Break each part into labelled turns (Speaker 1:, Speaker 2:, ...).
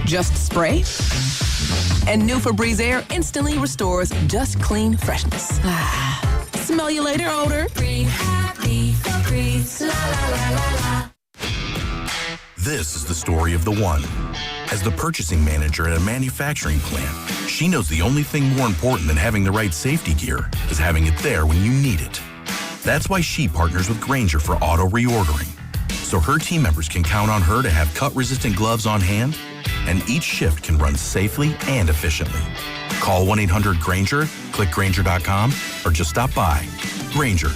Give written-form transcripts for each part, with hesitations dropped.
Speaker 1: Just spray. And new Febreze Air instantly restores just clean freshness. Smell you later, odor.
Speaker 2: Breathe happy, Febreze, la la la la la.
Speaker 3: This is the story of the one. As the purchasing manager at a manufacturing plant, she knows the only thing more important than having the right safety gear is having it there when you need it. That's why she partners with Grainger for auto reordering, so her team members can count on her to have cut-resistant gloves on hand, and each shift can run safely and efficiently. Call 1-800-GRAINGER, click Grainger.com, or just stop by. Grainger,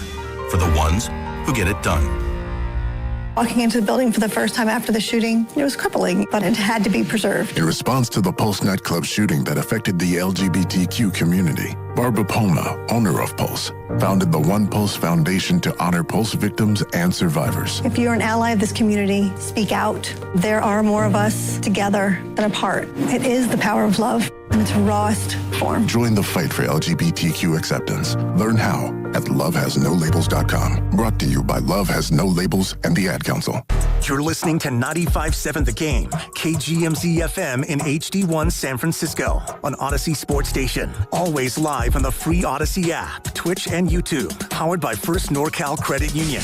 Speaker 3: for the ones who get it done.
Speaker 4: Walking into the building for the first time after the shooting, it was crippling, but it had to be preserved.
Speaker 5: In response to the Pulse nightclub shooting that affected the LGBTQ community, Barbara Poma, owner of Pulse, founded the One Pulse Foundation to honor Pulse victims and survivors.
Speaker 4: If you're an ally of this community, speak out. There are more of us together than apart. It is the power of love in its rawest form.
Speaker 5: Join the fight for LGBTQ acceptance. Learn how at lovehasnolabels.com. Brought to you by Love Has No Labels and the Ad Council.
Speaker 6: You're listening to 95.7 The Game, KGMZ FM in HD1 San Francisco on Odyssey Sports Station. Always live on the free Odyssey app, Twitch, and YouTube. Powered by First NorCal Credit Union.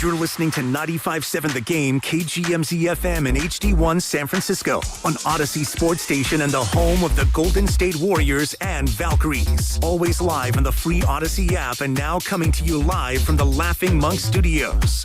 Speaker 6: You're listening to 95.7 The Game, KGMZ FM in HD1 San Francisco on Odyssey Sports Station and the home of the Golden State Warriors and Valkyries. Always live on the free Odyssey app and now coming to you live from the Laughing Monk Studios.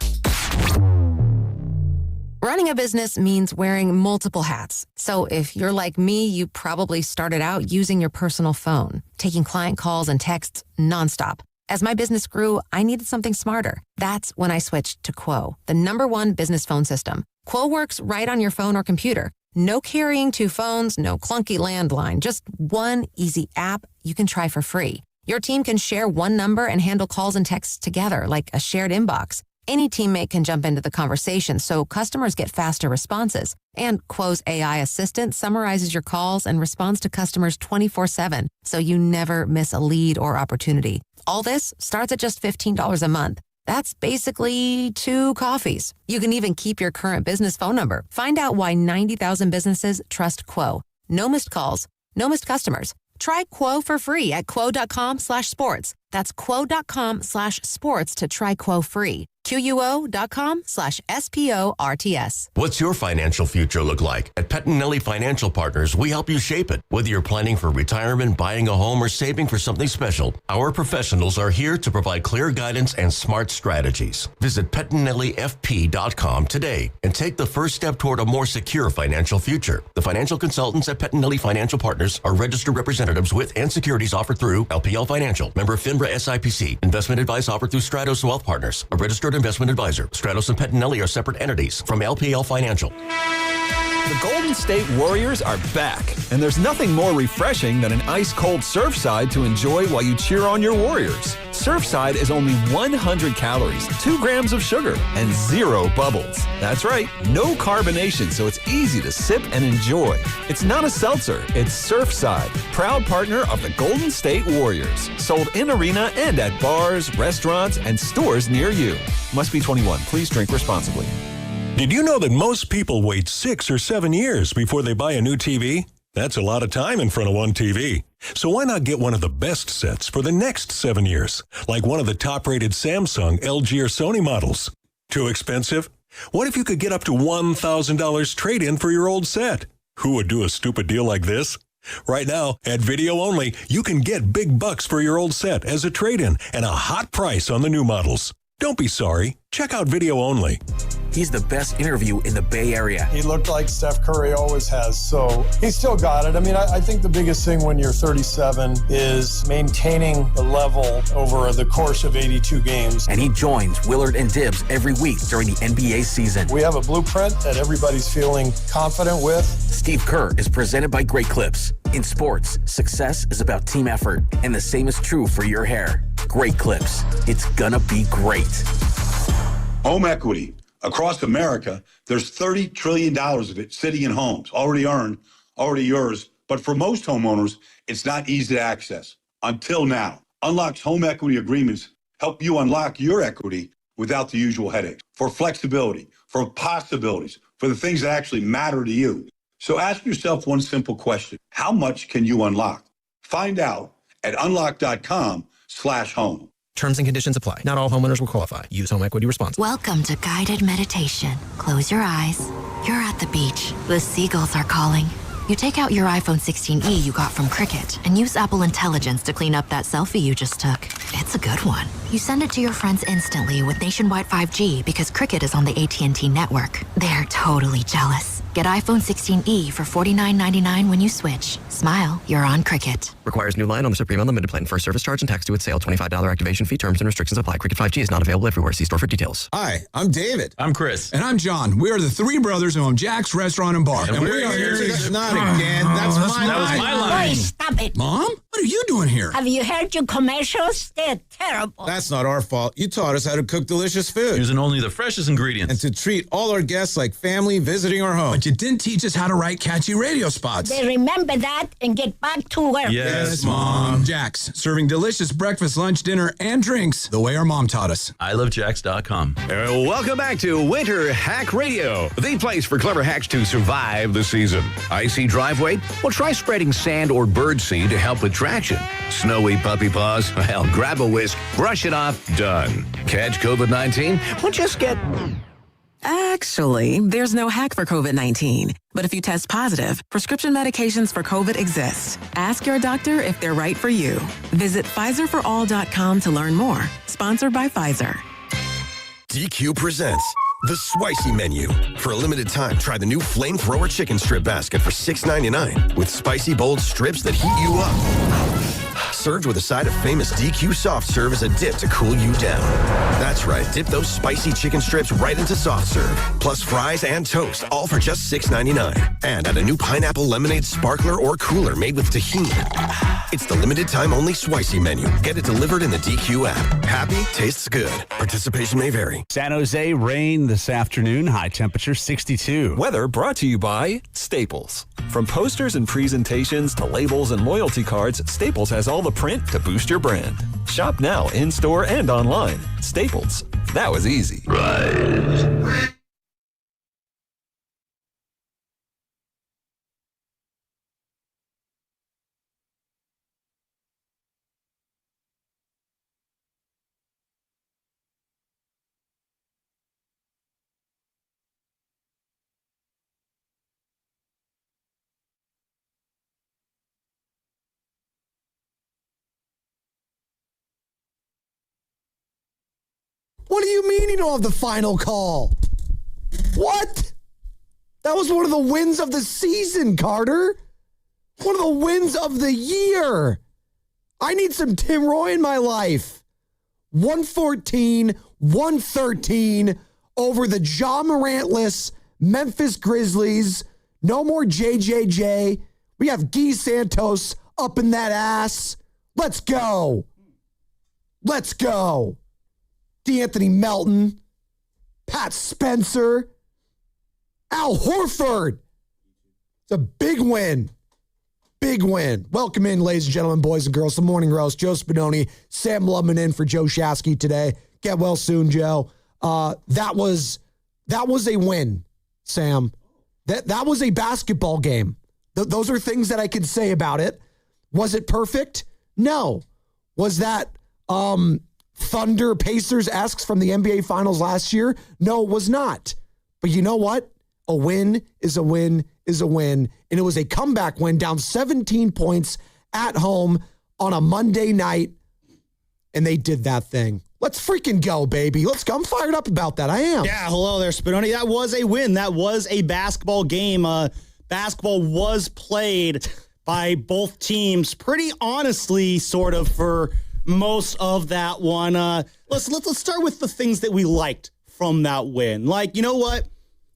Speaker 7: Running a business means wearing multiple hats. So if you're like me, you probably started out using your personal phone, taking client calls and texts nonstop. As my business grew, I needed something smarter. That's when I switched to Quo, the #1 business phone system. Quo works right on your phone or computer. No carrying 2 phones, no clunky landline, just one easy app you can try for free. Your team can share one number and handle calls and texts together like a shared inbox. Any teammate can jump into the conversation, so customers get faster responses. And Quo's AI assistant summarizes your calls and responds to customers 24/7, so you never miss a lead or opportunity. All this starts at just $15 a month. That's basically 2 coffees. You can even keep your current business phone number. Find out why 90,000 businesses trust Quo. No missed calls, no missed customers. Try Quo for free at quo.com/sports. That's quo.com/sports to try Quo free. QUO.com/SPORTS.
Speaker 8: What's your financial future look like? At Pettinelli Financial Partners, we help you shape it. Whether you're planning for retirement, buying a home, or saving for something special, our professionals are here to provide clear guidance and smart strategies. Visit PettinelliFP.com today and take the first step toward a more secure financial future. The financial consultants at Pettinelli Financial Partners are registered representatives with and securities offered through LPL Financial. Member FINRA SIPC. Investment advice offered through Stratos Wealth Partners, a registered investment advisor. Stratos and Pettinelli are separate entities from LPL Financial.
Speaker 9: The Golden State Warriors are back, and there's nothing more refreshing than an ice-cold Surfside to enjoy while you cheer on your Warriors. Surfside is only 100 calories, 2 grams of sugar, and 0 bubbles. That's right, no carbonation, so it's easy to sip and enjoy. It's not a seltzer, it's Surfside, proud partner of the Golden State Warriors. Sold in arena and at bars, restaurants, and stores near you. Must be 21. Please drink responsibly.
Speaker 10: Did you know that most people wait 6 or 7 years before they buy a new TV? That's a lot of time in front of one TV. So why not get one of the best sets for the next 7 years, like one of the top-rated Samsung, LG, or Sony models? Too expensive? What if you could get up to $1,000 trade-in for your old set? Who would do a stupid deal like this? Right now, at Video Only, you can get big bucks for your old set as a trade-in and a hot price on the new models. Don't be sorry. Check out Video Only.
Speaker 11: He's the best interview in the Bay Area.
Speaker 12: He looked like Steph Curry always has, so he still got it. I mean, I think the biggest thing when you're 37 is maintaining the level over the course of 82 games.
Speaker 11: And he joins Willard and Dibbs every week during the NBA season.
Speaker 12: We have a blueprint that everybody's feeling confident with.
Speaker 11: Steve Kerr is presented by Great Clips. In sports, success is about team effort, and the same is true for your hair. Great Clips. It's gonna be great.
Speaker 13: Home equity. Across America, there's $30 trillion of it sitting in homes, already earned, already yours. But for most homeowners, it's not easy to access. Until now. Unlock's home equity agreements help you unlock your equity without the usual headaches. For flexibility, for possibilities, for the things that actually matter to you. So ask yourself one simple question. How much can you unlock? Find out at unlock.com/home.
Speaker 14: Terms and conditions apply. Not all homeowners will qualify. Use home equity responsibly.
Speaker 15: Welcome to guided meditation. Close your eyes. You're at the beach. The seagulls are calling. You take out your iPhone 16e you got from Cricket and use Apple Intelligence to clean up that selfie you just took. It's a good one. You send it to your friends instantly with nationwide 5G because Cricket is on the AT&T network. They're totally jealous. Get iPhone 16e for $49.99 when you switch. Smile, you're on Cricket.
Speaker 14: Requires new line on the Supreme Unlimited plan. First service charge and tax due at sale. $25 activation fee. Terms and restrictions apply. Cricket 5G is not available everywhere. See store for details.
Speaker 16: Hi, I'm David.
Speaker 17: I'm Chris.
Speaker 16: And I'm John. We are the three brothers who own Jack's Restaurant and Bar.
Speaker 17: And we are here to...
Speaker 16: Not again. That's my line.
Speaker 17: That was my line.
Speaker 18: Boy, stop it.
Speaker 16: Mom? What are you doing here?
Speaker 18: Have you heard your commercials? They're terrible.
Speaker 16: That's not our fault. You taught us how to cook delicious food.
Speaker 17: Using only the freshest ingredients.
Speaker 16: And to treat all our guests like family visiting our home. But you didn't teach us how to write catchy radio spots.
Speaker 18: They remember that and get back to work.
Speaker 17: Yes, Mom.
Speaker 16: Jack's, serving delicious breakfast, lunch, dinner, and drinks the way our mom taught us.
Speaker 17: ilovejacks.com.
Speaker 19: Welcome back to Winter Hack Radio, the place for clever hacks to survive the season. Icy driveway? Well, try spreading sand or bird seed to help with traction. Snowy puppy paws? Well, grab a whisk, brush it off, done. Catch COVID-19? Well, just get...
Speaker 20: Actually, there's no hack for COVID-19. But if you test positive, prescription medications for COVID exist. Ask your doctor if they're right for you. Visit PfizerForAll.com to learn more. Sponsored by Pfizer.
Speaker 21: DQ presents the Spicy Menu. For a limited time, try the new Flamethrower Chicken Strip Basket for $6.99 with spicy, bold strips that heat you up. Served with a side of famous DQ Soft Serve as a dip to cool you down. That's right, dip those spicy chicken strips right into Soft Serve. Plus fries and toast, all for just $6.99. And add a new pineapple lemonade sparkler or cooler made with tahini. It's the limited time only Spicy Menu. Get it delivered in the DQ app. Happy, tastes good. Participation may vary.
Speaker 22: San Jose, rain this afternoon. High temperature 62.
Speaker 9: Weather brought to you by Staples. From posters and presentations to labels and loyalty cards, Staples has all the print to boost your brand. Shop now in-store and online. Staples. That was easy.
Speaker 19: Right.
Speaker 23: What do you mean you don't have the final call? What? That was one of the wins of the season, Carter. One of the wins of the year. I need some Tim Roy in my life. 114-113 over the Ja Morant-less Memphis Grizzlies. No more JJJ. We have Guy Santos up in that ass. Let's go. Let's go. DeAnthony Melton, Pat Spencer, Al Horford. It's a big win. Big win. Welcome in, ladies and gentlemen, boys and girls. The Morning Roast. Joe Spadoni, Sam Lubman in for Joe Shasky today. Get well soon, Joe. That was a win, Sam. That was a basketball game. Those are things that I could say about it. Was it perfect? No. Was that Thunder Pacers-esque from the NBA Finals last year? No, it was not. But you know what? A win is a win is a win. And it was a comeback win, down 17 points at home on a Monday night. And they did that thing. Let's freaking go, baby. Let's go. I'm fired up about that. I am.
Speaker 24: Yeah, hello there, Spinoni. That was a win. That was a basketball game. Basketball was played by both teams pretty honestly, sort of, for most of that one. Let's start with the things that we liked from that win. Like, you know what?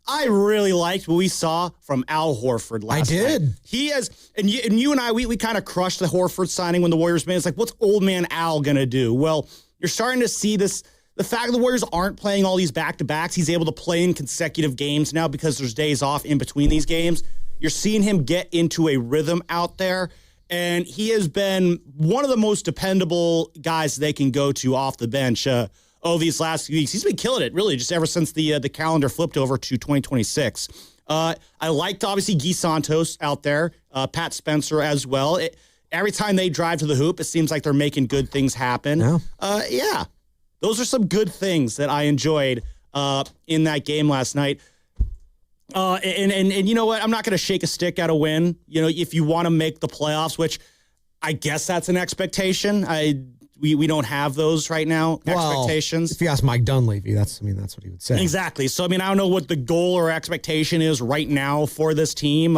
Speaker 24: I really liked what we saw from Al Horford last night. I did. He has, and you and I, we kind of crushed the Horford signing when the Warriors made it. It's like, what's old man Al going to do? Well, you're starting to see this. The fact that the Warriors aren't playing all these back-to-backs, he's able to play in consecutive games now because there's days off in between these games. You're seeing him get into a rhythm out there. And he has been one of the most dependable guys they can go to off the bench these last few weeks. He's been killing it, really, just ever since the calendar flipped over to 2026. I liked, obviously, Guy Santos out there, Pat Spencer as well. Every time they drive to the hoop, it seems like they're making good things happen. Yeah. Those are some good things that I enjoyed in that game last night. And you know what? I'm not going to shake a stick at a win. You know, if you want to make the playoffs, which I guess that's an expectation. We don't have those right now, expectations.
Speaker 23: If you ask Mike Dunleavy, that's what he would say.
Speaker 24: Exactly. So, I mean, I don't know what the goal or expectation is right now for this team.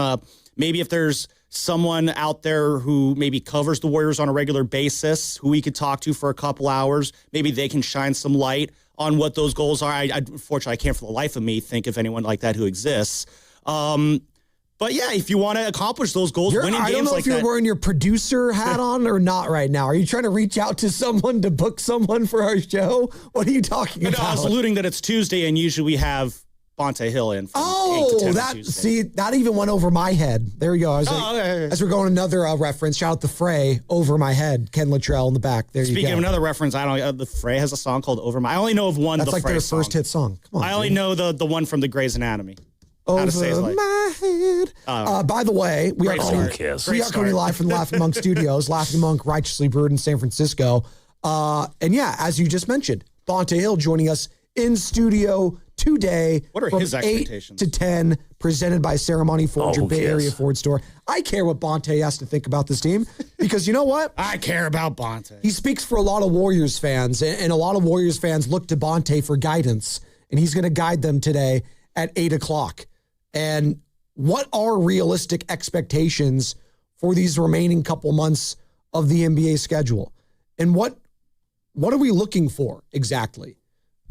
Speaker 24: Maybe if there's someone out there who maybe covers the Warriors on a regular basis, who we could talk to for a couple hours, maybe they can shine some light on what those goals are. Unfortunately, I can't for the life of me think of anyone like that who exists. But yeah, if you want to accomplish those goals, winning games like that. I don't know if
Speaker 23: you're wearing your producer hat on or not right now. Are you trying to reach out to someone to book someone for our show? What are you talking about?
Speaker 24: No, I was alluding that it's Tuesday and usually we have Bonte Hill in. From 8 to 10
Speaker 23: that even went over my head. There we go. As we're going another reference, shout out to Frey, Over My Head, Ken Luttrell in the back. There you go.
Speaker 24: Speaking of another reference, the Frey has a song called Over My. I only know of one.
Speaker 23: That's like
Speaker 24: Frey
Speaker 23: their
Speaker 24: song.
Speaker 23: first hit song. Come on,
Speaker 24: I only know the one from the Grey's Anatomy.
Speaker 23: Over my head. By the way, we are coming live from the Laughing Monk Studios. Laughing Monk, righteously brewed in San Francisco. And yeah, as you just mentioned, Bonte Hill joining us in studio today.
Speaker 24: What are his expectations?
Speaker 23: 8 to 10, presented by Ceremony Ford, your Bay Area Ford store. I care what Bonte has to think about this team because you know what?
Speaker 24: I care about Bonte.
Speaker 23: He speaks for a lot of Warriors fans, and a lot of Warriors fans look to Bonte for guidance, and he's going to guide them today at 8 o'clock. And what are realistic expectations for these remaining couple months of the NBA schedule? And what are we looking for exactly?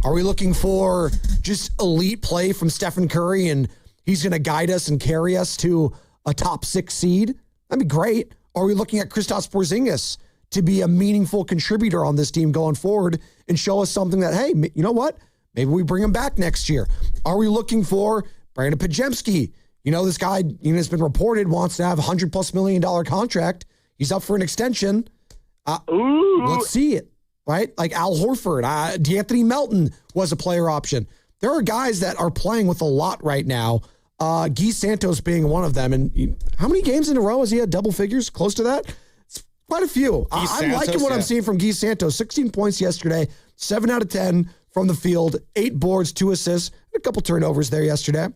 Speaker 23: Are we looking for just elite play from Stephen Curry and he's going to guide us and carry us to a top 6 seed? That'd be great. Are we looking at Kristaps Porzingis to be a meaningful contributor on this team going forward and show us something that, hey, you know what? Maybe we bring him back next year. Are we looking for Brandon Podziemski? You know, this guy, it's been reported, wants to have a $100+ million contract. He's up for an extension. Let's see it. Right? Like Al Horford, DeAnthony Melton was a player option. There are guys that are playing with a lot right now. Guy Santos being one of them. And how many games in a row has he had double figures? Close to that? It's quite a few. I'm liking what I'm seeing from Guy Santos. 16 points yesterday, 7 out of 10 from the field, 8 boards, 2 assists, a couple turnovers there yesterday.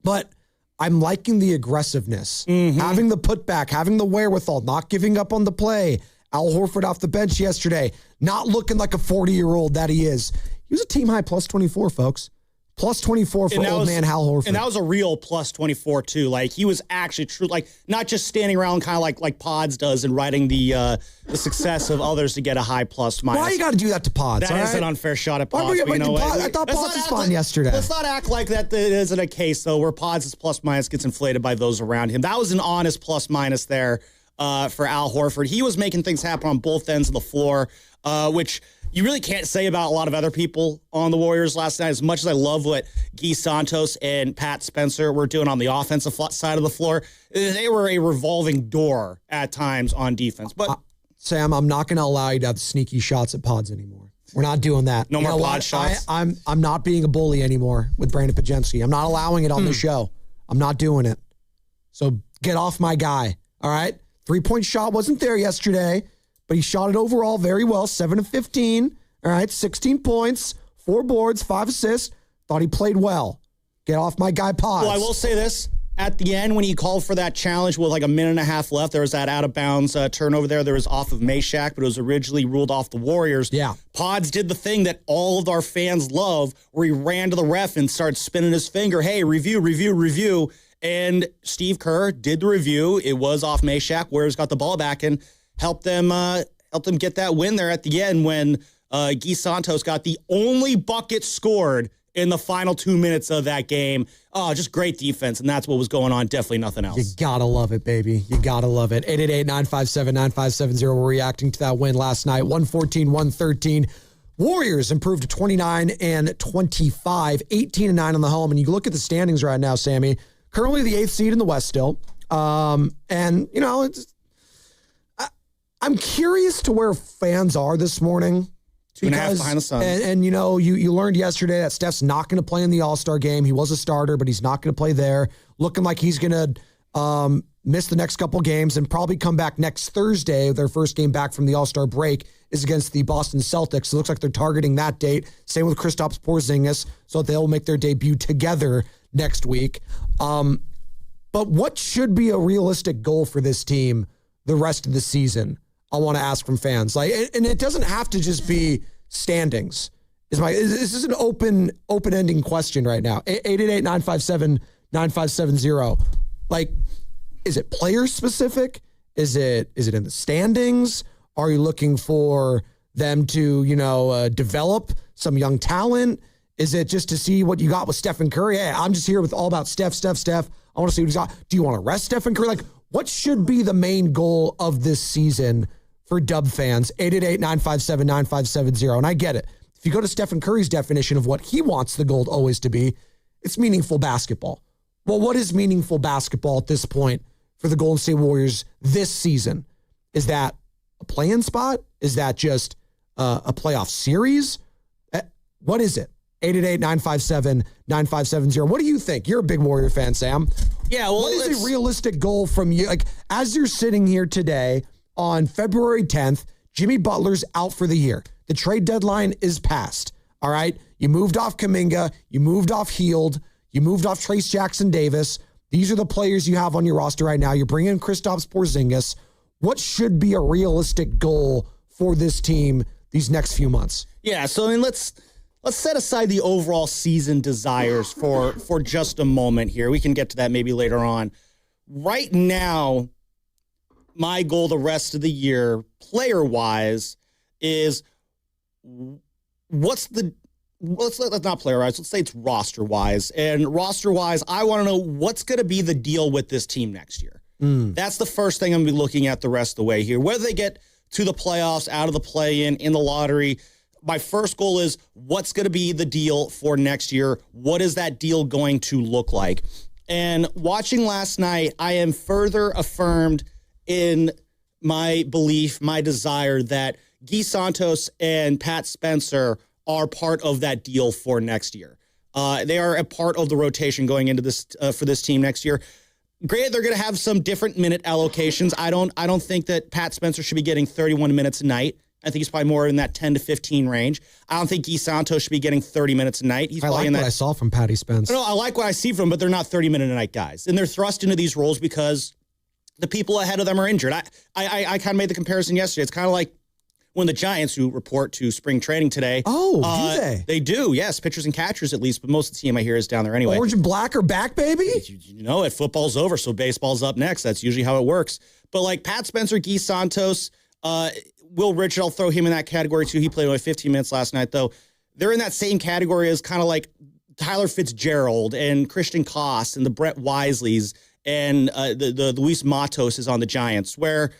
Speaker 23: But I'm liking the aggressiveness, having the putback, having the wherewithal, not giving up on the play. Al Horford off the bench yesterday, not looking like a 40-year-old that he is. He was a team-high plus 24, folks. Plus 24 for old man Al Horford.
Speaker 24: And that was a real plus 24, too. Like, he was actually true, like, not just standing around kind of like Pods does and writing the success of others to get a high plus minus.
Speaker 23: Why you got to do that to Pods?
Speaker 24: That is an unfair shot at Pods. But you know what?
Speaker 23: I thought Pods was fine yesterday.
Speaker 24: Let's not act like that isn't a case, though, where Pods' plus minus gets inflated by those around him. That was an honest plus minus there. For Al Horford. He was making things happen on both ends of the floor, which you really can't say about a lot of other people on the Warriors last night. As much as I love what Guy Santos and Pat Spencer were doing on the offensive side of the floor, they were a revolving door at times on defense. But
Speaker 23: Sam, I'm not going to allow you to have sneaky shots at Pods anymore. We're not doing that.
Speaker 24: No more pod shots.
Speaker 23: I'm not being a bully anymore with Brandon Podziemski. I'm not allowing it on the show. I'm not doing it. So get off my guy. All right? 3-point shot wasn't there yesterday, but he shot it overall very well, 7 of 15. All right, 16 points, 4 boards, 5 assists. Thought he played well. Get off my guy, Pods.
Speaker 24: Well, I will say this. At the end, when he called for that challenge with like a minute and a half left, there was that out-of-bounds turnover there. There was off of Meshack, but it was originally ruled off the Warriors.
Speaker 23: Yeah.
Speaker 24: Pods did the thing that all of our fans love, where he ran to the ref and started spinning his finger. Hey, review. And Steve Kerr did the review. It was off Meshack. Warriors got the ball back and helped them get that win there at the end when Guy Santos got the only bucket scored in the final 2 minutes of that game. Oh, just great defense, and that's what was going on. Definitely nothing else.
Speaker 23: You gotta love it, baby. You gotta love it. 888-957-9570. We're reacting to that win last night. 114-113. Warriors improved to 29 and 25, 18 and 9 on the home. And you look at the standings right now, Sammy. Currently the 8th seed in the West still. And, you know, I'm curious to where fans are this morning.
Speaker 24: 2.5 behind the Suns.
Speaker 23: And you know, you learned yesterday that Steph's not going to play in the All-Star game. He was a starter, but he's not going to play there. Looking like he's going to miss the next couple games and probably come back next Thursday. Their first game back from the All-Star break is against the Boston Celtics. It looks like they're targeting that date. Same with Kristaps Porzingis, so they'll make their debut together next week. But what should be a realistic goal for this team the rest of the season? I want to ask from fans. And it doesn't have to just be standings. This is an open-ending question right now. 888-957-9570. Is it player specific? Is it in the standings? Are you looking for them to, develop some young talent? Is it just to see what you got with Stephen Curry? Hey, I'm just here with all about Steph. I want to see what he's got. Do you want to rest Stephen Curry? What should be the main goal of this season for Dub fans? 888-957-9570. And I get it. If you go to Stephen Curry's definition of what he wants the goal always to be, it's meaningful basketball. Well, what is meaningful basketball at this point for the Golden State Warriors this season? Is that a play-in spot? Is that just a playoff series? What is it? 888-957-9570. What do you think? You're a big Warrior fan, Sam.
Speaker 24: Yeah, well,
Speaker 23: what is a realistic goal from you? As you're sitting here today on February 10th, Jimmy Butler's out for the year. The trade deadline is passed. All right? You moved off Kuminga. You moved off Hield. You moved off Trace Jackson-Davis. These are the players you have on your roster right now. You're bringing in Kristaps Porzingis. What should be a realistic goal for this team these next few months?
Speaker 24: Yeah, so let's set aside the overall season desires for just a moment here. We can get to that maybe later on. Right now, my goal the rest of the year, player-wise, is let's not player-wise, let's say it's roster-wise. And roster-wise, I want to know what's going to be the deal with this team next year. That's the first thing I'm going to be looking at the rest of the way here. Whether they get to the playoffs, out of the play-in, in the lottery, my first goal is what's going to be the deal for next year? What is that deal going to look like? And watching last night, I am further affirmed in my belief, my desire that Guy Santos and Pat Spencer are part of that deal for next year. They are a part of the rotation going into this for this team next year. Granted, they're going to have some different minute allocations. I don't think that Pat Spencer should be getting 31 minutes a night. I think he's probably more in that 10 to 15 range. I don't think Guy Santos should be getting 30 minutes a night.
Speaker 23: I like what I saw from Patty Spence.
Speaker 24: No, I like what I see from him, but they're not 30-minute-a-night guys. And they're thrust into these roles because the people ahead of them are injured. I kind of made the comparison yesterday. It's kind of like when the Giants, who report to spring training today.
Speaker 23: Oh, do they?
Speaker 24: They do, yes. Pitchers and catchers, at least. But most of the team I hear is down there anyway.
Speaker 23: Orange and black are back, baby?
Speaker 24: You know it. Football's over, so baseball's up next. That's usually how it works. But like Pat Spencer, Guy Santos, Will Richard, I'll throw him in that category too. He played only 15 minutes last night, though. They're in that same category as kind of like Tyler Fitzgerald and Christian Koss and the Brett Wisleys and the Luis Matos is on the Giants, where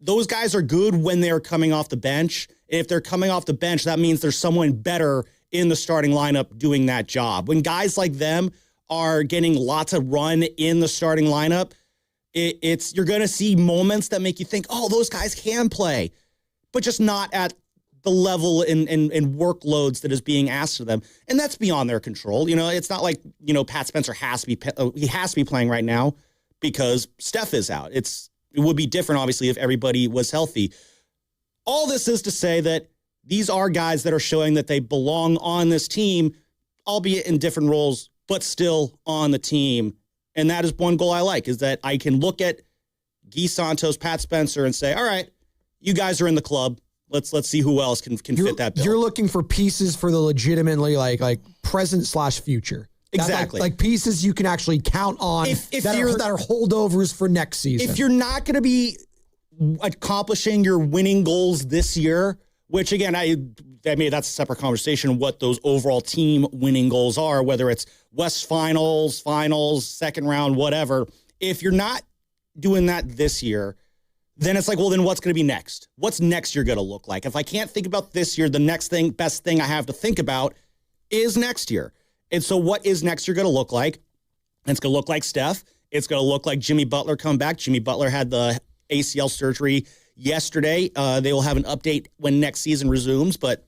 Speaker 24: those guys are good when they're coming off the bench. And if they're coming off the bench, that means there's someone better in the starting lineup doing that job. When guys like them are getting lots of run in the starting lineup, you're going to see moments that make you think, oh, those guys can play, but just not at the level and workloads that is being asked of them. And that's beyond their control. It's not like, Pat Spencer has to be playing right now because Steph is out. It would be different, obviously, if everybody was healthy. All this is to say that these are guys that are showing that they belong on this team, albeit in different roles, but still on the team. And that is one goal I like, is that I can look at Guy Santos, Pat Spencer, and say, all right, you guys are in the club. Let's see who else can fit that bill.
Speaker 23: You're looking for pieces for the legitimately like present/future.
Speaker 24: Exactly.
Speaker 23: Like pieces you can actually count on that are holdovers for next season.
Speaker 24: If you're not going to be accomplishing your winning goals this year, which again, that's a separate conversation, what those overall team winning goals are, whether it's West Finals, second round, whatever. If you're not doing that this year, then it's like, well, then what's going to be next? What's next year going to look like? If I can't think about this year, the next best thing I have to think about is next year. And so what is next year going to look like? It's going to look like Steph. It's going to look like Jimmy Butler come back. Jimmy Butler had the ACL surgery yesterday. They will have an update when next season resumes, but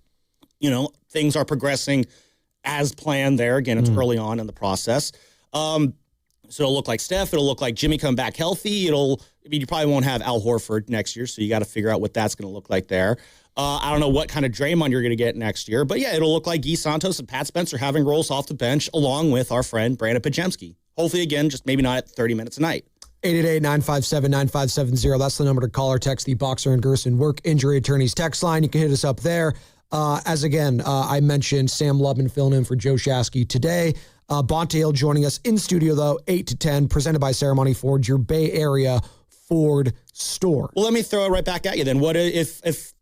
Speaker 24: things are progressing as planned there. Again, it's early on in the process. So it'll look like Steph. It'll look like Jimmy come back healthy. You probably won't have Al Horford next year, so you got to figure out what that's going to look like there. I don't know what kind of Draymond you're going to get next year, but yeah, it'll look like Guy Santos and Pat Spencer having roles off the bench along with our friend Brandon Pajemski. Hopefully, again, just maybe not at 30 minutes a night.
Speaker 23: 888-957-9570. That's the number to call or text the Boxer and Gerson Work Injury Attorneys text line. You can hit us up there. I mentioned Sam Lubman filling in for Joe Shasky today. Bonte Hill joining us in studio, though, 8 to 10, presented by Ceremony Ford, your Bay Area Ford store.
Speaker 24: Well, let me throw it right back at you then. What if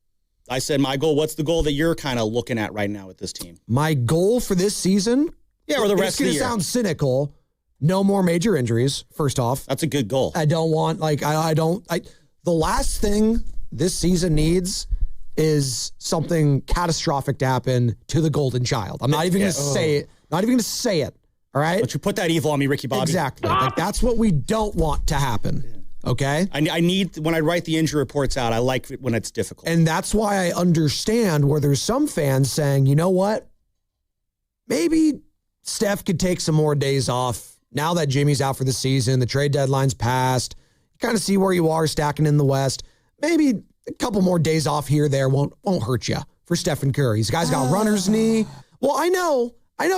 Speaker 24: I said my goal, what's the goal that you're kind of looking at right now with this team?
Speaker 23: My goal for this season?
Speaker 24: Yeah, or the rest of the year.
Speaker 23: It's going to sound cynical. No more major injuries, first off.
Speaker 24: That's a good goal.
Speaker 23: I don't want, the last thing this season needs is something catastrophic to happen to the golden child. I'm not even going to say it. Not even going to say it. All right?
Speaker 24: Don't you put that evil on me, Ricky Bobby.
Speaker 23: Exactly. That's what we don't want to happen. Okay?
Speaker 24: I need, when I write the injury reports out, I like it when it's difficult.
Speaker 23: And that's why I understand where there's some fans saying, you know what? Maybe Steph could take some more days off. Now that Jimmy's out for the season, the trade deadline's passed, you kind of see where you are stacking in the West. Maybe a couple more days off here, there won't hurt you for Stephen Curry. This guy's got runner's knee. Well, I know,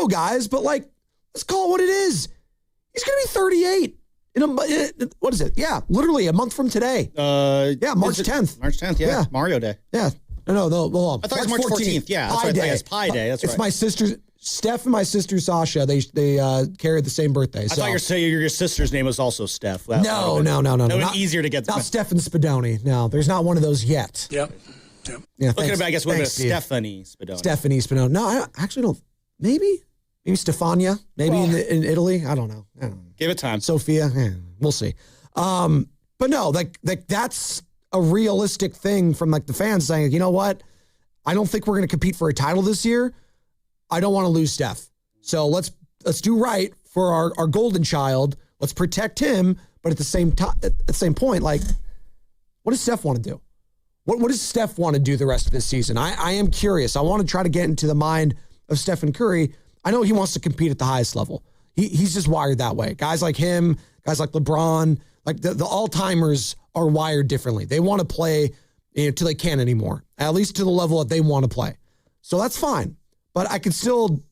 Speaker 23: guys, but let's call it what it is. He's going to be 38. What is it? Yeah, literally a month from today. March 10th.
Speaker 24: March 10th, yeah. Mario Day.
Speaker 23: Yeah. No, hold on.
Speaker 24: I thought it was March 14th. Yeah, that's
Speaker 23: Pi
Speaker 24: right.
Speaker 23: Day.
Speaker 24: It's Pi Day. That's right.
Speaker 23: It's my sister, Steph, and my sister Sasha. They carried the same birthday.
Speaker 24: I thought your sister's name was also Steph.
Speaker 23: No.
Speaker 24: That was easier to get.
Speaker 23: Not Stefan Spadoni. No, there's not one of those yet.
Speaker 24: Yep.
Speaker 23: Yeah,
Speaker 24: looking at it, I guess what about Stephanie Spadoni?
Speaker 23: Stephanie Spadoni. No, I actually don't. Maybe Stefania. Maybe in Italy. I don't know.
Speaker 24: Give it time.
Speaker 23: Sophia. We'll see. But no, that's a realistic thing from the fans saying, you know what? I don't think we're going to compete for a title this year. I don't want to lose Steph. So let's do right for our golden child. Let's protect him. But at the same point, what does Steph want to do? What does Steph want to do the rest of this season? I am curious. I want to try to get into the mind of Stephen Curry. I know he wants to compete at the highest level. He's just wired that way. Guys like him, guys like LeBron, the all-timers are wired differently. They want to play till they can't anymore, at least to the level that they want to play. So that's fine. But I can still,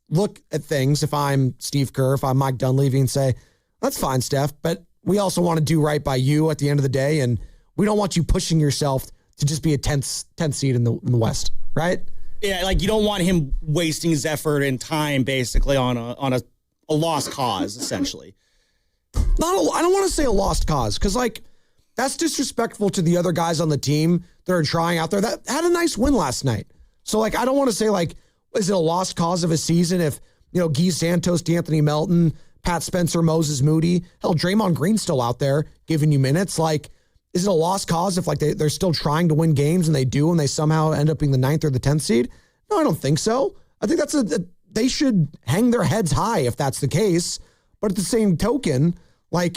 Speaker 23: look at things if I'm Steve Kerr, if I'm Mike Dunleavy, and say, that's fine, Steph, but we also want to do right by you at the end of the day, and we don't want you pushing yourself to just be a 10th seed in the West, right?
Speaker 24: Yeah, you don't want him wasting his effort and time basically on a lost cause, essentially.
Speaker 23: I don't want to say a lost cause, because that's disrespectful to the other guys on the team that are trying out there that had a nice win last night. So I don't want to say is it a lost cause of a season if Guy Santos, DeAnthony Melton, Pat Spencer, Moses Moody, hell, Draymond Green's still out there giving you minutes. Is it a lost cause if they're still trying to win games and they do and they somehow end up being the 9th or the 10th seed? No, I don't think so. I think they should hang their heads high if that's the case. But at the same token, I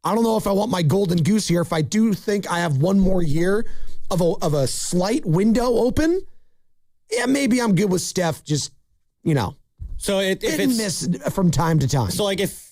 Speaker 23: don't know if I want my golden goose here. If I do think I have one more year of a slight window open, yeah, maybe I'm good with Steph. Just
Speaker 24: So if it's
Speaker 23: miss from time to time.
Speaker 24: So if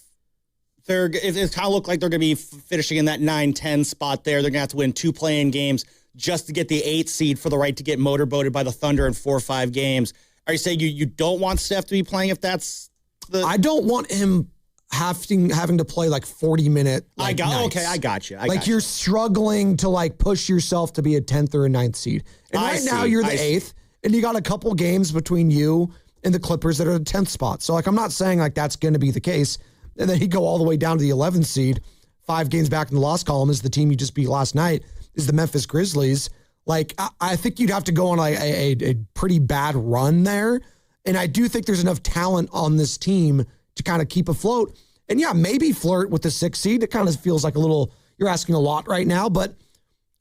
Speaker 24: it kind of look like they're going to be finishing in that 9-10 spot there, they're going to have to win 2 play-in games just to get the 8th seed for the right to get motorboated by the Thunder in 4 or 5 games. Are you saying you don't want Steph to be playing if that's the? I
Speaker 23: don't want him having to play 40-minute.
Speaker 24: I got you.
Speaker 23: You're struggling to push yourself to be a 10th or a 9th seed. And right now you're the 8th, and you got a couple games between you and the Clippers that are the 10th spot. So I'm not saying that's going to be the case. And then you go all the way down to the 11th seed, 5 games back in the loss column is the team you just beat last night, is the Memphis Grizzlies. I think you'd have to go on a pretty bad run there. And I do think there's enough talent on this team to kind of keep afloat. And yeah, maybe flirt with the 6th seed. It kind of feels like you're asking a lot right now, but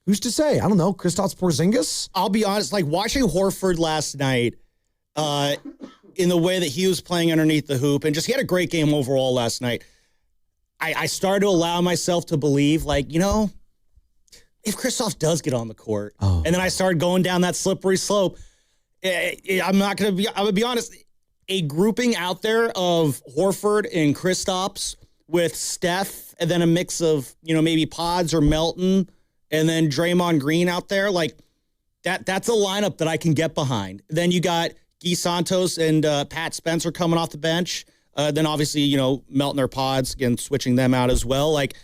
Speaker 23: who's to say? I don't know. Kristaps Porzingis?
Speaker 24: I'll be honest, watching Horford last night, in the way that he was playing underneath the hoop, and he had a great game overall last night. I started to allow myself to believe, if Kristaps does get on the court, and then I started going down that slippery slope, I'm gonna be honest. A grouping out there of Horford and Kristaps with Steph, and then a mix of, maybe Pods or Melton, and then Draymond Green out there, like that's a lineup that I can get behind. Then you got Guy Santos and Pat Spencer coming off the bench. Then obviously, Melton or Pods, again, switching them out as well. Like,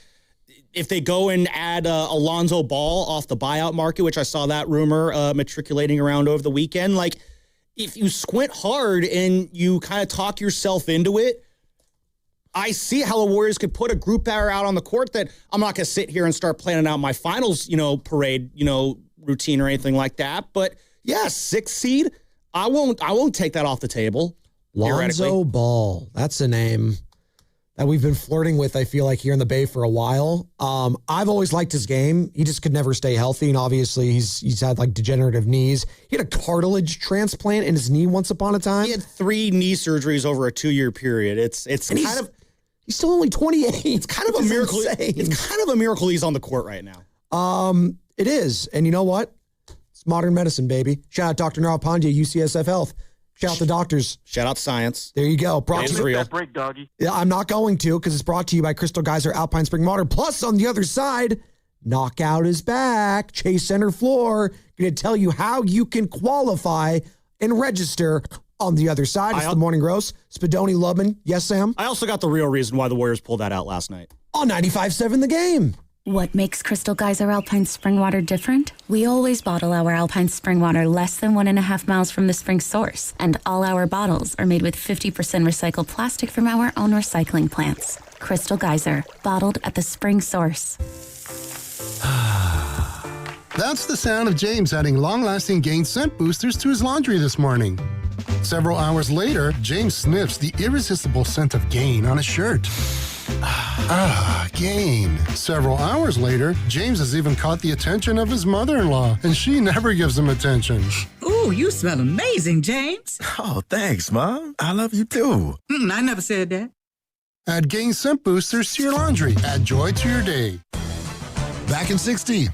Speaker 24: if they go and add Alonzo Ball off the buyout market, which I saw that rumor matriculating around over the weekend, like, if you squint hard and you kind of talk yourself into it, I see how the Warriors could put a group error out on the court that I'm not going to sit here and start planning out my finals, parade, routine or anything like that. But yeah, 6th seed, I won't take that off the table.
Speaker 23: Lonzo Ball. That's a name that we've been flirting with, I feel like, here in the Bay for a while. I've always liked his game. He just could never stay healthy, and obviously he's had like degenerative knees. He had a cartilage transplant in his knee once upon a time.
Speaker 24: He had 3 knee surgeries over a 2-year period. It's kind of
Speaker 23: he's still only 28. It's kind of a miracle.
Speaker 24: Insane. It's kind of a miracle he's on the court right now.
Speaker 23: It is, and you know what? It's modern medicine, baby. Shout out Dr. Narav Pandya, UCSF Health. Shout out to doctors.
Speaker 24: Shout out science.
Speaker 23: There you go. Brought to
Speaker 24: real.
Speaker 1: That break, doggy.
Speaker 23: Yeah, I'm not going to, because it's brought to you by Crystal Geyser Alpine Spring Water. Plus, on the other side, Knockout is back. Chase Center Floor. Going to tell you how you can qualify and register on the other side. It's the Morning Gross. Spadoni Lubman. Yes, Sam?
Speaker 24: I also got the real reason why the Warriors pulled that out last night.
Speaker 23: On 95.7 The Game.
Speaker 2: What makes Crystal Geyser Alpine Spring Water different? We always bottle our Alpine Spring Water less than 1.5 miles from the spring source, and all our bottles are made with 50% recycled plastic from our own recycling plants. Crystal Geyser, bottled at the spring source.
Speaker 3: That's the sound of James adding long-lasting Gain scent boosters to his laundry this morning. Several hours later, James sniffs the irresistible scent of Gain on his shirt. Gain. Several hours later, James has even caught the attention of his mother-in-law, and she never gives him attention.
Speaker 4: Ooh, you smell amazing, James.
Speaker 25: Oh, thanks, Mom. I love you too.
Speaker 4: I never said that.
Speaker 3: Add Gain scent boosters to your laundry. Add joy to your day.
Speaker 21: Back in 60.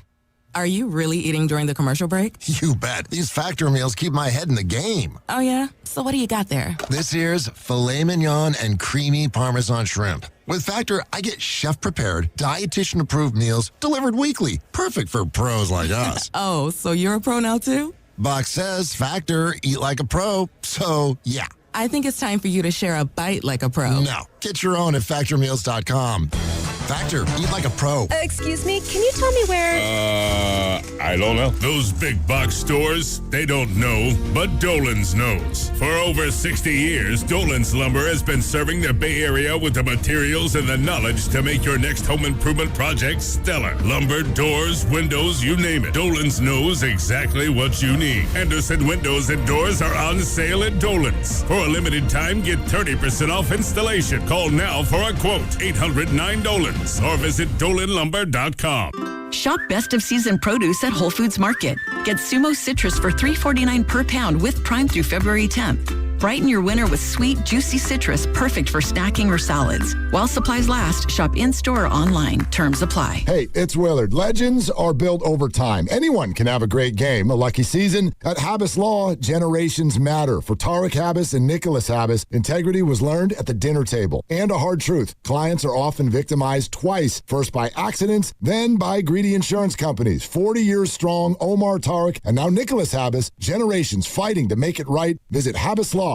Speaker 26: Are you really eating during the commercial break?
Speaker 21: You bet. These Factor meals keep my head in the game.
Speaker 26: Oh, yeah? So what do you got there?
Speaker 21: This here's filet mignon and creamy Parmesan shrimp. With Factor, I get chef-prepared, dietitian-approved meals delivered weekly. Perfect for pros like us.
Speaker 26: Oh, so you're a pro now, too?
Speaker 21: Box says Factor, eat like a pro. So, yeah.
Speaker 26: I think it's time for you to share a bite like a pro.
Speaker 21: No. Get your own at factormeals.com. Factor, eat like a pro.
Speaker 27: Excuse me, can you tell me where...
Speaker 28: I don't know. Those big box stores, they don't know, but Dolan's knows. For over 60 years, Dolan's Lumber has been serving the Bay Area with the materials and the knowledge to make your next home improvement project stellar. Lumber, doors, windows, you name it. Dolan's knows exactly what you need. Anderson windows and doors are on sale at Dolan's. For a limited time, get 30% off installation. Call now for a quote. 800-9-DOLANS or visit DolanLumber.com.
Speaker 29: Shop best of season produce at Whole Foods Market. Get Sumo citrus for $3.49 per pound with Prime through February 10th. Brighten your winter with sweet, juicy citrus, perfect for snacking or salads. While supplies last, shop in-store or online. Terms apply.
Speaker 30: Hey, it's Willard. Legends are built over time. Anyone can have a great game, a lucky season. At Habas Law, generations matter. For Tarek Habas and Nicholas Habas, integrity was learned at the dinner table. And a hard truth, clients are often victimized twice. First by accidents, then by greedy insurance companies. 40 years strong, Omar Tarek, and now Nicholas Habas, generations fighting to make it right. Visit HabasLaw.com.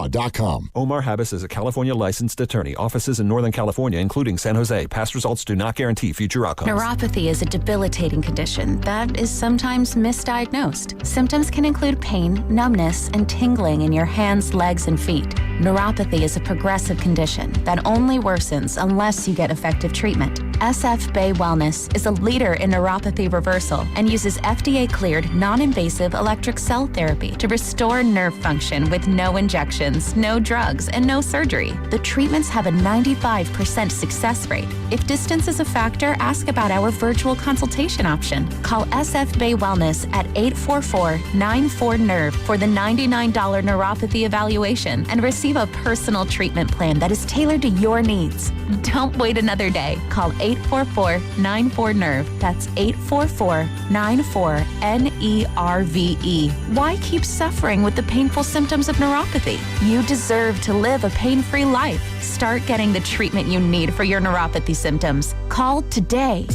Speaker 31: Omar Habas is a California licensed attorney. Offices in Northern California, including San Jose. Past results do not guarantee future outcomes.
Speaker 15: Neuropathy is a debilitating condition that is sometimes misdiagnosed. Symptoms can include pain, numbness, and tingling in your hands, legs, and feet. Neuropathy is a progressive condition that only worsens unless you get effective treatment. SF Bay Wellness is a leader in neuropathy reversal and uses FDA-cleared, non-invasive electric cell therapy to restore nerve function with no injections, no drugs, and no surgery. The treatments have a 95% success rate. If distance is a factor, ask about our virtual consultation option. Call SF Bay Wellness at 844-94-NERVE for the $99 neuropathy evaluation and receive
Speaker 2: receive a personal treatment plan that is tailored to your needs. Don't wait another day. Call 844-94-NERVE. That's 844-94-NERVE. Why keep suffering with the painful symptoms of neuropathy? You deserve to live a pain-free life. Start getting the treatment you need for your neuropathy symptoms. Call today.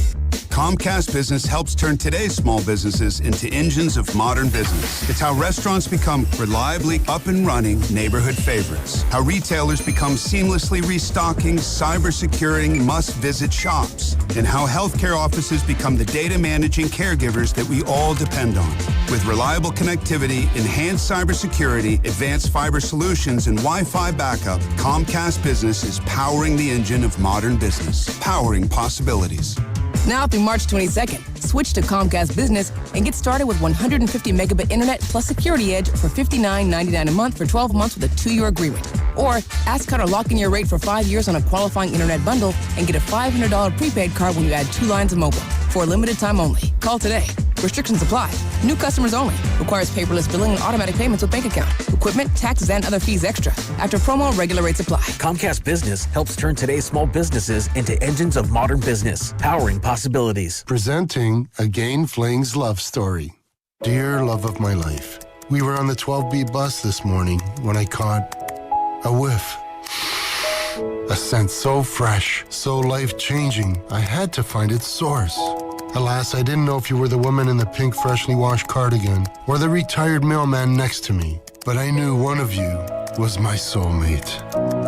Speaker 1: Comcast Business helps turn today's small businesses into engines of modern business. It's how restaurants become reliably up and running neighborhood favorites. How retailers become seamlessly restocking, cyber-securing, must-visit shops. And how healthcare offices become the data managing caregivers that we all depend on. With reliable connectivity, enhanced cybersecurity, advanced fiber solutions, and Wi-Fi backup, Comcast Business is powering the engine of modern business. Powering possibilities.
Speaker 5: Now through March 22nd, switch to Comcast Business and get started with 150 megabit internet plus Security Edge for $59.99 a month for 12 months with a 2-year agreement. Or ask how to lock in your rate for 5 years on a qualifying internet bundle and get a $500 prepaid card when you add 2 lines of mobile. For a limited time only. Call today. Restrictions apply. New customers only. Requires paperless billing and automatic payments with bank account. Equipment, taxes, and other fees extra. After promo, regular rates apply.
Speaker 6: Comcast Business helps turn today's small businesses into engines of modern business, powering possibilities.
Speaker 3: Presenting a Gain Flings love story. Dear love of my life, we were on the 12B bus this morning when I caught a whiff. A scent so fresh, so life-changing, I had to find its source. Alas, I didn't know if you were the woman in the pink freshly washed cardigan or the retired mailman next to me, but I knew one of you was my soulmate.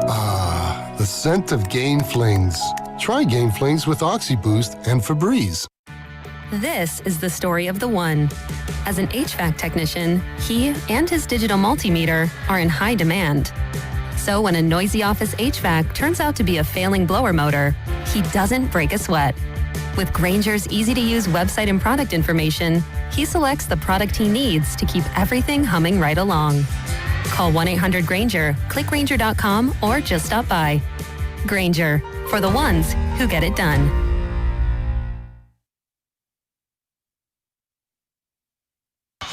Speaker 3: Ah, the scent of Gain Flings. Try Gain Flings with OxyBoost and Febreze.
Speaker 7: This is the story of the one. As an HVAC technician, he and his digital multimeter are in high demand. So when a noisy office HVAC turns out to be a failing blower motor, he doesn't break a sweat. With Grainger's easy-to-use website and product information, he selects the product he needs to keep everything humming right along. Call 1-800-GRAINGER, click Grainger.com, or just stop by. Grainger, for the ones who get it done.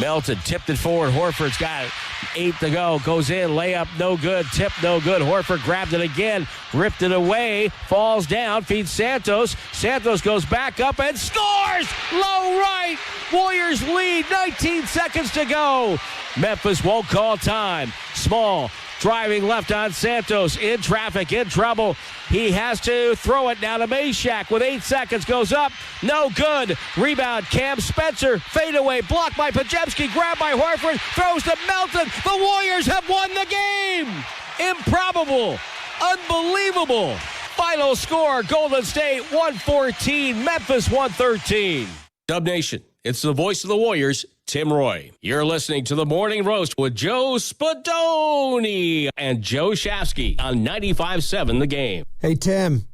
Speaker 8: Melton tipped it forward. Horford's got it. 8 to go. Goes in. Layup no good. Tip no good. Horford grabbed it again. Ripped it away. Falls down. Feeds Santos. Santos goes back up and scores! Low right. Warriors lead. 19 seconds to go. Memphis won't call time. Small. Driving left on Santos. In traffic. In trouble. He has to throw it now to Meshack with 8 seconds. Goes up. No good. Rebound. Cam Spencer. Fadeaway. Blocked by Pajemski. Grabbed by Horford. Throws to Melton. The Warriors have won the game. Improbable. Unbelievable. Final score. Golden State 114. Memphis 113.
Speaker 10: Dub Nation. It's the voice of the Warriors, Tim Roy. You're listening to The Morning Roast with Joe Spadoni and Joe Shafsky on 95.7 The Game.
Speaker 23: Hey, Tim,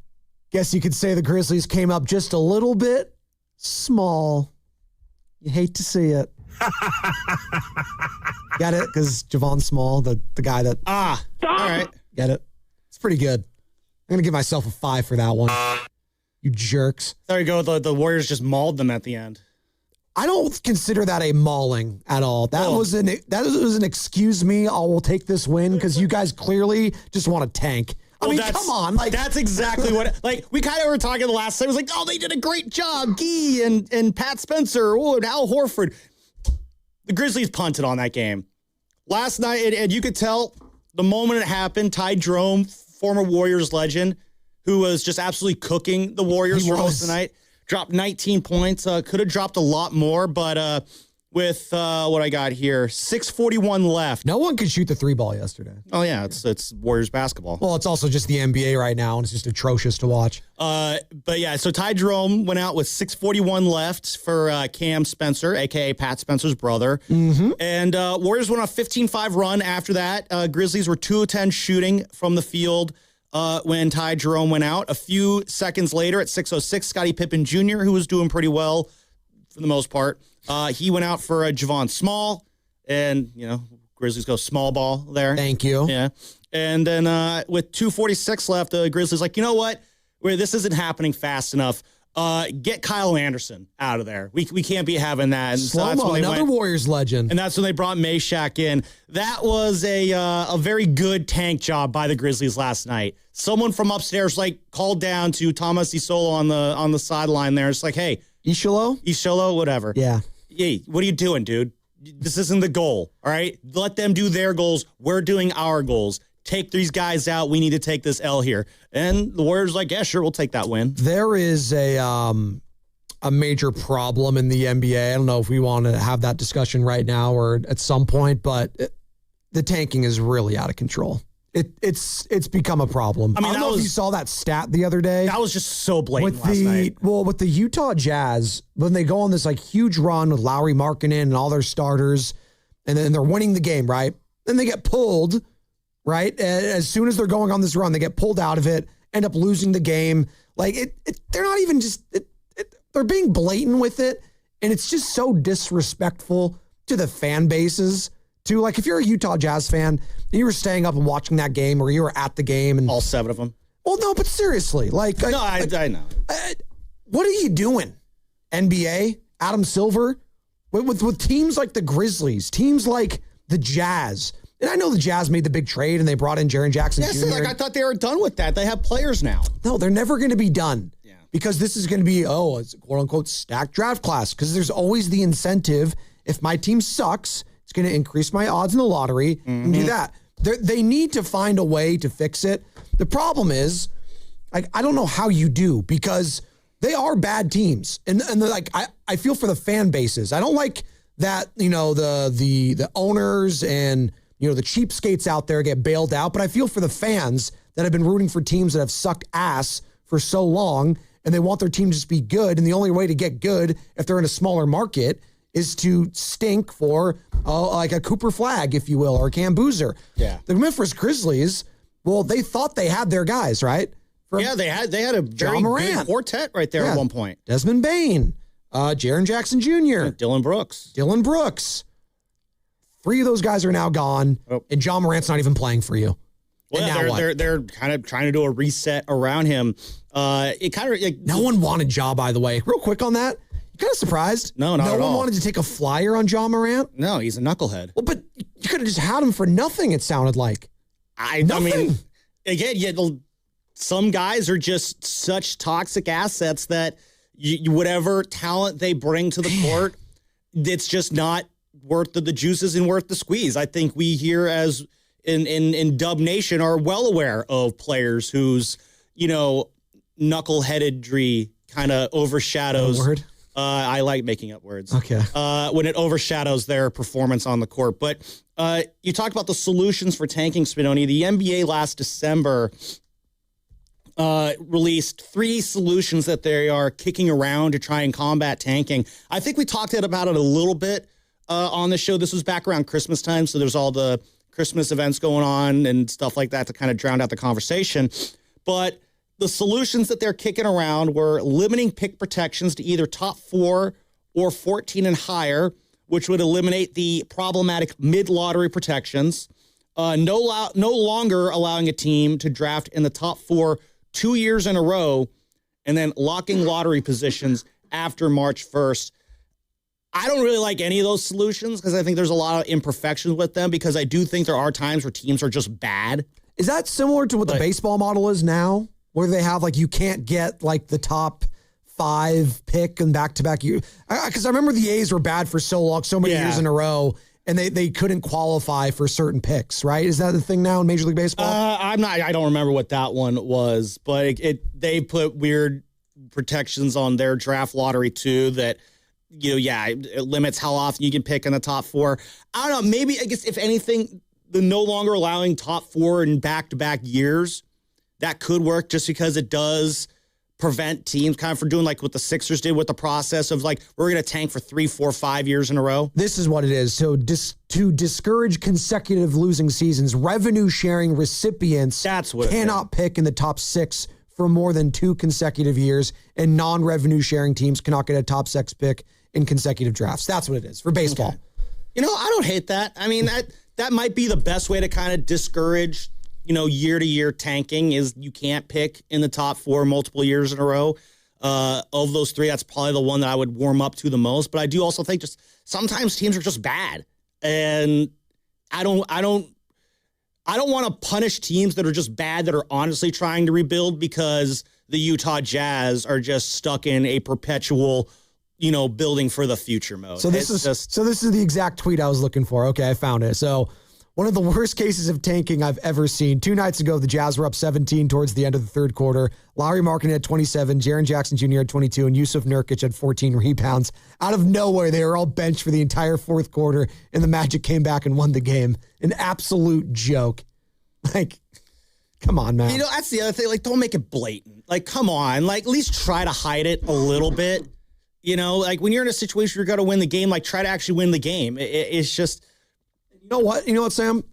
Speaker 23: guess you could say the Grizzlies came up just a little bit small. You hate to see it. Got it? Because Javon Small, the guy that...
Speaker 24: all right.
Speaker 23: Get it? It's pretty good. I'm going to give myself a 5 for that one. You jerks.
Speaker 24: There you go. The Warriors just mauled them at the end.
Speaker 23: I don't consider that a mauling at all. That was an excuse me, I will take this win because you guys clearly just want to tank. I mean, come on.
Speaker 24: That's exactly what, we kind of were talking the last time. It was like, oh, they did a great job. Gee and Pat Spencer, and Al Horford. The Grizzlies punted on that game. Last night, and you could tell the moment it happened, Ty Jerome, former Warriors legend, who was just absolutely cooking the Warriors for most of the night. Dropped 19 points. Could have dropped a lot more, but with what I got here, 6:41 left.
Speaker 23: No one could shoot the 3-ball yesterday.
Speaker 24: Oh, yeah, it's Warriors basketball.
Speaker 23: Well, it's also just the NBA right now, and it's just atrocious to watch.
Speaker 24: But yeah, so Ty Jerome went out with 6:41 left for Cam Spencer, a.k.a. Pat Spencer's brother.
Speaker 23: Mm-hmm.
Speaker 24: And Warriors went on a 15-5 run after that. Grizzlies were 2 of 10 shooting from the field. When Ty Jerome went out. A few seconds later at 6:06, Scottie Pippen Jr., who was doing pretty well for the most part, he went out for Javon Small, and, Grizzlies go small ball there.
Speaker 23: Thank you.
Speaker 24: Yeah. And then with 2:46 left, the Grizzlies like, you know what? This isn't happening fast enough. get Kyle Anderson out of there. We can't be having that. And
Speaker 9: Slow-mo, another Warriors legend.
Speaker 24: And that's when they brought Meshack in. That was a very good tank job by the Grizzlies last night. Someone from upstairs called down to Thomas Isolo on the sideline there. It's like, hey, Isholo, whatever.
Speaker 9: Yeah.
Speaker 24: Hey, what are you doing, dude? This isn't the goal, all right? Let them do their goals. We're doing our goals. Take these guys out. We need to take this L here. And the Warriors like, yeah, sure, we'll take that win.
Speaker 9: There is a major problem in the NBA. I don't know if we want to have that discussion right now or at some point, but the tanking is really out of control. It's become a problem.
Speaker 24: I mean,
Speaker 9: I don't know if you saw that stat the other day.
Speaker 24: That was just so blatant last night.
Speaker 9: Well, with the Utah Jazz, when they go on this huge run with Lowry Markkanen and all their starters, and then they're winning the game, right? Then they get pulled, right? As soon as they're going on this run, they get pulled out of it, end up losing the game. They're not even just, they're being blatant with it, and it's just so disrespectful to the fan bases. If you're a Utah Jazz fan, and you were staying up and watching that game, or you were at the game, and
Speaker 24: all 7 of them.
Speaker 9: Well, no, but seriously,
Speaker 24: I know.
Speaker 9: What are you doing, NBA? Adam Silver, with teams like the Grizzlies, teams like the Jazz, and I know the Jazz made the big trade and they brought in Jaren Jackson Jr.
Speaker 24: I thought they were done with that. They have players now.
Speaker 9: No, they're never going to be done. Yeah. Because this is going to be it's a quote unquote stacked draft class. Because there's always the incentive. If my team sucks, it's going to increase my odds in the lottery and do that. They need to find a way to fix it. The problem is, I don't know how you do, because they are bad teams, and I feel for the fan bases. I don't like that the owners and the cheapskates out there get bailed out, but I feel for the fans that have been rooting for teams that have sucked ass for so long, and they want their team to just be good. And the only way to get good if they're in a smaller market is to stink for a Cooper Flagg, if you will, or a Cam Boozer.
Speaker 24: Yeah.
Speaker 9: The Memphis Grizzlies, well, they thought they had their guys, right?
Speaker 24: They had a very good quartet right there at one point.
Speaker 9: Desmond Bane, Jaren Jackson Jr.,
Speaker 24: Dylan
Speaker 9: Brooks. 3 of those guys are now gone, and John Morant's not even playing for you.
Speaker 24: Well, they're kind of trying to do a reset around him.
Speaker 9: No one wanted Ja, by the way. Real quick on that. Kind of surprised.
Speaker 24: No, not at all.
Speaker 9: No one wanted to take a flyer on John Morant.
Speaker 24: No, he's a knucklehead.
Speaker 9: Well, but you could have just had him for nothing, it sounded like.
Speaker 24: I mean, again, some guys are just such toxic assets that whatever talent they bring to the court, it's just not worth the juices and worth the squeeze. I think we here as in Dub Nation are well aware of players whose, knuckleheadedry kind of overshadows. I like making up words.
Speaker 9: Okay.
Speaker 24: When it overshadows their performance on the court. But you talked about the solutions for tanking, Spinoni. The NBA last December released 3 solutions that they are kicking around to try and combat tanking. I think we talked about it a little bit on the show. This was back around Christmas time, so there's all the Christmas events going on and stuff like that to kind of drown out the conversation. But the solutions that they're kicking around were limiting pick protections to either top 4 or 14 and higher, which would eliminate the problematic mid-lottery protections. No longer allowing a team to draft in the top 4 2 years in a row, and then locking lottery positions after March 1st. I don't really like any of those solutions because I think there's a lot of imperfections with them, because I do think there are times where teams are just bad.
Speaker 9: Is that similar to what the baseball model is now? Where they have you can't get the top 5 pick and back-to-back years. Because I remember the A's were bad for so long, so many years in a row, and they couldn't qualify for certain picks, right? Is that the thing now in Major League Baseball?
Speaker 24: I don't remember what that one was, but they put weird protections on their draft lottery too that, it limits how often you can pick in the top 4. I don't know, maybe, I guess if anything, the no longer allowing top 4 in back-to-back years, that could work, just because it does prevent teams kind of from doing what the Sixers did with the process of we're going to tank for 3, 4, 5 years in a row.
Speaker 9: This is what it is. So to discourage consecutive losing seasons, revenue sharing recipients cannot pick in the top 6 for more than 2 consecutive years, and non-revenue sharing teams cannot get a top 6 pick in consecutive drafts. That's what it is for baseball.
Speaker 24: Okay. I don't hate that. I mean, that might be the best way to kind of discourage year-to-year tanking, is you can't pick in the top 4 multiple years in a row. Of those three, that's probably the one that I would warm up to the most. But I do also think just sometimes teams are just bad. And I don't want to punish teams that are just bad, that are honestly trying to rebuild, because the Utah Jazz are just stuck in a perpetual, building for the future mode.
Speaker 9: So this is the exact tweet I was looking for. Okay, I found it. So one of the worst cases of tanking I've ever seen. 2 nights ago, the Jazz were up 17 towards the end of the third quarter. Lauri Markkanen had 27, Jaren Jackson Jr. had 22, and Yusuf Nurkic had 14 rebounds. Out of nowhere, they were all benched for the entire fourth quarter, and the Magic came back and won the game. An absolute joke. Like, come on, man.
Speaker 24: That's the other thing. Like, don't make it blatant. Like, come on. Like, at least try to hide it a little bit. Like when you're in a situation where you're going to win the game, like, try to actually win the game. It's just...
Speaker 9: You know what, Sam?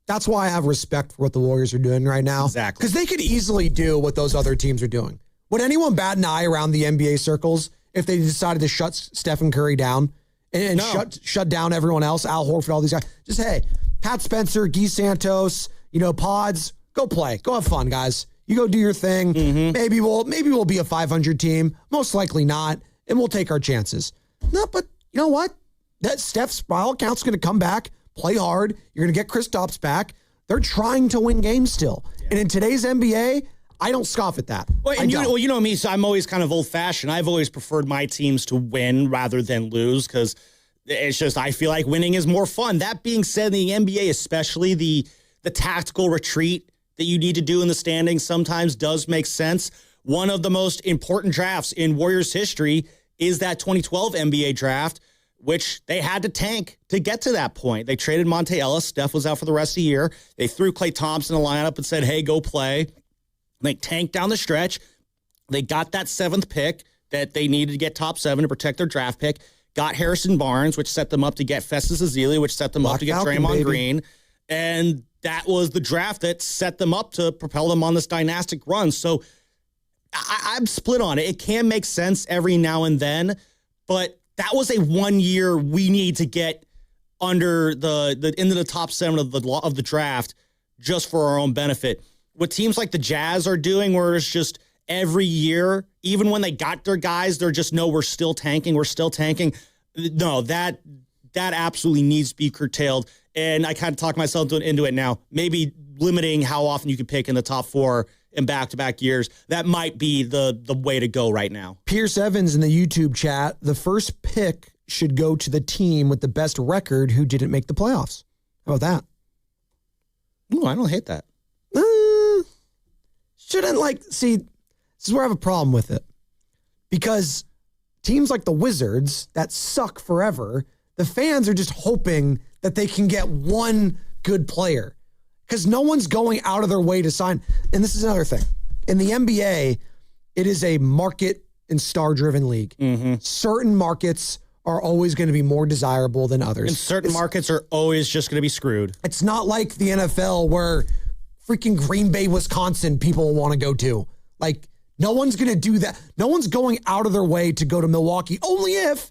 Speaker 9: That's why I have respect for what the Warriors are doing right now.
Speaker 24: Exactly.
Speaker 9: Because they could easily do what those other teams are doing. Would anyone bat an eye around the NBA circles if they decided to shut Stephen Curry down and shut down everyone else, Al Horford, all these guys? Just, hey, Pat Spencer, Guy Santos, Pods, go play. Go have fun, guys. You go do your thing. Mm-hmm. Maybe we'll be a 500 team. Most likely not. And we'll take our chances. No, but you know what? That Steph's, by all accounts, going to come back. Play hard. You're going to get Kristaps back. They're trying to win games still. Yeah. And in today's NBA, I don't scoff at that.
Speaker 24: Well, you know me, so I'm always kind of old-fashioned. I've always preferred my teams to win rather than lose, because it's just, I feel like winning is more fun. That being said, in the NBA, especially the tactical retreat that you need to do in the standings sometimes does make sense. One of the most important drafts in Warriors history is that 2012 NBA draft, which they had to tank to get to that point. They traded Monte Ellis. Steph was out for the rest of the year. They threw Klay Thompson in the lineup and said, hey, go play. They tanked down the stretch. They got that 7th pick that they needed to get top 7 to protect their draft pick. Got Harrison Barnes, which set them up to get Festus Ezeli, which set them up to get Draymond Green. And that was the draft that set them up to propel them on this dynastic run. So I'm split on it. It can make sense every now and then, but that was a 1 year we need to get under into the top 7 of the draft just for our own benefit. What teams like the Jazz are doing, where it's just every year, even when they got their guys, they're just, no, we're still tanking. No, that absolutely needs to be curtailed. And I kind of talk myself into it now. Maybe limiting how often you can pick in the top 4 in back-to-back years. That might be the way to go right now.
Speaker 9: Pierce Evans in the YouTube chat, the first pick should go to the team with the best record who didn't make the playoffs. How about that?
Speaker 24: No, I don't hate that.
Speaker 9: See, this is where I have a problem with it. Because teams like the Wizards that suck forever, the fans are just hoping that they can get one good player. Because no one's going out of their way to sign. And this is another thing. In the NBA, it is a market and star-driven league. Mm-hmm. Certain markets are always going to be more desirable than others.
Speaker 24: And certain markets are always just going to be screwed.
Speaker 9: It's not like the NFL where freaking Green Bay, Wisconsin people want to go to. Like, no one's going to do that. No one's going out of their way to go to Milwaukee, only if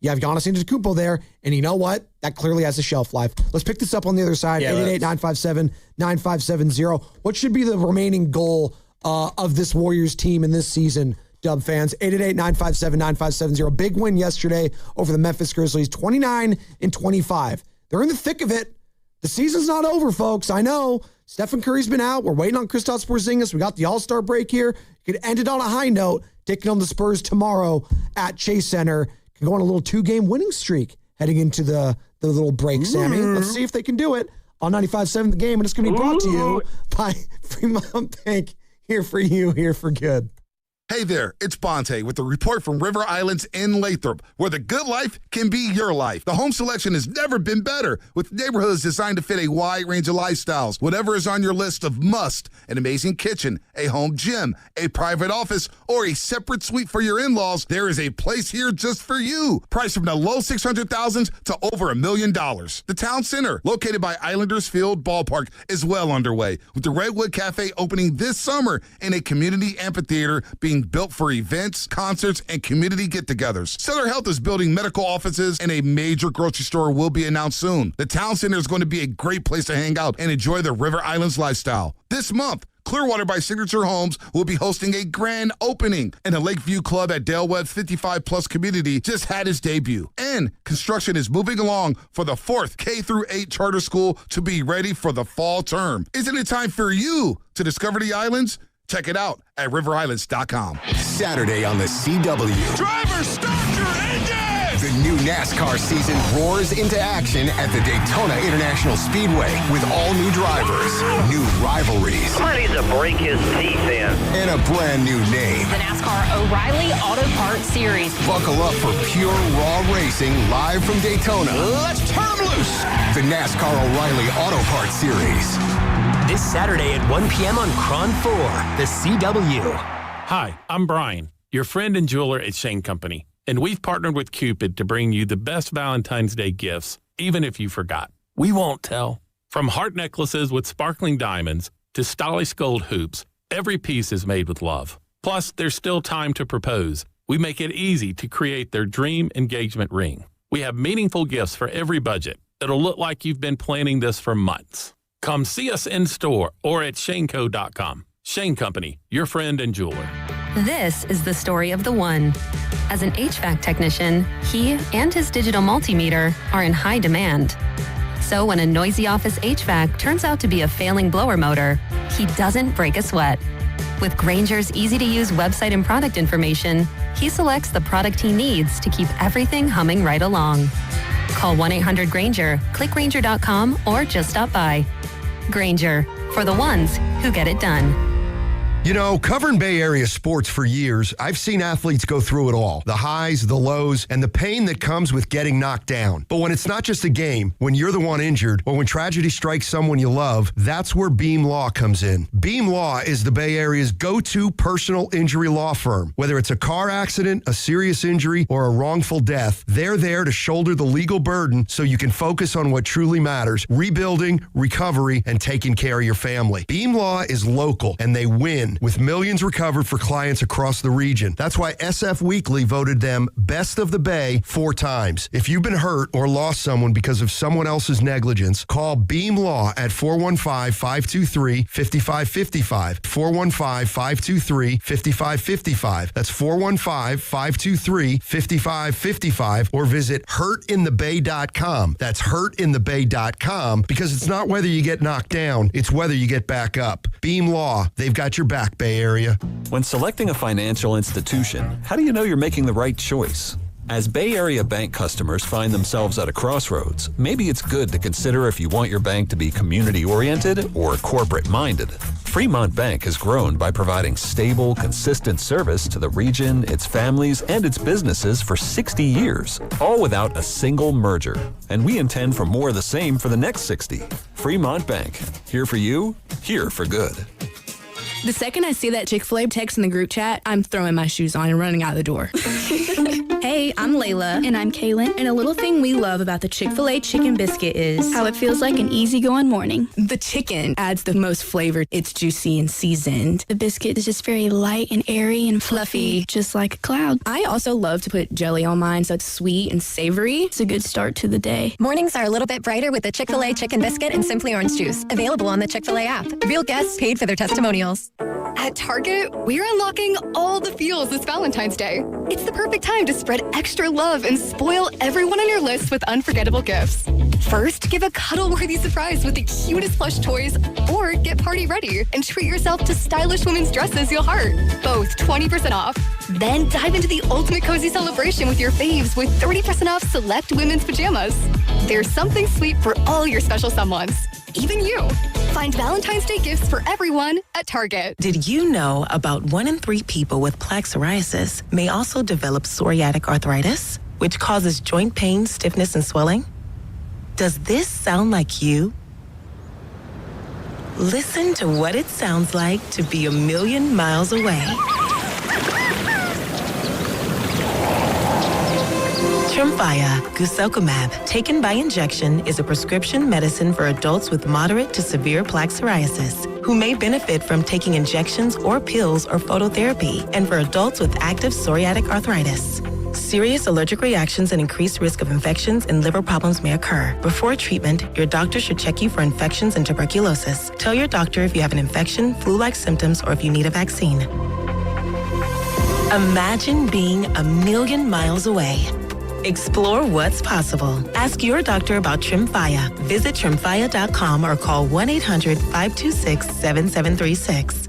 Speaker 9: you have Giannis Antetokounmpo there, and you know what? That clearly has a shelf life. Let's pick this up on the other side. 888-957-9570. What should be the remaining goal of this Warriors team in this season, Dub fans? 888-957-9570. Big win yesterday over the Memphis Grizzlies, 29-25. They're in the thick of it. The season's not over, folks. I know. Stephen Curry's been out. We're waiting on Kristaps Porzingis. We got the All-Star break here. You could end it on a high note, taking on the Spurs tomorrow at Chase Center. Can go on a little 2-game winning streak heading into the little break, Sammy. Let's see if they can do it on 95.7 The Game. And it's going to be brought to you by Fremont Bank. Here for you, here for good.
Speaker 11: Hey there, it's Bonte with a report from River Islands in Lathrop, where the good life can be your life. The home selection has never been better, with neighborhoods designed to fit a wide range of lifestyles. Whatever is on your list of must, an amazing kitchen, a home gym, a private office, or a separate suite for your in-laws, there is a place here just for you. Priced from the low 600,000s to over $1 million. The town center, located by Islanders Field Ballpark, is well underway, with the Redwood Cafe opening this summer and a community amphitheater being built for events, concerts, and community get-togethers. Sutter Health is building medical offices, and a major grocery store will be announced soon. The town center is going to be a great place to hang out and enjoy the River Islands lifestyle. This month, Clearwater by Signature Homes will be hosting a grand opening, and the Lakeview Club at Dale Webb's 55-plus community just had its debut. And construction is moving along for the 4th K-8 charter school to be ready for the fall term. Isn't it time for you to discover the islands? Check it out at riverislands.com.
Speaker 21: Saturday on the CW.
Speaker 28: Driver, start your engine!
Speaker 21: The new NASCAR season roars into action at the Daytona International Speedway with all new drivers, new rivalries.
Speaker 4: Somebody needs to break his teeth in.
Speaker 21: And a brand new name.
Speaker 12: The NASCAR O'Reilly Auto Parts Series.
Speaker 21: Buckle up for pure raw racing live from Daytona.
Speaker 4: Let's turn them loose.
Speaker 21: The NASCAR O'Reilly Auto Parts Series.
Speaker 4: This Saturday at 1 p.m. on Cron 4, the CW.
Speaker 13: Hi, I'm Brian, your friend and jeweler at Shane Company, and we've partnered with Cupid to bring you the best Valentine's Day gifts, even if you forgot. We won't tell. From heart necklaces with sparkling diamonds to stylish gold hoops, every piece is made with love. Plus, there's still time to propose. We make it easy to create their dream engagement ring. We have meaningful gifts for every budget. It'll look like you've been planning this for months. Come see us in store or at shaneco.com. Shane Company, your friend and jeweler.
Speaker 7: This is the story of the one. As an HVAC technician, he and his digital multimeter are in high demand. So when a noisy office HVAC turns out to be a failing blower motor, he doesn't break a sweat. With Grainger's easy-to-use website and product information, he selects the product he needs to keep everything humming right along. Call 1-800-GRAINGER, click Grainger.com, or just stop by. Grainger, for the ones who get it done.
Speaker 21: You know, covering Bay Area sports for years, I've seen athletes go through it all. The highs, the lows, and the pain that comes with getting knocked down. But when it's not just a game, when you're the one injured, or when tragedy strikes someone you love, that's where Beam Law comes in. Beam Law is the Bay Area's go-to personal injury law firm. Whether it's a car accident, a serious injury, or a wrongful death, they're there to shoulder the legal burden so you can focus on what truly matters: rebuilding, recovery, and taking care of your family. Beam Law is local, and they win, with millions recovered for clients across the region. That's why SF Weekly voted them Best of the Bay 4 times. If you've been hurt or lost someone because of someone else's negligence, call Beam Law at 415-523-5555. 415-523-5555. That's 415-523-5555, or visit hurtinthebay.com. That's hurtinthebay.com, because it's not whether you get knocked down, it's whether you get back up. Beam Law, they've got your back, Bay Area.
Speaker 31: When selecting a financial institution, how do you know you're making the right choice? As Bay Area bank customers find themselves at a crossroads, maybe it's good to consider if you want your bank to be community-oriented or corporate-minded. Fremont Bank has grown by providing stable, consistent service to the region, its families, and its businesses for 60 years, all without a single merger. And we intend for more of the same for the next 60. Fremont Bank, here for you, here for good.
Speaker 14: The second I see that Chick-fil-A text in the group chat, I'm throwing my shoes on and running out the door. Hey, I'm Layla.
Speaker 16: And I'm Kaylin.
Speaker 14: And a little thing we love about the Chick-fil-A chicken biscuit is
Speaker 16: how it feels like an easygoing morning.
Speaker 14: The chicken adds the most flavor. It's juicy and seasoned.
Speaker 16: The biscuit is just very light and airy and fluffy, just like a cloud.
Speaker 14: I also love to put jelly on mine so it's sweet and savory.
Speaker 16: It's a good start to the day.
Speaker 17: Mornings are a little bit brighter with the Chick-fil-A chicken biscuit and Simply Orange Juice. Available on the Chick-fil-A app. Real guests paid for their testimonials.
Speaker 18: At Target, we're unlocking all the feels this Valentine's Day. It's the perfect time to spread extra love and spoil everyone on your list with unforgettable gifts. First, give a cuddle-worthy surprise with the cutest plush toys, or get party ready and treat yourself to stylish women's dresses you'll heart. Both 20% off. Then dive into the ultimate cozy celebration with your faves with 30% off select women's pajamas. There's something sweet for all your special someones, even you. Find Valentine's Day gifts for everyone at Target.
Speaker 19: Did you know about 1 in 3 people with plaque psoriasis may also develop psoriatic arthritis, which causes joint pain, stiffness, and swelling? Does this sound like you? Listen to what it sounds like to be a million miles away. Tremfya, guselkumab, taken by injection, is a prescription medicine for adults with moderate to severe plaque psoriasis who may benefit from taking injections or pills or phototherapy, and for adults with active psoriatic arthritis. Serious allergic reactions and increased risk of infections and liver problems may occur. Before treatment, your doctor should check you for infections and tuberculosis. Tell your doctor if you have an infection, flu-like symptoms, or if you need a vaccine. Imagine being a million miles away. Explore what's possible. Ask your doctor about Tremfya. Visit Tremfya.com or call 1-800-526-7736.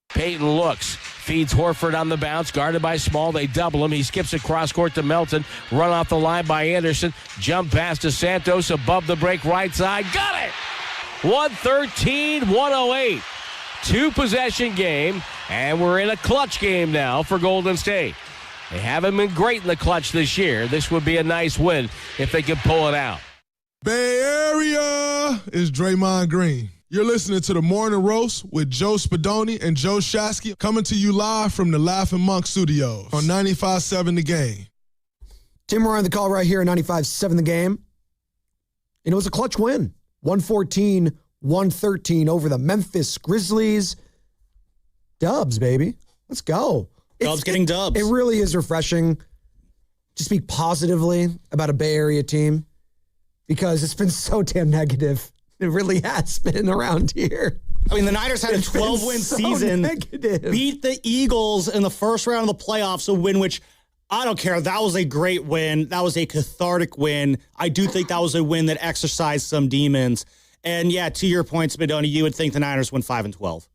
Speaker 8: Peyton looks, feeds Horford on the bounce, guarded by Small. They double him. He skips across court to Melton. Run off the line by Anderson. Jump pass to Santos above the break right side. Got it! 113-108. 2-possession game, and we're in a clutch game now for Golden State. They haven't been great in the clutch this year. This would be a nice win if they could pull it out.
Speaker 1: Bay Area is Draymond Green. You're listening to the Morning Roast with Joe Spadoni and Joe Shasky, coming to you live from the Laughing Monk Studios on 95.7 The Game.
Speaker 9: Tim Ryan, the call right here at 95.7 The Game. And it was a clutch win. 114-113 over the Memphis Grizzlies. Dubs, baby. Let's go.
Speaker 24: Dubs getting dubs.
Speaker 9: It really is refreshing to speak positively about a Bay Area team because it's been so damn negative. It really has been around here.
Speaker 24: I mean, the Niners had a 12-win season, beat the Eagles in the first round of the playoffs, a win which, I don't care, that was a great win. That was a cathartic win. I do think that was a win that exercised some demons. And yeah, to your point, Spadoni, you would think the Niners win 5-12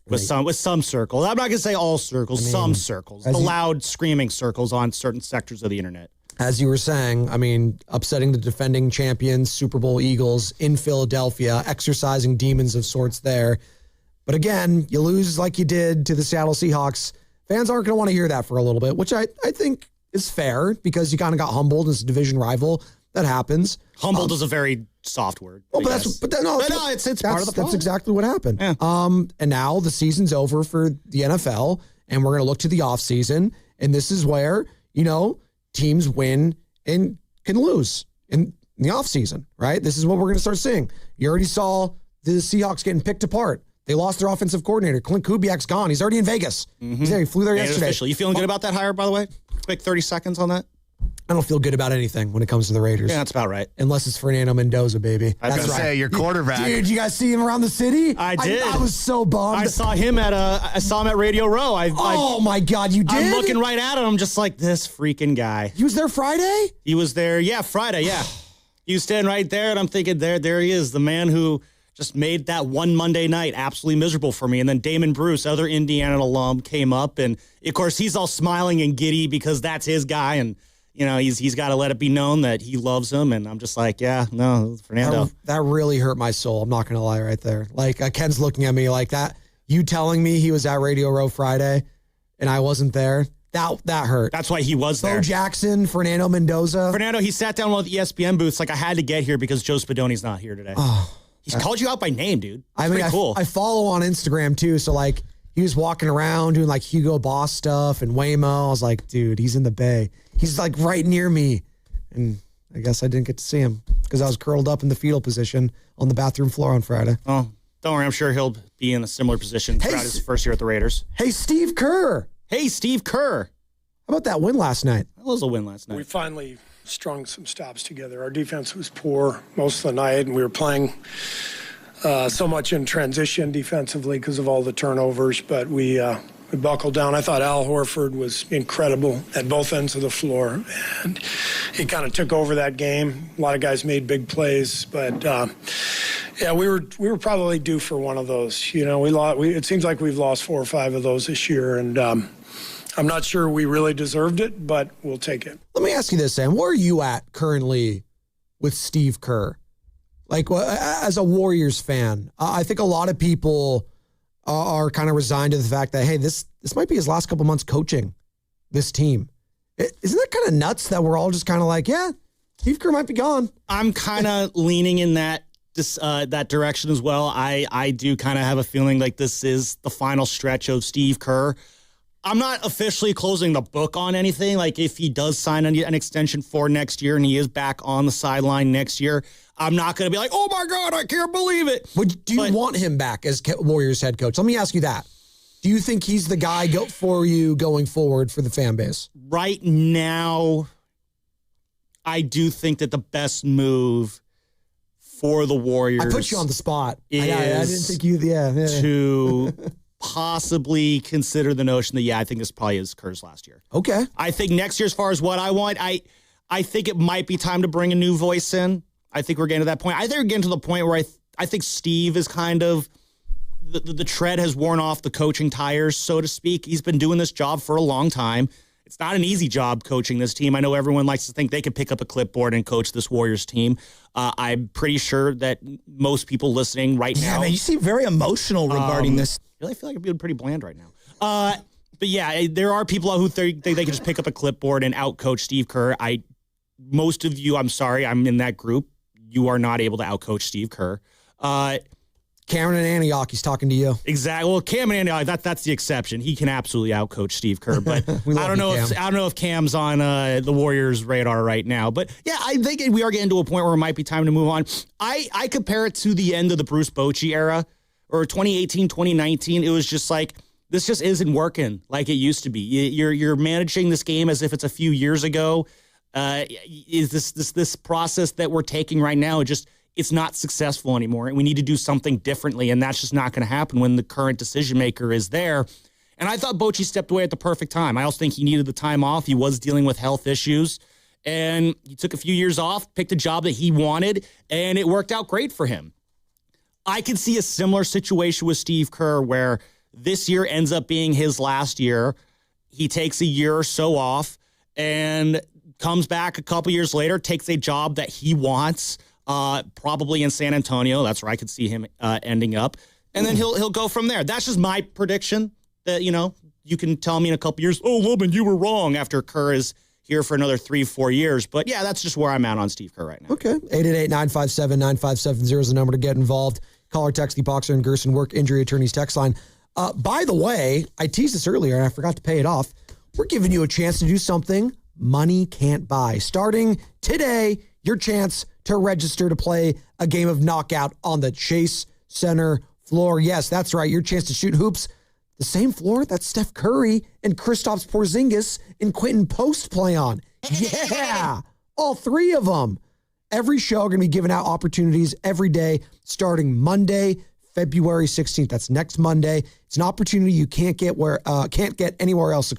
Speaker 24: with some circles. I'm not going to say all circles, some circles. The loud screaming circles on certain sectors of the internet.
Speaker 9: As you were saying, I mean, upsetting the defending champions, Super Bowl Eagles in Philadelphia, exercising demons of sorts there. But again, you lose like you did to the Seattle Seahawks. Fans aren't going to want to hear that for a little bit, which I think is fair because you kind of got humbled as a division rival. That happens.
Speaker 24: Humbled is a very soft word.
Speaker 9: Well, it's part of the problem. That's exactly what happened.
Speaker 24: Yeah.
Speaker 9: And now the season's over for the NFL, and we're going to look to the offseason. And this is where, teams win and can lose in the offseason, right? This is what we're going to start seeing. You already saw the Seahawks getting picked apart. They lost their offensive coordinator. Clint Kubiak's gone. He's already in Vegas. He's there. He flew there yesterday.
Speaker 24: Official. You feeling good about that hire, by the way? Quick 30 seconds on that.
Speaker 9: I don't feel good about anything when it comes to the Raiders.
Speaker 24: Yeah, that's about right.
Speaker 9: Unless it's Fernando Mendoza, baby.
Speaker 2: I was going to say, your quarterback.
Speaker 9: Dude, you guys see him around the city?
Speaker 24: I did.
Speaker 9: I was so bummed.
Speaker 24: I saw him at Radio Row.
Speaker 9: Oh my God, you did?
Speaker 24: I'm looking right at him. I'm just like, this freaking guy.
Speaker 9: He was there Friday?
Speaker 24: He was there, Friday, yeah. He was standing right there, and I'm thinking, there he is, the man who just made that one Monday night absolutely miserable for me. And then Damon Bruce, other Indiana alum, came up, and of course he's all smiling and giddy because that's his guy, and he's got to let it be known that he loves him. And I'm just like, yeah, no, Fernando.
Speaker 9: That really hurt my soul. I'm not going to lie right there. Like, Ken's looking at me like that. You telling me he was at Radio Row Friday and I wasn't there, that hurt.
Speaker 24: That's why he was there.
Speaker 9: Bo Jackson, Fernando Mendoza.
Speaker 24: Fernando, he sat down with the ESPN booths like, I had to get here because Joe Spadoni's not here today. He's called you out by name, dude. It's pretty cool.
Speaker 9: I follow on Instagram too, so like, he was walking around doing like Hugo Boss stuff and Waymo. I was like, dude, he's in the Bay. He's like right near me. And I guess I didn't get to see him because I was curled up in the fetal position on the bathroom floor on Friday.
Speaker 24: Oh, don't worry. I'm sure he'll be in a similar position throughout his first year at the Raiders.
Speaker 9: Hey, Steve Kerr.
Speaker 24: How
Speaker 9: about that win last night?
Speaker 24: That was a win last night.
Speaker 5: We finally strung some stops together. Our defense was poor most of the night, and we were playing so much in transition defensively because of all the turnovers, but we buckled down. I thought Al Horford was incredible at both ends of the floor, and he kind of took over that game. A lot of guys made big plays, but yeah, we were probably due for one of those. It seems like we've lost 4 or 5 of those this year, and I'm not sure we really deserved it, but we'll take it.
Speaker 9: Let me ask you this, Sam. Where are you at currently with Steve Kerr? Like, as a Warriors fan, I think a lot of people are kind of resigned to the fact that, hey, this might be his last couple months coaching this team. Isn't that kind of nuts that we're all just kind of like, yeah, Steve Kerr might be gone?
Speaker 24: I'm kind of leaning in that direction as well. I do kind of have a feeling like this is the final stretch of Steve Kerr. I'm not officially closing the book on anything. Like, if he does sign an extension for next year and he is back on the sideline next year, I'm not going to be like, oh, my God, I can't believe it.
Speaker 9: Do you want him back as Warriors head coach? Let me ask you that. Do you think he's the guy for you going forward for the fan base?
Speaker 24: Right now, I do think that the best move for the Warriors.
Speaker 9: I put you on the spot. I didn't think you.
Speaker 24: To possibly consider the notion that I think this probably is Kerr's last year.
Speaker 9: Okay.
Speaker 24: I think next year, as far as what I want, I think it might be time to bring a new voice in. I think we're getting to that point. I think we're getting to the point where I think Steve is kind of the tread has worn off the coaching tires, so to speak. He's been doing this job for a long time. It's not an easy job coaching this team. I know everyone likes to think they could pick up a clipboard and coach this Warriors team. I'm pretty sure that most people listening right now.
Speaker 2: Yeah, man, you seem very emotional regarding this.
Speaker 24: I really feel like I'm being pretty bland right now. But yeah, there are people who think they can just pick up a clipboard and outcoach Steve Kerr. Most of you, I'm sorry, I'm in that group. You are not able to outcoach Steve Kerr.
Speaker 9: Cameron and Antioch, he's talking to you.
Speaker 24: Exactly. Well, Cam and Antioch, that's the exception. He can absolutely outcoach Steve Kerr, but I don't know if Cam's on the Warriors' radar right now. But yeah, I think we are getting to a point where it might be time to move on. I compare it to the end of the Bruce Bochy era, or 2018, 2019. It was just like, this just isn't working like it used to be. You're managing this game as if it's a few years ago. Is this process that we're taking right now it's not successful anymore, and we need to do something differently, and that's just not going to happen when the current decision maker is there. And I thought Bochy stepped away at the perfect time. I also think he needed the time off. He was dealing with health issues, and he took a few years off, picked a job that he wanted, and it worked out great for him. I could see a similar situation with Steve Kerr where this year ends up being his last year. He takes a year or so off and comes back a couple years later, takes a job that he wants, probably in San Antonio. That's where I could see him ending up. And then he'll go from there. That's just my prediction that, you can tell me in a couple years, oh, Lubin, you were wrong after Kerr is here for another 3-4 years. But yeah, that's just where I'm at on Steve Kerr right now.
Speaker 9: Okay. 888-957-9570 is the number to get involved. Call or text the Boxer and Gerson Work Injury Attorneys text line. By the way, I teased this earlier and I forgot to pay it off. We're giving you a chance to do something money can't buy. Starting today, your chance to register to play a game of knockout on the Chase Center floor. Yes, that's right. Your chance to shoot hoops. The same floor that Steph Curry and Kristaps Porzingis and Quentin Post play on. Yeah, all three of them. Every show going to be giving out opportunities every day starting Monday, February 16th. That's next Monday. It's an opportunity you can't get anywhere else,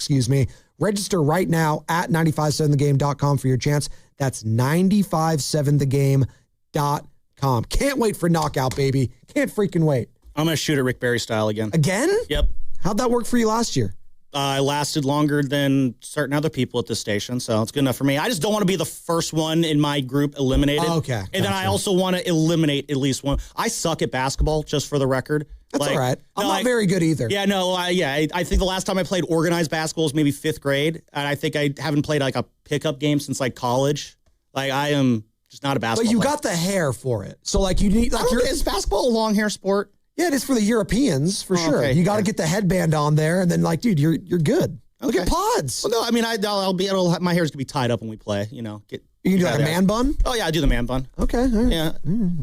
Speaker 9: Register right now at 957thegame.com for your chance. That's 957thegame.com. Can't wait for knockout, baby. Can't freaking wait.
Speaker 24: I'm going to shoot it Rick Barry style again.
Speaker 9: Again?
Speaker 24: Yep.
Speaker 9: How'd that work for you last year?
Speaker 24: I lasted longer than certain other people at this station, so it's good enough for me. I just don't want to be the first one in my group eliminated.
Speaker 9: Okay.
Speaker 24: And then I also want to eliminate at least one. I suck at basketball, just for the record.
Speaker 9: That's all right. I'm not very good either.
Speaker 24: Yeah, no, I think the last time I played organized basketball was maybe 5th grade, and I think I haven't played like a pickup game since like college. Like, I am just not a basketball
Speaker 9: But you
Speaker 24: player.
Speaker 9: got the hair for it. So like you need
Speaker 24: is basketball a long hair sport?
Speaker 9: Yeah, it is for the Europeans, for sure.
Speaker 24: Okay.
Speaker 9: You got to get the headband on there, and then like, dude, you're good. Look at Pods.
Speaker 24: Well, no, I mean, my hair's gonna be tied up when we play. You can
Speaker 9: do like a man bun?
Speaker 24: Oh yeah, I do the man bun.
Speaker 9: Okay. All right.
Speaker 24: Yeah,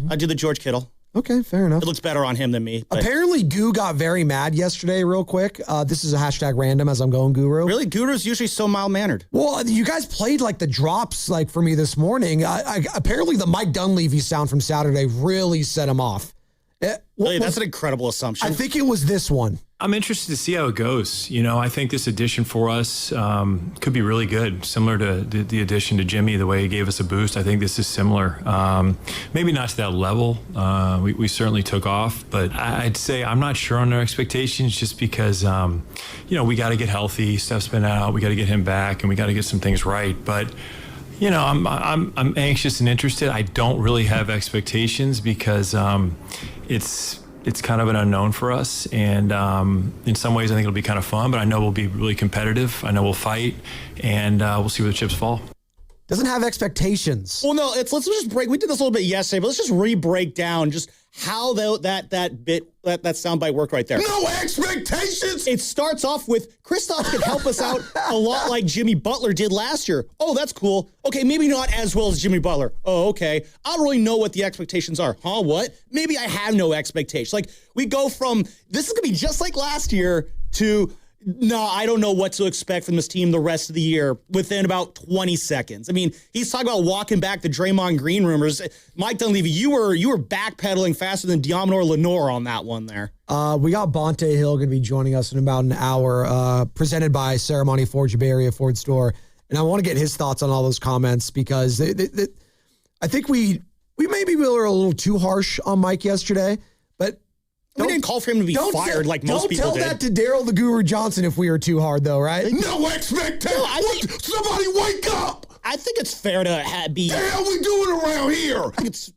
Speaker 24: I do the George Kittle.
Speaker 9: Okay, fair enough.
Speaker 24: It looks better on him than me. But.
Speaker 9: Apparently, Goo got very mad yesterday, real quick. This is a hashtag random as I'm going, Guru.
Speaker 24: Really? Guru's usually so mild-mannered.
Speaker 9: Well, you guys played like the drops like for me this morning. Apparently, the Mike Dunleavy sound from Saturday really set him off.
Speaker 24: Really, that's an incredible assumption.
Speaker 9: I think it was this one.
Speaker 3: I'm interested to see how it goes. I think this addition for us could be really good, similar to the addition to Jimmy, the way he gave us a boost. I think this is similar. Maybe not to that level. We certainly took off, but I'd say I'm not sure on our expectations just because, we got to get healthy. Steph's been out. We got to get him back, and we got to get some things right. But I'm anxious and interested. I don't really have expectations because it's kind of an unknown for us, and in some ways I think it'll be kind of fun, but I know we'll be really competitive. I know we'll fight, and we'll see where the chips fall.
Speaker 9: Doesn't have expectations.
Speaker 24: Well, no, let's just break. We did this a little bit yesterday, but let's just re-break down just how that soundbite worked right there.
Speaker 11: No expectations.
Speaker 24: It starts off with Kristaps could help us out a lot like Jimmy Butler did last year. Oh, that's cool. Okay, maybe not as well as Jimmy Butler. Oh, okay. I don't really know what the expectations are. Huh? What? Maybe I have no expectations. Like, we go from this is gonna be just like last year to no, I don't know what to expect from this team the rest of the year within about 20 seconds. I mean, he's talking about walking back the Draymond Green rumors. Mike Dunleavy, you were backpedaling faster than Diamondor Lenore on that one there.
Speaker 9: We got Bonte Hill going to be joining us in about an hour, presented by Ceremony Forge, Bay Area Ford Store. And I want to get his thoughts on all those comments because I think we maybe were a little too harsh on Mike yesterday, but
Speaker 24: we didn't call for him to be fired like most people did.
Speaker 9: Don't tell that to Daryl the Guru Johnson if we were too hard, though, right?
Speaker 11: No expectations. Somebody wake up.
Speaker 24: I think it's fair to be.
Speaker 11: The hell we doing around here?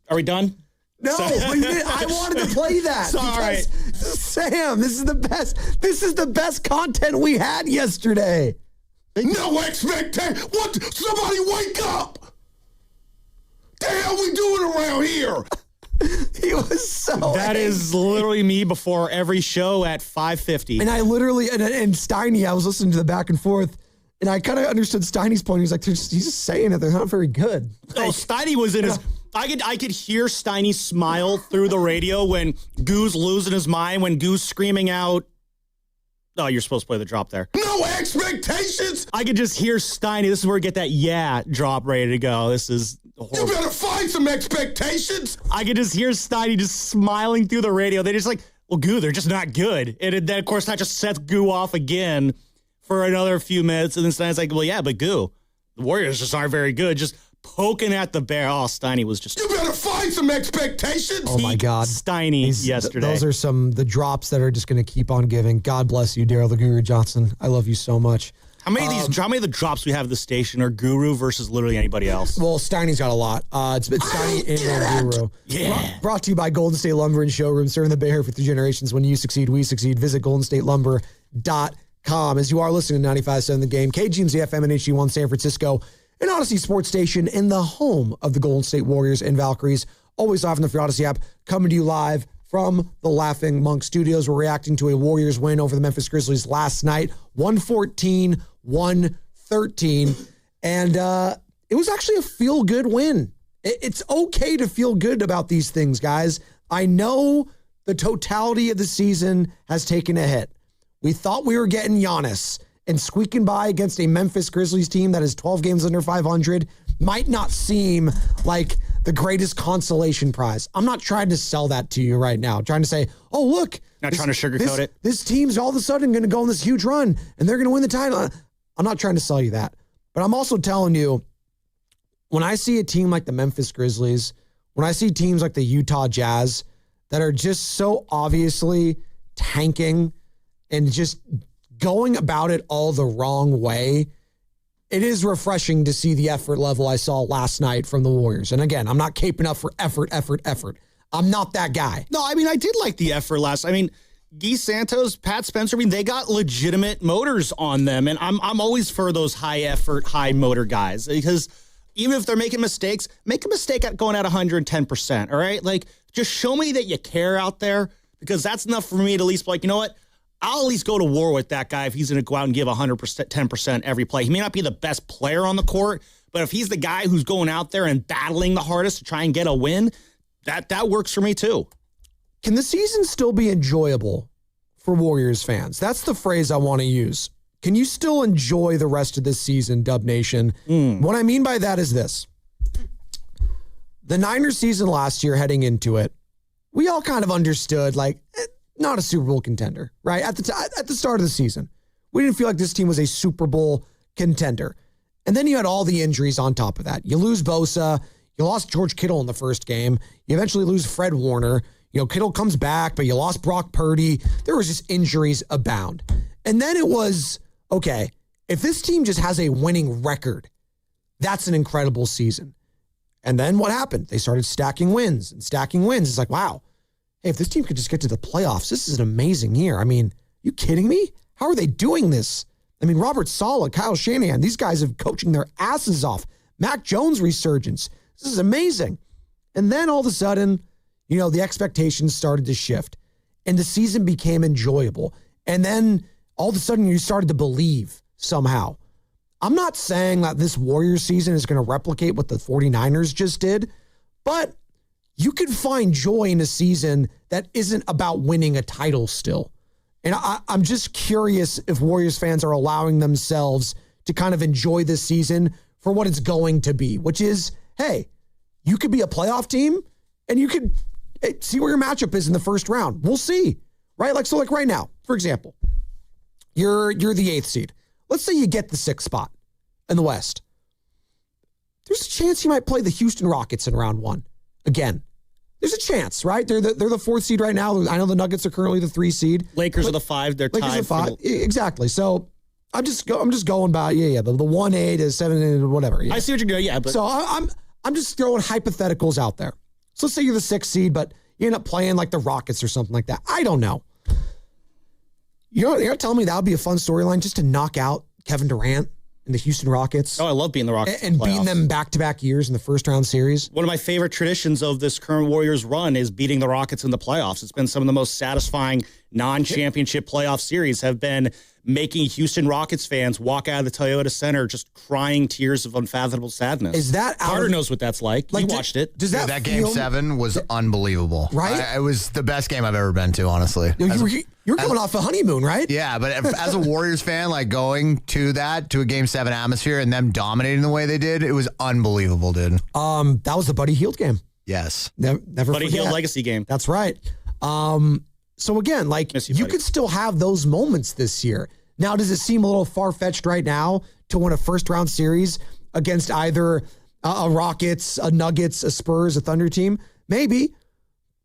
Speaker 24: Are we done?
Speaker 9: No, but I wanted to play that.
Speaker 24: Sorry.
Speaker 9: Sam, this is the best. This is the best content we had yesterday.
Speaker 11: No expectations. What? Somebody wake up. The hell we doing around here?
Speaker 9: He was so
Speaker 24: That
Speaker 9: angry.
Speaker 24: is literally me before every show at 5:50.
Speaker 9: And I literally, and Steiny, I was listening to the back and forth, and I kind of understood Steiny's point. He's like, he's just saying it. They're not very good.
Speaker 24: Oh, Steiny was in his... I could hear Steiny smile through the radio when Goo's losing his mind, when Goo's screaming out, oh, you're supposed to play the drop there.
Speaker 11: No expectations.
Speaker 24: I could just hear Steiny. This is where we get that yeah drop ready to go. This is horrible.
Speaker 11: You better find some expectations.
Speaker 24: I could just hear Steiny just smiling through the radio. They just like, well, Goo, they're just not good. And then, of course, that just sets Goo off again for another few minutes. And then Steiny's like, well, yeah, but Goo, the Warriors just aren't very good. Just poking at the bear. Oh, Steiny was just...
Speaker 11: You better find some expectations.
Speaker 9: Oh, my God.
Speaker 24: Steiny yesterday.
Speaker 9: Those are the drops that are just going to keep on giving. God bless you, Daryl the Guru Johnson. I love you so much.
Speaker 24: How many of the drops we have at the station are Guru versus literally anybody else?
Speaker 9: Well, Steiny's got a lot. It's Steiny and Guru.
Speaker 24: Yeah.
Speaker 9: Brought to you by Golden State Lumber and Showroom, serving the Bay Area for 3 generations. When you succeed, we succeed. Visit goldenstatelumber.com. As you are listening to 95.7 The Game, KGMZ FM and HD1 San Francisco, an Odyssey Sports Station in the home of the Golden State Warriors and Valkyries. Always live on the free Odyssey app, coming to you live from the Laughing Monk Studios. We're reacting to a Warriors win over the Memphis Grizzlies last night, 114-113. And it was actually a feel-good win. It's okay to feel good about these things, guys. I know the totality of the season has taken a hit. We thought we were getting Giannis, and squeaking by against a Memphis Grizzlies team that is 12 games under 500 might not seem like the greatest consolation prize. I'm not trying to sell that to you right now. I'm trying to say, oh, look.
Speaker 24: Not trying to sugarcoat it.
Speaker 9: This team's all of a sudden going to go on this huge run, and they're going to win the title. I'm not trying to sell you that. But I'm also telling you, when I see a team like the Memphis Grizzlies, when I see teams like the Utah Jazz that are just so obviously tanking and just going about it all the wrong way, it is refreshing to see the effort level I saw last night from the Warriors. And again, I'm not caping up for effort. I'm not that guy.
Speaker 24: No, I mean, I did like the effort last. I mean, Guy Santos, Pat Spencer, I mean, they got legitimate motors on them. And I'm always for those high effort, high motor guys, because even if they're making mistakes, make a mistake at going at 110%. All right. Like, just show me that you care out there, because that's enough for me to at least be like, you know what? I'll at least go to war with that guy if he's going to go out and give 100%, 10% every play. He may not be the best player on the court, but if he's the guy who's going out there and battling the hardest to try and get a win, that works for me too.
Speaker 9: Can the season still be enjoyable for Warriors fans? That's the phrase I want to use. Can you still enjoy the rest of this season, Dub Nation? What I mean by that is this. The Niners season last year, heading into it, we all kind of understood, like, not a Super Bowl contender, right? At the start of the season, we didn't feel like this team was a Super Bowl contender. And then you had all the injuries on top of that. You lose Bosa. You lost George Kittle in the first game. You eventually lose Fred Warner. You know, Kittle comes back, but you lost Brock Purdy. There was just injuries abound. And then it was, okay, if this team just has a winning record, that's an incredible season. And then what happened? They started stacking wins. It's like, wow. Hey, if this team could just get to the playoffs, this is an amazing year. I mean, you kidding me? How are they doing this? I mean, Robert Saleh, Kyle Shanahan, these guys have coaching their asses off. Mac Jones resurgence. This is amazing. And then all of a sudden, the expectations started to shift and the season became enjoyable. And then all of a sudden you started to believe somehow. I'm not saying that this Warriors season is going to replicate what the 49ers just did, but you can find joy in a season that isn't about winning a title still. And I'm just curious if Warriors fans are allowing themselves to kind of enjoy this season for what it's going to be, which is, hey, you could be a playoff team and you could see where your matchup is in the first round. We'll see, right? Like right now, for example, you're the 8th seed. Let's say you get the 6th spot in the West. There's a chance you might play the Houston Rockets in round 1 again. There's a chance, right? They're the 4th seed right now. I know the Nuggets are currently the 3 seed.
Speaker 24: Lakers are the 5. They're
Speaker 9: Lakers
Speaker 24: tied.
Speaker 9: Are 5. Exactly. So I'm just going by the 1-8 is 7-8 whatever. Yeah.
Speaker 24: I see what you're doing. Yeah, but
Speaker 9: so I'm just throwing hypotheticals out there. So let's say you're the 6th seed, but you end up playing like the Rockets or something like that. I don't know. You're telling me that would be a fun storyline just to knock out Kevin Durant and the Houston Rockets?
Speaker 24: Oh, I love beating the Rockets
Speaker 9: and beating them back-to-back years in the first round series.
Speaker 24: One of my favorite traditions of this current Warriors run is beating the Rockets in the playoffs. It's been some of the most satisfying non-championship playoff series have been making Houston Rockets fans walk out of the Toyota Center just crying tears of unfathomable sadness.
Speaker 9: Is that
Speaker 24: Carter knows what that's like. You watched it.
Speaker 9: Does
Speaker 6: that Game 7 was unbelievable.
Speaker 9: Right?
Speaker 6: It was the best game I've ever been to, honestly.
Speaker 9: You're coming off a honeymoon, right?
Speaker 6: Yeah, but as a Warriors fan, like going to a Game 7 atmosphere and them dominating the way they did, it was unbelievable, dude.
Speaker 9: That was the Buddy Hield game.
Speaker 6: Yes.
Speaker 9: Never
Speaker 24: Buddy
Speaker 9: forget.
Speaker 24: Hield legacy game.
Speaker 9: That's right. So again, you could still have those moments this year. Now, does it seem a little far-fetched right now to win a first-round series against either a Rockets, a Nuggets, a Spurs, a Thunder team? Maybe.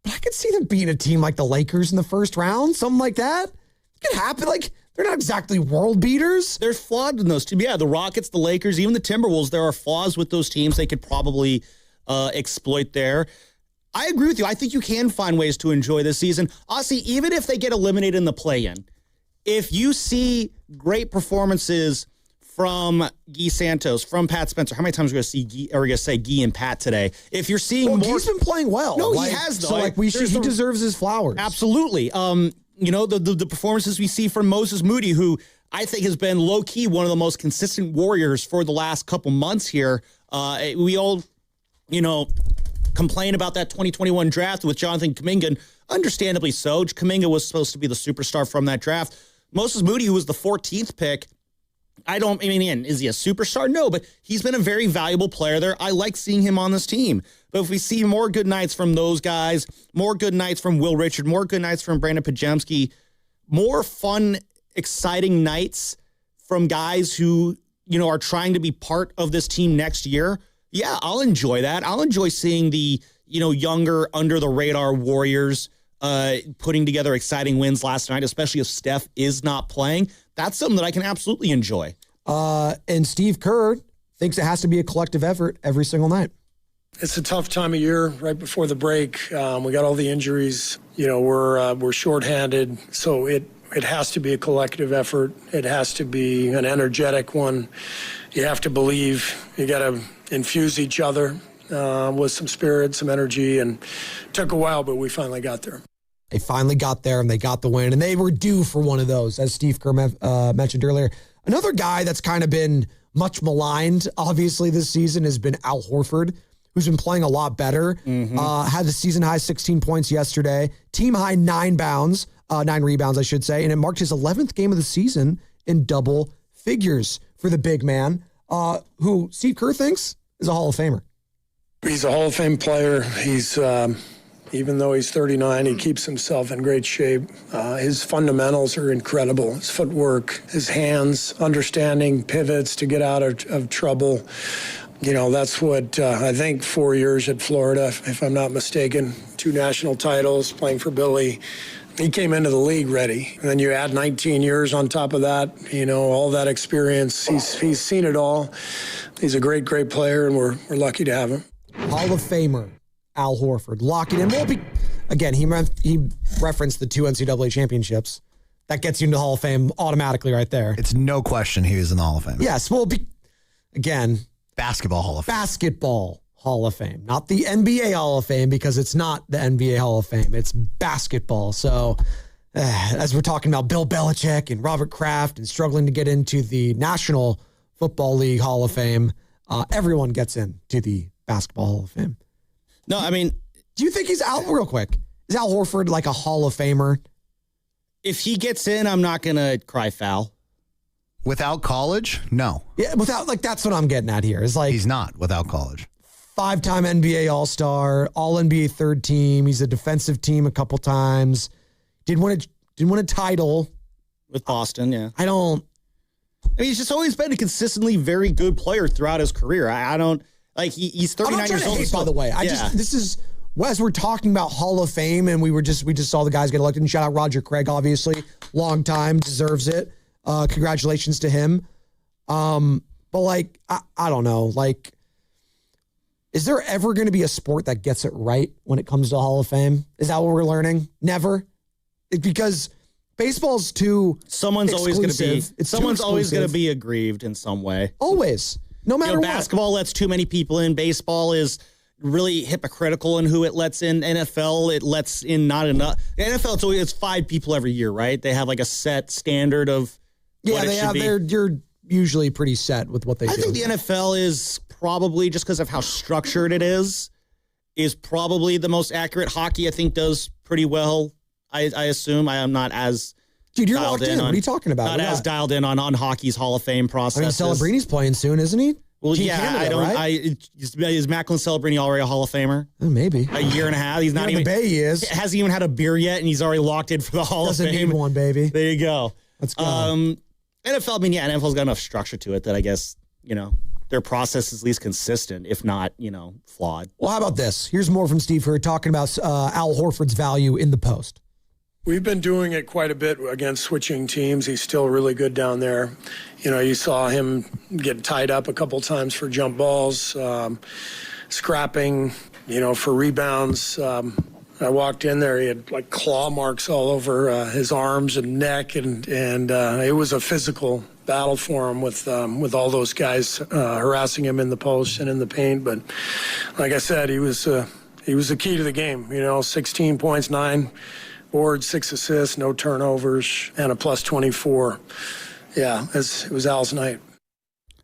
Speaker 9: But I could see them beating a team like the Lakers in the first round, something like that. It could happen. They're not exactly world beaters.
Speaker 24: There's flaws in those teams. Yeah, the Rockets, the Lakers, even the Timberwolves, there are flaws with those teams they could probably exploit there. I agree with you. I think you can find ways to enjoy this season. Honestly, even if they get eliminated in the play-in, if you see great performances from Guy Santos, from Pat Spencer, how many times are we going to say Guy and Pat today? If you're seeing more,
Speaker 9: Guy's been playing well.
Speaker 24: No, he has though.
Speaker 9: So he deserves his flowers.
Speaker 24: Absolutely. The performances we see from Moses Moody, who I think has been low key one of the most consistent Warriors for the last couple months here. We all, complain about that 2021 draft with Jonathan Kuminga, and understandably so. Kuminga was supposed to be the superstar from that draft. Moses Moody, who was the 14th pick, is he a superstar? No, but he's been a very valuable player there. I like seeing him on this team. But if we see more good nights from those guys, more good nights from Will Richard, more good nights from Brandon Pajemski, more fun, exciting nights from guys who, are trying to be part of this team next year, yeah, I'll enjoy that. I'll enjoy seeing the, younger, under-the-radar Warriors putting together exciting wins last night, especially if Steph is not playing. That's something that I can absolutely enjoy.
Speaker 9: And Steve Kerr thinks it has to be a collective effort every single night.
Speaker 5: It's a tough time of year right before the break. We got all the injuries. We're shorthanded, so it has to be a collective effort. It has to be an energetic one. You have to believe. You got to infuse each other with some spirit, some energy, and it took a while, but we finally got there.
Speaker 9: They finally got there, and they got the win, and they were due for one of those, as Steve Kerr mentioned earlier. Another guy that's kind of been much maligned, obviously, this season has been Al Horford, who's been playing a lot better. Had the season-high 16 points yesterday, team-high 9 rebounds, I should say, and it marked his 11th game of the season in double figures for the big man, who Steve Kerr thinks is a Hall of Famer.
Speaker 5: He's a Hall of Fame player. He's, even though he's 39, he keeps himself in great shape. His fundamentals are incredible. His footwork, his hands, understanding pivots to get out of trouble. That's what I think 4 years at Florida, if I'm not mistaken, 2 national titles, playing for Billy. He came into the league ready. And then you add 19 years on top of that, all that experience. He's seen it all. He's a great, great player, and we're lucky to have him.
Speaker 9: Hall of Famer, Al Horford. Lock it in. Again, he referenced the 2 NCAA championships. That gets you into the Hall of Fame automatically right there.
Speaker 6: It's no question he was in the Hall of Fame.
Speaker 9: Yes, again.
Speaker 6: Basketball Hall of Fame.
Speaker 9: Basketball Hall of Fame, not the NBA Hall of Fame, because it's not the NBA Hall of Fame. It's basketball. So as we're talking about Bill Belichick and Robert Kraft and struggling to get into the National Football League Hall of Fame, everyone gets into the Basketball Hall of Fame.
Speaker 24: No, I mean,
Speaker 9: do you think he's out real quick? Is Al Horford like a Hall of Famer?
Speaker 24: If he gets in, I'm not going to cry foul.
Speaker 6: Without college? No.
Speaker 9: Yeah, without, like, that's what I'm getting at here. Is like,
Speaker 6: he's not without college.
Speaker 9: 5-time NBA All-Star, All-NBA third team. He's a defensive team a couple times. Didn't win a title
Speaker 24: with Boston. Yeah,
Speaker 9: I mean,
Speaker 24: he's just always been a consistently very good player throughout his career. I don't like he's 39 years old.
Speaker 9: By the way, this is as we're talking about Hall of Fame, and we just saw the guys get elected. And shout out Roger Craig, obviously, long time, deserves it. Congratulations to him. But like, I don't know, like, is there ever going to be a sport that gets it right when it comes to Hall of Fame? Is that what we're learning? Never, because baseball's too
Speaker 24: someone's
Speaker 9: exclusive.
Speaker 24: Always going to be aggrieved in some way.
Speaker 9: Always, no matter what.
Speaker 24: Basketball lets too many people in. Baseball is really hypocritical in who it lets in. NFL, it lets in not enough. The NFL, it's 5 people every year, right? They have like a set standard of what it should be.
Speaker 9: You're usually pretty set with what they do.
Speaker 24: I think the NFL is probably, just because of how structured it is probably the most accurate. Hockey, I think, does pretty well. I assume. I am not as
Speaker 9: you're locked in. What are you talking about?
Speaker 24: Not as dialed in on hockey's Hall of Fame process.
Speaker 9: I mean, Celebrini playing soon, isn't he?
Speaker 24: Well,
Speaker 9: Team
Speaker 24: yeah,
Speaker 9: Canada,
Speaker 24: I don't.
Speaker 9: Right?
Speaker 24: Is Macklin Celebrini already a Hall of Famer?
Speaker 9: Maybe
Speaker 24: a year and a half. He's not even.
Speaker 9: The Bay he is.
Speaker 24: Hasn't even had a beer yet, and he's already locked in for the Hall of Fame.
Speaker 9: Doesn't need one, baby.
Speaker 24: There you go.
Speaker 9: Let's go.
Speaker 24: NFL. I mean, yeah, NFL's got enough structure to it that I guess their process is at least consistent, if not flawed.
Speaker 9: Well, how about this? Here's more from Steve Hurd talking about Al Horford's value in the post.
Speaker 5: We've been doing it quite a bit against switching teams. He's still really good down there. You saw him get tied up a couple times for jump balls, scrapping, for rebounds. I walked in there, he had like claw marks all over his arms and neck, and it was a physical battle for him with all those guys harassing him in the post and in the paint. But like I said, he was the key to the game. 16 points, 9 boards, 6 assists, no turnovers, and a plus 24. Yeah, it was Al's night.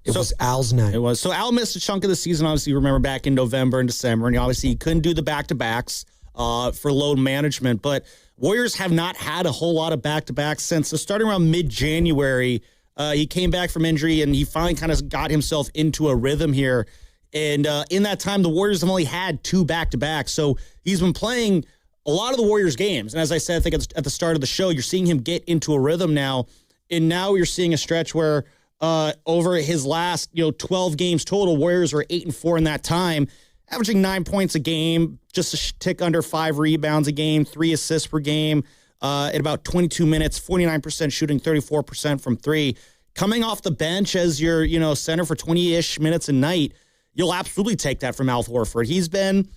Speaker 9: It was Al's night.
Speaker 24: It was. So Al missed a chunk of the season, obviously, remember, back in November and December, and obviously he couldn't do the back-to-backs for load management. But Warriors have not had a whole lot of back-to-backs since. So starting around mid-January, he came back from injury, and he finally kind of got himself into a rhythm here. And in that time, the Warriors have only had 2 back-to-backs. So he's been playing a lot of the Warriors games. And as I said, I think at the start of the show, you're seeing him get into a rhythm now. And now you're seeing a stretch where over his last 12 games total, Warriors are 8-4 in that time, averaging 9 points a game, just a tick under 5 rebounds a game, 3 assists per game, at about 22 minutes, 49% shooting, 34% from 3. Coming off the bench as your center for 20-ish minutes a night, you'll absolutely take that from Al Horford. He's been,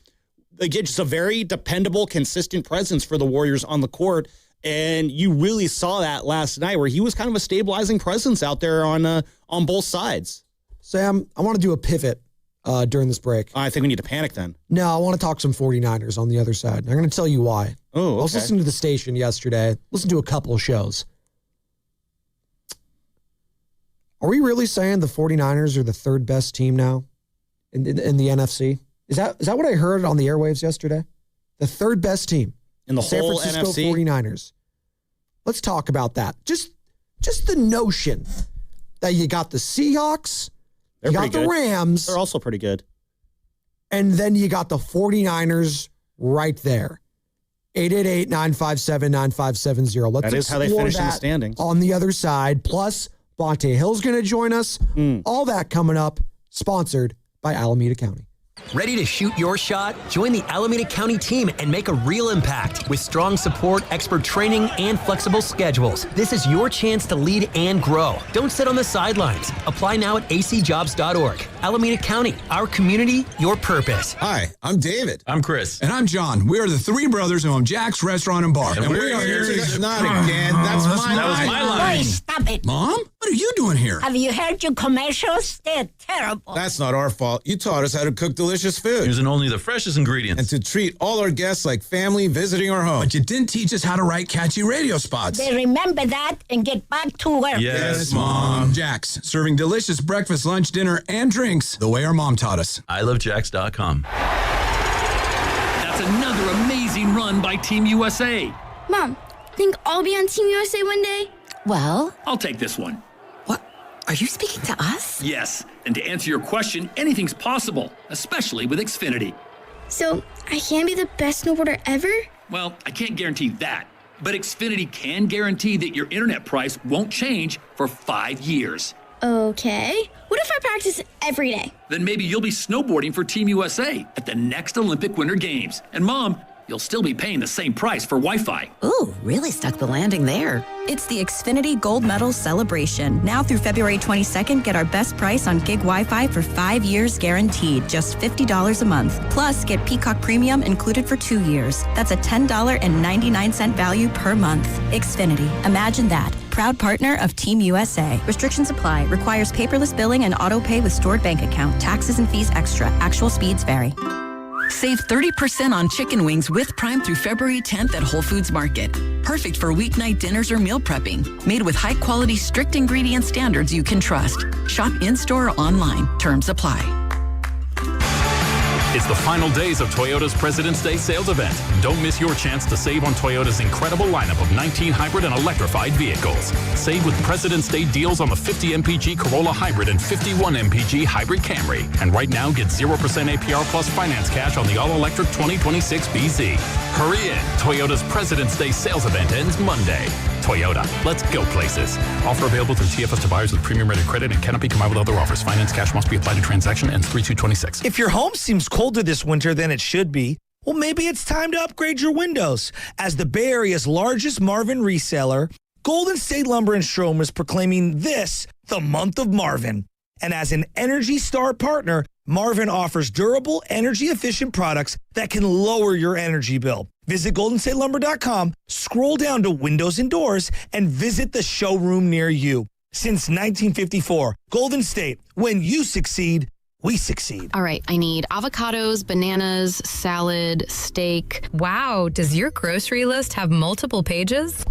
Speaker 24: again, just a very dependable, consistent presence for the Warriors on the court. And you really saw that last night, where he was kind of a stabilizing presence out there on both sides.
Speaker 9: Sam, I want to do a pivot during this break.
Speaker 24: I think we need to panic then.
Speaker 9: No, I want to talk some 49ers on the other side. I'm going to tell you why.
Speaker 24: Oh, okay.
Speaker 9: I was listening to the station yesterday, listened to a couple of shows. Are we really saying the 49ers are the 3rd best team now in the NFC? Is that what I heard on the airwaves yesterday? The 3rd best team
Speaker 24: in the
Speaker 9: San
Speaker 24: whole
Speaker 9: Francisco
Speaker 24: NFC?
Speaker 9: 49ers. Let's talk about that. Just the notion that you got the Seahawks, you got the Rams.
Speaker 24: They're also pretty good.
Speaker 9: And then you got the 49ers right there. 888-957-9570. Let's
Speaker 24: that is how they finish in the standings.
Speaker 9: On the other side. Plus, Bonte Hill's going to join us. All that coming up. Sponsored by Alameda County.
Speaker 4: Ready to shoot your shot? Join the Alameda County team and make a real impact. With strong support, expert training, and flexible schedules, this is your chance to lead and grow. Don't sit on the sidelines. Apply now at acjobs.org. Alameda County, our community, your purpose.
Speaker 10: Hi, I'm David.
Speaker 15: I'm Chris.
Speaker 10: And I'm John. We are the three brothers who own Jack's Restaurant and Bar.
Speaker 15: And we are here to...
Speaker 10: Not again. That was my line.
Speaker 20: Boy, stop it.
Speaker 10: Mom? What are you doing here?
Speaker 20: Have you heard your commercials? They're terrible.
Speaker 10: That's not our fault. You taught us how to cook delicious food.
Speaker 15: Using only the freshest ingredients.
Speaker 10: And to treat all our guests like family visiting our home. But you didn't teach us how to write catchy radio spots.
Speaker 20: They remember that and get back to work.
Speaker 10: Yes, Mom. Jack's, serving delicious breakfast, lunch, dinner, and drinks the way our mom taught us.
Speaker 15: ilovejacks.com.
Speaker 22: That's another amazing run by Team USA.
Speaker 16: Mom, think I'll be on Team USA one day?
Speaker 22: Well, I'll take this one.
Speaker 23: Are you speaking to us?
Speaker 22: Yes, and to answer your question, anything's possible, especially with Xfinity.
Speaker 16: So, I can be the best snowboarder ever?
Speaker 22: Well, I can't guarantee that, but Xfinity can guarantee that your internet price won't change for 5 years.
Speaker 16: Okay. What if I practice every day?
Speaker 22: Then maybe you'll be snowboarding for Team USA at the next Olympic Winter Games. And Mom, you'll still be paying the same price for Wi-Fi.
Speaker 23: Ooh, really stuck the landing there.
Speaker 25: It's the Xfinity Gold Medal Celebration. Now through February 22nd, get our best price on gig Wi-Fi for 5 years guaranteed, just $50 a month. Plus, get Peacock Premium included for 2 years. That's a $10.99 value per month. Xfinity, imagine that. Proud partner of Team USA. Restrictions apply. Requires paperless billing and auto pay with stored bank account. Taxes and fees extra. Actual speeds vary.
Speaker 26: Save 30% on chicken wings with Prime through February 10th at Whole Foods Market. Perfect for weeknight dinners or meal prepping. Made with high-quality, strict ingredient standards you can trust. Shop in-store or online. Terms apply.
Speaker 13: It's the final days of Toyota's President's Day sales event. Don't miss your chance to save on Toyota's incredible lineup of 19 hybrid and electrified vehicles. Save with President's Day deals on the 50 MPG Corolla Hybrid and 51 MPG Hybrid Camry. And right now, get 0% APR plus finance cash on the all-electric 2026 BZ. Hurry in. Toyota's President's Day sales event ends Monday. Toyota, let's go places. Offer available through TFS to buyers with premium rated credit and cannot be combined with other offers. Finance cash must be applied to transaction ends 3/2/26.
Speaker 31: If your home seems colder this winter than it should be, well, maybe it's time to upgrade your windows. As the Bay Area's largest Marvin reseller, Golden State Lumber and Strom is proclaiming this the month of Marvin. And as an Energy Star partner, Marvin offers durable, energy-efficient products that can lower your energy bill. Visit GoldenStateLumber.com, scroll down to Windows and Doors, and visit the showroom near you. Since 1954, Golden State, when you succeed, we succeed.
Speaker 27: All right, I need avocados, bananas, salad, steak.
Speaker 28: Wow, does your grocery list have multiple pages?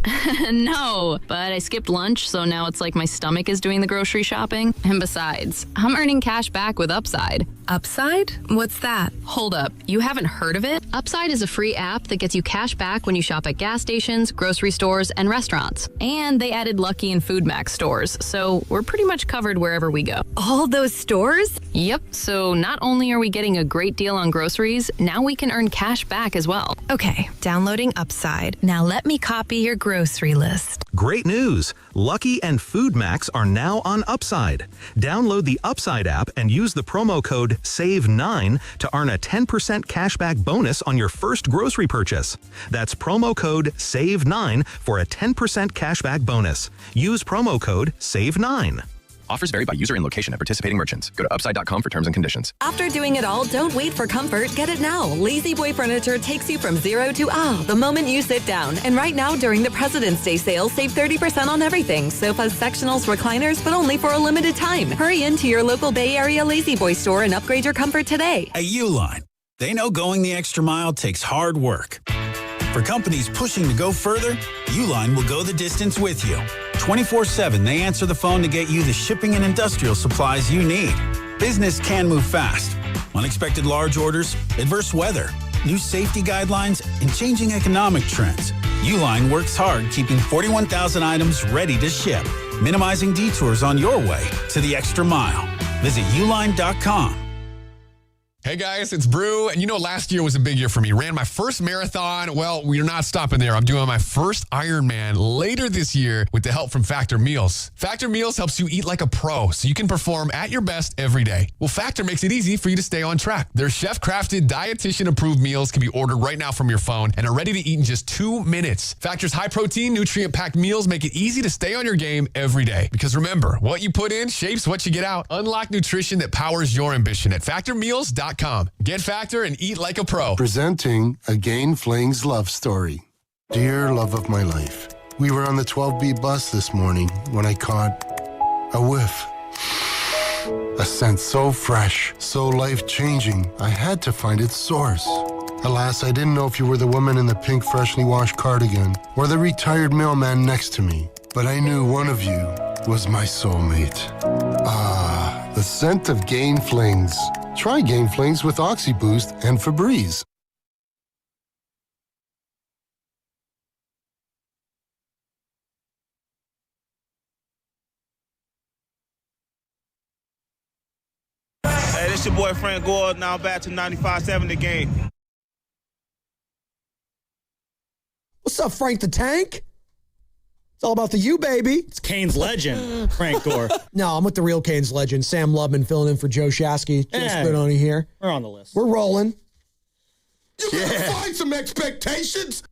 Speaker 27: No, but I skipped lunch, so now it's like my stomach is doing the grocery shopping. And besides, I'm earning cash back with Upside.
Speaker 28: Upside? What's that?
Speaker 27: Hold up, you haven't heard of it? Upside is a free app that gets you cash back when you shop at gas stations, grocery stores, and restaurants. And they added Lucky and Food Max stores, so we're pretty much covered wherever we go.
Speaker 28: All those stores?
Speaker 27: Yep, so not only are we getting a great deal on groceries, now we can earn cash back as well.
Speaker 28: Okay, downloading Upside. Now let me copy your grocery list.
Speaker 29: Great news! Lucky and Food Max are now on Upside. Download the Upside app and use the promo code SAVE9 to earn a 10% cashback bonus on your first grocery purchase. That's promo code SAVE9 for a 10% cashback bonus. Use promo code SAVE9.
Speaker 30: Offers vary by user and location at participating merchants. Go to upside.com for terms and conditions.
Speaker 32: After doing it all, don't wait for comfort. Get it now. Lazy Boy Furniture takes you from zero to the moment you sit down. And right now, during the President's Day sale, save 30% on everything. Sofas, sectionals, recliners, but only for a limited time. Hurry into your local Bay Area Lazy Boy store and upgrade your comfort today.
Speaker 33: At Uline, they know going the extra mile takes hard work. For companies pushing to go further, Uline will go the distance with you. 24/7, they answer the phone to get you the shipping and industrial supplies you need. Business can move fast. Unexpected large orders, adverse weather, new safety guidelines, and changing economic trends. Uline works hard keeping 41,000 items ready to ship, minimizing detours on your way to the extra mile. Visit uline.com.
Speaker 1: Hey guys, it's Brew, and last year was a big year for me. Ran my first marathon. Well, we're not stopping there. I'm doing my first Ironman later this year with the help from Factor Meals. Factor Meals helps you eat like a pro so you can perform at your best every day. Well, Factor makes it easy for you to stay on track. Their chef-crafted, dietitian-approved meals can be ordered right now from your phone and are ready to eat in just 2 minutes. Factor's high-protein, nutrient-packed meals make it easy to stay on your game every day. Because remember, what you put in shapes what you get out. Unlock nutrition that powers your ambition at factormeals.com. Get Factor and eat like a pro.
Speaker 2: Presenting a Gain Flings love story. Dear love of my life, we were on the 12B bus this morning when I caught a whiff. A scent so fresh, so life-changing, I had to find its source. Alas, I didn't know if you were the woman in the pink freshly washed cardigan or the retired mailman next to me, but I knew one of you was my soulmate. Ah, the scent of Gain Flings. Try Gain Flings with OxyBoost and Febreze.
Speaker 3: Hey, this your boy Frank Gore. Now back to 95.7 The Game.
Speaker 9: What's up, Frank the Tank? It's all about the U, baby.
Speaker 24: It's Kane's legend, Frank Gore.
Speaker 9: No, I'm with the real Kane's legend, Sam Lubman, filling in for Joe Shasky. Just put on here.
Speaker 24: We're on the list.
Speaker 9: We're rolling.
Speaker 2: You gotta find some expectations.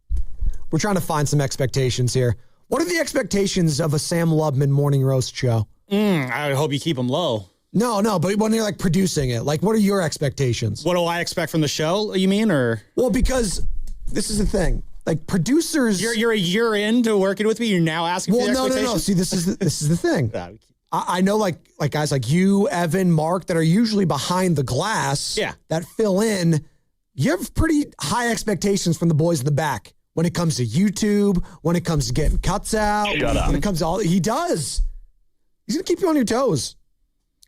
Speaker 9: We're trying to find some expectations here. What are the expectations of a Sam Lubman morning roast show?
Speaker 24: I hope you keep them low.
Speaker 9: No, but when you're producing it, what are your expectations?
Speaker 24: What do I expect from the show, you mean, or?
Speaker 9: Well, because this is the thing. Producers,
Speaker 24: you're a year into working with me. You're now asking for the expectations?
Speaker 9: No. See, this is the thing. I know like guys like you, Evan, Mark, that are usually behind the glass.
Speaker 24: Yeah.
Speaker 9: That fill in. You have pretty high expectations from the boys in the back when it comes to YouTube, when it comes to getting cuts out.
Speaker 24: Shut up.
Speaker 9: When it comes to he does. He's gonna keep you on your toes.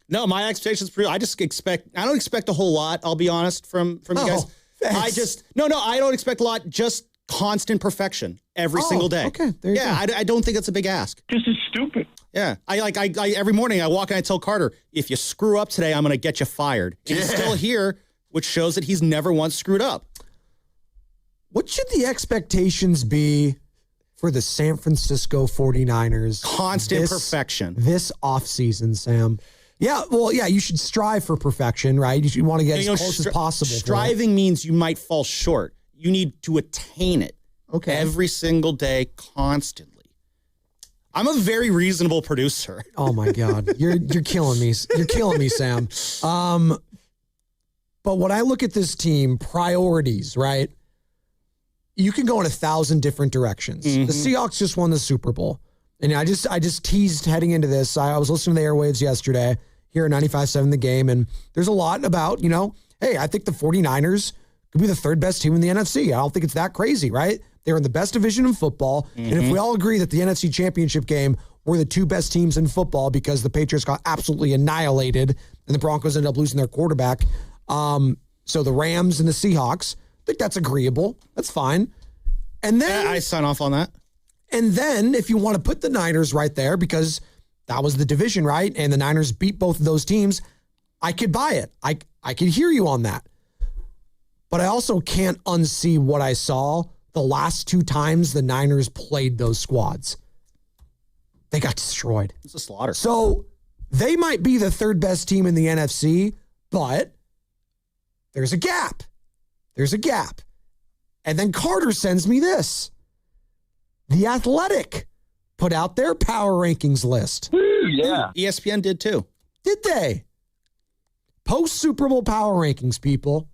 Speaker 24: No, my expectations for you. I don't expect a whole lot. I'll be honest from you guys.
Speaker 9: Thanks.
Speaker 24: I don't expect a lot. Just constant perfection every single day.
Speaker 9: Okay, there you go.
Speaker 24: I don't think it's a big ask.
Speaker 3: This is stupid.
Speaker 24: Yeah, I every morning I walk and I tell Carter, if you screw up today, I'm going to get you fired. And he's still here, which shows that he's never once screwed up.
Speaker 9: What should the expectations be for the San Francisco 49ers?
Speaker 24: Constant perfection.
Speaker 9: This offseason, Sam. Yeah, well, you should strive for perfection, right? You should want to get as close as possible.
Speaker 24: Striving means you might fall short. You need to attain it.
Speaker 9: Okay.
Speaker 24: Every single day, constantly. I'm a very reasonable producer.
Speaker 9: Oh my God. You're killing me. You're killing me, Sam. But when I look at this team, priorities, right? You can go in 1,000 different directions.
Speaker 24: Mm-hmm.
Speaker 9: The Seahawks just won the Super Bowl. And I just teased heading into this. I was listening to the airwaves yesterday here at 95.7 The Game, and there's a lot about, hey, I think the 49ers could be the third best team in the NFC. I don't think it's that crazy, right? They're in the best division in football. Mm-hmm. And if we all agree that the NFC Championship game were the two best teams in football because the Patriots got absolutely annihilated and the Broncos ended up losing their quarterback. So the Rams and the Seahawks, I think that's agreeable. That's fine. And then
Speaker 24: I sign off on that.
Speaker 9: And then if you want to put the Niners right there, because that was the division, right? And the Niners beat both of those teams, I could buy it. I could hear you on that. But I also can't unsee what I saw the last two times the Niners played those squads. They got destroyed.
Speaker 24: It's a slaughter.
Speaker 9: So they might be the third best team in the NFC, but there's a gap. There's a gap. And then Carter sends me this. The Athletic put out their power rankings list.
Speaker 24: Yeah. ESPN did too.
Speaker 9: Did they? Post Super Bowl power rankings, people.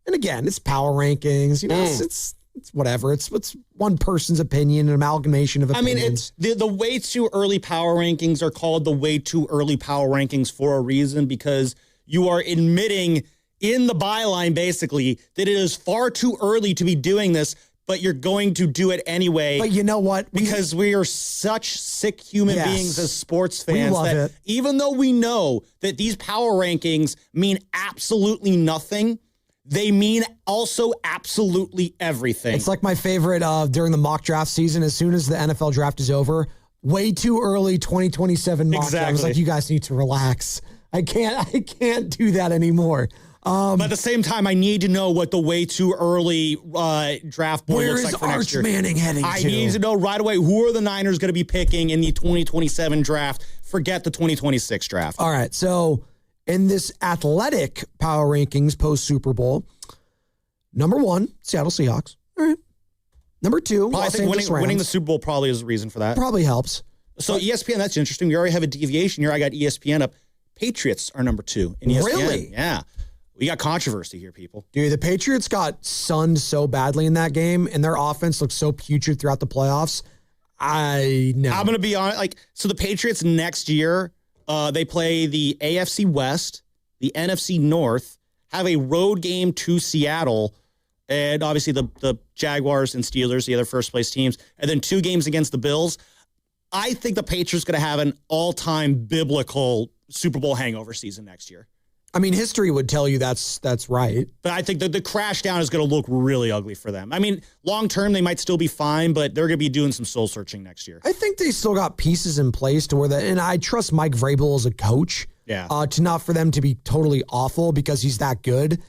Speaker 9: And again, it's power rankings. It's whatever. It's one person's opinion, an amalgamation of opinions.
Speaker 24: I mean, it's the way too early power rankings are called the way too early power rankings for a reason, because you are admitting in the byline, basically, that it is far too early to be doing this, but you're going to do it anyway.
Speaker 9: But you know what?
Speaker 24: Because we are such sick human beings as sports fans that even though we know that these power rankings mean absolutely nothing, they mean also absolutely everything.
Speaker 9: It's like my favorite during the mock draft season. As soon as the NFL draft is over, way too early 2027 mock draft. I was like, you guys need to relax. I can't do that anymore.
Speaker 24: But at the same time, I need to know what the way too early draft board
Speaker 9: Where
Speaker 24: looks
Speaker 9: is
Speaker 24: like for next year.
Speaker 9: Arch Manning heading
Speaker 24: I
Speaker 9: to?
Speaker 24: need to know right away who are the Niners going to be picking in the 2027 draft. Forget the 2026 draft.
Speaker 9: All right, so in this athletic power rankings post Super Bowl, number 1, Seattle Seahawks. All right. Number 2,
Speaker 24: I
Speaker 9: Los
Speaker 24: think
Speaker 9: Angeles
Speaker 24: winning the
Speaker 9: Rams.
Speaker 24: Super Bowl probably is the reason for that.
Speaker 9: Probably helps.
Speaker 24: So ESPN, that's interesting. We already have a deviation here. I got ESPN up. Patriots are number 2 in ESPN.
Speaker 9: Really?
Speaker 24: Yeah. We got controversy here, people.
Speaker 9: Dude, the Patriots got sunned so badly in that game, and their offense looked so putrid throughout the playoffs. I'm
Speaker 24: going to be honest. So the Patriots next year, they play the AFC West, the NFC North, have a road game to Seattle, and obviously the Jaguars and Steelers, the other first-place teams, and then 2 games against the Bills. I think the Patriots going to have an all-time biblical Super Bowl hangover season next year.
Speaker 9: I mean, history would tell you that's right.
Speaker 24: But I think that the crash down is going to look really ugly for them. I mean, long term, they might still be fine, but they're going to be doing some soul searching next year.
Speaker 9: I think they still got pieces in place to where and I trust Mike Vrabel as a coach.
Speaker 24: Yeah.
Speaker 9: To not for them to be totally awful because he's that good.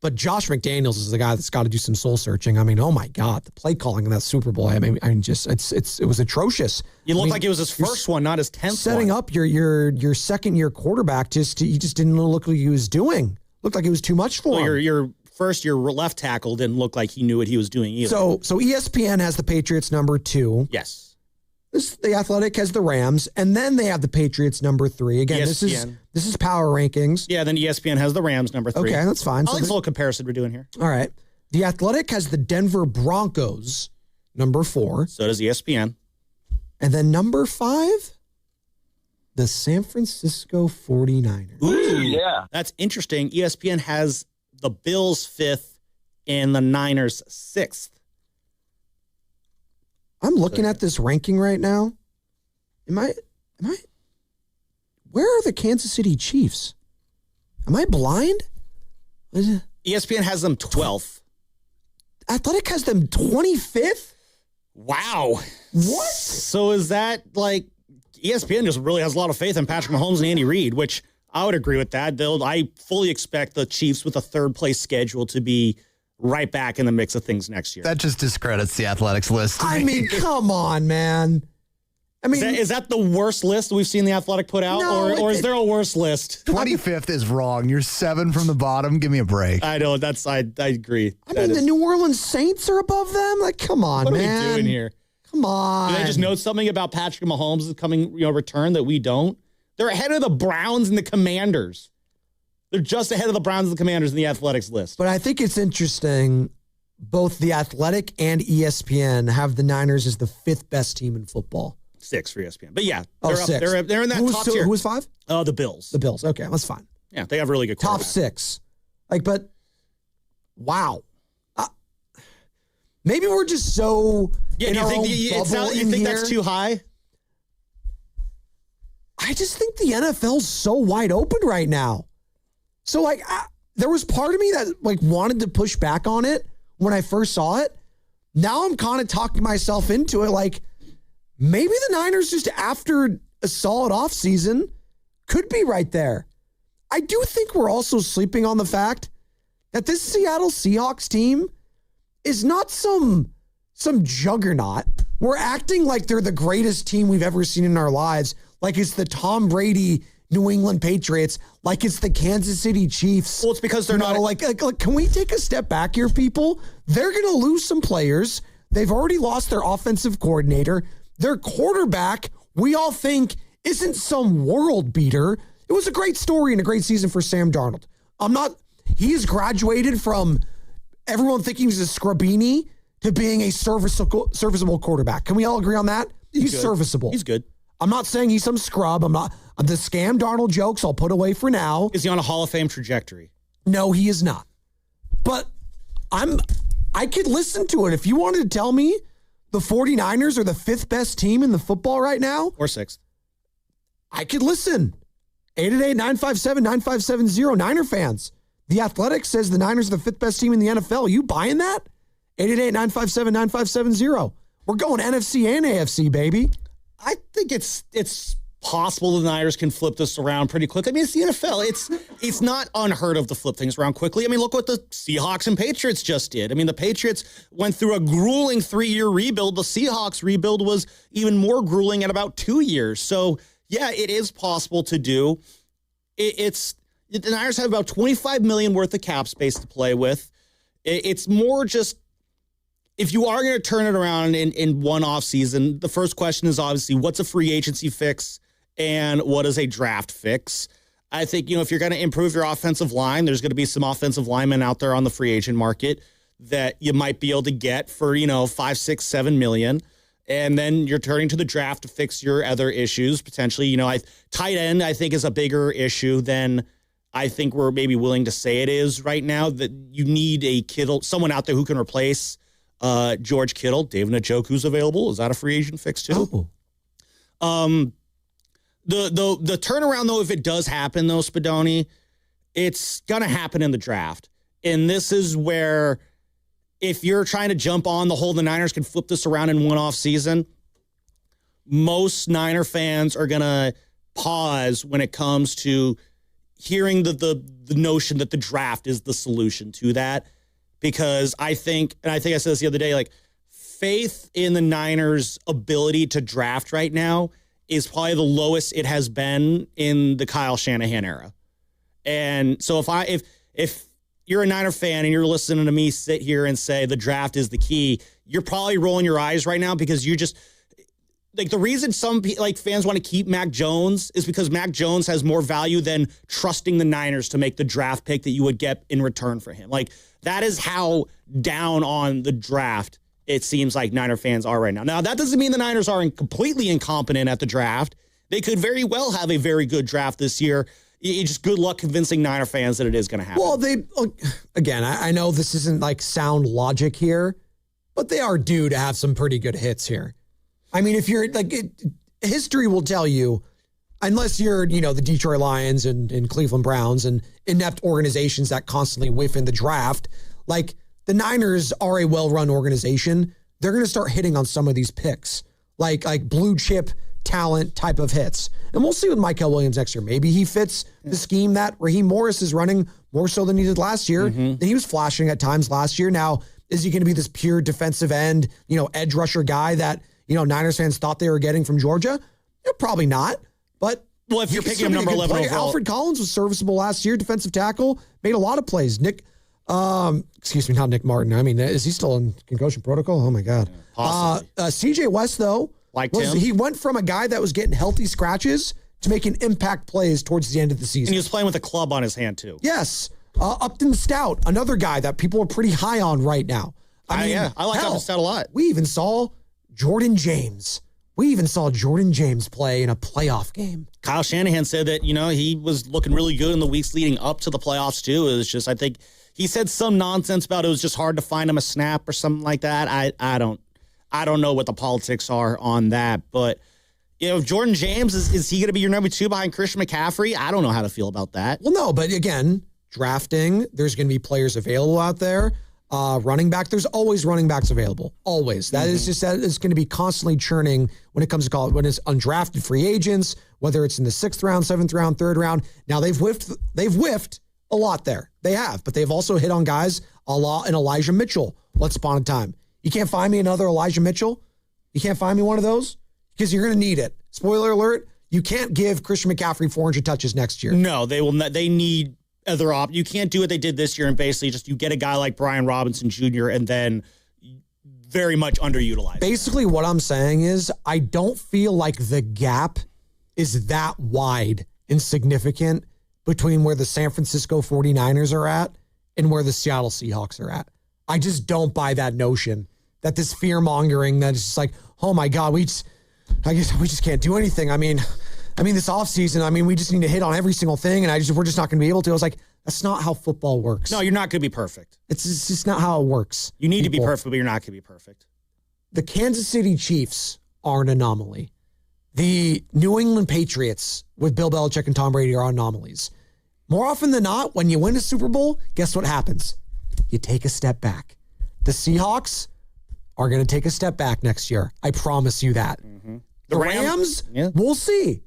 Speaker 9: But Josh McDaniels is the guy that's got to do some soul searching. I mean, oh my God, the play calling in that Super Bowl. I mean, just it was atrocious.
Speaker 24: You looked like it was his first one, not his 10th
Speaker 9: setting
Speaker 24: one.
Speaker 9: up your second year quarterback. He just didn't look like he was doing. Looked like it was too much for him.
Speaker 24: Your left tackle didn't look like he knew what he was doing either.
Speaker 9: So ESPN has the Patriots number 2.
Speaker 24: Yes.
Speaker 9: The Athletic has the Rams, and then they have the Patriots number 3. Again,
Speaker 24: ESPN.
Speaker 9: this is power rankings.
Speaker 24: Yeah, then ESPN has the Rams number 3.
Speaker 9: Okay, that's fine.
Speaker 24: I like this little comparison we're doing here.
Speaker 9: All right. The Athletic has the Denver Broncos number 4.
Speaker 24: So does ESPN.
Speaker 9: And then number 5, the San Francisco 49ers.
Speaker 24: Ooh, yeah. That's interesting. ESPN has the Bills 5th and the Niners 6th.
Speaker 9: I'm looking at this ranking right now. Am I where are the Kansas City Chiefs? Am I blind?
Speaker 24: ESPN has them 12th.
Speaker 9: Athletic has them 25th?
Speaker 24: Wow.
Speaker 9: What?
Speaker 24: So is that like ESPN just really has a lot of faith in Patrick Mahomes and Andy Reid, which I would agree with that. I fully expect the Chiefs with a 3rd place schedule to be right back in the mix of things next year.
Speaker 4: That just discredits the Athletics list.
Speaker 9: I mean, come on, man. I mean,
Speaker 24: is that the worst list we've seen the Athletic put out,
Speaker 9: No,
Speaker 24: or is there a worse list?
Speaker 4: 25th is wrong. You're 7 from the bottom. Give me a break.
Speaker 24: I know I agree.
Speaker 9: I mean, the New Orleans Saints are above them. Like, come on,
Speaker 24: what
Speaker 9: man.
Speaker 24: are we doing here?
Speaker 9: Come on.
Speaker 24: Do they just know something about Patrick Mahomes' coming return that we don't? They're ahead of the Browns and the Commanders. They're just ahead of the Browns and the Commanders in the Athletics list.
Speaker 9: But I think it's interesting. Both the Athletic and ESPN have the Niners as the 5th best team in football.
Speaker 24: 6 for ESPN. But yeah,
Speaker 9: they're
Speaker 24: 6. They're in that top tier.
Speaker 9: Who was 5?
Speaker 24: The Bills.
Speaker 9: The Bills. Okay, that's fine.
Speaker 24: Yeah, they have really good
Speaker 9: Top
Speaker 24: quarterbacks.
Speaker 9: 6. But wow. Maybe we're just so
Speaker 24: Yeah,
Speaker 9: in
Speaker 24: do you
Speaker 9: our
Speaker 24: think,
Speaker 9: own
Speaker 24: you
Speaker 9: bubble
Speaker 24: think
Speaker 9: in
Speaker 24: that's
Speaker 9: here.
Speaker 24: too high?
Speaker 9: I just think the NFL's so wide open right now. So there was part of me that wanted to push back on it when I first saw it. Now I'm kind of talking myself into it. Maybe the Niners just after a solid offseason could be right there. I do think we're also sleeping on the fact that this Seattle Seahawks team is not some juggernaut. We're acting like they're the greatest team we've ever seen in our lives. Like it's the Tom Brady New England Patriots, like it's the Kansas City Chiefs.
Speaker 24: Well, it's because they're not
Speaker 9: like. Can we take a step back here, people? They're going to lose some players. They've already lost their offensive coordinator. Their quarterback, we all think, isn't some world beater. It was a great story and a great season for Sam Darnold. He's graduated from everyone thinking he's a scrubini to being a serviceable quarterback. Can we all agree on that? He's serviceable.
Speaker 24: He's good.
Speaker 9: I'm not saying he's some scrub. I'm not. The scam Darnold jokes I'll put away for now.
Speaker 24: Is he on a Hall of Fame trajectory?
Speaker 9: No, he is not. But I could listen to it. If you wanted to tell me the 49ers are the 5th best team in the football right now.
Speaker 24: Or 6th.
Speaker 9: I could listen. 888-957-9570. Niner fans. The Athletic says the Niners are the 5th best team in the NFL. Are you buying that? 888-957-9570. We're going NFC and AFC, baby.
Speaker 24: I think it's possible the Niners can flip this around pretty quickly. I mean, it's the NFL. It's not unheard of to flip things around quickly. I mean, look what the Seahawks and Patriots just did. I mean, the Patriots went through a grueling 3-year rebuild. The Seahawks rebuild was even more grueling at about 2 years. So, yeah, it is possible to do. The Niners have about $25 million worth of cap space to play with. It's more just, if you are going to turn it around in one off season, the first question is obviously what's a free agency fix and what is a draft fix. I think, if you're going to improve your offensive line, there's going to be some offensive linemen out there on the free agent market that you might be able to get for, $5, $6, $7 million. And then you're turning to the draft to fix your other issues. Potentially, tight end, I think, is a bigger issue than I think we're maybe willing to say it is right now. That you need a Kittle, someone out there who can replace George Kittle. David Njoku's available. Is that a free agent fix too? Oh. The turnaround, though, if it does happen, though, Spadoni, it's going to happen in the draft. And this is where, if you're trying to jump on the whole the Niners can flip this around in one off season, most Niner fans are going to pause when it comes to hearing the notion that the draft is the solution to that. Because I think I said this the other day, like, faith in the Niners' ability to draft right now is probably the lowest it has been in the Kyle Shanahan era. And so if you're a Niner fan and you're listening to me sit here and say the draft is the key, you're probably rolling your eyes right now because you just, like, the reason some fans want to keep Mac Jones is because Mac Jones has more value than trusting the Niners to make the draft pick that you would get in return for him. Like, that is how down on the draft it seems like Niner fans are right now. Now, that doesn't mean the Niners are completely incompetent at the draft. They could very well have a very good draft this year. Just good luck convincing Niner fans that it is going to happen.
Speaker 9: Well, again, I know this isn't like sound logic here, but they are due to have some pretty good hits here. I mean, if you're history will tell you, unless you're, the Detroit Lions and Cleveland Browns and inept organizations that constantly whiff in the draft, like, the Niners are a well-run organization. They're going to start hitting on some of these picks, like blue chip talent type of hits. And we'll see with Mykal Williams next year. Maybe he fits the scheme that Raheem Morris is running more so than he did last year. And he was flashing at times last year. Now, is he going to be this pure defensive end, edge rusher guy that, Niners fans thought they were getting from Georgia? Probably not. But
Speaker 24: if you're picking him number 11 overall.
Speaker 9: Alfred Collins was serviceable last year, defensive tackle, made a lot of plays. Not Nick Martin. I mean, is he still in concussion protocol? Oh my God. CJ West, though, he went from a guy that was getting healthy scratches to making impact plays towards the end of the season.
Speaker 24: And he was playing with a club on his hand too.
Speaker 9: Yes. Upton Stout, another guy that people are pretty high on right now.
Speaker 24: I like Upton Stout a lot.
Speaker 9: We even saw Jordan James. Play in a playoff game.
Speaker 24: Kyle Shanahan said that, he was looking really good in the weeks leading up to the playoffs too. It was just, I think he said some nonsense about it was just hard to find him a snap or something like that. I don't know what the politics are on that, but Jordan James, is he going to be your number 2 behind Christian McCaffrey? I don't know how to feel about that.
Speaker 9: Well, no, but again, drafting, there's going to be players available out there. Running back, there's always running backs available. Always. That is just, that is going to be constantly churning when it comes to college, when it's undrafted free agents, whether it's in the 6th round, 7th round, 3rd round. Now they've whiffed a lot there. They have, but they've also hit on guys a la an Elijah Mitchell once upon a time. You can't find me another Elijah Mitchell. You can't find me one of those because you're going to need it. Spoiler alert, you can't give Christian McCaffrey 400 touches next year.
Speaker 24: No, they will not. They need other you can't do what they did this year and basically just you get a guy like Brian Robinson Jr. and then very much underutilized.
Speaker 9: Basically what I'm saying is I don't feel like the gap is that wide and significant between where the San Francisco 49ers are at and where the Seattle Seahawks are at. I just don't buy that notion that this fear-mongering that is just like, oh my God, I guess we just can't do anything. I mean, this offseason, we just need to hit on every single thing, and we're just not going to be able to. I was like, that's not how football works.
Speaker 24: No, you're not going to be perfect.
Speaker 9: It's just not how it works.
Speaker 24: You need to be perfect, but you're not going to be perfect.
Speaker 9: The Kansas City Chiefs are an anomaly. The New England Patriots with Bill Belichick and Tom Brady are anomalies. More often than not, when you win a Super Bowl, guess what happens? You take a step back. The Seahawks are going to take a step back next year. I promise you that.
Speaker 24: Mm-hmm.
Speaker 9: The Rams, we'll see.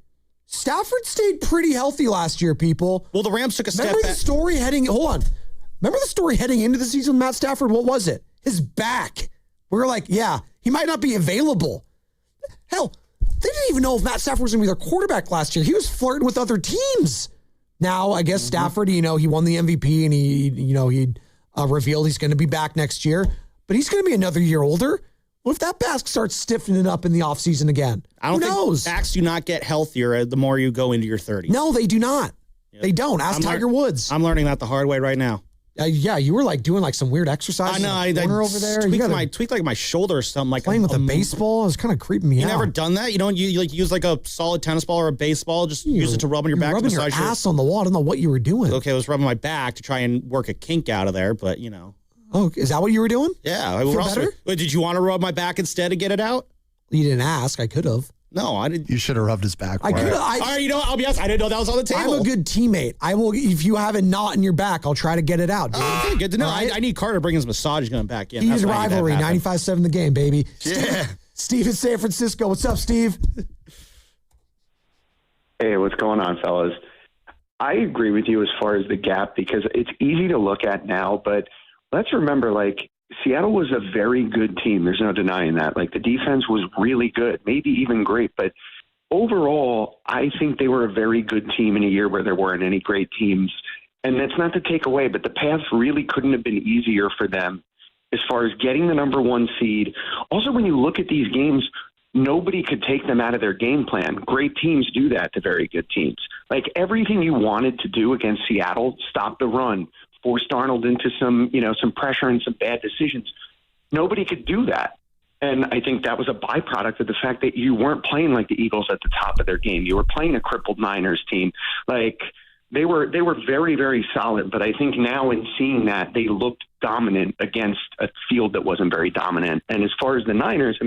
Speaker 9: Stafford stayed pretty healthy last year, people.
Speaker 24: Well, the Rams took a step back.
Speaker 9: Remember the story heading into the season with Matt Stafford? What was it? His back. We were like, yeah, he might not be available. Hell, they didn't even know if Matt Stafford was going to be their quarterback last year. He was flirting with other teams. Now, I guess Stafford, he won the MVP and he revealed he's going to be back next year, but he's going to be another year older. What if that back starts stiffening up in the offseason again? Who knows?
Speaker 24: Backs do not get healthier the more you go into your 30s.
Speaker 9: No, they do not. Yep. They don't. Ask Tiger Woods.
Speaker 24: I'm learning that the hard way right now.
Speaker 9: Yeah, you were like doing like some weird exercise.
Speaker 24: I know.
Speaker 9: Corner over there.
Speaker 24: Tweaked like my shoulder or something. Like
Speaker 9: playing with a baseball. It was kind of creeping me out.
Speaker 24: You never done that? You don't use like a solid tennis ball or a baseball. Just use it to rub on your back.
Speaker 9: Rubbing your ass on the wall. I don't know what you were doing.
Speaker 24: Okay, I was rubbing my back to try and work a kink out of there, but
Speaker 9: Oh, is that what you were doing?
Speaker 24: Yeah.
Speaker 9: Better?
Speaker 24: Did you want to rub my back instead to get it out?
Speaker 9: You didn't ask. I could have.
Speaker 24: No, I didn't.
Speaker 4: You should have rubbed his back.
Speaker 9: I could have.
Speaker 24: All right, I'll be honest. I didn't know that was on the table.
Speaker 9: I'm a good teammate. I will. If you have a knot in your back, I'll try to get it out. Dude.
Speaker 24: Okay, good to know. Right? I need Carter to bring his massage gun back in.
Speaker 9: He's rivalry. 95-7 the game, baby.
Speaker 24: Yeah.
Speaker 9: Steve in San Francisco. What's up, Steve?
Speaker 5: Hey, what's going on, fellas? I agree with you as far as the gap because it's easy to look at now, but let's remember, Seattle was a very good team. There's no denying that. The defense was really good, maybe even great. But overall, I think they were a very good team in a year where there weren't any great teams. And that's not to take away, but the path really couldn't have been easier for them as far as getting the number one seed. Also, when you look at these games, nobody could take them out of their game plan. Great teams do that to very good teams. Everything you wanted to do against Seattle, stop the run, forced Darnold into some pressure and some bad decisions. Nobody could do that. And I think that was a byproduct of the fact that you weren't playing like the Eagles at the top of their game. You were playing a crippled Niners team. They were very, very solid. But I think now in seeing that, they looked dominant against a field that wasn't very dominant. And as far as the Niners,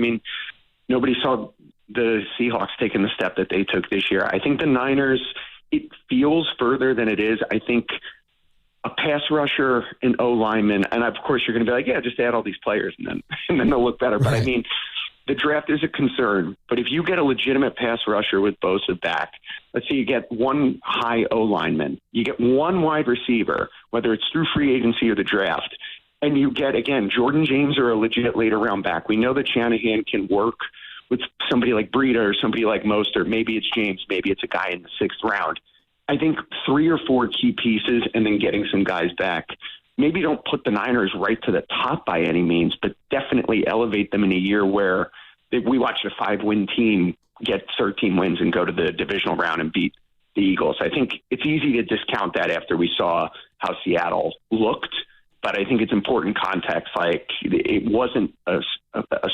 Speaker 5: nobody saw the Seahawks taking the step that they took this year. I think the Niners, it feels further than it is. I think a pass rusher, an O-lineman, and of course you're going to be like, yeah, just add all these players and then they'll look better. But the draft is a concern. But if you get a legitimate pass rusher with Bosa back, let's say you get one high O-lineman, you get one wide receiver, whether it's through free agency or the draft, and you get, again, Jordan James or a legit later round back. We know that Shanahan can work with somebody like Breida or somebody like Mostert. Maybe it's James. Maybe it's a guy in the 6th round. I think 3 or 4 key pieces and then getting some guys back. Maybe don't put the Niners right to the top by any means, but definitely elevate them in a year where we watched a 5-win team get 13 wins and go to the divisional round and beat the Eagles. I think it's easy to discount that after we saw how Seattle looked, but I think it's important context. It wasn't a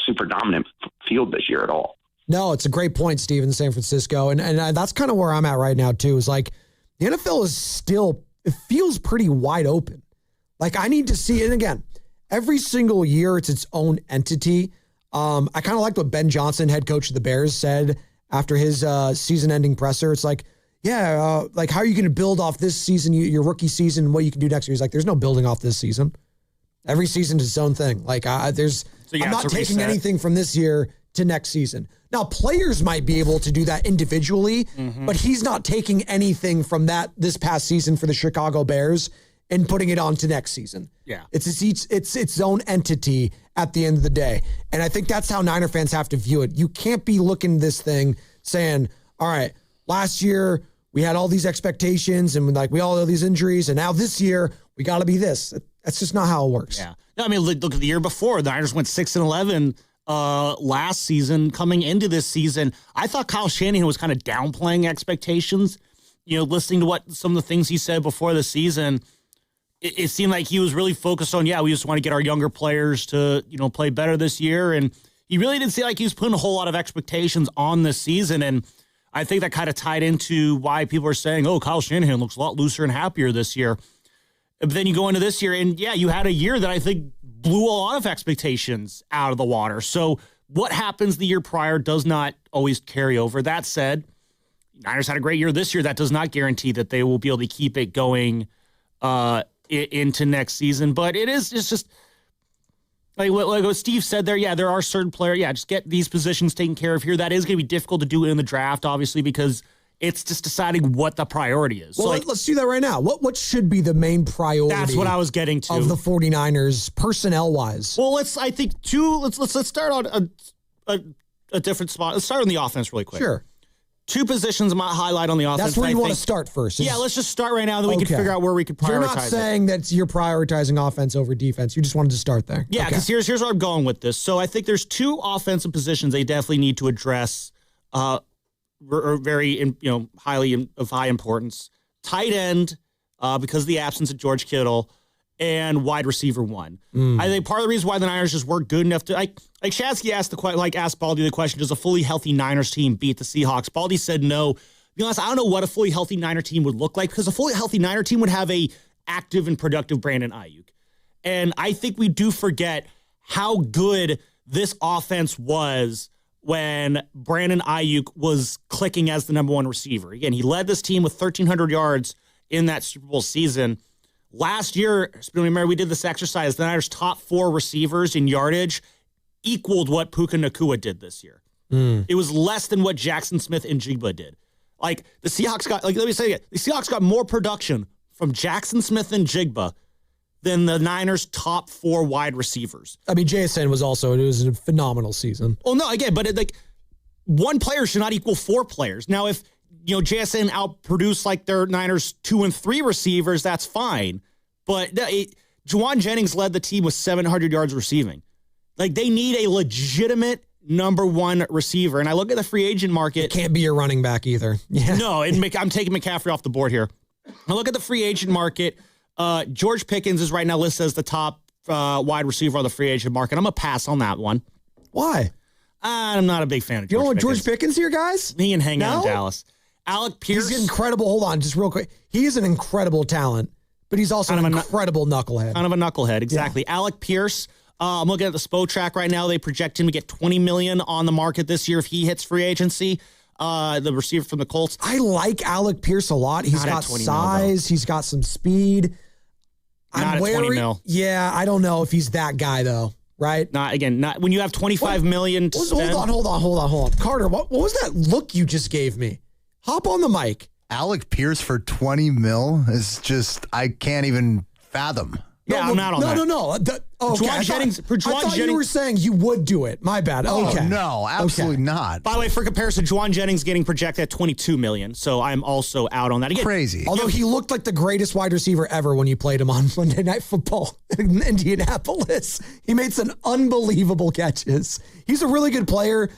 Speaker 5: super dominant field this year at all.
Speaker 9: No, it's a great point, Steve, in San Francisco. And that's kind of where I'm at right now, too, is the NFL is still, it feels pretty wide open. I need to see it. And again, every single year, it's its own entity. I kind of liked what Ben Johnson, head coach of the Bears, said after his season-ending presser. It's how are you going to build off this season, your rookie season, and what you can do next year? He's there's no building off this season. Every season is its own thing. I'm not taking anything from this year to next season. Now, players might be able to do that individually, but he's not taking anything from this past season for the Chicago Bears and putting it on to next season.
Speaker 24: Yeah.
Speaker 9: It's its own entity at the end of the day. And I think that's how Niner fans have to view it. You can't be looking at this thing saying, all right, last year we had all these expectations and we all know these injuries, and now this year we got to be this. That's just not how it works.
Speaker 24: Yeah. No, look at the year before. The Niners went 6-11 last season. Coming into this season, I thought Kyle Shanahan was kind of downplaying expectations. Listening to what some of the things he said before the season, it seemed like he was really focused on, we just want to get our younger players to, play better this year. And he really didn't seem like he was putting a whole lot of expectations on this season. And I think that kind of tied into why people are saying, oh, Kyle Shanahan looks a lot looser and happier this year. But then you go into this year and you had a year that I think blew a lot of expectations out of the water. So what happens the year prior does not always carry over. That said, Niners had a great year this year. That does not guarantee that they will be able to keep it going into next season. But it's just like what Steve said there. Yeah, there are certain players. Yeah, just get these positions taken care of here. That is going to be difficult to do in the draft, obviously, because It's just deciding what the priority is.
Speaker 9: Well,
Speaker 24: So,
Speaker 9: let's do that right now. What should be the main priority?
Speaker 24: that's what I was getting to.
Speaker 9: Of the 49ers, personnel-wise.
Speaker 24: Well, let's start on a different spot. Let's start on the offense really quick.
Speaker 9: Sure.
Speaker 24: 2 positions I might highlight on the offense.
Speaker 9: That's where you want to start first.
Speaker 24: Yeah, let's just start right now, then we can figure out where we could prioritize.
Speaker 9: You're not saying that you're prioritizing offense over defense. You just wanted to start there.
Speaker 24: Yeah, because here's where I'm going with this. So I think there's 2 offensive positions they definitely need to address, very highly of high importance. Tight end, because of the absence of George Kittle, and wide receiver 1. I think part of the reason why the Niners just weren't good enough to like Shadsky asked Baldy the question, does a fully healthy Niners team beat the Seahawks? Baldy said no. To be honest, I don't know what a fully healthy Niner team would look like, because a fully healthy Niner team would have a active and productive Brandon Ayuk. And I think we do forget how good this offense was when Brandon Ayuk was clicking as the number 1 receiver. Again, he led this team with 1,300 yards in that Super Bowl season. Last year, remember, we did this exercise. The Niners' top 4 receivers in yardage equaled what Puka Nacua did this year. It was less than what Jackson Smith and Jigba did. Like, the Seahawks got, let me say it, the Seahawks got more production from Jackson Smith and Jigba than the Niners' top 4 wide receivers.
Speaker 9: I mean, JSN was a phenomenal season.
Speaker 24: Well, no, again, but one player should not equal 4 players. Now, if JSN outproduced like their Niners 2 and 3 receivers, that's fine. But Juwan Jennings led the team with 700 yards receiving. Like, they need a legitimate number 1 receiver. And I look at the free agent market.
Speaker 9: It can't be your running back either. Yeah.
Speaker 24: No, I'm taking McCaffrey off the board here. I look at the free agent market. George Pickens is right now listed as the top wide receiver on the free agent market. I'm going to pass on that one.
Speaker 9: Why?
Speaker 24: I'm not a big fan of George Pickens.
Speaker 9: You don't want George Pickens here, guys?
Speaker 24: He can hang out in Dallas. Alec Pierce.
Speaker 9: He's incredible. Hold on, just real quick. He is an incredible talent, but he's also an incredible knucklehead.
Speaker 24: Kind of a knucklehead, exactly. Yeah. Alec Pierce. I'm looking at the SPO track right now. They project him to get $20 million on the market this year if he hits free agency. The receiver from the Colts.
Speaker 9: I like Alec Pierce a lot. He's got size. He's got some speed.
Speaker 24: Not at 20 mil.
Speaker 9: Yeah, I don't know if he's that guy though. Right?
Speaker 24: Not when you have $25 million to spend.
Speaker 9: Hold on. Carter, what was that look you just gave me? Hop on the mic.
Speaker 4: Alec Pierce for 20 mil is just, I can't even fathom.
Speaker 24: Yeah, I'm not on that.
Speaker 9: No.
Speaker 24: Juwan Jennings.
Speaker 9: I thought you were saying you would do it. My bad. Okay.
Speaker 4: Oh, no, absolutely not.
Speaker 24: By the way, for comparison, Juwan Jennings getting projected at $22 million, so I'm also out on that. Again,
Speaker 4: crazy.
Speaker 9: Although he looked like the greatest wide receiver ever when you played him on Monday Night Football in Indianapolis. He made some unbelievable catches. He's a really good player.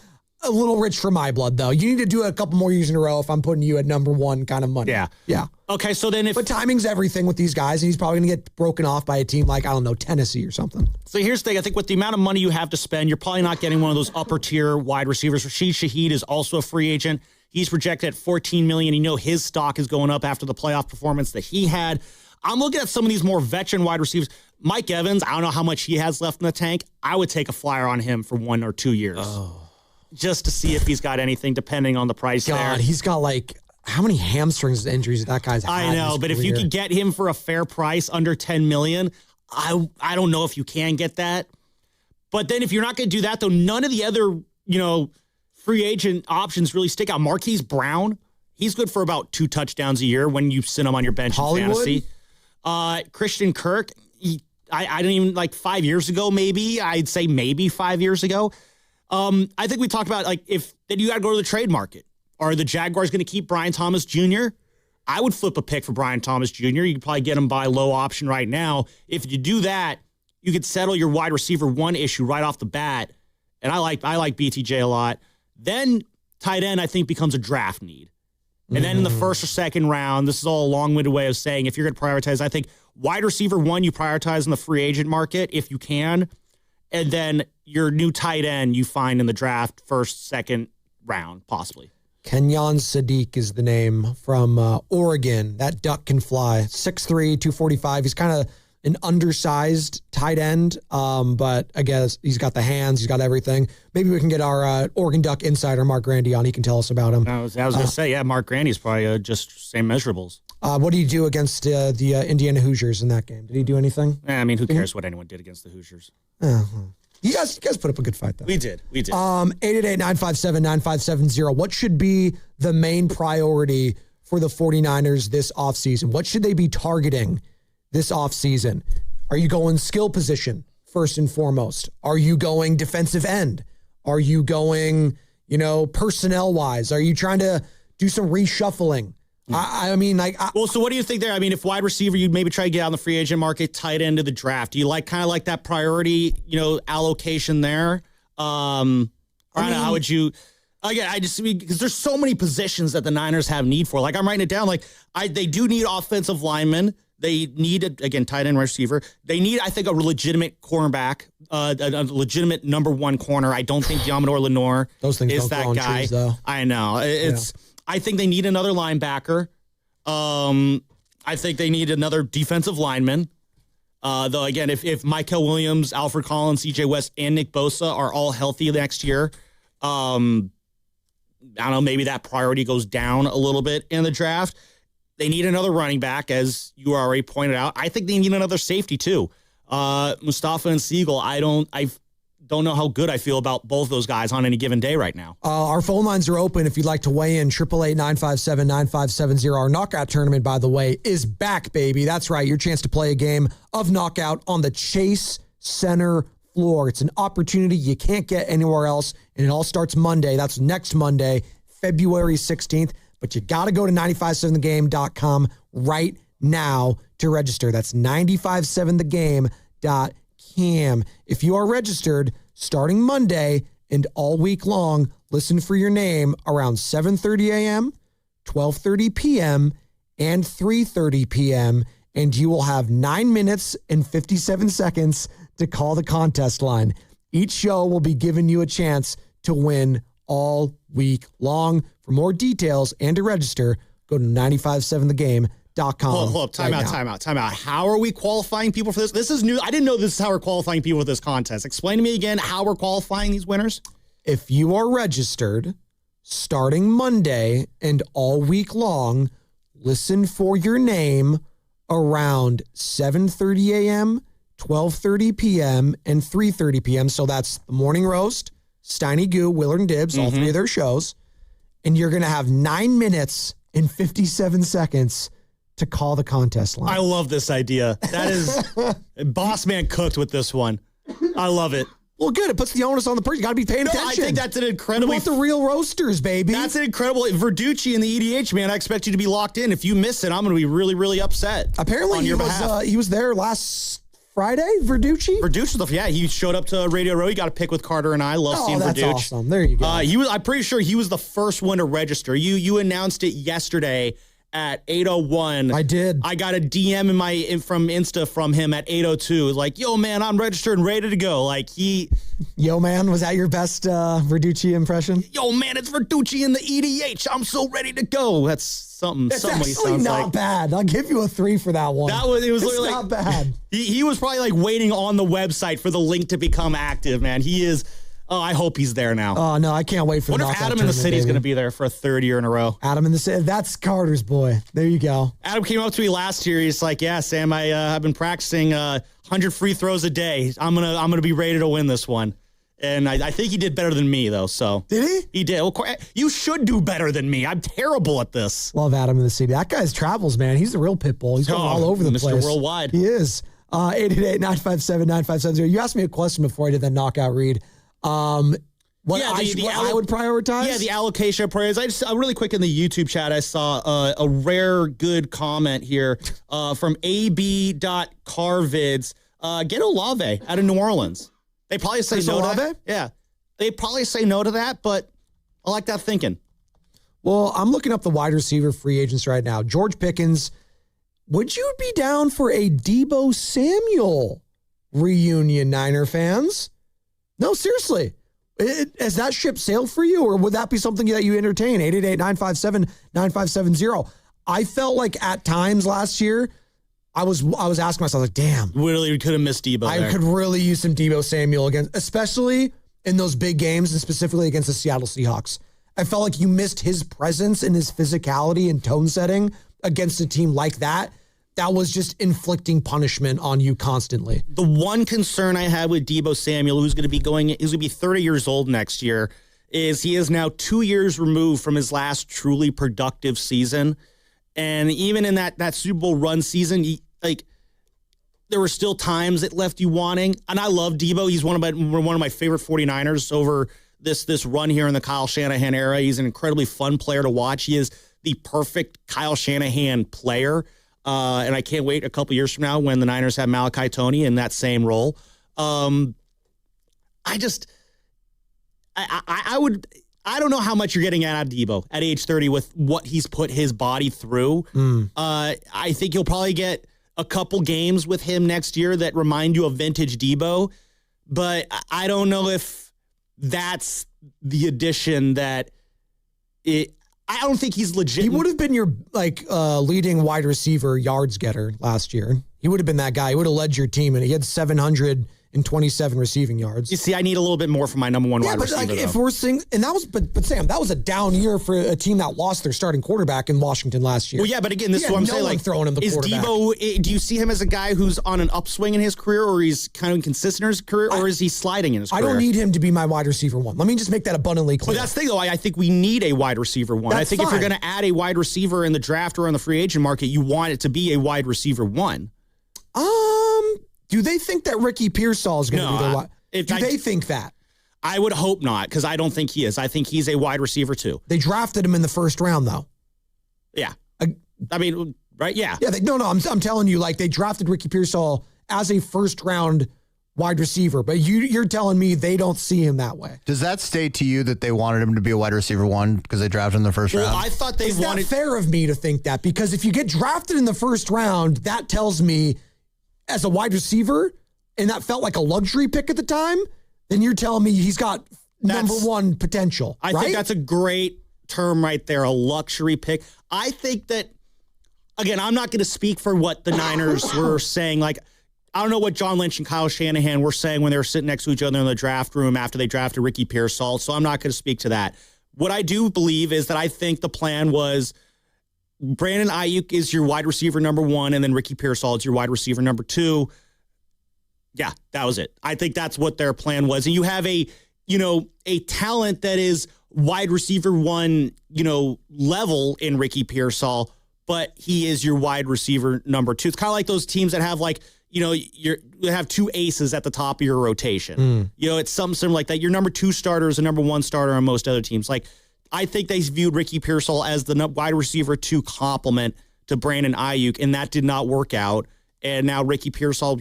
Speaker 9: A little rich for my blood, though. You need to do it a couple more years in a row if I'm putting you at number 1 kind of money. Yeah.
Speaker 24: Okay, so then
Speaker 9: But timing's everything with these guys, and he's probably going to get broken off by a team like, I don't know, Tennessee or something.
Speaker 24: So here's the thing. I think with the amount of money you have to spend, you're probably not getting one of those upper-tier wide receivers. Rashid Shaheed is also a free agent. He's projected at $14 million. You know his stock is going up after the playoff performance that he had. I'm looking at some of these more veteran wide receivers. Mike Evans, I don't know how much he has left in the tank. I would take a flyer on him for 1 or 2 years. Just to see if he's got anything, depending on the price there.
Speaker 9: He's got how many hamstrings injuries that guy's had?
Speaker 24: I know, but if you could get him for a fair price under $10 million, I don't know if you can get that. But then if you're not going to do that, though, none of the other, free agent options really stick out. Marquise Brown, he's good for about 2 touchdowns a year when you sit him on your bench
Speaker 9: Hollywood?
Speaker 24: in fantasy. Christian Kirk, I didn't even 5 years ago, maybe. I'd say maybe 5 years ago. I think we talked about if then you got to go to the trade market. Are the Jaguars going to keep Brian Thomas Jr.? I would flip a pick for Brian Thomas Jr. You could probably get him by low option right now. If you do that, you could settle your wide receiver 1 issue right off the bat. And I like BTJ a lot. Then tight end, I think, becomes a draft need. And then in the first or second round, this is all a long-winded way of saying if you're going to prioritize, I think wide receiver 1 you prioritize in the free agent market if you can. And then your new tight end you find in the draft, first, second round, possibly.
Speaker 9: Kenyon Sadiq is the name from Oregon. That duck can fly. 6'3", 245. He's kind of an undersized tight end, but I guess he's got the hands. He's got everything. Maybe we can get our Oregon Duck insider, Mark Grandy, on. He can tell us about him.
Speaker 24: I was going to say, Mark Grandy's probably just same measurables.
Speaker 9: What did he do against the Indiana Hoosiers in that game? Did he do anything?
Speaker 24: I mean, who cares what anyone did against the Hoosiers?
Speaker 9: You guys put up a good fight, though.
Speaker 24: We did.
Speaker 9: 888-957-9570. What should be the main priority for the 49ers this offseason? What should they be targeting this offseason? Are you going skill position first and foremost? Are you going defensive end? Are you going, personnel-wise? Are you trying to do some reshuffling?
Speaker 24: So what do you think there? I mean, if wide receiver, you'd maybe try to get out in the free agent market, tight end to the draft. Do you kind of like that priority, allocation there? How would you? Again, because there's so many positions that the Niners have need for. Like I'm writing it down. They do need offensive linemen. They need tight end receiver. They need, I think, a legitimate cornerback, a legitimate number one corner. I don't think Diamador Lenore is that guy.
Speaker 9: Trees, though.
Speaker 24: I know I think they need another linebacker. I think they need another defensive lineman. Though, again, if Michael Williams, Alfred Collins, CJ West, and Nick Bosa are all healthy next year, I don't know, maybe that priority goes down a little bit in the draft. They need another running back, as you already pointed out. I think they need another safety, too. Mustafa and Siegel, I don't know how good I feel about both those guys on any given day right now.
Speaker 9: Our phone lines are open if you'd like to weigh in. 888-957-9570. Our knockout tournament, by the way, is back, baby. That's right. Your chance to play a game of knockout on the Chase Center floor. It's an opportunity you can't get anywhere else, and it all starts Monday. That's next Monday, February 16th. But you got to go to 957thegame.com right now to register. That's 957thegame.com. If you are registered, starting Monday and all week long, listen for your name around 7:30 a.m., 12:30 p.m., and 3:30 p.m., and you will have 9 minutes and 57 seconds to call the contest line. Each show will be giving you a chance to win all week long. For more details and to register, go to 957thegame.com.
Speaker 24: Hold up. Time out. How are we qualifying people for this? This is new. I didn't know this is how we're qualifying people for this contest. Explain to me again how we're qualifying these winners.
Speaker 9: If you are registered, starting Monday and all week long, listen for your name around 7:30 a.m., 12:30 p.m., and 3:30 p.m. So that's the Morning Roast, Steiny Goo, Willard and Dibbs, all three of their shows. And you're going to have 9 minutes and 57 seconds to call the contest line.
Speaker 24: I love this idea. That is, Boss Man cooked with this one. I love it.
Speaker 9: Well, good. It puts the onus on the person. You got to be paying attention.
Speaker 24: I think that's an incredible.
Speaker 9: We want the real roasters, baby.
Speaker 24: That's an incredible. Verducci and the EDH, man, I expect you to be locked in. If you miss it, I'm going to be really, really upset.
Speaker 9: Apparently, he was there last Friday, Verducci?
Speaker 24: Yeah, he showed up to Radio Row. He got a pick with Carter and I. Love seeing Verducci.
Speaker 9: That's awesome. There you go.
Speaker 24: I'm pretty sure he was the first one to register. You announced it yesterday at 8:01.
Speaker 9: I did.
Speaker 24: I got a DM from Insta from him at 8:02. Like, yo, man, I'm registered and ready to go.
Speaker 9: Yo, man, was that your best Verducci impression?
Speaker 24: Yo, man, it's Verducci in the EDH. I'm so ready to go. That's something.
Speaker 9: It's actually not bad. I'll give you a 3 for that one.
Speaker 24: It was
Speaker 9: literally not bad.
Speaker 24: He was probably waiting on the website for the link to become active, man. He is. Oh, I hope he's there now.
Speaker 9: Oh, no, I can't wait for the knockout
Speaker 24: tournament. What if Adam in the City is going to be there for a third year in a row?
Speaker 9: Adam in the City. That's Carter's boy. There you go.
Speaker 24: Adam came up to me last year. He's like, yeah, Sam, I've been practicing 100 free throws a day. I'm gonna be ready to win this one. And I think he did better than me, though. So
Speaker 9: did he?
Speaker 24: He did. Well, you should do better than me. I'm terrible at this.
Speaker 9: Love Adam in the City. That guy's travels, man. He's the real pit bull. He's going all over the place.
Speaker 24: Mr. Worldwide.
Speaker 9: He is. 888-957-9570. You asked me a question before I did that knockout read. What I would prioritize?
Speaker 24: Yeah, the allocation of priorities. Really quick in the YouTube chat, I saw a rare good comment here from ab.carvids. Get Olave out of New Orleans. They probably say no to that. Yeah. They probably say no to that, but I like that thinking.
Speaker 9: Well, I'm looking up the wide receiver free agents right now. George Pickens. Would you be down for a Deebo Samuel reunion, Niner fans? No, seriously. Has that ship sailed for you, or would that be something that you entertain? 888-957-9570. I felt like at times last year, I was asking myself, damn.
Speaker 24: Really could have missed Deebo
Speaker 9: I could really use some Deebo Samuel again, especially in those big games and specifically against the Seattle Seahawks. I felt like you missed his presence and his physicality and tone setting against a team like that. that was just inflicting punishment on you constantly.
Speaker 24: The one concern I had with Deebo Samuel, who's going to be 30 years old next year, is he is now 2 years removed from his last truly productive season. And even in that Super Bowl run season, there were still times it left you wanting. And I love Deebo. He's one of my favorite 49ers over this run here in the Kyle Shanahan era. He's an incredibly fun player to watch. He is the perfect Kyle Shanahan player. And I can't wait a couple years from now when the Niners have Malachi Toney in that same role. I don't know how much you're getting out of Deebo at age 30 with what he's put his body through. I think you'll probably get a couple games with him next year that remind you of vintage Deebo, but I don't know if that's the addition that it. I don't think he's legit.
Speaker 9: He would have been your leading wide receiver yards getter last year. He would have been that guy. He would have led your team, and he had 727 receiving yards.
Speaker 24: You see, I need a little bit more from my number one wide receiver.
Speaker 9: But if we're seeing, and that was, but Sam, that was a down year for a team that lost their starting quarterback in Washington last year.
Speaker 24: Well, yeah, but again, this is what I'm saying.
Speaker 9: Throwing him the quarterback.
Speaker 24: Deebo, do you see him as a guy who's on an upswing in his career, or he's kind of inconsistent in his career, or is he sliding in his career?
Speaker 9: I don't need him to be my wide receiver one. Let me just make that abundantly clear.
Speaker 24: But that's the thing, though. I think we need a wide receiver one. I think if you're going to add a wide receiver in the draft or on the free agent market, you want it to be a wide receiver one.
Speaker 9: Do they think that Ricky Pearsall is going to be their wide? Do they think that?
Speaker 24: I would hope not, because I don't think he is. I think he's a wide receiver too.
Speaker 9: They drafted him in the first round, though.
Speaker 24: Yeah. I mean, right? Yeah.
Speaker 9: Yeah. I'm telling you, they drafted Ricky Pearsall as a first round wide receiver, but you're telling me they don't see him that way.
Speaker 4: Does that state to you that they wanted him to be a wide receiver one because they drafted him in the first round?
Speaker 24: I thought they wanted.
Speaker 9: It's not fair of me to think that, because if you get drafted in the first round, that tells me as a wide receiver, and that felt like a luxury pick at the time, then you're telling me he's got number one potential.
Speaker 24: I think that's a great term right there, a luxury pick. I think that, again, I'm not going to speak for what the Niners were saying. I don't know what John Lynch and Kyle Shanahan were saying when they were sitting next to each other in the draft room after they drafted Ricky Pearsall, so I'm not going to speak to that. What I do believe is that I think the plan was Brandon Ayuk is your wide receiver number one, and then Ricky Pearsall is your wide receiver number two. Yeah, that was it. I think that's what their plan was. And you have a talent that is wide receiver one, level in Ricky Pearsall, but he is your wide receiver number two. It's kind of like those teams that have you have two aces at the top of your rotation. It's something similar like that. Your number two starter is a number one starter on most other teams. I think they viewed Ricky Pearsall as the wide receiver two complement to Brandon Ayuk, and that did not work out. And now Ricky Pearsall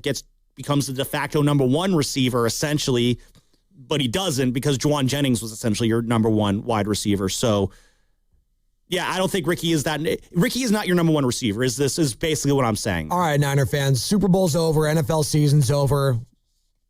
Speaker 24: becomes the de facto number one receiver, essentially, but he doesn't, because Juwan Jennings was essentially your number one wide receiver. So, yeah, I don't think Ricky is that. Ricky is not your number one receiver. This is basically what I'm saying.
Speaker 9: All right, Niner fans, Super Bowl's over, NFL season's over.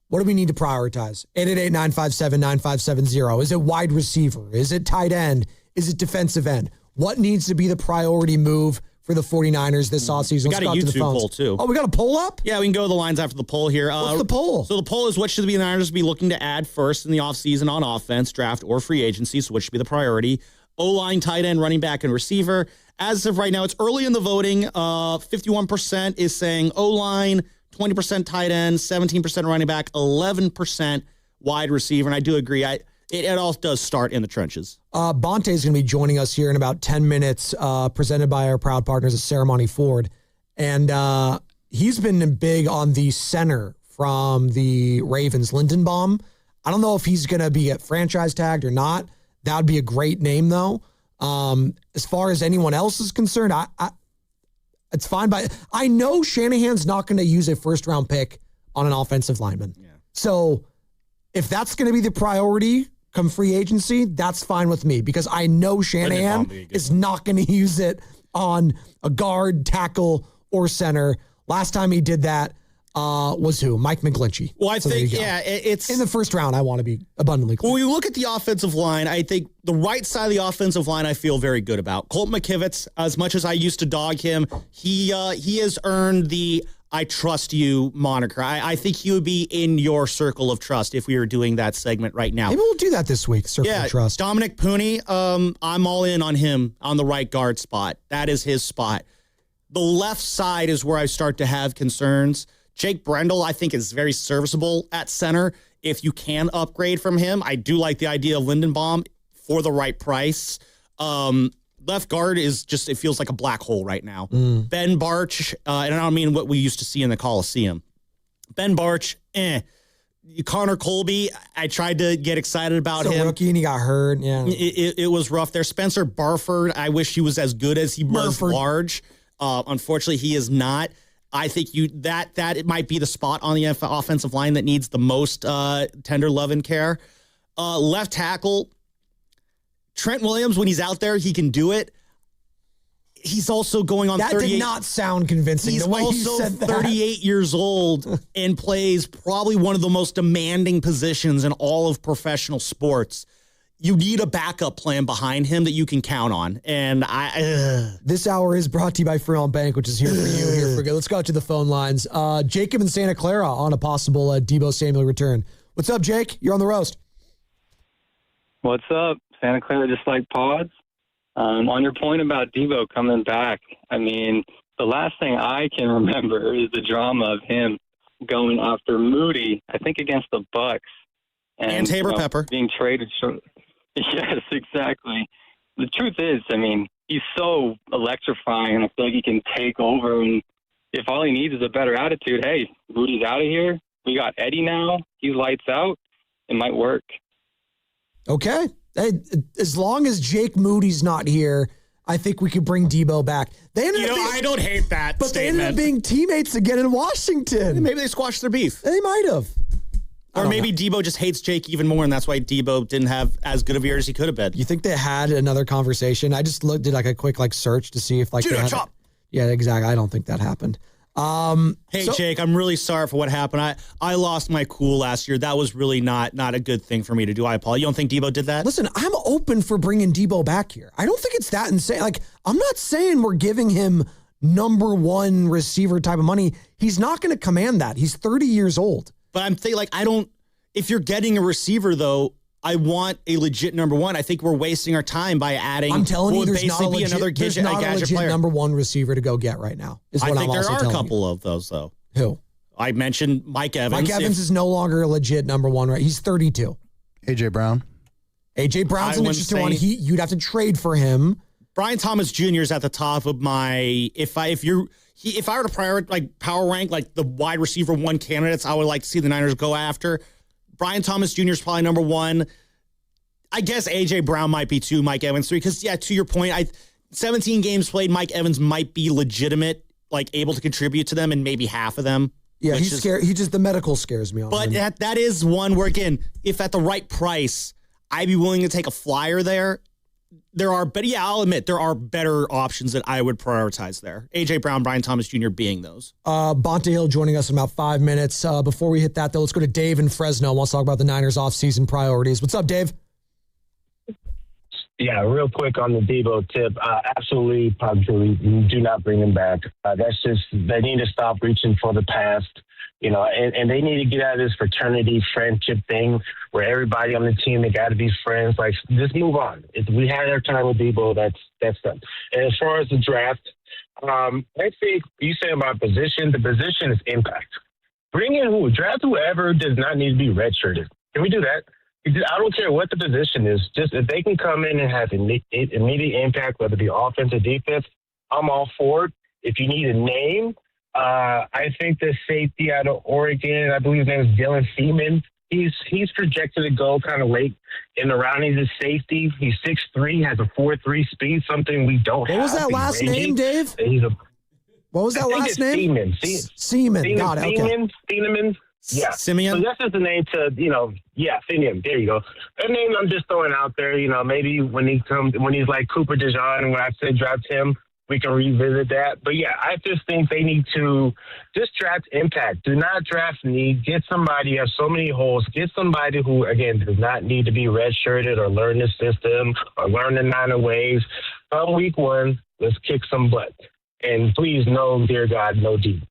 Speaker 9: What do we need to prioritize? 888-957-9570. Is it wide receiver? Is it tight end? Is it defensive end? What needs to be the priority move for the 49ers this offseason?
Speaker 24: We got a YouTube poll, too.
Speaker 9: Oh, we got a poll up?
Speaker 24: Yeah, we can go to the lines after the poll here.
Speaker 9: What's the poll?
Speaker 24: So the poll is, what should the Niners be looking to add first in the offseason on offense, draft, or free agency? So what should be the priority? O-line, tight end, running back, and receiver. As of right now, it's early in the voting. 51% is saying O-line, 20% tight end, 17% running back, 11% wide receiver. And I do agree. It all does start in the trenches.
Speaker 9: Bonte is going to be joining us here in about 10 minutes, presented by our proud partners at Ceremony Ford. And he's been big on the center from the Ravens, Lindenbaum. I don't know if he's going to be franchise tagged or not. That would be a great name, though. As far as anyone else is concerned, it's fine. But I know Shanahan's not going to use a first-round pick on an offensive lineman. Yeah. So if that's going to be the priority come free agency, that's fine with me, because I know Shanahan is not going to use it on a guard, tackle, or center. Last time he did that was who? Mike McGlinchey.
Speaker 24: Well, I think, it's...
Speaker 9: In the first round, I want to be abundantly clear.
Speaker 24: When we look at the offensive line, I think the right side of the offensive line I feel very good about. Colt McKivitz, as much as I used to dog him, he has earned the I trust you moniker. I think he would be in your circle of trust if we were doing that segment right now.
Speaker 9: Maybe we'll do that this week, circle of trust.
Speaker 24: Dominic Pooney, I'm all in on him on the right guard spot. That is his spot. The left side is where I start to have concerns. Jake Brendel, I think, is very serviceable at center. If you can upgrade from him, I do like the idea of Lindenbaum for the right price. Left guard is just, it feels like a black hole right now. Ben Barch, and I don't mean what we used to see in the Coliseum. Ben Barch, Connor Colby, I tried to get excited about him.
Speaker 9: Rookie and he got hurt. Yeah,
Speaker 24: it was rough there. Spencer Barford, I wish he was as good as he was large. Unfortunately, he is not. I think that it might be the spot on the offensive line that needs the most tender love and care. Left tackle, Trent Williams, when he's out there, he can do it. He's also going on 38.
Speaker 9: That did not sound convincing.
Speaker 24: He's
Speaker 9: the way
Speaker 24: also
Speaker 9: you said that.
Speaker 24: 38 years old and plays probably one of the most demanding positions in all of professional sports. You need a backup plan behind him that you can count on. And
Speaker 9: this hour is brought to you by Freelon Bank, which is here for you, here for good. Let's go out to the phone lines. Jacob in Santa Clara on a possible Deebo Samuel return. What's up, Jake? You're on the roast.
Speaker 6: What's up? Santa Clara just like pods. On your point about Deebo coming back, I mean, the last thing I can remember is the drama of him going after Moody, I think against the Bucks.
Speaker 24: And Tabor Pepper.
Speaker 6: Being traded. Yes, exactly. The truth is, I mean, he's so electrifying, and I feel like he can take over. And if all he needs is a better attitude, hey, Moody's out of here. We got Eddie now. He lights out. It might work.
Speaker 9: Okay. Hey, as long as Jake Moody's not here, I think we could bring Deebo back. They ended up being,
Speaker 24: I don't hate that
Speaker 9: but
Speaker 24: statement.
Speaker 9: They ended up being teammates again in Washington.
Speaker 24: Maybe they squashed their beef.
Speaker 9: They might have.
Speaker 24: Or maybe Deebo just hates Jake even more, and that's why Deebo didn't have as good of a year as he could have been.
Speaker 9: You think they had another conversation? I just did like a quick search to see if they had
Speaker 24: chop.
Speaker 9: Yeah, exactly. I don't think that happened.
Speaker 24: Hey, Jake, I'm really sorry for what happened. I lost my cool last year. That was really not a good thing for me to do. I apologize. You don't think Deebo did that?
Speaker 9: Listen, I'm open for bringing Deebo back here. I don't think it's that insane. I'm not saying we're giving him number one receiver type of money. He's not going to command that. He's 30 years old.
Speaker 24: But I'm thinking, if you're getting a receiver, though, I want a legit number one. I think we're wasting our time by adding.
Speaker 9: I'm telling you, there's not a
Speaker 24: legit
Speaker 9: player. Number one receiver to go get right now.
Speaker 24: I think there are a couple of those, though.
Speaker 9: Who?
Speaker 24: I mentioned Mike Evans.
Speaker 9: Mike Evans is no longer a legit number one, right? He's 32.
Speaker 4: A.J. Brown.
Speaker 9: A.J. Brown's an interesting one. You'd have to trade for him.
Speaker 24: Brian Thomas Jr. is at the top of my. If I were to power rank the wide receiver one candidates, I would like to see the Niners go after. Brian Thomas Jr. is probably number one. I guess A.J. Brown might be two, Mike Evans three. Because, to your point, 17 games played, Mike Evans might be legitimate, able to contribute to them, and maybe half of them.
Speaker 9: Yeah, he's scared. The medical scares me on
Speaker 24: But
Speaker 9: him.
Speaker 24: that is one where, again, if at the right price, I'd be willing to take a flyer there. I'll admit, there are better options that I would prioritize there. A.J. Brown, Brian Thomas Jr. being those.
Speaker 9: Bonta Hill joining us in about 5 minutes. Before we hit that, though, let's go to Dave in Fresno. Let's talk about the Niners offseason priorities. What's up, Dave?
Speaker 7: Yeah, real quick on the Deebo tip. Absolutely, positively, do not bring him back. That's just, they need to stop reaching for the past. And they need to get out of this fraternity friendship thing where everybody on the team, they got to be friends. Just move on. If we had our time with Deebo, that's done. And as far as the draft, I think you say about position, the position is impact. Bring in draft whoever does not need to be redshirted. Can we do that? I don't care what the position is. Just if they can come in and have immediate impact, whether it be offense or defense, I'm all for it. If you need a name, I think the safety out of Oregon, I believe his name is Dylan Seaman. He's projected to go kind of late in the round. He's a safety. He's 6'3", has a 4.3 speed, something we don't have.
Speaker 9: What was that last name, Dave? What was that last name? Seaman. Got it. Okay.
Speaker 7: Seaman. Yeah.
Speaker 24: Simeon?
Speaker 7: So that's just the name to, Simeon. There you go. That name I'm just throwing out there, maybe when he's like Cooper DeJean, and when I said draft him, we can revisit that. But yeah, I just think they need to just draft impact. Do not draft need. Get somebody, you have so many holes. Get somebody who, again, does not need to be redshirted or learn the system or learn the Niner ways. Come week one, let's kick some butt. And please, no, dear God, no D.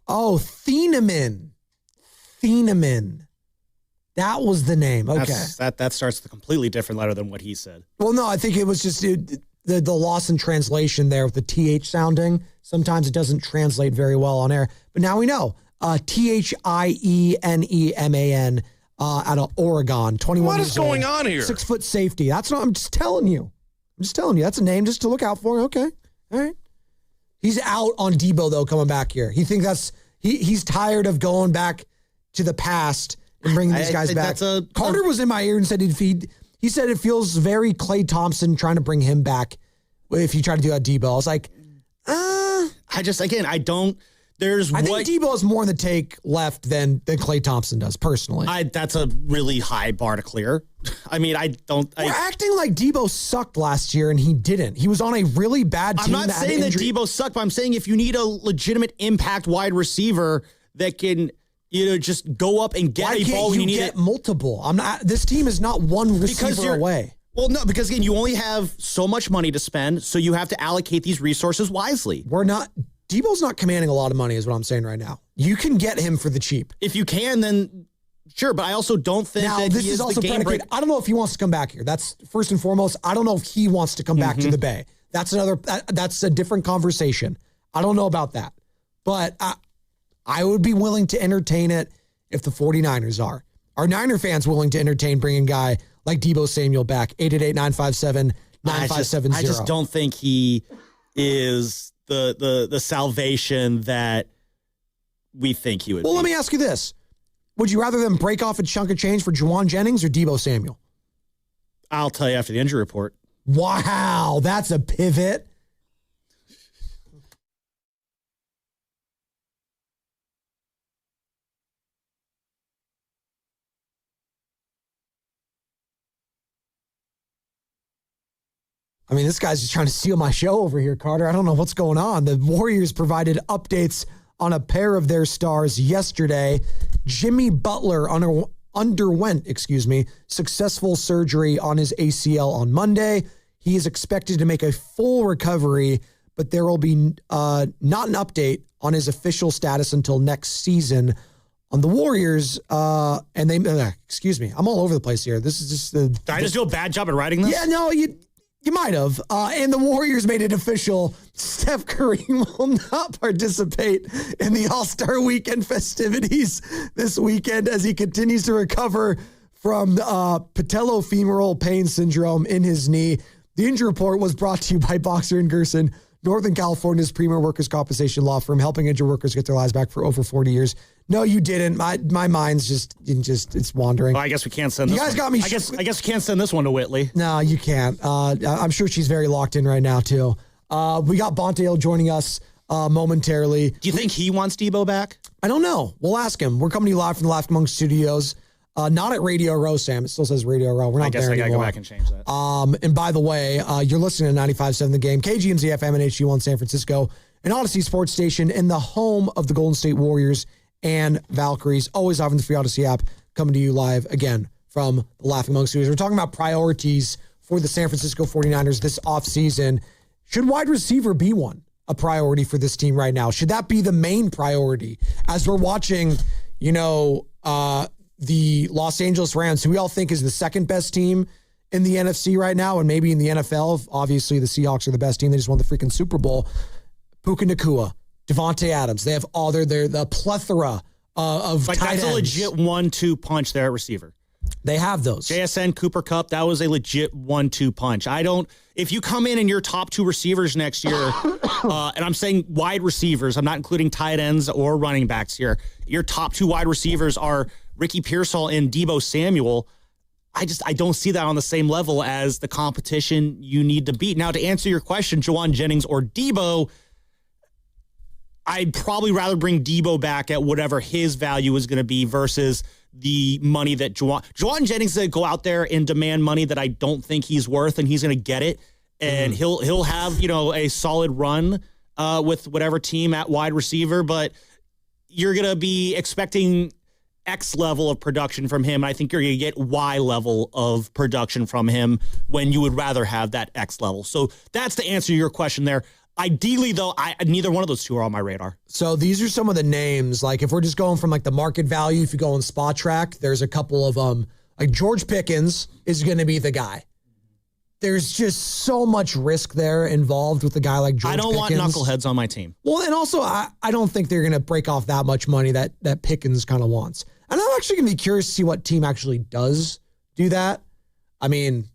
Speaker 9: Oh, Thieneman. That was the name. Okay.
Speaker 24: That starts with a completely different letter than what he said.
Speaker 9: Well, no, I think it was just the loss in translation there with the TH sounding. Sometimes it doesn't translate very well on air. But now we know. Thieneman out of Oregon, 21
Speaker 8: What
Speaker 9: years
Speaker 8: is going
Speaker 9: old,
Speaker 8: on here?
Speaker 9: 6-foot safety. That's what I'm just telling you. That's a name just to look out for. Okay. All right. He's out on Debo, though, coming back here. He thinks he's tired of going back to the past and bringing these guys back. Carter was in my ear and said he said it feels very Klay Thompson trying to bring him back if you try to do that Debo. I was like,
Speaker 24: I think
Speaker 9: Debo has more in the take left than Klay Thompson does, personally.
Speaker 24: That's a really high bar to clear. I mean,
Speaker 9: We're acting like Debo sucked last year, and he didn't. He was on a really bad team.
Speaker 24: I'm not saying that Debo sucked, but I'm saying if you need a legitimate impact wide receiver that can, just go up and get a ball when you need it.
Speaker 9: Multiple? This team is not one receiver away.
Speaker 24: Well, no, because again, you only have so much money to spend, so you have to allocate these resources wisely.
Speaker 9: Debo's not commanding a lot of money is what I'm saying right now. You can get him for the cheap.
Speaker 24: If you can, then sure, but I also don't think that
Speaker 9: this
Speaker 24: he
Speaker 9: is
Speaker 24: is
Speaker 9: also
Speaker 24: the game
Speaker 9: predicated. I don't know if he wants to come back here. That's first and foremost. I don't know if he wants to come back to the Bay. That's a different conversation. I don't know about that. But I would be willing to entertain it if the 49ers are. Are Niner fans willing to entertain bringing a guy like Debo Samuel back? 888-957-9570.
Speaker 24: I just don't think he is the salvation that we think he would be.
Speaker 9: Let me ask you this. Would you rather them break off a chunk of change for Juwan Jennings or Debo Samuel?
Speaker 24: I'll tell you after the injury report.
Speaker 9: Wow, that's a pivot. I mean, this guy's just trying to steal my show over here, Carter. I don't know what's going on. The Warriors provided updates on a pair of their stars yesterday. Jimmy Butler underwent successful surgery on his ACL on Monday. He is expected to make a full recovery, but there will be not an update on his official status until next season. On the Warriors, I'm all over the place here. This is just
Speaker 24: Did I just do a bad job at writing this?
Speaker 9: Yeah, no, you might have. And the Warriors made it official. Steph Curry will not participate in the All-Star Weekend festivities this weekend as he continues to recover from patellofemoral pain syndrome in his knee. The injury report was brought to you by Boxer & Gerson, Northern California's premier workers' compensation law firm, helping injured workers get their lives back for over 40 years. No, you didn't. My mind's just it's wandering.
Speaker 24: Well, I guess we can't send this
Speaker 9: You guys
Speaker 24: one.
Speaker 9: got me.
Speaker 24: I guess we can't send this one to Whitley.
Speaker 9: No, you can't. I'm sure she's very locked in right now, too. We got Bonte joining us momentarily.
Speaker 24: Do you think he wants Debo back?
Speaker 9: I don't know. We'll ask him. We're coming to you live from the Laugh Among Studios. Not at Radio Row, Sam. It still says Radio Row. We're not there anymore. I guess I got to go
Speaker 24: back and change that.
Speaker 9: And by the way, you're listening to 95.7 The Game, KGMZ FM and HG1 San Francisco, an Odyssey sports station in the home of the Golden State Warriors and Valkyries. Always having the free Odyssey app, coming to you live again from the Laughing Monk Studios. We're talking about priorities for the San Francisco 49ers this offseason. Should wide receiver be one a priority for this team right now? Should that be the main priority as we're watching, the Los Angeles Rams, who we all think is the second best team in the NFC right now, and maybe in the NFL? Obviously, the Seahawks are the best team. They just won the freaking Super Bowl. Puka Nacua, Devontae Adams. They have all they're the plethora of tight ends.
Speaker 24: That's a legit 1-2 punch there at receiver.
Speaker 9: They have those.
Speaker 24: JSN, Cooper Kupp, that was a legit 1-2 punch. If you come in and your top two receivers next year, and I'm saying wide receivers, I'm not including tight ends or running backs here. Your top two wide receivers are Ricky Pearsall and Debo Samuel. I don't see that on the same level as the competition you need to beat. Now, to answer your question, Juwan Jennings or Debo, I'd probably rather bring Debo back at whatever his value is going to be versus the money that Juwan Jennings is going to go out there and demand money that I don't think he's worth, and he's going to get it. And he'll have, a solid run with whatever team at wide receiver, but you're going to be expecting X level of production from him. I think you're going to get Y level of production from him when you would rather have that X level. So that's the answer to your question there. Ideally, though, neither one of those two are on my radar.
Speaker 9: So these are some of the names. Like, if we're just going from like the market value, if you go on Spot Track, there's a couple of like George Pickens is going to be the guy. there's just so much risk there involved with a guy like George
Speaker 24: I don't
Speaker 9: Pickens.
Speaker 24: want knuckleheads on my team.
Speaker 9: Well, and also, I don't think they're going to break off that much money that Pickens kind of wants. And I'm actually going to be curious to see what team actually does do that. I mean,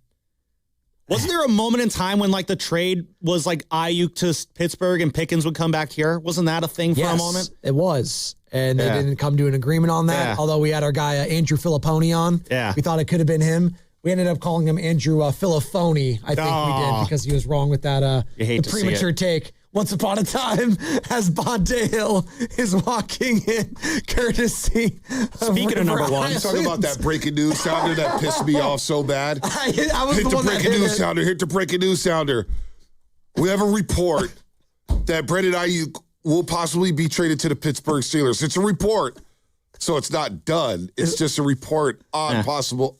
Speaker 24: wasn't there a moment in time when like the trade was like Ayuk to Pittsburgh and Pickens would come back here? Wasn't that a thing for a moment?
Speaker 9: It was. And they didn't come to an agreement on that.
Speaker 24: Yeah.
Speaker 9: Although we had our guy, Andrew Filipponi on.
Speaker 24: Yeah.
Speaker 9: We thought it could have been him. We ended up calling him Andrew Filipponi, I think we did, because he was wrong with that the premature take. Once upon a time, as Bonte Hill is walking in, courtesy
Speaker 24: Speaking of number one,
Speaker 8: talking about that breaking news sounder that pissed me off so bad.
Speaker 9: I was
Speaker 8: hit
Speaker 9: the
Speaker 8: the
Speaker 9: one that
Speaker 8: breaking
Speaker 9: hit
Speaker 8: news
Speaker 9: it.
Speaker 8: sounder. Hit the breaking news sounder. We have a report that Brandon Ayuk will possibly be traded to the Pittsburgh Steelers. It's a report, so it's not done. It's just a report on possible.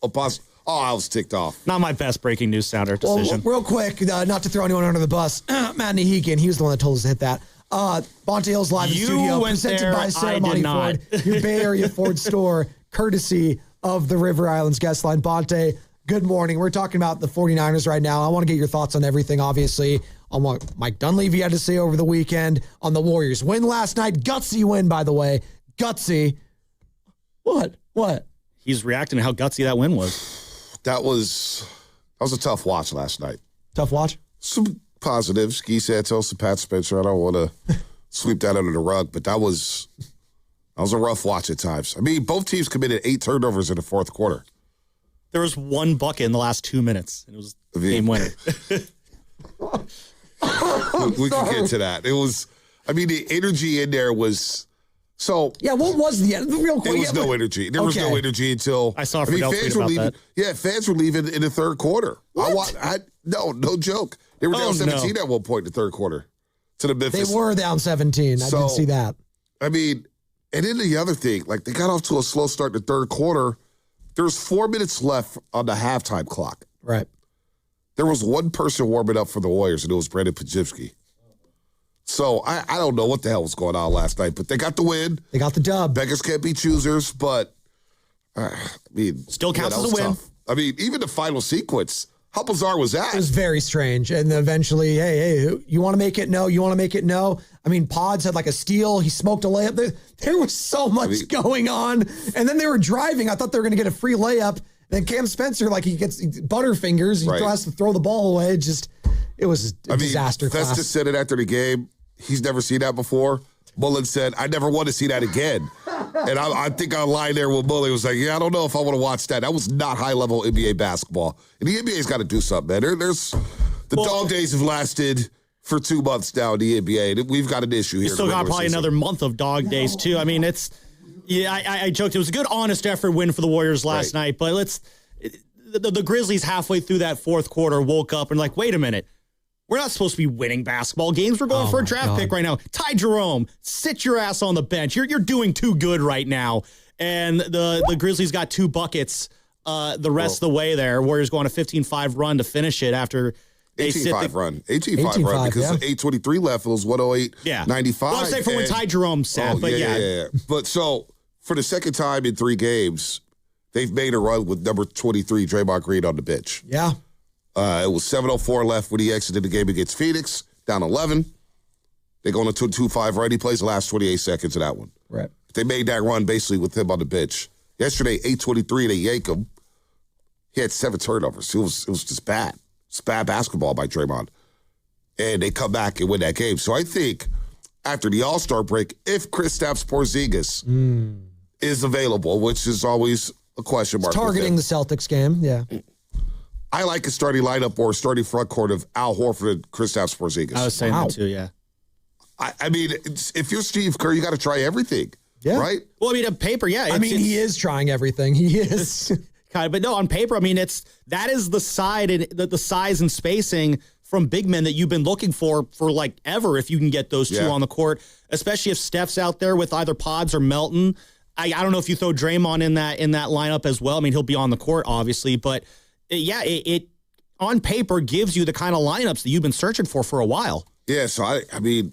Speaker 8: Oh, I was ticked off.
Speaker 24: Not my best breaking news sounder decision.
Speaker 9: Well, real quick, not to throw anyone under the bus, Matt Nahigian, he was the one that told us to hit that. Bonte Hill's live in studio,
Speaker 24: went
Speaker 9: presented
Speaker 24: there,
Speaker 9: by Ceremony
Speaker 24: I did
Speaker 9: Ford, your Bay Area Ford store, courtesy of the River Islands guest line. Bonte, good morning. We're talking about the 49ers right now. I want to get your thoughts on everything, obviously, on what Mike Dunleavy had to say over the weekend, on the Warriors win last night. Gutsy win, by the way. Gutsy. What?
Speaker 24: He's reacting to how gutsy that win was.
Speaker 8: That was a tough watch last night.
Speaker 9: Tough watch?
Speaker 8: Some positives. Guy Santos and Pat Spencer. I don't want to sweep that under the rug, but that was a rough watch at times. I mean, both teams committed 8 turnovers in the fourth quarter.
Speaker 24: There was one bucket in the last 2 minutes, and it was game winner.
Speaker 8: we can get to that. It was, I mean, the energy in there was so.
Speaker 9: Yeah, what was the real quick?
Speaker 8: There was no energy. There was no energy until
Speaker 24: I saw Fidel tweet
Speaker 8: fans were
Speaker 24: about
Speaker 8: leaving.
Speaker 24: that.
Speaker 8: Yeah, fans were leaving in the third quarter. No joke. They were down 17 at one point in the third quarter to the Memphis.
Speaker 9: They were down 17. I did see that.
Speaker 8: I mean, and then the other thing, like they got off to a slow start in the third quarter. There's 4 minutes left on the halftime clock.
Speaker 9: Right.
Speaker 8: There was one person warming up for the Warriors, and it was Brandon Pajimski. So I don't know what the hell was going on last night, but they got the win.
Speaker 9: They got the dub.
Speaker 8: Beggars can't be choosers, but I mean,
Speaker 24: still counts as a win.
Speaker 8: Tough. I mean, even the final sequence, how bizarre was that?
Speaker 9: It was very strange. And eventually, hey, you want to make it? No. You want to make it? No. I mean, Pods had like a steal. He smoked a layup. There was so much going on. And then they were driving. I thought they were going to get a free layup. And then Cam Spencer, like he gets butterfingers. He has to throw the ball away. It was a disaster class.
Speaker 8: Festus said it after the game. He's never seen that before. Mullen said, I never want to see that again. And I think I lied there with Mullen. It was like, I don't know if I want to watch that. That was not high-level NBA basketball. And the NBA's got to do something, man. Dog days have lasted for 2 months now in the NBA. We've got an issue here.
Speaker 24: We still got probably another month of dog days, too. I mean, I joked. It was a good, honest effort win for the Warriors last night. But the Grizzlies halfway through that fourth quarter woke up and like, wait a minute. We're not supposed to be winning basketball games. We're going for a draft pick right now. Ty Jerome, sit your ass on the bench. You're doing too good right now. And the Grizzlies got 2 buckets the rest of the way there. Warriors go on a 15-5 run to finish it after they
Speaker 8: 18-5 run. 18-5 run because 8:23 left. It was 108-95.
Speaker 24: Well, I'll say for when Ty Jerome sat, but yeah.
Speaker 8: But so for the second time in 3 games, they've made a run with number 23, Draymond Green, on the bench.
Speaker 9: Yeah.
Speaker 8: It was 7:04 left when he exited the game against Phoenix, down 11. They go on a 2-5 run. He plays the last 28 seconds of that one.
Speaker 9: Right.
Speaker 8: They made that run basically with him on the bench. Yesterday, 8:23, they yank him. He had 7 turnovers. It was just bad. It's bad basketball by Draymond. And they come back and win that game. So I think after the All-Star break, if Kristaps Porzingis is available, which is always a question mark.
Speaker 9: Targeting the Celtics game, yeah.
Speaker 8: I like a starting lineup or a starting front court of Al Horford and Kristaps Porzingis.
Speaker 24: I was saying that too, yeah.
Speaker 8: I mean, if you're Steve Kerr, you got to try everything, right?
Speaker 24: Well, I mean, on paper, yeah.
Speaker 9: I mean, he is trying everything. He is.
Speaker 24: But no, on paper, I mean, that is the size and spacing from big men that you've been looking for like ever. If you can get those 2 on the court, especially if Steph's out there with either Pods or Melton. I don't know if you throw Draymond in that lineup as well. I mean, he'll be on the court, obviously, but. It on paper gives you the kind of lineups that you've been searching for a while.
Speaker 8: Yeah, so I mean,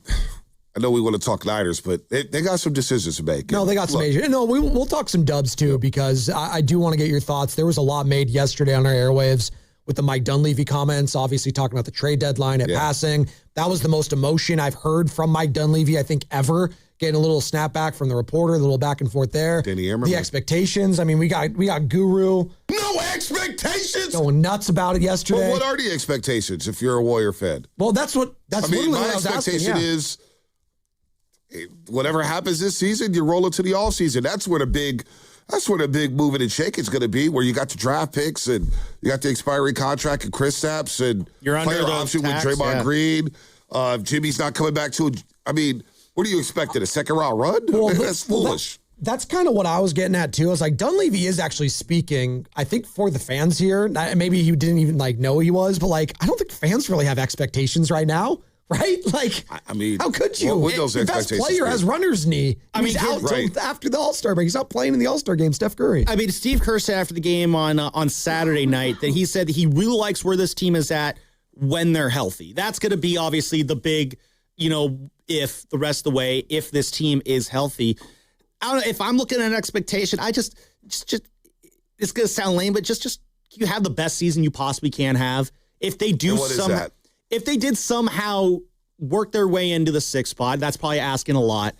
Speaker 8: I know we want to talk Niners, but they got some decisions to make.
Speaker 9: No, they got some major. No, we'll talk some dubs too because I do want to get your thoughts. There was a lot made yesterday on our airwaves with the Mike Dunleavy comments, obviously talking about the trade deadline at passing. That was the most emotion I've heard from Mike Dunleavy, I think, ever. Getting a little snapback from the reporter, a little back and forth there. The expectations. I mean, we got Guru.
Speaker 8: No expectations.
Speaker 9: Going nuts about it yesterday.
Speaker 8: Well, what are the expectations if you're a Warrior fan?
Speaker 9: Well, that's literally what I was asking.
Speaker 8: My expectation is whatever happens this season, you roll into the offseason. That's where the big moving and shake is going to be, where you got the draft picks and you got the expiring contract and Chris Stapps and
Speaker 24: you're under
Speaker 8: player option with Draymond Green. Jimmy's not coming back to it. I mean, what do you expect? A second-round run? Well, that's foolish.
Speaker 9: That's kind of what I was getting at, too. I was like, Dunleavy is actually speaking, I think, for the fans here. Maybe he didn't even, know he was, but, I don't think fans really have expectations right now, right?
Speaker 8: I mean,
Speaker 9: how could you?
Speaker 8: What those
Speaker 9: the best player has runner's knee. He's out until after the All-Star break. He's not playing in the All-Star game, Steph Curry.
Speaker 24: I mean, Steve Kerr said after the game on Saturday night that he said that he really likes where this team is at when they're healthy. That's going to be, obviously, the big, if the rest of the way, if this team is healthy. I don't know, if I'm looking at an expectation, I just it's going to sound lame, but just you have the best season you possibly can have. If they do if they did somehow work their way into the 6th spot, that's probably asking a lot.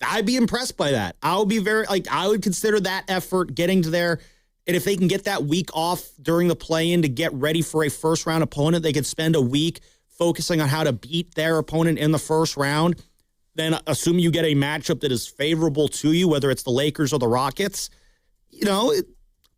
Speaker 24: I'd be impressed by that. I would be I would consider that effort getting to there. And if they can get that week off during the play-in to get ready for a first-round opponent, they could spend a week focusing on how to beat their opponent in the first round. Then assuming you get a matchup that is favorable to you, whether it's the Lakers or the Rockets,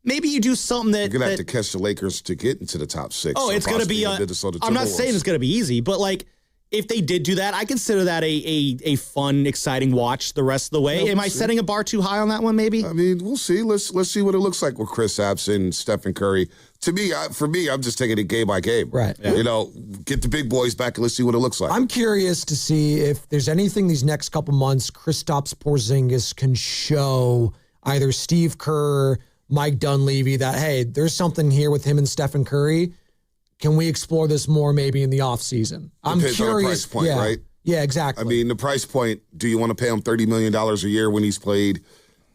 Speaker 24: maybe you do something that...
Speaker 8: You're going to have to catch the Lakers to get into the top 6.
Speaker 24: Oh, it's going to be... I'm not saying it's going to be easy, but if they did do that, I consider that a fun, exciting watch the rest of the way. Am I setting a bar too high on that one, maybe?
Speaker 8: I mean, we'll see. Let's see what it looks like with Chris Stapps and Stephen Curry. To me, I'm just taking it game by game.
Speaker 9: Right.
Speaker 8: Yeah. Get the big boys back and let's see what it looks like.
Speaker 9: I'm curious to see if there's anything these next couple months Kristaps Porzingis can show either Steve Kerr, Mike Dunleavy, that, hey, there's something here with him and Stephen Curry. Can we explore this more maybe in the offseason? I'm
Speaker 8: Depends
Speaker 9: curious.
Speaker 8: On the price point, right?
Speaker 9: Yeah, exactly.
Speaker 8: I mean, the price point, do you want to pay him $30 million a year when he's played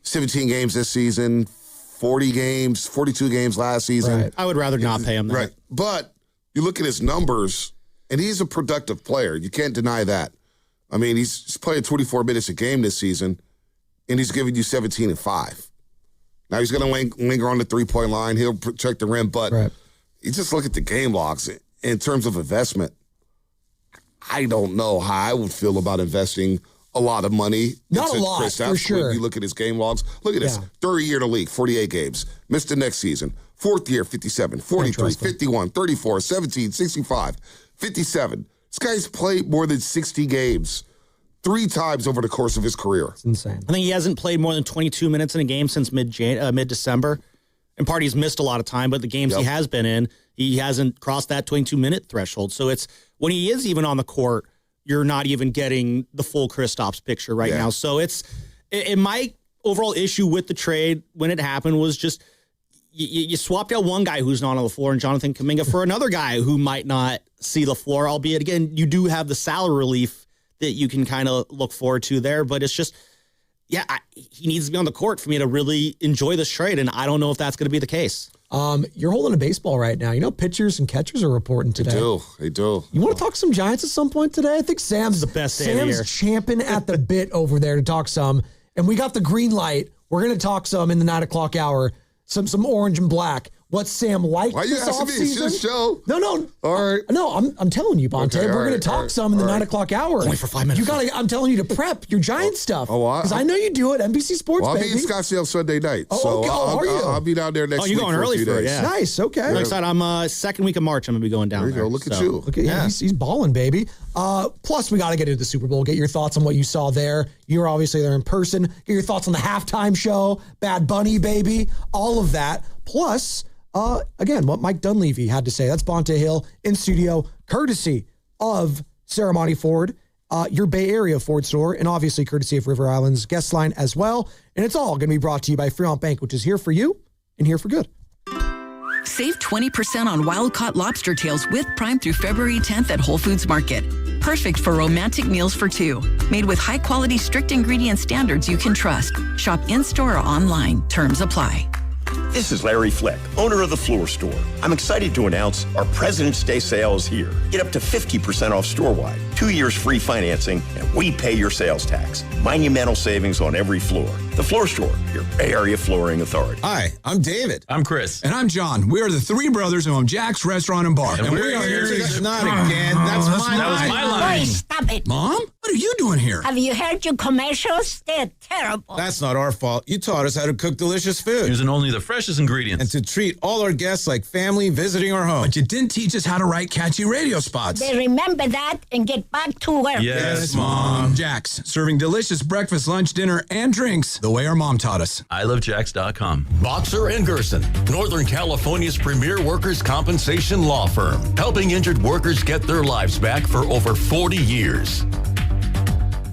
Speaker 8: 17 games this season, 42 games last season?
Speaker 24: Right. I would rather not pay him that.
Speaker 8: Right. But you look at his numbers, and he's a productive player. You can't deny that. I mean, he's playing 24 minutes a game this season, and he's giving you 17 and 5. Now he's going to linger on the three-point line. He'll protect the rim, but you just look at the game logs. In terms of investment, I don't know how I would feel about investing a lot of money.
Speaker 9: Not a lot,
Speaker 8: Chris Stapps.
Speaker 9: for sure.
Speaker 8: When you look at his game logs. Look at this. Third year in the league, 48 games. Missed the next season. Fourth year, 57, 43, 51, 34, 17, 65, 57. This guy's played more than 60 games 3 times over the course of his career.
Speaker 9: It's insane.
Speaker 24: I think he hasn't played more than 22 minutes in a game since mid-December. In part, he's missed a lot of time, but the games he has been in, he hasn't crossed that 22-minute threshold. So it's when he is even on the court, you're not even getting the full Kristaps picture right now. So it's my overall issue with the trade when it happened was just you swapped out one guy who's not on the floor and Jonathan Kuminga for another guy who might not see the floor, albeit, again, you do have the salary relief that you can kind of look forward to there. But it's just, he needs to be on the court for me to really enjoy this trade, and I don't know if that's going to be the case.
Speaker 9: You're holding a baseball right now. You know, pitchers and catchers are reporting today.
Speaker 8: They do.
Speaker 9: You want to talk some Giants at some point today? I think Sam's
Speaker 24: the best day of the year.
Speaker 9: Sam's champing at the bit over there to talk some, and we got the green light. We're going to talk some in the 9 o'clock hour, some orange and black. What Sam liked this offseason?
Speaker 8: It's your show.
Speaker 9: No.
Speaker 8: All right.
Speaker 9: No, I'm telling you, Bonte.
Speaker 8: Okay,
Speaker 9: we're going to talk some in the 9 o'clock hour.
Speaker 24: Only for 5 minutes.
Speaker 9: I'm telling you to prep your Giant stuff. Because I know you do it. NBC Sports,
Speaker 8: I'll
Speaker 9: baby.
Speaker 8: be in Scottsdale Sunday night.
Speaker 9: Okay.
Speaker 8: I'll be down there next week.
Speaker 24: Oh, you're going early for it.
Speaker 8: Yeah.
Speaker 9: Nice. Okay.
Speaker 24: I'm excited. I'm second week of March. I'm going to be going down there.
Speaker 8: There you go. Look at you.
Speaker 9: Look at he's balling, baby. Plus, we got to get into the Super Bowl. Get your thoughts on what you saw there. You're obviously there in person. Get your thoughts on the halftime show. Bad Bunny, baby. All of that. Plus, again, what Mike Dunleavy had to say. That's Bonte Hill in studio, courtesy of Ceremony Ford, your Bay Area Ford store, and obviously courtesy of River Island's guest line as well. And it's all going to be brought to you by Fremont Bank, which is here for you and here for good.
Speaker 26: Save 20% on wild-caught lobster tails with Prime through February 10th at Whole Foods Market. Perfect for romantic meals for 2. Made with high-quality, strict ingredient standards you can trust. Shop in-store or online. Terms apply.
Speaker 10: This is Larry Fleck, owner of The Floor Store. I'm excited to announce our President's Day sale is here. Get up to 50% off store-wide, 2 years free financing, and we pay your sales tax. Monumental savings on every floor. The Floor Store, your Bay Area flooring authority.
Speaker 11: Hi, I'm David.
Speaker 12: I'm Chris.
Speaker 11: And I'm John. We are the three brothers who own Jack's Restaurant and Bar.
Speaker 12: And we are here to...
Speaker 11: Not again. That's my line.
Speaker 14: Boy, stop it.
Speaker 11: Mom? What are you doing here?
Speaker 14: Have you heard your commercials? They're terrible.
Speaker 11: That's not our fault. You taught us how to cook delicious food.
Speaker 12: Using only the freshest ingredients.
Speaker 11: And to treat all our guests like family visiting our home. But you didn't teach us how to write catchy radio spots.
Speaker 14: They remember that and get back to work.
Speaker 11: Yes, Mom. Jack's, serving delicious breakfast, lunch, dinner, and drinks the way our mom taught us.
Speaker 12: ilovejacks.com.
Speaker 15: Boxer and Gerson, Northern California's premier workers' compensation law firm, helping injured workers get their lives back for over 40 years.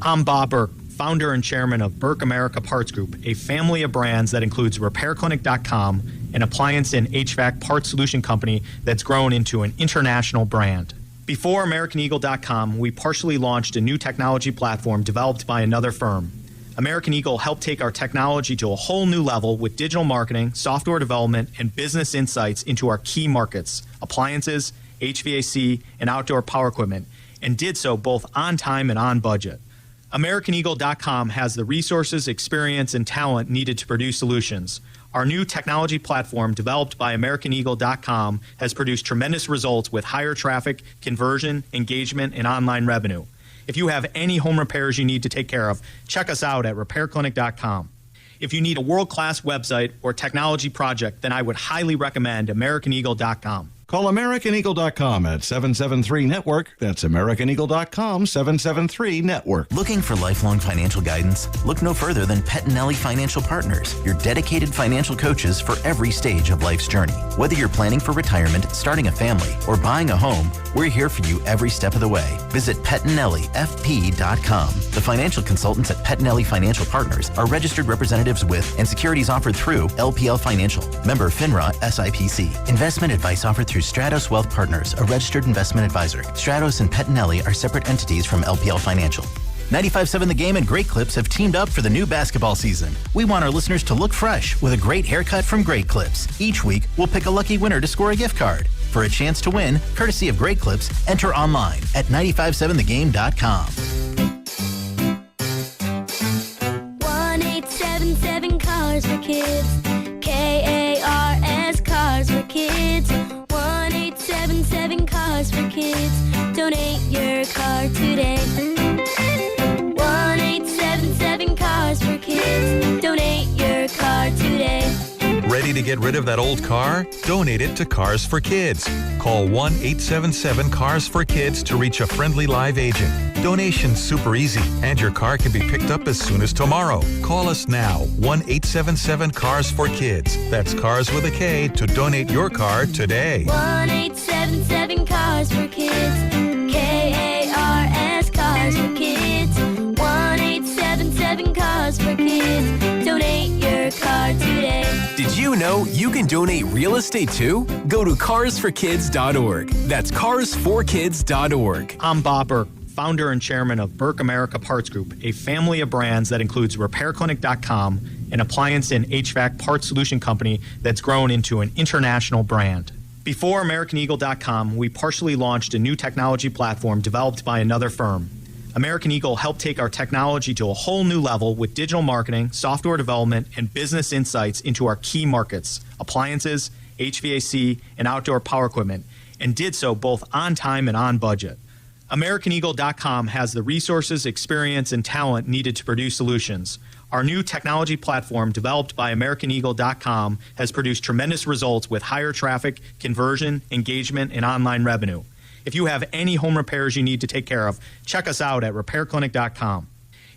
Speaker 16: I'm Bob Burke, founder and chairman of Burke America Parts Group, a family of brands that includes RepairClinic.com, an appliance and HVAC parts solution company that's grown into an international brand. Before AmericanEagle.com, we partially launched a new technology platform developed by another firm. American Eagle helped take our technology to a whole new level with digital marketing, software development, and business insights into our key markets, appliances, HVAC, and outdoor power equipment, and did so both on time and on budget. AmericanEagle.com has the resources, experience, and talent needed to produce solutions. Our new technology platform, developed by AmericanEagle.com, has produced tremendous results with higher traffic, conversion, engagement, and online revenue. If you have any home repairs you need to take care of, check us out at RepairClinic.com. If you need a world-class website or technology project, then I would highly recommend AmericanEagle.com.
Speaker 17: Call AmericanEagle.com at 773-NETWORK. That's AmericanEagle.com, 773-NETWORK.
Speaker 18: Looking for lifelong financial guidance? Look no further than Pettinelli Financial Partners, your dedicated financial coaches for every stage of life's journey. Whether you're planning for retirement, starting a family, or buying a home, we're here for you every step of the way. Visit PettinelliFP.com. The financial consultants at Pettinelli Financial Partners are registered representatives with and securities offered through LPL Financial. Member FINRA SIPC. Investment advice offered through Stratos Wealth Partners, a registered investment advisor. Stratos and Pettinelli are separate entities from LPL Financial. 95.7 The Game and Great Clips have teamed up for the new basketball season. We want our listeners to look fresh with a great haircut from Great Clips. Each week, we'll pick a lucky winner to score a gift card. For a chance to win, courtesy of Great Clips, enter online at 957thegame.com.
Speaker 19: 1-877 Cars for Kids. KARS Cars for Kids. 1-877 Cars for Kids. Donate your car today. 1-877 Cars for Kids. Donate your car today.
Speaker 20: Ready to get rid of that old car? Donate it to Cars for Kids. Call 1-877-CARS-FOR-KIDS to reach a friendly live agent. Donation's super easy, and your car can be picked up as soon as tomorrow. Call us now, 1-877-CARS-FOR-KIDS. That's Cars with a K to donate your car today.
Speaker 19: 1-877 Cars for Kids. KARS Cars for Kids. 1-877 Cars for Kids. Donate your car today.
Speaker 21: Did you know you can donate real estate too? Go to carsforkids.org. That's carsforkids.org.
Speaker 16: I'm Bob Burke, founder and chairman of Burke America Parts Group, a family of brands that includes RepairClinic.com, an appliance and HVAC parts solution company that's grown into an international brand. Before AmericanEagle.com, we partially launched a new technology platform developed by another firm. American Eagle helped take our technology to a whole new level with digital marketing, software development, and business insights into our key markets, appliances, HVAC, and outdoor power equipment, and did so both on time and on budget. AmericanEagle.com has the resources, experience, and talent needed to produce solutions. Our new technology platform, developed by AmericanEagle.com, has produced tremendous results with higher traffic, conversion, engagement, and online revenue. If you have any home repairs you need to take care of, check us out at RepairClinic.com.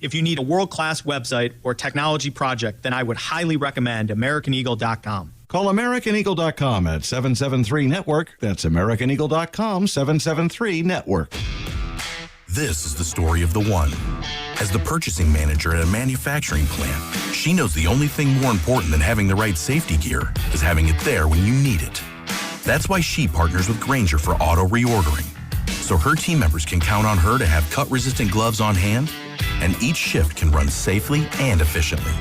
Speaker 16: If you need a world-class website or technology project, then I would highly recommend AmericanEagle.com.
Speaker 17: Call AmericanEagle.com at 773-NETWORK. That's AmericanEagle.com, 773-NETWORK.
Speaker 22: This is the story of the one. As the purchasing manager at a manufacturing plant, she knows the only thing more important than having the right safety gear is having it there when you need it. That's why she partners with Grainger for auto reordering. so her team members can count on her to have cut-resistant gloves on hand, and each shift can run safely and efficiently.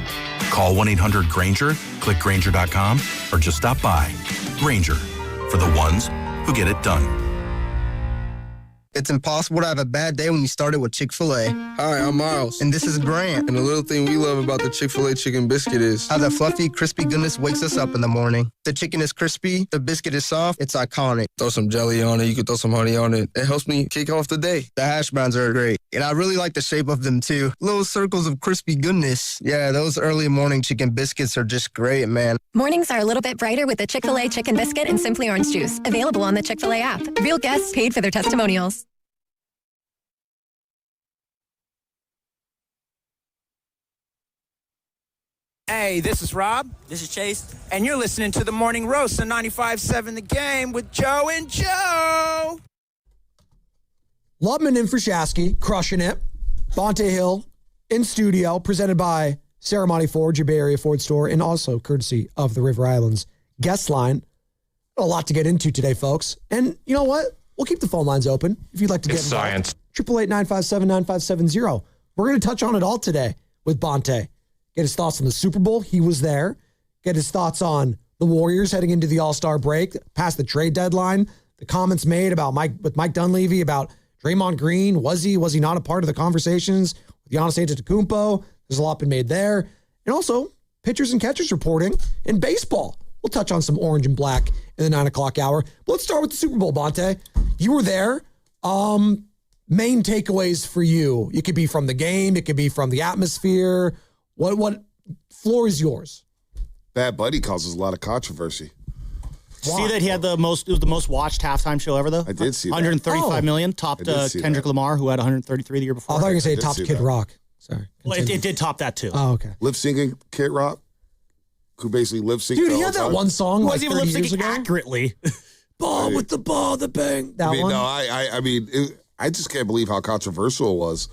Speaker 22: Call 1-800-GRANGER, click Grainger.com, or just stop by. Grainger, for the ones who get it done.
Speaker 1: It's impossible to have a bad day when you started with Chick-fil-A.
Speaker 2: Hi, I'm Miles.
Speaker 1: And this is Grant.
Speaker 2: And the little thing we love about the Chick-fil-A chicken biscuit is
Speaker 1: how the fluffy, crispy goodness wakes us up in the morning. The chicken is crispy, the biscuit is soft, it's iconic.
Speaker 2: Throw some jelly on it, you can throw some honey on it. It helps me kick off the day.
Speaker 1: The hash browns are great. And I really like the shape of them too. Little circles of crispy goodness. Yeah, those early morning chicken biscuits are just great, man.
Speaker 3: Mornings are a little bit brighter with the Chick-fil-A chicken biscuit and Simply Orange Juice. Available on the Chick-fil-A app. Real guests paid for their testimonials.
Speaker 13: Hey, this is Rob. This is Chase. And you're listening to the Morning Roast on 95.7 The Game with Joe and Joe.
Speaker 9: Lubman in for Shasky, crushing it. Bonte Hill in studio, presented by Ceremony Ford, your Bay Area Ford store, and also courtesy of the River Islands guest line. A lot to get into today, folks. And you know what? We'll keep the phone lines open if you'd like to get involved.
Speaker 23: Science.
Speaker 9: 888-957-9570. We're going to touch on it all today with Bonte. Get his thoughts on the Super Bowl. He was there. Get his thoughts on the Warriors heading into the All-Star break, past the trade deadline, the comments made about Mike Dunleavy about Draymond Green. Was he not a part of the conversations with Giannis Antetokounmpo? There's a lot been made there. And also, pitchers and catchers reporting in baseball. We'll touch on some orange and black in the 9 o'clock hour. But let's start with the Super Bowl, Bonte. You were there. Main takeaways for you. It could be from the game. It could be from the atmosphere. What floor is yours?
Speaker 8: Bad Bunny causes a lot of controversy.
Speaker 24: See that he had it was the most watched halftime show ever, though?
Speaker 8: I did see that.
Speaker 24: 135 million, topped Kendrick Lamar, who had 133 the year before.
Speaker 9: I thought you were going to say topped Kid Rock. Sorry.
Speaker 24: Well, it did top that, too.
Speaker 9: Oh, okay.
Speaker 8: Lip syncing Kid Rock, who basically lip synced.
Speaker 9: Dude, he had that one song like
Speaker 24: wasn't
Speaker 9: 30
Speaker 24: even lip
Speaker 9: years ago.
Speaker 24: accurately.
Speaker 9: Ball with the ball, the bang. That one?
Speaker 8: No, I just can't believe how controversial it was.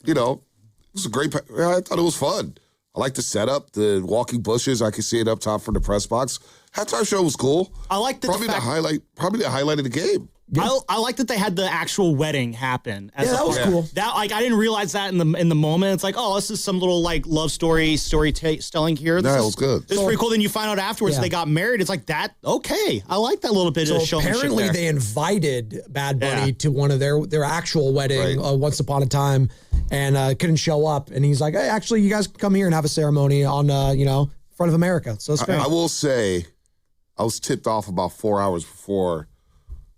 Speaker 8: It was a great. I thought it was fun. I like the setup, the walking bushes. I could see it up top from the press box. Halftime show was cool.
Speaker 24: I like
Speaker 8: probably the highlight of the game.
Speaker 24: I like that they had the actual wedding happen.
Speaker 9: That was cool.
Speaker 24: That I didn't realize that in the moment. It's like, oh, this is some little love storytelling here.
Speaker 8: It was good.
Speaker 24: It's pretty cool. Then you find out afterwards they got married. It's like that. Okay, I like that little bit of showmanship.
Speaker 9: Apparently,
Speaker 24: there.
Speaker 9: they invited Bad Bunny to one of their actual wedding once upon a time, and couldn't show up. And he's like, hey, actually, you guys can come here and have a ceremony on front of America. So it's great.
Speaker 8: I will say, I was tipped off about 4 hours before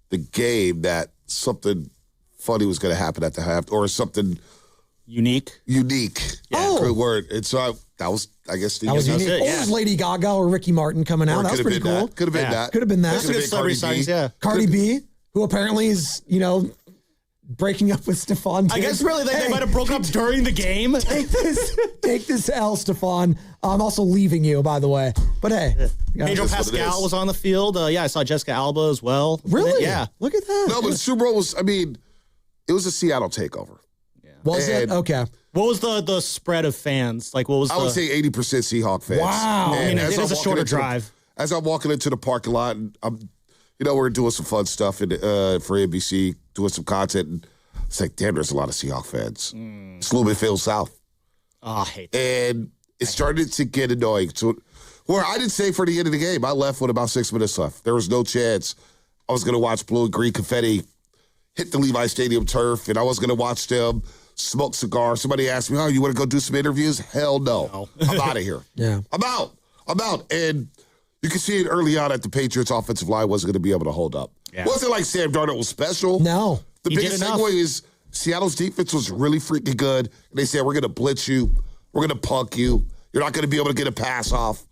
Speaker 8: the game that something funny was going to happen at the half, or something
Speaker 24: unique.
Speaker 8: Yeah, good word. And so that was
Speaker 9: unique. Or was Lady Gaga or Ricky Martin coming out? That was pretty cool.
Speaker 8: Could have been that.
Speaker 9: Could have been that.
Speaker 24: Those are good celebrity signs. Yeah,
Speaker 9: Cardi B, who apparently is breaking up with Stefan.
Speaker 24: I guess really they might have broken up during the game.
Speaker 9: Take this L, Stefan. I'm also leaving you, by the way. But hey.
Speaker 24: Pedro Pascal was on the field. I saw Jessica Alba as well.
Speaker 9: Really?
Speaker 24: Yeah.
Speaker 9: Look at that.
Speaker 8: No, but the Super Bowl was, it was a Seattle takeover.
Speaker 24: Yeah.
Speaker 9: Was it? Okay.
Speaker 24: What was the spread of fans? Like, what was
Speaker 8: I would say 80% Seahawk fans.
Speaker 24: Wow.
Speaker 8: And
Speaker 24: it is a shorter drive.
Speaker 8: As I'm walking into the parking lot, and we're doing some fun stuff for NBC, doing some content, and it's like, damn, there's a lot of Seahawk fans. It's a little bit Phil South.
Speaker 24: Oh, I hate that.
Speaker 8: And it started to get annoying. So, where I didn't say for the end of the game, I left with about 6 minutes left. There was no chance I was going to watch blue and green confetti hit the Levi Stadium turf, and I was going to watch them smoke cigars. Somebody asked me, oh, you want to go do some interviews? Hell no. I'm out of here.
Speaker 9: Yeah.
Speaker 8: I'm out. And you can see it early on that the Patriots' offensive line wasn't going to be able to hold up.
Speaker 24: Yeah.
Speaker 8: Wasn't like Sam Darnold was special.
Speaker 9: No.
Speaker 8: The biggest takeaway is Seattle's defense was really freaking good. And they said, we're going to blitz you. We're going to punk you. You're not going to be able to get a pass off.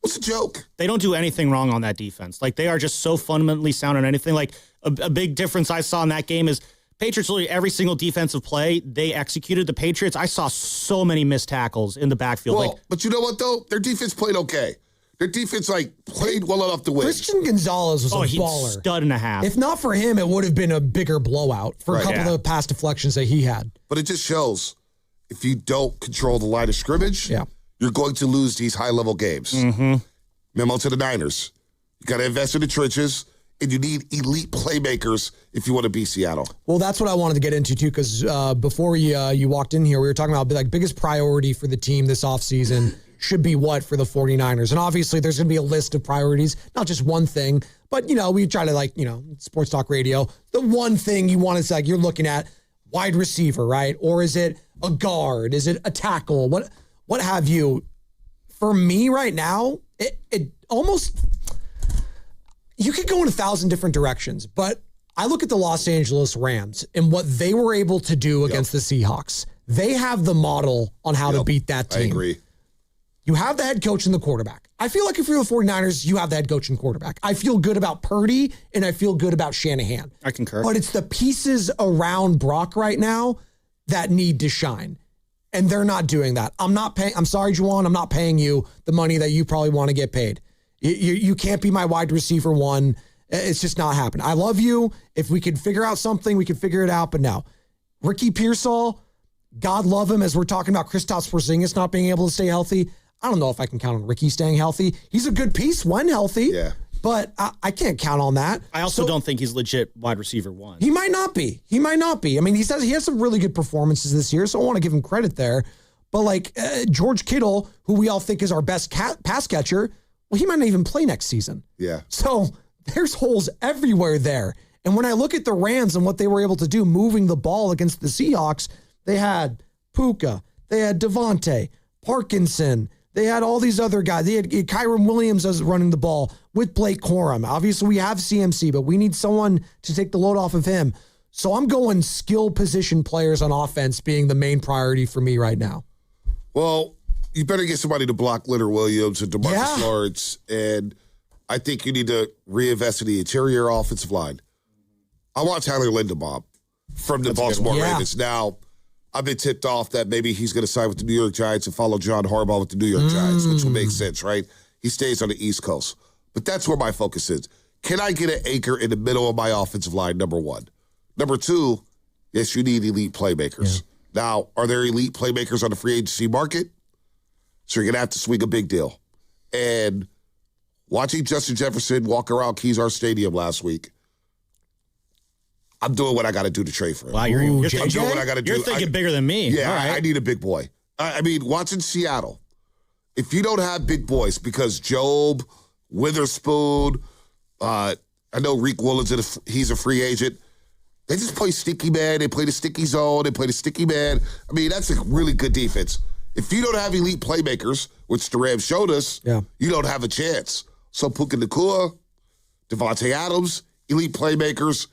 Speaker 8: What's the joke?
Speaker 24: They don't do anything wrong on that defense. Like, they are just so fundamentally sound on anything. Like, a big difference I saw in that game is Patriots, literally every single defensive play, they executed. The Patriots, I saw so many missed tackles in the backfield.
Speaker 8: Well, but you know what, though? Their defense played okay. Their defense, played well enough to win.
Speaker 9: Christian Gonzalez was a baller.
Speaker 24: Stud and a half.
Speaker 9: If not for him, it would have been a bigger blowout for a couple of the pass deflections that he had.
Speaker 8: But it just shows if you don't control the line of scrimmage, you're going to lose these high-level games.
Speaker 24: Mm-hmm.
Speaker 8: Memo to the Niners. You got to invest in the trenches, and you need elite playmakers if you want to beat Seattle.
Speaker 9: Well, that's what I wanted to get into, too, because before you walked in here, we were talking about like biggest priority for the team this offseason should be what for the 49ers. And obviously, there's going to be a list of priorities, not just one thing. But, we try to sports talk radio. The one thing you want is you're looking at wide receiver, right? Or is it a guard? Is it a tackle? What have you? For me right now, it almost... You could go in 1,000 different directions, but I look at the Los Angeles Rams and what they were able to do against the Seahawks. They have the model on how to beat that team.
Speaker 8: I agree.
Speaker 9: You have the head coach and the quarterback. I feel like if you're the 49ers, you have the head coach and quarterback. I feel good about Purdy, and I feel good about Shanahan.
Speaker 24: I concur.
Speaker 9: But it's the pieces around Brock right now that need to shine. And they're not doing that. I'm sorry, Juwan, I'm not paying you the money that you probably want to get paid. You can't be my wide receiver one. It's just not happening. I love you. If we could figure out something, we could figure it out. But no. Ricky Pearsall, God love him, as we're talking about Kristaps Porzingis not being able to stay healthy. I don't know if I can count on Ricky staying healthy. He's a good piece when healthy.
Speaker 8: Yeah.
Speaker 9: But I can't count on that.
Speaker 24: I also don't think he's legit wide receiver one.
Speaker 9: He might not be. I mean, he says he has some really good performances this year, so I want to give him credit there. But George Kittle, who we all think is our best pass catcher, well, he might not even play next season.
Speaker 8: Yeah.
Speaker 9: So there's holes everywhere there. And when I look at the Rams and what they were able to do moving the ball against the Seahawks, they had Puka, they had Devontae, Parkinson, they had all these other guys. They had Kyron Williams as running the ball with Blake Corum. Obviously, we have CMC, but we need someone to take the load off of him. So I'm going skill position players on offense being the main priority for me right now.
Speaker 8: Well, you better get somebody to block Leonard Williams and DeMarcus Lawrence, and I think you need to reinvest in the interior offensive line. I want Tyler Linderbaum from the Baltimore Ravens. Now, I've been tipped off that maybe he's going to sign with the New York Giants and follow John Harbaugh with the New York Giants, which will make sense, right? He stays on the East Coast. But that's where my focus is. Can I get an anchor in the middle of my offensive line, number one? Number two, yes, you need elite playmakers. Yeah. Now, are there elite playmakers on the free agency market? So you're going to have to swing a big deal. And watching Justin Jefferson walk around Kezar Stadium last week, I'm doing what I got to do to trade for him.
Speaker 24: Wow, you're
Speaker 8: doing what I got to do.
Speaker 24: You're thinking bigger than me.
Speaker 8: Yeah,
Speaker 24: right.
Speaker 8: I need a big boy. I mean, watching Seattle, if you don't have big boys, because Job, Witherspoon, I know Reek Williams, he's a free agent. They just play sticky man. They play the sticky zone. They play the sticky man. I mean, that's a really good defense. If you don't have elite playmakers, which the Rams showed us, you don't have a chance. So Puka Nacua, Devontae Adams, elite playmakers,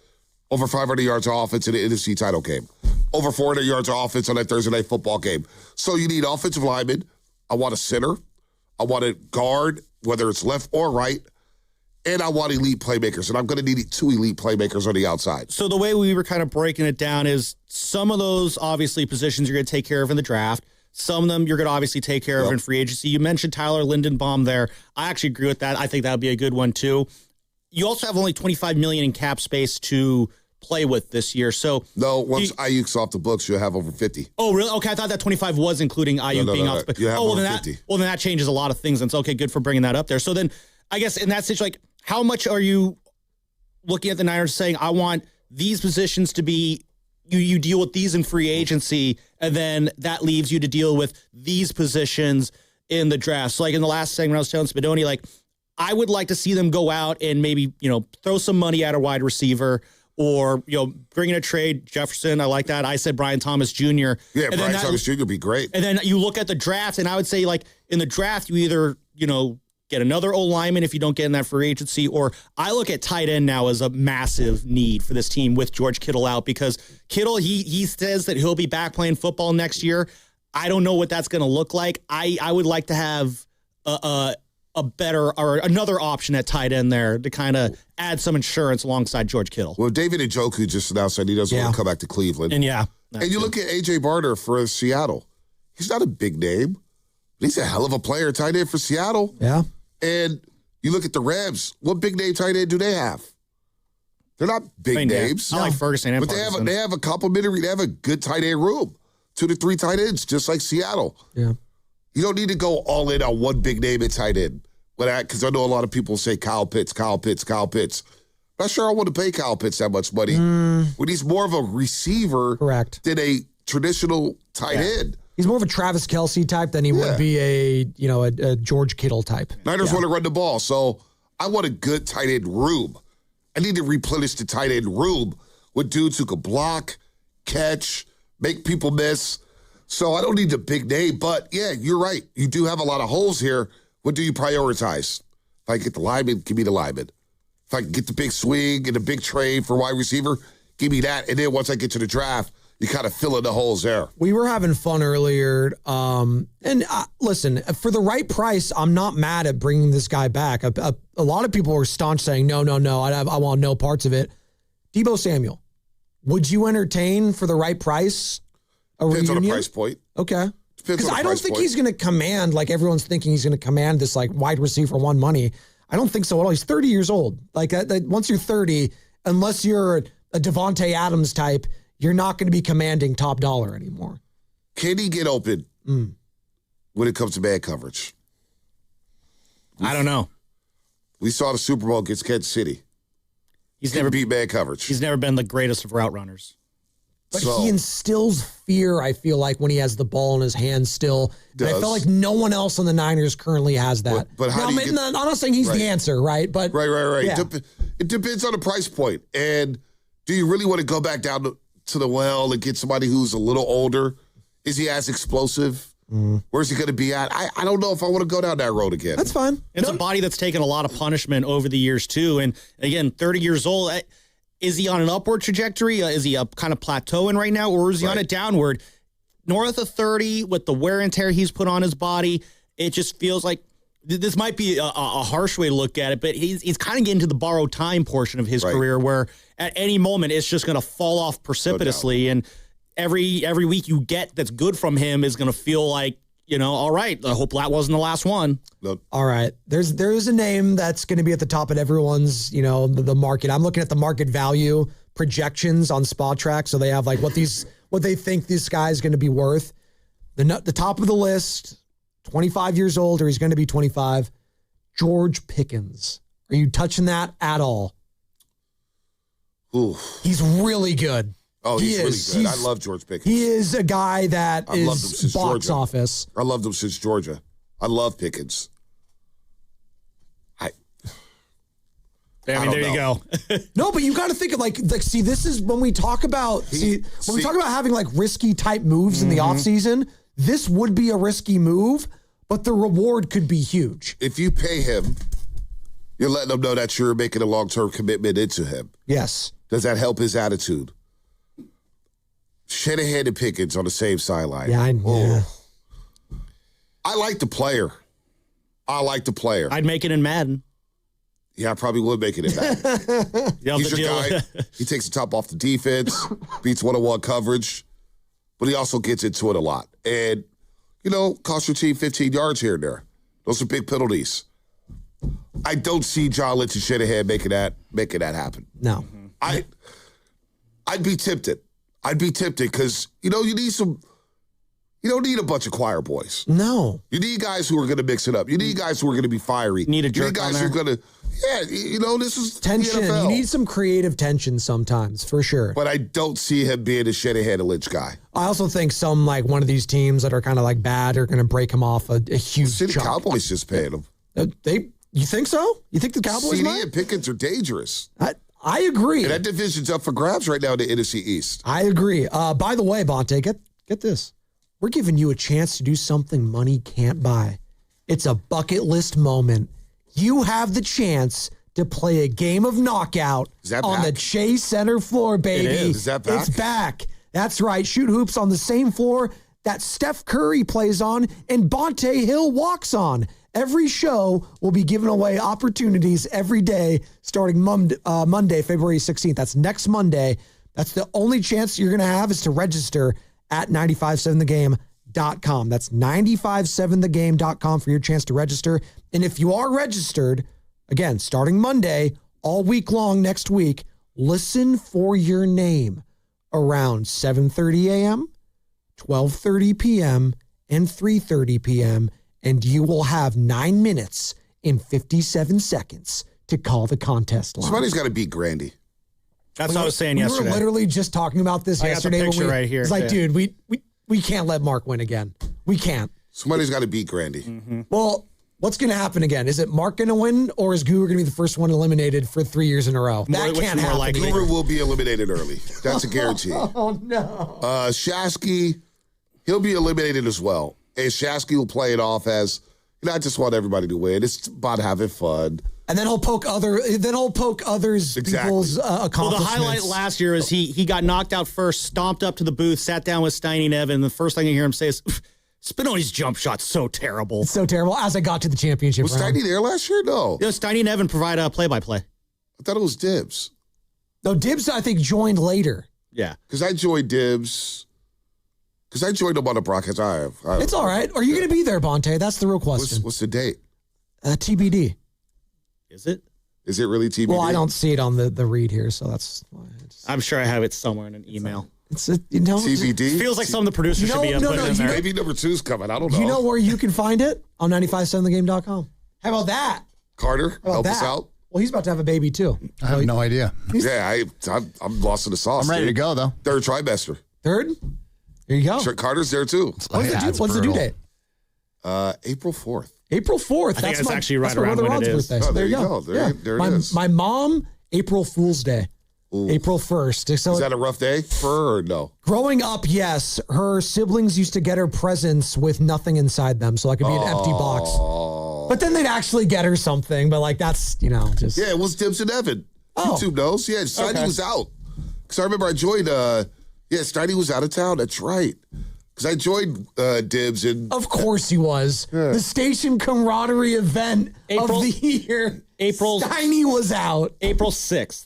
Speaker 8: over 500 yards of offense in the NFC title game, over 400 yards of offense on that Thursday night football game. So you need offensive linemen. I want a center. I want a guard, whether it's left or right. And I want elite playmakers, and I'm going to need 2 elite playmakers on the outside.
Speaker 24: So the way we were kind of breaking it down is some of those, obviously, positions you're going to take care of in the draft. Some of them you're going to obviously take care of in free agency. You mentioned Tyler Linderbaum there. I actually agree with that. I think that would be a good one, too. You also have only $25 million in cap space to play with this year. So
Speaker 8: no, once Ayuk's off the books, you'll have over 50.
Speaker 24: Oh, really? Okay, I thought that 25 was including Ayuk being off the books.
Speaker 8: Well, then 50.
Speaker 24: Then that changes a lot of things. And it's okay, good for bringing that up there. So then I guess in that situation, like, how much are you looking at the Niners saying, I want these positions to be, you deal with these in free agency, and then that leaves you to deal with these positions in the draft. So like in the last segment, I was telling Spadoni, like, I would like to see them go out and maybe, throw some money at a wide receiver, or, bring in a trade. Jefferson, I like that. I said Brian Thomas Jr.
Speaker 8: Yeah, and Brian Thomas Jr. would be great.
Speaker 24: And then you look at the draft, and I would say, like, in the draft, you either, get another O-lineman if you don't get in that free agency, or I look at tight end now as a massive need for this team with George Kittle out, because Kittle, he says that he'll be back playing football next year. I don't know what that's going to look like. I would like to have a better or another option at tight end there to kind of add some insurance alongside George Kittle.
Speaker 8: Well, David Njoku just announced that he doesn't want to come back to Cleveland.
Speaker 24: And
Speaker 8: and you look at A.J. Barter for Seattle. He's not a big name, but he's a hell of a player, tight end for Seattle.
Speaker 9: Yeah.
Speaker 8: And you look at the Rams. What big name tight end do they have? They're not big names.
Speaker 24: I like Ferguson and
Speaker 8: but they have a complimentary. They have a good tight end room, 2 to 3 tight ends, just like Seattle.
Speaker 9: Yeah.
Speaker 8: You don't need to go all in on one big name at tight end. Because I know a lot of people say Kyle Pitts. Not sure I want to pay Kyle Pitts that much money when he's more of a receiver than a traditional tight end.
Speaker 9: He's more of a Travis Kelce type than he would be a George Kittle type.
Speaker 8: Niners want to run the ball, so I want a good tight end room. I need to replenish the tight end room with dudes who can block, catch, make people miss. So I don't need the big name, but yeah, you're right. You do have a lot of holes here. What do you prioritize? If I get the lineman, give me the lineman. If I can get the big swing and the big trade for wide receiver, give me that. And then once I get to the draft, you kind of fill in the holes there.
Speaker 9: We were having fun earlier. Listen, for the right price, I'm not mad at bringing this guy back. A lot of people were staunch saying, no, I want no parts of it. Deebo Samuel, would you entertain for the right price a
Speaker 8: Depends
Speaker 9: reunion?
Speaker 8: on the price point.
Speaker 9: Okay. Because I don't think
Speaker 8: point.
Speaker 9: he's going to command, like everyone's thinking he's going to command this like wide receiver one money. I don't think so at all. He's 30 years old. Like once you're 30, unless you're a Devontae Adams type, you're not going to be commanding top dollar anymore.
Speaker 8: Can he get open when it comes to man coverage?
Speaker 24: I don't know.
Speaker 8: We saw the Super Bowl against Kansas City.
Speaker 24: He's never
Speaker 8: beat man coverage.
Speaker 24: He's never been the greatest of route runners.
Speaker 9: But he instills fear, I feel like, when he has the ball in his hand still. And I feel like no one else on the Niners currently has that.
Speaker 8: But how do you get,
Speaker 9: I'm not saying he's the answer, right? But
Speaker 8: Right.
Speaker 9: Yeah.
Speaker 8: It depends on the price point. And do you really want to go back down to the well and get somebody who's a little older? Is he as explosive? Where's he going to be at? I don't know if I want to go down that road again.
Speaker 9: That's fine.
Speaker 24: It's a body that's taken a lot of punishment over the years, too. And again, 30 years old. Is he on an upward trajectory? Is he up kind of plateauing right now? Or is he on a downward? North of 30 with the wear and tear he's put on his body, it just feels like this might be a harsh way to look at it, but he's kind of getting to the borrowed time portion of his career where at any moment it's just going to fall off precipitously. And every week you get that's good from him is going to feel like, all right, I hope that wasn't the last one.
Speaker 9: All right. There is a name that's going to be at the top of everyone's, the market. I'm looking at the market value projections on Spot Track. So they have like what they think this guy's going to be worth. The top of the list, 25 years old, or he's going to be 25. George Pickens. Are you touching that at all?
Speaker 8: Ooh.
Speaker 9: He's really good.
Speaker 8: Oh, he's really good. I love George Pickens.
Speaker 9: He is a guy that is box office.
Speaker 8: I loved him since Georgia. I love Pickens.
Speaker 24: There you go.
Speaker 9: No, but you got to think of like, see, this is when we talk about we talk about having like risky type moves in the offseason, this would be a risky move, but the reward could be huge.
Speaker 8: If you pay him, you're letting him know that you're making a long-term commitment into him.
Speaker 9: Yes.
Speaker 8: Does that help his attitude? Shanahan and Pickens on the same sideline.
Speaker 9: Yeah,
Speaker 8: I like the player.
Speaker 24: I'd make it in Madden.
Speaker 8: Yeah, I probably would make it in Madden. He's your guy. He takes the top off the defense, beats one-on-one coverage, but he also gets into it a lot. And, costs your team 15 yards here and there. Those are big penalties. I don't see John Lynch and Shanahan making that happen.
Speaker 9: No.
Speaker 8: I'd be tempted. Because, you need some. You don't need a bunch of choir boys.
Speaker 9: No.
Speaker 8: You need guys who are going to mix it up. You need guys who are going to be fiery.
Speaker 24: You need a jerk
Speaker 8: guys
Speaker 24: on there.
Speaker 8: who are going to, this is
Speaker 9: tension.
Speaker 8: the NFL.
Speaker 9: You need some creative tension sometimes, for sure.
Speaker 8: But I don't see him being a Shanahan and Lynch guy.
Speaker 9: I also think one of these teams that are kind of like bad are going to break him off a huge
Speaker 8: City
Speaker 9: chunk.
Speaker 8: Cowboys just paid him.
Speaker 9: You think so? You think the Cowboys
Speaker 8: CD
Speaker 9: might?
Speaker 8: and Pickens are dangerous.
Speaker 9: I agree.
Speaker 8: And that division's up for grabs right now in the NFC East.
Speaker 9: I agree. By the way, Bonte, get this. We're giving you a chance to do something money can't buy. It's a bucket list moment. You have the chance to play a game of knockout on the Chase Center floor, baby.
Speaker 8: It is. Is that back?
Speaker 9: It's back. That's right. Shoot hoops on the same floor that Steph Curry plays on and Bonte Hill walks on. Every show will be giving away opportunities every day starting Monday, February 16th. That's next Monday. That's the only chance you're going to have is to register at 957thegame.com. That's 957thegame.com for your chance to register. And if you are registered, again, starting Monday, all week long next week, listen for your name around 7:30 a.m., 12:30 p.m., and 3:30 p.m., and you will have 9 minutes and 57 seconds to call the contest line.
Speaker 8: Somebody's got to beat Grandy.
Speaker 24: That's what I was saying yesterday.
Speaker 9: We were literally just talking about this yesterday.
Speaker 24: I got the picture right here.
Speaker 9: It's like, dude, we can't let Mark win again. We can't.
Speaker 8: Somebody's got to beat Grandy.
Speaker 24: Mm-hmm.
Speaker 9: Well, what's going to happen again? Is it Mark going to win, or is Guru going to be the first one eliminated for 3 years in a row? That can't happen.
Speaker 8: Guru will be eliminated early. That's a guarantee.
Speaker 9: Oh, no.
Speaker 8: Shasky, he'll be eliminated as well. And Shasky will play it off as, I just want everybody to win. It's about having fun.
Speaker 9: And then he'll poke others people's accomplishments.
Speaker 24: Well, the highlight last year is he got knocked out first, stomped up to the booth, sat down with Steiny and Evan. And the first thing you hear him say is, Spinoni's jump shot's so terrible.
Speaker 9: It's so terrible as I got to the championship
Speaker 8: Was
Speaker 9: round.
Speaker 8: Steiny there last year? No.
Speaker 24: Yeah, Steiny and Evan provide a play-by-play.
Speaker 8: I thought it was Dibs.
Speaker 9: No, Dibs, I think, joined later.
Speaker 24: Yeah.
Speaker 8: Because I joined Dibs. Because I joined them on the broadcast.
Speaker 9: It's all right. Are you going to be there, Bonte? That's the real question.
Speaker 8: What's the date?
Speaker 9: TBD.
Speaker 24: Is it?
Speaker 8: Is it really TBD?
Speaker 9: Well, I don't see it on the read here, so that's why.
Speaker 24: I'm sure I have it somewhere in an email.
Speaker 9: It's TBD?
Speaker 24: Feels like some of the producers should be putting it in there.
Speaker 8: Maybe number 2's coming. I don't know.
Speaker 9: You know where you can find it? On 957thegame.com. How about that?
Speaker 8: Carter, help us out.
Speaker 9: Well, he's about to have a baby, too.
Speaker 1: I have no idea.
Speaker 8: Yeah, I'm lost in the sauce.
Speaker 1: I'm ready to go, though.
Speaker 8: Third trimester.
Speaker 9: Third? There you go.
Speaker 8: Sure, Carter's there, too.
Speaker 9: What's the due date?
Speaker 8: April 4th.
Speaker 9: April 4th.
Speaker 24: I think that's actually right around when it is.
Speaker 9: Birthday. So
Speaker 8: Oh, there you go. There it is.
Speaker 9: My mom, April Fool's Day.
Speaker 8: Ooh.
Speaker 9: April 1st. So
Speaker 8: Is that a rough day for her or no?
Speaker 9: growing up, yes. Her siblings used to get her presents with nothing inside them, so it could be an empty box. But then they'd actually get her something, but like that's, just...
Speaker 8: Yeah, it was Dibs and Evan.
Speaker 9: Oh.
Speaker 8: YouTube knows. Yeah, Steiny was out. Because I remember I joined, Steiny was out of town. That's right. Because I joined Dibs and...
Speaker 9: Of course he was.
Speaker 8: Yeah.
Speaker 9: The station camaraderie event of the year. Steiny was out.
Speaker 24: April 6th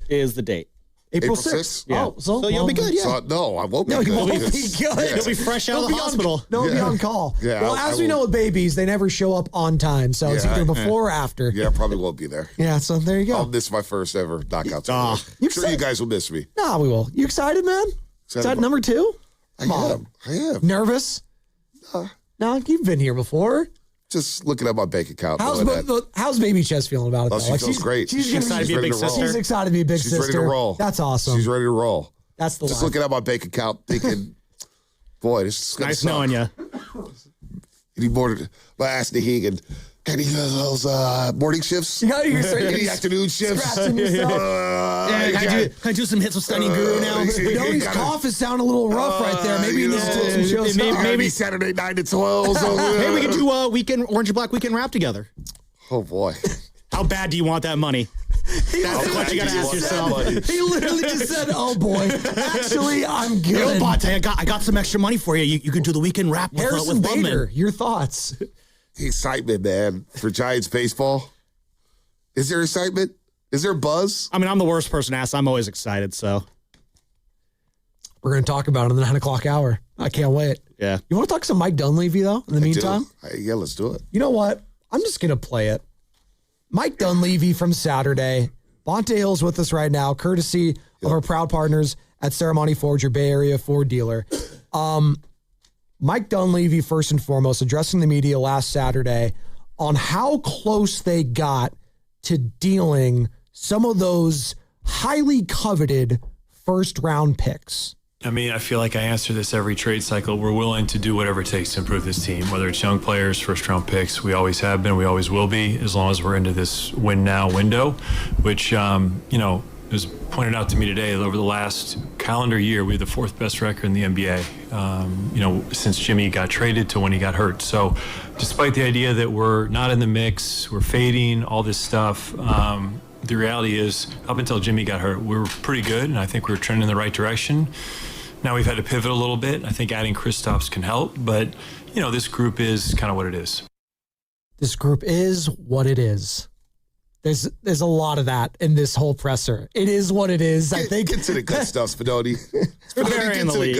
Speaker 24: is the date.
Speaker 9: April 6th?
Speaker 24: Yeah.
Speaker 9: Oh, so
Speaker 24: you'll be good, yeah.
Speaker 8: So, no, I won't be
Speaker 9: No,
Speaker 8: good.
Speaker 9: you won't be
Speaker 8: because-
Speaker 9: good.
Speaker 8: Yeah.
Speaker 24: You'll be fresh out of the hospital.
Speaker 9: He'll be on call.
Speaker 8: Yeah,
Speaker 9: well,
Speaker 8: I
Speaker 9: as we know with babies, they never show up on time. So it's either before or after.
Speaker 8: Yeah, I probably won't be there.
Speaker 9: Yeah, so there you go.
Speaker 8: I'll miss my first ever knockout.
Speaker 9: You
Speaker 8: Sure, you guys will miss me.
Speaker 9: Nah, we will. You excited, man? Is that number 2?
Speaker 8: I am.
Speaker 9: Nervous? No, you've been here before.
Speaker 8: Just looking at my bank account.
Speaker 9: How's baby Chess feeling about it?
Speaker 8: Oh,
Speaker 9: though?
Speaker 8: she feels great.
Speaker 9: She's
Speaker 24: excited to be a big sister.
Speaker 9: She's excited to be a big sister.
Speaker 8: She's ready to roll.
Speaker 9: That's awesome.
Speaker 8: She's ready to roll.
Speaker 9: That's the
Speaker 8: Just
Speaker 9: life.
Speaker 8: looking at my bank account, thinking, boy, this is gonna
Speaker 24: Nice
Speaker 8: suck.
Speaker 24: knowing you.
Speaker 8: Any more? I asked the Hegan, can he do those morning shifts?
Speaker 9: Yeah, you're starting to
Speaker 8: Any
Speaker 9: get
Speaker 8: afternoon shifts?
Speaker 9: scratching yourself.
Speaker 24: Can I do some hits with Steiny Guru now?
Speaker 9: Doty's cough is sounding a little rough right there. Maybe he needs to do some shows.
Speaker 8: Maybe Saturday 9 to 12.
Speaker 24: Hey, we can do weekend Orange and Black weekend rap together.
Speaker 8: Oh boy.
Speaker 24: How bad do you want that money? That's the question you gotta ask yourself.
Speaker 9: He literally just said, "Oh boy, actually, I'm good."
Speaker 24: Yo, Bonte, I got some extra money for you. You could do the weekend rap with
Speaker 9: Harrison
Speaker 24: Bubman.
Speaker 9: Bader, your thoughts?
Speaker 8: The excitement, man, for Giants baseball. Is there excitement? Is there buzz?
Speaker 24: I mean, I'm the worst person to ask. I'm always excited, so.
Speaker 9: We're going to talk about it in the 9 o'clock hour. I can't wait.
Speaker 24: Yeah.
Speaker 9: You want to talk some Mike Dunleavy, though, in the meantime?
Speaker 8: Yeah, let's do it.
Speaker 9: You know what? I'm just going to play it. Mike Dunleavy from Saturday. Bonte Hill's with us right now, courtesy of our proud partners at Ceremony Ford, your Bay Area Ford dealer. Mike Dunleavy, first and foremost, addressing the media last Saturday on how close they got to dealing some of those highly coveted first-round picks.
Speaker 4: I mean, I feel like I answer this every trade cycle. We're willing to do whatever it takes to improve this team, whether it's young players, first-round picks. We always have been, we always will be, as long as we're into this win-now window, which, it was pointed out to me today that over the last calendar year, we have the 4th best record in the NBA, since Jimmy got traded to when he got hurt. So despite the idea that we're not in the mix, we're fading, all this stuff, the reality is up until Jimmy got hurt, we were pretty good, and I think we were trending in the right direction. Now we've had to pivot a little bit. I think adding Kristaps can help, but, this group is kind of what it is.
Speaker 9: This group is what it is. There's a lot of that in this whole presser. It is what it is. I think.
Speaker 8: Get to the good stuff, Spinoni.
Speaker 24: Get in the league.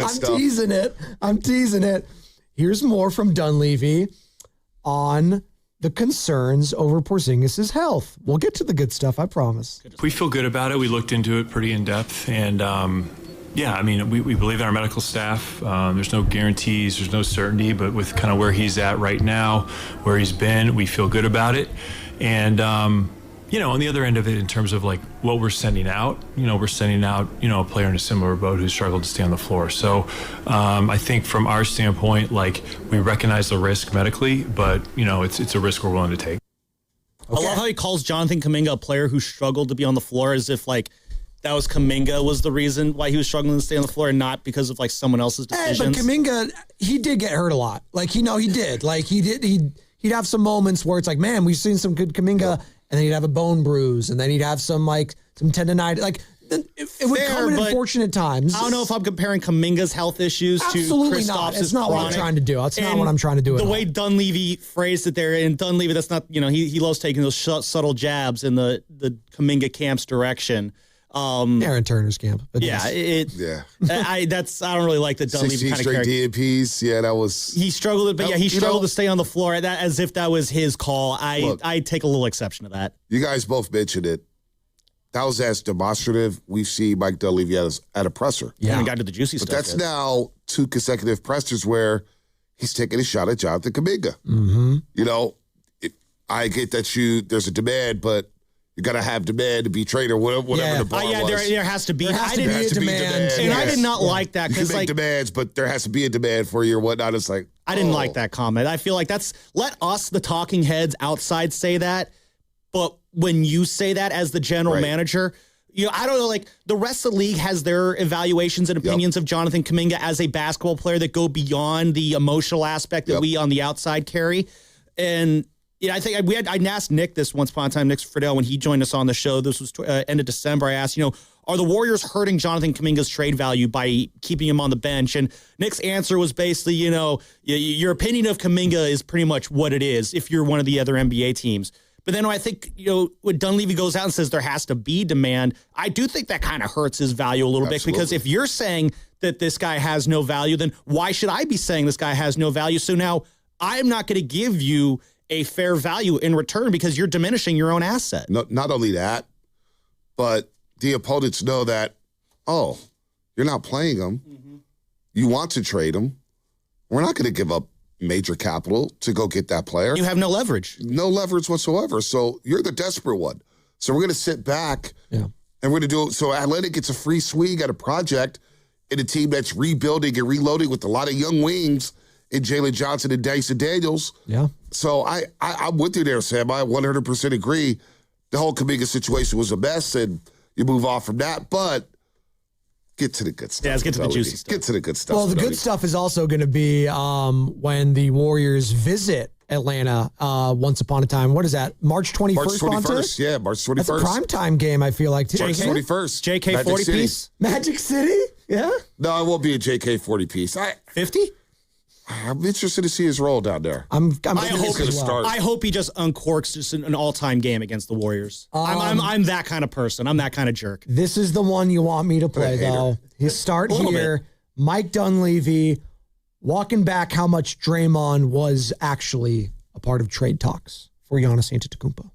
Speaker 9: I'm teasing it. Here's more from Dunleavy on the concerns over Porzingis' health. We'll get to the good stuff, I promise.
Speaker 4: We feel good about it. We looked into it pretty in depth, and we believe in our medical staff. There's no guarantees, there's no certainty, but with kind of where he's at right now, where he's been, we feel good about it. And On the other end of it, in terms of like what we're sending out, we're sending out, a player in a similar boat who struggled to stay on the floor. So I think from our standpoint, like we recognize the risk medically, but it's a risk we're willing to take.
Speaker 24: Okay. I love how he calls Jonathan Kuminga a player who struggled to be on the floor, as if like that was Kuminga was the reason why he was struggling to stay on the floor and not because of like someone else's decisions.
Speaker 9: But Kuminga, he did get hurt a lot. Like, he did. Like, he'd have some moments where it's like, man, we've seen some good Kuminga, and then he'd have a bone bruise, and then he'd have some tendonitis. Like, it would come in unfortunate times.
Speaker 24: I don't know if I'm comparing Kuminga's health issues
Speaker 9: Absolutely
Speaker 24: to Kristaps'
Speaker 9: not. It's not
Speaker 24: chronic.
Speaker 9: what I'm trying to do. That's not what I'm trying to do at
Speaker 24: The
Speaker 9: all.
Speaker 24: way Dunleavy phrased it there, and Dunleavy, that's not, he loves taking those subtle jabs in the Kuminga camp's direction.
Speaker 9: Aaron Turner's camp. But
Speaker 24: Yeah, I don't really like the Dunleavy
Speaker 8: 16
Speaker 24: kind of
Speaker 8: straight
Speaker 24: character.
Speaker 8: DNPs. Yeah, that was.
Speaker 24: He struggled, but he struggled to stay on the floor as if that was his call. I take a little exception to that.
Speaker 8: You guys both mentioned it. That was as demonstrative we see Mike Dunleavy at a presser.
Speaker 24: Yeah, and got to the juicy
Speaker 8: but
Speaker 24: stuff.
Speaker 8: that's now 2 consecutive pressers where he's taking a shot at Jonathan Kuminga.
Speaker 9: Mm-hmm.
Speaker 8: I get that there's a demand, but you got to have demand to be traded or whatever the bar was.
Speaker 24: There has to be.
Speaker 9: There has to be a demand.
Speaker 24: And I did not like that
Speaker 8: You can
Speaker 24: because
Speaker 8: make demands, but there has to be a demand for you or whatnot. It's like
Speaker 24: I didn't like that comment. I feel like let us, the talking heads outside, say that. But when you say that as the general manager, I don't know, like the rest of the league has their evaluations and opinions of Jonathan Kuminga as a basketball player that go beyond the emotional aspect that we on the outside carry. And I think I asked Nick this once upon a time, Nick Friedel, when he joined us on the show. This was end of December. I asked, are the Warriors hurting Jonathan Kuminga's trade value by keeping him on the bench? And Nick's answer was basically, your opinion of Kuminga is pretty much what it is if you're one of the other NBA teams. But then I think, when Dunleavy goes out and says there has to be demand, I do think that kind of hurts his value a little bit, because if you're saying that this guy has no value, then why should I be saying this guy has no value? So now I'm not going to give you a fair value in return because you're diminishing your own asset.
Speaker 8: No, not only that, but the opponents know that, you're not playing him. Mm-hmm. You want to trade him. We're not going to give up major capital to go get that player.
Speaker 24: You have no leverage.
Speaker 8: No leverage whatsoever. So you're the desperate one. So we're going to sit back and we're going to do it. So Atlanta gets a free swing at a project in a team that's rebuilding and reloading with a lot of young wings in Jalen Johnson and Dyson Daniels.
Speaker 9: Yeah.
Speaker 8: So I'm with you there, Sam. I 100% agree. The whole Kuminga situation was a mess, and you move off from that. But get to the good stuff.
Speaker 24: Yeah, let's get to the juicy stuff.
Speaker 8: Get to the good stuff.
Speaker 9: Well, the good stuff is also going to be when the Warriors visit Atlanta once upon a time. What is that? March 21st?
Speaker 8: March 21st. Yeah, March 21st.
Speaker 9: That's a primetime game, I feel like, too.
Speaker 8: March 21st.
Speaker 24: JK
Speaker 8: Magic
Speaker 24: 40
Speaker 8: City.
Speaker 24: piece?
Speaker 9: Magic City? Yeah?
Speaker 8: No, it won't be a JK 40 piece.
Speaker 24: 50?
Speaker 8: I'm interested to see his role down there.
Speaker 9: I
Speaker 24: hope he just uncorks just an all-time game against the Warriors. I'm that kind of person. I'm that kind of jerk.
Speaker 9: This is the one you want me to play, though. His start here, Mike Dunleavy walking back how much Draymond was actually a part of trade talks for Giannis Antetokounmpo.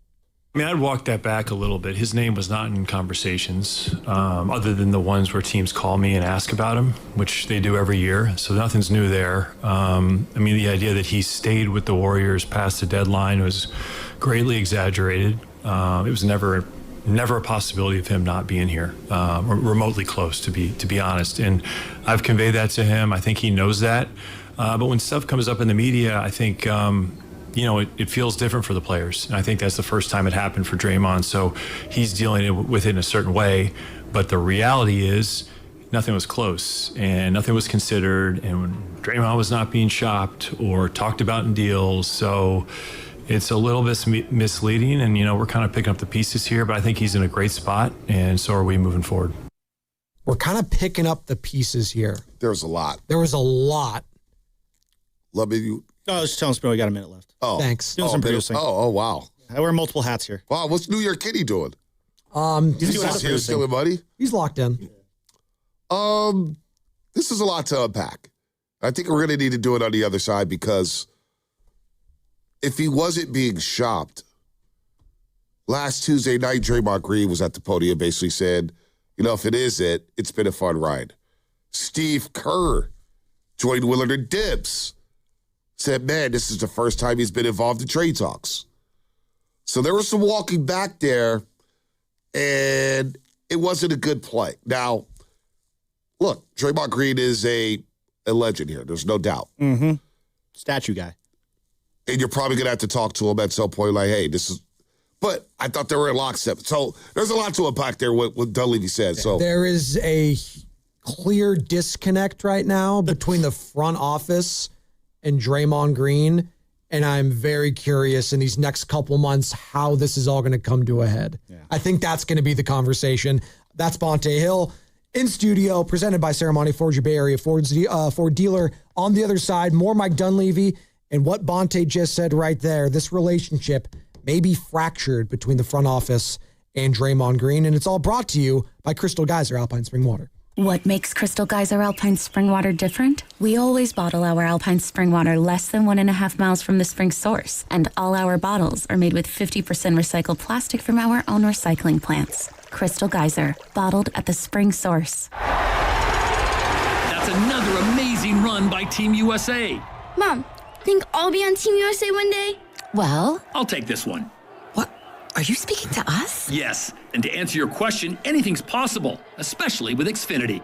Speaker 4: I mean, I'd walk that back a little bit. His name was not in conversations, other than the ones where teams call me and ask about him, which they do every year. So nothing's new there. I mean, the idea that he stayed with the Warriors past the deadline was greatly exaggerated. It was never a possibility of him not being here, or remotely close, to be honest. And I've conveyed that to him. I think he knows that. But when stuff comes up in the media, I think it feels different for the players. And I think that's the first time it happened for Draymond. So he's dealing with it in a certain way. But the reality is nothing was close and nothing was considered. And when Draymond was not being shopped or talked about in deals. So it's a little bit misleading. And, we're kind of picking up the pieces here. But I think he's in a great spot. And so are we moving forward.
Speaker 9: We're kind of picking up the pieces here.
Speaker 8: There's a lot.
Speaker 9: There was a lot.
Speaker 8: Love you.
Speaker 24: Oh, just telling us we got a minute left.
Speaker 8: Oh,
Speaker 9: thanks.
Speaker 24: Doing some producing.
Speaker 8: Oh, wow.
Speaker 24: I wear multiple hats here.
Speaker 8: Wow, what's New York Kitty doing?
Speaker 24: He's
Speaker 8: still in, buddy.
Speaker 9: He's locked in.
Speaker 8: This is a lot to unpack. I think we're going to need to do it on the other side, because if he wasn't being shopped, last Tuesday night, Draymond Green was at the podium, basically said, if it is it's been a fun ride. Steve Kerr joined Willard and Dibs. Said, man, this is the first time he's been involved in trade talks. So there was some walking back there, and it wasn't a good play. Now, look, Draymond Green is a legend here. There's no doubt.
Speaker 24: Mm-hmm. Statue guy.
Speaker 8: And you're probably going to have to talk to him at some point like, hey, this is... But I thought they were in lockstep. So there's a lot to unpack there what Dunleavy said. So
Speaker 9: there is a clear disconnect right now between the front office and Draymond Green. And I'm very curious in these next couple months how this is all going to come to a head. Yeah. I think that's going to be the conversation. That's Bonte Hill in studio, presented by Serramonte Ford, your Bay Area Ford dealer. On the other side, more Mike Dunleavy. And what Bonte just said right there, this relationship may be fractured between the front office and Draymond Green. And it's all brought to you by Crystal Geyser Alpine Spring Water.
Speaker 5: What makes Crystal Geyser Alpine Spring Water different? We always bottle our Alpine Spring Water less than 1.5 miles from the spring source. And all our bottles are made with 50% recycled plastic from our own recycling plants. Crystal Geyser, bottled at the spring source.
Speaker 6: That's another amazing run by Team USA.
Speaker 19: Mom, think I'll be on Team USA one day?
Speaker 6: Well, I'll take this one.
Speaker 5: What? Are you speaking to us?
Speaker 6: Yes, and to answer your question, anything's possible, especially with Xfinity.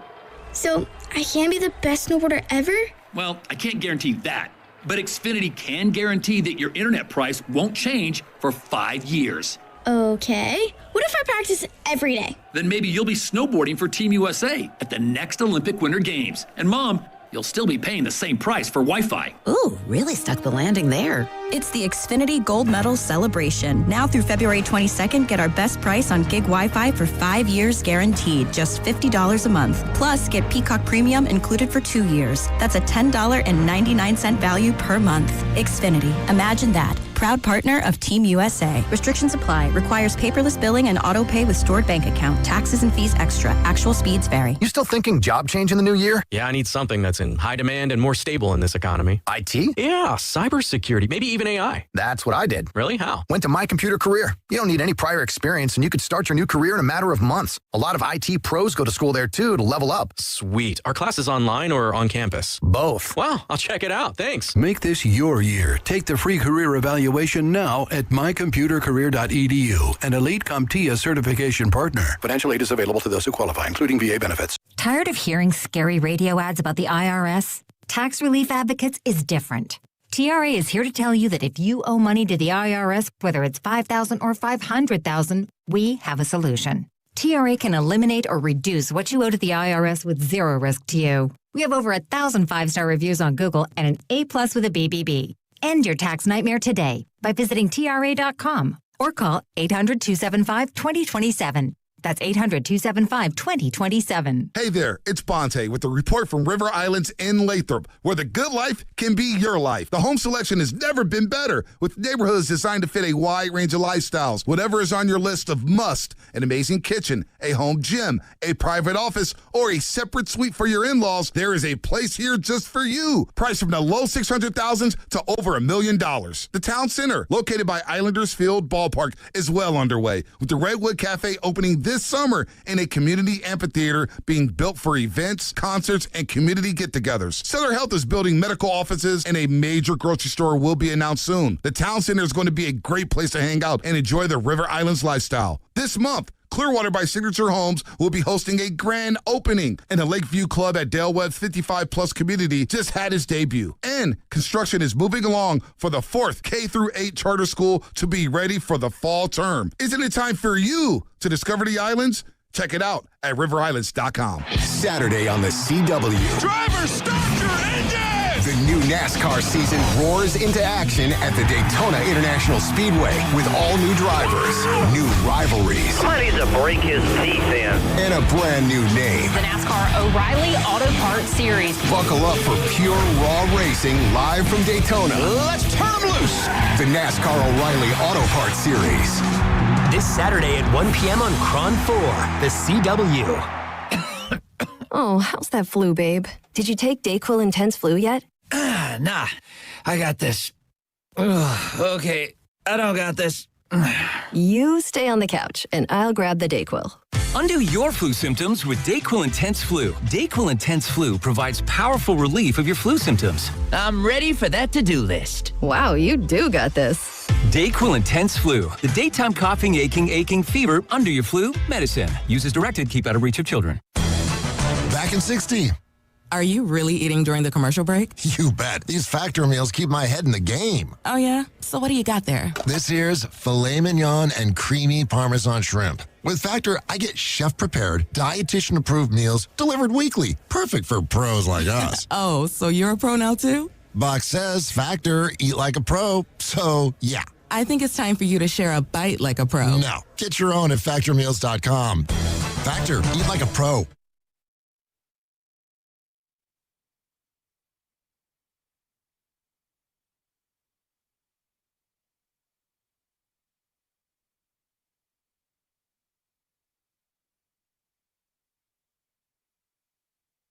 Speaker 19: So, I can be the best snowboarder ever?
Speaker 6: Well, I can't guarantee that, but Xfinity can guarantee that your internet price won't change for 5 years.
Speaker 19: Okay. What if I practice every day?
Speaker 6: Then maybe you'll be snowboarding for Team USA at the next Olympic Winter Games. And Mom, you'll still be paying the same price for Wi-Fi.
Speaker 5: Ooh, really stuck the landing there.
Speaker 7: It's the Xfinity Gold Medal Celebration. Now through February 22nd, get our best price on gig Wi-Fi for 5 years guaranteed, just $50 a month. Plus, get Peacock Premium included for 2 years. That's a $10.99 value per month. Xfinity, imagine that. Proud partner of Team USA. Restrictions apply. Requires paperless billing and auto pay with stored bank account. Taxes and fees extra. Actual speeds vary.
Speaker 23: You still thinking job change in the new year?
Speaker 25: Yeah, I need something that's in high demand and more stable in this economy.
Speaker 23: IT?
Speaker 25: Yeah, cybersecurity, maybe even AI.
Speaker 23: That's what I did.
Speaker 25: Really? How?
Speaker 23: Went to My Computer Career. You don't need any prior experience, and you could start your new career in a matter of months. A lot of IT pros go to school there, too, to level up.
Speaker 25: Sweet. Are classes online or on campus?
Speaker 23: Both.
Speaker 25: Wow, I'll check it out. Thanks.
Speaker 26: Make this your year. Take the free career evaluation now at mycomputercareer.edu, an Elite CompTIA certification partner.
Speaker 27: Financial aid is available to those who qualify, including VA benefits.
Speaker 28: Tired of hearing scary radio ads about the IRS? Tax Relief Advocates is different. TRA is here to tell you that if you owe money to the IRS, whether it's $5,000 or $500,000, we have a solution. TRA can eliminate or reduce what you owe to the IRS with zero risk to you. We have over 1,000 5-star reviews on Google and an A+ with a BBB. End your tax nightmare today by visiting TRA.com or call 800-275-2027. That's 800-275-2027.
Speaker 29: Hey there, it's Bonte with a report from River Islands in Lathrop, where the good life can be your life. The home selection has never been better, with neighborhoods designed to fit a wide range of lifestyles. Whatever is on your list of must, an amazing kitchen, a home gym, a private office, or a separate suite for your in-laws, there is a place here just for you. Priced from the low $600,000s to over $1 million. The town center, located by Islanders Field Ballpark, is well underway, with the Redwood Cafe opening this summer and a community amphitheater being built for events, concerts, and community get-togethers. Sutter Health is building medical offices, and a major grocery store will be announced soon. The town center is going to be a great place to hang out and enjoy the River Islands lifestyle. This month, Clearwater by Signature Homes will be hosting a grand opening, and the Lakeview Club at Dale Webb's 55-plus community just had its debut. And construction is moving along for the 4th K-8 charter school to be ready for the fall term. Isn't it time for you to discover the islands? Check it out at riverislands.com.
Speaker 30: Saturday on the CW.
Speaker 31: Driver, stop your engine!
Speaker 30: The new NASCAR season roars into action at the Daytona International Speedway with all new drivers, new rivalries.
Speaker 32: Somebody needs to break his teeth in.
Speaker 30: And a brand new name.
Speaker 33: The NASCAR O'Reilly Auto Parts Series.
Speaker 30: Buckle up for pure raw racing live from Daytona.
Speaker 32: Let's turn them loose.
Speaker 30: The NASCAR O'Reilly Auto Parts Series.
Speaker 21: This Saturday at 1 p.m. on Cron 4, the CW.
Speaker 3: Oh, how's that flu, babe? Did you take Dayquil Intense Flu yet?
Speaker 13: Nah, I got this. Ugh, okay, I don't got this.
Speaker 3: You stay on the couch, and I'll grab the Dayquil.
Speaker 21: Undo your flu symptoms with Dayquil Intense Flu. Dayquil Intense Flu provides powerful relief of your flu symptoms.
Speaker 13: I'm ready for that to-do list.
Speaker 3: Wow, you do got this.
Speaker 1: Dayquil Intense Flu, the daytime coughing, aching, fever, under your flu medicine. Use as directed, keep out of reach of children.
Speaker 23: Back in 60.
Speaker 2: Are you really eating during the commercial break?
Speaker 23: You bet. These Factor meals keep my head in the game.
Speaker 2: Oh, yeah? So what do you got there?
Speaker 23: This here's filet mignon and creamy Parmesan shrimp. With Factor, I get chef-prepared, dietitian-approved meals delivered weekly. Perfect for pros like us.
Speaker 2: Oh, so you're a pro now, too?
Speaker 23: Box says Factor, eat like a pro. So, yeah.
Speaker 2: I think it's time for you to share a bite like a pro.
Speaker 23: No. Get your own at factormeals.com. Factor, eat like a pro.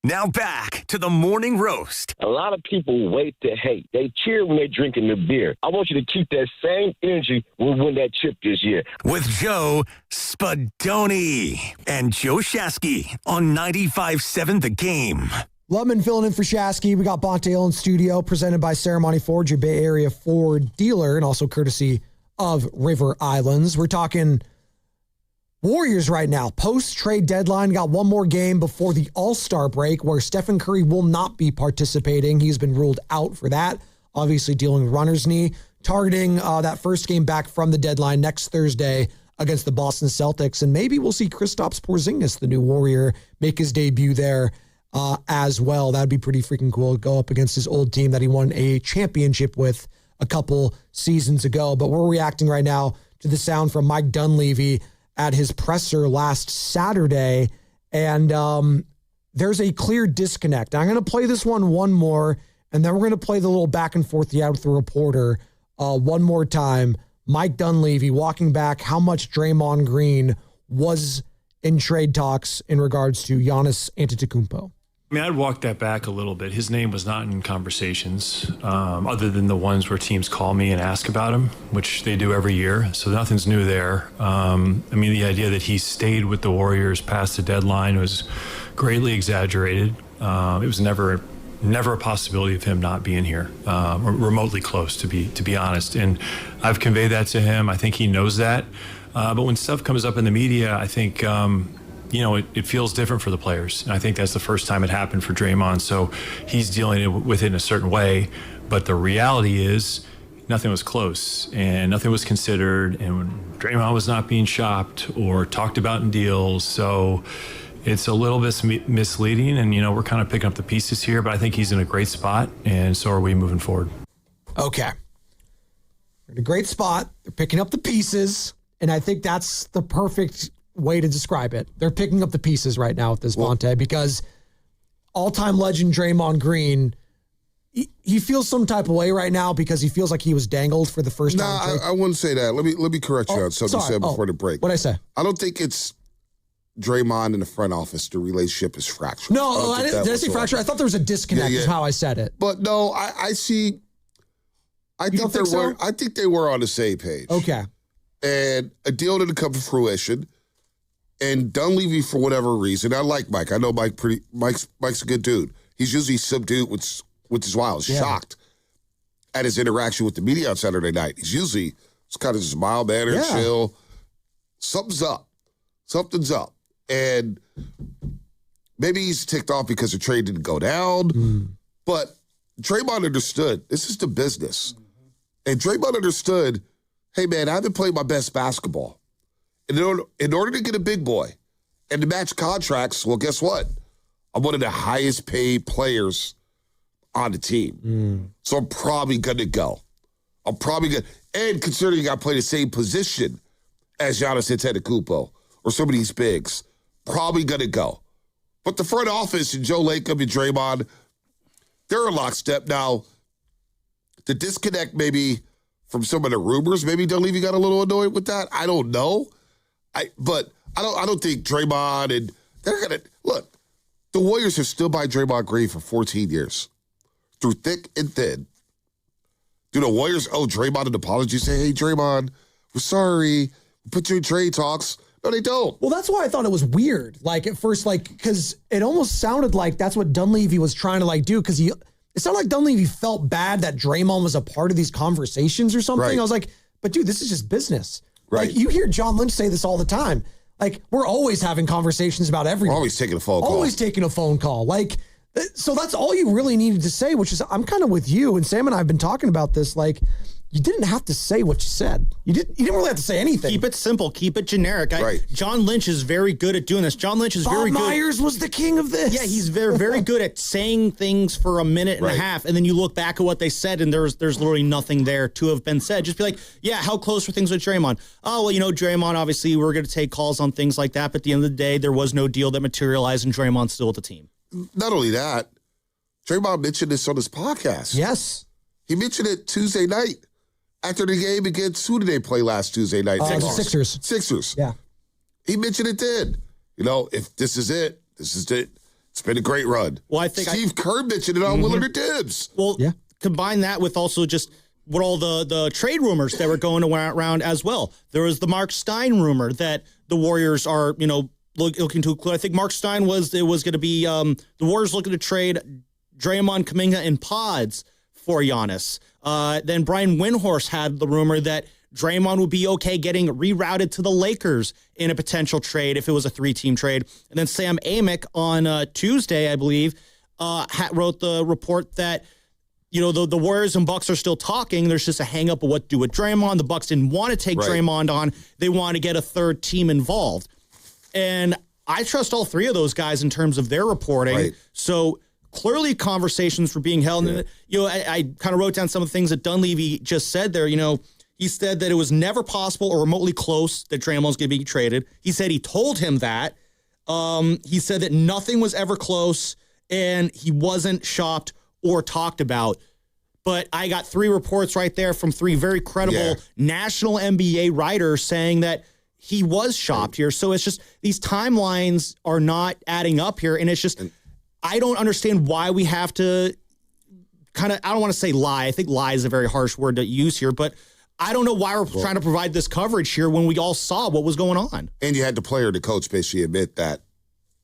Speaker 4: Now back to the morning roast.
Speaker 10: A lot of people wait to hate. They cheer when they're drinking the beer. I want you to keep that same energy when we win that chip this year.
Speaker 4: With Joe Spadoni and Joe Shasky on 95.7 The Game.
Speaker 9: Lubman filling in for Shasky. We got Bonte Hill in studio, presented by Ceremony Ford, your Bay Area Ford dealer, and also courtesy of River Islands. We're talking Warriors right now, post-trade deadline, got one more game before the All-Star break where Stephen Curry will not be participating. He's been ruled out for that, obviously dealing with runner's knee, targeting that first game back from the deadline next Thursday against the Boston Celtics. And maybe we'll see Kristaps Porzingis, the new Warrior, make his debut there as well. That'd be pretty freaking cool. Go up against his old team that he won a championship with a couple seasons ago. But we're reacting right now to the sound from Mike Dunleavy at his presser last Saturday, and there's a clear disconnect. I'm going to play this one more, and then we're going to play the little back and forth with the reporter one more time. Mike Dunleavy walking back how much Draymond Green was in trade talks in regards to Giannis Antetokounmpo.
Speaker 11: I mean, I'd walk that back a little bit. His name was not in conversations other than the ones where teams call me and ask about him, which they do every year. So nothing's new there. I mean, the idea that he stayed with the Warriors past the deadline was greatly exaggerated. It was never a possibility of him not being here, or remotely close, to be honest. And I've conveyed that to him. I think he knows that. But when stuff comes up in the media, I think it feels different for the players. And I think that's the first time it happened for Draymond. So he's dealing with it in a certain way. But the reality is nothing was close and nothing was considered. And when Draymond was not being shopped or talked about in deals. So it's a little bit misleading. And, we're kind of picking up the pieces here. But I think he's in a great spot. And so are we moving forward.
Speaker 9: Okay. We're in a great spot. They're picking up the pieces. And I think that's the perfect way to describe it. They're picking up the pieces right now with this Bonte, because all-time legend Draymond Green, he feels some type of way right now because he feels like he was dangled for the first time.
Speaker 8: I wouldn't say that. Let me correct you on something you said before the break.
Speaker 9: What'd I say?
Speaker 8: I don't think it's Draymond in the front office. The relationship is fractured.
Speaker 9: No, did I say fractured? I thought there was a disconnect is how I said it.
Speaker 8: But no, I see. I think they were on the same page.
Speaker 9: Okay.
Speaker 8: And a deal didn't come to fruition. And Dunleavy, for whatever reason, I like Mike. I know Mike's a good dude. He's usually subdued, which is why I was shocked at his interaction with the media on Saturday night. He's usually kind of just mild-mannered, chill. Something's up. And maybe he's ticked off because the trade didn't go down. But Draymond understood. This is the business. And Draymond understood, hey, man, I haven't played my best basketball. In order to get a big boy and to match contracts, well, guess what? I'm one of the highest paid players on the team. So I'm probably going to go. And considering I play the same position as Giannis Antetokounmpo or some of these bigs, probably going to go. But the front office and Joe Lacob and Draymond, they're in lockstep. Now, the disconnect maybe from some of the rumors, maybe Dunleavy got a little annoyed with that. I don't know. But I don't think Draymond and they're gonna look. The Warriors have stood by Draymond Green for 14 years, through thick and thin. Do the Warriors owe Draymond an apology? Say, hey, Draymond, we're sorry. We put you in trade talks. No, they don't.
Speaker 9: Well, that's why I thought it was weird. Like at first, because it almost sounded like that's what Dunleavy was trying to do. Because it sounded like Dunleavy felt bad that Draymond was a part of these conversations or something.
Speaker 8: Right.
Speaker 9: I was like, But dude, this is just business.
Speaker 8: Right.
Speaker 9: Like, you hear John Lynch say this all the time. Like, we're always having conversations about everything.
Speaker 8: We're always taking a phone call.
Speaker 9: Always taking a phone call. Like, so that's all you really needed to say, which is, I'm kind of with you. And Sam and I have been talking about this. Like, you didn't have to say what you said. You didn't really have to say anything.
Speaker 5: Keep it simple. Keep it generic.
Speaker 8: Right.
Speaker 5: John Lynch is very good at doing this. John Lynch is very good.
Speaker 9: Bob Myers was the king of this.
Speaker 5: Yeah, he's very, very good at saying things for a minute and a half, and then you look back at what they said, and there's literally nothing there to have been said. Just be like, yeah, how close were things with Draymond? Oh, well, Draymond, obviously, we're going to take calls on things like that, but at the end of the day, there was no deal that materialized, and Draymond's still with the team.
Speaker 8: Not only that, Draymond mentioned this on his podcast.
Speaker 9: Yes.
Speaker 8: He mentioned it Tuesday night. After the game against, who did they play last Tuesday night?
Speaker 9: Sixers. Yeah.
Speaker 8: He mentioned it then. If this is it, this is it. It's been a great run.
Speaker 5: Well, I think
Speaker 8: Steve Kerr mentioned it on Willard and Tibbs.
Speaker 5: Well, combine that with also just what all the trade rumors that were going around as well. There was the Mark Stein rumor that the Warriors are, looking to include. I think Mark Stein was going to be the Warriors looking to trade Draymond, Kuminga, and Pods for Giannis. Then Brian Windhorst had the rumor that Draymond would be okay getting rerouted to the Lakers in a potential trade if it was a 3-team trade. And then Sam Amick on Tuesday, I believe, wrote the report that, the Warriors and Bucks are still talking. There's just a hang-up of what to do with Draymond. The Bucks didn't want to take Draymond on. They want to get a third team involved. And I trust all three of those guys in terms of their reporting.
Speaker 8: Right.
Speaker 5: So clearly conversations were being held. And, I kind of wrote down some of the things that Dunleavy just said there. He said that it was never possible or remotely close that Draymond was going to be traded. He said he told him that. He said that nothing was ever close and he wasn't shopped or talked about. But I got 3 reports right there from 3 very credible national NBA writers saying that he was shopped here. So it's just these timelines are not adding up here. And it's just... I don't understand why we have to I don't want to say lie. I think lie is a very harsh word to use here, but I don't know why we're trying to provide this coverage here when we all saw what was going on.
Speaker 8: And you had the player, the coach, basically admit that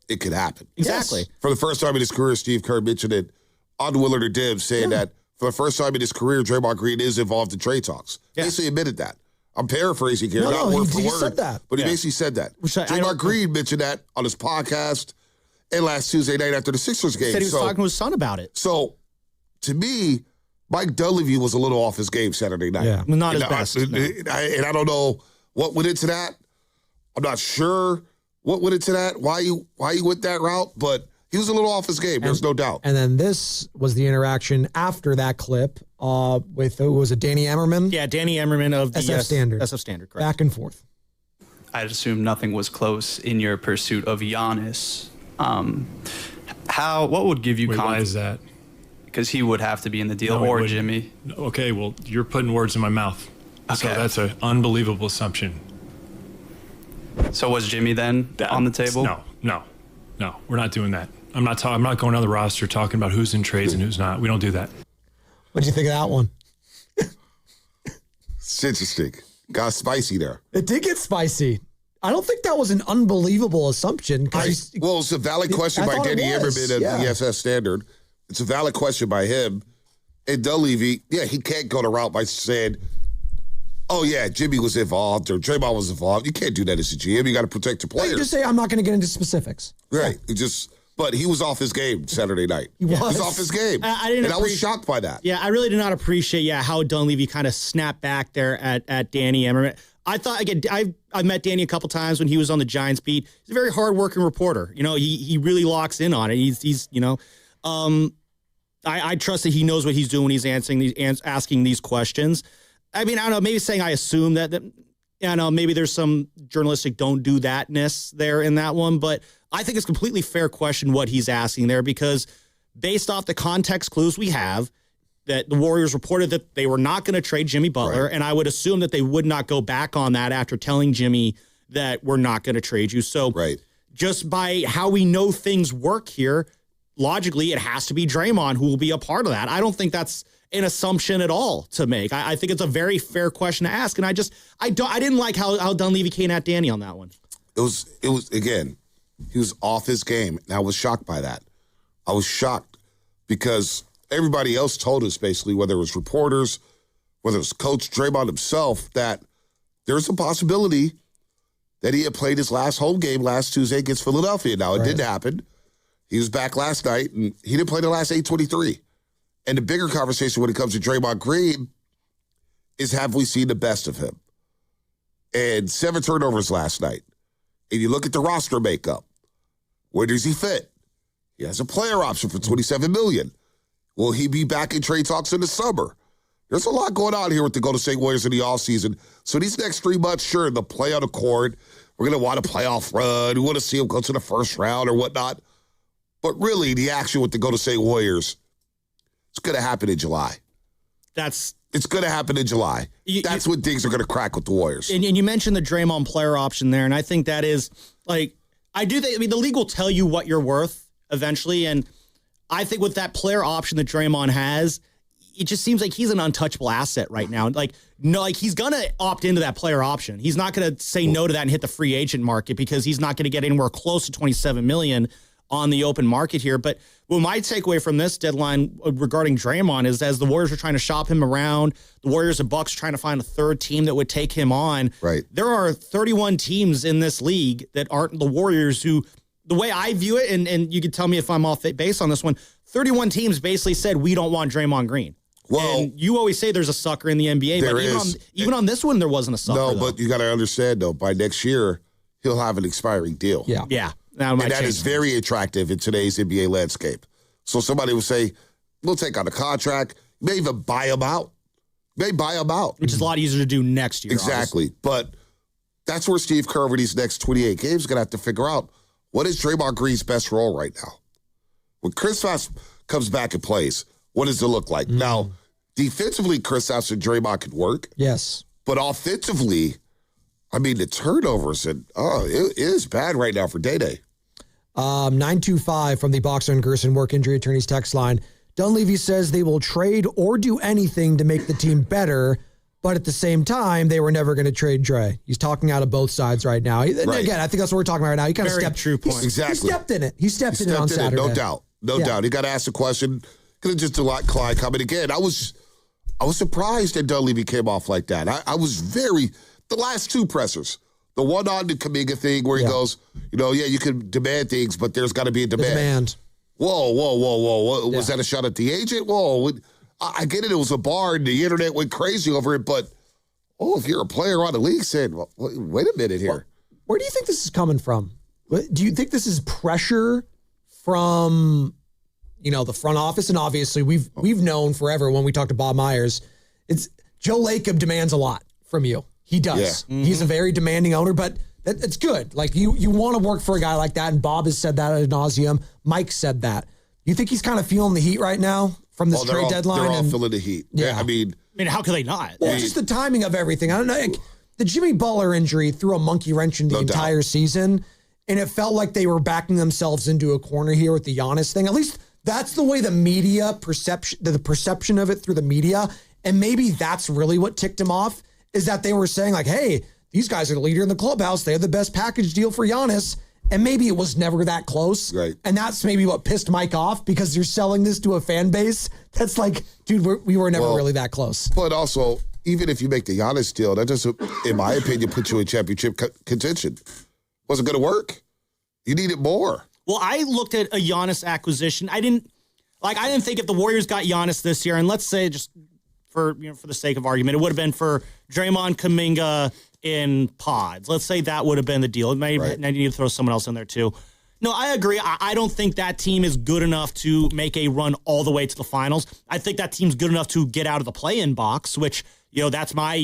Speaker 8: it could happen.
Speaker 5: Exactly.
Speaker 8: Yes. For the first time in his career, Steve Kerr mentioned it on Willard or Dibbs, saying that for the first time in his career, Draymond Green is involved in trade talks. Yeah. Basically admitted that. I'm paraphrasing here, not word for word.
Speaker 9: Said that.
Speaker 8: But he basically said that. Draymond Green mentioned that on his podcast. And last Tuesday night after the Sixers game.
Speaker 5: He said he was talking to his son about it.
Speaker 8: So, to me, Mike Dunleavy was a little off his game Saturday night.
Speaker 5: Yeah, not his best.
Speaker 8: And I don't know what went into that. I'm not sure what went into that, why he went that route, but he was a little off his game. There's no doubt.
Speaker 9: And then this was the interaction after that clip with, who was it, Danny Emmerman?
Speaker 5: Yeah, Danny Emmerman of the
Speaker 9: SF Standard.
Speaker 5: SF Standard, correct.
Speaker 9: Back and forth.
Speaker 6: I'd assume nothing was close in your pursuit of Giannis. What would give you confidence?
Speaker 11: Why is that?
Speaker 6: Because he would have to be in the deal, or Jimmy.
Speaker 11: Okay, well, you're putting words in my mouth. Okay. So that's an unbelievable assumption.
Speaker 6: So was Jimmy then on the table?
Speaker 11: No, we're not doing that. I'm not going on the roster talking about who's in trades and who's not. We don't do that.
Speaker 9: What'd you think of that one?
Speaker 8: It's interesting. Got spicy there.
Speaker 9: It did get spicy. I don't think that was an unbelievable assumption.
Speaker 8: Well, it's a valid question by Danny Emmerman of the SF Standard. It's a valid question by him. And Dunleavy, he can't go the route by saying, oh, yeah, Jimmy was involved or Draymond was involved. You can't do that as a GM. You got to protect your players.
Speaker 9: You just say, I'm not going to get into specifics.
Speaker 8: Right. But he was off his game Saturday night. He was off his game. I was shocked by that.
Speaker 5: Yeah, I really did not appreciate how Dunleavy kind of snapped back there at Danny Emmerman. I thought, again, I've met Danny a couple times when he was on the Giants beat. He's a very hardworking reporter. He really locks in on it. I trust that he knows what he's doing when he's asking these questions. I mean, I don't know, maybe saying I assume that I know maybe there's some journalistic don't do thatness there in that one, but I think it's a completely fair question what he's asking there, because based off the context clues we have, that the Warriors reported that they were not going to trade Jimmy Butler, right. And I would assume that they would not go back on that after telling Jimmy that we're not going to trade you. So just by how we know things work here, logically, it has to be Draymond who will be a part of that. I don't think that's an assumption at all to make. I think it's a very fair question to ask, and I didn't like how Dunleavy came at Danny on that one.
Speaker 8: It was again, he was off his game, and I was shocked by that. I was shocked because everybody else told us basically, whether it was reporters, whether it's Coach Draymond himself, that there's a possibility that he had played his last home game last Tuesday against Philadelphia. Now, it didn't happen. He was back last night, and he didn't play the last 8:23. And the bigger conversation when it comes to Draymond Green is, have we seen the best of him? And 7 turnovers last night. And you look at the roster makeup. Where does he fit? He has a player option for $27 million. Will he be back in trade talks in the summer? There's a lot going on here with the Golden State Warriors in the offseason. So these next 3 months, sure, they'll play on the court. We're going to want a playoff run. We want to see them go to the first round or whatnot. But really, the action with the Golden State Warriors, it's going to happen in July. It's going to happen in July. That's when things are going to crack with the Warriors.
Speaker 5: And you mentioned the Draymond player option there, and I think that is, like, the league will tell you what you're worth eventually, and I think with that player option that Draymond has, it just seems like he's an untouchable asset right now. He's going to opt into that player option. He's not going to say no to that and hit the free agent market because he's not going to get anywhere close to $27 million on the open market here. But my takeaway from this deadline regarding Draymond is, as the Warriors are trying to shop him around, the Warriors and Bucks trying to find a third team that would take him on.
Speaker 8: Right.
Speaker 5: There are 31 teams in this league that aren't the Warriors who, the way I view it, and you can tell me if I'm off base on this one, 31 teams basically said, we don't want Draymond Green. Well, and you always say there's a sucker in the NBA, but even on this one, there wasn't a sucker.
Speaker 8: No, but you got to understand, though, by next year, he'll have an expiring deal.
Speaker 5: Yeah.
Speaker 8: And that is very attractive in today's NBA landscape. So somebody will say, we'll take on a contract. You may even buy him out.
Speaker 5: Which is a lot easier to do next year.
Speaker 8: Exactly.
Speaker 5: Obviously.
Speaker 8: But that's where Steve Kerr, over these next 28 games, is going to have to figure out, what is Draymond Green's best role right now? When Kristaps comes back and plays, what does it look like? Now, defensively, Kristaps and Draymond could work.
Speaker 9: Yes.
Speaker 8: But offensively, I mean, the turnovers, it is bad right now for Day-Day.
Speaker 9: 925 from the Boxer and Gerson Work Injury Attorneys text line. Dunleavy says they will trade or do anything to make the team better, but at the same time, they were never going to trade Dre. He's talking out of both sides right now. Right. Again, I think that's what we're talking about right now. He kind of stepped.
Speaker 5: True point.
Speaker 8: Exactly.
Speaker 9: He stepped in it. He stepped in it on Saturday.
Speaker 8: No doubt. No doubt. He got asked a question. Could have just let Clyde come in again. I was surprised that Dunleavy came off like that. I was the last 2 pressers. The one on the Kuminga thing where he goes, you can demand things, but there's got to be a demand. Whoa. Was that a shot at the agent? Whoa. I get it. It was a bar and the internet went crazy over it, but, if you're a player on the league saying, well, wait a minute here.
Speaker 9: Where do you think this is coming from? Do you think this is pressure from, the front office? And obviously we've known forever when we talk to Bob Myers, it's Joe Lacob demands a lot from you. He does. Yeah. He's a very demanding owner, but it's good. Like, you want to work for a guy like that, and Bob has said that ad nauseum. Mike said that. You think he's kind of feeling the heat right now from this trade deadline?
Speaker 8: They're all feeling the heat.
Speaker 9: Yeah.
Speaker 8: I mean,
Speaker 5: how could they not?
Speaker 9: Well, just the timing of everything. I don't know. The Jimmy Butler injury threw a monkey wrench in the entire season, and it felt like they were backing themselves into a corner here with the Giannis thing. At least that's the way the perception of it through the media, and maybe that's really what ticked him off, is that they were saying, like, hey, these guys are the leader in the clubhouse. They have the best package deal for Giannis. And maybe it was never that close.
Speaker 8: Right.
Speaker 9: And that's maybe what pissed Mike off, because you're selling this to a fan base that's like, dude, we were never really that close.
Speaker 8: But also, even if you make the Giannis deal, that doesn't, in my opinion, put you in championship contention. Was it going to work? You needed more.
Speaker 5: Well, I looked at a Giannis acquisition. I didn't think if the Warriors got Giannis this year, and let's say just for the sake of argument, it would have been for Draymond, Kuminga in pods. Let's say that would have been the deal. It may I need to throw someone else in there too. No, I agree. I don't think that team is good enough to make a run all the way to the finals. I think that team's good enough to get out of the play-in box, which, that's my,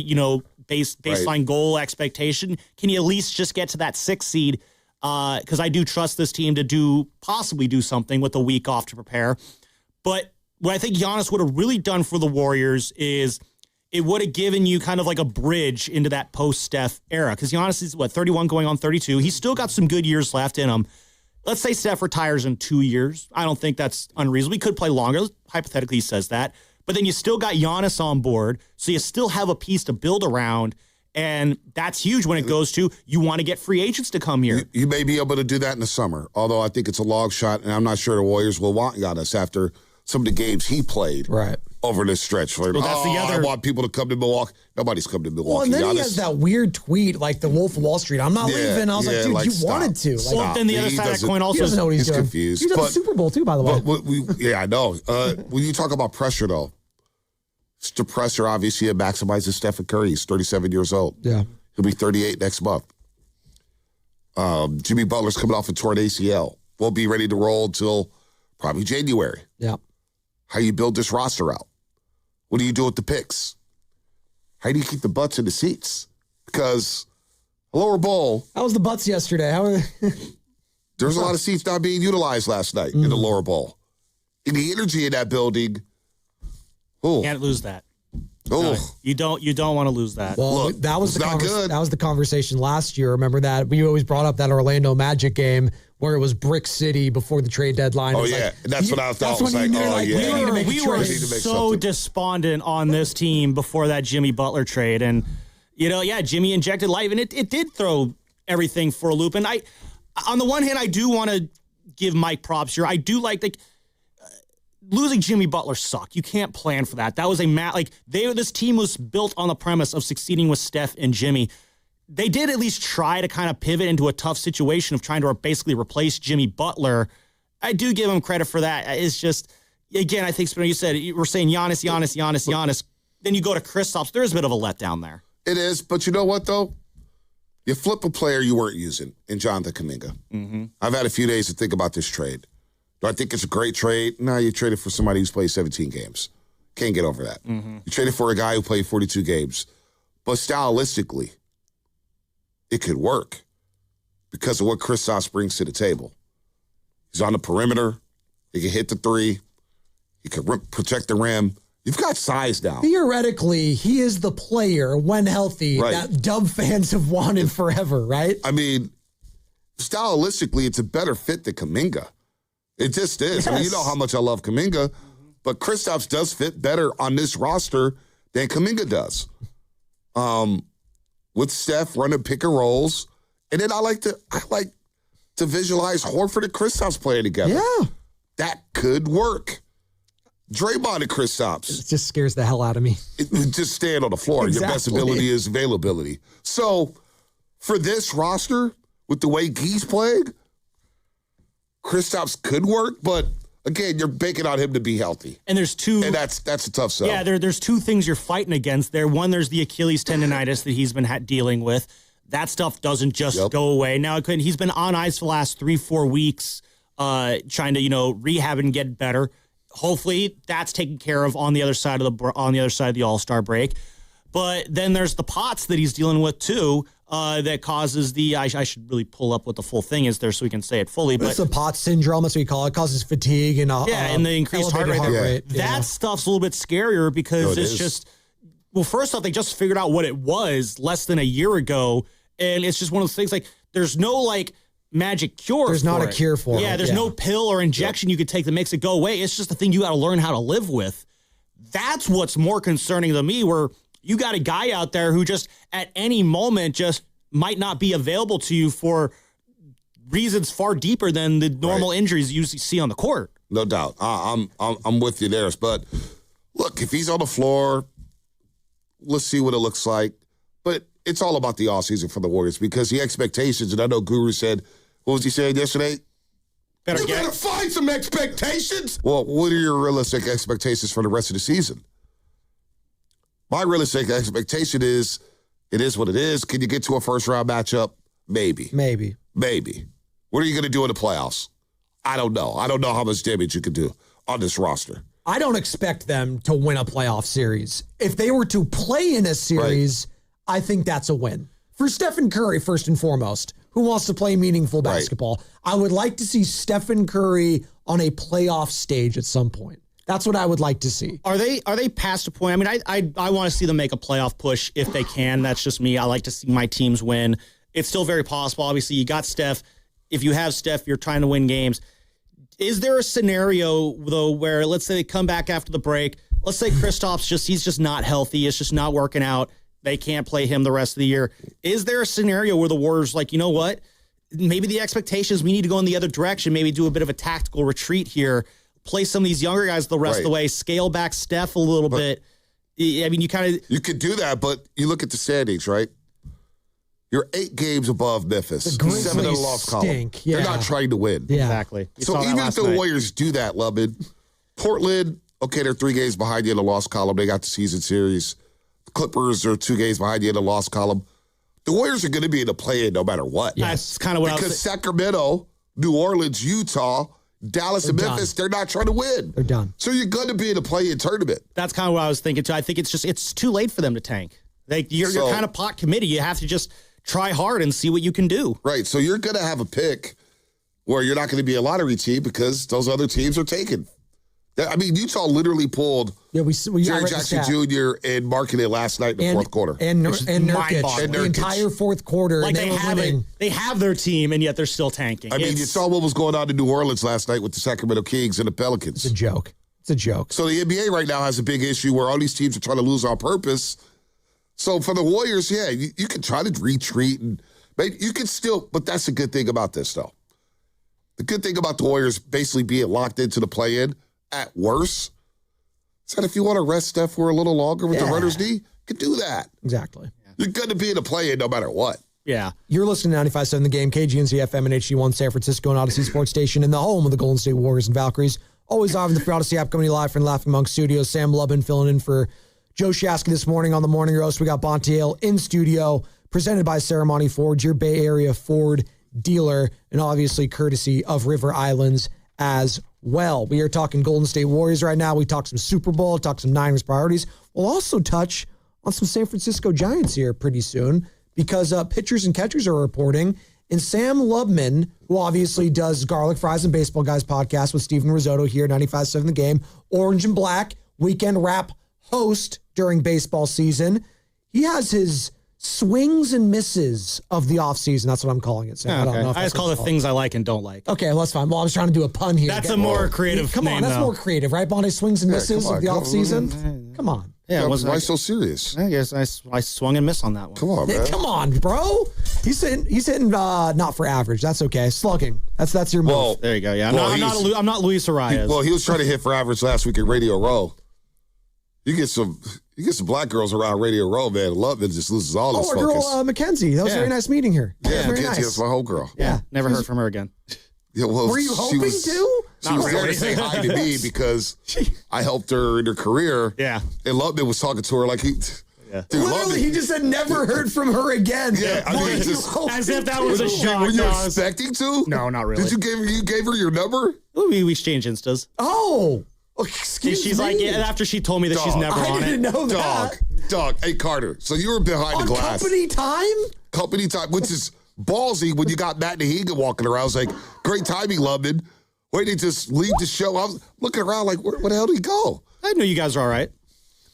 Speaker 5: baseline goal expectation. Can you at least just get to that 6th seed? Because I do trust this team to possibly do something with a week off to prepare. But what I think Giannis would have really done for the Warriors is it would have given you kind of like a bridge into that post-Steph era. Because Giannis is, 31 going on 32. He's still got some good years left in him. Let's say Steph retires in 2 years. I don't think that's unreasonable. He could play longer. Hypothetically, he says that. But then you still got Giannis on board, so you still have a piece to build around. And that's huge when it goes to you want to get free agents to come here.
Speaker 8: You may be able to do that in the summer, although I think it's a long shot, and I'm not sure the Warriors will want Giannis after some of the games he played.
Speaker 9: Right.
Speaker 8: over this stretch.
Speaker 5: Well, that's the other.
Speaker 8: I want people to come to Milwaukee. Nobody's come to Milwaukee.
Speaker 9: Well, and then
Speaker 8: Giannis,
Speaker 9: he has that weird tweet, like the Wolf of Wall Street. I'm not leaving. I was like, dude, you wanted to. Like,
Speaker 5: well, then the other side of that coin also
Speaker 9: he doesn't know what he's doing.
Speaker 8: Confused.
Speaker 9: He's at the Super Bowl too, by the way.
Speaker 8: Yeah, I know. When you talk about pressure, though, it's the pressure, obviously, it maximizes Stephen Curry. He's 37 years old.
Speaker 9: Yeah.
Speaker 8: He'll be 38 next month. Jimmy Butler's coming off a torn ACL. Won't be ready to roll until probably January.
Speaker 9: Yeah.
Speaker 8: How you build this roster out? What do you do with the picks? How do you keep the butts in the seats? Because a lower bowl.
Speaker 9: How was the butts yesterday?
Speaker 8: There was a lot of seats not being utilized last night in the lower bowl. And the energy in that building. Oh,
Speaker 5: can't lose that.
Speaker 8: Oh,
Speaker 5: you don't want to lose that.
Speaker 9: Well,
Speaker 8: look,
Speaker 9: that was
Speaker 8: not good.
Speaker 9: That was the conversation last year. Remember that we always brought up that Orlando Magic game where it was Brick City before the trade deadline.
Speaker 8: Oh yeah, and that's what I thought.
Speaker 9: That's when you knew,
Speaker 5: we were so despondent on this team before that Jimmy Butler trade, and Jimmy injected life, and it did throw everything for a loop. And on the one hand, I do want to give Mike props here. I do like losing Jimmy Butler sucked. You can't plan for that. That was this team was built on the premise of succeeding with Steph and Jimmy. They did at least try to kind of pivot into a tough situation of trying to basically replace Jimmy Butler. I do give him credit for that. It's just, again, I think, Spino, you said, we're saying Giannis. Then you go to Kristaps. There's a bit of a letdown there.
Speaker 8: It is, but you know what, though? You flip a player you weren't using in Jonathan Kuminga. Mm-hmm. I've had a few days to think about this trade. Do I think it's a great trade? No, you traded for somebody who's played 17 games. Can't get over that. Mm-hmm. You traded for a guy who played 42 games. But stylistically, it could work because of what Kristaps brings to the table. He's on the perimeter. He can hit the three. He can protect the rim. You've got size now.
Speaker 9: Theoretically, he is the player, when healthy, that Dub fans have wanted forever, right?
Speaker 8: I mean, stylistically, it's a better fit than Kuminga. It just is. Yes. I mean, you know how much I love Kuminga, but Kristaps does fit better on this roster than Kuminga does. With Steph running pick and rolls, and then I like to visualize Horford and Kristaps playing together.
Speaker 9: Yeah,
Speaker 8: that could work. Draymond and Kristaps.
Speaker 9: It just scares the hell out of me.
Speaker 8: Just stand on the floor. Exactly. Your best ability is availability. So for this roster, with the way Gee's playing, Kristaps could work, but again, you're banking on him to be healthy.
Speaker 5: And there's
Speaker 8: and that's a tough sell.
Speaker 5: Yeah, there's two things you're fighting against there. One, there's the Achilles tendonitis that he's been dealing with. That stuff doesn't just go away. Now, he's been on ice for the last 3-4 weeks, trying to rehab and get better. Hopefully, that's taken care of on the other side of the All-Star break. But then there's the POTS that he's dealing with too. That causes I should really pull up what the full thing is there so we can say it fully. But
Speaker 9: it's the POTS syndrome, that's what we call it. It causes fatigue and
Speaker 5: and the increased heart rate.
Speaker 9: Yeah.
Speaker 5: That stuff's a little bit scarier because it's just, well, first off, they just figured out what it was less than a year ago, and it's just one of those things there's no magic cure.
Speaker 9: There's not a cure for it.
Speaker 5: Yeah, there's no pill or injection you could take that makes it go away. It's just a thing you got to learn how to live with. That's what's more concerning to me, where you got a guy out there who just at any moment just might not be available to you for reasons far deeper than the normal injuries you see on the court.
Speaker 8: No doubt. I'm with you there. But look, if he's on the floor, let's see what it looks like. But it's all about the offseason for the Warriors because the expectations, and I know Guru said, what was he saying yesterday?
Speaker 31: You better find some expectations.
Speaker 8: Well, what are your realistic expectations for the rest of the season? My realistic expectation is it is what it is. Can you get to a first-round matchup? Maybe. What are you going to do in the playoffs? I don't know. I don't know how much damage you can do on this roster.
Speaker 9: I don't expect them to win a playoff series. If they were to play in a series, I think that's a win. For Stephen Curry, first and foremost, who wants to play meaningful basketball, I would like to see Stephen Curry on a playoff stage at some point. That's what I would like to see.
Speaker 5: Are they past a point? I mean, I want to see them make a playoff push if they can. That's just me. I like to see my teams win. It's still very possible. Obviously, you got Steph. If you have Steph, you're trying to win games. Is there a scenario, though, where let's say they come back after the break, let's say Kristaps he's just not healthy, it's just not working out, they can't play him the rest of the year. Is there a scenario where the Warriors you know what? Maybe the expectations, we need to go in the other direction, maybe do a bit of a tactical retreat here. play some of these younger guys the rest of the way, scale back Steph a little bit. I mean, you could
Speaker 8: do that, but you look at the standings, right? You're 8 games above Memphis.
Speaker 9: The Grizzlies
Speaker 8: 7 in the loss column.
Speaker 9: stink, yeah.
Speaker 8: They're not trying to win.
Speaker 9: Yeah.
Speaker 5: Exactly.
Speaker 8: So even if the Warriors do that, Lubman, Portland, okay, they're 3 games behind you in the loss column. They got the season series. The Clippers are 2 games behind you in the loss column. The Warriors are going to be in the play-in no matter what.
Speaker 5: That's kind of what I was
Speaker 8: Because Sacramento, New Orleans, Utah, Dallas, and Memphis, they're not trying to win.
Speaker 9: They're done.
Speaker 8: So you're going to be in a play-in tournament.
Speaker 5: That's kind of what I was thinking, too. I think it's too late for them to tank. You're kind of pot committed. You have to just try hard and see what you can do.
Speaker 8: Right. So you're going to have a pick where you're not going to be a lottery team because those other teams are taken. I mean, Utah literally pulled Jerry Jackson Jr. and marketed it last night in the fourth quarter.
Speaker 9: And Nurkic. The entire fourth quarter.
Speaker 5: Like
Speaker 9: and
Speaker 5: they have their team, and yet they're still tanking.
Speaker 8: I mean, you saw what was going on in New Orleans last night with the Sacramento Kings and the Pelicans.
Speaker 9: It's a joke. It's a joke.
Speaker 8: So the NBA right now has a big issue where all these teams are trying to lose on purpose. So for the Warriors, yeah, you can try to retreat, and you can still, but that's the good thing about this, though. The good thing about the Warriors basically being locked into the play-in, at worst, is that if you want to rest Steph for a little longer with the runner's knee, you can do that.
Speaker 9: Exactly.
Speaker 8: You're going to be in the play-in no matter what.
Speaker 5: Yeah.
Speaker 9: You're listening to 95.7 The Game, KGNZ FM and HD1 San Francisco and Odyssey Sports Station, and the home of the Golden State Warriors and Valkyries. Always live in the free Odyssey app, coming live from Laughing Monk Studios. Sam Lubin filling in for Joe Shasky this morning on the Morning Roast. We got Bontiel in studio, presented by Ceremony Ford, your Bay Area Ford dealer, and obviously courtesy of River Islands as well. We are talking Golden State Warriors right now. We talk some Super Bowl, talk some Niners priorities. We'll also touch on some San Francisco Giants here pretty soon because pitchers and catchers are reporting. And Sam Lubman, who obviously does Garlic Fries and Baseball Guys podcast with Steven Risotto here, 95.7 The Game, Orange and Black, weekend wrap host during baseball season. He has his swings and misses of the offseason. That's what I'm calling it. Sam.
Speaker 5: I don't know. I just call it things I like and don't like.
Speaker 9: Okay, well, that's fine. Well, I was trying to do a pun here.
Speaker 5: That's a more creative
Speaker 9: Come on,
Speaker 5: name,
Speaker 9: that's
Speaker 5: though.
Speaker 9: more creative, right, Bonnie? Swings and misses of the offseason? Come on.
Speaker 5: Yeah,
Speaker 8: why so serious?
Speaker 5: I guess I swung and missed on that one.
Speaker 8: Come on, man.
Speaker 9: Come on, bro. He's hitting not for average. That's okay. Slugging. That's your move.
Speaker 8: Well,
Speaker 5: there you go. Yeah,
Speaker 8: well,
Speaker 5: I'm not Luis Arias.
Speaker 8: He was trying to hit for average last week at Radio Row. You get some black girls around Radio Row, man. Lubman just loses all his focus.
Speaker 9: Our girl Mackenzie. That was a very nice meeting here.
Speaker 8: Yeah,
Speaker 9: very
Speaker 8: Mackenzie,
Speaker 9: nice.
Speaker 8: that's my whole girl.
Speaker 5: Yeah, never heard from her again.
Speaker 8: Yeah, well,
Speaker 9: were you hoping to?
Speaker 8: She was there to say hi to me because I helped her in her career.
Speaker 5: Yeah.
Speaker 8: And Lubman was talking to her like he...
Speaker 5: Yeah.
Speaker 8: Dude,
Speaker 9: Literally, he just said never heard from her again.
Speaker 8: Yeah, I mean,
Speaker 5: as if that was a shock.
Speaker 8: Were you expecting to?
Speaker 5: No, not really.
Speaker 8: Did you gave her your number?
Speaker 5: We exchanged Instas.
Speaker 9: Oh, excuse me.
Speaker 5: She's like, after she told me that she's never on it.
Speaker 9: I didn't know that.
Speaker 8: Dog. Hey, Carter. So you were behind the glass.
Speaker 9: Company time?
Speaker 8: Company time, which is ballsy when you got Matt Nahiga walking around. I was like, great timing, Lubman. Why did he just leave the show? I was looking around like, where the hell did he go?
Speaker 5: I knew you guys were all right.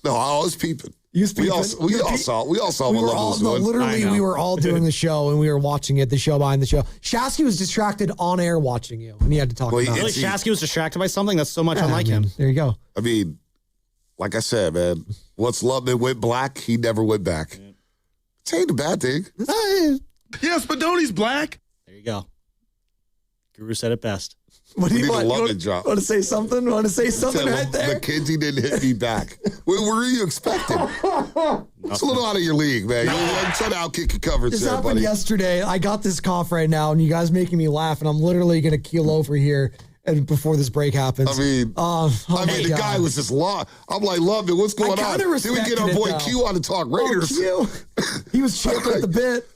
Speaker 8: No, I was peeping.
Speaker 9: We
Speaker 8: all saw what Lubman was doing.
Speaker 9: Literally, we were all doing the show and we were watching it, the show behind the show. Shasky was distracted on air watching you, and he had to talk about it.
Speaker 5: Really, Shasky was distracted by something? That's so much unlike him.
Speaker 9: There you go.
Speaker 8: I mean, like I said, man, once Lubman went black, he never went back. It ain't a bad thing.
Speaker 29: Yes, but Donnie's black.
Speaker 5: There you go. Guru said it best.
Speaker 9: What do you want?
Speaker 8: Want
Speaker 9: to say something? Want to say something right there?
Speaker 8: Mackenzie didn't hit me back. What were you expecting? It's a little out of your league, man. I'm trying to outkick your coverage
Speaker 9: This
Speaker 8: there,
Speaker 9: happened
Speaker 8: buddy.
Speaker 9: yesterday. I got this cough right now, and you guys making me laugh, and I'm literally going to keel over here and before this break happens.
Speaker 8: I mean, the guy was just lost. I'm like, love it. What's going on? Then we get our boy Q on to talk Raiders.
Speaker 9: He was chipping at the bit.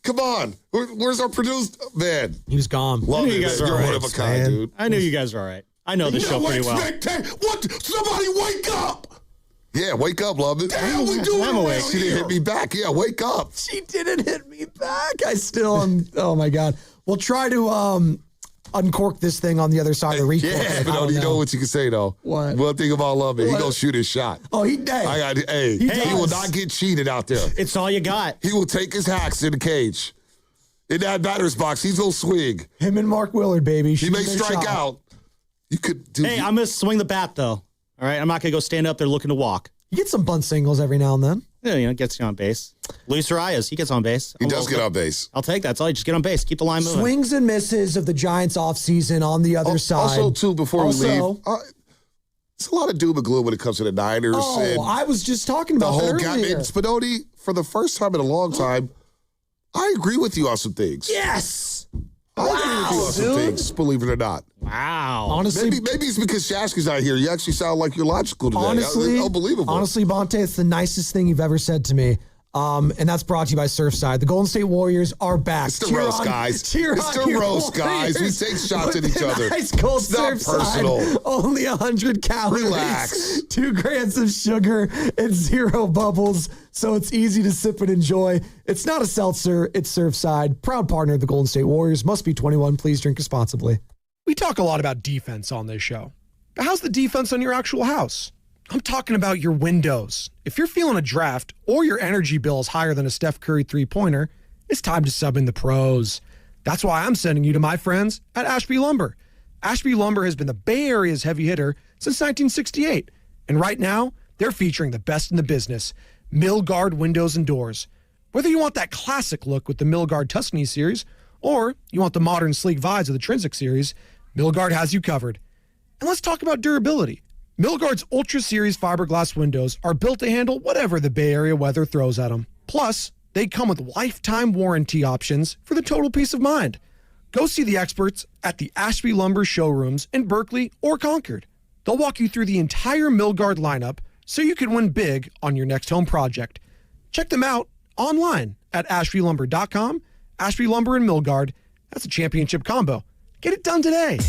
Speaker 8: Come on. Where's our producer? Man.
Speaker 9: He was gone.
Speaker 8: Love
Speaker 5: you
Speaker 8: it,
Speaker 5: guys
Speaker 8: man.
Speaker 5: are
Speaker 8: You're
Speaker 5: all
Speaker 8: one
Speaker 5: right,
Speaker 8: of a kind, dude.
Speaker 5: I knew you guys were all right. I know the show pretty well.
Speaker 31: What? Somebody wake up!
Speaker 8: Yeah, wake up, love it.
Speaker 31: The hell we doing
Speaker 5: I'm awake.
Speaker 8: She didn't hit me back. Yeah, wake up.
Speaker 9: She didn't hit me back. I still am. Oh, my God. We'll try to uncork this thing on the other side of the reach.
Speaker 8: Yeah, but you know what you can say, though?
Speaker 9: What?
Speaker 8: One thing about Lubman, he gonna shoot his shot.
Speaker 9: Oh, he
Speaker 8: He will not get cheated out there.
Speaker 5: It's all you got.
Speaker 8: He will take his hacks in the cage. In that batter's box, he's gonna swing.
Speaker 9: Him and Mark Willard, baby.
Speaker 8: He may strike out. You could do.
Speaker 5: Hey, I'm gonna swing the bat though. All right, I'm not gonna go stand up there looking to walk.
Speaker 9: You get some bunt singles every now and then.
Speaker 5: Yeah, gets you on base. Luis Arias, he gets on base.
Speaker 8: He does get on base.
Speaker 5: I'll take that. That's all. Just get on base. Keep the line moving.
Speaker 9: Swings and misses of the Giants offseason on the other side.
Speaker 8: Also, too, before we leave, it's a lot of doom and gloom when it comes to the Niners.
Speaker 9: Oh, I was just talking about
Speaker 8: the whole
Speaker 9: that earlier.
Speaker 8: And Spinoni, for the first time in a long time, I agree with you on some things.
Speaker 9: Yes.
Speaker 8: I agree with you on some things, believe it or not.
Speaker 5: Wow.
Speaker 9: Honestly,
Speaker 8: maybe it's because Shasky's not here. You actually sound like you're logical today.
Speaker 9: Honestly,
Speaker 8: unbelievable.
Speaker 9: Honestly, Bonte, it's the nicest thing you've ever said to me. And that's brought to you by Surfside. The Golden State Warriors are back.
Speaker 8: It's the roast, guys. It's the roast, guys. We take shots at each other.
Speaker 9: Ice cold
Speaker 8: it's not
Speaker 9: Surfside.
Speaker 8: personal.
Speaker 9: Only 100 calories.
Speaker 8: Relax.
Speaker 9: 2 grams of sugar and 0 bubbles. So it's easy to sip and enjoy. It's not a seltzer. It's Surfside. Proud partner of the Golden State Warriors. Must be 21. Please drink responsibly.
Speaker 7: We talk a lot about defense on this show. But how's the defense on your actual house? I'm talking about your windows. If you're feeling a draft or your energy bill is higher than a Steph Curry three-pointer, it's time to sub in the pros. That's why I'm sending you to my friends at Ashby Lumber. Ashby Lumber has been the Bay Area's heavy hitter since 1968. And right now, they're featuring the best in the business, Milgard windows and doors. Whether you want that classic look with the Milgard Tuscany series, or you want the modern sleek vibes of the Trinsic series, Milgard has you covered. And let's talk about durability. Milgard's Ultra Series fiberglass windows are built to handle whatever the Bay Area weather throws at them. Plus, they come with lifetime warranty options for the total peace of mind. Go see the experts at the Ashby Lumber showrooms in Berkeley or Concord. They'll walk you through the entire Milgard lineup so you can win big on your next home project. Check them out online at ashbylumber.com. Ashby Lumber and Milgard, that's a championship combo. Get it done today.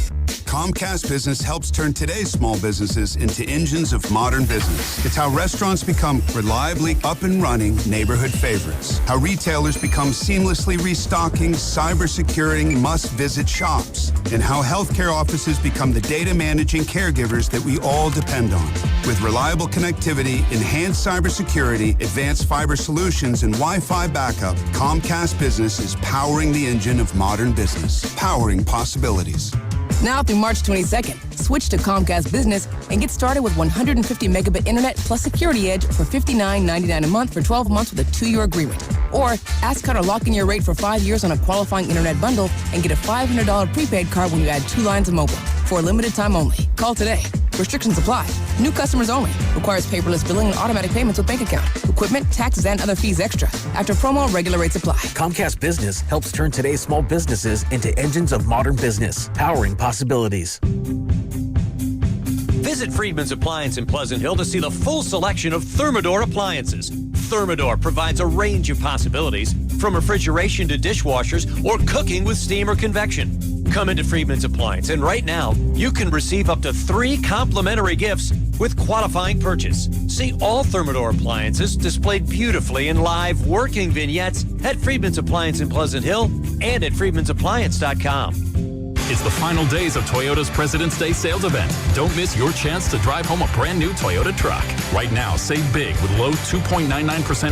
Speaker 12: Comcast Business helps turn today's small businesses into engines of modern business. It's how restaurants become reliably up and running neighborhood favorites. How retailers become seamlessly restocking, cybersecurity must-visit shops. And how healthcare offices become the data managing caregivers that we all depend on. With reliable connectivity, enhanced cybersecurity, advanced fiber solutions, and Wi-Fi backup, Comcast Business is powering the engine of modern business. Powering possibilities.
Speaker 14: Now through March 22nd, switch to Comcast Business and get started with 150 megabit internet plus Security Edge for $59.99 a month for 12 months with a 2-year agreement. Or ask how to lock in your rate for 5 years on a qualifying internet bundle and get a $500 prepaid card when you add 2 lines of mobile. For a limited time only. Call today. Restrictions apply. New customers only. Requires paperless billing and automatic payments with bank account. Equipment, taxes, and other fees extra. After promo, regular rates apply.
Speaker 15: Comcast Business helps turn today's small businesses into engines of modern business, powering possibilities.
Speaker 16: Visit Friedman's Appliance in Pleasant Hill to see the full selection of Thermador appliances. Thermador provides a range of possibilities, from refrigeration to dishwashers or cooking with steam or convection. Come into Friedman's Appliance, and right now, you can receive up to 3 complimentary gifts with qualifying purchase. See all Thermador appliances displayed beautifully in live working vignettes at Friedman's Appliance in Pleasant Hill and at friedmansappliance.com.
Speaker 17: It's the final days of Toyota's President's Day sales event. Don't miss your chance to drive home a brand new Toyota truck. Right now, save big with low 2.99%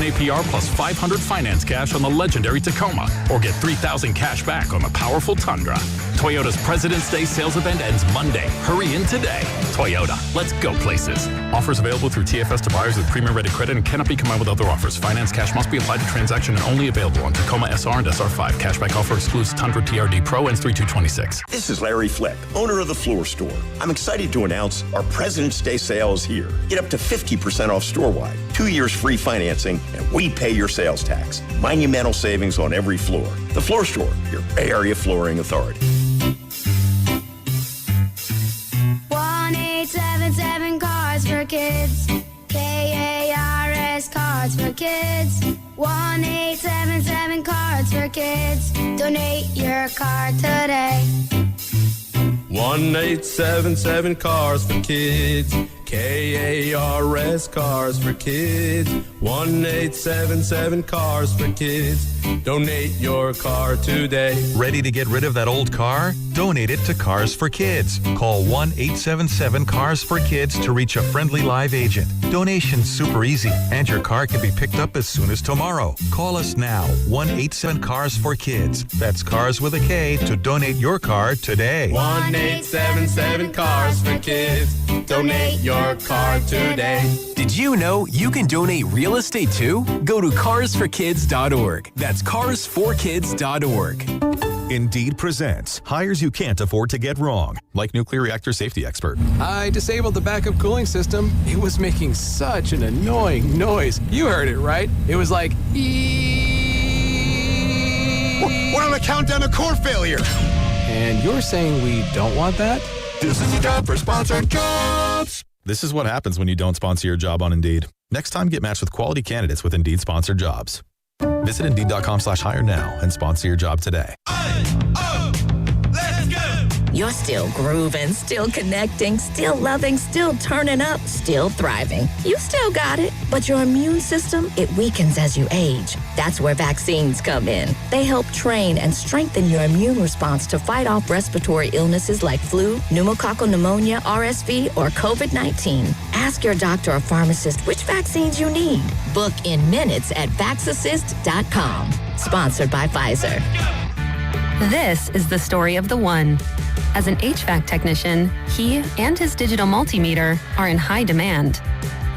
Speaker 17: APR plus $500 finance cash on the legendary Tacoma, or get $3,000 cash back on the powerful Tundra. Toyota's President's Day sales event ends Monday. Hurry in today. Toyota, let's go places. Offers available through TFS to buyers with premium rated credit and cannot be combined with other offers. Finance cash must be applied to transaction and only available on Tacoma SR and SR5. Cashback offer excludes Tundra TRD Pro, ends 3/2/26.
Speaker 18: This is Larry Fleck, owner of The Floor Store. I'm excited to announce our President's Day sale is here. Get up to 50% off store-wide, 2 years free financing, and we pay your sales tax. Monumental savings on every floor. The Floor Store, your Bay Area flooring authority.
Speaker 19: 1-877 Cars for Kids. KARS Cards for Kids. 1-877 Cards for Kids. Donate your card today.
Speaker 20: 1-877 Cars for Kids. KARS Cars for Kids. 1-877 Cars for Kids. Donate your car today.
Speaker 22: Ready to get rid of that old car? Donate it to Cars for Kids. Call 1-877 Cars for Kids to reach a friendly live agent. Donation's super easy, and your car can be picked up as soon as tomorrow. Call us now, 1-877 Cars for Kids. That's Cars with a K to donate your car today.
Speaker 20: 1-877 Cars for Kids. Donate your your car today.
Speaker 4: Did you know you can donate real estate too? Go to carsforkids.org. That's carsforkids.org.
Speaker 22: Indeed presents hires you can't afford to get wrong, like nuclear reactor safety expert.
Speaker 1: I disabled the backup cooling system. It was making such an annoying noise. You heard it, right? It was like,
Speaker 2: We're on a countdown to core failure.
Speaker 1: And you're saying we don't want that?
Speaker 2: This is a job for sponsored jobs.
Speaker 22: This is what happens when you don't sponsor your job on Indeed. Next time, get matched with quality candidates with Indeed sponsored jobs. Visit Indeed.com/hire now and sponsor your job today.
Speaker 3: You're still grooving, still connecting, still loving, still turning up, still thriving. You still got it, but your immune system, it weakens as you age. That's where vaccines come in. They help train and strengthen your immune response to fight off respiratory illnesses like flu, pneumococcal pneumonia, RSV, or COVID-19. Ask your doctor or pharmacist which vaccines you need. Book in minutes at vaxassist.com. Sponsored by Pfizer.
Speaker 13: This is the story of the one. As an HVAC technician, he and his digital multimeter are in high demand.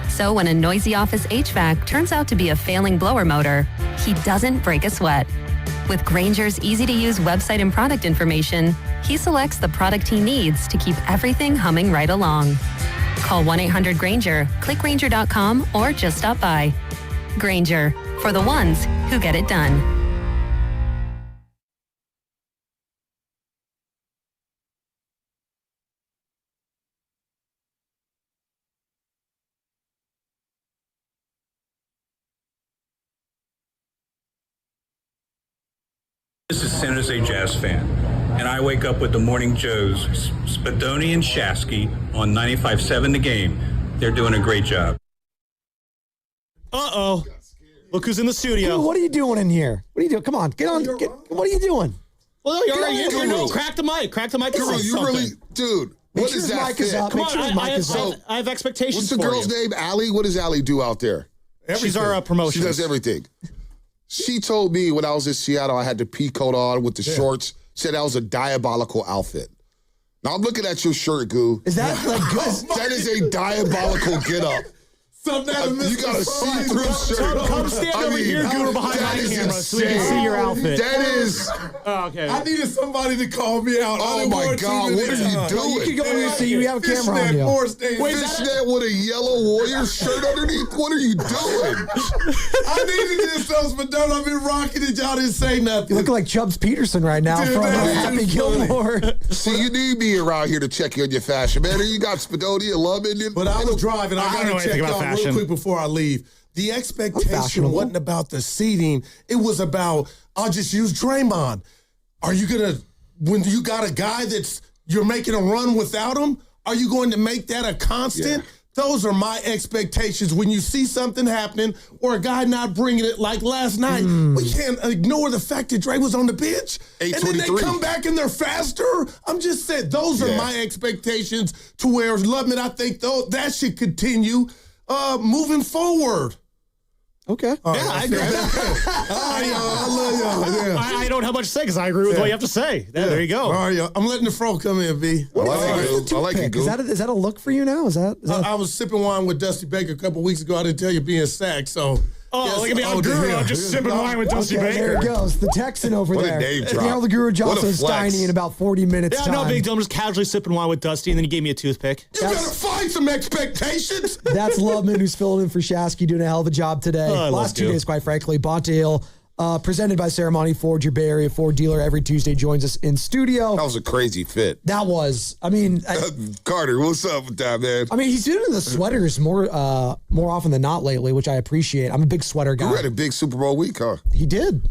Speaker 13: So when a noisy office HVAC turns out to be a failing blower motor, he doesn't break a sweat. With Grainger's easy-to-use website and product information, he selects the product he needs to keep everything humming right along. Call 1-800-GRAINGER, click Grainger.com, or just stop by. Grainger, for the ones who get it done.
Speaker 21: This is San Jose Jazz fan, and I wake up with the Morning Joes, Spadoni and Shasky on 95.7 The Game. They're doing a great job.
Speaker 5: Uh-oh. Look who's in the studio.
Speaker 9: Dude, what are you doing in here? What are you doing? Come on, get on. What are you doing?
Speaker 5: Well, no, crack the mic. Crack the mic.
Speaker 8: Guru, you really, dude. What is that fit?
Speaker 5: Come on, I have expectations.
Speaker 8: What's the
Speaker 5: for
Speaker 8: girl's
Speaker 5: you.
Speaker 8: name? Allie. What does Allie do out there?
Speaker 5: She's our promotion.
Speaker 8: She does everything. She told me when I was in Seattle, I had the pea coat on with the shorts. Said that was a diabolical outfit. Now I'm looking at your shirt, Goo.
Speaker 9: Is that like good?
Speaker 8: That is a diabolical get-up. You got a see-through shirt.
Speaker 5: Come stand over here, Guru, behind my camera so we can see your outfit.
Speaker 8: That is.
Speaker 5: Oh, okay.
Speaker 2: I needed somebody to call me out.
Speaker 8: Oh my God! What are you doing?
Speaker 9: You can go in and see you have a camera on you.
Speaker 8: Fishnet with a yellow Warrior shirt underneath. What are you doing?
Speaker 2: I needed this, but don't. I've been rocking it. Y'all didn't say nothing.
Speaker 9: You look like Chubbs Peterson right now from Happy Gilmore.
Speaker 8: See, you need me around here to check you on your fashion, man. You got Spadoni and Lubin.
Speaker 2: But I was driving. I got to check out real quick before I leave. The expectation wasn't about the seating. It was about, I'll just use Draymond. Are you going to, when you got a guy you're making a run without him, are you going to make that a constant? Yeah. Those are my expectations. When you see something happening or a guy not bringing it like last night, we can't ignore the fact that Dre was on the bench. And then they come back and they're faster. I'm just saying, those are my expectations to where Lubman, I think that should continue moving forward.
Speaker 9: Okay.
Speaker 5: I agree.
Speaker 2: I love y'all. Yeah.
Speaker 5: I don't have much to say because I agree with what you have to say. There you go.
Speaker 2: All right, I'm letting the fro come in, B.
Speaker 8: I like it, Goo.
Speaker 9: Is that a look for you now? Is that
Speaker 2: I was sipping wine with Dusty Baker a couple weeks ago. I didn't tell you being sacked, so.
Speaker 5: Look at me, I'm Guru. I'm just sipping wine with Dusty Baker.
Speaker 9: There it goes. The Texan over
Speaker 8: What a
Speaker 9: there.
Speaker 8: name drop.
Speaker 9: Nail the Guru Johnson
Speaker 8: What a flex.
Speaker 9: Steiny in about 40 minutes
Speaker 5: Yeah,
Speaker 9: time.
Speaker 5: no big deal. I'm just casually sipping wine with Dusty, and then he gave me a toothpick.
Speaker 2: You gotta find some expectations.
Speaker 9: That's Lubman, who's filling in for Shasky, doing a hell of a job today. Last 2 days, quite frankly. Bonta Hill, presented by Ceremony Ford, your Bay Area Ford dealer. Every Tuesday joins us in studio.
Speaker 8: That was a crazy fit.
Speaker 9: That was, I mean...
Speaker 8: Carter, what's up with that, man?
Speaker 9: I mean, he's doing the sweaters more often than not lately, which I appreciate. I'm a big sweater guy.
Speaker 8: You had a big Super Bowl week, huh?
Speaker 9: He did.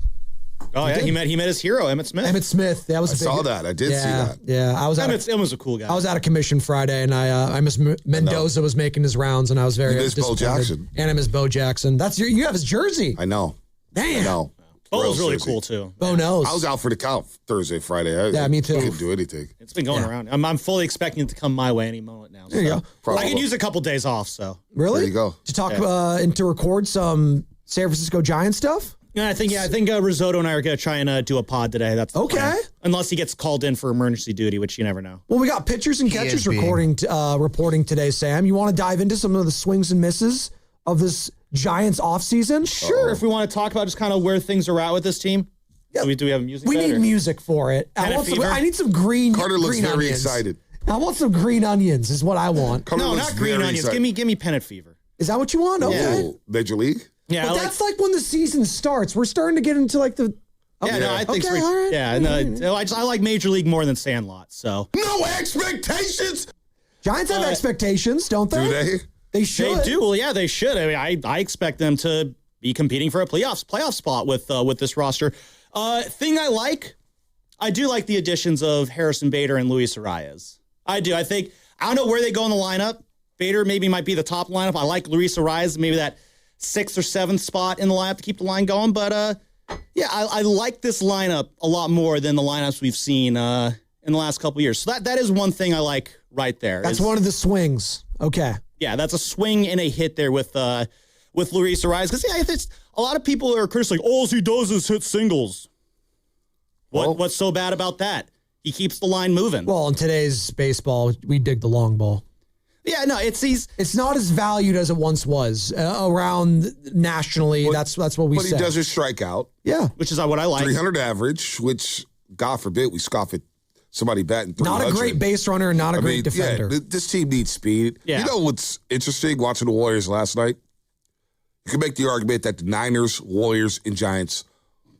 Speaker 5: Oh, yeah, he met his hero, Emmitt Smith.
Speaker 9: Emmitt Smith. That was
Speaker 8: I saw that. I did see that.
Speaker 9: Yeah,
Speaker 5: Emmitt was a cool guy.
Speaker 9: I was out of commission Friday, and I miss Mendoza was making his rounds, and I was very
Speaker 8: disappointed. Bo Jackson.
Speaker 9: And I miss Bo Jackson. You have his jersey.
Speaker 8: I know.
Speaker 9: Damn.
Speaker 8: I know.
Speaker 5: Bo was really cool, too.
Speaker 9: Bo knows.
Speaker 8: I was out for the count Thursday, Friday.
Speaker 9: Yeah, me too.
Speaker 8: I couldn't do anything.
Speaker 5: It's been going around. I'm fully expecting it to come my way any moment now.
Speaker 9: There you go.
Speaker 5: I can use a couple days off, so.
Speaker 9: Really?
Speaker 8: There you go.
Speaker 9: To talk and to record some San Francisco Giants stuff?
Speaker 5: Yeah, I think Risotto and I are going to try and do a pod today. That's the plan. Unless he gets called in for emergency duty, which you never know.
Speaker 9: Well, we got pitchers and catchers reporting today, Sam. You want to dive into some of the swings and misses of this Giants offseason?
Speaker 5: Sure. If we want to talk about just kind of where things are at with this team. Yeah. Do we have music?
Speaker 9: We need music for it. I need some green.
Speaker 8: Carter looks
Speaker 9: green
Speaker 8: very
Speaker 9: onions.
Speaker 8: excited.
Speaker 9: I want some green onions. Is what I want.
Speaker 8: Carter
Speaker 5: no, not green onions.
Speaker 8: Excited.
Speaker 5: Give me pennant fever.
Speaker 9: Is that what you want? Okay.
Speaker 8: Oh, Major League.
Speaker 5: Yeah,
Speaker 9: but that's like when the season starts. We're starting to get into like the.
Speaker 5: Yeah, no, I think.
Speaker 9: Okay, all right.
Speaker 5: Yeah, no, I like Major League more than Sandlot. So
Speaker 2: no expectations.
Speaker 9: Giants have expectations, don't they?
Speaker 8: Do they?
Speaker 9: They should.
Speaker 5: They do. Well, yeah, they should. I mean, I expect them to be competing for a playoff spot with this roster. Thing I do like the additions of Harrison Bader and Luis Arias. I do. I don't know where they go in the lineup. Bader maybe might be the top lineup. I like Luis Arias, maybe that 6th or 7th spot in the lineup to keep the line going. But yeah, I like this lineup a lot more than the lineups we've seen in the last couple of years. So that is one thing I like right there.
Speaker 9: That's one of the swings. Okay.
Speaker 5: Yeah, that's a swing and a hit there with Luis Arias. Because yeah, a lot of people are criticizing, all he does is hit singles. What's so bad about that? He keeps the line moving.
Speaker 9: Well, in today's baseball, we dig the long ball.
Speaker 5: Yeah, no, it's
Speaker 9: not as valued as it once was around nationally. That's what we say.
Speaker 8: But he doesn't strike out.
Speaker 9: Yeah,
Speaker 5: which is what I like.
Speaker 8: 300 average, which God forbid we scoff at somebody batting 300.
Speaker 9: Not a great base runner, not a great defender.
Speaker 8: Yeah, this team needs speed.
Speaker 5: Yeah.
Speaker 8: You know what's interesting watching the Warriors last night? You can make the argument that the Niners, Warriors, and Giants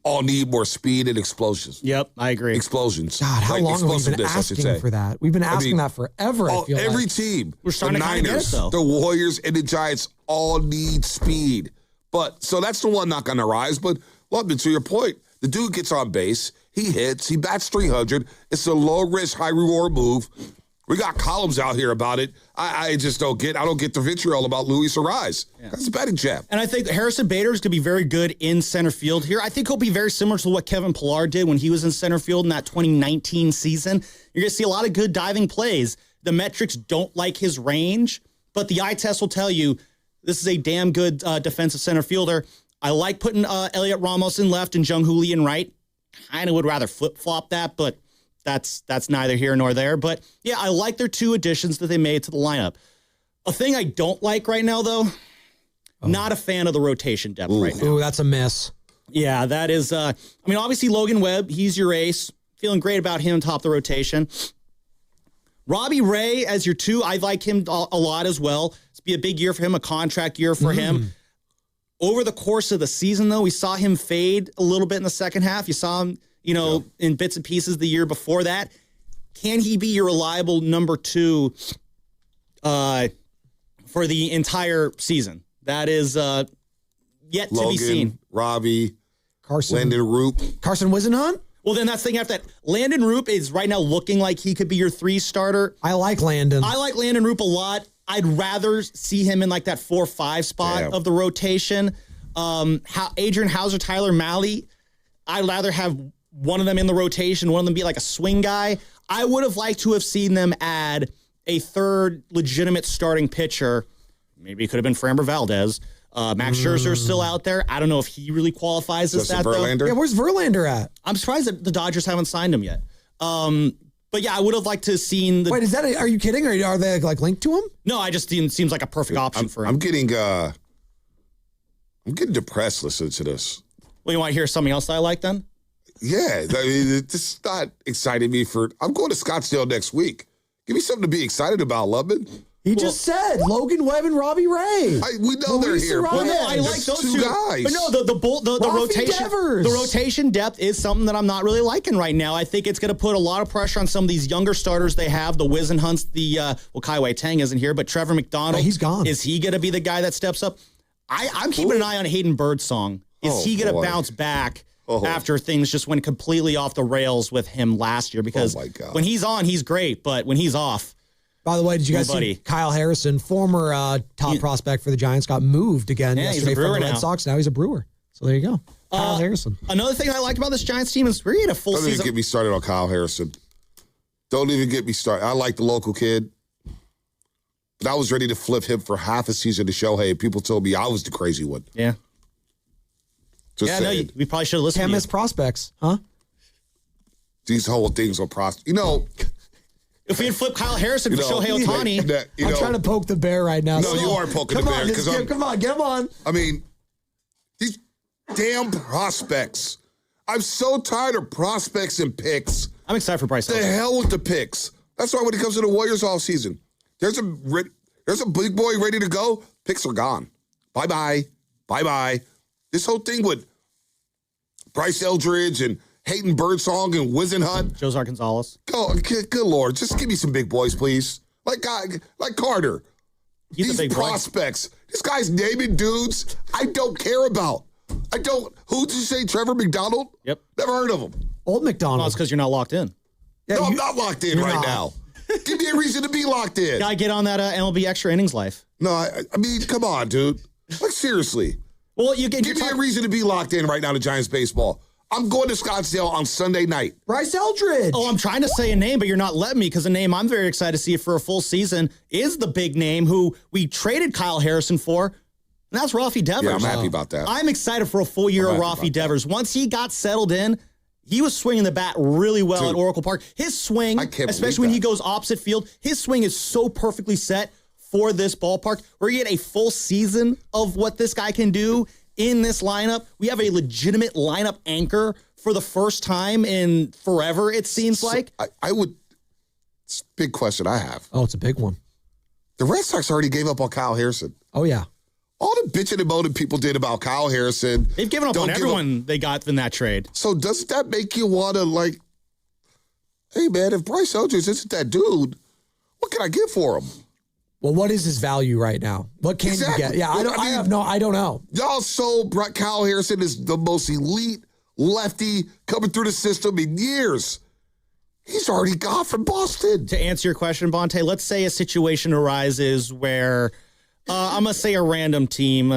Speaker 8: all need more speed and explosions.
Speaker 5: Yep, I agree.
Speaker 8: Explosions.
Speaker 9: God, how long have we been asking for that? We've been asking that forever, I feel
Speaker 8: every
Speaker 9: like.
Speaker 8: team,
Speaker 5: We're starting
Speaker 8: the
Speaker 5: to kinda get it,
Speaker 8: Niners,
Speaker 5: though.
Speaker 8: the Warriors, and the Giants all need speed. But so that's the one not going to rise. But Lubman, to your point, the dude gets on base, he hits, he bats 300. It's a low risk, high reward move. We got columns out here about it. I just don't get the vitriol about Luis Arias. Yeah. That's a batting jab.
Speaker 5: And I think Harrison Bader is going to be very good in center field here. I think he'll be very similar to what Kevin Pillar did when he was in center field in that 2019 season. You're going to see a lot of good diving plays. The metrics don't like his range, but the eye test will tell you this is a damn good defensive center fielder. I like putting Elliot Ramos in left and Jung-Hoo Lee in right. Kind of would rather flip-flop that, but that's neither here nor there. But, yeah, I like their two additions that they made to the lineup. A thing I don't like right now, though, not a fan of the rotation depth right now.
Speaker 9: Ooh, that's a miss.
Speaker 5: Yeah, that is, obviously Logan Webb, he's your ace. Feeling great about him top the rotation. Robbie Ray as your 2, I like him a lot as well. It's be a big year for him, a contract year for him. Over the course of the season, though, we saw him fade a little bit in the second half. You saw him, in bits and pieces the year before that. Can he be your reliable number 2 for the entire season? That is yet
Speaker 8: Logan,
Speaker 5: to be seen.
Speaker 8: Robbie,
Speaker 9: Carson,
Speaker 8: Landon Roop.
Speaker 9: Carson Whisenhunt?
Speaker 5: Well, then that's the thing after that. Landon Roop is right now looking like he could be your 3 starter.
Speaker 9: I like Landon.
Speaker 5: I like Landon Roop a lot. I'd rather see him in like that 4-5 spot of the rotation. Adrian Hauser, Tyler Malley, I'd rather have one of them in the rotation, one of them be like a swing guy. I would have liked to have seen them add a 3rd legitimate starting pitcher. Maybe it could have been Framber Valdez. Max Scherzer is still out there. I don't know if he really qualifies as that,
Speaker 8: Verlander?
Speaker 5: though.
Speaker 9: Yeah, where's Verlander at?
Speaker 5: I'm surprised that the Dodgers haven't signed him yet. But yeah, I would have liked to have seen the...
Speaker 9: Wait, are you kidding? Are they like linked to him?
Speaker 5: No, I just seems like a perfect option for him.
Speaker 8: I'm getting depressed listening to this.
Speaker 5: Well, you want to hear something else that I like then?
Speaker 8: Yeah, I mean, this is not exciting me for... I'm going to Scottsdale next week. Give me something to be excited about, Lubman.
Speaker 9: He just said Logan Webb and Robbie Ray.
Speaker 8: We know they're here.
Speaker 5: Well, no, I like those two
Speaker 8: guys.
Speaker 5: But no, the rotation, the rotation depth is something that I'm not really liking right now. I think it's going to put a lot of pressure on some of these younger starters they have. The Whisenhunts, Kai Wei Tang isn't here, but Trevor McDonald,
Speaker 9: he's gone.
Speaker 5: Is he going to be the guy that steps up? I'm keeping an eye on Hayden Birdsong. Is he going to bounce back after things just went completely off the rails with him last year? Because when he's on, he's great, but when he's off.
Speaker 9: By the way, did you guys see Kyle Harrison, former top prospect for the Giants, got moved again yesterday from the Red Sox? Now he's a Brewer. So there you go. Kyle Harrison.
Speaker 5: Another thing I like about this Giants team is we had a full season.
Speaker 8: Don't even get me started on Kyle Harrison. Don't even get me started. I like the local kid. But I was ready to flip him for half a season to Shohei. People told me I was the crazy one.
Speaker 5: Yeah.
Speaker 8: saying.
Speaker 5: We probably should have listened
Speaker 9: Can't
Speaker 5: to
Speaker 9: miss prospects, huh?
Speaker 8: These whole things on prospects.
Speaker 5: If we had flipped Kyle Harrison for Shohei Ohtani.
Speaker 9: I'm trying to poke the bear right now.
Speaker 8: No, you are poking the bear.
Speaker 9: Come on, get him on.
Speaker 8: I mean, these damn prospects. I'm so tired of prospects and picks.
Speaker 5: I'm excited for Bryce.
Speaker 8: The hell with the picks. That's why when it comes to the Warriors all season, there's a big boy ready to go. Picks are gone. Bye-bye. Bye-bye. This whole thing with Bryce Eldridge and Hayden Birdsong and Wizenhut.
Speaker 5: Josar Gonzalez.
Speaker 8: Good Lord. Just give me some big boys, please. Like Carter.
Speaker 5: He's
Speaker 8: These prospects. This guy's naming dudes I don't care about. Who did you say? Trevor McDonald?
Speaker 5: Yep.
Speaker 8: Never heard of him.
Speaker 9: Old McDonald.
Speaker 5: Well, it's because you're not locked in.
Speaker 9: Yeah,
Speaker 8: I'm not locked in right now. Give me a reason to be locked in.
Speaker 5: Gotta get on that MLB extra innings life.
Speaker 8: No, I mean, come on, dude. Like, seriously.
Speaker 5: Well,
Speaker 8: give me a reason to be locked in right now to Giants baseball. I'm going to Scottsdale on Sunday night.
Speaker 9: Bryce Eldridge.
Speaker 5: Oh, I'm trying to say a name, but you're not letting me because a name I'm very excited to see for a full season is the big name who we traded Kyle Harrison for, and that's Rafi Devers.
Speaker 8: Yeah, I'm happy about that.
Speaker 5: I'm excited for a full year of Rafi Devers. Once he got settled in, he was swinging the bat really well at Oracle Park. His swing, especially when he goes opposite field, his swing is so perfectly set for this ballpark. We're going to get a full season of what this guy can do in this lineup. We have a legitimate lineup anchor for the first time in forever, it seems like.
Speaker 8: I would. It's a big question I have.
Speaker 9: Oh, it's a big one.
Speaker 8: The Red Sox already gave up on Kyle Harrison.
Speaker 9: Oh, yeah.
Speaker 8: All the bitching and moaning people did about Kyle Harrison.
Speaker 5: They've given up on everyone they got in that trade.
Speaker 8: So doesn't that make you want to, hey, man, if Bryce Eldridge isn't that dude, what can I get for him?
Speaker 9: Well, what is his value right now? What can you get? Yeah, I don't know.
Speaker 8: Y'all sold Kyle Harrison as the most elite lefty coming through the system in years. He's already gone from Boston.
Speaker 5: To answer your question, Bonte, let's say a situation arises where I'm going to say a random team,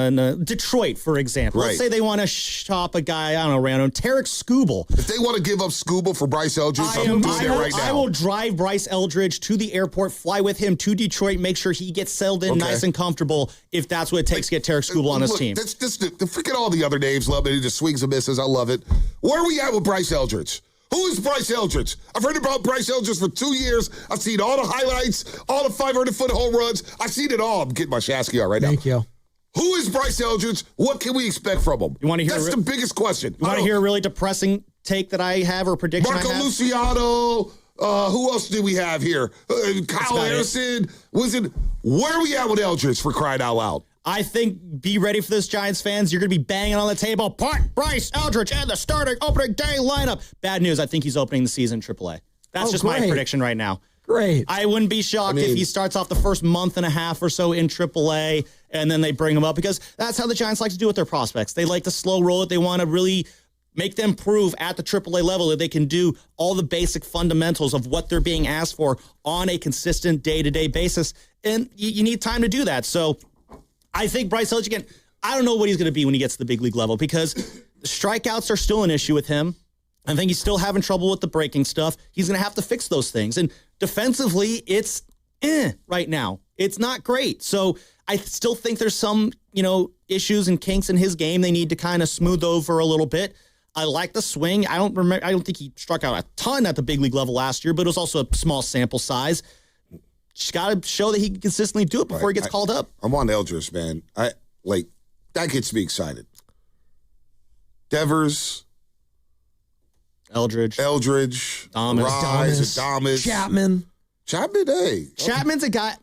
Speaker 5: Detroit, for example.
Speaker 8: Right.
Speaker 5: Let's say they want to shop a guy, I don't know, random, Tarek Skubal.
Speaker 8: If they want to give up Skubal for Bryce Eldridge, I'm doing it right now.
Speaker 5: I will drive Bryce Eldridge to the airport, fly with him to Detroit, make sure he gets settled in nice and comfortable if that's what it takes to get Tarek Skubal on his team.
Speaker 8: Forget all the other names, love it. He just swings and misses. I love it. Where are we at with Bryce Eldridge? Who is Bryce Eldridge? I've heard about Bryce Eldridge for 2 years. I've seen all the highlights, all the 500-foot home runs. I've seen it all. I'm getting my Shasky out right now.
Speaker 9: Thank you.
Speaker 8: Who is Bryce Eldridge? What can we expect from him?
Speaker 5: You want to hear
Speaker 8: That's the biggest question.
Speaker 5: You want to hear a really depressing take that I have or prediction
Speaker 8: Marco
Speaker 5: I have?
Speaker 8: Luciano. Who else do we have here? Kyle Harrison. Where are we at with Eldridge, for crying out loud?
Speaker 5: I think, be ready for this, Giants fans. You're going to be banging on the table. Put Bryce Eldridge in the starting opening day lineup. Bad news. I think he's opening the season in AAA. That's just my prediction right now.
Speaker 9: Great.
Speaker 5: I wouldn't be shocked if he starts off the first month and a half or so in AAA, and then they bring him up, because that's how the Giants like to do with their prospects. They like to slow roll it. They want to really make them prove at the AAA level that they can do all the basic fundamentals of what they're being asked for on a consistent day-to-day basis, and you need time to do that. So I think Bryce Eldridge, again, I don't know what he's going to be when he gets to the big league level, because the strikeouts are still an issue with him. I think he's still having trouble with the breaking stuff. He's going to have to fix those things. And defensively, it's right now. It's not great. So I still think there's some, issues and kinks in his game they need to kind of smooth over a little bit. I like the swing. I don't think he struck out a ton at the big league level last year, but it was also a small sample size. Just got to show that he can consistently do it before he gets called up.
Speaker 8: I'm on Eldridge, man. That gets me excited. Devers,
Speaker 5: Eldridge,
Speaker 8: Adames,
Speaker 9: Chapman,
Speaker 8: hey.
Speaker 5: Chapman's a guy.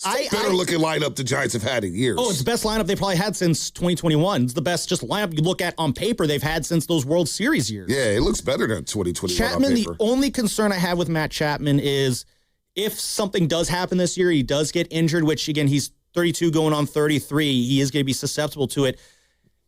Speaker 8: Better looking lineup the Giants have had in years.
Speaker 5: Oh, it's the best lineup they probably had since 2021. It's the best just lineup you look at on paper they've had since those World Series years.
Speaker 8: Yeah, it looks better than 2021
Speaker 5: Chapman,
Speaker 8: on paper.
Speaker 5: The only concern I have with Matt Chapman is if something does happen this year, he does get injured, which, again, he's 32 going on 33. He is going to be susceptible to it.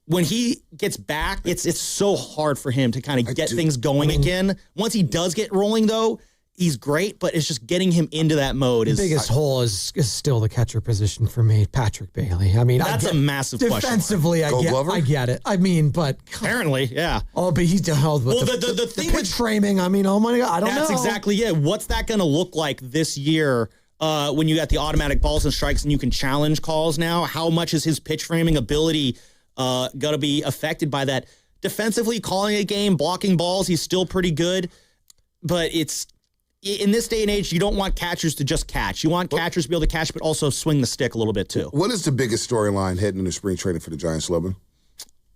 Speaker 5: When he gets back, it's so hard for him to kind of get things going again. Once he does get rolling, though, he's great, but it's just getting him into that mode.
Speaker 9: The biggest hole is still the catcher position for me, Patrick Bailey. I mean,
Speaker 5: that's a massive question.
Speaker 9: Defensively, I get it. I mean, but
Speaker 5: apparently, yeah.
Speaker 9: Oh, but he's held with
Speaker 5: the thing
Speaker 9: with framing. I mean, oh my God, I don't know.
Speaker 5: That's exactly it. What's that going to look like this year when you got the automatic balls and strikes and you can challenge calls now? How much is his pitch framing ability going to be affected by that. Defensively, calling a game, blocking balls, he's still pretty good. But it's in this day and age, you don't want catchers to just catch. You want catchers to be able to catch, but also swing the stick a little bit too.
Speaker 8: What is the biggest storyline heading into spring training for the Giants, Logan?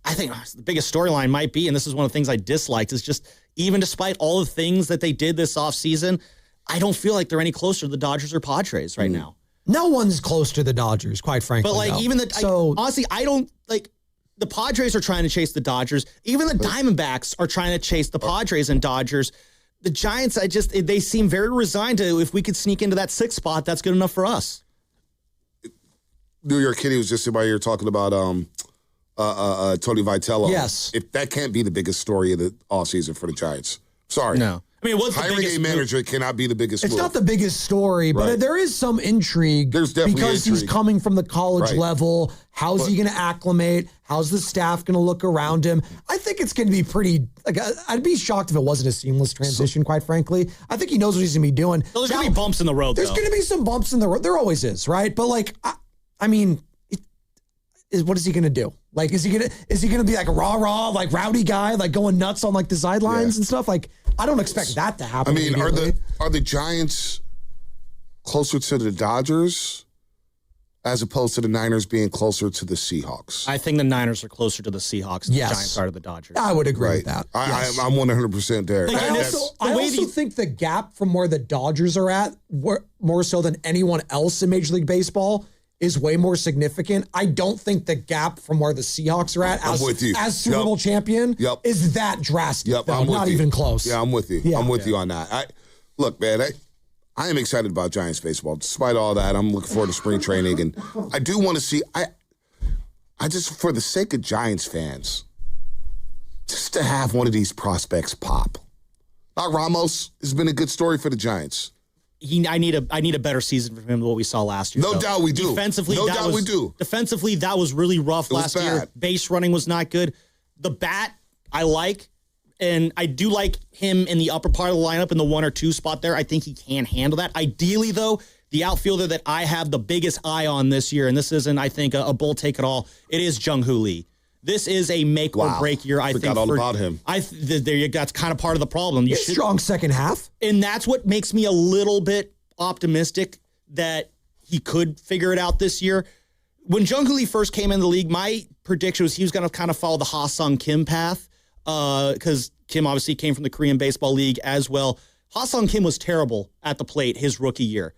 Speaker 5: I think the biggest storyline might be, and this is one of the things I disliked, is just even despite all the things that they did this offseason, I don't feel like they're any closer to the Dodgers or Padres right now.
Speaker 9: No one's close to the Dodgers, quite frankly.
Speaker 5: But like honestly, I don't like the Padres are trying to chase the Dodgers. Even the Diamondbacks are trying to chase the Padres and Dodgers. The Giants, they seem very resigned to, if we could sneak into that 6th spot, that's good enough for us.
Speaker 8: New York Kitty was just in my ear talking about Tony Vitello.
Speaker 9: Yes.
Speaker 8: If that can't be the biggest story of the offseason for the Giants. Sorry.
Speaker 5: No. I mean, what's
Speaker 8: hiring a manager cannot be the biggest
Speaker 9: It's
Speaker 8: move.
Speaker 9: not the biggest story, but there is some intrigue.
Speaker 8: There's definitely
Speaker 9: because he's
Speaker 8: intrigue.
Speaker 9: coming from the college level. How's he going to acclimate? How's the staff going to look around him? I think it's going to be pretty. Like, I'd be shocked if it wasn't a seamless transition. Quite frankly, I think he knows what he's going to be doing.
Speaker 5: There's going to be bumps in the road.
Speaker 9: There's going to be some bumps in the road. There always is, right? But like, I mean, what is he going to do? Like, is he gonna be like a rah, like rowdy guy, like going nuts on like the sidelines and stuff? Like, I don't expect that to happen.
Speaker 8: I mean, are the Giants closer to the Dodgers as opposed to the Niners being closer to the Seahawks?
Speaker 5: I think the Niners are closer to the Seahawks than the Giants are to the Dodgers.
Speaker 9: I would agree with that.
Speaker 8: I'm 100% there.
Speaker 9: I also think the gap from where the Dodgers are at, more so than anyone else in Major League Baseball, is way more significant. I don't think the gap from where the Seahawks are at as Super Bowl champion is that drastic.
Speaker 8: I'm
Speaker 9: not even close.
Speaker 8: Yeah, I'm with you.
Speaker 9: Yeah.
Speaker 8: I'm with you on that. Look, man, I am excited about Giants baseball. Despite all that, I'm looking forward to spring training, and I do want to see. I just, for the sake of Giants fans, just to have one of these prospects pop. Not Ramos has been a good story for the Giants.
Speaker 5: I need a better season from him than what we saw last year.
Speaker 8: No doubt we do.
Speaker 5: Defensively, Defensively, that was really rough last year. Base running was not good. The bat, I like, and I do like him in the upper part of the lineup in the 1 or 2 spot there. I think he can handle that. Ideally, though, the outfielder that I have the biggest eye on this year, and this isn't, I think, a bull take it all, it is Jung-Hoo Lee. This is a make or break year, I think.
Speaker 8: Forgot all about him.
Speaker 5: That's kind of part of the problem.
Speaker 9: Strong second half.
Speaker 5: And that's what makes me a little bit optimistic that he could figure it out this year. When Jung-Hoo Lee first came in the league, my prediction was he was going to kind of follow the Ha-Sung Kim path because Kim obviously came from the Korean Baseball League as well. Ha-Sung Kim was terrible at the plate his rookie year.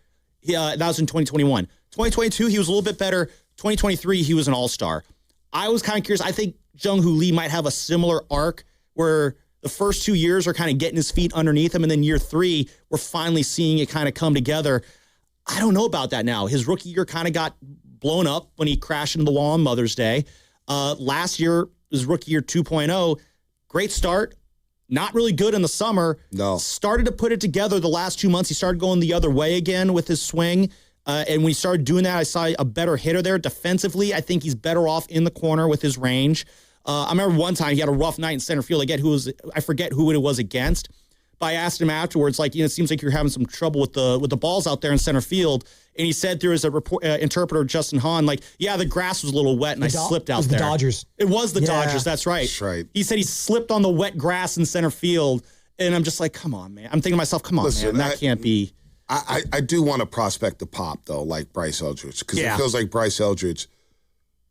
Speaker 5: That was in 2021. 2022, he was a little bit better. 2023, he was an all-star. I was kind of curious. I think Jung-Hoo Lee might have a similar arc where the first 2 years are kind of getting his feet underneath him, and then year 3, we're finally seeing it kind of come together. I don't know about that now. His rookie year kind of got blown up when he crashed into the wall on Mother's Day. Last year, his rookie year 2.0, great start. Not really good in the summer.
Speaker 8: No.
Speaker 5: Started to put it together the last 2 months. He started going the other way again with his swing. And when he started doing that, I saw a better hitter there. Defensively, I think he's better off in the corner with his range. I remember one time he had a rough night in center field. I forget who it was against. But I asked him afterwards, it seems like you're having some trouble with the balls out there in center field. And he said there was a interpreter, Justin Hahn, the grass was a little wet and I slipped out there.
Speaker 9: It was the Dodgers.
Speaker 5: It was the Dodgers. That's right.
Speaker 8: That's right.
Speaker 5: He said he slipped on the wet grass in center field. And I'm just like, come on, man. I'm thinking to myself, come on, man. That can't be.
Speaker 8: I do want to prospect the pop, though, like Bryce Eldridge, because it feels like Bryce Eldridge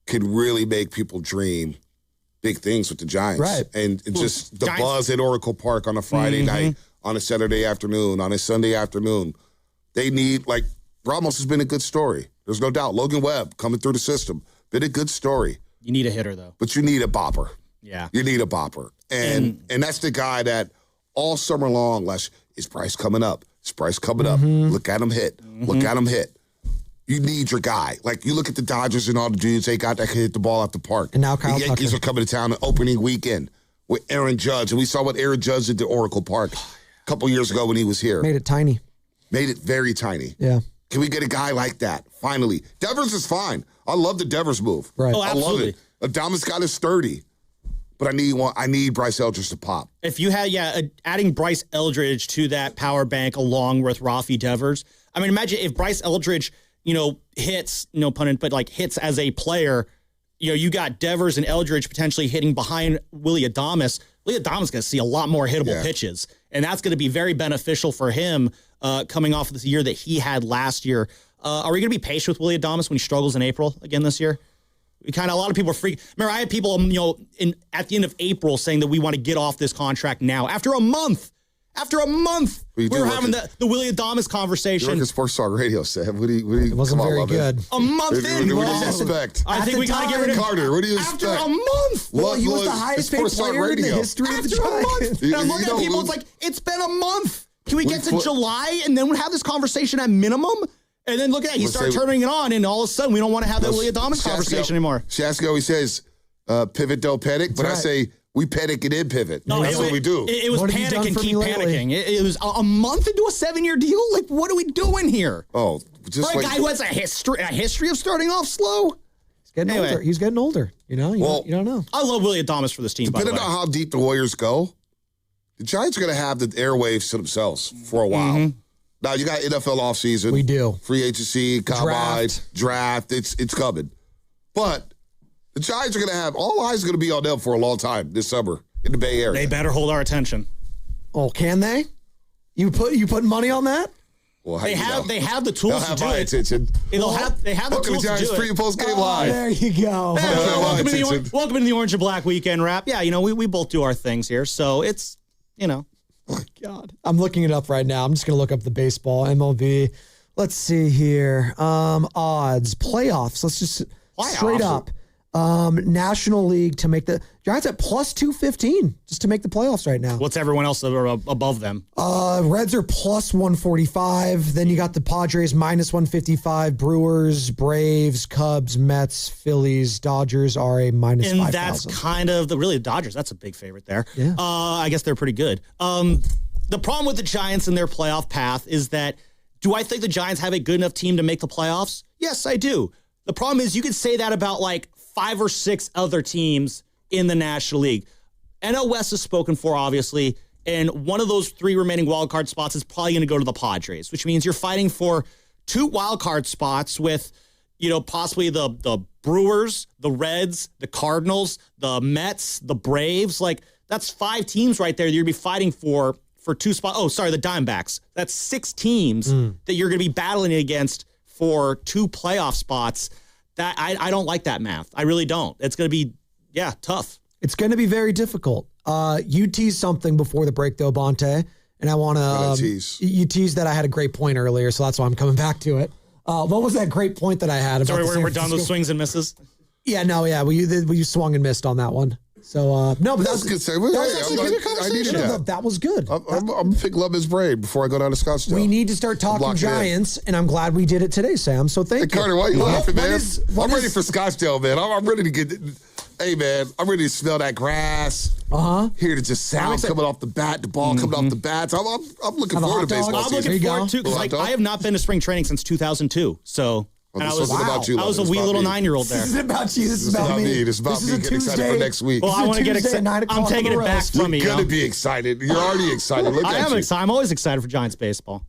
Speaker 8: could really make people dream big things with the Giants.
Speaker 9: Right.
Speaker 8: And just the buzz at Oracle Park on a Friday night, on a Saturday afternoon, on a Sunday afternoon. They need, Ramos has been a good story. There's no doubt. Logan Webb coming through the system. Been a good story.
Speaker 5: You need a hitter, though.
Speaker 8: But you need a bopper.
Speaker 5: Yeah.
Speaker 8: You need a bopper. And that's the guy that all summer long, is Bryce coming up? Is Bryce coming up? Look at him hit. Look at him hit. You need your guy. You look at the Dodgers and all the dudes they got that can hit the ball out the park.
Speaker 9: And now Kyle
Speaker 8: the Yankees
Speaker 9: Tucker.
Speaker 8: are coming to town on opening weekend with Aaron Judge. And we saw what Aaron Judge did at Oracle Park a couple years ago when he was here.
Speaker 9: Made it tiny.
Speaker 8: Made it very tiny.
Speaker 9: Yeah.
Speaker 8: Can we get a guy like that? Finally. Devers is fine. I love the Devers move.
Speaker 9: Right.
Speaker 5: Oh,
Speaker 8: I love it. Adames Scott is sturdy. But I need Bryce Eldridge to pop.
Speaker 5: If you had, adding Bryce Eldridge to that power bank along with Rafi Devers. I mean, imagine if Bryce Eldridge, hits, no pun intended, but hits as a player, you got Devers and Eldridge potentially hitting behind Willy Adames. Willy Adames is going to see a lot more hittable pitches, and that's going to be very beneficial for him coming off of this year that he had last year. Are we going to be patient with Willy Adames when he struggles in April again this year? A lot of people are freaking. Remember, I had people, at the end of April saying that we want to get off this contract now. After a month, we were having the Willy Adames conversation.
Speaker 8: You work at Sports Talk Radio, Sam.
Speaker 9: It wasn't very good.
Speaker 5: A month in.
Speaker 8: What do you expect?
Speaker 5: I think we got to get rid of
Speaker 8: Carter. What do you expect?
Speaker 5: After a month.
Speaker 9: Well, he was the highest paid player in the history of the Giants.
Speaker 5: And I'm looking at people, it's like, it's been a month. Can we get to July and then we'll have this conversation at minimum? And then look at that. He started turning it on, and all of a sudden, we don't want to have that Willy Adames conversation anymore.
Speaker 8: Shasko always says, pivot, don't panic. But I say, we panic and then pivot.
Speaker 5: No,
Speaker 8: that's what we do.
Speaker 5: It was panic and keep panicking. It was a month into a 7-year deal? Like, what are we doing here?
Speaker 8: Oh, just
Speaker 5: for a guy who has a history of starting off slow?
Speaker 9: He's getting older. He's getting older. You don't know.
Speaker 5: I love Willy Adames for this team,
Speaker 8: depending on how deep the Warriors go, the Giants are going to have the airwaves to themselves for a while. Mm-hmm. Now, you got NFL offseason.
Speaker 9: We do.
Speaker 8: Free agency, combine, draft. It's coming. But the Giants are going to have, all eyes are going to be on them for a long time this summer in the Bay Area.
Speaker 5: They better hold our attention.
Speaker 9: Oh, can they? You putting money on that?
Speaker 8: Well,
Speaker 5: they have the tools to do it.
Speaker 8: Attention.
Speaker 5: They have the tools to do it.
Speaker 8: Pre and post game live.
Speaker 9: There you go.
Speaker 5: Welcome to the Orange and Black Weekend Wrap. Yeah, we both do our things here, so it's,
Speaker 9: Oh, God. I'm looking it up right now. I'm just going to look up the baseball, MLB. Let's see here. Odds. Playoffs. Let's just straight up. National League to make the Giants at plus 215 just to make the playoffs right now.
Speaker 5: What's everyone else above them?
Speaker 9: Reds are plus 145. Then you got the Padres minus 155. Brewers, Braves, Cubs, Mets, Phillies, Dodgers are a minus 5,000.
Speaker 5: And that's kind of the Dodgers. That's a big favorite there.
Speaker 9: Yeah.
Speaker 5: I guess they're pretty good. The problem with the Giants and their playoff path is that, do I think the Giants have a good enough team to make the playoffs? Yes, I do. The problem is you could say that about like 5 or 6 other teams in the National League. NL West is spoken for, obviously, and one of those 3 remaining wildcard spots is probably going to go to the Padres, which means you're fighting for 2 wildcard spots with, possibly the Brewers, the Reds, the Cardinals, the Mets, the Braves. Like, that's 5 teams right there that you're going to be fighting for 2 spots. Oh, sorry, the Diamondbacks. That's 6 teams that you're going to be battling against for 2 playoff spots. That I don't like that math. I really don't. It's going to be, tough.
Speaker 9: It's going to be very difficult. You teased something before the break, though, Bonte, and I want to you teased that I had a great point earlier, so that's why I'm coming back to it. What was that great point that I had?
Speaker 5: Sorry, we're done with swings and misses?
Speaker 9: We swung and missed on that one. So, no, but
Speaker 8: that's good.
Speaker 9: I needed that. That was good.
Speaker 8: I'm going to pick Lemon's brain before I go down to Scottsdale.
Speaker 9: We need to start talking Giants, and I'm glad we did it today, Sam. So thank you.
Speaker 8: Carter, why are you laughing, man? I'm ready for Scottsdale, man. I'm ready to get... Hey, man, I'm ready to smell that grass. Hear the just sound coming off the bat, the ball coming off the bats. I'm looking forward to baseball season.
Speaker 5: I'm looking forward to, because I have not been to spring training since 2002, so...
Speaker 8: I was
Speaker 5: a wee little 9-year-old there.
Speaker 9: This is about you. This is about me.
Speaker 8: This is about me getting excited for next week.
Speaker 5: Well, I want to get excited. I'm taking it back from you.
Speaker 8: You're going to be excited. You're already excited. Look at you.
Speaker 5: I am excited. I'm always excited for Giants baseball.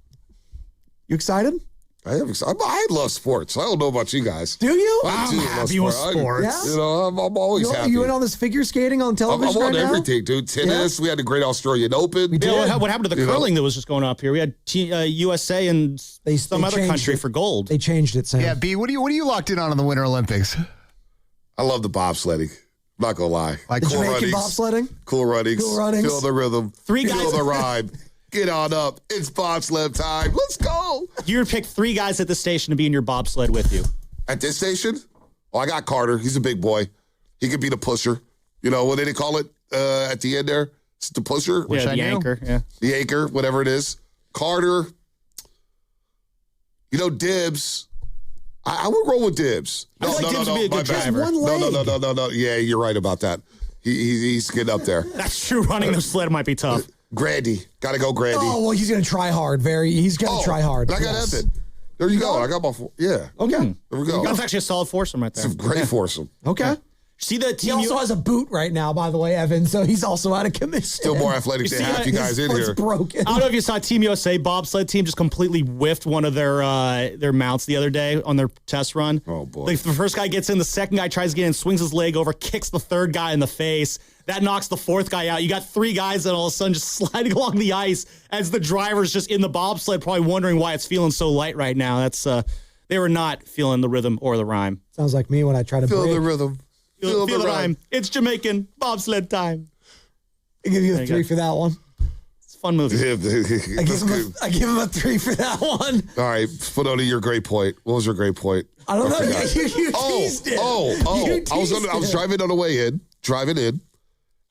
Speaker 9: You excited?
Speaker 8: I am excited. I love sports. I don't know about you guys.
Speaker 9: Do you?
Speaker 5: I'm happy with sports.
Speaker 8: Yeah? I'm always happy.
Speaker 9: You went on this figure skating on television
Speaker 8: I'm on everything, dude. Tennis. We had the Great Australian Open.
Speaker 5: What happened to the curling that was just going up here? We had USA and some other country for gold.
Speaker 9: They changed it, Sam.
Speaker 6: Yeah, B, what are you locked in on the Winter Olympics?
Speaker 8: I love the bobsledding. I'm not going to lie.
Speaker 9: Like cool runnings. Bobsledding?
Speaker 8: Cool runnings. Feel the rhythm.
Speaker 5: 3 guys.
Speaker 8: Feel the rhyme. Get on up. It's bobsled time. Let's go.
Speaker 5: You would pick 3 guys at the station to be in your bobsled with you.
Speaker 8: At this station? Oh, I got Carter. He's a big boy. He could be the pusher. What did they call it at the end there? It's the pusher?
Speaker 5: Yeah, the anchor. Yeah.
Speaker 8: The anchor, whatever it is. Carter. Dibs. I would roll with Dibs.
Speaker 5: No, Dibs would be a good driver.
Speaker 8: No. Yeah, you're right about that. He's getting up there.
Speaker 5: That's true. Running the sled might be tough.
Speaker 8: Grandy. Got to go Grandy.
Speaker 9: Oh, well, he's going to try hard. He's going to try hard.
Speaker 8: I got Evan. There you go. I got my... Yeah.
Speaker 9: Okay.
Speaker 8: There we go.
Speaker 5: That's actually a solid foursome right there.
Speaker 8: It's a great foursome.
Speaker 9: Okay.
Speaker 5: See the
Speaker 9: He
Speaker 5: team.
Speaker 9: also has a boot right now, by the way, Evan, so he's also out of commission.
Speaker 8: Still more athletic than half you guys in here.
Speaker 9: Broken.
Speaker 5: I don't know if you saw Team USA bobsled team just completely whiffed one of their mounts the other day on their test run.
Speaker 8: Oh, boy.
Speaker 5: Like the first guy gets in, the second guy tries to get in, swings his leg over, kicks the third guy in the face. That knocks the fourth guy out. You got three guys that all of a sudden just sliding along the ice as the driver's just in the bobsled, probably wondering why it's feeling so light right now. That's they were not feeling the rhythm or the rhyme.
Speaker 9: Sounds like me when I try to
Speaker 8: Feel
Speaker 9: break.
Speaker 8: the rhythm.
Speaker 5: Feel the rhyme. It's Jamaican bobsled time.
Speaker 9: I give you a 3 for that one.
Speaker 5: It's a fun movie.
Speaker 8: Yeah,
Speaker 9: I give him a 3 for that one.
Speaker 8: all right, Spinoni, your great point. What was your great point?
Speaker 9: I don't know. You teased it.
Speaker 8: I was driving on the way in.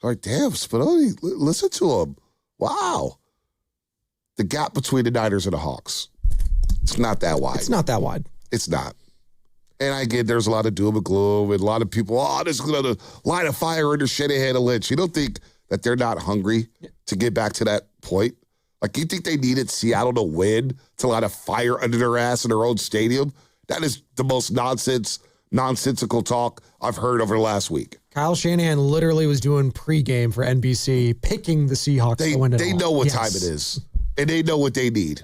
Speaker 8: All right, damn, Spinoni, listen to him. Wow. The gap between the Niners and the Hawks. It's not that wide.
Speaker 9: It's not that wide.
Speaker 8: It's not. And I get there's a lot of doom and gloom and a lot of people, this is going to light a fire under Shanahan and Lynch. You don't think that they're not hungry to get back to that point? Like, you think they needed Seattle to win to light a fire under their ass in their own stadium? That is the most nonsensical talk I've heard over the last week.
Speaker 9: Kyle Shanahan literally was doing pregame for NBC, picking the Seahawks to win it all.
Speaker 8: They know what time it is, and they know what they need.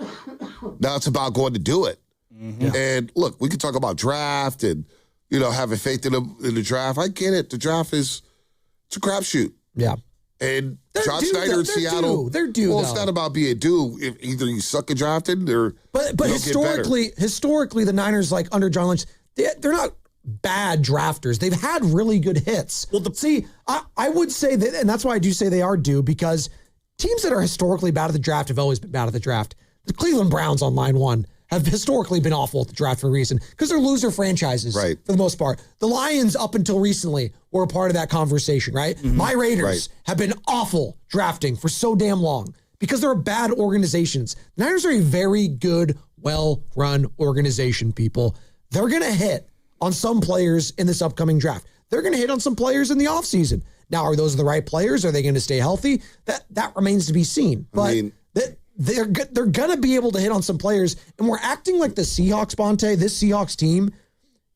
Speaker 8: Now it's about going to do it. Mm-hmm. And look, we can talk about draft and, having faith in the draft. I get it. The draft it's a crapshoot.
Speaker 9: Yeah.
Speaker 8: And John Snyder in Seattle.
Speaker 9: They're due.
Speaker 8: Well, it's not about being due. If either you suck at drafting or
Speaker 9: but historically, the Niners, like under John Lynch, they're not bad drafters. They've had really good hits. Well, I would say that, and that's why I do say they are due, because teams that are historically bad at the draft have always been bad at the draft. The Cleveland Browns on line one have historically been awful at the draft for a reason, because they're loser franchises for the most part. The Lions, up until recently, were a part of that conversation, right? Mm-hmm. My Raiders have been awful drafting for so damn long because they're bad organizations. The Niners are a very good, well-run organization, people. They're going to hit on some players in this upcoming draft. They're going to hit on some players in the offseason. Now, are those the right players? Are they going to stay healthy? That remains to be seen. But they're going to be able to hit on some players, and we're acting like the Seahawks, Bonte. This Seahawks team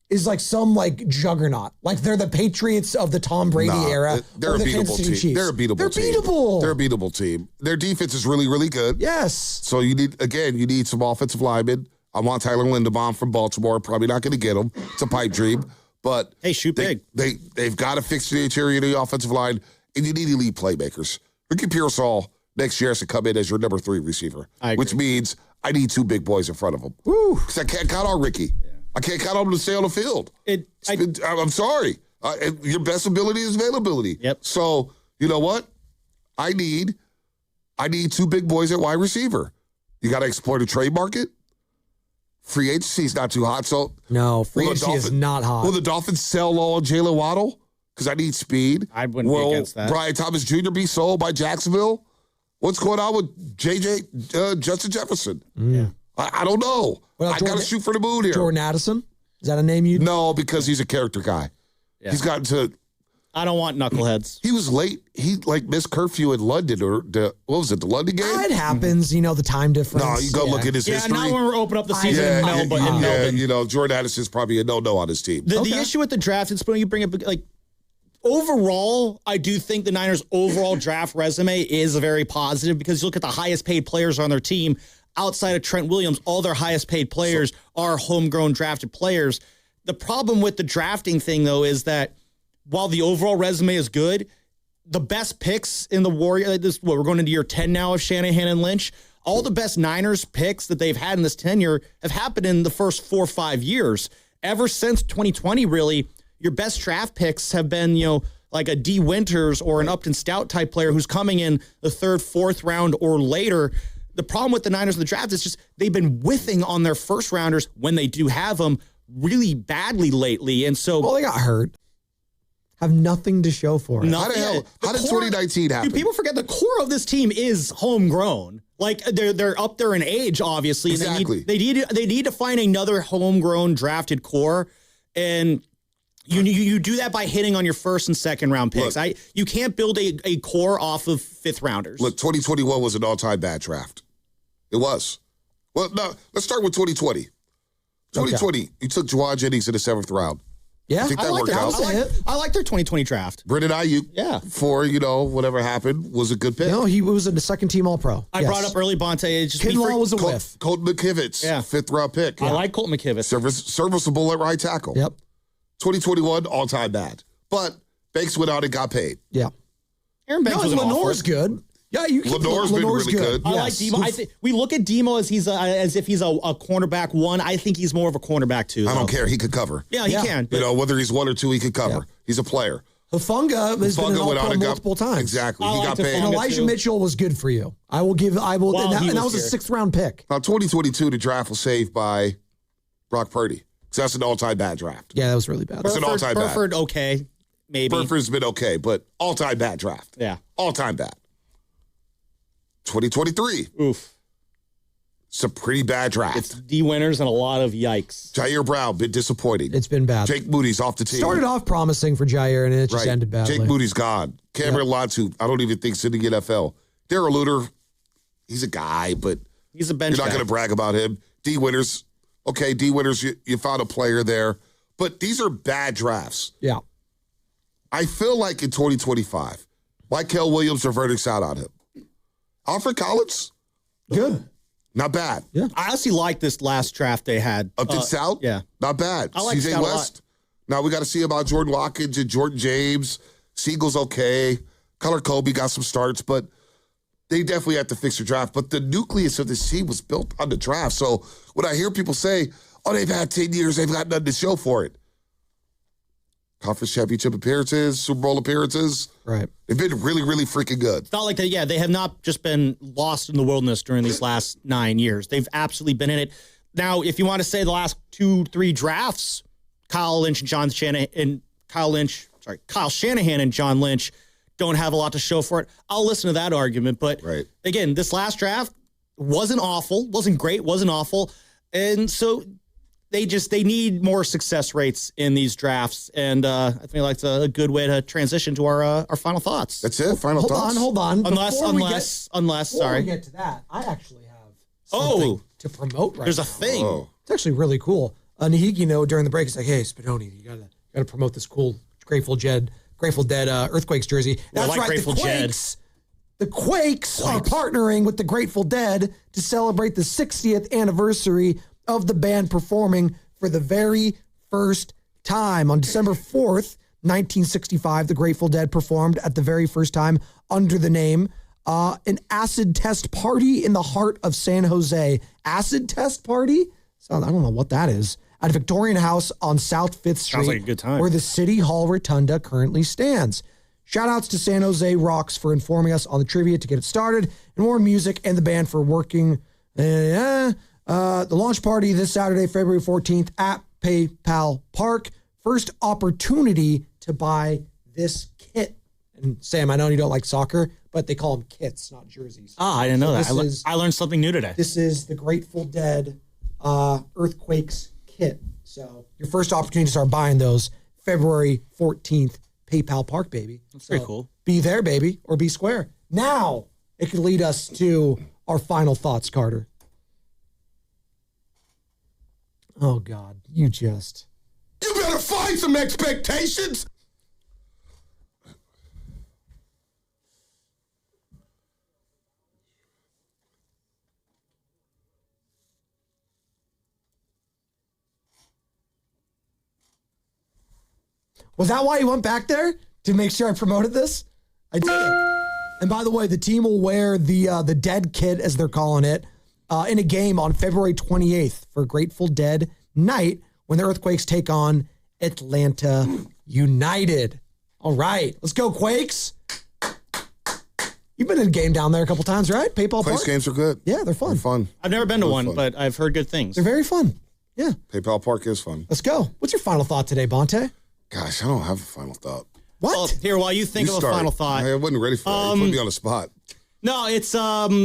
Speaker 9: is like some juggernaut. Like they're the Patriots of the Tom Brady era.
Speaker 8: They're a beatable team.
Speaker 9: Chiefs.
Speaker 8: They're a beatable team. They're a beatable team. Their defense is really, really good.
Speaker 9: Yes.
Speaker 8: So you need some offensive linemen. I want Tyler Linderbaum from Baltimore. Probably not going to get him. It's a pipe dream. But
Speaker 5: hey, shoot big.
Speaker 8: They've got to fix the interior of the offensive line, and you need elite playmakers. Ricky Pearsall next year has to come in as your number 3 receiver, which means I need 2 big boys in front of him. Because I can't count on Ricky. Yeah. I can't count on him to stay on the field. I'm sorry. Your best ability is availability.
Speaker 5: Yep.
Speaker 8: So, you know what? I need 2 big boys at wide receiver. You got to explore the trade market. Free agency is not too hot. So
Speaker 9: no, free agency is not hot.
Speaker 8: Will the Dolphins sell low on Jalen Waddle? Because I need speed.
Speaker 5: I wouldn't be against that.
Speaker 8: Will Brian Thomas Jr. be sold by Jacksonville? What's going on with Justin Jefferson?
Speaker 9: Yeah.
Speaker 8: I don't know. I got to shoot for the moon here.
Speaker 9: Jordan Addison? Is that a name you?
Speaker 8: No, because he's a character guy. Yeah. He's gotten to.
Speaker 5: I don't want knuckleheads.
Speaker 8: He was late. He missed curfew in London, or the London game?
Speaker 9: It happens, the time difference.
Speaker 8: No, you go look at his history.
Speaker 5: Yeah, not when we're opening up the season in Melbourne.
Speaker 8: Jordan Addison's probably a no-no on his team.
Speaker 5: The issue with the draft, it's when you bring up, overall, I do think the Niners' overall draft resume is very positive, because you look at the highest paid players on their team. Outside of Trent Williams, all their highest paid players are homegrown drafted players. The problem with the drafting thing, though, is that while the overall resume is good, the best picks in the Warriors, we're going into year 10 now of Shanahan and Lynch, all the best Niners picks that they've had in this tenure have happened in the first 4 or 5 years. Ever since 2020, really, your best draft picks have been, like a D. Winters or an Upton Stout type player who's coming in the 3rd, 4th round or later. The problem with the Niners in the draft is just they've been whiffing on their first rounders when they do have them really badly lately. And so,
Speaker 9: they got hurt. Have nothing to show for it.
Speaker 8: How did 2019 happen?
Speaker 5: People forget the core of this team is homegrown. Like they're up there in age, obviously.
Speaker 8: Exactly.
Speaker 5: They need to find another homegrown drafted core, and you do that by hitting on your 1st and 2nd round picks.
Speaker 8: Look,
Speaker 5: you can't build a core off of 5th rounders.
Speaker 8: Look, 2021 was an all-time bad draft. It was. Well, no, let's start with 2020. 2020, you took Juwan Jennings in the 7th round.
Speaker 9: Yeah,
Speaker 8: I think
Speaker 9: I
Speaker 8: that
Speaker 9: like
Speaker 8: worked
Speaker 9: that.
Speaker 8: out.
Speaker 5: I like their 2020 draft.
Speaker 8: Brendan Ayuk, for, whatever happened, was a good pick.
Speaker 9: No, he was a second-team All-Pro.
Speaker 5: I brought up early Bonte.
Speaker 9: Kinlaw was a whiff.
Speaker 8: Colton McKivitz, 5th-round pick.
Speaker 5: I like Colton McKivitz.
Speaker 8: Serviceable at right tackle.
Speaker 9: Yep.
Speaker 8: 2021, all-time bad. But Banks went out and got paid.
Speaker 9: Yeah.
Speaker 5: Aaron Banks was
Speaker 9: Lenore's good. Yeah, you can.
Speaker 8: Lenore's been really good.
Speaker 5: I like Demo. I think we look at Demo as as if he's a cornerback 1. I think he's more of a cornerback 2.
Speaker 8: I don't care. He could cover.
Speaker 5: Yeah, he can.
Speaker 8: Whether he's 1 or 2, he could cover. He's a player.
Speaker 9: Hufanga has been an All-Pro multiple times.
Speaker 8: Exactly. He got paid.
Speaker 9: And Elijah Mitchell was good for you. I will. And that was a 6th-round pick.
Speaker 8: Now, 2022, the draft was saved by Brock Purdy. So that's an all-time bad draft.
Speaker 9: Yeah, that was really bad.
Speaker 8: That's an all-time bad.
Speaker 5: Burford, okay, maybe.
Speaker 8: Burford's been okay, but all-time bad draft.
Speaker 5: Yeah.
Speaker 8: All-time bad. 2023.
Speaker 5: Oof.
Speaker 8: It's a pretty bad draft.
Speaker 5: It's D winners and a lot of yikes.
Speaker 8: Jair Brown, been disappointing.
Speaker 9: It's been bad.
Speaker 8: Jake Moody's off the team.
Speaker 9: Started off promising for Jair, and it just ended badly.
Speaker 8: Jake Moody's gone. Cameron Lotz, who I don't even think's in the NFL. Darrell Luter, he's a guy, but
Speaker 5: he's a bench
Speaker 8: you're not going to brag about him. D winners, okay, D winners, you found a player there. But these are bad drafts.
Speaker 9: Yeah.
Speaker 8: I feel like in 2025, Michael Williams, the verdict's out on him. Alfred Collins,
Speaker 9: good.
Speaker 8: Not bad.
Speaker 9: Yeah.
Speaker 5: I honestly like this last draft they had.
Speaker 8: Upton Stout?
Speaker 5: Yeah.
Speaker 8: Not bad.
Speaker 5: I like
Speaker 8: CJ
Speaker 5: Stout
Speaker 8: West? Now we got to see about Jordan Watkins and Jordan James. Siegel's okay. Color Kobe got some starts, but they definitely have to fix their draft. But the nucleus of this team was built on the draft. So when I hear people say, they've had 10 years, they've got nothing to show for it. Conference championship appearances, Super Bowl appearances.
Speaker 9: Right.
Speaker 8: They've been really, really freaking good.
Speaker 5: It's not like that. Yeah, they have not just been lost in the wilderness during these last 9 years. They've absolutely been in it. Now, if you want to say the last 2-3 drafts, Kyle Shanahan and John Lynch don't have a lot to show for it. I'll listen to that argument. But again, this last draft wasn't awful, wasn't great, wasn't awful. And so they need more success rates in these drafts, and I think that's a good way to transition to our final thoughts.
Speaker 8: That's it. Final thoughts.
Speaker 9: Hold on.
Speaker 5: Unless,
Speaker 9: before we get to that, I actually have something to promote right now.
Speaker 5: There's a thing.
Speaker 8: Oh.
Speaker 9: It's actually really cool. Nahiki, during the break, he's like, "Hey, Spadoni, you gotta promote this cool Grateful Dead Earthquakes jersey." That's
Speaker 5: like
Speaker 9: right.
Speaker 5: Grateful
Speaker 9: The Quakes are partnering with the Grateful Dead to celebrate the 60th anniversary of the band performing for the very first time. On December 4th, 1965, the Grateful Dead performed at the very first time under the name an acid test party in the heart of San Jose. Acid test party? So I don't know what that is. At a Victorian house on South 5th Street,
Speaker 5: sounds like a good time,
Speaker 9: where the City Hall Rotunda currently stands. Shout outs to San Jose Rocks for informing us on the trivia to get it started, and Warren Music and the band for working. The launch party this Saturday, February 14th at PayPal Park. First opportunity to buy this kit. And Sam, I know you don't like soccer, but they call them kits, not jerseys.
Speaker 5: I didn't know that. I learned something new today.
Speaker 9: This is the Grateful Dead Earthquakes kit. So your first opportunity to start buying those, February 14th, PayPal Park, baby.
Speaker 5: That's pretty cool.
Speaker 9: Be there, baby, or be square. Now it could lead us to our final thoughts, Carter. Oh, God, you
Speaker 2: better find some expectations.
Speaker 9: Was that why you went back there? To make sure I promoted this? I did it. And by the way, the team will wear the Dead kit, as they're calling it, in a game on February 28th for Grateful Dead night when the Earthquakes take on Atlanta United. All right, let's go, Quakes. You've been in a game down there a couple times, right? PayPal Park?
Speaker 8: Place games are good.
Speaker 9: Yeah, they're fun.
Speaker 5: I've never been to one, but I've heard good things.
Speaker 9: They're very fun. Yeah.
Speaker 8: PayPal Park is fun.
Speaker 9: Let's go. What's your final thought today, Bonte?
Speaker 8: Gosh, I don't have a final thought.
Speaker 9: What?
Speaker 5: Well, here, while you think of a final thought.
Speaker 8: I wasn't ready for it. You put me on the spot.
Speaker 5: No, it's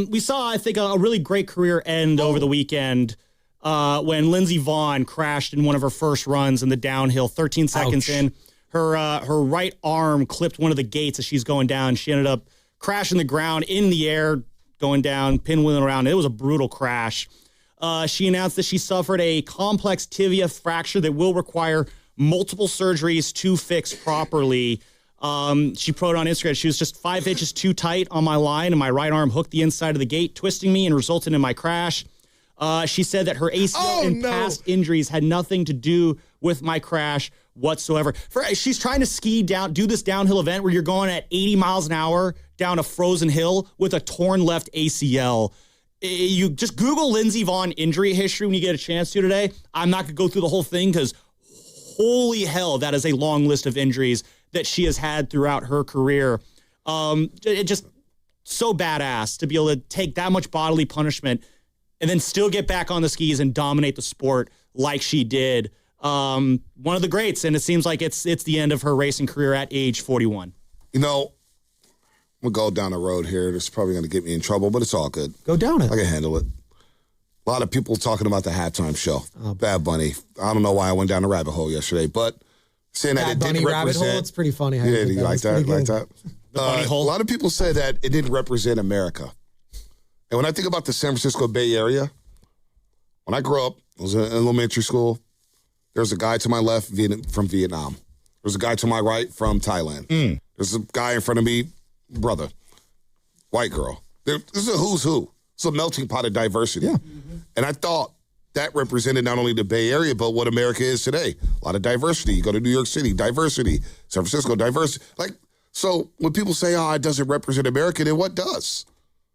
Speaker 5: we saw, I think, a really great career end over the weekend when Lindsey Vaughn crashed in one of her first runs in the downhill. 13 seconds in, her right arm clipped one of the gates as she's going down. She ended up crashing the ground in the air, going down, pinwheeling around. It was a brutal crash. She announced that she suffered a complex tibia fracture that will require multiple surgeries to fix properly. She put on Instagram, she was just 5 inches too tight on my line, and my right arm hooked the inside of the gate, twisting me and resulted in my crash. She said that her ACL past injuries had nothing to do with my crash whatsoever. She's trying to do this downhill event where you're going at 80 miles an hour down a frozen hill with a torn left ACL. You just Google Lindsey Vonn injury history when you get a chance to today. I'm not going to go through the whole thing because holy hell, that is a long list of injuries that she has had throughout her career. It just so badass to be able to take that much bodily punishment and then still get back on the skis and dominate the sport like she did. One of the greats, and it seems like it's the end of her racing career at age 41.
Speaker 8: You know, I'm going to go down the road here. This is probably going to get me in trouble, but it's all good.
Speaker 9: Go down it.
Speaker 8: I can handle it. A lot of people talking about the halftime show. Bad Bunny. I don't know why I went down the rabbit hole yesterday, but saying that it didn't represent. Rabbit hole,
Speaker 9: it's pretty funny.
Speaker 8: Yeah, you like that? Like that?
Speaker 5: The bunny hole.
Speaker 8: A lot of people say that it didn't represent America. And when I think about the San Francisco Bay Area, when I grew up, I was in elementary school, there's a guy to my left from Vietnam. There's a guy to my right from Thailand. There's a guy in front of me, brother, white girl. This is a who's who. It's a melting pot of diversity. Yeah. And I thought that represented not only the Bay Area, but what America is today. A lot of diversity. You go to New York City, diversity. San Francisco, diversity. So when people say, it doesn't represent America, then what does?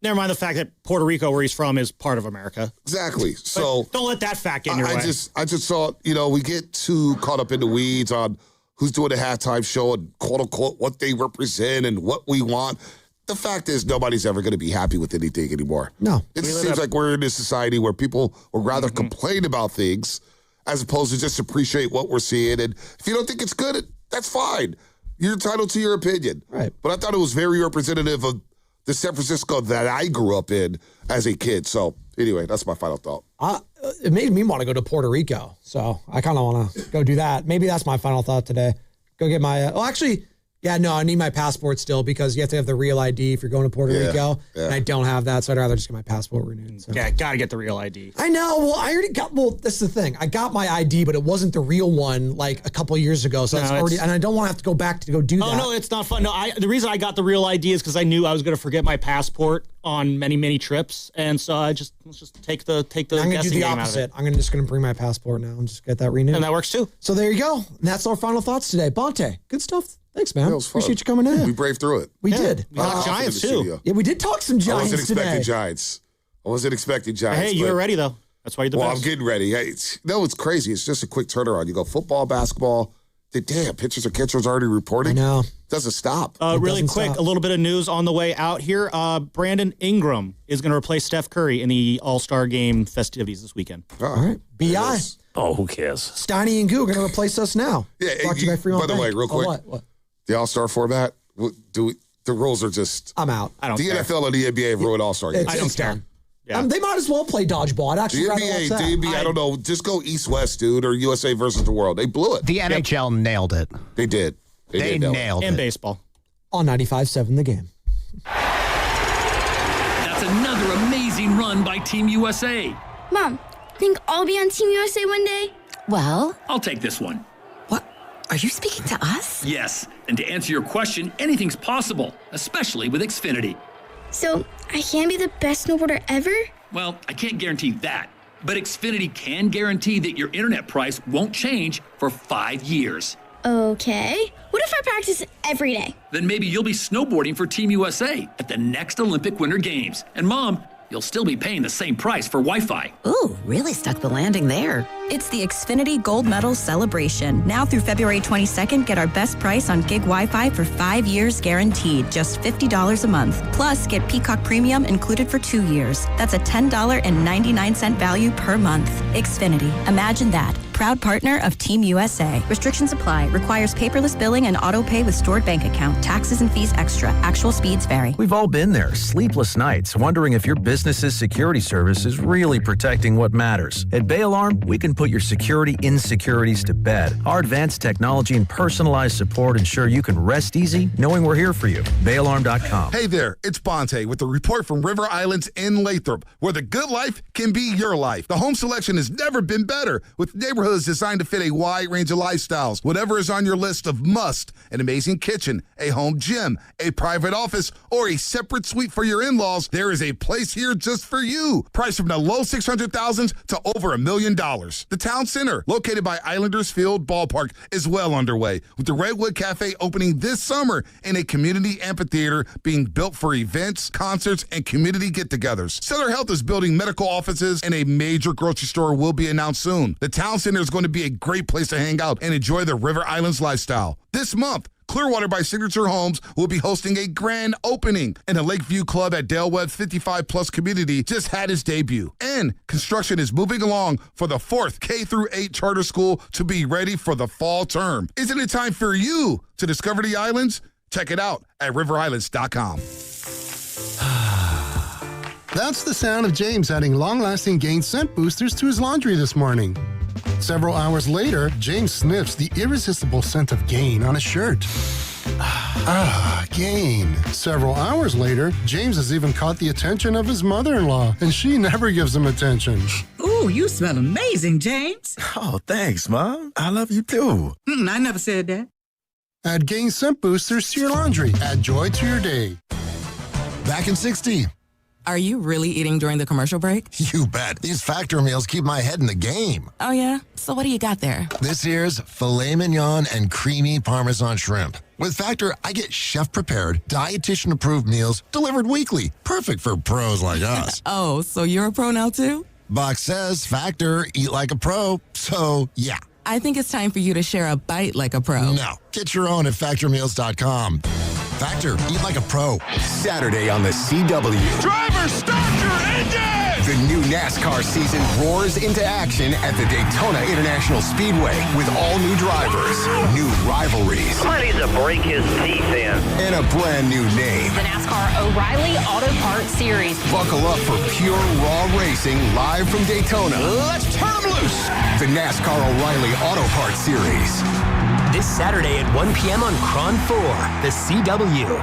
Speaker 5: Never mind the fact that Puerto Rico, where he's from, is part of America.
Speaker 8: Exactly. So
Speaker 5: don't let that fact get in your way.
Speaker 8: I just thought, we get too caught up in the weeds on who's doing the halftime show and quote unquote what they represent and what we want. The fact is nobody's ever going to be happy with anything anymore.
Speaker 9: No.
Speaker 8: It seems like we're in this society where people would rather complain about things as opposed to just appreciate what we're seeing. And if you don't think it's good, that's fine. You're entitled to your opinion.
Speaker 9: Right.
Speaker 8: But I thought it was very representative of the San Francisco that I grew up in as a kid. So anyway, that's my final thought.
Speaker 9: It made me want to go to Puerto Rico. So I kind of want to go do that. Maybe that's my final thought today. Go get my, I need my passport still because you have to have the real ID if you're going to Puerto Rico. Yeah. And I don't have that, so I'd rather just get my passport renewed. So.
Speaker 5: Yeah, got to get the real ID.
Speaker 9: I know. Well, I already got, that's the thing. I got my ID, but it wasn't the real one like a couple of years ago. So and I don't want to have to go back to go do that.
Speaker 5: Oh, no, it's not fun. No, the reason I got the real ID is because I knew I was going to forget my passport on many, many trips. And so let's just take the
Speaker 9: I'm going to do the opposite. I'm just going to bring my passport now and just get that renewed.
Speaker 5: And that works too.
Speaker 9: So there you go. And that's our final thoughts today. Bonte, good stuff. Thanks, man. Appreciate you coming in.
Speaker 8: We braved through it.
Speaker 9: We did.
Speaker 5: We talked Giants, too.
Speaker 9: Yeah, we did talk some Giants
Speaker 8: today. I wasn't expecting Giants.
Speaker 5: Hey, you were ready, though. That's why you're the best.
Speaker 8: Well, I'm getting ready. It's crazy. It's just a quick turnaround. You go football, basketball. Damn, pitchers and catchers already reporting.
Speaker 9: I know.
Speaker 8: Doesn't stop.
Speaker 5: Really quick, a little bit of news on the way out here. Brandon Ingram is going to replace Steph Curry in the All-Star Game festivities this weekend.
Speaker 9: All right. B.I.
Speaker 16: Oh, who cares?
Speaker 9: Steiny and Goo are going to replace us now.
Speaker 8: Yeah.
Speaker 9: Brought to you by Fremont
Speaker 8: By the way,
Speaker 9: Bank.
Speaker 8: real quick.
Speaker 9: What?
Speaker 8: The All-Star format, the rules are just...
Speaker 9: I'm out.
Speaker 5: I don't
Speaker 8: care.
Speaker 5: The
Speaker 8: NFL and the NBA have ruined All-Star games.
Speaker 5: I don't care.
Speaker 9: Yeah. They might as well play dodgeball. I'd actually rather watch that.
Speaker 8: The NBA, I don't know. Just go East-West, dude, or USA versus the world. They blew it.
Speaker 6: The NHL nailed it.
Speaker 8: They did.
Speaker 6: They nailed it.
Speaker 5: And baseball.
Speaker 9: On 95.7 The Game.
Speaker 10: That's another amazing run by Team USA.
Speaker 19: Mom, think I'll be on Team USA one day?
Speaker 10: Well, I'll take this one.
Speaker 3: What? Are you speaking to us?
Speaker 10: Yes, and to answer your question, anything's possible, especially with Xfinity.
Speaker 19: So, I can be the best snowboarder ever?
Speaker 10: Well, I can't guarantee that, but Xfinity can guarantee that your internet price won't change for 5 years.
Speaker 19: Okay. What if I practice every day?
Speaker 10: Then maybe you'll be snowboarding for Team USA at the next Olympic Winter Games. And Mom, you'll still be paying the same price for Wi-Fi.
Speaker 3: Ooh, really stuck the landing there.
Speaker 11: It's the Xfinity Gold Medal Celebration. Now through February 22nd, get our best price on gig Wi-Fi for 5 years guaranteed, just $50 a month. Plus, get Peacock Premium included for 2 years. That's a $10.99 value per month. Xfinity. Imagine that. Proud partner of Team USA. Restrictions apply. Requires paperless billing and auto pay with stored bank account. Taxes and fees extra. Actual speeds vary.
Speaker 15: We've all been there. Sleepless nights, wondering if your business
Speaker 7: business's security service is really protecting what matters. At Bay Alarm, we can put your security insecurities to bed. Our advanced technology and personalized support ensure you can rest easy knowing we're here for you. BayAlarm.com.
Speaker 12: Hey there, it's Bonte with a report from River Islands in Lathrop, where the good life can be your life. The home selection has never been better, with neighborhoods designed to fit a wide range of lifestyles. Whatever is on your list of must, an amazing kitchen, a home gym, a private office, or a separate suite for your in-laws, there is a place here just for you. Priced from the low $600,000s to over $1 million. The Town Center, located by Islanders Field Ballpark, is well underway, with the Redwood Cafe opening this summer and a community amphitheater being built for events, concerts, and community get-togethers. Sutter Health is building medical offices, and a major grocery store will be announced soon. The Town Center is going to be a great place to hang out and enjoy the River Islands lifestyle. This month, Clearwater by Signature Homes will be hosting a grand opening, and the Lakeview Club at Dale Webb 55-plus community just had its debut. And construction is moving along for the 4th K-8 charter school to be ready for the fall term. Isn't it time for you to discover the islands? Check it out at riverislands.com.
Speaker 23: That's the sound of James adding long-lasting Gain scent boosters to his laundry this morning. Several hours later, James sniffs the irresistible scent of Gain on his shirt. Gain. Several hours later, James has even caught the attention of his mother-in-law, and she never gives him attention.
Speaker 24: Ooh, you smell amazing, James.
Speaker 25: Oh, thanks, Mom. I love you too.
Speaker 24: I never said that.
Speaker 23: Add Gain scent boosters to your laundry. Add joy to your day.
Speaker 26: Back in 60.
Speaker 14: Are you really eating during the commercial break?
Speaker 26: You bet. These Factor meals keep my head in the game.
Speaker 14: Oh, yeah? So what do you got there?
Speaker 26: This year's filet mignon and creamy Parmesan shrimp. With Factor, I get chef-prepared, dietitian-approved meals delivered weekly. Perfect for pros like us.
Speaker 14: Oh, so you're a pro now, too?
Speaker 26: Box says Factor, eat like a pro. So, yeah.
Speaker 14: I think it's time for you to share a bite like a pro.
Speaker 26: No. Get your own at factormeals.com. Factor, eat like a pro.
Speaker 4: Saturday on the CW.
Speaker 27: Driver, start your engine!
Speaker 4: The new NASCAR season roars into action at the Daytona International Speedway with all new drivers, new rivalries.
Speaker 28: Somebody needs to break his teeth in.
Speaker 4: And a brand new name.
Speaker 29: The NASCAR O'Reilly Auto Parts Series.
Speaker 4: Buckle up for pure raw racing live from Daytona.
Speaker 28: Let's turn them loose.
Speaker 4: The NASCAR O'Reilly Auto Parts Series.
Speaker 30: This Saturday at 1 p.m. on Cron 4, the CW.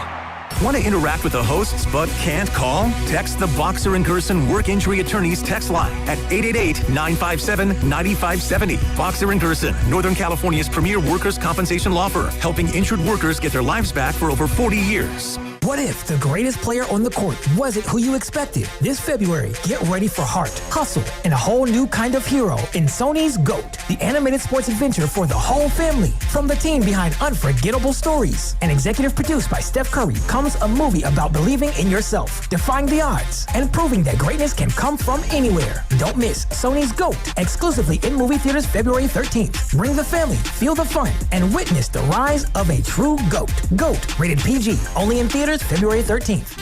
Speaker 31: Want to interact with the hosts but can't call? Text the Boxer and Gerson Work Injury Attorneys text line at 888-957-9570. Boxer and Gerson, Northern California's premier workers' compensation law firm, helping injured workers get their lives back for over 40 years.
Speaker 32: What if the greatest player on the court wasn't who you expected? This February, get ready for heart, hustle, and a whole new kind of hero in Sony's GOAT, the animated sports adventure for the whole family. From the team behind Unforgettable Stories and executive produced by Steph Curry comes a movie about believing in yourself, defying the odds, and proving that greatness can come from anywhere. Don't miss Sony's GOAT, exclusively in movie theaters February 13th. Bring the family, feel the fun, and witness the rise of a true GOAT. GOAT, rated PG, only in theaters February 13th.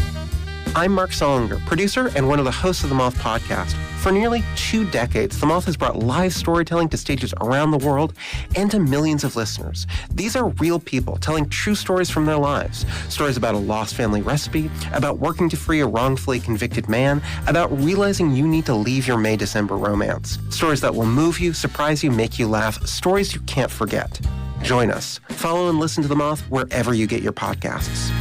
Speaker 33: I'm Mark Solinger, producer and one of the hosts of The Moth podcast. For nearly 2 decades, The Moth has brought live storytelling to stages around the world and to millions of listeners. These are real people telling true stories from their lives. Stories about a lost family recipe, about working to free a wrongfully convicted man, about realizing you need to leave your May-December romance. Stories that will move you, surprise you, make you laugh. Stories you can't forget. Join us. Follow and listen to The Moth wherever you get your podcasts.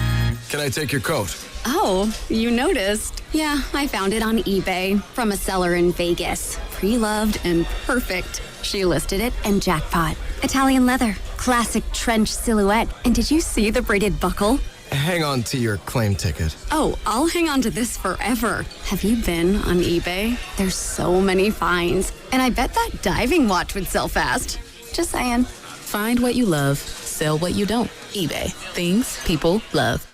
Speaker 1: Can I take your coat?
Speaker 34: Oh, you noticed. Yeah, I found it on eBay from a seller in Vegas. Pre-loved and perfect. She listed it and jackpot. Italian leather, classic trench silhouette. And did you see the braided buckle?
Speaker 1: Hang on to your claim ticket.
Speaker 34: Oh, I'll hang on to this forever. Have you been on eBay? There's so many finds. And I bet that diving watch would sell fast. Just saying.
Speaker 14: Find what you love, sell what you don't. eBay. Things people love.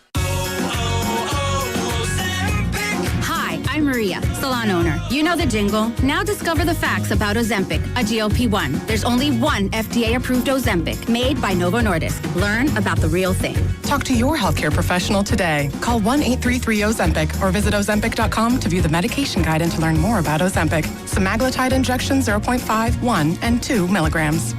Speaker 35: I'm Maria, salon owner. You know the jingle. Now discover the facts about Ozempic, a GLP-1. There's only one FDA-approved Ozempic, made by Novo Nordisk. Learn about the real thing.
Speaker 36: Talk to your healthcare professional today. Call 1-833-OZEMPIC or visit Ozempic.com to view the medication guide and to learn more about Ozempic. Semaglutide injection 0.5, 1, and 2 milligrams.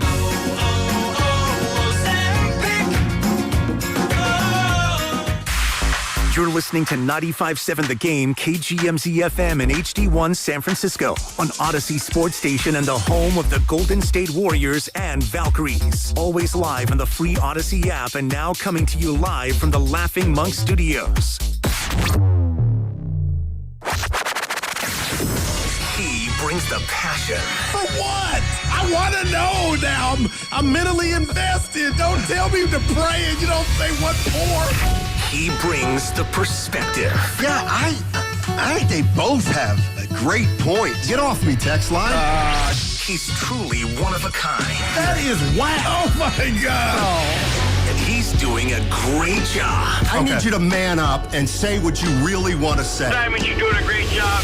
Speaker 31: You're listening to 95.7 The Game, KGMZ FM and HD1 San Francisco on Odyssey Sports Station and the home of the Golden State Warriors and Valkyries. Always live on the free Odyssey app and now coming to you live from the Laughing Monk Studios. He brings the passion.
Speaker 27: For what? I want to know now. I'm mentally invested. Don't tell me to pray and you don't say what for.
Speaker 31: He brings the perspective.
Speaker 27: Yeah, I think they both have a great point. Get off me, text line.
Speaker 31: He's truly one of a kind.
Speaker 27: That is wow. Oh, my God. Oh.
Speaker 31: And he's doing a great job.
Speaker 27: I need you to man up and say what you really want to say.
Speaker 28: Simon, you're doing a great job.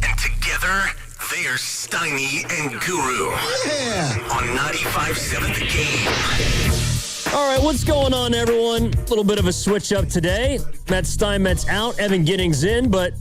Speaker 31: And together, they are Steiny and Guru.
Speaker 27: Yeah.
Speaker 31: On 95.7 The Game.
Speaker 2: All right, what's going on, everyone? A little bit of a switch up today. Matt Steinmetz out, Evan Giddings in, but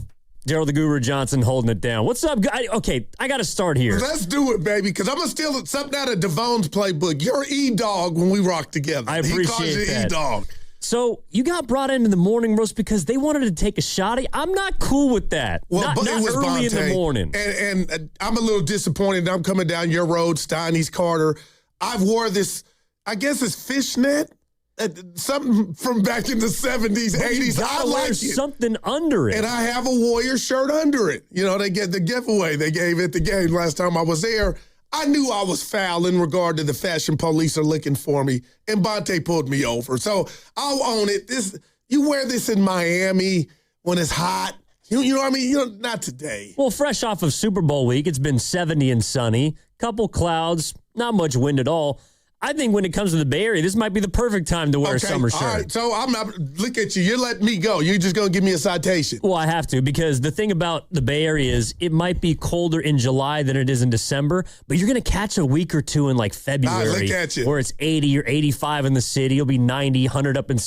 Speaker 2: Daryl the Guru Johnson holding it down. What's up? Okay, I got to start here.
Speaker 27: Let's do it, baby, because I'm going to steal something out of Devon's playbook. You're E-Dog when we rock together.
Speaker 2: I appreciate
Speaker 27: he calls you
Speaker 2: that.
Speaker 27: E-Dog.
Speaker 2: So you got brought into the morning roast because they wanted to take a shot at you. I'm not cool with that.
Speaker 27: Well,
Speaker 2: not
Speaker 27: it was
Speaker 2: early in the morning.
Speaker 27: And I'm a little disappointed that I'm coming down your road, Steiny's Carter. I've wore this, I guess it's fishnet. Something from back in the 70s, 80s. I like it.
Speaker 2: Something under it.
Speaker 27: And I have a Warrior shirt under it. You know, they get the giveaway they gave at the game last time I was there. I knew I was foul in regard to the fashion police are looking for me, and Bonte pulled me over. So I'll own it. You wear this in Miami when it's hot. You know what I mean? Not today.
Speaker 2: Well, fresh off of Super Bowl week, it's been 70 and sunny. Couple clouds, not much wind at all. I think when it comes to the Bay Area, this might be the perfect time to wear a summer shirt.
Speaker 27: All right, so look at you. You're letting me go. You're just going to give me a citation.
Speaker 2: Well, I have to, because the thing about the Bay Area is it might be colder in July than it is in December, but you're going to catch a week or two in like February
Speaker 27: look at you.
Speaker 2: where it's 80 or 85 in the city. You'll be 90, 100 up in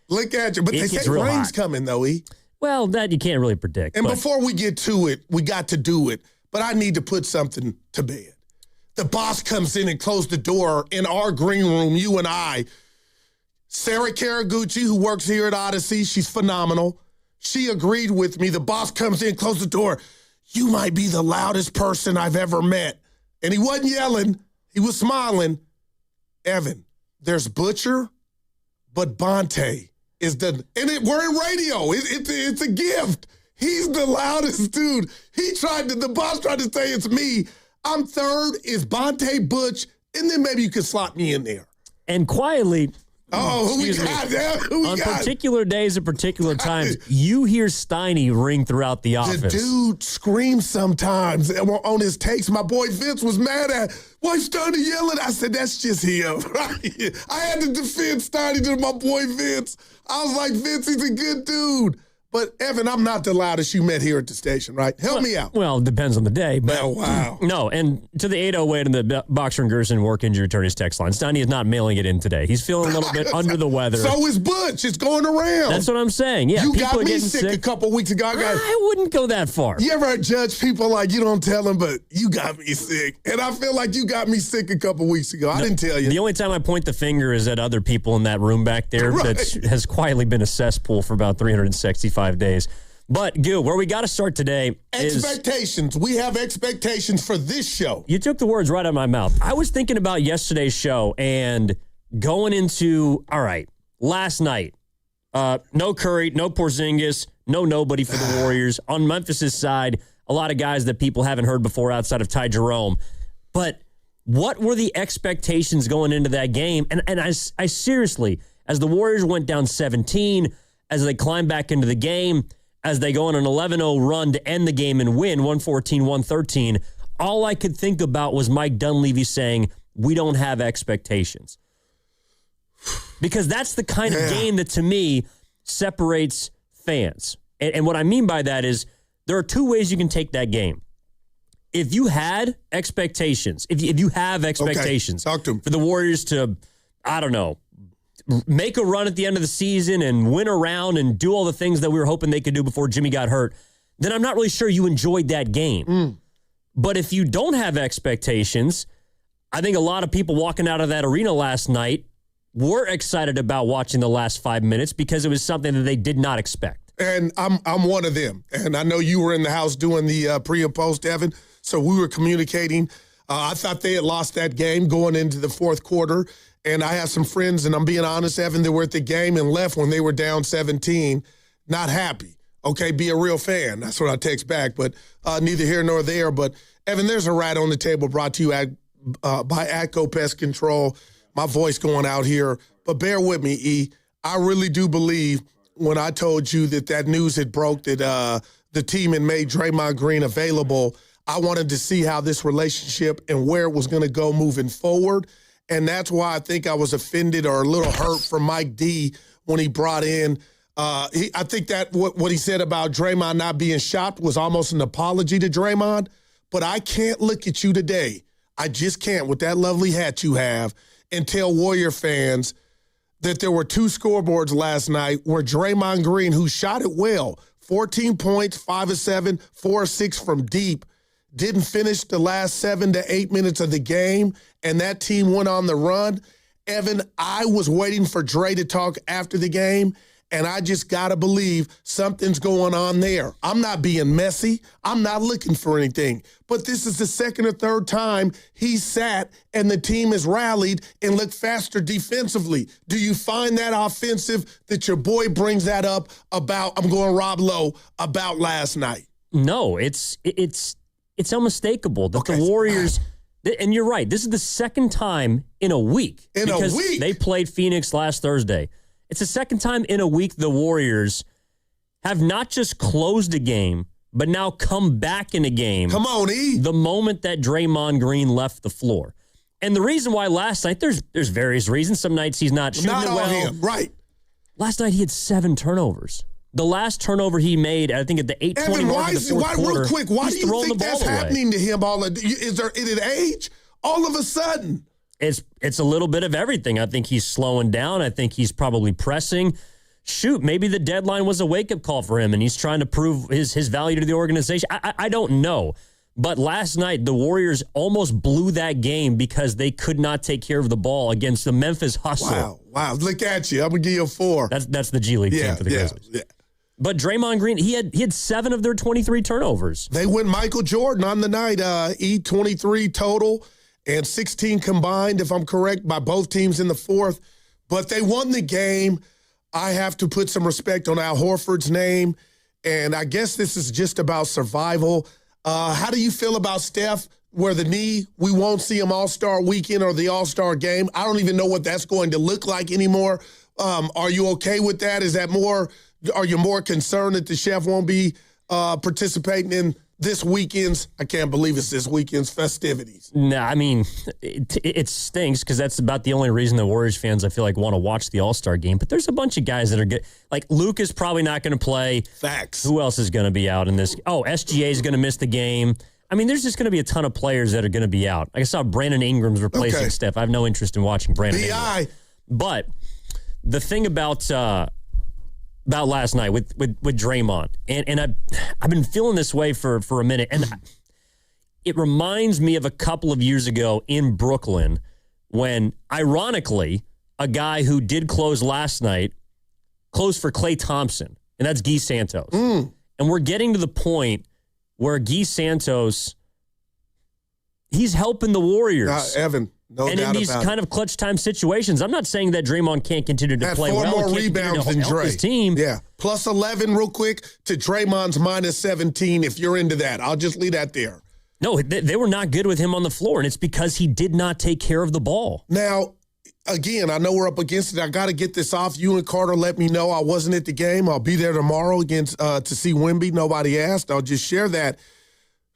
Speaker 27: look at you. But they say rain's coming, though, E.
Speaker 2: Well, that you can't really predict.
Speaker 27: And before we get to it, we got to do it. But I need to put something to bed. The boss comes in and closed the door in our green room, you and I. Sarah Karaguchi, who works here at Odyssey, she's phenomenal. She agreed with me. The boss comes in, closed the door. You might be the loudest person I've ever met. And he wasn't yelling. He was smiling. Evan, there's Butcher, but Bonte is we're in radio. It's a gift. He's the loudest dude. The boss tried to say it's me. I'm third, is Bonte, Butch, and then maybe you could slot me in there.
Speaker 2: And quietly,
Speaker 27: who we got?
Speaker 2: On particular days at particular times, you hear Steiny ring throughout the office.
Speaker 27: The dude screams sometimes on his takes. My boy Vince was mad at, why Steiny yelling? I said, that's just him. I had to defend Steiny to my boy Vince. I was like, Vince, he's a good dude. But, Evan, I'm not the loudest you met here at the station, right? Help me out.
Speaker 2: Well, it depends on the day. But
Speaker 27: oh, wow.
Speaker 2: No, and to the 808 and the Boxer and Gerson work injury attorneys text line, Steiny is not mailing it in today. He's feeling a little bit under the weather.
Speaker 27: So is Butch. It's going around.
Speaker 2: That's what I'm saying. Yeah,
Speaker 27: you got me sick a couple weeks ago.
Speaker 2: I wouldn't go that far.
Speaker 27: You ever judge people like you don't tell them, but you got me sick. And I feel like you got me sick a couple weeks ago. I didn't tell you.
Speaker 2: The only time I point the finger is at other people in that room back there that has quietly been a cesspool for about 365 days. But, Gil, where we got to start today is...
Speaker 27: Expectations. We have expectations for this show.
Speaker 2: You took the words right out of my mouth. I was thinking about yesterday's show and going into, all right, last night, no Curry, no Porzingis, nobody for the Warriors. On Memphis' side, a lot of guys that people haven't heard before outside of Ty Jerome. But what were the expectations going into that game? And I seriously, as the Warriors went down 17, as they climbed back into the game... as they go on an 11-0 run to end the game and win 114-113, all I could think about was Mike Dunleavy saying, we don't have expectations. Because that's the kind of game that, to me, separates fans. And what I mean by that is there are two ways you can take that game. If you had expectations, if you have expectations
Speaker 27: talk to him.
Speaker 2: For the Warriors to, I don't know, make a run at the end of the season and win around and do all the things that we were hoping they could do before Jimmy got hurt, then I'm not really sure you enjoyed that game. But if you don't have expectations, I think a lot of people walking out of that arena last night were excited about watching the last 5 minutes because it was something that they did not expect.
Speaker 27: And I'm one of them. And I know you were in the house doing the pre and post, Evan, so we were communicating. I thought they had lost that game going into the fourth quarter. And I have some friends, and I'm being honest, Evan, that were at the game and left when they were down 17, not happy. Okay, be a real fan. That's what I text back, but neither here nor there. But, Evan, there's a rat on the table brought to you by Atco Pest Control. My voice going out here, but bear with me, E. I really do believe when I told you that news had broke that the team had made Draymond Green available, I wanted to see how this relationship and where it was going to go moving forward. And that's why I think I was offended or a little hurt from Mike D when he brought in I think that what he said about Draymond not being shocked was almost an apology to Draymond. But I can't look at you today. I just can't, with that lovely hat you have, and tell Warrior fans that there were two scoreboards last night where Draymond Green, who shot it well, 14 points, 5 of 7, 4 of 6 from deep, didn't finish the last 7 to 8 minutes of the game, and that team went on the run. Evan, I was waiting for Dre to talk after the game, and I just got to believe something's going on there. I'm not being messy. I'm not looking for anything. But this is the second or third time he sat and the team has rallied and looked faster defensively. Do you find that offensive that your boy brings that up about, I'm going Rob Lowe, about last night?
Speaker 2: No, it's unmistakable that the Warriors, and you're right, this is the second time in a week. Because they played Phoenix last Thursday. It's the second time in a week the Warriors have not just closed a game, but now come back in a game.
Speaker 27: Come on, E.
Speaker 2: The moment that Draymond Green left the floor. And the reason why last night, there's various reasons. Some nights he's not shooting it well.
Speaker 27: Him, right.
Speaker 2: Last night he had 7 turnovers. The last turnover he made, I think at the 8:20 mark of the fourth quarter,
Speaker 27: real quick, why do you think that's
Speaker 2: away.
Speaker 27: happening to him? Is it age? All of a sudden.
Speaker 2: It's a little bit of everything. I think he's slowing down. I think he's probably pressing. Shoot, maybe the deadline was a wake-up call for him, and he's trying to prove his value to the organization. I don't know. But last night, the Warriors almost blew that game because they could not take care of the ball against the Memphis Hustle.
Speaker 27: Wow. Look at you. I'm going to give you a 4.
Speaker 2: That's the G League team for the Grizzlies. Yeah. But Draymond Green, he had 7 of their 23 turnovers.
Speaker 27: They went Michael Jordan on the night, 23 total. And 16 combined, if I'm correct, by both teams in the fourth. But they won the game. I have to put some respect on Al Horford's name. And I guess this is just about survival. How do you feel about Steph, where the knee, we won't see him All-Star weekend or the All-Star game? I don't even know what that's going to look like anymore. Are you okay with that? Are you more concerned that the chef won't be participating in this weekend's, I can't believe it's this weekend's festivities?
Speaker 2: No, I mean, it stinks because that's about the only reason the Warriors fans, I feel like, want to watch the All-Star game. But there's a bunch of guys that are good. Like, Luke is probably not going to play.
Speaker 27: Facts.
Speaker 2: Who else is going to be out in this? Oh, SGA is going to miss the game. I mean, there's just going to be a ton of players that are going to be out. I saw Brandon Ingram's replacing Steph. I have no interest in watching Brandon Ingram. But the thing about last night with Draymond, and I've been feeling this way for a minute, and it reminds me of a couple of years ago in Brooklyn when, ironically, a guy who did close last night closed for Klay Thompson, and that's Guy Santos. And we're getting to the point where Guy Santos, he's helping the Warriors.
Speaker 27: Evan. No
Speaker 2: and in these kind of clutch time situations, I'm not saying that Draymond can't continue to play well.
Speaker 27: 4 more rebounds than Dre.
Speaker 2: His team.
Speaker 27: Yeah. Plus 11 real quick to Draymond's minus 17 if you're into that. I'll just leave that there.
Speaker 2: No, they were not good with him on the floor, and it's because he did not take care of the ball.
Speaker 27: Now, again, I know we're up against it. I got to get this off. You and Carter let me know I wasn't at the game. I'll be there tomorrow against to see Wemby. Nobody asked. I'll just share that.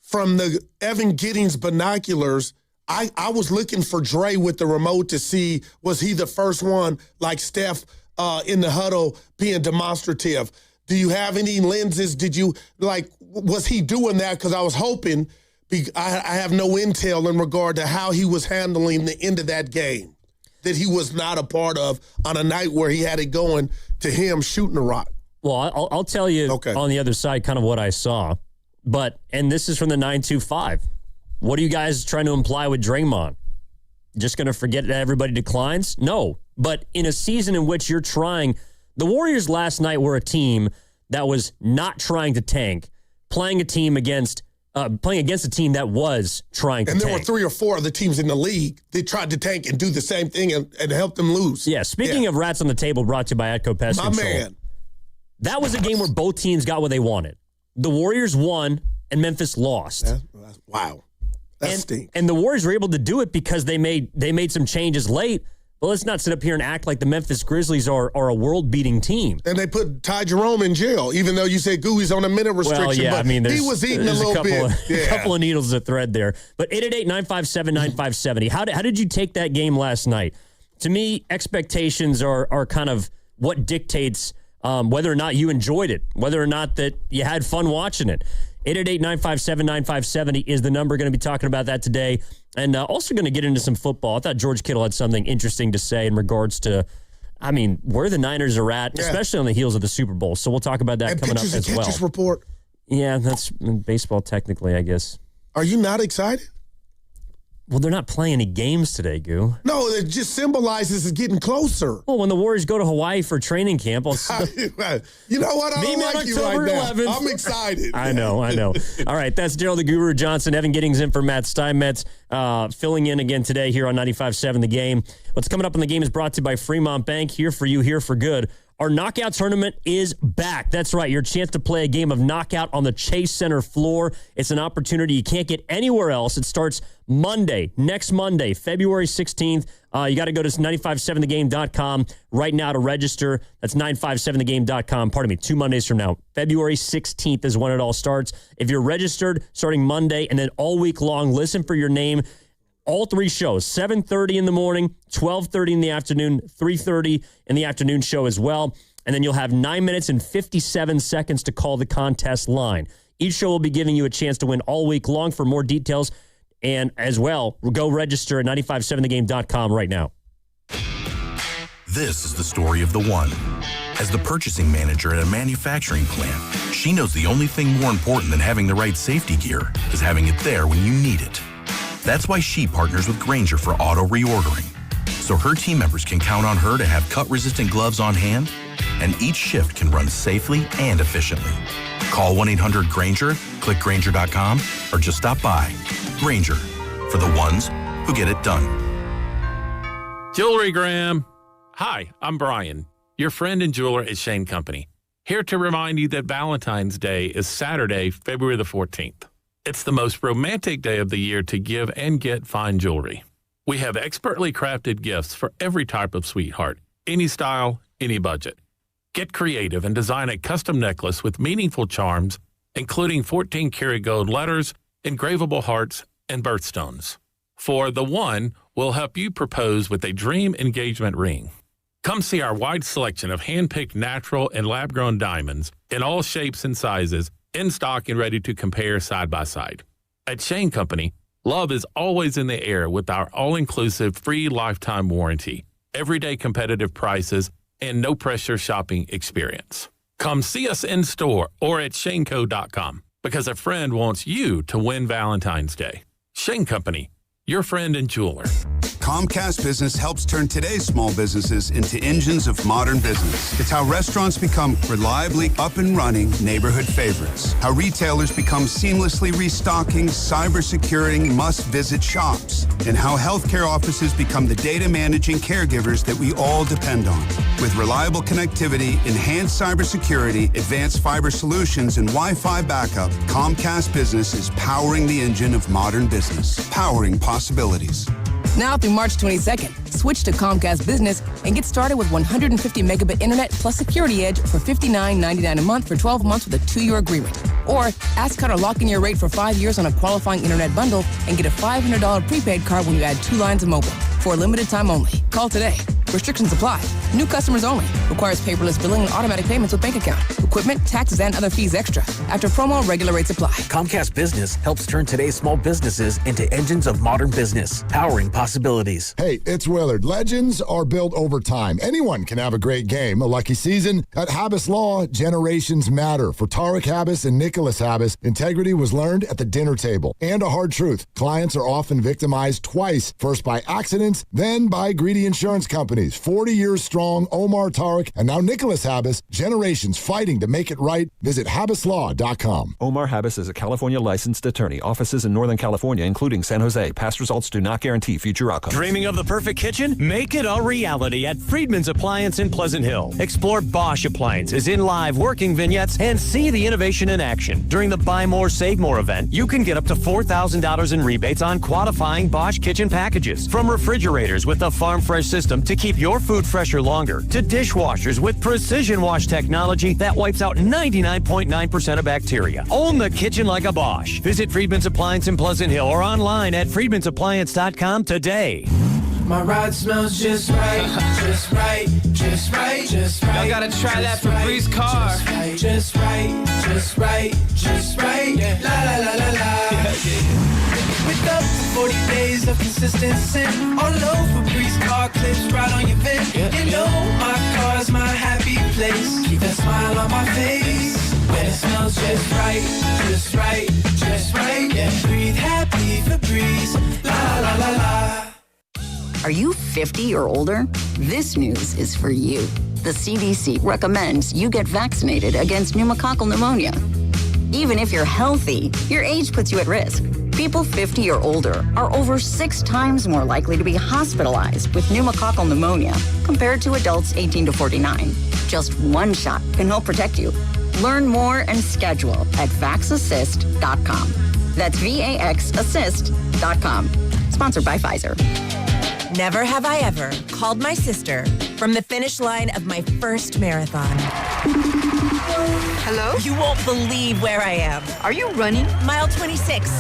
Speaker 27: From the Evan Giddings binoculars, I was looking for Dre with the remote to see, was he the first one, like Steph in the huddle, being demonstrative? Do you have any lenses? Was he doing that? Because I was hoping, I have no intel in regard to how he was handling the end of that game that he was not a part of on a night where he had it going to him shooting a rock.
Speaker 2: Well, I'll tell you on the other side kind of what I saw. And this is from the 925. What are you guys trying to imply with Draymond? Just going to forget that everybody declines? No. But in a season in which you're trying, the Warriors last night were a team that was not trying to tank, playing against a team that was trying to tank.
Speaker 27: And there were 3 or 4 of the teams in the league that tried to tank and do the same thing and help them lose.
Speaker 2: Yeah, speaking of Rats on the Table, brought to you by Atco Pest Control.
Speaker 27: Man.
Speaker 2: That was a game where both teams got what they wanted. The Warriors won and Memphis lost.
Speaker 27: Wow. That stinks.
Speaker 2: And the Warriors were able to do it because they made some changes late. But let's not sit up here and act like the Memphis Grizzlies are a world-beating team.
Speaker 27: And they put Ty Jerome in jail, even though you said Gooey's on a minute restriction.
Speaker 2: Well, yeah,
Speaker 27: but
Speaker 2: I mean,
Speaker 27: he was eating a little bit.
Speaker 2: A couple of needles of thread there. But 888-957-9570. How did you take that game last night? To me, expectations are kind of what dictates whether or not you enjoyed it, whether or not that you had fun watching it. 888-957-9570 is the number. Going to be talking about that today. And also going to get into some football. I thought George Kittle had something interesting to say in regards to, where the Niners are at, especially on the heels of the Super Bowl. So we'll talk about that coming up as well.
Speaker 27: And pitches report.
Speaker 2: Yeah, that's baseball technically, I guess.
Speaker 27: Are you not excited?
Speaker 2: Well, they're not playing any games today, Goo.
Speaker 27: No, it just symbolizes it's getting closer.
Speaker 2: Well, when the Warriors go to Hawaii for training camp,
Speaker 27: you know what? I don't like you right now.
Speaker 2: 11th.
Speaker 27: I'm excited.
Speaker 2: I know. All right, that's Daryl the Guru Johnson. Evan Giddings in for Matt Steinmetz, filling in again today here on 95.7 The Game. What's coming up in the game is brought to you by Fremont Bank. Here for you, here for good. Our knockout tournament is back. That's right. Your chance to play a game of knockout on the Chase Center floor. It's an opportunity you can't get anywhere else. It starts next Monday, February 16th. You got to go to 957thegame.com right now to register. That's 957thegame.com. Pardon me, 2 Mondays from now. February 16th is when it all starts. If you're registered starting Monday and then all week long, listen for your name. All 3 shows, 7:30 in the morning, 12:30 in the afternoon, 3:30 in the afternoon show as well. And then you'll have 9 minutes and 57 seconds to call the contest line. Each show will be giving you a chance to win all week long. For more details and as well, go register at 957thegame.com right now.
Speaker 3: This is the story of the one. As the purchasing manager at a manufacturing plant, she knows the only thing more important than having the right safety gear is having it there when you need it. That's why she partners with Grainger for auto reordering, so her team members can count on her to have cut-resistant gloves on hand, and each shift can run safely and efficiently. Call 1-800-GRAINGER, click Grainger.com, or just stop by. Grainger, for the ones who get it done.
Speaker 5: Jewelry Graham. Hi, I'm Brian, your friend and jeweler at Shane Company, here to remind you that Valentine's Day is Saturday, February the 14th. It's the most romantic day of the year to give and get fine jewelry. We have expertly crafted gifts for every type of sweetheart, any style, any budget. Get creative and design a custom necklace with meaningful charms, including 14-karat gold letters, engravable hearts, and birthstones. For the one, we'll help you propose with a dream engagement ring. Come see our wide selection of hand-picked natural and lab-grown diamonds in all shapes and sizes, in stock and ready to compare side by side. At Shane Company, love is always in the air with our all-inclusive free lifetime warranty, everyday competitive prices, and no-pressure shopping experience. Come see us in store or at shaneco.com because a friend wants you to win Valentine's Day. Shane Company, your friend and jeweler.
Speaker 6: Comcast Business helps turn today's small businesses into engines of modern business. It's how restaurants become reliably up and running neighborhood favorites. How retailers become seamlessly restocking, cybersecurity must-visit shops. And how healthcare offices become the data managing caregivers that we all depend on. With reliable connectivity, enhanced cybersecurity, advanced fiber solutions, and Wi-Fi backup, Comcast Business is powering the engine of modern business. Powering possibilities.
Speaker 14: Now through March 22nd, switch to Comcast Business and get started with 150 megabit internet plus Security Edge for $59.99 a month for 12 months with a 2-year agreement. Or ask how to lock in your rate for 5 years on a qualifying internet bundle and get a $500 prepaid card when you add 2 lines of mobile. For a limited time only. Call today. Restrictions apply. New customers only. Requires paperless billing and automatic payments with bank account. Equipment, taxes, and other fees extra. After promo, regular rates apply.
Speaker 31: Comcast Business helps turn today's small businesses into engines of modern business, powering possibilities.
Speaker 8: Hey, it's Willard. Legends are built over time. Anyone can have a great game, a lucky season. At Habas Law, generations matter. For Tarek Habas and Nicholas Habas, integrity was learned at the dinner table. And a hard truth, clients are often victimized twice. First by accident agents, then by greedy insurance companies. 40 years strong, Omar Tariq, and now Nicholas Habas, generations fighting to make it right. Visit HabasLaw.com.
Speaker 7: Omar Habas is a California licensed attorney. Offices in Northern California, including San Jose. Past results do not guarantee future outcomes.
Speaker 9: Dreaming of the perfect kitchen? Make it a reality at Friedman's Appliance in Pleasant Hill. Explore Bosch appliances in live working vignettes and see the innovation in action. During the Buy More, Save More event, you can get up to $4,000 in rebates on qualifying Bosch kitchen packages. From refrigerators with the Farm Fresh system to keep your food fresher longer, to dishwashers with precision wash technology that wipes out 99.9% of bacteria. Own the kitchen like a Bosch. Visit Friedman's Appliance in Pleasant Hill or online at friedmansappliance.com today.
Speaker 10: My ride smells just right, just right, just right, just right. Y'all gotta try that Febreze car. Just right, just right, just right. La la la la la. With up to 40 days of consistent scent. All over Febreze car clips right on your vent. You know my car's my happy place. Keep that smile on my face. When it smells just right, just right, just right. Yeah, breathe happy Febreze. La la la la.
Speaker 11: Are you 50 or older? This news is for you. The CDC recommends you get vaccinated against pneumococcal pneumonia. Even if you're healthy, your age puts you at risk. People 50 or older are over 6 times more likely to be hospitalized with pneumococcal pneumonia compared to adults 18 to 49. Just one shot can help protect you. Learn more and schedule at vaxassist.com. That's VAXassist.com. Sponsored by Pfizer.
Speaker 12: Never have I ever called my sister from the finish line of my first marathon. Hello? You won't believe where I am. Are you running? Mile 26.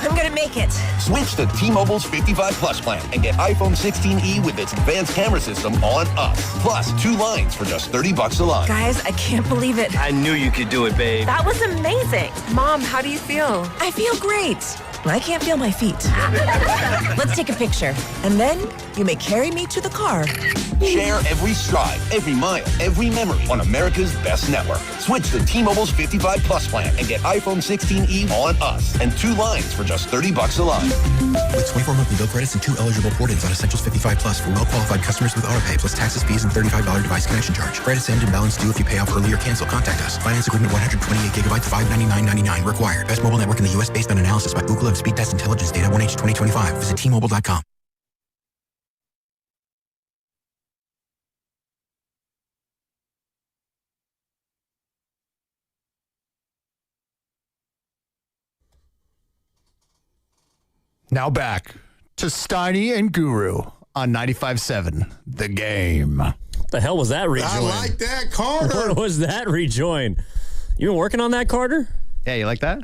Speaker 12: I'm gonna make it.
Speaker 13: Switch to T-Mobile's 55 Plus plan and get iPhone 16e with its advanced camera system on us. Plus 2 lines for just $30 a line.
Speaker 12: Guys, I can't believe it.
Speaker 13: I knew you could do it, babe.
Speaker 12: That was amazing. Mom, how do you feel? I feel great. I can't feel my feet. Let's take a picture. And then you may carry me to the car.
Speaker 13: Share every stride, every mile, every memory on America's best network. Switch to T-Mobile's 55 Plus plan and get iPhone 16e on us and 2 lines for just $30 a line.
Speaker 3: With 24 monthly bill credits and 2 eligible port-ins on Essentials 55 Plus for well-qualified customers with AutoPay plus taxes, fees, and $35 device connection charge. Credits end and balance due if you pay off early or cancel. Contact us. Finance agreement 128 gigabytes, $599.99 required. Best mobile network in the U.S. based on analysis by Google and Speed Test Intelligence data 1H 2025. Visit T-Mobile.com.
Speaker 15: Now back to Steiny and Guru on 95.7 The Game.
Speaker 2: What the hell was that rejoin?
Speaker 27: I like that, Carter.
Speaker 2: What was that rejoin? You been working on that, Carter?
Speaker 15: Yeah, you like that?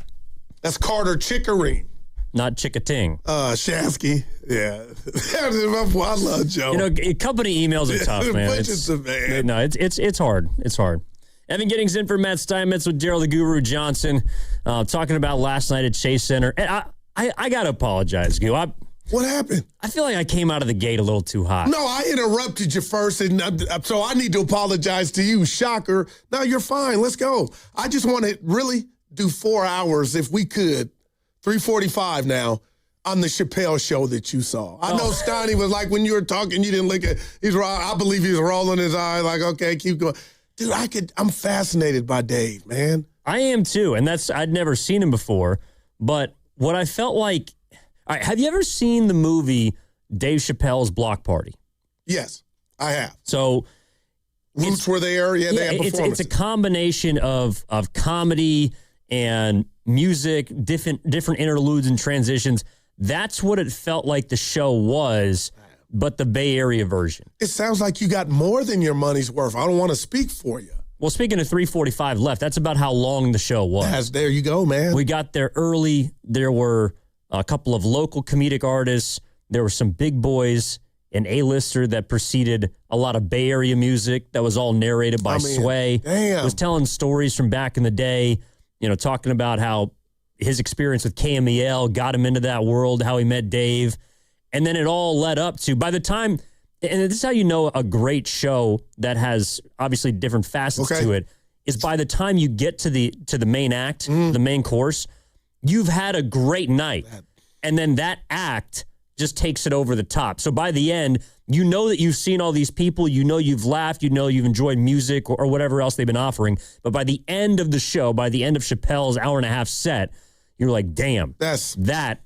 Speaker 27: That's Carter Chickering.
Speaker 2: Not Chickating.
Speaker 27: Shafsky. Yeah. I love Joe.
Speaker 2: You know, company emails are tough, man. It's hard. It's hard. Evan Giddings in for Matt Steinmetz with Gerald the Guru Johnson, talking about last night at Chase Center. And I got to apologize, Goo.
Speaker 27: What happened?
Speaker 2: I feel like I came out of the gate a little too hot.
Speaker 27: No, I interrupted you first, and so I need to apologize to you. Shocker. No, you're fine. Let's go. I just want to really do 4 hours if we could. 3:45 now on the Chappelle show that you saw. I know Steiny was like, when you were talking, you didn't look at, I believe he's rolling his eye like, okay, keep going. Dude, I'm fascinated by Dave, man.
Speaker 2: I am too, and I'd never seen him before, but what I felt like, all right, have you ever seen the movie Dave Chappelle's Block Party?
Speaker 27: Yes, I have.
Speaker 2: So
Speaker 27: Roots were there. Yeah, they had performances.
Speaker 2: It's a combination of comedy and music, different interludes and transitions. That's what it felt like the show was, but the Bay Area version.
Speaker 27: It sounds like you got more than your money's worth. I don't want to speak for you.
Speaker 2: Well, speaking of 3:45 left, that's about how long the show was.
Speaker 27: There you go, man.
Speaker 2: We got there early. There were a couple of local comedic artists. There were some big boys, an A-lister that preceded a lot of Bay Area music that was all narrated by Sway.
Speaker 27: Damn.
Speaker 2: Was telling stories from back in the day, talking about how his experience with KMEL got him into that world, how he met Dave. And then it all led up to, by the time, and this is how you know a great show that has obviously different facets to it, is by the time you get to the main act, the main course, you've had a great night. And then that act just takes it over the top. So by the end, you know that you've seen all these people, you know you've laughed, you know you've enjoyed music or whatever else they've been offering. But by the end of the show, by the end of Chappelle's hour-and-a-half set, you're like, damn, that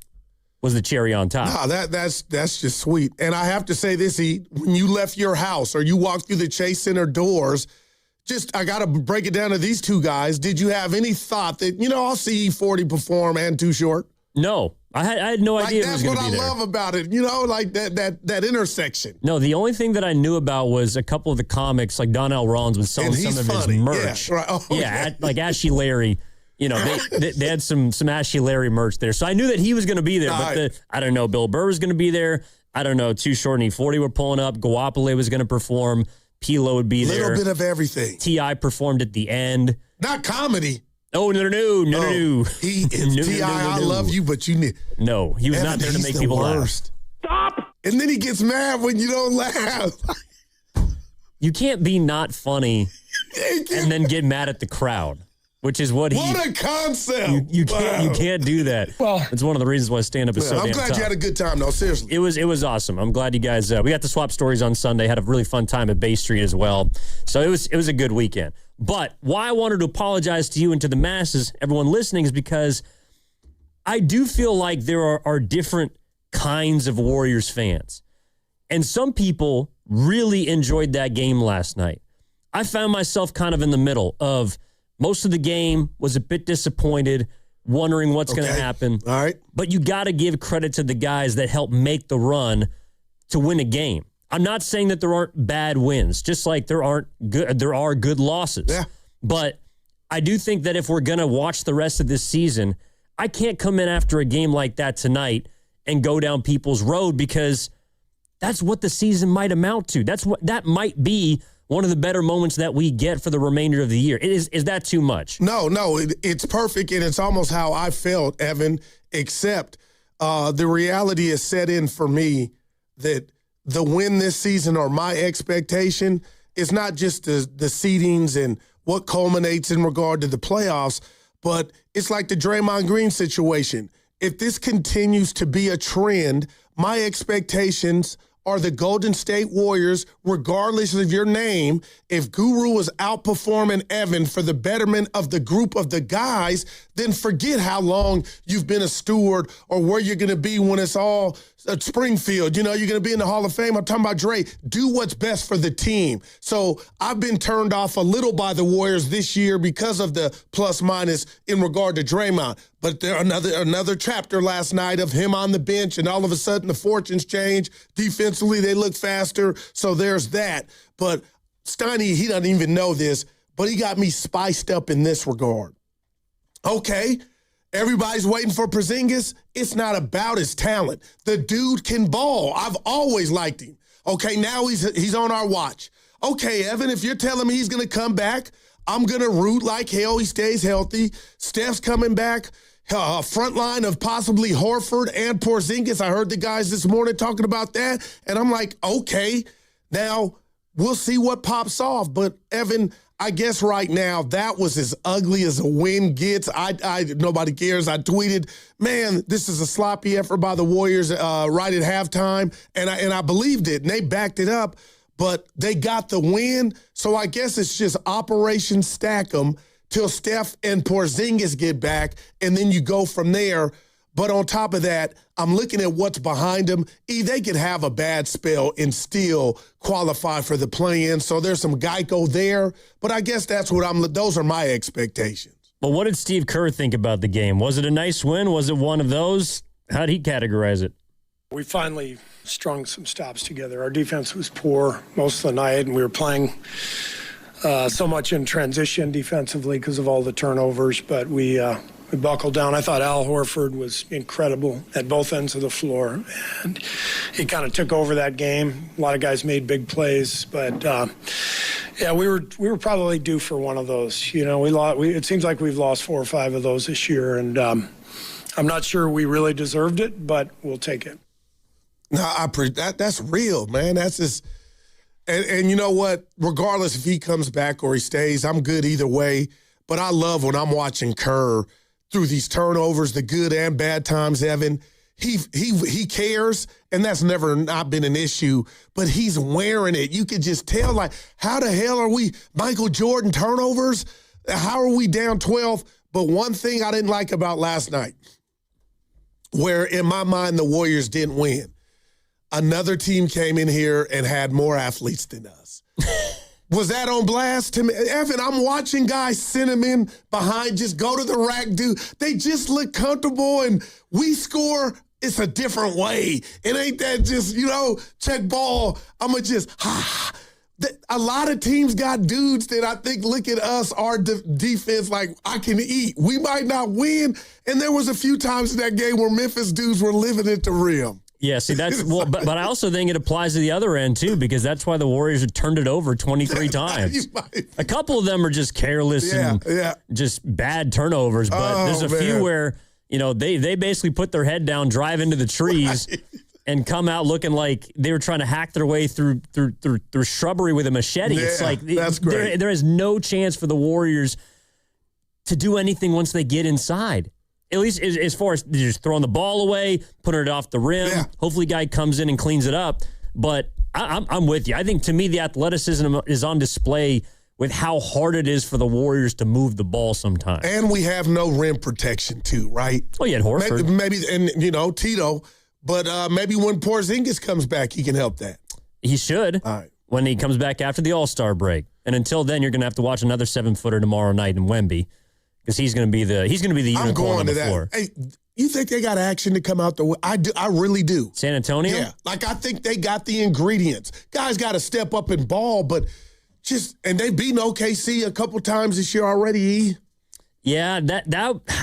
Speaker 2: was the cherry on top.
Speaker 27: Nah, that's just sweet. And I have to say this, when you left your house or you walked through the Chase Center doors, I got to break it down to these two guys. Did you have any thought that, I'll see E40 perform and Too Short?
Speaker 2: No. I had no idea it was going to be there.
Speaker 27: That's what I love about it, like that intersection.
Speaker 2: No, the only thing that I knew about was a couple of the comics, like Donnell Rollins was selling some of his merch.
Speaker 27: Yeah, right. Oh, yeah.
Speaker 2: Like Ashy Larry. They had some Ashy Larry merch there. So I knew that he was going to be there. But I don't know, Bill Burr was going to be there. I don't know, Too Short and E40 were pulling up. Guapale was going to perform. P-Lo would be there.
Speaker 27: A little bit of everything.
Speaker 2: T.I. performed at the end.
Speaker 27: Not comedy.
Speaker 2: Oh, no.
Speaker 27: He is T.I., I love you, but you need.
Speaker 2: No, he was not there to make people laugh.
Speaker 27: Stop! And then he gets mad when you don't laugh.
Speaker 2: You can't be not funny and then get mad at the crowd, which is what
Speaker 27: What a concept!
Speaker 2: You can't do that. Well, it's one of the reasons why stand-up is so damn
Speaker 27: I'm glad
Speaker 2: tough.
Speaker 27: You had a good time, though, seriously.
Speaker 2: It was awesome. I'm glad you guys, we got to swap stories on Sunday, had a really fun time at Bay Street as well. So it was a good weekend. But why I wanted to apologize to you and to the masses, everyone listening, is because I do feel like there are different kinds of Warriors fans. And some people really enjoyed that game last night. I found myself kind of in the middle of most of the game, was a bit disappointed, wondering what's going to happen.
Speaker 27: All right.
Speaker 2: But you got to give credit to the guys that helped make the run to win a game. I'm not saying that there aren't bad wins, just like there are good losses.
Speaker 27: Yeah.
Speaker 2: But I do think that if we're going to watch the rest of this season, I can't come in after a game like that tonight and go down people's road, because that's what the season might amount to. That might be one of the better moments that we get for the remainder of the year. Is that too much?
Speaker 27: No, it's perfect, and it's almost how I felt, Evan, except the reality is set in for me that the win this season, or my expectation, is not just the seedings and what culminates in regard to the playoffs, but it's like the Draymond Green situation. If this continues to be a trend, my expectations are the Golden State Warriors, regardless of your name. If Guru is outperforming Evan for the betterment of the group of the guys, then forget how long you've been a steward or where you're going to be when it's all at Springfield. You're going to be in the Hall of Fame. I'm talking about Dre. Do what's best for the team. So I've been turned off a little by the Warriors this year because of the plus minus in regard to Draymond. But there another chapter last night of him on the bench, and all of a sudden the fortunes change. Defensively, they look faster. So there's that. But Steiny, he doesn't even know this, but he got me spiced up in this regard. Okay, everybody's waiting for Porzingis. It's not about his talent. The dude can ball. I've always liked him. Okay, now he's on our watch. Okay, Evan, if you're telling me he's going to come back, I'm going to root like hell he stays healthy. Steph's coming back. Front line of possibly Horford and Porzingis. I heard the guys this morning talking about that, and I'm like, okay, now we'll see what pops off. But, Evan, I guess right now that was as ugly as a win gets. Nobody cares. I tweeted, man, this is a sloppy effort by the Warriors right at halftime, and I believed it, and they backed it up. But they got the win, so I guess it's just Operation Stack 'em till Steph and Porzingis get back, and then you go from there. But on top of that, I'm looking at what's behind them. They could have a bad spell and still qualify for the play-in, so there's some Geico there. But I guess that's what those are my expectations.
Speaker 2: Well, what did Steve Kerr think about the game? Was it a nice win? Was it one of those? How'd he categorize it?
Speaker 4: We finally strung some stops together. Our defense was poor most of the night, and we were playing so much in transition defensively because of all the turnovers, but we buckled down. I thought Al Horford was incredible at both ends of the floor, and he kind of took over that game. A lot of guys made big plays, but yeah, we were probably due for one of those. It seems like we've lost 4 or 5 of those this year, and I'm not sure we really deserved it, but we'll take it.
Speaker 27: No, that's real, man. That's just, and you know what? Regardless if he comes back or he stays, I'm good either way. But I love when I'm watching Kerr through these turnovers, the good and bad times, Evan. he cares, and that's never not been an issue, but he's wearing it. You could just tell, like, how the hell are we Michael Jordan turnovers? How are we down 12? But one thing I didn't like about last night, where in my mind the Warriors didn't win, another team came in here and had more athletes than us. Was that on blast to me? Evan, I'm watching guys send them in behind, just go to the rack, they just look comfortable, and we score. It's a different way. It ain't that just, check ball. I'm going to just, A lot of teams got dudes that I think look at us, our defense, like, I can eat. We might not win. And there was a few times in that game where Memphis dudes were living at the rim.
Speaker 2: Yeah, see, that's but I also think it applies to the other end, too, because that's why the Warriors have turned it over 23 times. A couple of them are just careless and just bad turnovers, but there's a few where, they basically put their head down, drive into the trees, and come out looking like they were trying to hack their way through shrubbery with a machete. It's like
Speaker 27: that's great.
Speaker 2: There is no chance for the Warriors to do anything once they get inside. At least as far as just throwing the ball away, putting it off the rim. Yeah. Hopefully, guy comes in and cleans it up. But I'm with you. I think, to me, the athleticism is on display with how hard it is for the Warriors to move the ball sometimes.
Speaker 27: And we have no rim protection, too, right?
Speaker 2: Oh, yeah, Horford.
Speaker 27: Maybe and, Tito. But maybe when Porzingis comes back, he can help that.
Speaker 2: He should.
Speaker 27: All right.
Speaker 2: When he comes back after the All-Star break. And until then, you're going to have to watch another 7-footer tomorrow night in Wemby. Because he's going to be the unicorn on the floor.
Speaker 27: Hey, you think they got action to come out the way? I do. I really do.
Speaker 2: San Antonio?
Speaker 27: Yeah. Like, I think they got the ingredients. Guys got to step up and ball, but and they've beaten OKC a couple times this year already.
Speaker 2: Yeah,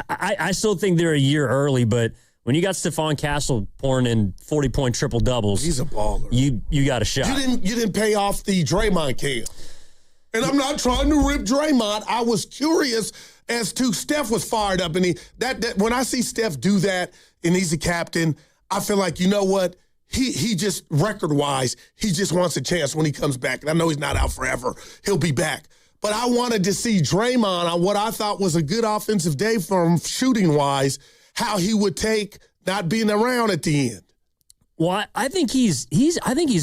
Speaker 2: I still think they're a year early, but when you got Stephon Castle pouring in 40-point triple-doubles.
Speaker 27: He's a baller.
Speaker 2: You got a shot.
Speaker 27: You didn't pay off the Draymond camp. And I'm not trying to rip Draymond. I was curious as to Steph was fired up, and when I see Steph do that, and he's a captain, I feel like, you know what? He just, record-wise, he just wants a chance when he comes back. And I know he's not out forever. He'll be back. But I wanted to see Draymond on what I thought was a good offensive day for him shooting-wise, how he would take not being around at the end.
Speaker 2: Well, I think he's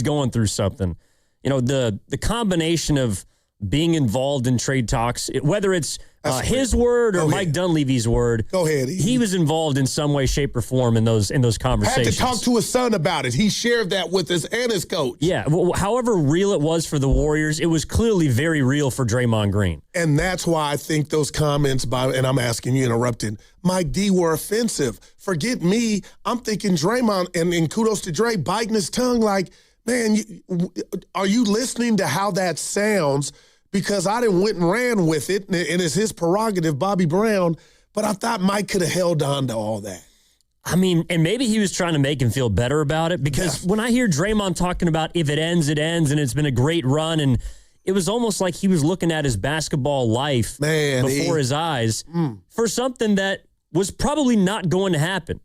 Speaker 2: going through something. The combination of being involved in trade talks, whether it's his word or Mike Dunleavy's word.
Speaker 27: Go ahead.
Speaker 2: He was involved in some way, shape, or form in those conversations.
Speaker 27: Had to talk to his son about it. He shared that with us and his coach.
Speaker 2: Yeah. Well, however real it was for the Warriors, it was clearly very real for Draymond Green.
Speaker 27: And that's why I think those comments and I'm asking you, interrupting, Mike D, were offensive. Forget me. I'm thinking Draymond, and kudos to Dre, biting his tongue like, man, are you listening to how that sounds? Because I didn't went and ran with it, and it's his prerogative, Bobby Brown, but I thought Mike could have held on to all that.
Speaker 2: I mean, and maybe he was trying to make him feel better about it, because when I hear Draymond talking about if it ends, it ends, and it's been a great run, and it was almost like he was looking at his basketball life before his eyes for something that was probably not going to happen.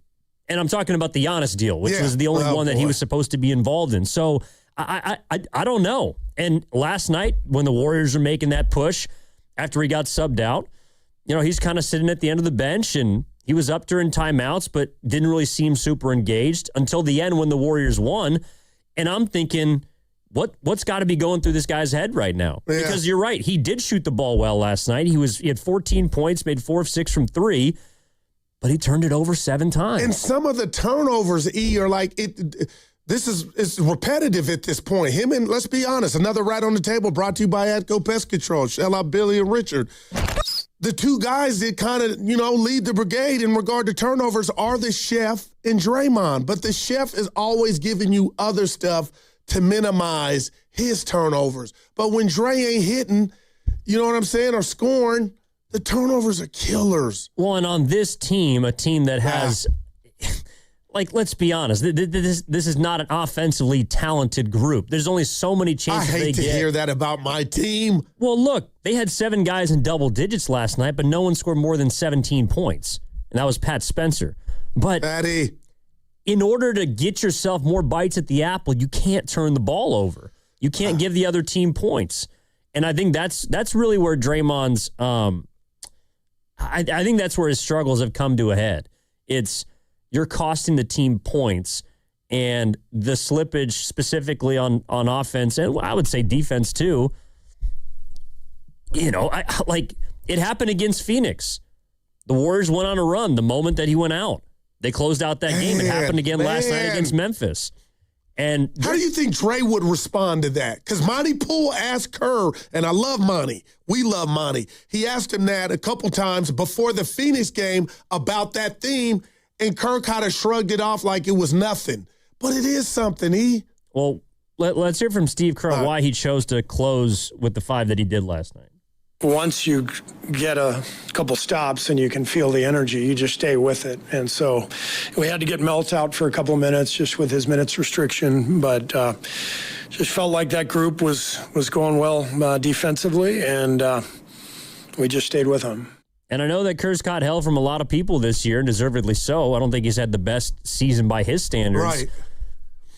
Speaker 2: And I'm talking about the Giannis deal, which was the only one that he was supposed to be involved in. So I don't know. And last night, when the Warriors were making that push after he got subbed out, he's kind of sitting at the end of the bench, and he was up during timeouts, but didn't really seem super engaged until the end when the Warriors won. And I'm thinking, what's got to be going through this guy's head right now? Yeah. Because you're right. He did shoot the ball well last night. He had 14 points, made 4 of 6 from 3, but he turned it over 7 times.
Speaker 27: And some of the turnovers, are like it's repetitive at this point. Him and, let's be honest, another Right on the Table brought to you by Atco Pest Control. Shout out Billy and Richard. The two guys that kind of, lead the brigade in regard to turnovers are the chef and Draymond. But the chef is always giving you other stuff to minimize his turnovers. But when Dre ain't hitting, you know what I'm saying, or scoring, the turnovers are killers.
Speaker 2: Well, and on this team, a team that has... let's be honest, this is not an offensively talented group. There's only so many chances they get.
Speaker 27: I hate to hear that about my team.
Speaker 2: Well, look, they had 7 guys in double digits last night, but no one scored more than 17 points, and that was Pat Spencer. But
Speaker 27: Patty,
Speaker 2: in order to get yourself more bites at the apple, you can't turn the ball over. You can't give the other team points. And I think that's really where Draymond's I think that's where his struggles have come to a head. It's you're costing the team points. And the slippage specifically on offense, and I would say defense too, it happened against Phoenix. The Warriors went on a run the moment that he went out. They closed out that game. It happened again last night against Memphis. And
Speaker 27: how do you think Dre would respond to that? Because Monty Poole asked Kerr, and I love Monty. We love Monty. He asked him that a couple times before the Phoenix game about that theme, and Kerr kind of shrugged it off like it was nothing. But it is something,
Speaker 2: Well, let's hear from Steve Kerr why he chose to close with the 5 that he did last night.
Speaker 4: Once you get a couple stops and you can feel the energy, you just stay with it. And so we had to get Melt out for a couple of minutes just with his minutes restriction, but just felt like that group was going well defensively, and we just stayed with him.
Speaker 2: And I know that Kerr's caught hell from a lot of people this year, and deservedly so. I don't think he's had the best season by his standards.
Speaker 27: Right.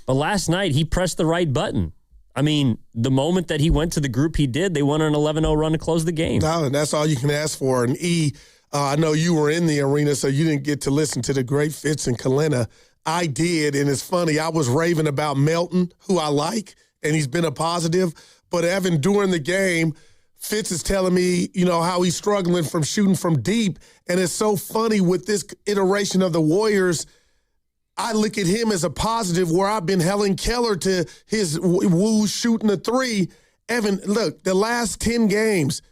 Speaker 2: But last night, he pressed the right button. I mean, the moment that he went to the group he did, they went on an 11-0 run to close the game.
Speaker 27: No, and that's all you can ask for. And I know you were in the arena, so you didn't get to listen to the great Fitz and Kalina. I did, and it's funny. I was raving about Melton, who I like, and he's been a positive. But Evan, during the game, Fitz is telling me, how he's struggling from shooting from deep. And it's so funny with this iteration of the Warriors, I look at him as a positive where I've been Helen Keller to his woo shooting a 3. Evan, look, the last 10 games,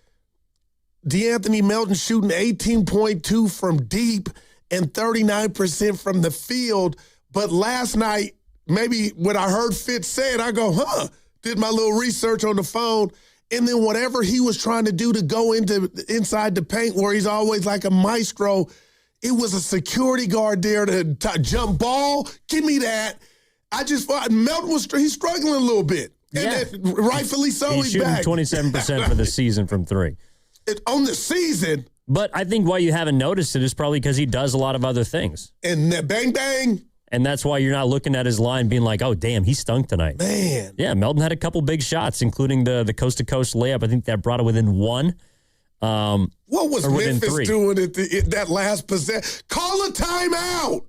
Speaker 27: DeAnthony Melton shooting 18.2 from deep and 39% from the field. But last night, maybe when I heard Fitz say it, I go, did my little research on the phone. And then whatever he was trying to do to go inside the paint where he's always like a maestro, it was a security guard there to jump ball. Give me that. I just thought Melton he's struggling a little bit. And rightfully so, he's
Speaker 2: shooting
Speaker 27: back.
Speaker 2: 27% for the season from 3.
Speaker 27: On the season.
Speaker 2: But I think why you haven't noticed it is probably because he does a lot of other things.
Speaker 27: And bang, bang.
Speaker 2: And that's why you're not looking at his line being like, oh, damn, he stunk tonight.
Speaker 27: Man.
Speaker 2: Yeah, Melton had a couple big shots, including the coast-to-coast layup. I think that brought it within 1.
Speaker 27: What was Memphis
Speaker 2: 3.
Speaker 27: doing at that last possession? Call a timeout,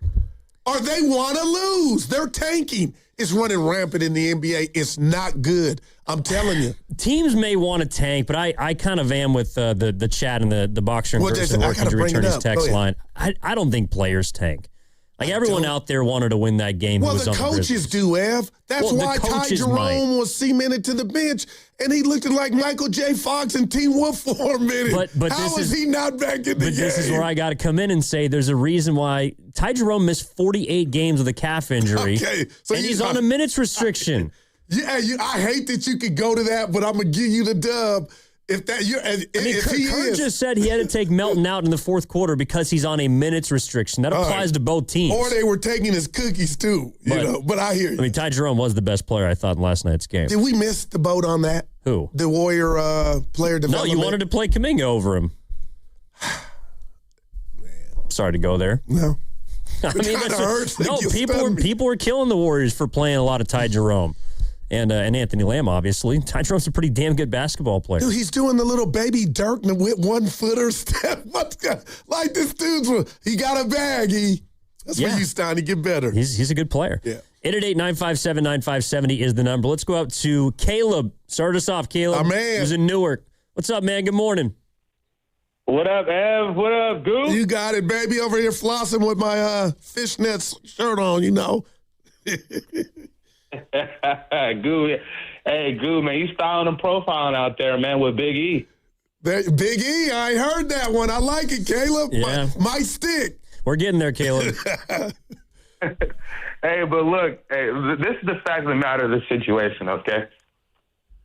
Speaker 27: or they want to lose. They're tanking. It's running rampant in the NBA. It's not good. I'm telling you.
Speaker 2: Teams may want to tank, but I kind of am with the chat and the Boxer and Gerson working to return his text line. I don't think players tank. Like, everyone out there wanted to win that game.
Speaker 27: Well, the coaches do, Ev. That's why Ty Jerome was cemented to the bench, and he looked like Michael J. Fox in Teen Wolf for a minute. But how is he not back in the game?
Speaker 2: But this is where I got to come in and say there's a reason why Ty Jerome missed 48 games with a calf injury, and he's on a minutes restriction.
Speaker 27: I hate that you could go to that, but I'm going to give you the dub.
Speaker 2: Kurt just said he had to take Melton out in the fourth quarter because he's on a minutes restriction. That applies to both teams.
Speaker 27: Or they were taking his cookies too, But I hear you.
Speaker 2: I mean, Ty Jerome was the best player, I thought, in last night's game.
Speaker 27: Did we miss the boat on that?
Speaker 2: Who?
Speaker 27: The Warrior player development?
Speaker 2: No, you wanted to play Kuminga over him. Sorry to go there.
Speaker 27: No.
Speaker 2: I mean, people were killing the Warriors for playing a lot of Ty Jerome. And Anthony Lamb, obviously. Ty Jerome's a pretty damn good basketball player.
Speaker 27: Dude, he's doing the little baby Dirk with 1-footer step. Like this dude's, he got a bag. That's where you, Steiny, get better.
Speaker 2: He's a good player.
Speaker 27: Yeah.
Speaker 2: 888-957-9570 is the number. Let's go out to Caleb. Start us off, Caleb.
Speaker 27: Our man.
Speaker 2: Who's in Newark. What's up, man? Good morning.
Speaker 1: What up, Ev? What up, Goo?
Speaker 27: You got it, baby. Over here flossing with my fishnets shirt on,
Speaker 1: Goo, hey, Goo, man, you styling and profiling out there, man, with Big E.
Speaker 27: Big E, I heard that one. I like it, Caleb.
Speaker 2: Yeah.
Speaker 27: My stick.
Speaker 2: We're getting there, Caleb.
Speaker 1: Hey, but look, this is the fact of the matter of the situation, okay?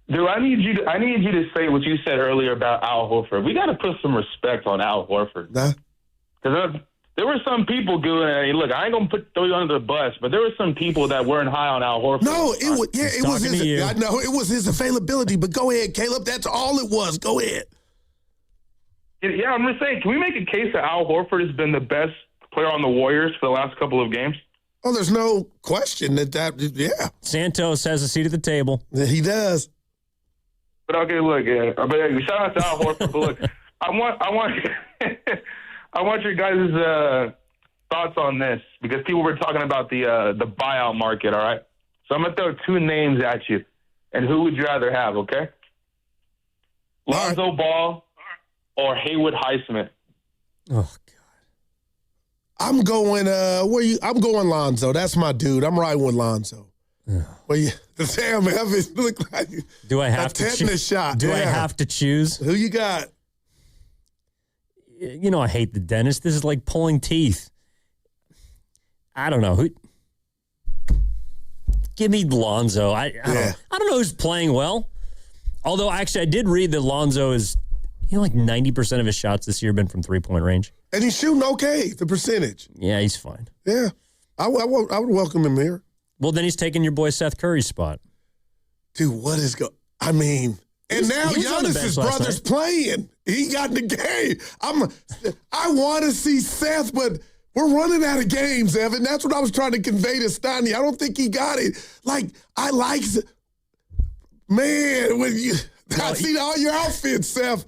Speaker 1: Dude, I need you to say what you said earlier about Al Horford. We got to put some respect on Al Horford. Because there were some people doing. Look, I ain't gonna throw you under the bus, but there were some people that weren't high on Al Horford.
Speaker 27: No, it was his. I know it was his availability. But go ahead, Caleb. That's all it was. Go ahead.
Speaker 1: Yeah, I'm just saying. Can we make a case that Al Horford has been the best player on the Warriors for the last couple of games?
Speaker 27: Oh, there's no question that. Yeah.
Speaker 2: Santos has a seat at the table.
Speaker 27: He does.
Speaker 1: But okay, look. But shout out to Al Horford. But look, I want. I want your guys' thoughts on this, because people were talking about the buyout market, all right? So I'm going to throw two names at you, and who would you rather have, okay? Lonzo Ball or Haywood Highsmith?
Speaker 2: Oh,
Speaker 27: I'm going I'm going Lonzo. That's my dude. I'm riding with Lonzo. Well, Sam Evans look like
Speaker 2: do I have
Speaker 27: a tetanus shot.
Speaker 2: Do I have to choose?
Speaker 27: Who you got?
Speaker 2: You know I hate the dentist. This is like pulling teeth. I don't know. Who? Give me Lonzo. I don't know who's playing well. Although, actually, I did read that Lonzo is, like 90% of his shots this year have been from three-point range.
Speaker 27: And he's shooting okay, the percentage.
Speaker 2: Yeah, he's fine.
Speaker 27: Yeah. I would welcome him here.
Speaker 2: Well, then he's taking your boy Seth Curry's spot.
Speaker 27: Dude, what is going I mean, and now Giannis's brother's playing. He got in the game. I want to see Seth, but we're running out of games, Evan. That's what I was trying to convey to Steiny. I don't think he got it. Like, I like, man, I see all your outfits, Seth.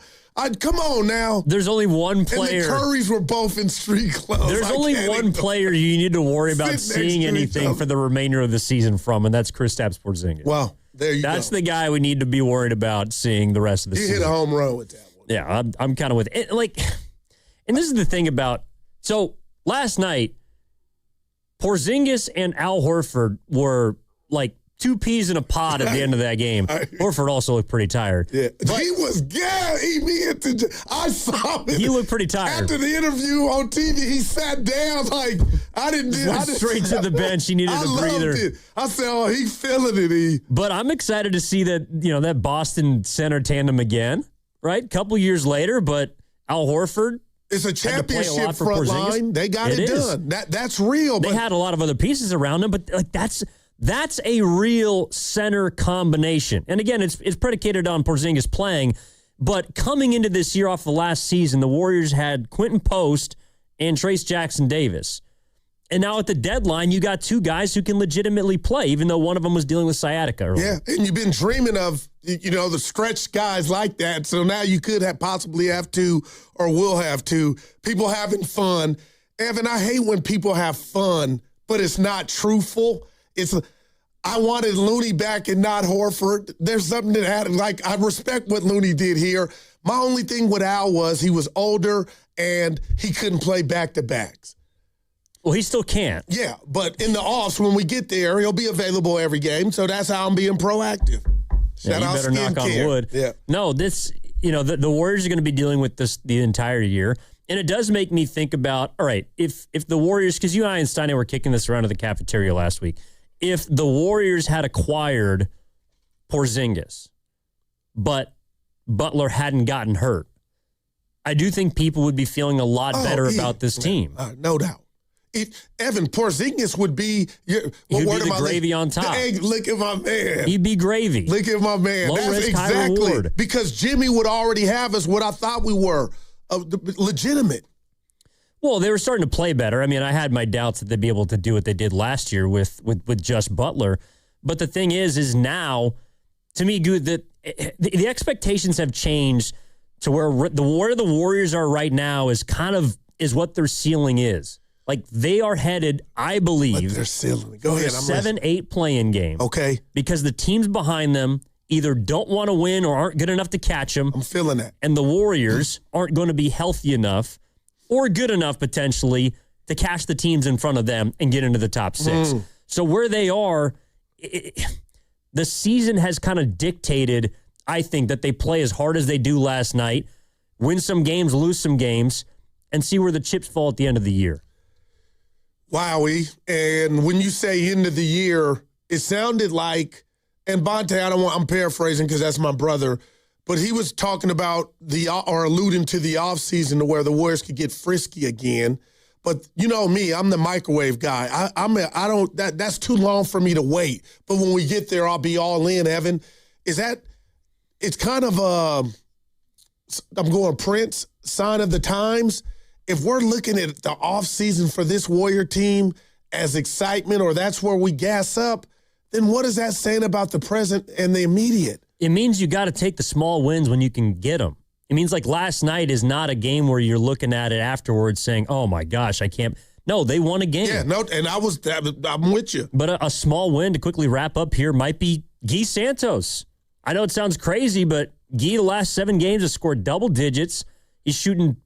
Speaker 27: Come on now.
Speaker 2: There's only one player.
Speaker 27: And the Currys were both in street clothes.
Speaker 2: There's only one player you need to worry about seeing anything for the remainder of the season from, and that's Kristaps Porzingis.
Speaker 27: Well, there you go.
Speaker 2: That's the guy we need to be worried about seeing the rest of the season.
Speaker 27: He hit a home run with that one.
Speaker 2: Yeah, I'm kind of with it. And this is the thing about, so last night, Porzingis and Al Horford were like two peas in a pod at the end of that game. Horford also looked pretty tired.
Speaker 27: Yeah, he was I saw him.
Speaker 2: He looked pretty tired.
Speaker 27: After the interview on TV, he sat down like,
Speaker 2: went straight to the bench. He needed a breather.
Speaker 27: Loved it. I said, oh, he feeling it.
Speaker 2: But I'm excited to see that, that Boston center tandem again, right? A couple years later, but Al Horford.
Speaker 27: It's a championship front line. They got it done. That's real.
Speaker 2: They had a lot of other pieces around them, but that's a real center combination. And again, it's predicated on Porzingis playing. But coming into this year off the last season, the Warriors had Quentin Post and Trace Jackson-Davis. And now at the deadline, you got two guys who can legitimately play, even though one of them was dealing with sciatica earlier.
Speaker 27: Yeah, and you've been dreaming of, the stretch guys like that. So now you could possibly have two or will have two. People having fun. Evan, I hate when people have fun, but it's not truthful. I wanted Looney back and not Horford. There's something that had, I respect what Looney did here. My only thing with Al was he was older and he couldn't play back-to-backs.
Speaker 2: Well, he still can't.
Speaker 27: Yeah, but in the offs, when we get there, he'll be available every game. So that's how I'm being proactive.
Speaker 2: Yeah, you better knock on wood.
Speaker 27: Yeah.
Speaker 2: No, the Warriors are going to be dealing with this the entire year. And it does make me think about, all right, if the Warriors, because you and I and Steiner were kicking this around at the cafeteria last week, if the Warriors had acquired Porzingis, but Butler hadn't gotten hurt, I do think people would be feeling a lot better about this team.
Speaker 27: No doubt. Evan, Porzingis would be
Speaker 2: he'd be the gravy on top.
Speaker 27: Look at my man.
Speaker 2: He'd be gravy.
Speaker 27: Look at my man.
Speaker 2: Low
Speaker 27: That's
Speaker 2: risk,
Speaker 27: exactly
Speaker 2: high reward.
Speaker 27: Because Jimmy would already have us what I thought we were, legitimate.
Speaker 2: Well, they were starting to play better. I mean, I had my doubts that they'd be able to do what they did last year with just Butler. But the thing is now, to me, the expectations have changed to where the Warriors are right now is what their ceiling is. Like, they are headed, I believe,
Speaker 27: their ceiling. Go ahead.
Speaker 2: 7-8 play-in game.
Speaker 27: Okay.
Speaker 2: Because the teams behind them either don't want to win or aren't good enough to catch them.
Speaker 27: I'm feeling that.
Speaker 2: And the Warriors aren't going to be healthy enough or good enough, potentially, to catch the teams in front of them and get into the top 6. So where they are, the season has kind of dictated, I think, that they play as hard as they do last night, win some games, lose some games, and see where the chips fall at the end of the year.
Speaker 27: Wowie. And when you say end of the year, it sounded like, and Bonte, I'm paraphrasing because that's my brother, but he was talking about or alluding to the offseason to where the Warriors could get frisky again. But you know me, I'm the microwave guy. That's too long for me to wait. But when we get there, I'll be all in, Evan. It's kind of I'm going Prince, sign of the times. If we're looking at the offseason for this Warrior team as excitement, or that's where we gas up, then what is that saying about the present and the immediate?
Speaker 2: It means you got to take the small wins when you can get them. It means like last night is not a game where you're looking at it afterwards saying, oh my gosh, I can't. No, they won a game.
Speaker 27: Yeah, no, and I'm with you.
Speaker 2: But a small win to quickly wrap up here might be Guy Santos. I know it sounds crazy, but Guy, the last 7 games, has scored double digits. He's shooting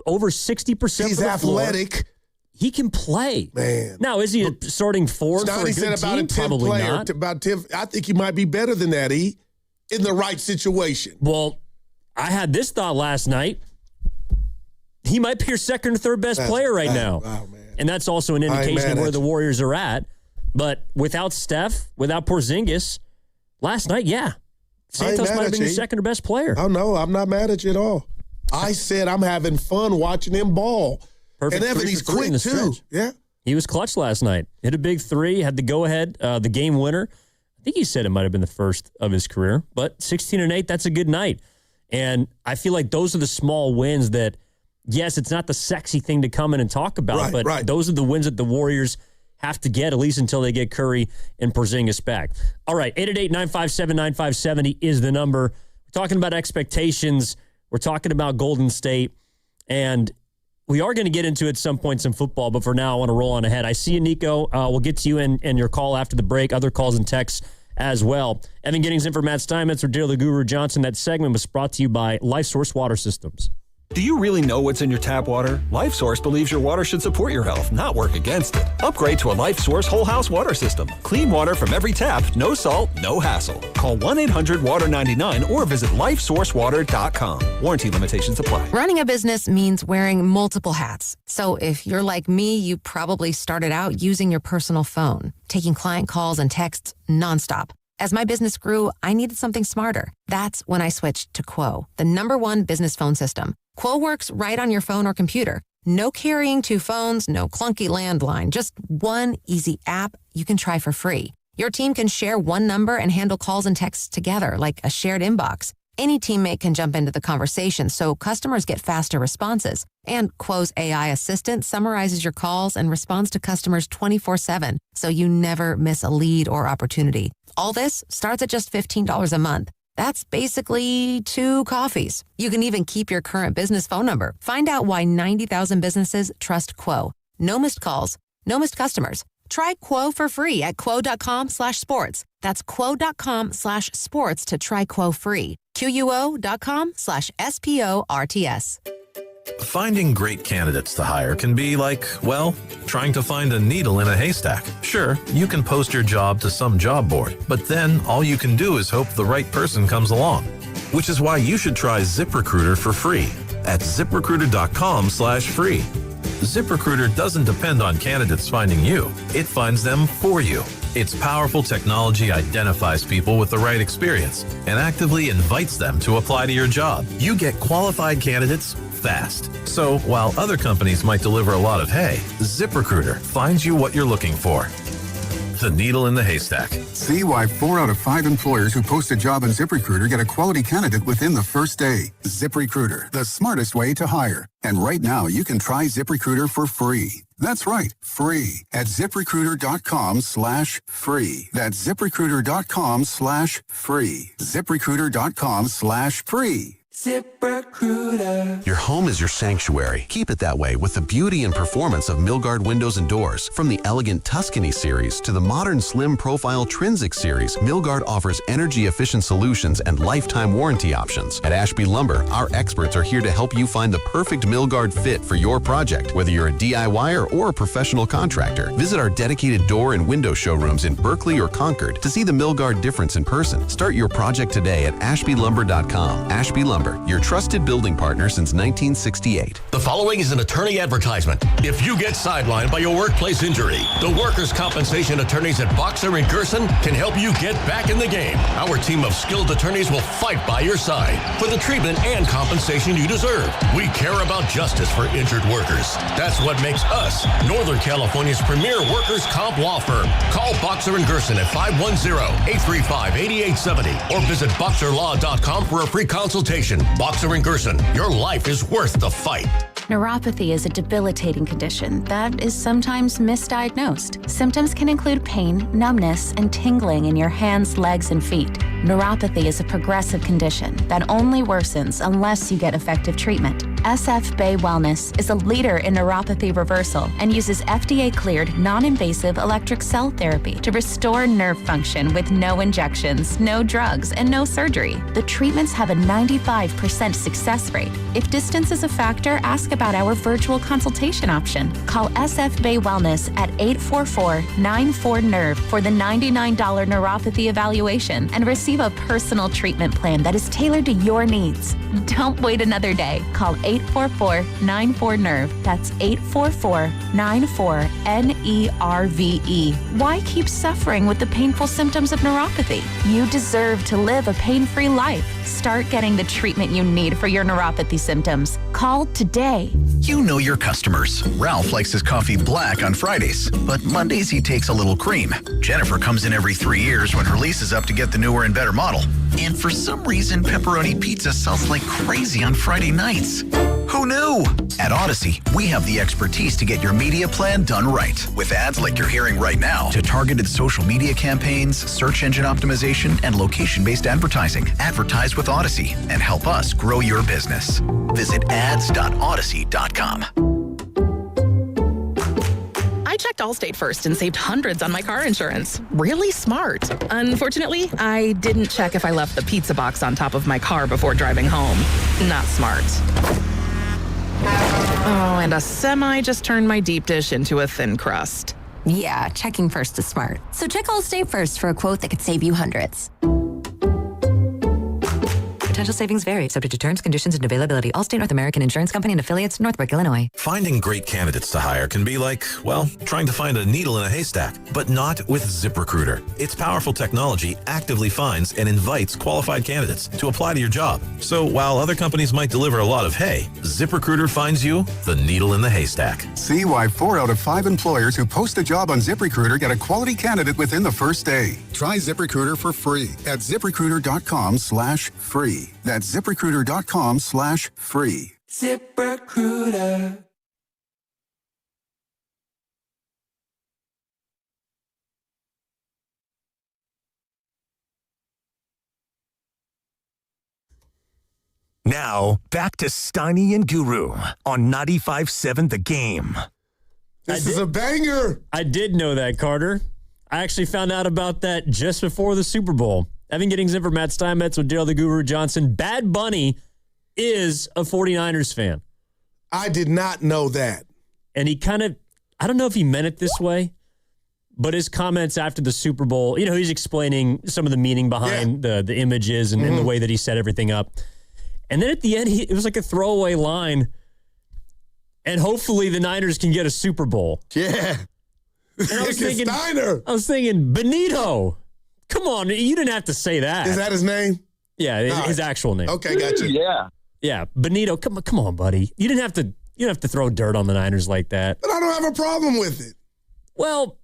Speaker 2: over 60%.
Speaker 27: He's athletic.
Speaker 2: He can play.
Speaker 27: Man.
Speaker 2: Now, is he a starting forward for a good
Speaker 27: said about
Speaker 2: team?
Speaker 27: a 10
Speaker 2: Probably
Speaker 27: player.
Speaker 2: not.
Speaker 27: About 10, I think he might be better than that, in the right situation.
Speaker 2: Well, I had this thought last night. He might be your second or third best player right now.
Speaker 27: Wow, man.
Speaker 2: And that's also an indication of where the Warriors are at. But without Steph, without Porzingis, last night, Santos might have been your second or best player.
Speaker 27: Oh, no, I'm not mad at you at all. I said I'm having fun watching him ball.
Speaker 2: Perfect.
Speaker 27: And Evan, he's quick, too.
Speaker 2: Stretch.
Speaker 27: Yeah.
Speaker 2: He was clutch last night. Hit a big 3, had the go-ahead, the game winner. I think he said it might have been the first of his career. But 16-8, that's a good night. And I feel like those are the small wins that, yes, it's not the sexy thing to come in and talk about, but those are the wins that the Warriors have to get, at least until they get Curry and Porzingis back. All right, 888-957-9570 is the number. We're talking about expectations. We're talking about Golden State. And we are going to get into at some point some football, but for now, I want to roll on ahead. I see you, Nico. We'll get to you and your call after the break, other calls and texts as well. Evan Giddings in for Matt Steinmetz or Dale the Guru Johnson. That segment was brought to you by LifeSource Water Systems.
Speaker 7: Do you really know what's in your tap water? LifeSource believes your water should support your health, not work against it. Upgrade to a LifeSource whole house water system. Clean water from every tap, no salt, no hassle. Call 1-800-WATER-99 or visit lifesourcewater.com. Warranty limitations apply.
Speaker 16: Running a business means wearing multiple hats. So if you're like me, you probably started out using your personal phone, taking client calls and texts nonstop. As my business grew, I needed something smarter. That's when I switched to Quo, the #1 business phone system. Quo works right on your phone or computer. No carrying 2 phones, no clunky landline, just one easy app you can try for free. Your team can share one number and handle calls and texts together like a shared inbox. Any teammate can jump into the conversation so customers get faster responses. And Quo's AI assistant summarizes your calls and responds to customers 24/7, so you never miss a lead or opportunity. All this starts at just $15 a month. That's basically 2 coffees. You can even keep your current business phone number. Find out why 90,000 businesses trust Quo. No missed calls, no missed customers. Try Quo for free at quo.com/sports. That's quo.com/sports to try Quo free. QUO.com/SPORTS.
Speaker 3: Finding great candidates to hire can be like, well, trying to find a needle in a haystack. Sure, you can post your job to some job board, but then all you can do is hope the right person comes along. Which is why you should try ZipRecruiter for free at ZipRecruiter.com/free. ZipRecruiter doesn't depend on candidates finding you. It finds them for you. Its powerful technology identifies people with the right experience and actively invites them to apply to your job. You get qualified candidates fast. So while other companies might deliver a lot of hay, ZipRecruiter finds you what you're looking for. The needle in the haystack.
Speaker 6: See why 4 out of 5 employers who post a job on ZipRecruiter get a quality candidate within the first day. ZipRecruiter, the smartest way to hire. And right now, you can try ZipRecruiter for free. That's right, free at ZipRecruiter.com/free. That's ZipRecruiter.com/free. ZipRecruiter.com/free.
Speaker 10: ZipRecruiter.
Speaker 17: Your home is your sanctuary. Keep it that way with the beauty and performance of Milgard windows and doors. From the elegant Tuscany series to the modern slim profile Trinsic series, Milgard offers energy-efficient solutions and lifetime warranty options. At Ashby Lumber, our experts are here to help you find the perfect Milgard fit for your project, whether you're a DIYer or a professional contractor. Visit our dedicated door and window showrooms in Berkeley or Concord to see the Milgard difference in person. Start your project today at ashbylumber.com. Ashby Lumber, your trusted building partner since 1968.
Speaker 18: The following is an attorney advertisement. If you get sidelined by a workplace injury, the workers' compensation attorneys at Boxer and Gerson can help you get back in the game. Our team of skilled attorneys will fight by your side for the treatment and compensation you deserve. We care about justice for injured workers. That's what makes us Northern California's premier workers' comp law firm. Call Boxer and Gerson at 510-835-8870 or visit boxerlaw.com for a free consultation. Boxer and Gerson, your life is worth the fight.
Speaker 35: Neuropathy is a debilitating condition that is sometimes misdiagnosed. Symptoms can include pain, numbness, and tingling in your hands, legs, and feet. Neuropathy is a progressive condition that only worsens unless you get effective treatment.
Speaker 5: SF Bay Wellness is a leader in neuropathy reversal and uses FDA-cleared, non-invasive electric cell therapy to restore nerve function with no injections, no drugs, and no surgery. The treatments have a 95% success rate. If distance is a factor, ask about our virtual consultation option. Call SF Bay Wellness at 844-94-NERVE for the $99 neuropathy evaluation and receive a personal treatment plan that is tailored to your needs. Don't wait another day. Call 844-94-NERVE. That's 844-94-NERVE. Why keep suffering with the painful symptoms of neuropathy? You deserve to live a pain-free life. Start getting the treatment you need for your neuropathy symptoms. Call today.
Speaker 19: You know your customers. Ralph likes his coffee black on Fridays, but Mondays he takes a little cream. Jennifer comes in every 3 years when her lease is up to get the newer and better model. And for some reason, pepperoni pizza sells like crazy on Friday nights. Who knew? At Odyssey, we have the expertise to get your media plan done right. With ads like you're hearing right now, to targeted social media campaigns, search engine optimization, and location-based advertising. Advertise with Odyssey and help us grow your business. Visit ads.odyssey.com.
Speaker 20: I checked Allstate first and saved hundreds on my car insurance. Really smart. Unfortunately, I didn't check if I left the pizza box on top of my car before driving home. Not smart. Oh, and a semi just turned my deep dish into a thin crust.
Speaker 21: Yeah, checking first is smart. So check Allstate first for a quote that could save you hundreds.
Speaker 22: Potential savings vary, subject to terms, conditions, and availability. Allstate North American Insurance Company and affiliates, Northbrook, Illinois.
Speaker 3: Finding great candidates to hire can be like, well, trying to find a needle in a haystack, but not with ZipRecruiter. Its powerful technology actively finds and invites qualified candidates to apply to your job. So while other companies might deliver a lot of hay, ZipRecruiter finds you the needle in the haystack.
Speaker 6: See why 4 out of 5 employers who post a job on ZipRecruiter get a quality candidate within the first day. Try ZipRecruiter for free at ZipRecruiter.com/free. That's ZipRecruiter.com/free.
Speaker 10: ZipRecruiter.
Speaker 31: Now, back to Steiny and Guru on 95.7 The Game.
Speaker 27: This is a banger.
Speaker 2: I did know that, Carter. I actually found out about that just before the Super Bowl. Evan Giddings in for Matt Steinmetz with Daryl the Guru Johnson. Bad Bunny is a 49ers fan.
Speaker 27: I did not know that.
Speaker 2: And he kind of, I don't know if he meant it this way, but his comments after the Super Bowl, you know, he's explaining some of the meaning behind the images and the way that he set everything up. And then at the end, it was like a throwaway line. And hopefully the Niners can get a Super Bowl.
Speaker 27: Yeah.
Speaker 2: And I was thinking, Benito. Come on, you didn't have to say that.
Speaker 27: Is that his name?
Speaker 2: Yeah, his actual name.
Speaker 27: Okay, gotcha.
Speaker 2: Yeah, Benito. Come on, buddy. You didn't have to throw dirt on the Niners like that.
Speaker 27: But I don't have a problem with it.
Speaker 2: Well,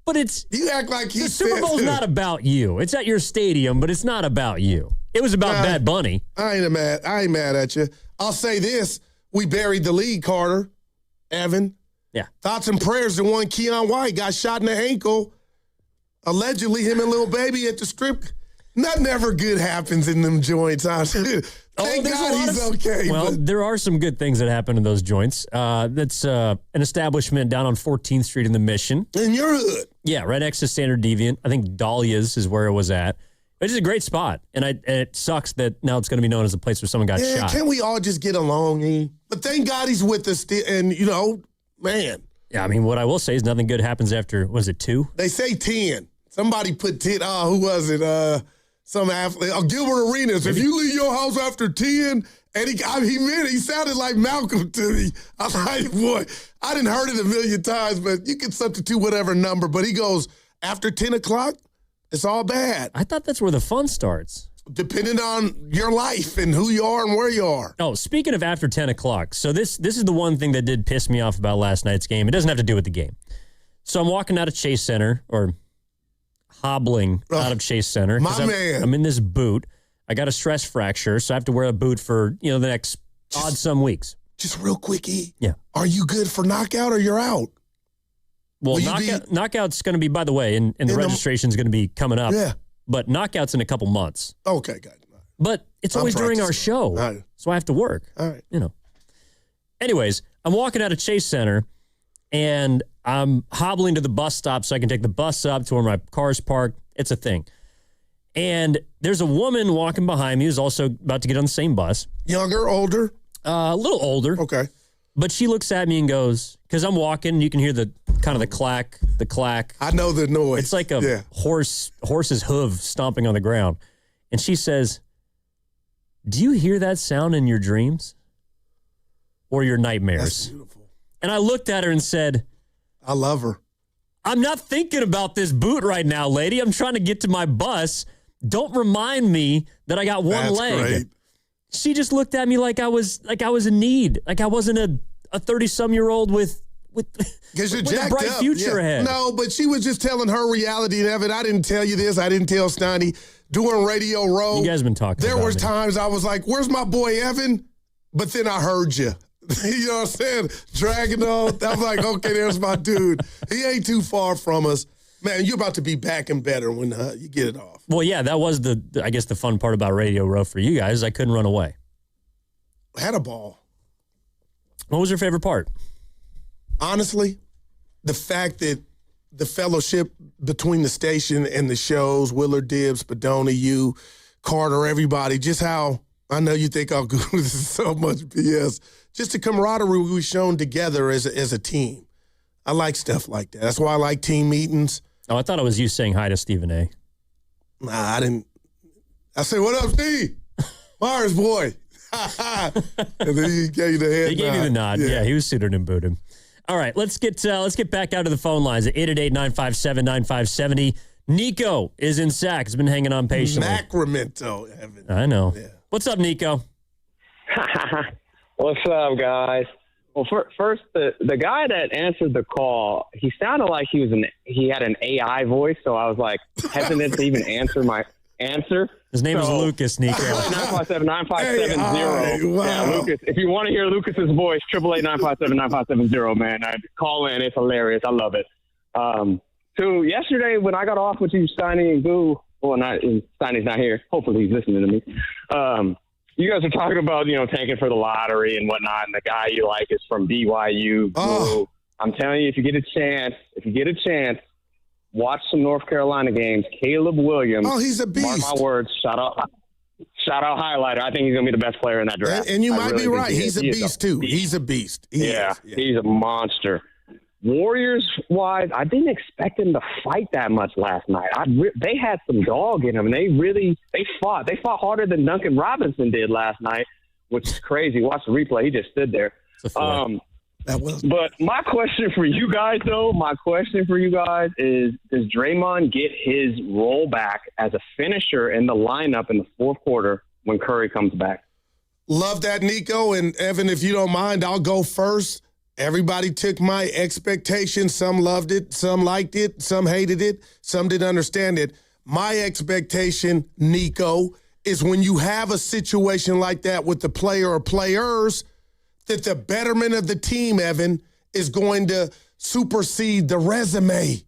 Speaker 2: but
Speaker 27: you act like
Speaker 2: the Super Bowl's not about you. It's at your stadium, but it's not about you. It was about Bad Bunny.
Speaker 27: I ain't mad at you. I'll say this: we buried the lead, Carter, Evan.
Speaker 2: Yeah.
Speaker 27: Thoughts and prayers to one Keon White got shot in the ankle. Allegedly, him and Lil Baby at the strip. Nothing ever good happens in them joints. Thank God he's okay.
Speaker 2: Well, there are some good things that happen in those joints. That's an establishment down on 14th Street in the Mission.
Speaker 27: In your hood.
Speaker 2: Yeah, right next to Standard Deviant. I think Dahlia's is where it was at. It's a great spot. And it sucks that now it's going to be known as a place where someone got shot.
Speaker 27: Can't we all just get along, E? But thank God he's with us. And, you know, man.
Speaker 2: Yeah, I mean, what I will say is nothing good happens after, was it 2?
Speaker 27: They say 10. Somebody put 10. Who was it? Some athlete. Gilbert Arenas. Maybe. If you leave your house after 10, and he meant it. He sounded like Malcolm to me. I was like, boy, I didn't heard it a million times, but you can substitute whatever number. But he goes, after 10 o'clock, it's all bad.
Speaker 2: I thought that's where the fun starts.
Speaker 27: Depending on your life and who you are and where you are.
Speaker 2: Oh, speaking of after 10 o'clock, so this is the one thing that did piss me off about last night's game. It doesn't have to do with the game. So I'm walking out of Chase Center, or hobbling out of Chase Center.
Speaker 27: My man.
Speaker 2: I'm in this boot. I got a stress fracture, so I have to wear a boot for, the next odd some weeks.
Speaker 27: Just real quick, E.
Speaker 2: Yeah.
Speaker 27: Are you good for knockout or you're out?
Speaker 2: Well, knockout's going to be, by the way, and the registration's going to be coming up.
Speaker 27: Yeah.
Speaker 2: But knockout's in a couple months.
Speaker 27: Okay, good.
Speaker 2: But it's always during our show,
Speaker 27: right.
Speaker 2: So I have to work.
Speaker 27: All right.
Speaker 2: Anyways, I'm walking out of Chase Center, and I'm hobbling to the bus stop so I can take the bus up to where my car's parked. It's a thing. And there's a woman walking behind me who's also about to get on the same bus.
Speaker 27: Younger, older?
Speaker 2: A little older.
Speaker 27: Okay.
Speaker 2: But she looks at me and goes, because I'm walking, you can hear the kind of the clack.
Speaker 27: I know the noise.
Speaker 2: It's like a horse's hoof stomping on the ground. And she says, do you hear that sound in your dreams or your nightmares?
Speaker 27: That's beautiful.
Speaker 2: And I looked at her and said,
Speaker 27: I love her.
Speaker 2: I'm not thinking about this boot right now, lady. I'm trying to get to my bus. Don't remind me that I got one leg.
Speaker 27: Great.
Speaker 2: She just looked at me like I was in need, like I wasn't a 30-some-year-old with a bright future ahead.
Speaker 27: No, but she was just telling her reality, Evan. I didn't tell you this. I didn't tell Steiny. Doing Radio Row.
Speaker 2: You guys been talking
Speaker 27: There
Speaker 2: about
Speaker 27: was
Speaker 2: me.
Speaker 27: times I was like, where's my boy Evan? But then I heard you. You know what I'm saying? Dragging on. I was like, okay, there's my dude. He ain't too far from us. Man, you're about to be back and better when you get it off.
Speaker 2: Well, yeah, that was I guess the fun part about Radio Row for you guys. I couldn't run away.
Speaker 27: I had a ball.
Speaker 2: What was your favorite part?
Speaker 27: Honestly, the fact that the fellowship between the station and the shows, Willard Dibbs, Bedoni, you, Carter, everybody, just how, I know you think, oh, this is so much BS. Just the camaraderie we've shown together as a team. I like stuff like that. That's why I like team meetings.
Speaker 2: Oh, I thought it was you saying hi to Stephen A.
Speaker 27: Nah, I didn't. I said, what up, Steve? Myers boy. And then he gave you the head
Speaker 2: He gave you the nod. Yeah, he was suited and booted. All right, let's get back out to the phone lines at 888-957-9570. Nico is in Sac. He's been hanging on patiently.
Speaker 27: Sacramento, Evan.
Speaker 2: I know.
Speaker 27: Yeah.
Speaker 2: What's up, Nico?
Speaker 8: What's up, guys? Well, first, the guy that answered the call, he sounded like he had an AI voice, so I was like hesitant to even answer my answer.
Speaker 2: His name is Lucas, Nico.
Speaker 8: 957-9570.
Speaker 27: Wow.
Speaker 8: Yeah, Lucas. If you want to hear Lucas's voice, 888-957-9570, man. Call in. It's hilarious. I love it. So yesterday when I got off with you, Steiny and Goo, Steiny's not here. Hopefully he's listening to me. You guys are talking about, tanking for the lottery and whatnot, and the guy you like is from BYU.
Speaker 27: Oh.
Speaker 8: I'm telling you, if you get a chance, watch some North Carolina games. Caleb Williams.
Speaker 27: Oh, he's a beast.
Speaker 8: Mark my words. Shout out highlighter. I think he's going to be the best player in that draft.
Speaker 27: And you might
Speaker 8: really
Speaker 27: be right. He's a
Speaker 8: is
Speaker 27: beast, too. He's a beast. He's
Speaker 8: a monster. Warriors-wise, I didn't expect him to fight that much last night. They had some dog in them, and they fought. They fought harder than Duncan Robinson did last night, which is crazy. Watch the replay. He just stood there. But my question for you guys, is, does Draymond get his role back as a finisher in the lineup in the fourth quarter when Curry comes back?
Speaker 27: Love that, Nico. And Evan, if you don't mind, I'll go first. Everybody took my expectations. Some loved it, some liked it, some hated it, some didn't understand it. My expectation, Nico, is when you have a situation like that with the player or players, that the betterment of the team, Evan, is going to supersede the resume.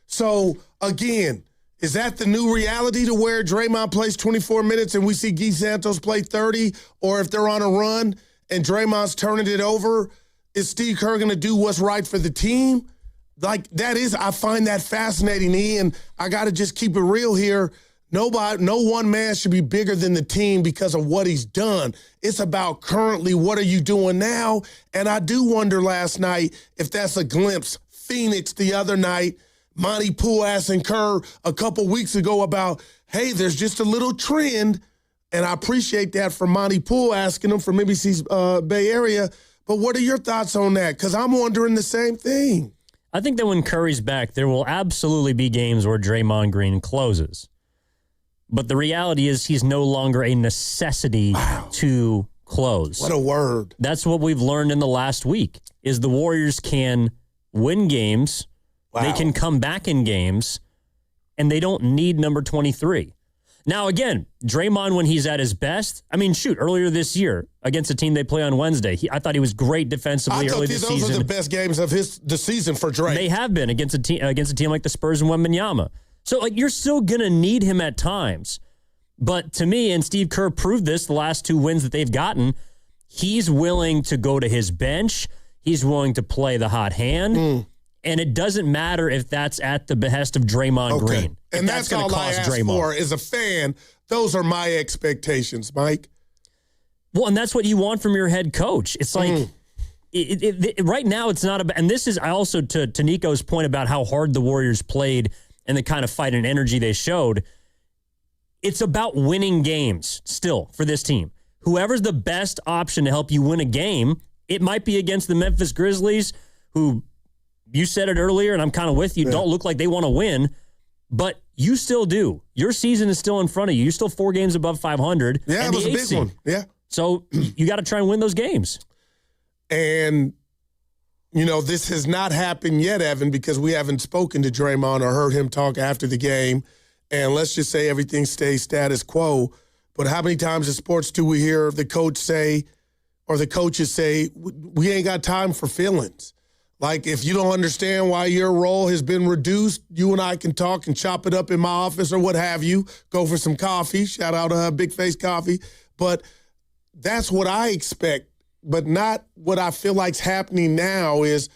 Speaker 27: So, again, is that the new reality to where Draymond plays 24 minutes and we see Guy Santos play 30? Or if they're on a run and Draymond's turning it over, is Steve Kerr going to do what's right for the team? Like, I find that fascinating, Ian. I got to just keep it real here. No one man should be bigger than the team because of what he's done. It's about currently, what are you doing now? And I do wonder last night if that's a glimpse. Phoenix the other night, Monty Poole asking Kerr a couple weeks ago about, hey, there's just a little trend. And I appreciate that from Monty Poole asking him from NBC's Bay Area. But what are your thoughts on that? Because I'm wondering the same thing.
Speaker 2: I think that when Curry's back, there will absolutely be games where Draymond Green closes. But the reality is he's no longer a necessity to close.
Speaker 27: What a word.
Speaker 2: That's what we've learned in the last week, is the Warriors can win games, they can come back in games, and they don't need number 23. Now, again, Draymond, when he's at his best, earlier this year against a team they play on Wednesday, I thought he was great defensively early this season.
Speaker 27: Those are the best games of the season for Dray.
Speaker 2: They have been against a team like the Spurs and Wembanyama. So, you're still going to need him at times. But to me, and Steve Kerr proved this the last 2 wins that they've gotten, he's willing to go to his bench. He's willing to play the hot hand. And it doesn't matter if that's at the behest of Draymond Green.
Speaker 27: And that's all I ask for as a fan. Those are my expectations, Mike.
Speaker 2: Well, and that's what you want from your head coach. It's like right now it's not about, and this is also to Nico's point about how hard the Warriors played and the kind of fight and energy they showed. It's about winning games still for this team. Whoever's the best option to help you win a game, it might be against the Memphis Grizzlies, who you said it earlier, and I'm kind of with you, don't look like they want to win, but you still do. Your season is still in front of you. You're still 4 games above 500.
Speaker 27: Yeah, it was a big one. Yeah.
Speaker 2: So you got to try and win those games.
Speaker 27: And, this has not happened yet, Evan, because we haven't spoken to Draymond or heard him talk after the game. And let's just say everything stays status quo. But how many times in sports do we hear the coach say, or the coaches say, we ain't got time for feelings? Like, if you don't understand why your role has been reduced, you and I can talk and chop it up in my office or what have you. Go for some coffee. Shout out to Big Face Coffee. But that's what I expect. But not what I feel like's happening now is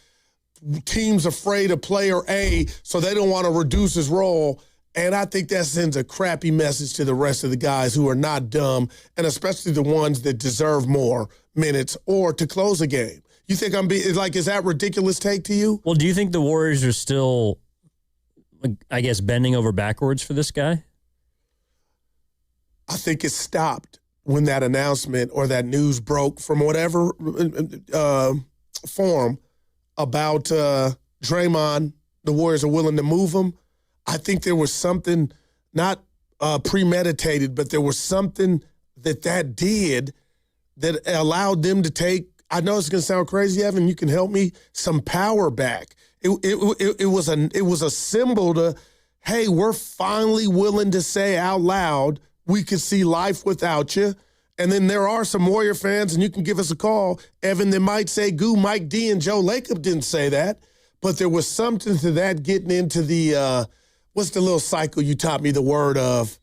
Speaker 27: teams afraid of player A, so they don't want to reduce his role. And I think that sends a crappy message to the rest of the guys who are not dumb, and especially the ones that deserve more minutes or to close a game. You think is that ridiculous take to you?
Speaker 2: Well, do you think the Warriors are still, I guess, bending over backwards for this guy?
Speaker 27: I think it stopped when that announcement or that news broke from whatever form about Draymond, the Warriors are willing to move him. I think there was something not premeditated, but there was something that did that allowed them to take, I know it's going to sound crazy, Evan, you can help me, some power back. It was a symbol to, hey, we're finally willing to say out loud, we could see life without you. And then there are some Warrior fans, and you can give us a call, Evan, that might say, Goo, Mike D, and Joe Lacob didn't say that. But there was something to that getting into the, what's the little cycle you taught me the word of?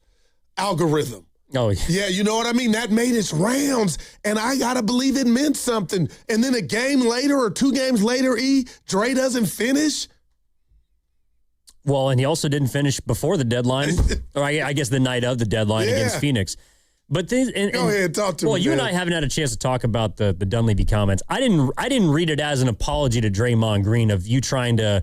Speaker 27: Algorithm.
Speaker 2: Oh,
Speaker 27: yeah, you know what I mean? That made its rounds, and I got to believe it meant something. And then a game later or 2 games later, Dre doesn't finish.
Speaker 2: Well, and he also didn't finish before the deadline, or I guess the night of the deadline against Phoenix. But
Speaker 27: go ahead, talk to me.
Speaker 2: Well, you and I haven't had a chance to talk about the Dunleavy comments. I didn't read it as an apology to Draymond Green of you trying to,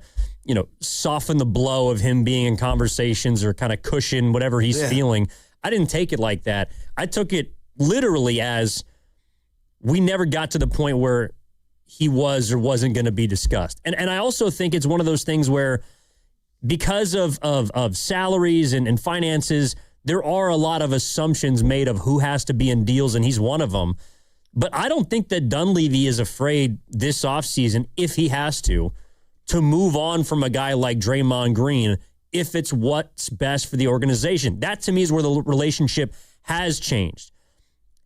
Speaker 2: soften the blow of him being in conversations or kind of cushion whatever he's feeling. I didn't take it like that. I took it literally as we never got to the point where he was or wasn't going to be discussed. And I also think it's one of those things where because of salaries and finances, there are a lot of assumptions made of who has to be in deals, and he's one of them. But I don't think that Dunleavy is afraid this offseason, if he has to move on from a guy like Draymond Green if it's what's best for the organization. That, to me, is where the relationship has changed.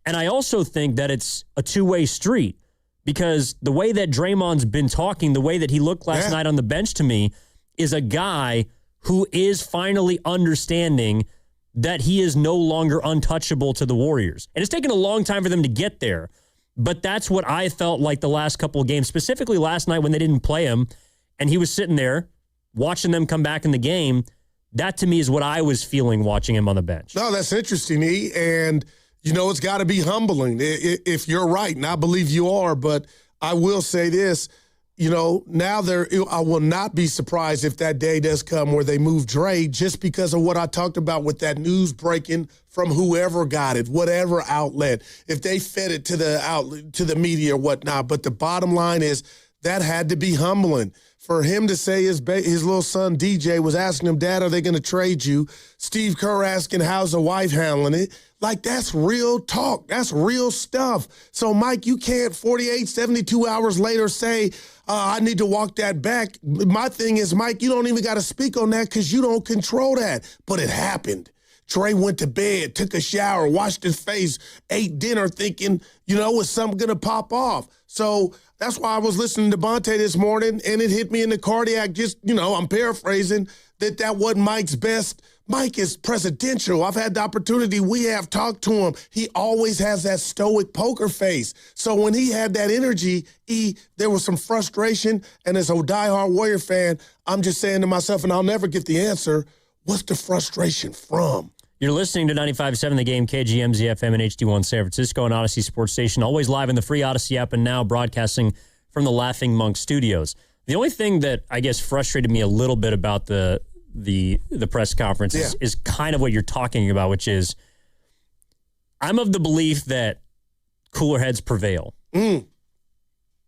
Speaker 2: And I also think that it's a two-way street because the way that Draymond's been talking, the way that he looked last night on the bench to me, is a guy who is finally understanding that he is no longer untouchable to the Warriors. And it's taken a long time for them to get there, but that's what I felt like the last couple of games, specifically last night when they didn't play him, and he was sitting there watching them come back in the game. That, to me, is what I was feeling watching him on the bench.
Speaker 27: No, that's interesting, E. And, it's got to be humbling if you're right, and I believe you are. But I will say this, now I will not be surprised if that day does come where they move Dre just because of what I talked about with that news breaking from whoever got it, whatever outlet, if they fed it to the outlet, to the media or whatnot. But the bottom line is that had to be humbling. For him to say his little son DJ was asking him, Dad, are they going to trade you? Steve Kerr asking, how's the wife handling it? Like, that's real talk. That's real stuff. So, Mike, you can't 48, 72 hours later say, I need to walk that back. My thing is, Mike, you don't even got to speak on that because you don't control that. But it happened. Dre went to bed, took a shower, washed his face, ate dinner thinking, is something going to pop off? So that's why I was listening to Bonte this morning, and it hit me in the cardiac, just, I'm paraphrasing, that wasn't Mike's best. Mike is presidential. I've had the opportunity. We have talked to him. He always has that stoic poker face. So when he had that energy, there was some frustration. And as a diehard Warrior fan, I'm just saying to myself, and I'll never get the answer, what's the frustration from?
Speaker 2: You're listening to 95.7 The Game, KGMZ FM and HD1 San Francisco and Odyssey Sports Station, always live in the free Odyssey app and now broadcasting from the Laughing Monk Studios. The only thing that I guess frustrated me a little bit about the press conference is kind of what you're talking about, which is I'm of the belief that cooler heads prevail. And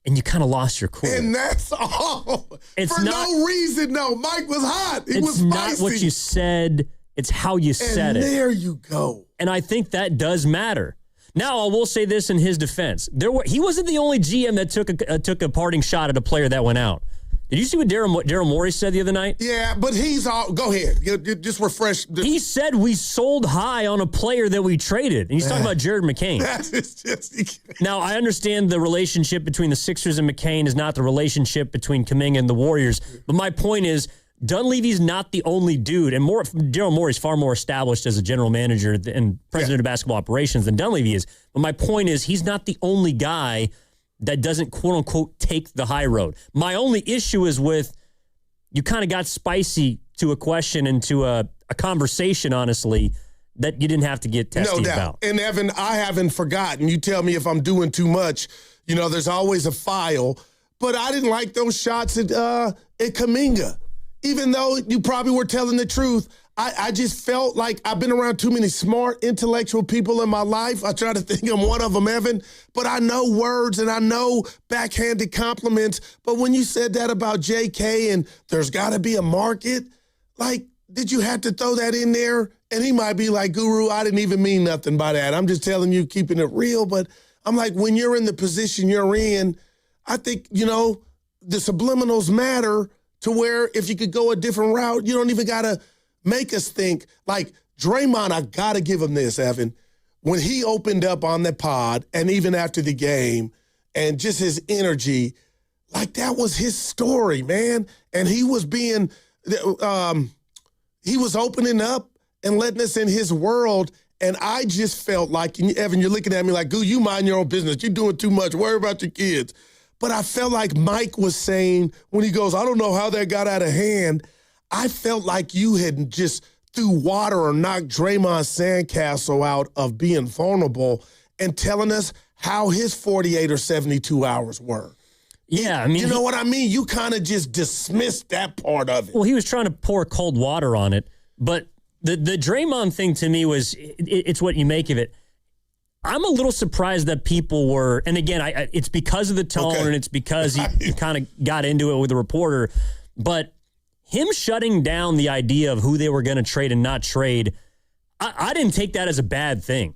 Speaker 2: you kind of lost your cool.
Speaker 27: And that's all. No reason, no. Mike was hot. He was spicy.
Speaker 2: It's not what you said. It's how you said it.
Speaker 27: And there you go.
Speaker 2: And I think that does matter. Now, I will say this in his defense. He wasn't the only GM that took a parting shot at a player that went out. Did you see what Daryl Morey said the other night?
Speaker 27: Yeah, but go ahead. Just refresh.
Speaker 2: He said we sold high on a player that we traded. And he's talking about Jared McCain. Now, I understand the relationship between the Sixers and McCain is not the relationship between Kuminga and the Warriors. But my point is, Dunleavy's not the only dude. And Daryl Morey's far more established as a general manager and president of basketball operations than Dunleavy is. But my point is, he's not the only guy that doesn't, quote-unquote, take the high road. My only issue is with you kind of got spicy to a question and to a conversation, honestly, that you didn't have to get testy
Speaker 27: about. No doubt.
Speaker 2: About.
Speaker 27: And, Evan, I haven't forgotten. You tell me if I'm doing too much. There's always a file. But I didn't like those shots at Kuminga. Even though you probably were telling the truth, I just felt like I've been around too many smart, intellectual people in my life. I try to think I'm one of them, Evan. But I know words and I know backhanded compliments. But when you said that about JK and there's got to be a market, did you have to throw that in there? And he might be like, Guru, I didn't even mean nothing by that. I'm just telling you, keeping it real. But I'm like, when you're in the position you're in, I think, the subliminals matter to where if you could go a different route, you don't even got to make us think. Like Draymond, I got to give him this, Evan. When he opened up on the pod and even after the game and just his energy, that was his story, man. And he was he was opening up and letting us in his world. And I just felt like, Evan, you're looking at me like, Goo, you mind your own business. You're doing too much. Worry about your kids. But I felt like Mike was saying when he goes, I don't know how that got out of hand. I felt like you had just threw water or knocked Draymond's sandcastle out of being vulnerable and telling us how his 48 or 72 hours were.
Speaker 2: Yeah, I mean,
Speaker 27: you know what I mean? You kind of just dismissed that part of it.
Speaker 2: Well, he was trying to pour cold water on it. But the Draymond thing to me was, it's what you make of it. I'm a little surprised that people were, and again, it's because of the tone and it's because he kind of got into it with the reporter. But him shutting down the idea of who they were going to trade and not trade, I didn't take that as a bad thing.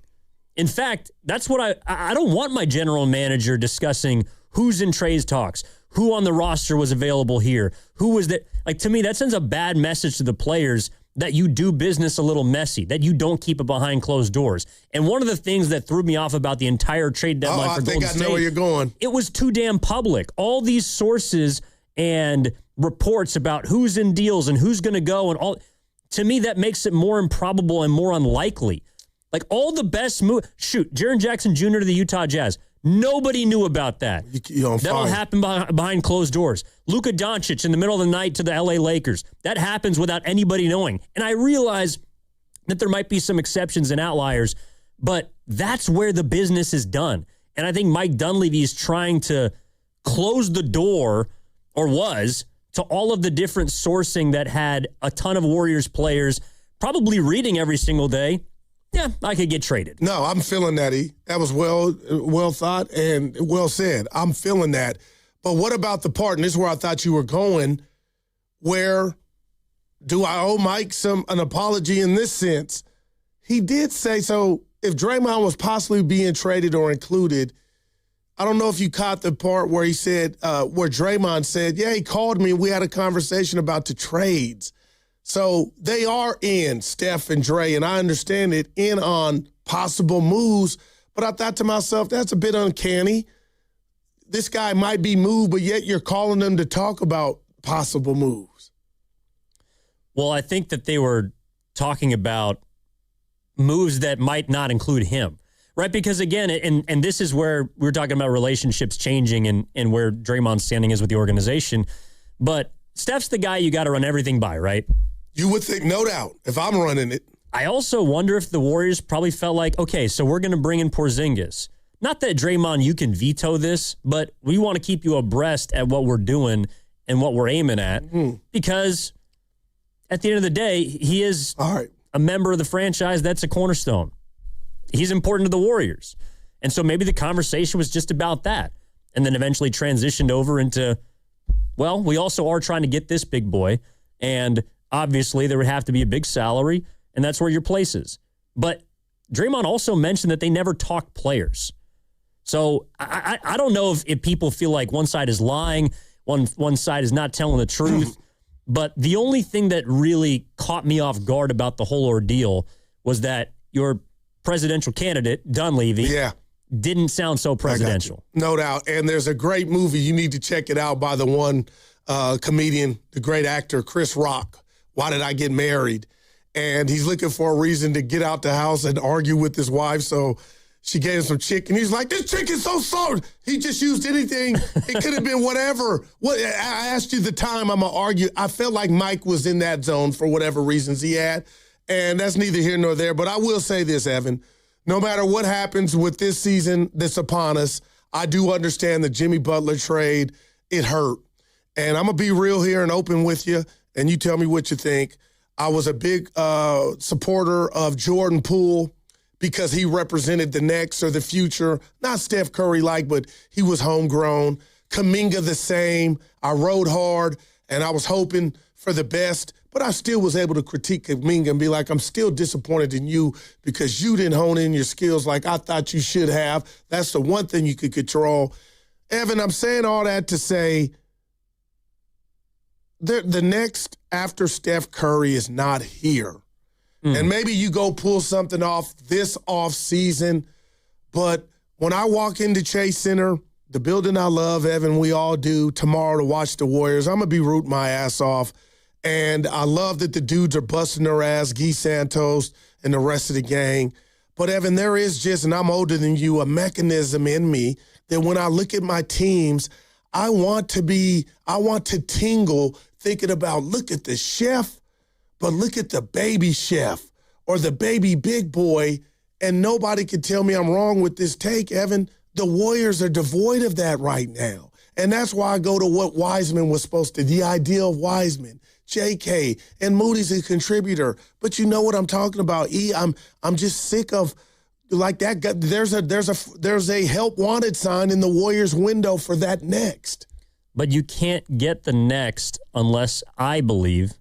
Speaker 2: In fact, that's what I don't want my general manager discussing who's in trades talks, who on the roster was available here, who was that. Like, to me, that sends a bad message to the players that you do business a little messy, that you don't keep it behind closed doors. And one of the things that threw me off about the entire trade deadline for Golden State,
Speaker 27: I think I know where you're going.
Speaker 2: It was too damn public. All these sources and reports about who's in deals and who's going to go and all, to me, that makes it more improbable and more unlikely. Like all the best Jaren Jackson Jr. to the Utah Jazz. Nobody knew about that. That'll happen behind closed doors. Luka Doncic in the middle of the night to the LA Lakers. That happens without anybody knowing. And I realize that there might be some exceptions and outliers, but that's where the business is done. And I think Mike Dunleavy is trying to close the door, or was, to all of the different sourcing that had a ton of Warriors players probably reading every single day. Yeah, I could get traded.
Speaker 27: No, I'm feeling that, E. That was well thought and well said. I'm feeling that. But what about the part, and this is where I thought you were going, where do I owe Mike an apology in this sense? He did say, so if Draymond was possibly being traded or included, I don't know if you caught the part where he said, where Draymond said, yeah, he called me and we had a conversation about the trades. So they are in, Steph and Dre, and I understand it, in on possible moves. But I thought to myself, that's a bit uncanny. This guy might be moved, but yet you're calling them to talk about possible moves.
Speaker 2: Well, I think that they were talking about moves that might not include him, right? Because, again, and this is where we're talking about relationships changing and where Draymond's standing is with the organization. But Steph's the guy you got to run everything by, right?
Speaker 27: You would think, no doubt, if I'm running it.
Speaker 2: I also wonder if the Warriors probably felt like, okay, so we're going to bring in Porzingis. Not that, Draymond, you can veto this, but we want to keep you abreast at what we're doing and what we're aiming at. Because at the end of the day, he is a member of the franchise that's a cornerstone. He's important to the Warriors. And so maybe the conversation was just about that. And then eventually transitioned over into, well, we also are trying to get this big boy. And obviously there would have to be a big salary, and that's where your place is. But Draymond also mentioned that they never talk players. So I don't know if people feel like one side is lying, one side is not telling the truth. But the only thing that really caught me off guard about the whole ordeal was that your presidential candidate, Dunleavy, didn't sound so presidential.
Speaker 27: No doubt. And there's a great movie. You need to check it out by the one comedian, the great actor, Chris Rock. Why Did I Get Married? And he's looking for a reason to get out the house and argue with his wife. So she gave him some chicken. He's like, this chicken's so soft. He just used anything. It could have been whatever. What I asked you the time I'm going to argue. I felt like Mike was in that zone for whatever reasons he had. And that's neither here nor there. But I will say this, Evan. No matter what happens with this season that's upon us, I do understand the Jimmy Butler trade. It hurt. And I'm going to be real here and open with you, and you tell me what you think. I was a big supporter of Jordan Poole because he represented the next or the future. Not Steph Curry-like, but he was homegrown. Kuminga the same. I rode hard, and I was hoping for the best, but I still was able to critique Kuminga and be like, I'm still disappointed in you because you didn't hone in your skills like I thought you should have. That's the one thing you could control. Evan, I'm saying all that to say the next after Steph Curry is not here. And maybe you go pull something off this off season, but when I walk into Chase Center, the building I love, Evan, we all do, tomorrow to watch the Warriors, I'm going to be rooting my ass off. And I love that the dudes are busting their ass, Guy Santos and the rest of the gang. But, Evan, there is just, and I'm older than you, a mechanism in me that when I look at my teams, I want to tingle thinking about, look at the chef, but look at the baby chef or the baby big boy, and nobody can tell me I'm wrong with this take, Evan. The Warriors are devoid of that right now. And that's why I go to what Wiseman was supposed to, the idea of Wiseman. JK, and Moody's a contributor. But you know what I'm talking about, E. I'm just sick of like that. There's a help wanted sign in the Warriors window for that next.
Speaker 2: But you can't get the next unless, I believe,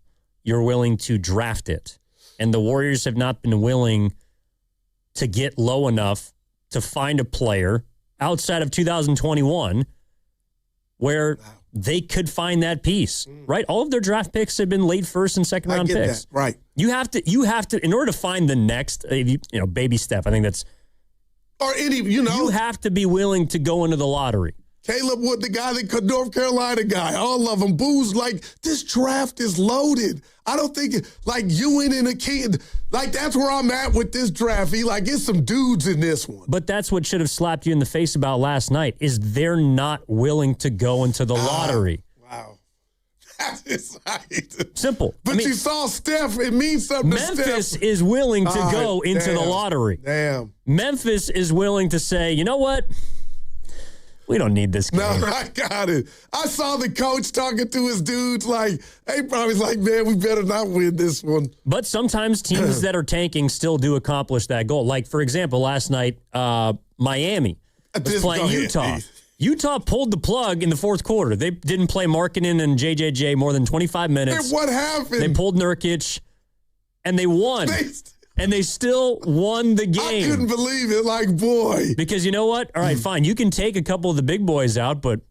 Speaker 2: you're willing to draft it. And the Warriors have not been willing to get low enough to find a player outside of 2021 where they could find that piece, right? All of their draft picks have been late first and second round picks.
Speaker 27: That, right.
Speaker 2: You have to, in order to find the next, baby Steph, I think that's,
Speaker 27: or any,
Speaker 2: you have to be willing to go into the lottery.
Speaker 27: Caleb Wood, the guy, the North Carolina guy, all of them. Boo's like, this draft is loaded. I don't think, like, Ewing and a kid, like, that's where I'm at with this draft. It's some dudes in this one.
Speaker 2: But that's what should have slapped you in the face about last night, is they're not willing to go into the lottery.
Speaker 27: Wow. That is right.
Speaker 2: Simple.
Speaker 27: But you saw Steph. It means something to Steph.
Speaker 2: Memphis is willing to go into the lottery.
Speaker 27: Damn.
Speaker 2: Memphis is willing to say, you know what? We don't need this game.
Speaker 27: No, I got it. I saw the coach talking to his dudes like, hey, probably like, man, we better not win this one.
Speaker 2: But sometimes teams that are tanking still do accomplish that goal. Like, for example, last night, Miami was playing Utah. Utah pulled the plug in the fourth quarter. They didn't play Markkanen and JJJ more than 25 minutes.
Speaker 27: And what happened?
Speaker 2: They pulled Nurkic, and they won. And they still won the game.
Speaker 27: I couldn't believe it. Like, boy.
Speaker 2: Because you know what? All right, fine. You can take a couple of the big boys out, but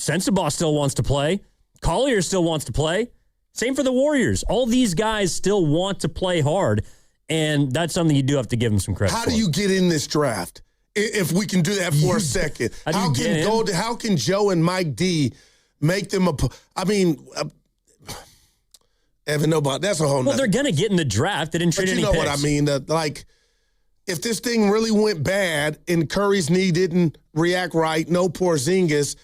Speaker 2: Sensabaugh still wants to play. Collier still wants to play. Same for the Warriors. All these guys still want to play hard, and that's something you do have to give them some credit
Speaker 27: How
Speaker 2: for.
Speaker 27: do you get in this draft? If we can do that for a second. How can Joe and Mike D make them Evan, that's a whole nother.
Speaker 2: Well, they're going to get in the draft. They didn't trade any picks.
Speaker 27: But you know what I mean? If this thing really went bad and Curry's knee didn't react right, no Porzingis,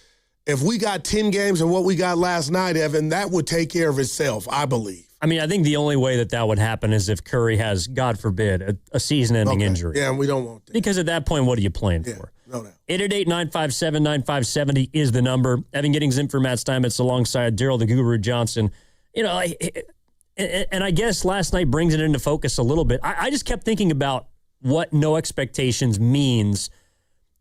Speaker 27: if we got 10 games of what we got last night, Evan, that would take care of itself, I believe.
Speaker 2: I mean, I think the only way that would happen is if Curry has, God forbid, a season-ending injury.
Speaker 27: Yeah, and we don't want that.
Speaker 2: Because at that point, what are you playing for?
Speaker 27: No doubt.
Speaker 2: 888-957-9570 is the number. Evan Giddings in for Matt Steinmetz alongside Daryl the Guru Johnson. You know, and I guess last night brings it into focus a little bit. I just kept thinking about what no expectations means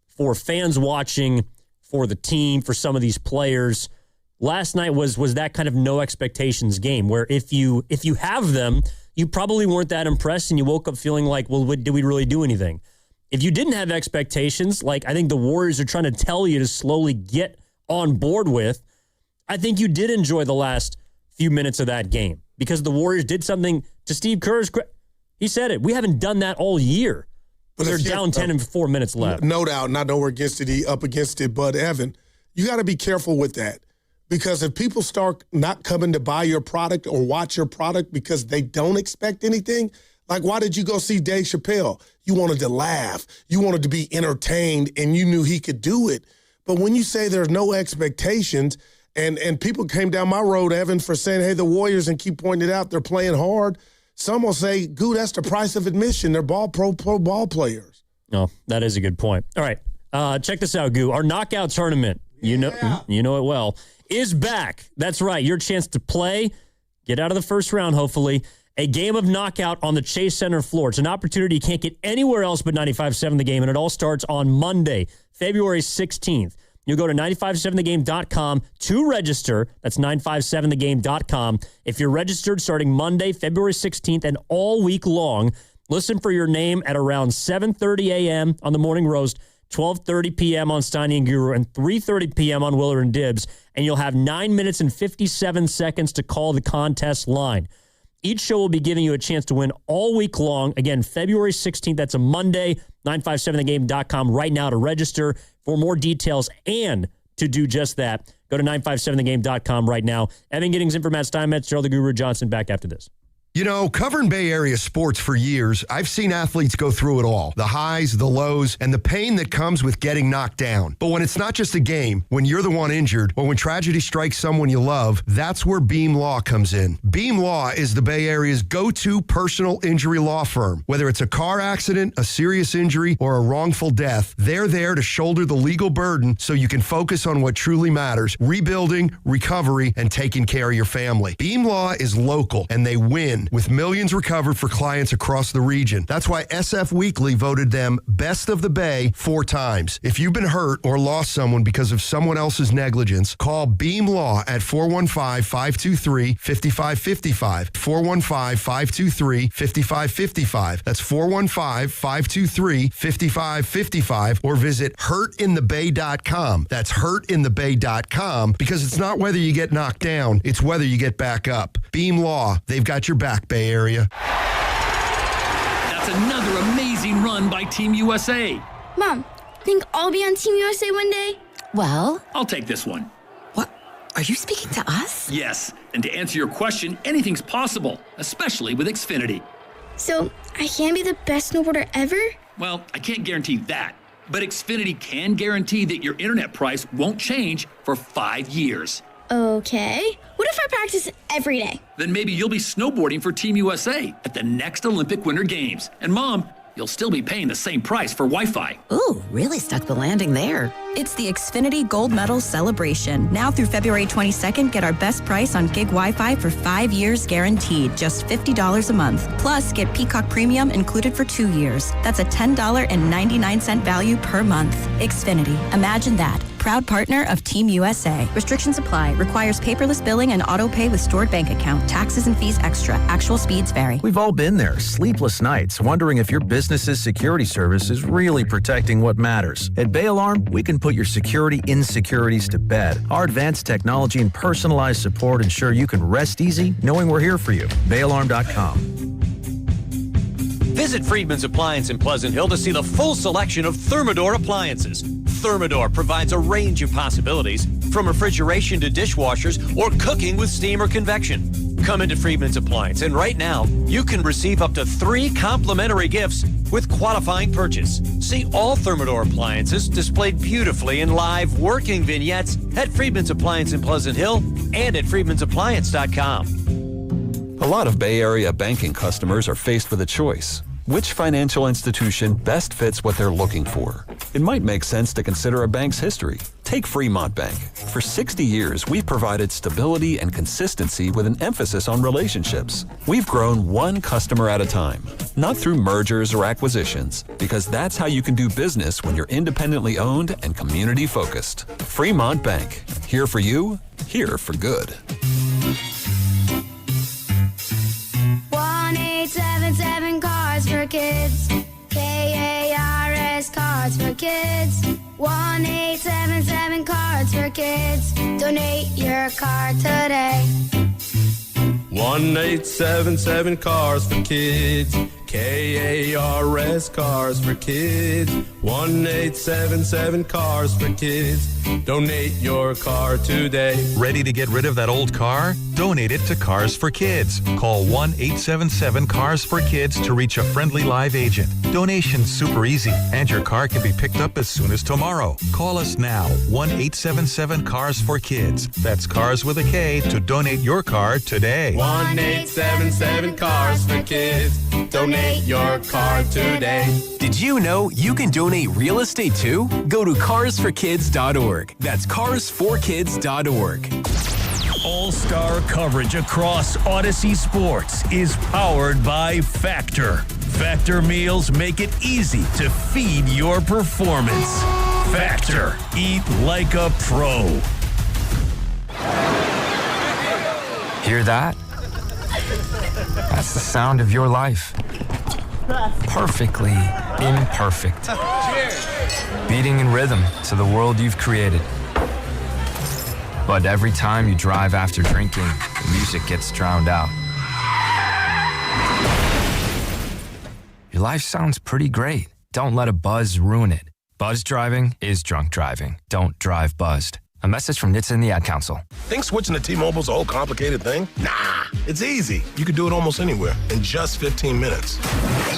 Speaker 2: for fans watching, for the team, for some of these players. Last night was that kind of no expectations game where if you have them, you probably weren't that impressed and you woke up feeling like, well, did we really do anything? If you didn't have expectations, like I think the Warriors are trying to tell you to slowly get on board with, I think you did enjoy the last few minutes of that game because the Warriors did something to Steve Kerr's. He said it. We haven't done that all year. But they're down 10 and 4 minutes left.
Speaker 27: No doubt. And I know we're up against it. But, Evan, you got to be careful with that. Because if people start not coming to buy your product or watch your product because they don't expect anything, like why did you go see Dave Chappelle? You wanted to laugh. You wanted to be entertained, and you knew he could do it. But when you say there's no expectations, and people came down my road, Evan, for saying, hey, the Warriors, and keep pointing it out, they're playing hard. Some will say, Goo, that's the price of admission. They're pro ball players.
Speaker 2: No, that is a good point. All right, check this out, Goo. Our knockout tournament, you know it well, is back. That's right. Your chance to play, get out of the first round, hopefully. A game of knockout on the Chase Center floor. It's an opportunity you can't get anywhere else but 95.7 The Game, and it all starts on Monday, February 16th. You go to 957thegame.com to register. That's 957thegame.com. If you're registered starting Monday, February 16th, and all week long, listen for your name at around 7:30 a.m. on the Morning Roast, 12:30 p.m. on Steiny and Guru, and 3:30 p.m. on Willard and Dibbs, and you'll have 9 minutes and 57 seconds to call the contest line. Each show will be giving you a chance to win all week long. Again, February 16th, that's a Monday, 957thegame.com right now to register. For more details and to do just that, go to 957thegame.com right now. Evan Giddings in for Matt Steinmetz, Gerald the Guru Johnson, back after this.
Speaker 9: You know, covering Bay Area sports for years, I've seen athletes go through it all. The highs, the lows, and the pain that comes with getting knocked down. But when it's not just a game, when you're the one injured, or when tragedy strikes someone you love, that's where Beam Law comes in. Beam Law is the Bay Area's go-to personal injury law firm. Whether it's a car accident, a serious injury, or a wrongful death, they're there to shoulder the legal burden so you can focus on what truly matters, rebuilding, recovery, and taking care of your family. Beam Law is local, and they win, with millions recovered for clients across the region. That's why SF Weekly voted them Best of the Bay 4 times. If you've been hurt or lost someone because of someone else's negligence, call Beam Law at 415-523-5555. 415-523-5555. That's 415-523-5555. Or visit hurtinthebay.com. That's hurtinthebay.com, because it's not whether you get knocked down, it's whether you get back up. Beam Law, they've got your back, Bay Area.
Speaker 11: That's another amazing run by Team USA.
Speaker 21: Mom, think I'll be on Team USA one day? Well,
Speaker 11: I'll take this one.
Speaker 21: What? Are you speaking to us?
Speaker 11: Yes, and to answer your question, anything's possible, especially with Xfinity.
Speaker 21: So, I can be the best snowboarder ever?
Speaker 11: Well, I can't guarantee that, but Xfinity can guarantee that your internet price won't change for 5 years.
Speaker 21: Okay. What if I practice every day?
Speaker 11: Then maybe you'll be snowboarding for Team USA at the next Olympic Winter Games. And Mom, you'll still be paying the same price for Wi-Fi.
Speaker 20: Ooh, really stuck the landing there. It's the Xfinity Gold Medal Celebration. Now through February 22nd, get our best price on gig Wi-Fi for 5 years guaranteed, just $50 a month. Plus, get Peacock Premium included for 2 years. That's a $10.99 value per month. Xfinity. Imagine that. Proud partner of Team USA. Restrictions apply. Requires paperless billing and auto pay with stored bank account. Taxes and fees extra. Actual speeds vary.
Speaker 12: We've all been there. Sleepless nights, wondering if your business's security service is really protecting what matters. At Bay Alarm, we can put your security insecurities to bed. Our advanced technology and personalized support ensure you can rest easy knowing we're here for you. BayAlarm.com.
Speaker 1: Visit Friedman's Appliance in Pleasant Hill to see the full selection of Thermador appliances. Thermador provides a range of possibilities, from refrigeration to dishwashers or cooking with steam or convection. Come into Friedman's Appliance, and right now, you can receive up to 3 complimentary gifts with qualifying purchase. See all Thermador appliances displayed beautifully in live working vignettes at Friedman's Appliance in Pleasant Hill and at friedmansappliance.com.
Speaker 7: A lot of Bay Area banking customers are faced with a choice. Which financial institution best fits what they're looking for? It might make sense to consider a bank's history. Take Fremont Bank. For 60 years, we've provided stability and consistency with an emphasis on relationships. We've grown one customer at a time, not through mergers or acquisitions, because that's how you can do business when you're independently owned and community focused. Fremont Bank. Here for you, here for good.
Speaker 4: 1-877 Cars for Kids. KARS Cards for Kids. 1-877 Cards for Kids. Donate your card today.
Speaker 13: 1-877 Cars for Kids. KARS Cars for Kids. 1-877 Cars for Kids. Donate your car today.
Speaker 14: Ready to get rid of that old car? Donate it to Cars for Kids. Call 1-877-CARS-FOR-KIDS to reach a friendly live agent. Donation's super easy, and your car can be picked up as soon as tomorrow. Call us now, 1-877-CARS-FOR-KIDS. That's Cars with a K to donate your car today.
Speaker 13: 1-877 Cars for Kids. Donate your car today.
Speaker 15: Did you know you can donate real estate too? Go to carsforkids.org. That's carsforkids.org.
Speaker 23: All-star coverage across Odyssey Sports is powered by Factor. Factor meals make it easy to feed your performance. Factor. Eat like a pro.
Speaker 24: Hear that? That's the sound of your life. Perfectly imperfect. Beating in rhythm to the world you've created. But every time you drive after drinking, the music gets drowned out. Your life sounds pretty great. Don't let a buzz ruin it. Buzz driving is drunk driving. Don't drive buzzed. A message from NHTSA and the Ad Council.
Speaker 25: Think switching to T-Mobile's a whole complicated thing? Nah, it's easy. You can do it almost anywhere in just 15 minutes.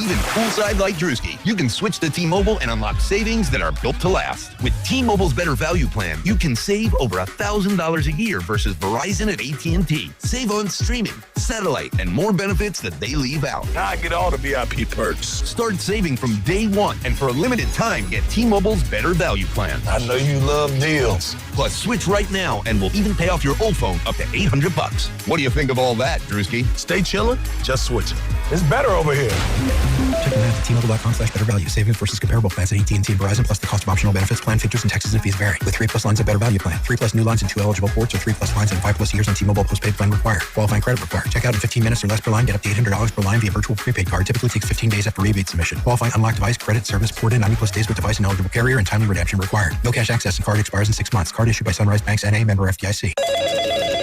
Speaker 26: Even poolside like Drewski, you can switch to T-Mobile and unlock savings that are built to last. With T-Mobile's Better Value Plan, you can save over $1,000 a year versus Verizon and AT&T. Save on streaming, satellite, and more benefits that they leave out.
Speaker 25: Now I get all the VIP perks.
Speaker 26: Start saving from day one, and for a limited time, get T-Mobile's Better Value Plan.
Speaker 25: I know you love deals.
Speaker 26: Plus, switch right now, and we'll even pay off your old phone up to $800. What do you think of all that, Drewski?
Speaker 25: Stay chillin', just switch it. It's better over here.
Speaker 28: Check the math at T-Mobile.com/better value. Savings versus comparable plans at AT&T and Verizon, plus the cost of optional benefits. Plan features and taxes and fees vary. With 3+ lines of Better Value Plan, 3+ new lines and 2 eligible ports, or 3+ lines and 5+ years on T-Mobile postpaid plan required. Qualifying credit required. Check out in 15 minutes or less per line. Get up to $800 per line via virtual prepaid card. Typically takes 15 days after rebate submission. Qualifying unlocked device, credit, service, port in 90+ days with device and eligible carrier, and timely redemption required. No cash access and card expires in 6 months. Card issued by Sunrise Banks N.A. member FDIC.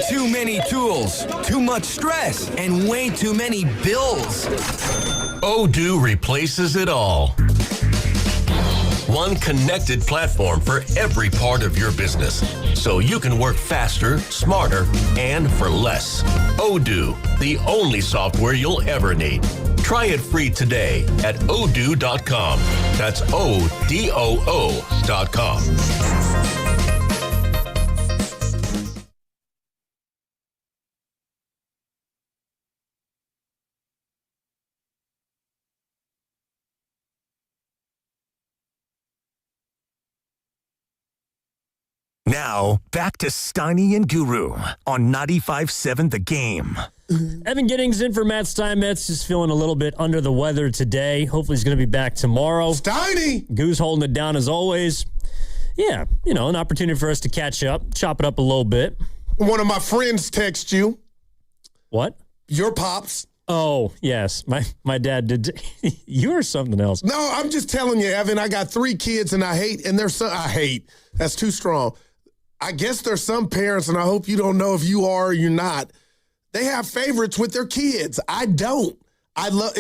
Speaker 23: Too many tools, too much stress, and way too many bills.
Speaker 18: Odoo replaces it all. One connected platform for every part of your business, so you can work faster, smarter, and for less. Odoo, the only software you'll ever need. Try it free today at odoo.com. That's ODOO.com.
Speaker 31: Now, back to Steiny and Guru on 95.7 The Game.
Speaker 2: Evan Giddings in for Matt Steinmetz is feeling a little bit under the weather today. Hopefully he's going to be back tomorrow.
Speaker 27: Steiny!
Speaker 2: Goose holding it down as always. Yeah, you know, an opportunity for us to catch up, chop it up a little bit.
Speaker 27: One of my friends text you.
Speaker 2: What?
Speaker 27: Your pops.
Speaker 2: Oh, yes. My dad did. You are something else.
Speaker 27: No, I'm just telling you, Evan, I got 3 kids and I hate, that's too strong. I guess there's some parents, and I hope you don't know if you are or you're not, they have favorites with their kids. I don't. I love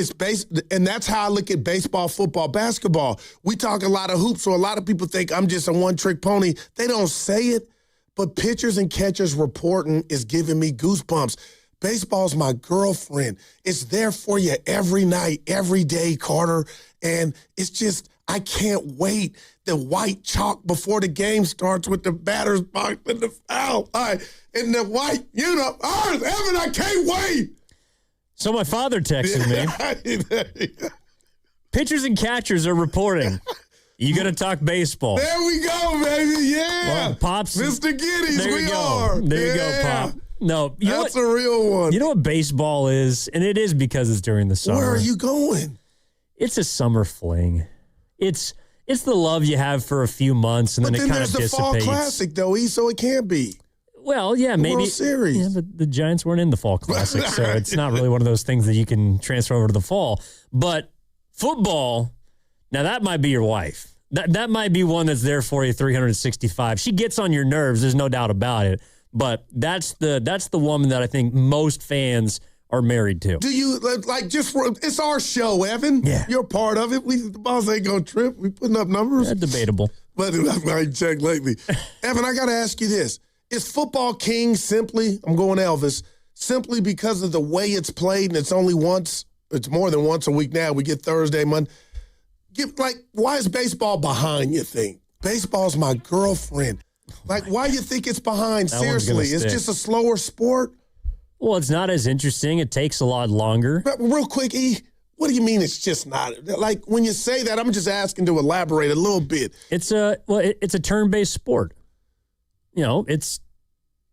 Speaker 27: and that's how I look at baseball, football, basketball. We talk a lot of hoops, so a lot of people think I'm just a one-trick pony. They don't say it, but pitchers and catchers reporting is giving me goosebumps. Baseball's my girlfriend. It's there for you every night, every day, Carter. And it's just, I can't wait. The white chalk before the game starts with the batter's box and the foul. All right, and the white, Evan, I can't wait.
Speaker 2: So my father texted me. Pitchers and catchers are reporting. You got to talk baseball.
Speaker 27: There we go, baby. Yeah.
Speaker 2: Well, Pops.
Speaker 27: Mr. Giddies,
Speaker 2: we are. There you go, Pop. No,
Speaker 27: that's a real one.
Speaker 2: You know what baseball is? And it is because it's during the summer.
Speaker 27: Where are you going?
Speaker 2: It's a summer fling. It's the love you have for a few months, and then it kind of dissipates.
Speaker 27: But then there's the Fall Classic, though, so it can't be.
Speaker 2: Well, yeah, maybe.
Speaker 27: World Series.
Speaker 2: Yeah, but the Giants weren't in the Fall Classic, so it's not really one of those things that you can transfer over to the fall. But football, now that might be your wife. That might be one that's there for you 365. She gets on your nerves, there's no doubt about it. But that's the woman that I think most fans are married to.
Speaker 27: Do you, it's our show, Evan.
Speaker 2: Yeah.
Speaker 27: You're part of it. The boss ain't going to trip. We putting up numbers.
Speaker 2: That's debatable.
Speaker 27: But I ain't checked lately. Evan, I got to ask you this. Is football king simply, I'm going Elvis, simply because of the way it's played and it's only once, it's more than once a week now. We get Thursday, Monday. Why is baseball behind, you think? Baseball's my girlfriend. Why do you think it's behind? Seriously, it's just a slower sport?
Speaker 2: Well, it's not as interesting. It takes a lot longer.
Speaker 27: But real quick, E, what do you mean it's just not? When you say that, I'm just asking to elaborate a little bit.
Speaker 2: It's a turn-based sport. You know, it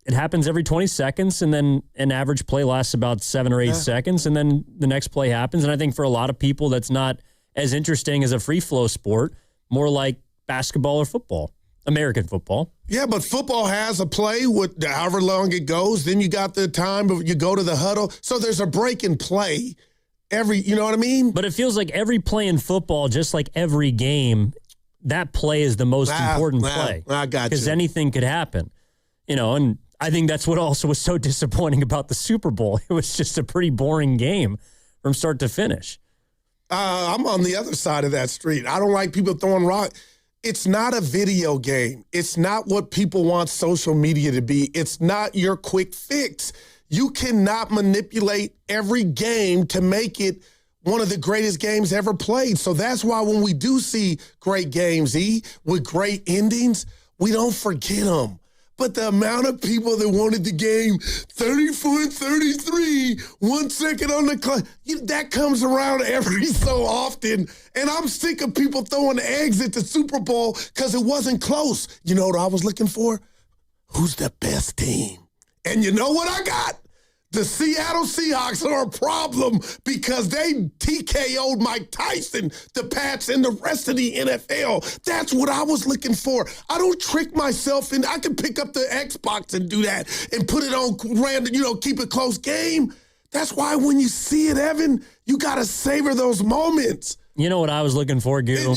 Speaker 2: happens every 20 seconds, and then an average play lasts about 7 or 8 seconds, and then the next play happens. And I think for a lot of people, that's not as interesting as a free-flow sport, more like basketball or football, American football.
Speaker 27: Yeah, but football has a play with however long it goes. Then you got the time, you go to the huddle. So there's a break in play you know what I mean?
Speaker 2: But it feels like every play in football, just like every game, that play is the most important play.
Speaker 27: I got you.
Speaker 2: Because anything could happen. You know, and I think that's what also was so disappointing about the Super Bowl. It was just a pretty boring game from start to finish.
Speaker 27: I'm on the other side of that street. I don't like people throwing rock. It's not a video game. It's not what people want social media to be. It's not your quick fix. You cannot manipulate every game to make it one of the greatest games ever played. So that's why when we do see great games, with great endings, we don't forget them. But the amount of people that wanted the game 34-33, 1 second on the clock, that comes around every so often. And I'm sick of people throwing eggs at the Super Bowl because it wasn't close. You know what I was looking for? Who's the best team? And you know what I got? The Seattle Seahawks are a problem because they TKO'd Mike Tyson, the Pats, and the rest of the NFL. That's what I was looking for. I don't trick myself in. I can pick up the Xbox and do that and put it on random, keep a close game. That's why when you see it, Evan, you got to savor those moments.
Speaker 2: You know what I was looking for, Goo? No,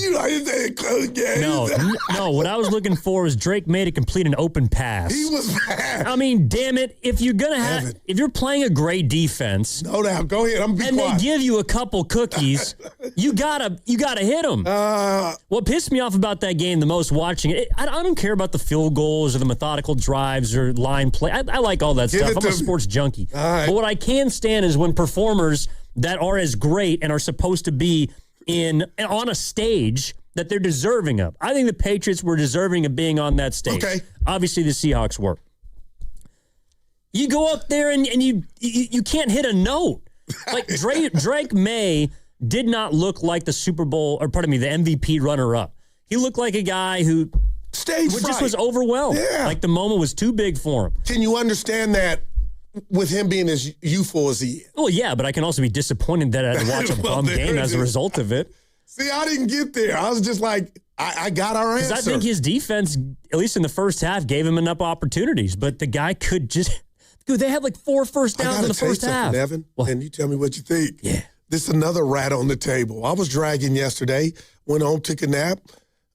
Speaker 2: what I was looking for was Drake May to complete an open pass.
Speaker 27: He was bad.
Speaker 2: I mean, damn it. If you're gonna if you're playing a great defense,
Speaker 27: no doubt, go ahead. I'm
Speaker 2: and quiet. They give you a couple cookies, you gotta hit them. What pissed me off about that game the most watching it, I don't care about the field goals or the methodical drives or line play. I like all that stuff. I'm a sports junkie.
Speaker 27: Right.
Speaker 2: But what I can stand is when performers that are as great and are supposed to be on a stage that they're deserving of. I think the Patriots were deserving of being on that stage.
Speaker 27: Okay.
Speaker 2: Obviously, the Seahawks were. You go up there and you can't hit a note. Like Drake May did not look like the Super Bowl, or pardon me, the MVP runner-up. He looked like a guy who just was overwhelmed.
Speaker 27: Yeah.
Speaker 2: Like the moment was too big for him.
Speaker 27: Can you understand that? With him being as youthful as he is.
Speaker 2: Well, yeah, but I can also be disappointed that I had to watch a bum game as a result of it.
Speaker 27: See, I didn't get there. I was just like, I got our answer.
Speaker 2: I think his defense, at least in the first half, gave him enough opportunities, but the guy Dude, they had like 4 first downs in the first half.
Speaker 27: Evan, and you tell me what you think.
Speaker 2: Yeah.
Speaker 27: This is another rat on the table. I was dragging yesterday, went home, took a nap,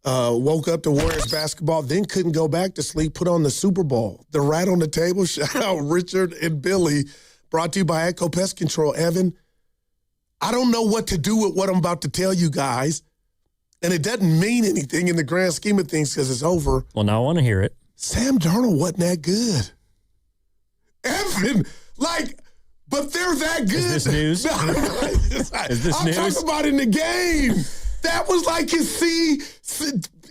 Speaker 27: woke up to Warriors basketball, then couldn't go back to sleep, put on the Super Bowl. The rat on the table, shout out Richard and Billy, brought to you by Echo Pest Control. Evan, I don't know what to do with what I'm about to tell you guys, and it doesn't mean anything in the grand scheme of things because it's over.
Speaker 2: Well, now I want to hear it.
Speaker 27: Sam Darnold wasn't that good. Evan, but they're that good.
Speaker 2: Is this news? Is this news?
Speaker 27: I'm talking about in the game. That was like his C,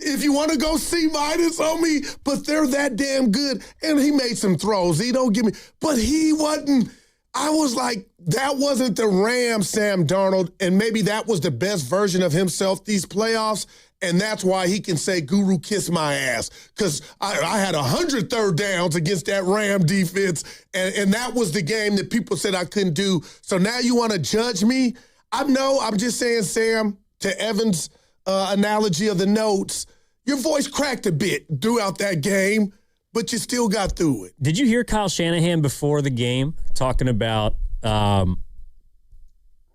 Speaker 27: if you want to go C- on me, but they're that damn good. And he made some throws. He don't give me, but he wasn't. I was like, that wasn't the Rams, Sam Darnold, and maybe that was the best version of himself these playoffs, and that's why he can say, Guru, kiss my ass, because I had 100 third downs against that Ram defense, and that was the game that people said I couldn't do. So now you want to judge me? I'm just saying, Sam, to Evan's analogy of the notes, your voice cracked a bit throughout that game, but you still got through it.
Speaker 2: Did you hear Kyle Shanahan before the game talking about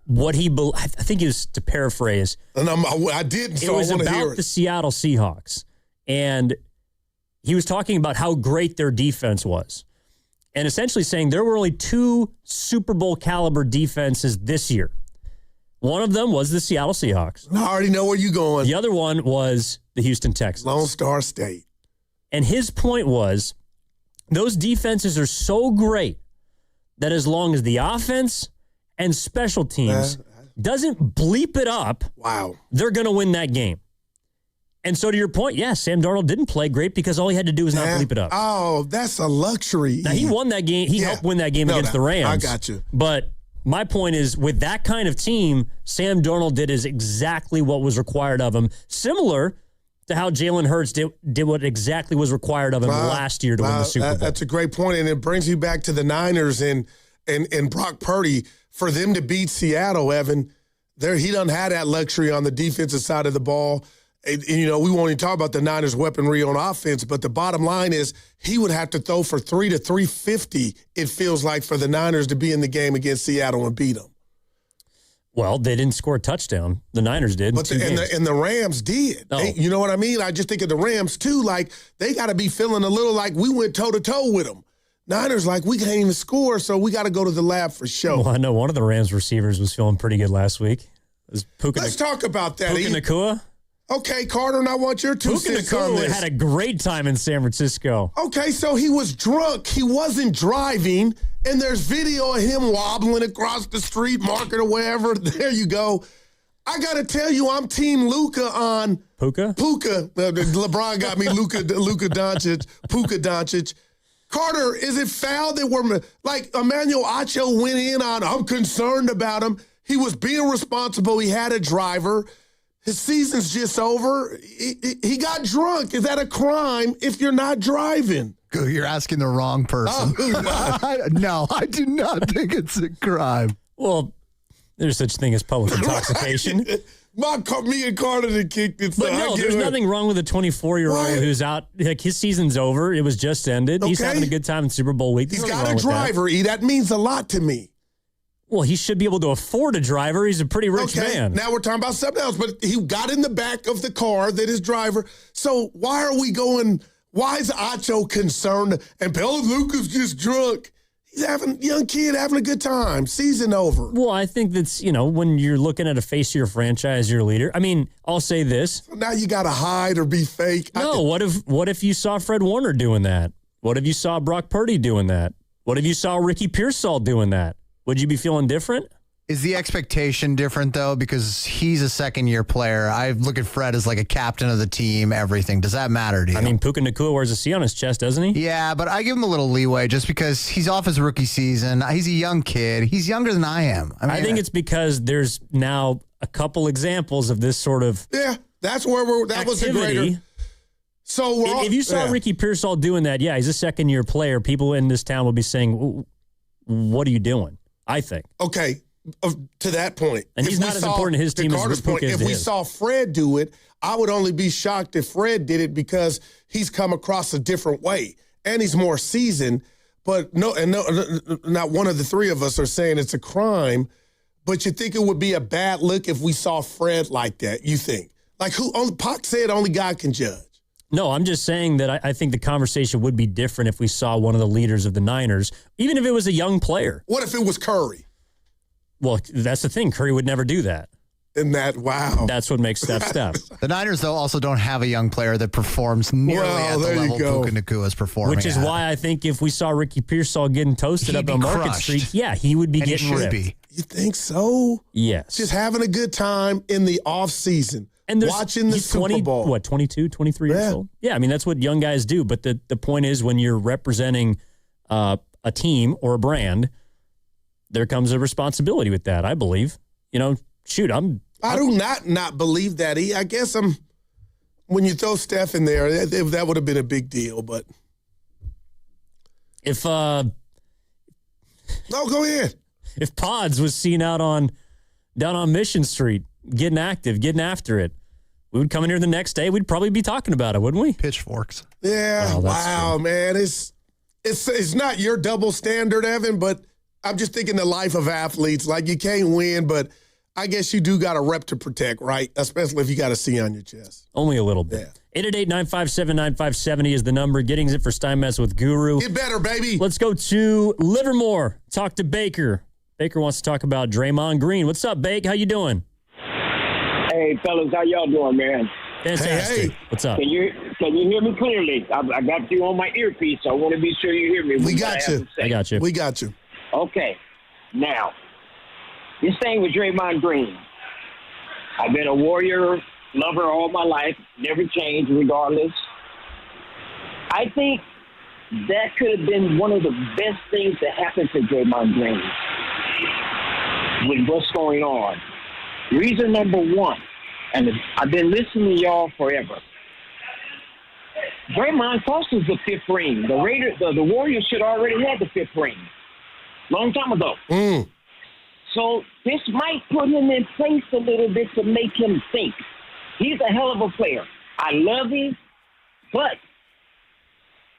Speaker 2: what he I think it was, to paraphrase.
Speaker 27: And I didn't, so I want to hear it. It was about the
Speaker 2: Seattle Seahawks. And he was talking about how great their defense was. And essentially saying there were only 2 Super Bowl caliber defenses this year. One of them was the Seattle Seahawks.
Speaker 27: I already know where you're going.
Speaker 2: The other one was the Houston Texans.
Speaker 27: Lone Star State.
Speaker 2: And his point was, those defenses are so great that as long as the offense and special teams doesn't bleep it up, they're going to win that game. And so to your point, Sam Darnold didn't play great because all he had to do was not bleep it up.
Speaker 27: Oh, that's a luxury.
Speaker 2: Now, he won that game. He helped win that game against the Rams.
Speaker 27: I got you.
Speaker 2: But my point is, with that kind of team, Sam Darnold did exactly what was required of him, similar to how Jalen Hurts did what exactly was required of him last year to win the Super Bowl.
Speaker 27: That's a great point, and it brings you back to the Niners and Brock Purdy. For them to beat Seattle, Evan, he doesn't have that luxury on the defensive side of the ball. And, we won't even talk about the Niners' weaponry on offense, but the bottom line is he would have to throw for 300 to 350, it feels like, for the Niners to be in the game against Seattle and beat them.
Speaker 2: Well, they didn't score a touchdown. The Niners did.
Speaker 27: But the Rams did.
Speaker 2: Oh.
Speaker 27: You know what I mean? I just think of the Rams, too. Like, they got to be feeling a little like we went toe-to-toe with them. Niners, like, we can't even score, so we got to go to the lab for show.
Speaker 2: Well, I know one of the Rams receivers was feeling pretty good last week.
Speaker 27: Let's talk about that.
Speaker 2: Puka Nacua?
Speaker 27: Okay, Carter, and I want your 2 cents on this.
Speaker 2: Had a great time in San Francisco.
Speaker 27: Okay, so he was drunk. He wasn't driving, and there's video of him wobbling across the street, market or wherever. There you go. I got to tell you, I'm Team Luka on
Speaker 2: Puka.
Speaker 27: LeBron got me Luka Doncic, Puka Doncic. Carter, is it foul that Emmanuel Acho went in on, I'm concerned about him. He was being responsible. He had a driver. His season's just over. He got drunk. Is that a crime if you're not driving?
Speaker 3: You're asking the wrong person. No, I do not think it's a crime.
Speaker 2: Well, there's such thing as public intoxication.
Speaker 27: Me and Carter did kick this.
Speaker 2: But no, there's nothing wrong with a 24-year-old who's out. Like, his season's over. It was just ended. He's having a good time in Super Bowl week.
Speaker 27: He's got a driver. That means a lot to me.
Speaker 2: Well, he should be able to afford a driver. He's a pretty rich man.
Speaker 27: Now we're talking about something else, but he got in the back of the car that his driver. So why are we going, why is Acho concerned? And Luka's just drunk. He's young kid having a good time. Season over.
Speaker 2: Well, I think that's, when you're looking at a face of your franchise, your leader. I mean, I'll say this.
Speaker 27: So now you got to hide or be fake.
Speaker 2: No, what if you saw Fred Warner doing that? What if you saw Brock Purdy doing that? What if you saw Ricky Pearsall doing that? Would you be feeling different?
Speaker 3: Is the expectation different, though? Because he's a second-year player. I look at Fred as like a captain of the team, everything. Does that matter to you?
Speaker 2: I mean, Puka Nacua wears a C on his chest, doesn't he?
Speaker 3: Yeah, but I give him a little leeway just because he's off his rookie season. He's a young kid. He's younger than I am.
Speaker 2: I think it's because there's now a couple examples of this sort of
Speaker 27: that's where that was the greater. So
Speaker 2: if you saw Ricky Pearsall doing that, he's a second-year player, people in this town would be saying, what are you doing? I think.
Speaker 27: Okay. To that point.
Speaker 2: And he's not as important to his team as Puka is to his.
Speaker 27: If we saw Fred do it, I would only be shocked if Fred did it because he's come across a different way and he's more seasoned. But no, not one of the three of us are saying it's a crime. But you think it would be a bad look if we saw Fred like that? You think? Like Pac said, only God can judge.
Speaker 2: No, I'm just saying that I think the conversation would be different if we saw one of the leaders of the Niners, even if it was a young player.
Speaker 27: What if it was Curry?
Speaker 2: Well, that's the thing. Curry would never do that.
Speaker 27: And wow.
Speaker 2: That's what makes Steph Steph.
Speaker 3: The Niners, though, also don't have a young player that performs nearly at the level Puka Nacua is performing
Speaker 2: Which is why I think if we saw Ricky Pearsall getting toasted up on Market Street, he would be getting ripped.
Speaker 27: You think so?
Speaker 2: Yes.
Speaker 27: Just having a good time in the off season.
Speaker 2: And
Speaker 27: watching the Super Bowl.
Speaker 2: What, 22, 23 years old? Yeah, I mean, that's what young guys do. But the point is, when you're representing a team or a brand, there comes a responsibility with that, I believe. Shoot,
Speaker 27: I do not believe that. I guess when you throw Steph in there, that would have been a big deal. But
Speaker 2: if
Speaker 27: no, go ahead.
Speaker 2: If Pods was seen down on Mission Street, getting active, getting after it, we would come in here the next day. We'd probably be talking about it, wouldn't we?
Speaker 3: Pitchforks.
Speaker 27: Yeah. Wow,
Speaker 2: true.
Speaker 27: Man. It's not your double standard, Evan, but I'm just thinking the life of athletes. Like, you can't win, but I guess you do got a rep to protect, right? Especially if you got a C on your chest.
Speaker 2: Only a little bit. Yeah. 888-957-9570 is the number. Getting it for Steinmetz with Guru.
Speaker 27: Get better, baby.
Speaker 2: Let's go to Livermore. Talk to Baker. Baker wants to talk about Draymond Green. What's up, Bake? How you doing?
Speaker 5: Hey, fellas, how y'all doing, man?
Speaker 2: Fantastic.
Speaker 27: Hey.
Speaker 2: What's up?
Speaker 5: Can you hear me clearly? I got you on my earpiece, so I want to be sure you hear me.
Speaker 27: We got you.
Speaker 2: I got you.
Speaker 27: We got you.
Speaker 5: Okay. Now, this thing with Draymond Green. I've been a Warrior lover all my life, never changed regardless. I think that could have been one of the best things that happened to Draymond Green with what's going on. Reason number one, and I've been listening to y'all forever. Draymond cost us the fifth ring. The Warriors should already had the fifth ring long time ago. So this might put him in place a little bit to make him think. He's a hell of a player. I love him, but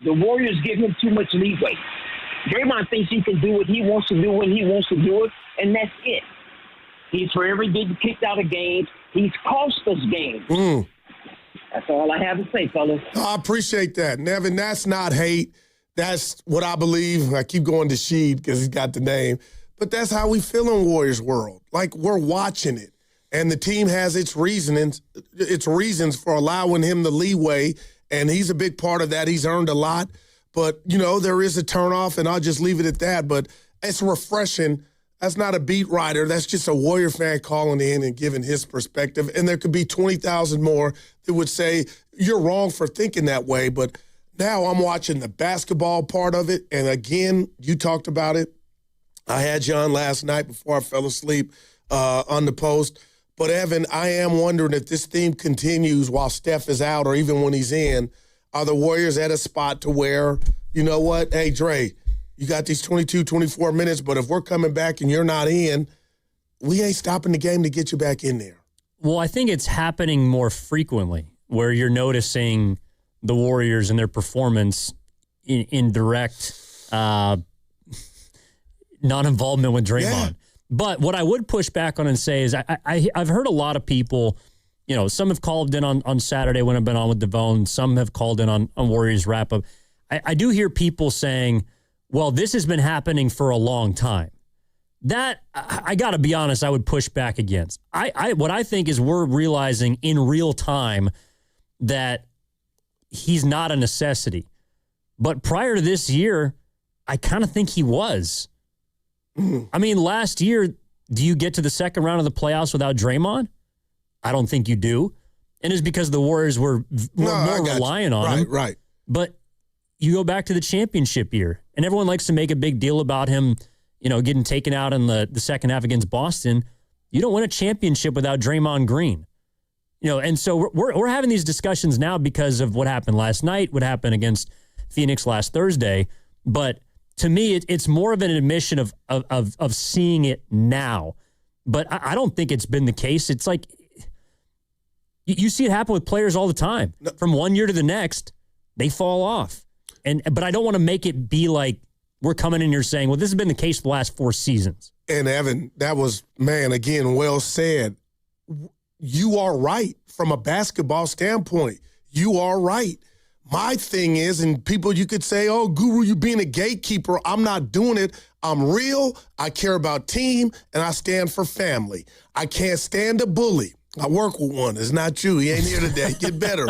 Speaker 5: the Warriors give him too much leeway. Draymond thinks he can do what he wants to do when he wants to do it, and that's it. He's forever getting kicked out of games. He's cost us games. That's all I have to say, fellas.
Speaker 27: I appreciate that. Nevin, that's not hate. That's what I believe. I keep going to Sheed because he's got the name. But that's how we feel in Warriors world. Like, we're watching it. And the team has its reasons for allowing him the leeway. And he's a big part of that. He's earned a lot. But, there is a turnoff, and I'll just leave it at that. But it's refreshing. That's not a beat writer. That's just a Warrior fan calling in and giving his perspective. And there could be 20,000 more that would say, you're wrong for thinking that way. But now I'm watching the basketball part of it. And again, you talked about it. I had you on last night before I fell asleep on the post. But, Evan, I am wondering if this theme continues while Steph is out or even when he's in. Are the Warriors at a spot to where, you know what, hey, Dre, you got these 22, 24 minutes, but if we're coming back and you're not in, we ain't stopping the game to get you back in there.
Speaker 2: Well, I think it's happening more frequently where you're noticing the Warriors and their performance in direct non-involvement with Draymond. Yeah. But what I would push back on and say is I've heard a lot of people, some have called in on Saturday when I've been on with Devone. Some have called in on Warriors wrap-up. I do hear people saying, well, this has been happening for a long time. That, I got to be honest, I would push back against. What I think is we're realizing in real time that he's not a necessity. But prior to this year, I kind of think he was. I mean, last year, do you get to the second round of the playoffs without Draymond? I don't think you do. And it's because the Warriors were more reliant on him.
Speaker 27: Right.
Speaker 2: But you go back to the championship year, and everyone likes to make a big deal about him, getting taken out in the second half against Boston. You don't win a championship without Draymond Green. And so we're having these discussions now because of what happened last night, what happened against Phoenix last Thursday. But to me, it's more of an admission of seeing it now. But I don't think it's been the case. It's like you see it happen with players all the time. From one year to the next, they fall off. But I don't want to make it be like we're coming in here saying, well, this has been the case for the last 4 seasons.
Speaker 27: And Evan, that was, man, again, well said. You are right from a basketball standpoint. You are right. My thing is, and people, you could say, oh, Guru, you being a gatekeeper. I'm not doing it. I'm real. I care about team, and I stand for family. I can't stand a bully. I work with one. It's not you. He ain't here today. Get better.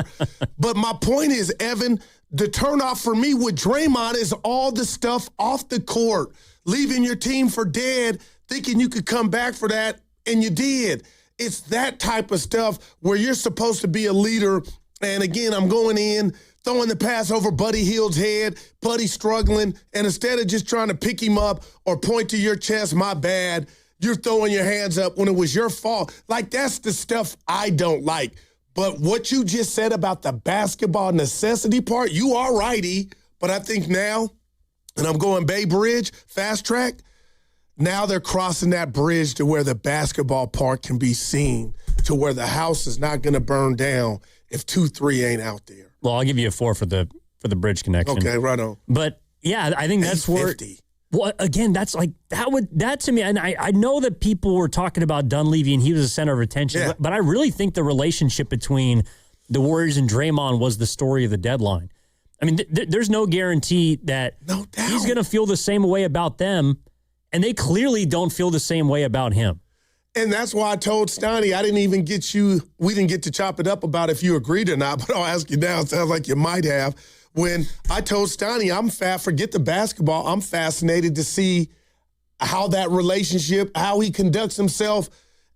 Speaker 27: But my point is, Evan, the turnoff for me with Draymond is all the stuff off the court, leaving your team for dead, thinking you could come back for that, and you did. It's that type of stuff where you're supposed to be a leader. And again, I'm going in, throwing the pass over Buddy Hield's head, Buddy struggling, and instead of just trying to pick him up or point to your chest, my bad, you're throwing your hands up when it was your fault. Like, that's the stuff I don't like. But what you just said about the basketball necessity part, you are righty. But I think now, and I'm going Bay Bridge, fast track, now they're crossing that bridge to where the basketball part can be seen, to where the house is not going to burn down if 2-3 ain't out there.
Speaker 2: Well, I'll give you a 4 for the bridge connection.
Speaker 27: Okay, right on.
Speaker 2: But yeah, I think that's where. Well, again, that's like that to me. And I know that people were talking about Dunleavy and he was the center of attention, but I really think the relationship between the Warriors and Draymond was the story of the deadline. I mean, there's no guarantee that he's going to feel the same way about them. And they clearly don't feel the same way about him.
Speaker 27: And that's why I told Steiny we didn't get to chop it up about if you agreed or not, but I'll ask you now. It sounds like you might have. When I told Steiny, forget the basketball, I'm fascinated to see how that relationship, how he conducts himself.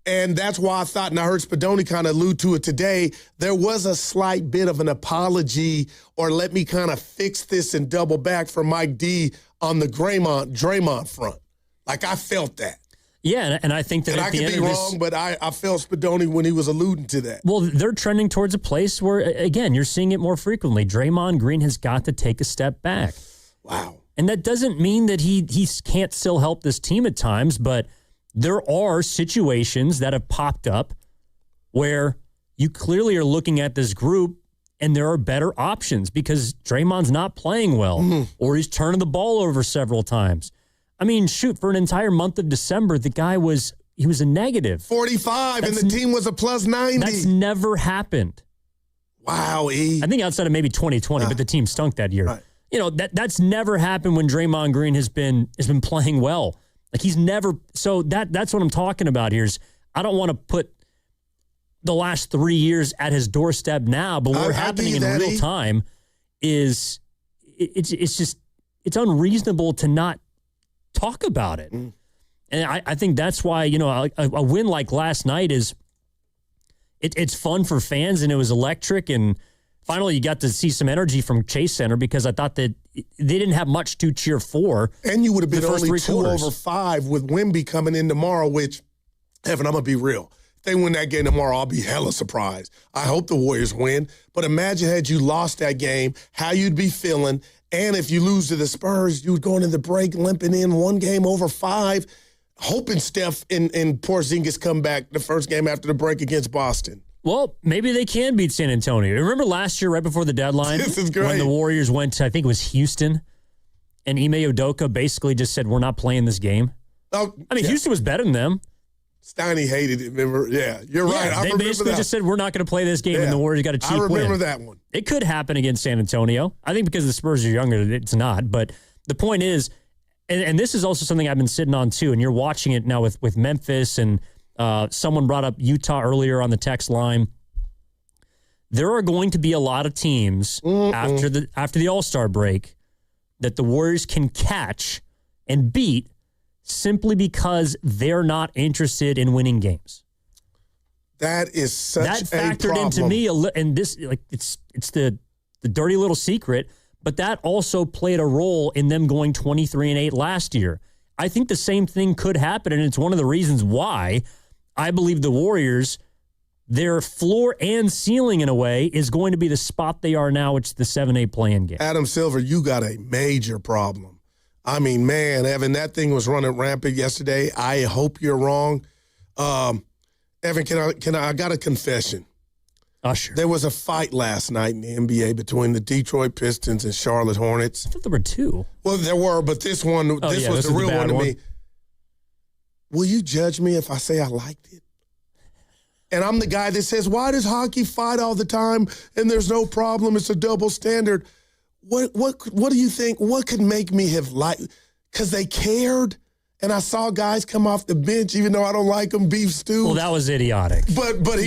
Speaker 27: And that's why I thought, and I heard Spadoni kind of allude to it today, there was a slight bit of an apology or let me kind of fix this and double back for Mike D on the Draymond front. Like, I felt that.
Speaker 2: Yeah, and I think that
Speaker 27: and
Speaker 2: at
Speaker 27: I
Speaker 2: the
Speaker 27: could
Speaker 2: end
Speaker 27: be
Speaker 2: of
Speaker 27: wrong, but I felt Spadoni when he was alluding to that.
Speaker 2: Well, they're trending towards a place where, again, you're seeing it more frequently. Draymond Green has got to take a step back.
Speaker 27: Wow.
Speaker 2: And that doesn't mean that he can't still help this team at times, but there are situations that have popped up where you clearly are looking at this group and there are better options because Draymond's not playing well or he's turning the ball over several times. I mean, shoot, for an entire month of December, the guy was a negative.
Speaker 27: 45, and the team was a plus 90.
Speaker 2: That's never happened.
Speaker 27: Wow, E.
Speaker 2: I think outside of maybe 2020, but the team stunk that year.
Speaker 27: Right.
Speaker 2: You know, that's never happened when Draymond Green has been playing well. Like, he's never – so that's what I'm talking about here is I don't want to put the last 3 years at his doorstep now, but what's happening in real time is it's just – it's unreasonable to not – talk about it. And I think that's why, you know, a win like last night is it's fun for fans and it was electric. And finally you got to see some energy from Chase Center because I thought that they didn't have much to cheer for.
Speaker 27: And you would have been only 2
Speaker 2: quarters.
Speaker 27: over 5 with Wemby coming in tomorrow, which, Evan, I'm going to be real. If they win that game tomorrow, I'll be hella surprised. I hope the Warriors win. But imagine had you lost that game, how you'd be feeling. And if you lose to the Spurs, you would go into the break limping in 1 game over 5, hoping Steph and Porzingis come back the first game after the break against Boston.
Speaker 2: Well, maybe they can beat San Antonio. Remember last year, right before the deadline,
Speaker 27: this is great.
Speaker 2: when the Warriors went to, I think it was Houston, and Ime Udoka basically just said, we're not playing this game.
Speaker 27: Oh,
Speaker 2: I mean, Houston was better than them.
Speaker 27: Steiny hated it, remember? Yeah, you're right. I
Speaker 2: They
Speaker 27: remember
Speaker 2: basically
Speaker 27: that.
Speaker 2: just said, we're not going to play this game, and the Warriors got a cheap win.
Speaker 27: I remember that one.
Speaker 2: It could happen against San Antonio. I think because the Spurs are younger, it's not. But the point is, and this is also something I've been sitting on too, and you're watching it now with Memphis, and someone brought up Utah earlier on the text line. There are going to be a lot of teams after the All-Star break that the Warriors can catch and beat simply because they're not interested in winning games.
Speaker 27: That is such
Speaker 2: that
Speaker 27: a
Speaker 2: factored
Speaker 27: problem.
Speaker 2: into me, and this it's the dirty little secret, but that also played a role in them going 23-8 last year. I think the same thing could happen, and it's one of the reasons why I believe the Warriors, their floor and ceiling in a way, is going to be the spot they are now, which is the 7-8 play-in game.
Speaker 27: Adam Silver, you got a major problem. I mean, man, Evan, that thing was running rampant yesterday. I hope you're wrong. Evan, can I got a confession.
Speaker 2: Usher.
Speaker 27: There was a fight last night in the NBA between the Detroit Pistons and Charlotte Hornets.
Speaker 2: I thought there were two.
Speaker 27: Well, there were, but this was the real one to me. Will you judge me if I say I liked it? And I'm the guy that says, why does hockey fight all the time and there's no problem? It's a double standard. What do you think? What could make me have liked? Because they cared. And I saw guys come off the bench, even though I don't like them, beef stew.
Speaker 2: Well, that was idiotic.
Speaker 27: But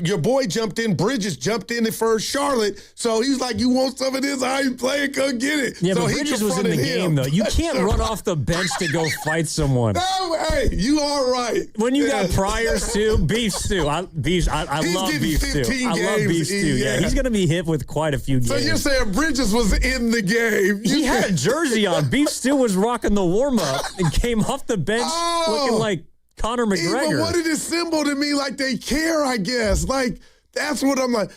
Speaker 27: your boy jumped in. Bridges jumped in for Charlotte. So he's like, you want some of this? I ain't playing. Come get it.
Speaker 2: Yeah,
Speaker 27: so
Speaker 2: but Bridges was in the game, though. You can't run off the bench to go fight someone.
Speaker 27: No, hey, you all right.
Speaker 2: When you got priors to beef stew, I love beef stew. I love beef stew. Yeah, he's going to be hit with quite a few games.
Speaker 27: So you're saying Bridges was in the game?
Speaker 2: He had a jersey on. Beef stew was rocking the warm up and came off the bench looking like Conor McGregor.
Speaker 27: But what did it symbol to me? Like they care, I guess. Like that's what I'm like.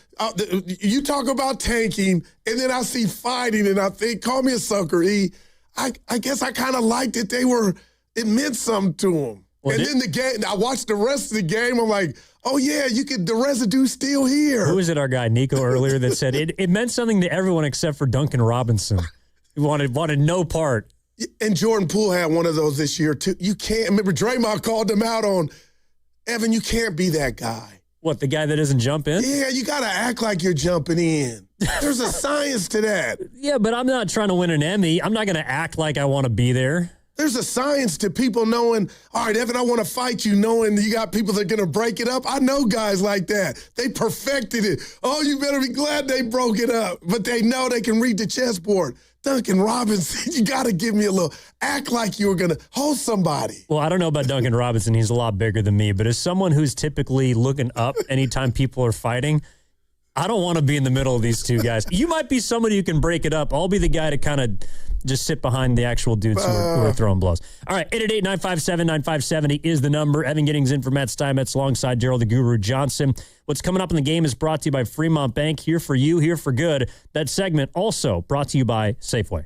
Speaker 27: You talk about tanking, and then I see fighting, and I think, call me a sucker, E. I guess I kind of liked it. It meant something to them. Well, and then the game, I watched the rest of the game. I'm like, oh yeah, the residue's still here.
Speaker 2: Who was it? Our guy Nico earlier that said it meant something to everyone except for Duncan Robinson. He wanted no part.
Speaker 27: And Jordan Poole had one of those this year, too. You can't, remember Draymond called him out on, Evan, you can't be that guy.
Speaker 2: What, the guy that doesn't jump in?
Speaker 27: Yeah, you got to act like you're jumping in. There's a science to that.
Speaker 2: Yeah, but I'm not trying to win an Emmy. I'm not going to act like I want to be there.
Speaker 27: There's a science to people knowing, all right, Evan, I want to fight you, knowing you got people that are going to break it up. I know guys like that. They perfected it. Oh, you better be glad they broke it up. But they know they can read the chessboard. Duncan Robinson, you got to give me a little, act like you were going to hold somebody.
Speaker 2: Well, I don't know about Duncan Robinson. He's a lot bigger than me. But as someone who's typically looking up anytime people are fighting, I don't want to be in the middle of these two guys. You might be somebody who can break it up. I'll be the guy to kind of just sit behind the actual dudes who are throwing blows. All right, 888-957-9570 is the number. Evan Giddings in for Matt Steinmetz alongside Gerald the Guru Johnson. What's coming up in the game is brought to you by Fremont Bank. Here for you, here for good. That segment also brought to you by Safeway.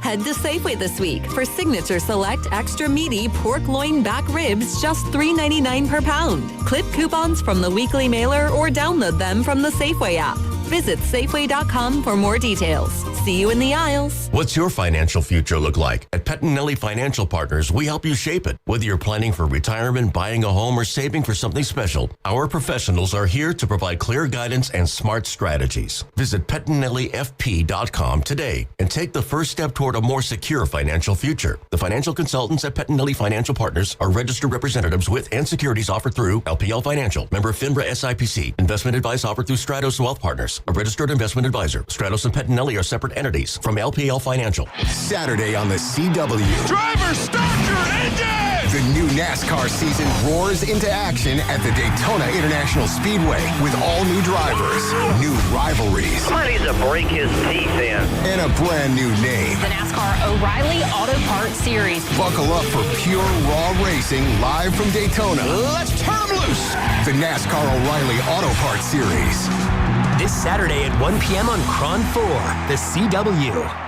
Speaker 6: Head to Safeway this week for Signature Select Extra Meaty Pork Loin Back Ribs, just $3.99 per pound. Clip coupons from the weekly mailer or download them from the Safeway app. Visit Safeway.com for more details. See you in the aisles.
Speaker 18: What's your financial future look like? At Pettinelli Financial Partners, we help you shape it. Whether you're planning for retirement, buying a home, or saving for something special, our professionals are here to provide clear guidance and smart strategies. Visit PettinelliFP.com today and take the first step toward a more secure financial future. The financial consultants at Pettinelli Financial Partners are registered representatives with and securities offered through LPL Financial, member FINRA SIPC. Investment advice offered through Stratos Wealth Partners, a registered investment advisor. Stratos and Pettinelli are separate entities from LPL Financial.
Speaker 8: Saturday on the CW.
Speaker 13: Driver, start your engine!
Speaker 8: The new NASCAR season roars into action at the Daytona International Speedway with all new drivers, new rivalries.
Speaker 9: Somebody needs to break his teeth in.
Speaker 8: And a brand new name.
Speaker 10: The NASCAR O'Reilly Auto Parts Series.
Speaker 8: Buckle up for pure raw racing live from Daytona.
Speaker 9: Let's turn them loose.
Speaker 8: The NASCAR O'Reilly Auto Parts Series.
Speaker 16: This Saturday at 1 p.m. on Cron 4, the CW.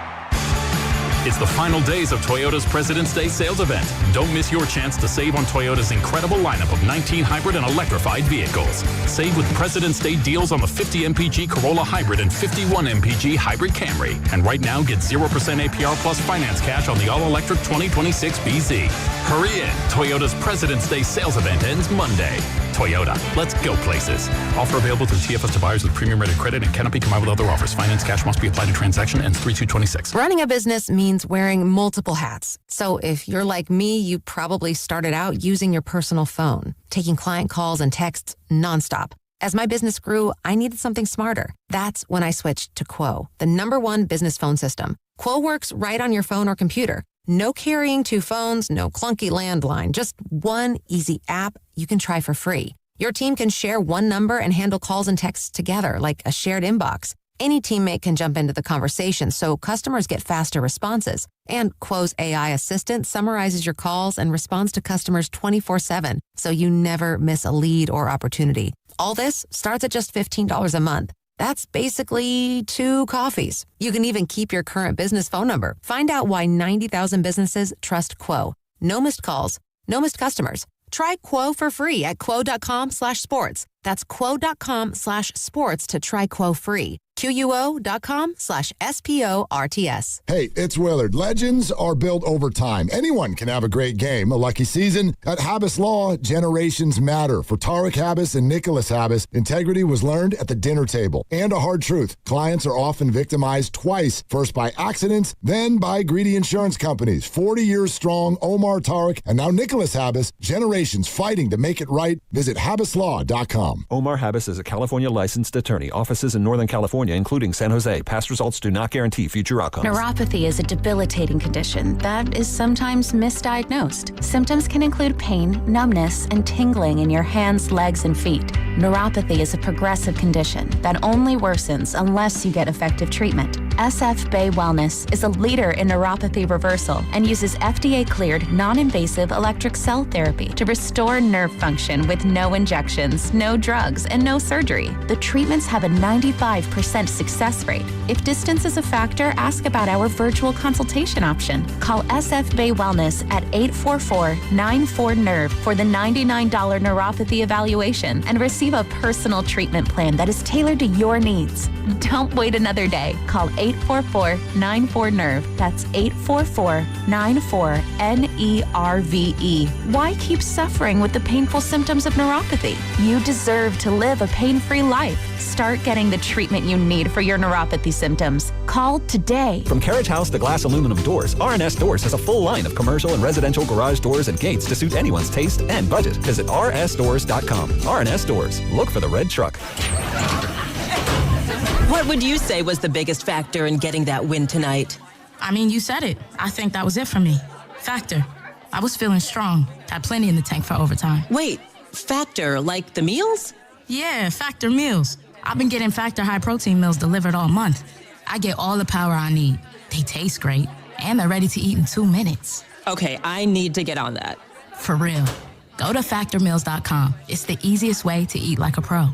Speaker 11: It's the final days of Toyota's President's Day sales event. Don't miss your chance to save on Toyota's incredible lineup of 19 hybrid and electrified vehicles. Save with President's Day deals on the 50 MPG Corolla Hybrid and 51 MPG Hybrid Camry. And right now, get 0% APR plus finance cash on the all-electric 2026 BZ. Hurry in. Toyota's President's Day sales event ends Monday. Toyota. Let's go places. Offer available through TFS to buyers with premium rated credit and cannot be combined with other offers. Finance cash must be applied to transaction ends 3/2/26.
Speaker 17: Running a business means wearing multiple hats. So if you're like me, you probably started out using your personal phone, taking client calls and texts nonstop. As my business grew, I needed something smarter. That's when I switched to Quo, the #1 business phone system. Quo works right on your phone or computer. No carrying 2 phones, no clunky landline, just one easy app you can try for free. Your team can share one number and handle calls and texts together like a shared inbox. Any teammate can jump into the conversation so customers get faster responses. And Quo's AI assistant summarizes your calls and responds to customers 24/7, so you never miss a lead or opportunity. All this starts at just $15 a month. That's basically 2 coffees. You can even keep your current business phone number. Find out why 90,000 businesses trust Quo. No missed calls, no missed customers. Try Quo for free at quo.com/sports. That's quo.com/sports to try Quo free. QUO.com/SPORTS.
Speaker 1: Hey, it's Willard. Legends are built over time. Anyone can have a great game, a lucky season. At Habas Law, generations matter. For Tarek Habas and Nicholas Habas, integrity was learned at the dinner table. And a hard truth, clients are often victimized twice, first by accidents, then by greedy insurance companies. 40 years strong, Omar, Tarek, and now Nicholas Habas, generations fighting to make it right. Visit habaslaw.com.
Speaker 4: Omar Habas is a California licensed attorney. Offices in Northern California, including San Jose. Past results do not guarantee future outcomes.
Speaker 7: Neuropathy is a debilitating condition that is sometimes misdiagnosed. Symptoms can include pain, numbness, and tingling in your hands, legs, and feet. Neuropathy is a progressive condition that only worsens unless you get effective treatment. SF Bay Wellness is a leader in neuropathy reversal and uses FDA-cleared, non-invasive electric cell therapy to restore nerve function with no injections, no drugs, and no surgery. The treatments have a 95% success rate. If distance is a factor, ask about our virtual consultation option. Call SF Bay Wellness at 844-94-NERVE for the $99 neuropathy evaluation and receive a personal treatment plan that is tailored to your needs. Don't wait another day. Call 844-94-NERVE. That's 844-94-NERVE. Why keep suffering with the painful symptoms of neuropathy? You deserve to live a pain-free life. Start getting the treatment you need for your neuropathy symptoms. Call today.
Speaker 4: From carriage house to glass aluminum doors, R&S Doors has a full line of commercial and residential garage doors and gates to suit anyone's taste and budget. Visit rsdoors.com. R&S Doors. Look for the red truck.
Speaker 12: What would you say was the biggest factor in getting that win tonight?
Speaker 14: I mean, you said it. I think that was it for me. Factor. I was feeling strong. Had plenty in the tank for overtime.
Speaker 12: Wait, Factor, like the meals?
Speaker 14: Yeah, Factor meals. I've been getting Factor high-protein meals delivered all month. I get all the power I need. They taste great, and they're ready to eat in 2 minutes.
Speaker 12: Okay, I need to get on that.
Speaker 14: For real. Go to factormeals.com. It's the easiest way to eat like a pro.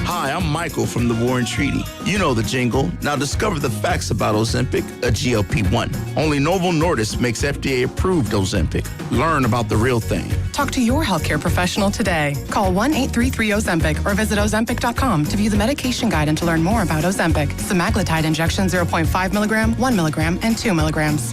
Speaker 19: Hi, I'm Michael from the Warren Treaty. You know the jingle. Now discover the facts about Ozempic, a GLP-1. Only Novo Nordisk makes FDA-approved Ozempic. Learn about the real thing.
Speaker 20: Talk to your healthcare professional today. Call 1-833-OZEMPIC or visit Ozempic.com to view the medication guide and to learn more about Ozempic. Semaglutide injection 0.5 milligram, 1 milligram, and 2 milligrams.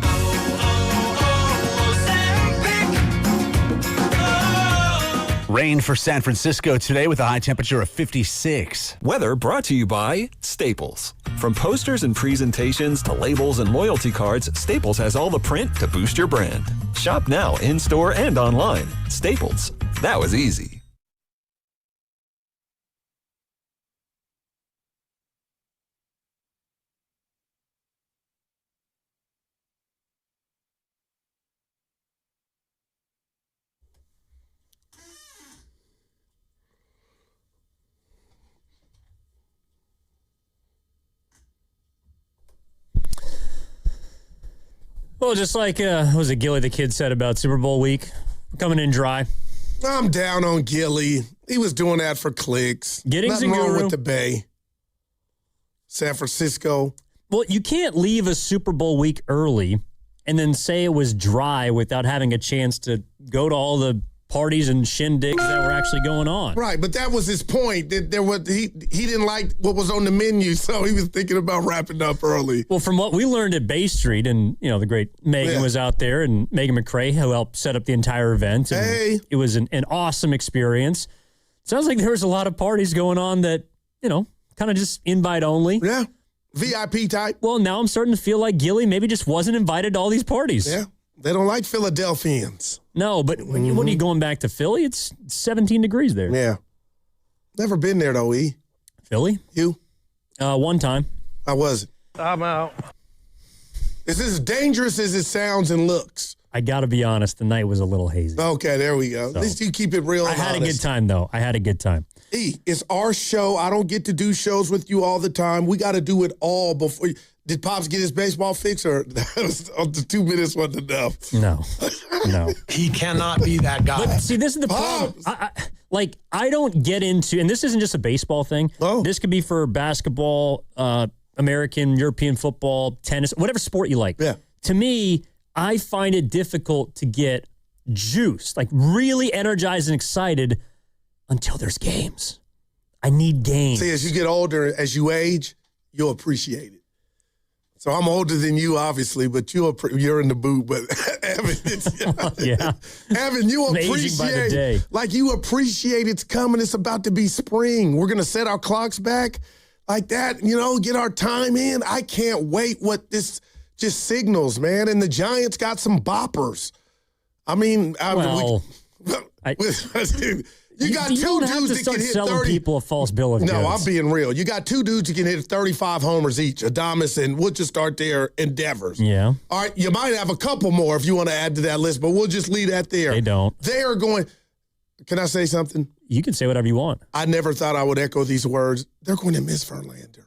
Speaker 21: Rain for San Francisco today with a high temperature of 56.
Speaker 4: Weather brought to you by Staples. From posters and presentations to labels and loyalty cards, Staples has all the print to boost your brand. Shop now in-store and online. Staples. That was easy.
Speaker 2: Well, just like, what was it Gilly the kid said about Super Bowl week? Coming in dry.
Speaker 27: I'm down on Gilly. He was doing that for clicks. Nothing wrong with the Bay. San Francisco.
Speaker 2: Well, you can't leave a Super Bowl week early and then say it was dry without having a chance to go to all the parties and shindigs that were actually going on.
Speaker 27: Right, but that was his point. That there was he didn't like what was on the menu, so he was thinking about wrapping up early.
Speaker 2: Well, from what we learned at Bay Street, and the great Megan was out there, and Megan McCrae, who helped set up the entire event. And it was an awesome experience. Sounds like there was a lot of parties going on that, kind of just invite only.
Speaker 27: Yeah, VIP type.
Speaker 2: Well, now I'm starting to feel like Gilly maybe just wasn't invited to all these parties.
Speaker 27: Yeah. They don't like Philadelphians.
Speaker 2: No, but when are you going back to Philly? It's 17 degrees there.
Speaker 27: Yeah. Never been there, though, E.
Speaker 2: Philly?
Speaker 27: You?
Speaker 2: One time.
Speaker 27: I wasn't.
Speaker 13: I'm out.
Speaker 27: It's as dangerous as it sounds and looks.
Speaker 2: I got to be honest, the night was a little hazy.
Speaker 27: Okay, there we go. At least you keep it real.
Speaker 2: I had a good time, though. I had a good time.
Speaker 27: E, it's our show. I don't get to do shows with you all the time. We got to do it all before. Did Pops get his baseball fix, or the 2 minutes wasn't enough?
Speaker 2: No.
Speaker 21: He cannot be that guy.
Speaker 2: But see, this is the problem. I don't get into, and this isn't just a baseball thing.
Speaker 27: Oh.
Speaker 2: This could be for basketball, American, European football, tennis, whatever sport you like.
Speaker 27: Yeah.
Speaker 2: To me, I find it difficult to get juiced, like really energized and excited until there's games. I need games.
Speaker 27: See, as you get older, as you age, you'll appreciate it. So I'm older than you, obviously, but you're in the boot. But Evan,
Speaker 2: yeah,
Speaker 27: Evan, you
Speaker 2: I'm aging by the day.
Speaker 27: Like you appreciate it's coming. It's about to be spring. We're gonna set our clocks back like that. Get our time in. I can't wait. What this just signals, man. And the Giants got some boppers. I mean, you got two dudes that can hit 30.
Speaker 2: People a false bill of goods.
Speaker 27: No, I'm being real. You got two dudes that can hit 35 homers each, Adames, and we'll just start their endeavors.
Speaker 2: Yeah.
Speaker 27: All right, you might have a couple more if you want to add to that list, but we'll just leave that there.
Speaker 2: They don't.
Speaker 27: They are going. Can I say something?
Speaker 2: You can say whatever you want.
Speaker 27: I never thought I would echo these words. They're going to miss Verlander.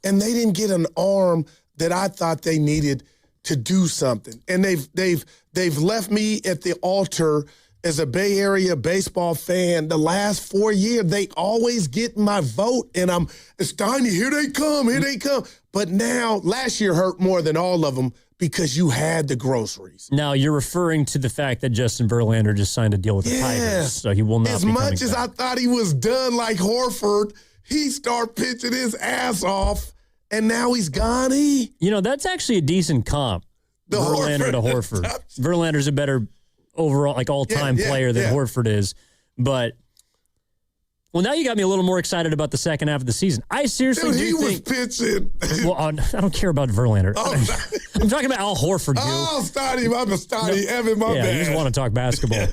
Speaker 27: And they didn't get an arm that I thought they needed to do something. And they've left me at the altar as a Bay Area baseball fan. The last 4 years, they always get my vote, and it's Steiny, here they come. But now, last year hurt more than all of them because you had the groceries.
Speaker 2: Now, you're referring to the fact that Justin Verlander just signed a deal with the Tigers, so he will not
Speaker 27: as
Speaker 2: be
Speaker 27: much as
Speaker 2: back.
Speaker 27: I thought he was done like Horford, he started pitching his ass off, and now he's gone.
Speaker 2: That's actually a decent comp, Verlander to Horford. Verlander's a better overall, like all-time player than Horford is. But, now you got me a little more excited about the second half of the season. I seriously
Speaker 27: Dude,
Speaker 2: do
Speaker 27: he
Speaker 2: think...
Speaker 27: was pitching.
Speaker 2: Well, I don't care about Verlander. I'm talking about Al Horford, dude.
Speaker 27: Oh, Stoddy, I'm a Stoddy. No, Evan, my bad.
Speaker 2: You just want to talk basketball.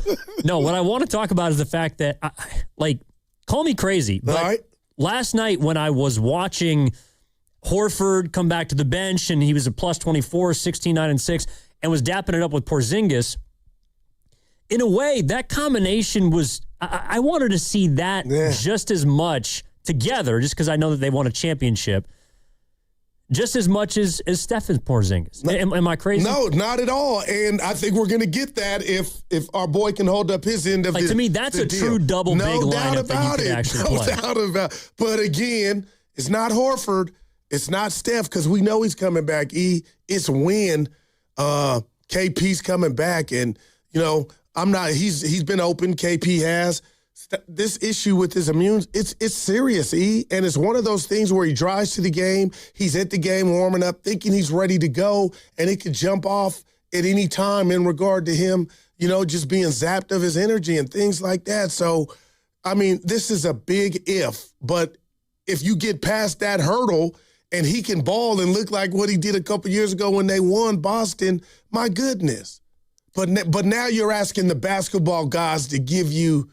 Speaker 2: No, what I want to talk about is the fact that, call me crazy, but last night when I was watching Horford come back to the bench and he was a plus 24, 16, 9, and 6, and was dapping it up with Porzingis, in a way, that combination was, I wanted to see that just as much together, just because I know that they won a championship, just as much as Steph and Porzingis. Am I crazy?
Speaker 27: No, not at all. And I think we're going to get that if our boy can hold up his end of
Speaker 2: to me, that's a
Speaker 27: deal.
Speaker 2: true double big lineup that you could actually play.
Speaker 27: No doubt about it. But again, it's not Horford. It's not Steph, because we know he's coming back. It's when KP's coming back. And, I'm not. He's been open. KP has. This issue with his immune, it's serious, and it's one of those things where he drives to the game, he's at the game warming up, thinking he's ready to go, and it could jump off at any time in regard to him, just being zapped of his energy and things like that. So, I mean, this is a big if, but if you get past that hurdle and he can ball and look like what he did a couple years ago when they won Boston, my goodness. But now you're asking the basketball guys to give you,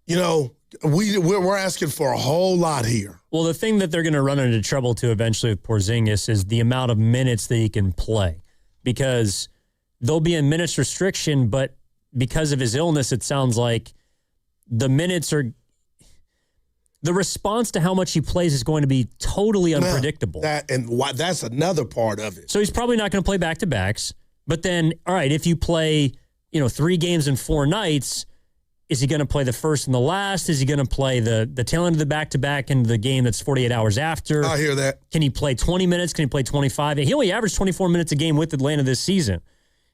Speaker 27: we're asking for a whole lot here.
Speaker 2: Well, the thing that they're going to run into trouble to eventually with Porzingis is the amount of minutes that he can play, because there'll be a minutes restriction, but because of his illness, it sounds like the minutes are... The response to how much he plays is going to be totally unpredictable.
Speaker 27: That's another part of it.
Speaker 2: So he's probably not going to play back-to-backs. But then, all right, if you play, 3 games in 4 nights, is he going to play the first and the last? Is he going to play the tail end of the back-to-back and the game that's 48 hours after?
Speaker 27: I hear that.
Speaker 2: Can he play 20 minutes? Can he play 25? He only averaged 24 minutes a game with Atlanta this season.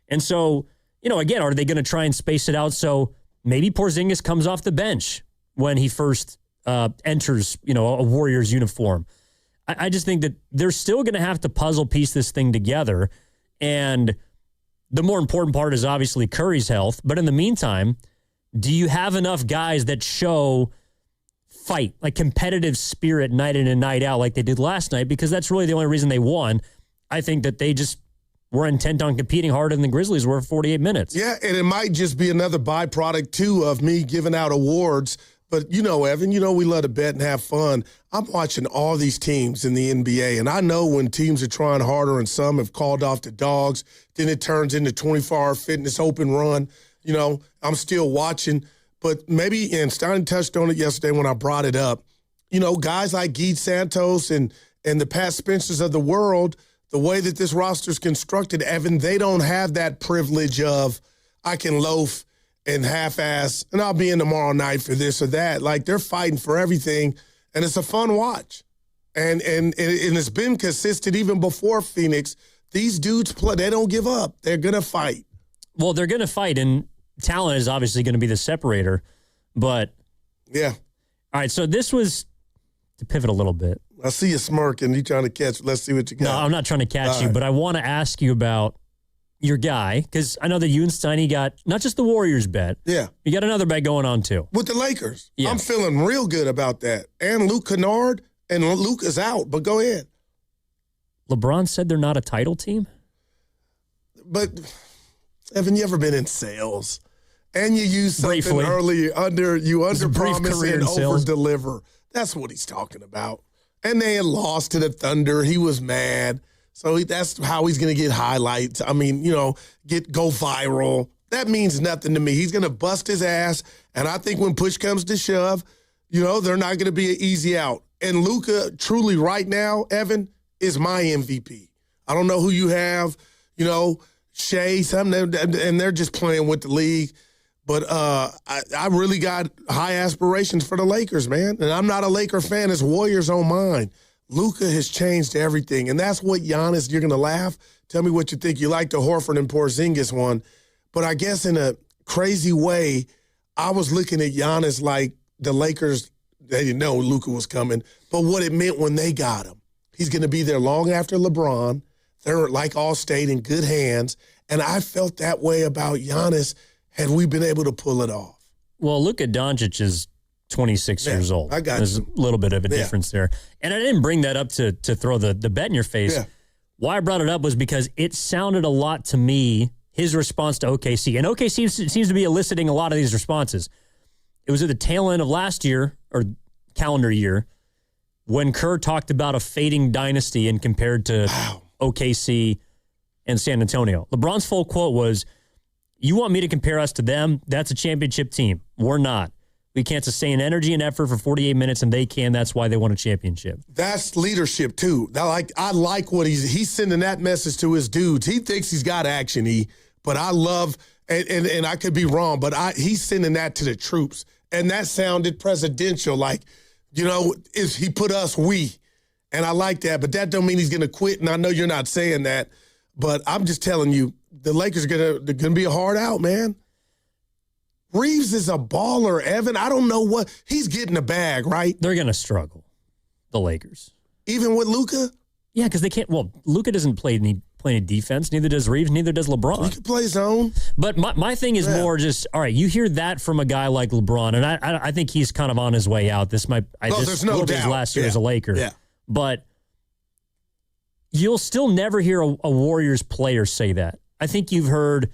Speaker 2: And so, again, are they going to try and space it out so maybe Porzingis comes off the bench when he first enters, a Warriors uniform? I just think that they're still going to have to puzzle piece this thing together. And the more important part is obviously Curry's health. But in the meantime, do you have enough guys that show fight, like competitive spirit night in and night out like they did last night? Because that's really the only reason they won. I think that they just were intent on competing harder than the Grizzlies were for 48 minutes.
Speaker 27: Yeah, and it might just be another byproduct, too, of me giving out awards. But, Evan, we love to bet and have fun. I'm watching all these teams in the NBA, and I know when teams are trying harder and some have called off the dogs, then it turns into 24-hour fitness open run. I'm still watching. But maybe, and Stein touched on it yesterday when I brought it up, guys like Guy Santos and the Pat Spencers of the world, the way that this roster's constructed, Evan, they don't have that privilege of I can loaf and half-ass, and I'll be in tomorrow night for this or that. Like, they're fighting for everything, and it's a fun watch. And it's been consistent even before Phoenix. These dudes play. They don't give up. They're going to fight.
Speaker 2: Well, they're going to fight, and talent is obviously going to be the separator, but
Speaker 27: yeah.
Speaker 2: All right, so this was to pivot a little bit.
Speaker 27: I see you smirking. You trying to catch? Let's see what you got.
Speaker 2: No, I'm not trying to catch you, but I want to ask you about your guy, because I know that you and Steiny got not just the Warriors bet.
Speaker 27: Yeah.
Speaker 2: You got another bet going on, too.
Speaker 27: With the Lakers.
Speaker 2: Yeah.
Speaker 27: I'm feeling real good about that. And Luke Kennard, and Luke is out, but go ahead.
Speaker 2: LeBron said they're not a title team?
Speaker 27: But, Evan, you ever been in sales? And you use something
Speaker 2: Briefly.
Speaker 27: early, you under-promise and
Speaker 2: sales.
Speaker 27: over-deliver. That's what he's talking about. And they had lost to the Thunder. He was mad. So that's how he's going to get highlights. I mean, go viral. That means nothing to me. He's going to bust his ass. And I think when push comes to shove, they're not going to be an easy out. And Luka, truly right now, Evan, is my MVP. I don't know who you have, Shea, something, and they're just playing with the league. But I really got high aspirations for the Lakers, man. And I'm not a Laker fan. It's Warriors on mine. Luka has changed everything. And that's what Giannis, you're going to laugh. Tell me what you think. You like the Horford and Porzingis one. But I guess in a crazy way, I was looking at Giannis like the Lakers, they didn't know Luka was coming, but what it meant when they got him. He's going to be there long after LeBron. They're like Allstate in good hands. And I felt that way about Giannis had we been able to pull it off.
Speaker 2: Well, Luka Doncic is 26 years old.
Speaker 27: I got
Speaker 2: There's
Speaker 27: you.
Speaker 2: a little bit of a difference there. And I didn't bring that up to throw the bet in your face.
Speaker 27: Yeah.
Speaker 2: Why I brought it up was because it sounded a lot to me, his response to OKC. And OKC seems to be eliciting a lot of these responses. It was at the tail end of last year, or calendar year, when Kerr talked about a fading dynasty and compared to OKC and San Antonio. LeBron's full quote was, "You want me to compare us to them? That's a championship team. We're not. We can't sustain energy and effort for 48 minutes, and they can. That's why they won a championship."
Speaker 27: That's leadership, too. I like what he's sending that message to his dudes. He thinks he's got action, but I love, and I could be wrong, but he's sending that to the troops. And that sounded presidential, like, if he put us, we. And I like that, but that don't mean he's going to quit, and I know you're not saying that, but I'm just telling you, the Lakers they're gonna be a hard out, man. Reeves is a baller, Evan. I don't know what he's getting a bag, right?
Speaker 2: They're gonna struggle, the Lakers.
Speaker 27: Even with Luka?
Speaker 2: Yeah, because they can't. Well, Luka doesn't play any defense. Neither does Reeves. Neither does LeBron.
Speaker 27: He can play zone.
Speaker 2: But my thing is more just, all right, you hear that from a guy like LeBron, and I think he's kind of on his way out. This might
Speaker 27: there's no doubt.
Speaker 2: His last year as a Laker.
Speaker 27: Yeah.
Speaker 2: But you'll still never hear a Warriors player say that. I think you've heard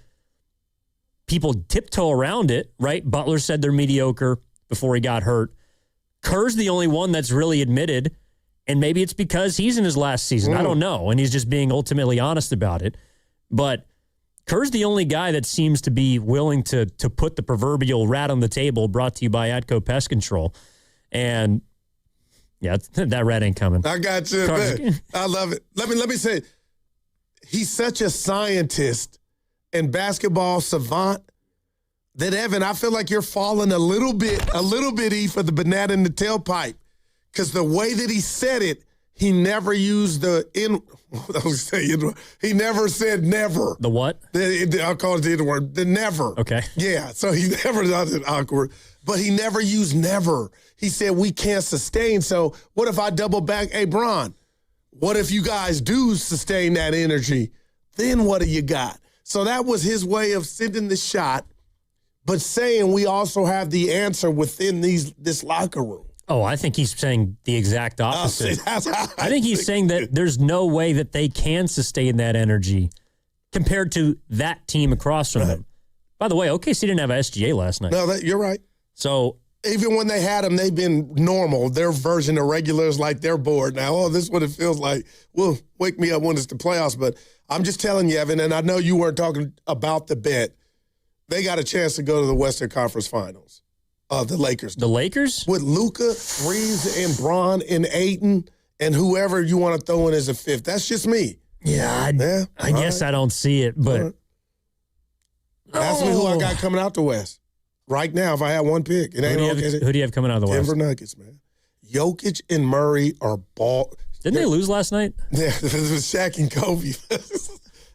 Speaker 2: people tiptoe around it, right? Butler said they're mediocre before he got hurt. Kerr's the only one that's really admitted, and maybe it's because he's in his last season. I don't know, and he's just being ultimately honest about it. But Kerr's the only guy that seems to be willing to put the proverbial rat on the table, brought to you by Atco Pest Control. And, yeah, that rat ain't coming.
Speaker 27: I got you. I love it. Let me say, he's such a scientist and basketball savant that, Evan, I feel like you're falling a little bit, E, for the banana in the tailpipe. Because the way that he said it, he never used he never said never.
Speaker 2: The what?
Speaker 27: I'll call it the word, the never.
Speaker 2: Okay.
Speaker 27: Yeah, so he never does it awkward. But he never used never. He said we can't sustain. So what if I double back, hey, Bron, what if you guys do sustain that energy? Then what do you got? So that was his way of sending the shot, but saying we also have the answer within this locker room.
Speaker 2: Oh, I think he's saying the exact opposite. I think he's saying that there's no way that they can sustain that energy compared to that team across from them. By the way, OKC didn't have a SGA last night.
Speaker 27: No, you're right.
Speaker 2: So
Speaker 27: even when they had them, they've been normal. Their version of regulars, like they're bored now. Oh, this is what it feels like. Well, wake me up when it's the playoffs. But I'm just telling you, Evan, and I know you weren't talking about the bet. They got a chance to go to the Western Conference Finals. The Lakers.
Speaker 2: The Lakers?
Speaker 27: With Luka, Reeves, and Bron, and Ayton, and whoever you want to throw in as a fifth. That's just me.
Speaker 2: Yeah, I guess I don't see it, but.
Speaker 27: Ask me who I got coming out the West. Right now, if I had one pick. It ain't
Speaker 2: who do you have coming out of the West?
Speaker 27: Denver Nuggets, man. Jokic and Murray are
Speaker 2: Didn't they lose last night?
Speaker 27: Yeah, it was Shaq and Kobe.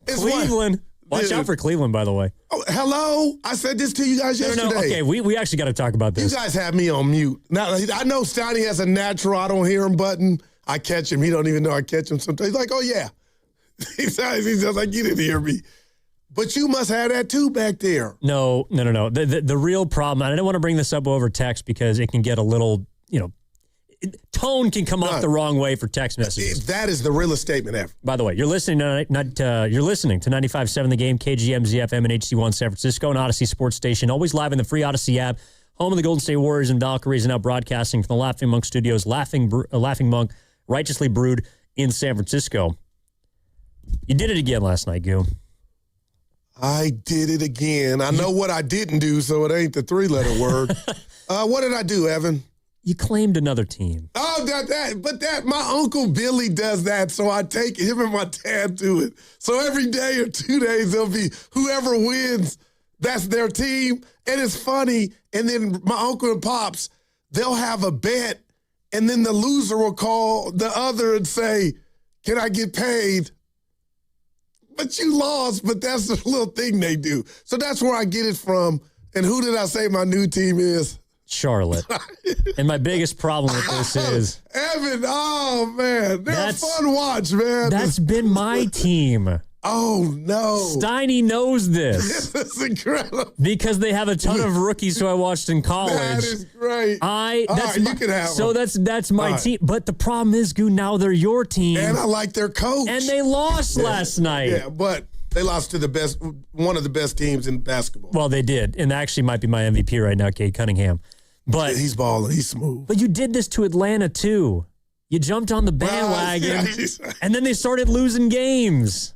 Speaker 2: Cleveland. Watch out for Cleveland, by the way.
Speaker 27: Oh, hello. I said this to you guys yesterday.
Speaker 2: No. Okay, we actually got to talk about this.
Speaker 27: You guys have me on mute. Now, I know Steiny has a natural I don't hear him button. I catch him. He don't even know I catch him sometimes. He's like, oh, yeah. He's just like, you didn't hear me. But you must have that too back there.
Speaker 2: No. The real problem, and I didn't want to bring this up over text because it can get a little, tone can come off the wrong way for text messages.
Speaker 27: That is the realest statement ever.
Speaker 2: By the way, you're listening to 95.7 The Game, KGM, ZFM, and HD1 San Francisco, and Odyssey Sports Station. Always live in the free Odyssey app. Home of the Golden State Warriors and Valkyries, and now broadcasting from the Laughing Monk Studios. Laughing Monk, righteously brewed in San Francisco. You did it again last night, Goo.
Speaker 27: I did it again. I know what I didn't do, so it ain't the three-letter word. What did I do, Evan?
Speaker 2: You claimed another team.
Speaker 27: Oh, but my Uncle Billy does that, so I take him and my dad to it. So every day or 2 days, there'll be whoever wins, that's their team. And it's funny. And then my uncle and pops, they'll have a bet, and then the loser will call the other and say, can I get paid? But you lost, but that's the little thing they do. So that's where I get it from. And who did I say my new team is?
Speaker 2: Charlotte. And my biggest problem with this is...
Speaker 27: Evan, oh, man. They're a fun watch, man.
Speaker 2: That's been my team.
Speaker 27: Oh, no.
Speaker 2: Steiny knows this.
Speaker 27: This is incredible.
Speaker 2: Because they have a ton of rookies who I watched in college.
Speaker 27: That is great.
Speaker 2: You
Speaker 27: can have
Speaker 2: so
Speaker 27: them.
Speaker 2: that's my team. But the problem is, Goo, now they're your team.
Speaker 27: And I like their coach.
Speaker 2: And they lost last night.
Speaker 27: Yeah, but they lost to one of the best teams in basketball.
Speaker 2: Well, they did. And actually might be my MVP right now, Cade Cunningham. But
Speaker 27: he's balling. He's smooth.
Speaker 2: But you did this to Atlanta, too. You jumped on the bandwagon, and then they started losing games.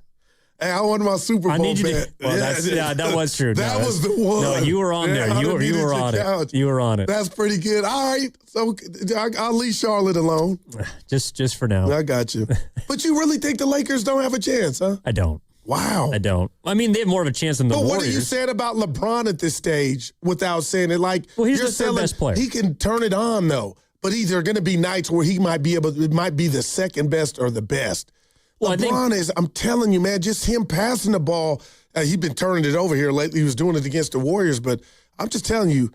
Speaker 27: Hey, I won my Super Bowl bet.
Speaker 2: That was true.
Speaker 27: That was the one.
Speaker 2: No, you were on there. You were on it. You were on it.
Speaker 27: That's pretty good. All right. So I'll leave Charlotte alone.
Speaker 2: Just for now.
Speaker 27: I got you. But you really think the Lakers don't have a chance, huh?
Speaker 2: I don't.
Speaker 27: Wow.
Speaker 2: I don't. I mean, they have more of a chance than the Warriors.
Speaker 27: But what are you saying about LeBron at this stage without saying it? Like,
Speaker 2: well, he's the third best player.
Speaker 27: He can turn it on, though. But either going to be nights where it might be the second best or the best. Well, LeBron I'm telling you, man, just him passing the ball. He's been turning it over here lately. He was doing it against the Warriors. But I'm just telling you,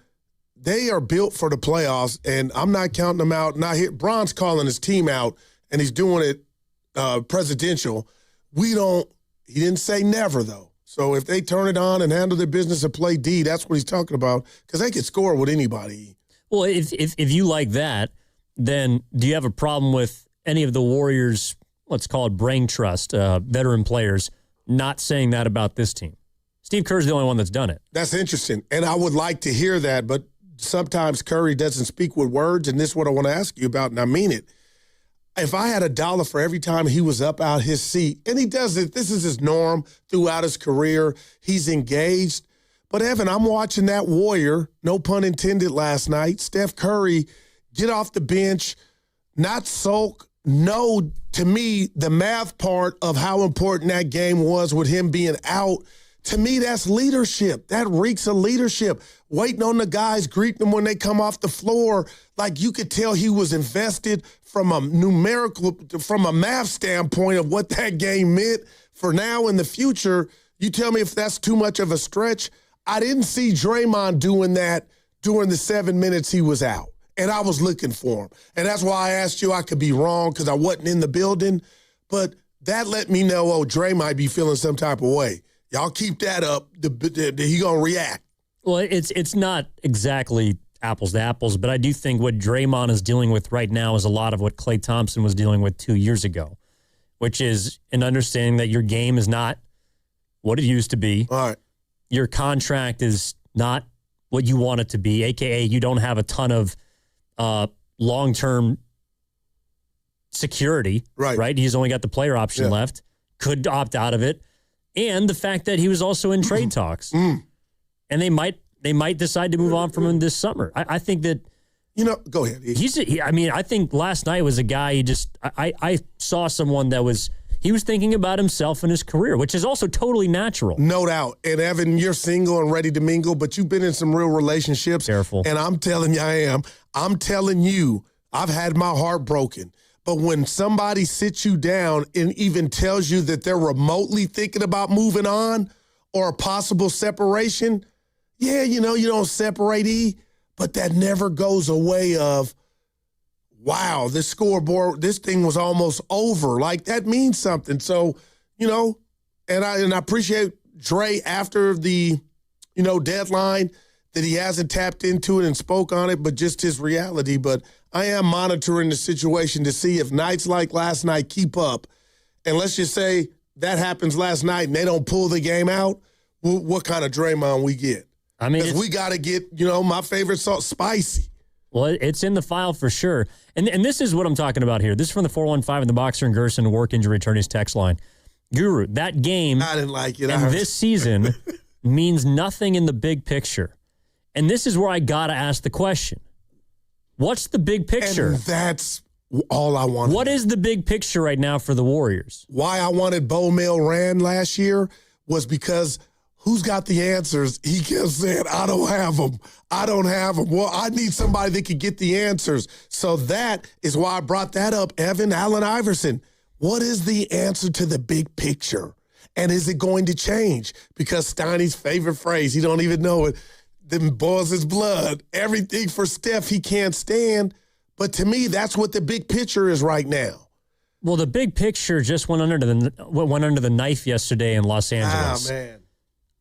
Speaker 27: they are built for the playoffs, and I'm not counting them out. Now, Bron's calling his team out, and he's doing it presidential. He didn't say never, though. So if they turn it on and handle their business and play D, that's what he's talking about, because they can score with anybody.
Speaker 2: Well, if you like that, then do you have a problem with any of the Warriors, let's call it brain trust, veteran players, not saying that about this team? Steve Kerr's the only one that's done it.
Speaker 27: That's interesting, and I would like to hear that, but sometimes Curry doesn't speak with words, and this is what I want to ask you about, and I mean it. If I had $1 for every time he was up out his seat, and he does it, this is his norm throughout his career, he's engaged. But, Evan, I'm watching that Warrior, no pun intended, last night. Steph Curry get off the bench, not sulk. No, to me, the math part of how important that game was with him being out, to me, that's leadership. That reeks of leadership. Waiting on the guys, greeting them when they come off the floor. Like, you could tell he was invested from a math standpoint of what that game meant for now and the future. You tell me if that's too much of a stretch. I didn't see Draymond doing that during the 7 minutes he was out, and I was looking for him. And that's why I asked you. I could be wrong because I wasn't in the building, but that let me know, Dre might be feeling some type of way. Y'all keep that up. He gonna react.
Speaker 2: Well, it's not exactly apples to apples, but I do think what Draymond is dealing with right now is a lot of what Klay Thompson was dealing with 2 years ago, which is an understanding that your game is not what it used to be.
Speaker 27: All right.
Speaker 2: Your contract is not what you want it to be, a.k.a. you don't have a ton of long-term security. Right? He's only got the player option left. Could opt out of it. And the fact that he was also in trade talks. And they might decide to move on from him this summer. I think that...
Speaker 27: go ahead.
Speaker 2: I think last night was a guy I saw someone that was... He was thinking about himself and his career, which is also totally natural.
Speaker 27: No doubt. And, Evan, you're single and ready to mingle, but you've been in some real relationships.
Speaker 2: Careful.
Speaker 27: And I'm telling you, I am. I'm telling you, I've had my heart broken. But when somebody sits you down and even tells you that they're remotely thinking about moving on, or a possible separation, yeah, you don't separate E, but that never goes away of, wow, this scoreboard, this thing was almost over. Like, that means something. So, and I appreciate Dre after the, deadline that he hasn't tapped into it and spoke on it, but just his reality. But I am monitoring the situation to see if nights like last night keep up. And let's just say that happens last night and they don't pull the game out, what kind of Draymond we get?
Speaker 2: I mean,
Speaker 27: because we got to get, my favorite salt, spicy.
Speaker 2: Well, it's in the file for sure. And this is what I'm talking about here. This is from the 415 in the Boxer and Gerson work injury attorneys text line. Guru, that game
Speaker 27: I didn't like it.
Speaker 2: and this season means nothing in the big picture. And this is where I got to ask the question. What's the big picture?
Speaker 27: And that's all I wanted.
Speaker 2: What is the big picture right now for the Warriors?
Speaker 27: Why I wanted Bo Mail ran last year was because who's got the answers? He kept saying, I don't have them. I don't have them. Well, I need somebody that could get the answers. So that is why I brought that up, Evan, Allen Iverson. What is the answer to the big picture? And is it going to change? Because Steiny's favorite phrase, he don't even know it, then boils his blood. Everything for Steph he can't stand. But to me, that's what the big picture is right now.
Speaker 2: Well, the big picture just went under the knife yesterday in Los Angeles.
Speaker 27: Ah, man.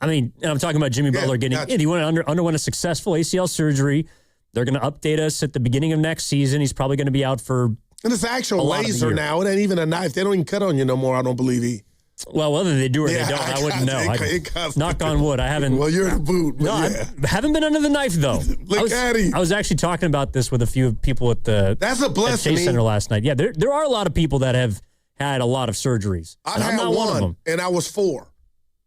Speaker 2: I mean, and I'm talking about Jimmy Butler getting
Speaker 27: gotcha.
Speaker 2: he underwent a successful ACL surgery. They're going to update us at the beginning of next season. He's probably going to be out for
Speaker 27: And it's actual laser now. It ain't even a knife. They don't even cut on you no more, I don't believe he.
Speaker 2: Well, whether they do or they don't, I wouldn't know. Knock on wood. I haven't.
Speaker 27: Well, you're in the boot.
Speaker 2: No, I haven't been under the knife, though. I was actually talking about this with a few people at the
Speaker 27: That's a blessing.
Speaker 2: Chase Center last night. Yeah, there are a lot of people that have had a lot of surgeries.
Speaker 27: I had
Speaker 2: not one of them.
Speaker 27: And I was 4.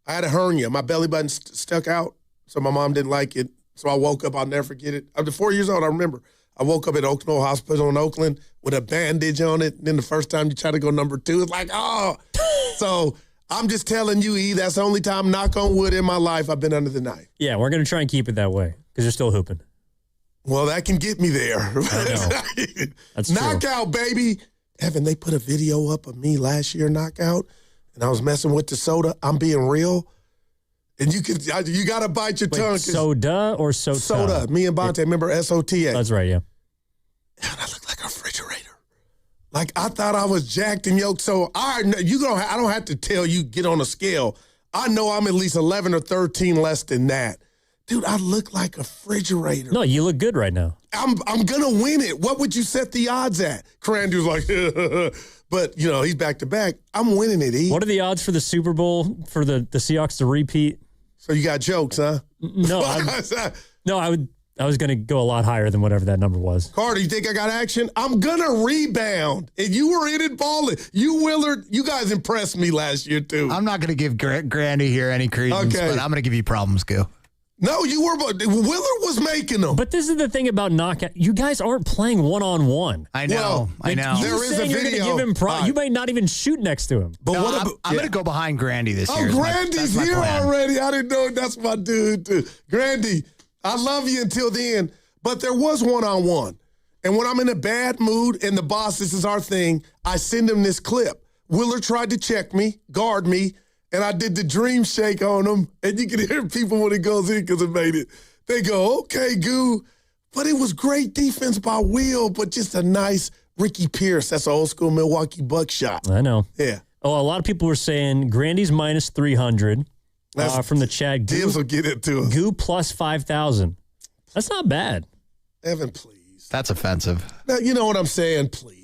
Speaker 27: I had a hernia. My belly button stuck out, so my mom didn't like it. So I woke up. I'll never forget it. I was 4 years old. I remember. I woke up at Oakland Hospital in Oakland with a bandage on it. And then the first time you try to go number 2, it's like, oh. So I'm just telling you, E, that's the only time, knock on wood, in my life I've been under the knife.
Speaker 2: Yeah, we're going to try and keep it that way because you're still hooping.
Speaker 27: Well, that can get me there.
Speaker 2: I know. That's
Speaker 27: Knockout, baby. Evan, they put a video up of me last year, knockout, and I was messing with the soda. I'm being real. And you got to bite your tongue.
Speaker 2: Soda or sota?
Speaker 27: Soda. Me and Bonte, remember SOTA?
Speaker 2: That's right, yeah.
Speaker 27: And I look like a refrigerator. Like, I thought I was jacked and yoked. So I don't have to tell you, get on a scale. I know I'm at least 11 or 13 less than that. Dude, I look like a refrigerator.
Speaker 2: No, you look good right now.
Speaker 27: I'm going to win it. What would you set the odds at? Crandew's like, but, he's back-to-back. I'm winning it, E.
Speaker 2: What are the odds for the Super Bowl for the Seahawks to repeat?
Speaker 27: So you got jokes, huh?
Speaker 2: No, I was going to go a lot higher than whatever that number was.
Speaker 27: Carter, you think I got action? I'm going to rebound. And you were in it balling. You, Willard, you guys impressed me last year, too.
Speaker 3: I'm not going to give Grandy here any credence, but I'm going to give you problems, Goo.
Speaker 27: No, you were. Willard was making them.
Speaker 2: But this is the thing about knockout. You guys aren't playing one-on-one.
Speaker 3: I know. I know.
Speaker 27: There is a video.
Speaker 2: Give him you may not even shoot next to him.
Speaker 3: But I'm going to go behind Grandy this year.
Speaker 27: Oh, Grandy's here already. I didn't know that's my dude, too. Grandy, I love you until then. But there was one-on-one. And when I'm in a bad mood and the boss, this is our thing, I send him this clip. Willard tried to check me, guard me, and I did the dream shake on him. And you can hear people when it goes in because it made it. They go, okay, Goo. But it was great defense by Will, but just a nice Ricky Pierce. That's an old school Milwaukee Buck shot.
Speaker 2: I know.
Speaker 27: Yeah.
Speaker 2: Oh, a lot of people were saying Grandy's minus 300 from the chat.
Speaker 27: Dibs will get it to us.
Speaker 2: Goo plus 5,000. That's not bad.
Speaker 27: Evan, please.
Speaker 3: That's offensive.
Speaker 27: Now, you know what I'm saying? Please.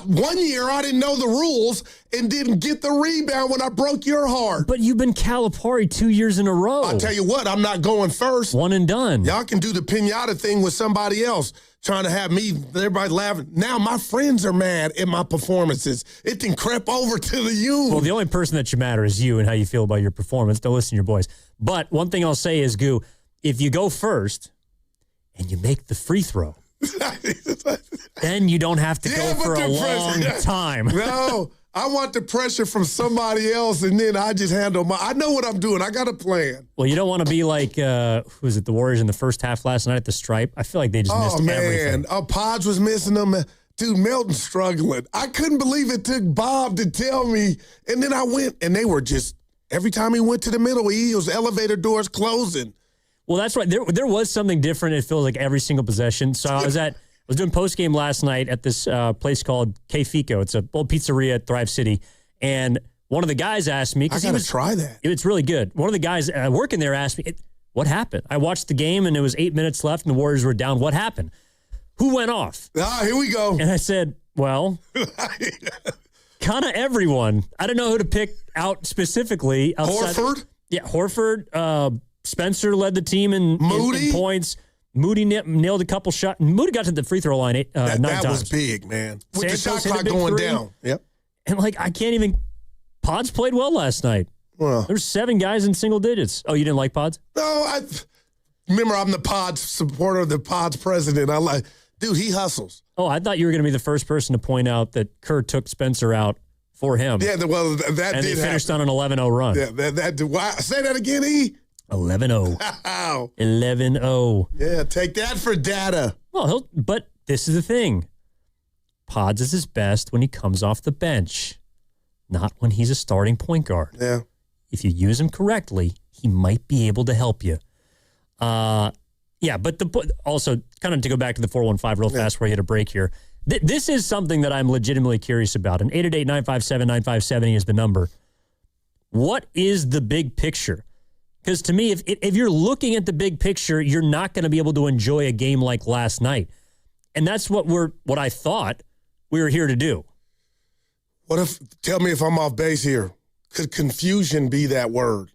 Speaker 27: 1 year, I didn't know the rules and didn't get the rebound when I broke your heart.
Speaker 2: But you've been Calipari 2 years in a row.
Speaker 27: I'll tell you what, I'm not going first.
Speaker 2: One and done.
Speaker 27: Y'all can do the pinata thing with somebody else, trying to have me, everybody laughing. Now my friends are mad at my performances. It can creep over to the you.
Speaker 2: Well, the only person that should matter is you and how you feel about your performance. Don't listen to your boys. But one thing I'll say is, Goo, if you go first and you make the free throw, then you don't have to go for a long time.
Speaker 27: No, I want the pressure from somebody else, and then I just handle I know what I'm doing. I got a plan.
Speaker 2: Well, you don't want to be like, who was it, the Warriors in the first half last night at the Stripe? I feel like they just missed everything.
Speaker 27: Oh, man. Podge was missing them. Dude, Melton's struggling. I couldn't believe it took Bob to tell me, and then I went, and they were just Every time he went to the middle, he was elevator doors closing.
Speaker 2: Well, that's right. There was something different. It feels like every single possession. So I was doing post game last night at this place called K Fico. It's a old pizzeria at Thrive City, and one of the guys asked me,
Speaker 27: I got to try that.
Speaker 2: It's really good. One of the guys working there asked me, what happened? I watched the game, and it was 8 minutes left, and the Warriors were down. What happened? Who went off?
Speaker 27: Here we go.
Speaker 2: And I said, well, kind of everyone. I don't know who to pick out specifically.
Speaker 27: Horford?
Speaker 2: Yeah, Horford. Spencer led the team in points. Moody nailed a couple shots. Moody got to the free throw line 9 times.
Speaker 27: That was big, man. With
Speaker 2: Santos
Speaker 27: the shot
Speaker 2: hit a
Speaker 27: clock
Speaker 2: big
Speaker 27: going
Speaker 2: 3.
Speaker 27: down. Yep.
Speaker 2: And, I can't even – Pods played well last night.
Speaker 27: Well,
Speaker 2: there's 7 guys in single digits. Oh, you didn't like Pods?
Speaker 27: No, remember I'm the Pods supporter, the Pods president. I like – dude, he hustles.
Speaker 2: Oh, I thought you were going to be the first person to point out that Kerr took Spencer out for him.
Speaker 27: Yeah, well, that did happen.
Speaker 2: And they finished on an 11-0 run.
Speaker 27: Yeah, say that again, E?
Speaker 2: 11-0.
Speaker 27: Wow.
Speaker 2: 11-0.
Speaker 27: Yeah, take that for data.
Speaker 2: Well, but this is the thing. Pods is his best when he comes off the bench, not when he's a starting point guard.
Speaker 27: Yeah.
Speaker 2: If you use him correctly, he might be able to help you. Yeah, but also, kind of to go back to the 415 real fast before we hit a break here, this is something that I'm legitimately curious about. And 888-957-9570 is the number. What is the big picture? Because to me, if you're looking at the big picture, you're not going to be able to enjoy a game like last night. And that's what I thought we were here to do.
Speaker 27: Tell me if I'm off base here. Could confusion be that word?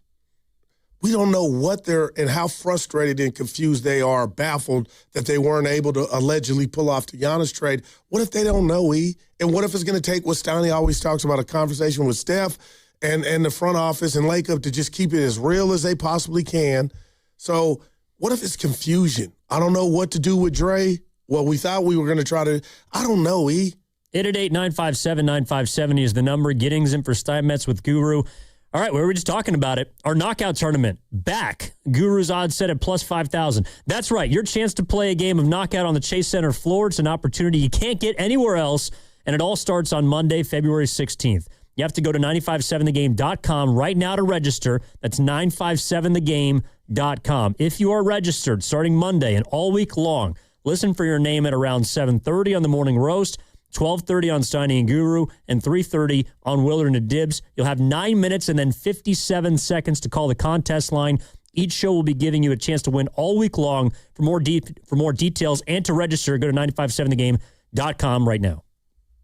Speaker 27: We don't know what and how frustrated and confused they are, baffled that they weren't able to allegedly pull off the Giannis trade. What if they don't know, E? And what if it's going to take what Steiny always talks about, a conversation with Steph and the front office and Lacob to just keep it as real as they possibly can? So what if it's confusion? I don't know what to do with Dre. Well, we thought we were going to try to – I don't know, E.
Speaker 2: 888-957-9570 is the number. Giddings in for Steinmetz with Guru. All right, we were just talking about it. Our knockout tournament, back. Guru's odds set at plus 5,000. That's right, your chance to play a game of knockout on the Chase Center floor. It's an opportunity you can't get anywhere else, and it all starts on Monday, February 16th. You have to go to 957thegame.com right now to register. That's 957thegame.com. If you are registered starting Monday and all week long, listen for your name at around 7:30 on the Morning Roast, 12:30 on Steiny and Guru, and 3:30 on Willard and Dibbs. You'll have 9 minutes and then 57 seconds to call the contest line. Each show will be giving you a chance to win all week long. For more details and to register, go to 957thegame.com right now.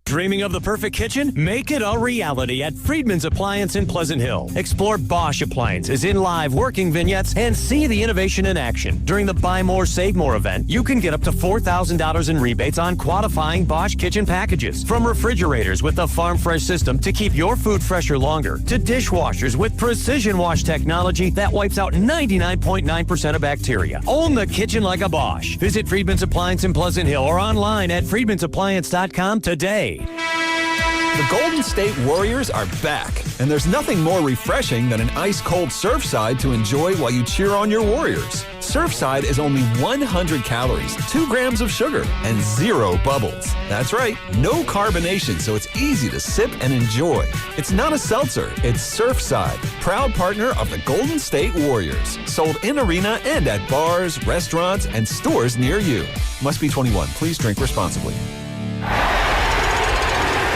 Speaker 16: Dreaming of the perfect kitchen? Make it a reality at Friedman's Appliance in Pleasant Hill. Explore Bosch appliances in live working vignettes and see the innovation in action. During the Buy More, Save More event, you can get up to $4,000 in rebates on qualifying Bosch kitchen packages. From refrigerators with the Farm Fresh system to keep your food fresher longer, to dishwashers with precision wash technology that wipes out 99.9% of bacteria. Own the kitchen like a Bosch. Visit Friedman's Appliance in Pleasant Hill or online at friedmansappliance.com today.
Speaker 4: The Golden State Warriors are back, and there's nothing more refreshing than an ice-cold Surfside to enjoy while you cheer on your Warriors. Surfside is only 100 calories, 2 grams of sugar, and 0 bubbles. That's right, no carbonation, so it's easy to sip and enjoy. It's not a seltzer, it's Surfside, proud partner of the Golden State Warriors. Sold in arena and at bars, restaurants, and stores near you. Must be 21. Please drink responsibly.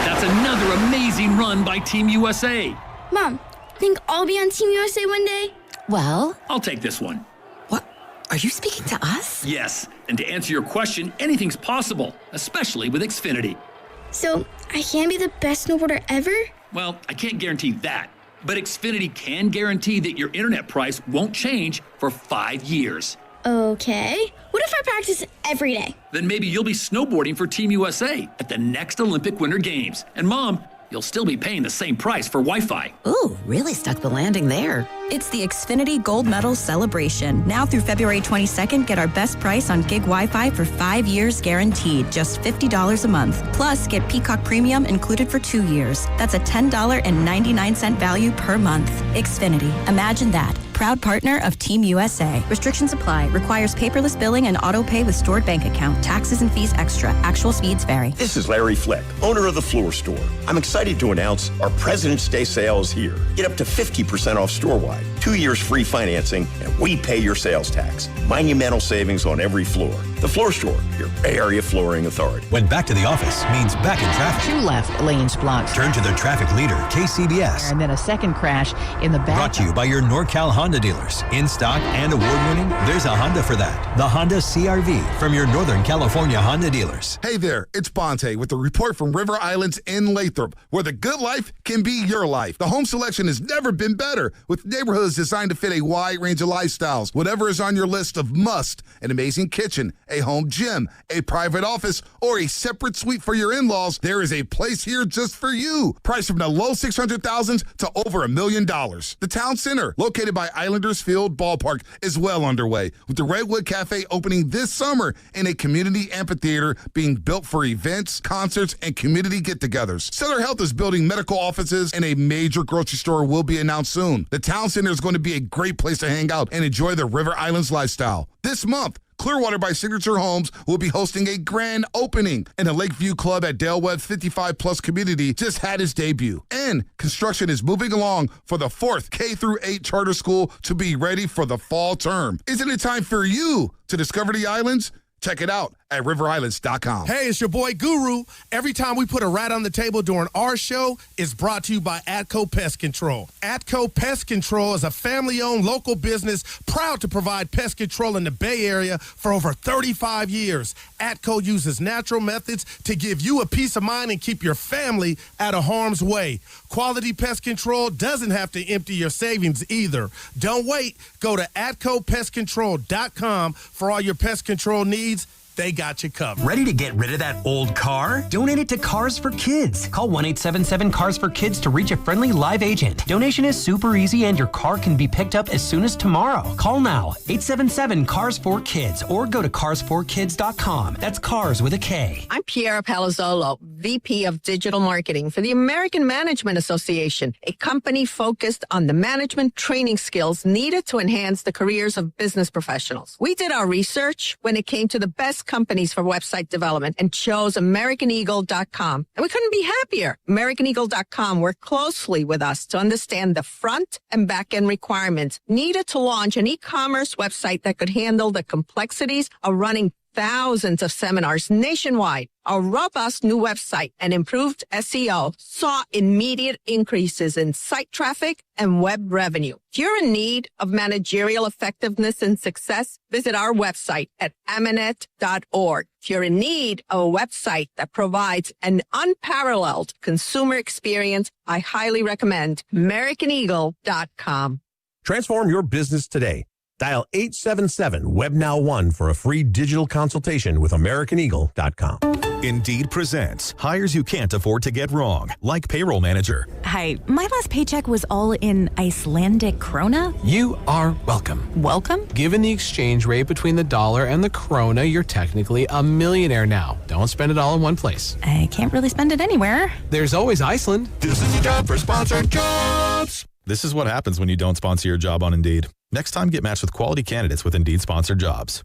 Speaker 11: That's another amazing run by Team USA.
Speaker 5: Mom, think I'll be on Team USA one day?
Speaker 12: Well,
Speaker 11: I'll take this one.
Speaker 12: What? Are you speaking to us?
Speaker 11: Yes, and to answer your question, anything's possible, especially with Xfinity.
Speaker 5: So, I can be the best snowboarder ever?
Speaker 11: Well, I can't guarantee that, but Xfinity can guarantee that your internet price won't change for 5 years.
Speaker 5: Okay. What if I practice every day?
Speaker 11: Then maybe you'll be snowboarding for Team USA at the next Olympic Winter Games. And Mom, you'll still be paying the same price for Wi-Fi.
Speaker 12: Ooh, really stuck the landing there.
Speaker 15: It's the Xfinity Gold Medal Celebration. Now through February 22nd, get our best price on gig Wi-Fi for 5 years guaranteed, just $50 a month. Plus, get Peacock Premium included for 2 years. That's a $10.99 value per month. Xfinity. Imagine that. Proud partner of Team Team USA. Restrictions apply. Requires paperless billing and auto pay with stored bank account. Taxes and fees extra. Actual speeds vary.
Speaker 6: This is Larry Flick, owner of The Floor Store. I'm excited to announce our President's Day sale is here. Get up to 50% off store-wide, 2 years free financing, and we pay your sales tax. Monumental savings on every floor. The Floor Store, your Bay Area flooring authority.
Speaker 18: When back to the office means back in traffic.
Speaker 22: 2 left lanes blocked.
Speaker 18: Turn to the traffic leader, KCBS.
Speaker 22: And then a second crash in the back.
Speaker 18: Brought to you by your NorCal Honda dealers. In stock and award-winning, there's a Honda for that. The Honda CR-V from your Northern California Honda dealers.
Speaker 23: Hey there, it's Bonte with a report from River Islands in Lathrop, where the good life can be your life. The home selection has never been better, with neighborhoods designed to fit a wide range of lifestyles. Whatever is on your list of must, an amazing kitchen, a home gym, a private office, or a separate suite for your in-laws, there is a place here just for you. Priced from the low $600,000s to over $1 million. The Town Center, located by Islanders Field Ballpark, is well underway, with the Redwood Cafe opening this summer and a community amphitheater being built for events, concerts, and community get-togethers. Sutter Health is building medical offices, and a major grocery store will be announced soon. The Town Center is going to be a great place to hang out and enjoy the River Islands lifestyle. This month, Clearwater by Signature Homes will be hosting a grand opening, and the Lakeview Club at Dale Webb 55-plus community just had its debut. And construction is moving along for the 4th K-8 charter school to be ready for the fall term. Isn't it time for you to discover the islands? Check it out at riverislands.com.
Speaker 27: Hey, it's your boy Guru. Every time we put a rat on the table during our show, it's brought to you by Atco Pest Control. Atco Pest Control is a family-owned local business proud to provide pest control in the Bay Area for over 35 years. Atco uses natural methods to give you a peace of mind and keep your family out of harm's way. Quality pest control doesn't have to empty your savings either. Don't wait. Go to AtcoPestControl.com for all your pest control needs. They got you covered.
Speaker 24: Ready to get rid of that old car? Donate it to Cars for Kids. Call 1-877-CARS-FOR-KIDS to reach a friendly live agent. Donation is super easy and your car can be picked up as soon as tomorrow. Call now, 877-CARS-FOR-KIDS, or go to carsforkids.com. That's cars with a K.
Speaker 25: I'm Piera Palazzolo, VP of Digital Marketing for the American Management Association, a company focused on the management training skills needed to enhance the careers of business professionals. We did our research when it came to the best companies for website development and chose AmericanEagle.com. And we couldn't be happier. AmericanEagle.com worked closely with us to understand the front and back end requirements needed to launch an e-commerce website that could handle the complexities of running thousands of seminars nationwide. Our robust new website and improved SEO saw immediate increases in site traffic and web revenue. If you're in need of managerial effectiveness and success, visit our website at amanet.org. If you're in need of a website that provides an unparalleled consumer experience, I highly recommend AmericanEagle.com.
Speaker 26: Transform your business today. Dial 877-WebNow1 for a free digital consultation with AmericanEagle.com.
Speaker 28: Indeed presents hires you can't afford to get wrong, like payroll manager.
Speaker 15: Hi, my last paycheck was all in Icelandic krona.
Speaker 29: You are welcome.
Speaker 15: Welcome?
Speaker 29: Given the exchange rate between the dollar and the krona, you're technically a millionaire now. Don't spend it all in one place.
Speaker 15: I can't really spend it anywhere.
Speaker 29: There's always Iceland.
Speaker 28: This is a job for sponsored jobs. This is what happens when you don't sponsor your job on Indeed. Next time, get matched with quality candidates with Indeed sponsored jobs.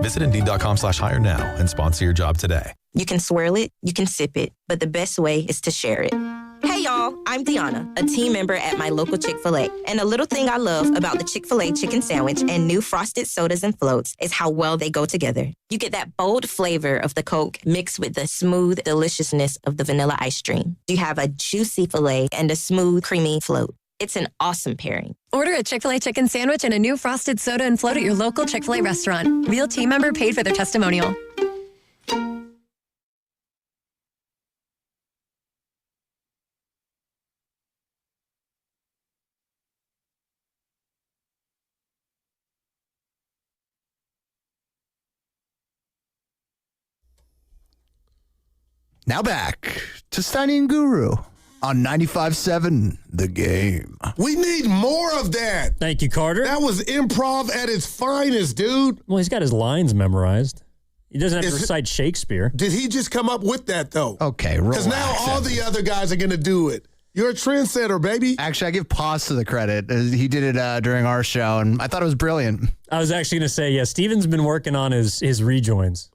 Speaker 28: Visit Indeed.com/hire now and sponsor your job today.
Speaker 30: You can swirl it, you can sip it, but the best way is to share it. Hey y'all, I'm Deanna, a team member at my local Chick-fil-A. And a little thing I love about the Chick-fil-A chicken sandwich and new frosted sodas and floats is how well they go together. You get that bold flavor of the Coke mixed with the smooth deliciousness of the vanilla ice cream. You have a juicy filet and a smooth, creamy float. It's an awesome pairing.
Speaker 31: Order a Chick-fil-A chicken sandwich and a new frosted soda and float at your local Chick-fil-A restaurant. Real team member paid for their testimonial.
Speaker 3: Now back to Steiny and Guru on 95.7 The Game.
Speaker 27: We need more of that.
Speaker 2: Thank you, Carter.
Speaker 27: That was improv at its finest, dude.
Speaker 2: Well, he's got his lines memorized. He doesn't have to recite Shakespeare.
Speaker 27: Did he just come up with that, though?
Speaker 3: Okay, relax.
Speaker 27: Because now all the other guys are going to do it. You're a trendsetter, baby.
Speaker 3: Actually, I give Paz to the credit. He did it during our show, and I thought it was brilliant.
Speaker 2: I was actually going to say, yeah, Steven's been working on his rejoins.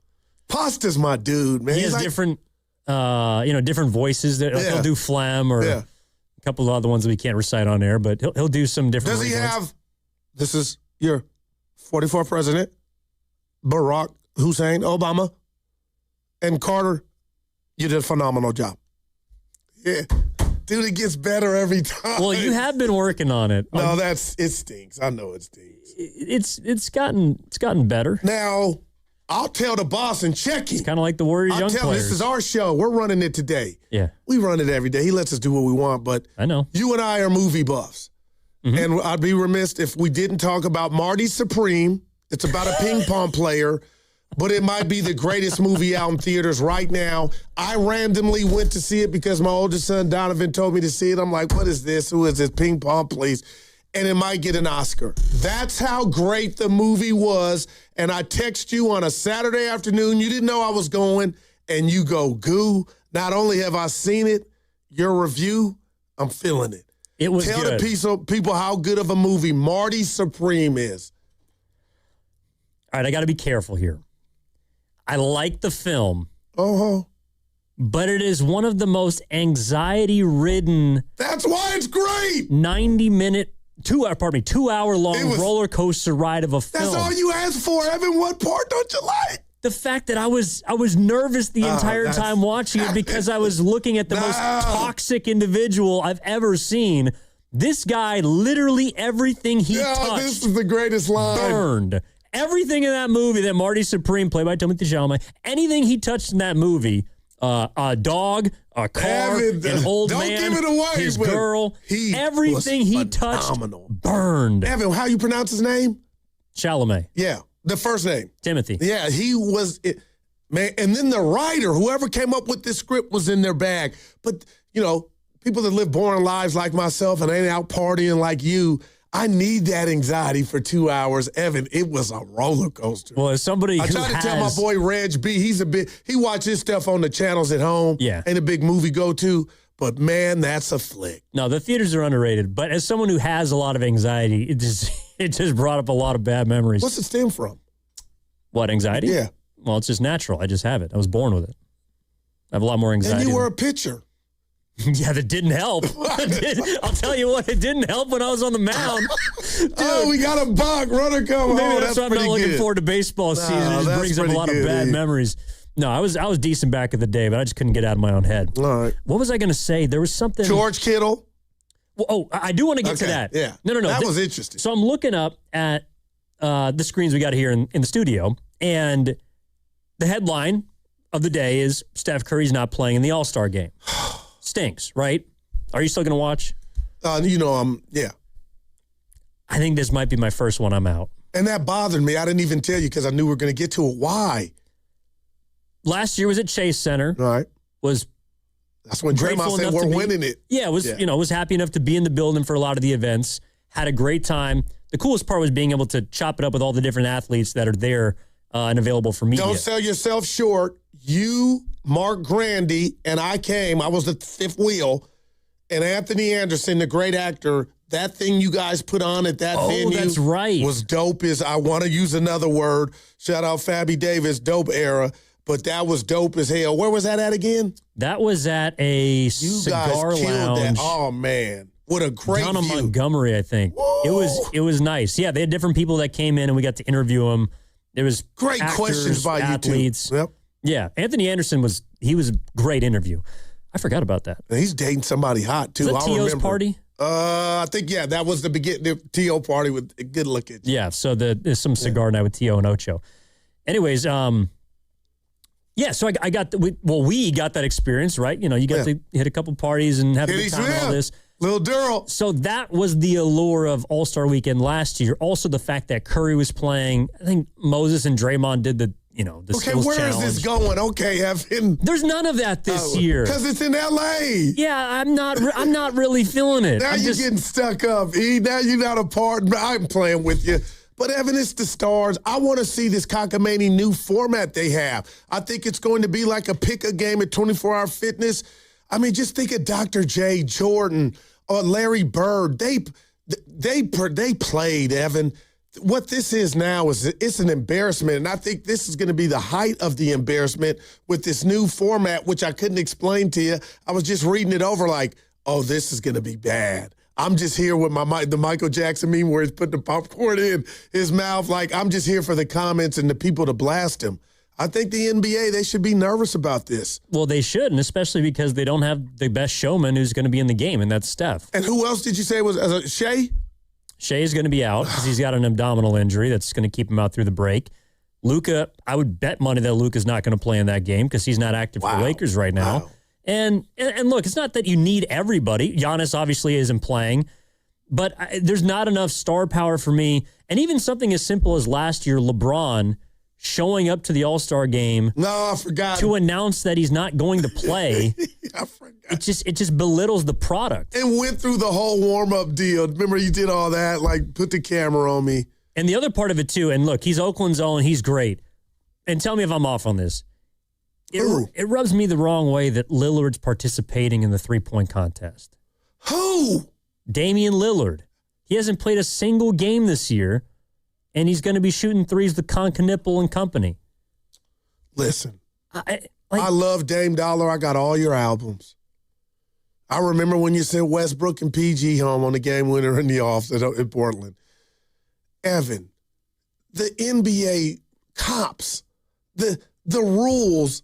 Speaker 27: Pasta's my dude, man.
Speaker 2: He has different voices. That he'll do Phlegm or a couple of other ones that we can't recite on air, but he'll do some different.
Speaker 27: Does he
Speaker 2: rejoins.
Speaker 27: have? This is your 44th president, Barack Hussein Obama, and Carter. You did a phenomenal job. Yeah. Dude, it gets better every time.
Speaker 2: Well, you have been working on it.
Speaker 27: No, it stinks. I know it stinks.
Speaker 2: It's gotten better.
Speaker 27: Now, I'll tell the boss and check him.
Speaker 2: It's kind of like the Warriors young players.
Speaker 27: This is our show. We're running it today.
Speaker 2: Yeah.
Speaker 27: We run it every day. He lets us do what we want, but
Speaker 2: I know.
Speaker 27: You and I are movie buffs. Mm-hmm. And I'd be remiss if we didn't talk about Marty Supreme. It's about a ping pong player, but it might be the greatest movie out in theaters right now. I randomly went to see it because my oldest son, Donovan, told me to see it. I'm like, what is this? Who is this? Ping pong, please. And it might get an Oscar. That's how great the movie was. And I text you on a Saturday afternoon. You didn't know I was going. And you go, Goo, not only have I seen it, your review, I'm feeling it.
Speaker 2: It was
Speaker 27: Tell
Speaker 2: good.
Speaker 27: the people how good of a movie Marty Supreme is.
Speaker 2: All right, I got to be careful here. I like the film.
Speaker 27: Uh-huh.
Speaker 2: But it is one of the most anxiety-ridden.
Speaker 27: That's why it's great.
Speaker 2: 2-hour-long roller coaster ride of a film.
Speaker 27: That's all you asked for, Evan. What part don't you like?
Speaker 2: The fact that I was nervous the entire time watching it because I was looking at the most toxic individual I've ever seen. This guy, literally everything he touched.
Speaker 27: This is the greatest line.
Speaker 2: Burned. Everything in that movie that Marty Supreme, played by Timothée Chalamet, anything he touched in that movie, a dog, a car, an old man,
Speaker 27: don't give it away,
Speaker 2: his girl, everything he touched burned.
Speaker 27: Evan, how you pronounce his name?
Speaker 2: Chalamet.
Speaker 27: Yeah, the first name.
Speaker 2: Timothy.
Speaker 27: Yeah, he was, man. And then the writer, whoever came up with this script was in their bag. But, people that live boring lives like myself and ain't out partying like you, I need that anxiety for 2 hours. Evan, it was a roller coaster.
Speaker 2: Well, as somebody
Speaker 27: I tried to tell my boy Reg B, he watches stuff on the channels at home.
Speaker 2: Yeah.
Speaker 27: Ain't a big movie go-to, but man, that's a flick.
Speaker 2: No, the theaters are underrated. But as someone who has a lot of anxiety, it just brought up a lot of bad memories.
Speaker 27: What's it stem from?
Speaker 2: What, anxiety?
Speaker 27: Yeah.
Speaker 2: Well, it's just natural. I just have it. I was born with it. I have a lot more anxiety.
Speaker 27: And you were a pitcher.
Speaker 2: Yeah, that didn't help. I'll tell you what, it didn't help when I was on the mound. Dude,
Speaker 27: we got a buck. Runner come home.
Speaker 2: Maybe that's why I'm not looking forward to baseball season. It just brings up a lot of bad memories. No, I was decent back in the day, but I just couldn't get out of my own head.
Speaker 27: All right.
Speaker 2: What was I going to say? There was something.
Speaker 27: George Kittle.
Speaker 2: Well, I do want to get to that.
Speaker 27: Yeah.
Speaker 2: No.
Speaker 27: That was interesting.
Speaker 2: So I'm looking up at the screens we got here in the studio, and the headline of the day is Steph Curry's not playing in the All-Star game. Stinks, right? Are you still going to watch?
Speaker 27: Yeah.
Speaker 2: I think this might be my first one I'm out.
Speaker 27: And that bothered me. I didn't even tell you because I knew we were going to get to it. Why?
Speaker 2: Last year was at Chase Center.
Speaker 27: All right. That's when Draymond said we're winning it.
Speaker 2: Yeah, was happy enough to be in the building for a lot of the events. Had a great time. The coolest part was being able to chop it up with all the different athletes that are there and available for media.
Speaker 27: Don't sell yourself short. You, Mark Grandy, and I came. I was the fifth wheel. And Anthony Anderson, the great actor, that thing you guys put on at that venue
Speaker 2: that's right.
Speaker 27: was dope as, I want to use another word. Shout out Fabby Davis, dope era. But that was dope as hell. Where was that at again?
Speaker 2: That was at a cigar lounge.
Speaker 27: That. Oh, man. What a great
Speaker 2: down on
Speaker 27: view.
Speaker 2: Montgomery, I think.
Speaker 27: Woo!
Speaker 2: It was nice. Yeah, they had different people that came in and we got to interview them. There was
Speaker 27: great
Speaker 2: actors,
Speaker 27: questions by
Speaker 2: athletes.
Speaker 27: you two. Yep.
Speaker 2: Yeah, Anthony Anderson was a great interview. I forgot about that.
Speaker 27: And he's dating somebody hot too.
Speaker 2: Was that T.O.'s party?
Speaker 27: I think that was the beginning. The T.O. party with a good look at you.
Speaker 2: Yeah, so there's some cigar night with T.O. and Ocho. Anyways, so I got we got that experience, right? You got to hit a couple parties and have a good time and all this.
Speaker 27: Little Durrell.
Speaker 2: So that was the allure of All-Star Weekend last year. Also the fact that Curry was playing. I think Moses and Draymond did the skills
Speaker 27: where
Speaker 2: challenge.
Speaker 27: is this going? Okay, Evan.
Speaker 2: There's none of that this year.
Speaker 27: Because it's in L.A.
Speaker 2: Yeah, I'm not really feeling it.
Speaker 27: Now you're getting stuck up. Now you're not a part. I'm playing with you. But Evan, it's the stars. I want to see this cockamamie new format they have. I think it's going to be like a pick-a game at 24 Hour Fitness. I mean, just think of Dr. J, Jordan, or Larry Bird. They played, Evan. What this is now is it's an embarrassment, and I think this is going to be the height of the embarrassment with this new format, which I couldn't explain to you. I was just reading it over like, oh, this is going to be bad. I'm just here with the Michael Jackson meme where he's putting the popcorn in his mouth. Like, I'm just here for the comments and the people to blast him. I think the NBA, they should be nervous about this.
Speaker 2: Well, they should, and especially because they don't have the best showman who's going to be in the game, and that's Steph.
Speaker 27: And who else did you say was Shea?
Speaker 2: Shea's going to be out because he's got an abdominal injury that's going to keep him out through the break. Luka, I would bet money that Luka's not going to play in that game because he's not active for the Lakers right now. Wow. And look, it's not that you need everybody. Giannis obviously isn't playing, but there's not enough star power for me. And even something as simple as last year, LeBron showing up to the All-Star game.
Speaker 27: No, I forgot.
Speaker 2: To announce that he's not going to play.
Speaker 27: I forgot.
Speaker 2: It just belittles the product.
Speaker 27: And went through the whole warm-up deal. Remember, you did all that, like put the camera on me.
Speaker 2: And the other part of it, too, and look, he's Oakland's own. He's great. And tell me if I'm off on this. It rubs me the wrong way that Lillard's participating in the three-point contest.
Speaker 27: Who?
Speaker 2: Damian Lillard. He hasn't played a single game this year, and he's going to be shooting threes with Concanipple and company.
Speaker 27: Listen, I love Dame Dollar. I got all your albums. I remember when you sent Westbrook and PG home on the game winner in the offset in Portland. Evan, the NBA cops, the rules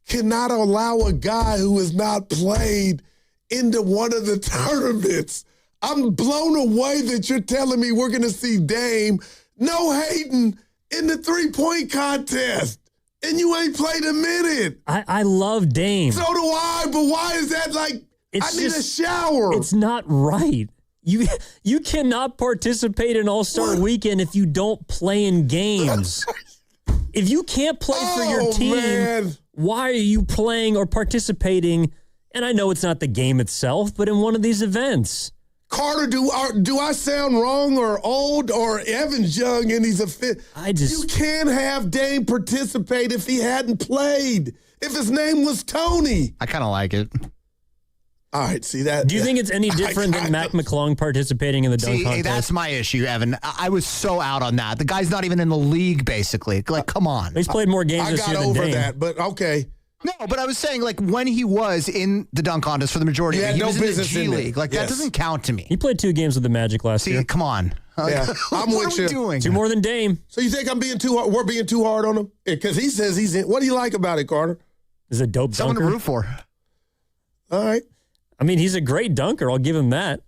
Speaker 27: cannot allow a guy who has not played into one of the tournaments. I'm blown away that you're telling me we're going to see Dame, no hating, in the three-point contest. And you ain't played a minute.
Speaker 2: I love Dame.
Speaker 27: So do I, but why is that like, I need a shower?
Speaker 2: It's not right. You cannot participate in All-Star Weekend if you don't play in games. If you can't play for your team, why are you playing or participating? And I know it's not the game itself, but in one of these events.
Speaker 27: Carter, do I sound wrong or old or Evan's young and he's a fit? You can't have Dame participate if he hadn't played. If his name was Tony.
Speaker 3: I kind of like it.
Speaker 27: All right, see that?
Speaker 2: Do you think it's any different than Mac McClung participating in the dunk contest?
Speaker 3: That's my issue, Evan. I was so out on that. The guy's not even in the league, basically. Like, come on.
Speaker 2: He's played more games this year than Dame.
Speaker 27: I got over that, but okay.
Speaker 3: No, but I was saying, like, when he was in the dunk contest for the majority of it, he was in the G League. Like, that doesn't count to me.
Speaker 2: He played 2 games with the Magic last year.
Speaker 3: Come on.
Speaker 27: Yeah, I'm
Speaker 3: what
Speaker 27: with
Speaker 3: are
Speaker 27: you.
Speaker 3: we doing?
Speaker 2: 2 more than Dame.
Speaker 27: So you think I'm being too hard? We're being too hard on him? Because he says he's in. What do you like about it, Carter?
Speaker 2: He's a dope
Speaker 3: Someone
Speaker 2: dunker.
Speaker 3: to root for.
Speaker 27: All right.
Speaker 2: I mean, he's a great dunker. I'll give him that.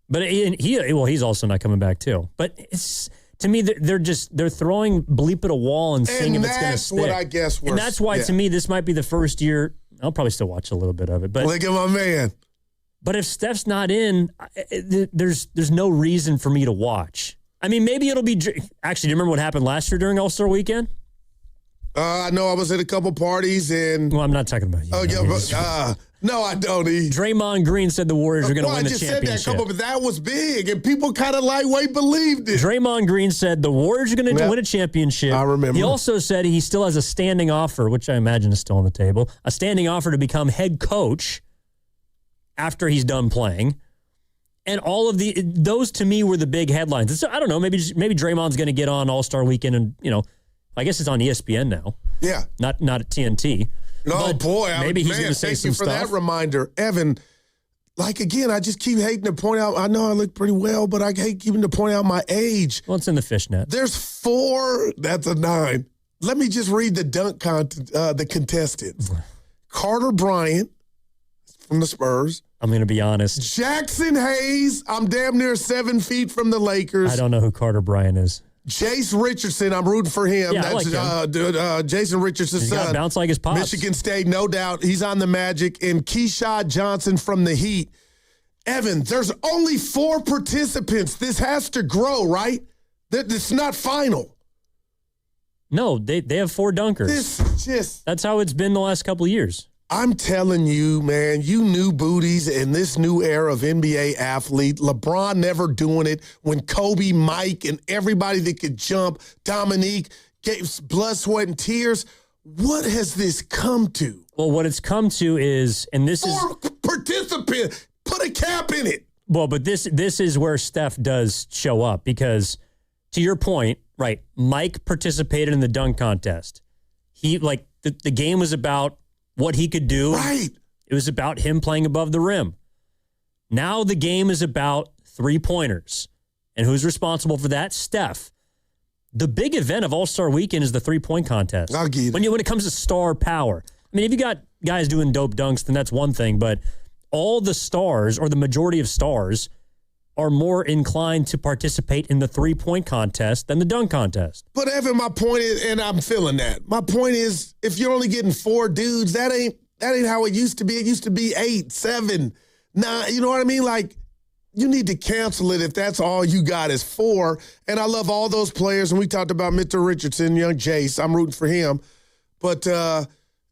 Speaker 2: But he's also not coming back too. But it's to me they're throwing bleep at a wall and seeing if it's going to stick.
Speaker 27: And that's what I guess.
Speaker 2: And that's why to me this might be the first year. I'll probably still watch a little bit of it. But
Speaker 27: look at my man.
Speaker 2: But if Steph's not in, there's no reason for me to watch. I mean, maybe it'll be. Actually, do you remember what happened last year during All-Star Weekend?
Speaker 27: I know I was at a couple parties and.
Speaker 2: Well, I'm not talking about you.
Speaker 27: Oh yeah, but no, I don't.
Speaker 2: Draymond Green said the Warriors are going to win the championship.
Speaker 27: I just said that, but that was big, and people kind of lightweight believed it.
Speaker 2: Draymond Green said the Warriors are going to win a championship.
Speaker 27: I remember.
Speaker 2: He also said he still has a standing offer, which I imagine is still on the table, a standing offer to become head coach after he's done playing. And all of those to me were the big headlines. So I don't know, maybe Draymond's going to get on All-Star Weekend and, I guess it's on ESPN now.
Speaker 27: Yeah.
Speaker 2: Not at TNT.
Speaker 27: No, boy.
Speaker 2: Maybe he's going to say some stuff.
Speaker 27: Thank you for that reminder. Evan, again, I just keep hating to point out, I know I look pretty well, but I hate keeping to point out my age.
Speaker 2: Well, it's in the fishnet.
Speaker 27: There's 4, that's a 9. Let me just read the dunk the contestants. Carter Bryant from the Spurs.
Speaker 2: I'm going to be honest.
Speaker 27: Jackson Hayes, I'm damn near 7 feet from the Lakers.
Speaker 2: I don't know who Carter Bryant is.
Speaker 27: Jace Richardson, I'm rooting for him.
Speaker 2: Yeah,
Speaker 27: that's
Speaker 2: I like him.
Speaker 27: Jason Richardson's son.
Speaker 2: He's got to bounce like his pops.
Speaker 27: Michigan State, no doubt. He's on the Magic. And Keyshawn Johnson from the Heat. Evan, there's only 4 participants. This has to grow, right? It's not final.
Speaker 2: No, they have 4 dunkers. That's how it's been the last couple of years.
Speaker 27: I'm telling you, man, you new booties in this new era of NBA athlete. LeBron never doing it when Kobe, Mike, and everybody that could jump, Dominique, gave blood, sweat, and tears. What has this come to?
Speaker 2: Well, what it's come to is, and this is
Speaker 27: participant. Put a cap in it.
Speaker 2: Well, but this is where Steph does show up because, to your point, right, Mike participated in the dunk contest. He, the game was about what he could do.
Speaker 27: Right.
Speaker 2: It was about him playing above the rim. Now the game is about three-pointers. And who's responsible for that? Steph. The big event of All-Star Weekend is the three-point contest.
Speaker 27: I'll give it.
Speaker 2: When it comes to star power. I mean, if you got guys doing dope dunks, then that's one thing, but all the stars, or the majority of stars, are more inclined to participate in the three-point contest than the dunk contest.
Speaker 27: But Evan, my point is, and I'm feeling that. My point is, if you're only getting 4 dudes, that ain't how it used to be. It used to be 8, 7, 9. You know what I mean? Like, you need to cancel it if that's all you got is 4. And I love all those players. And we talked about Mitchell Richardson, young Jace. I'm rooting for him. But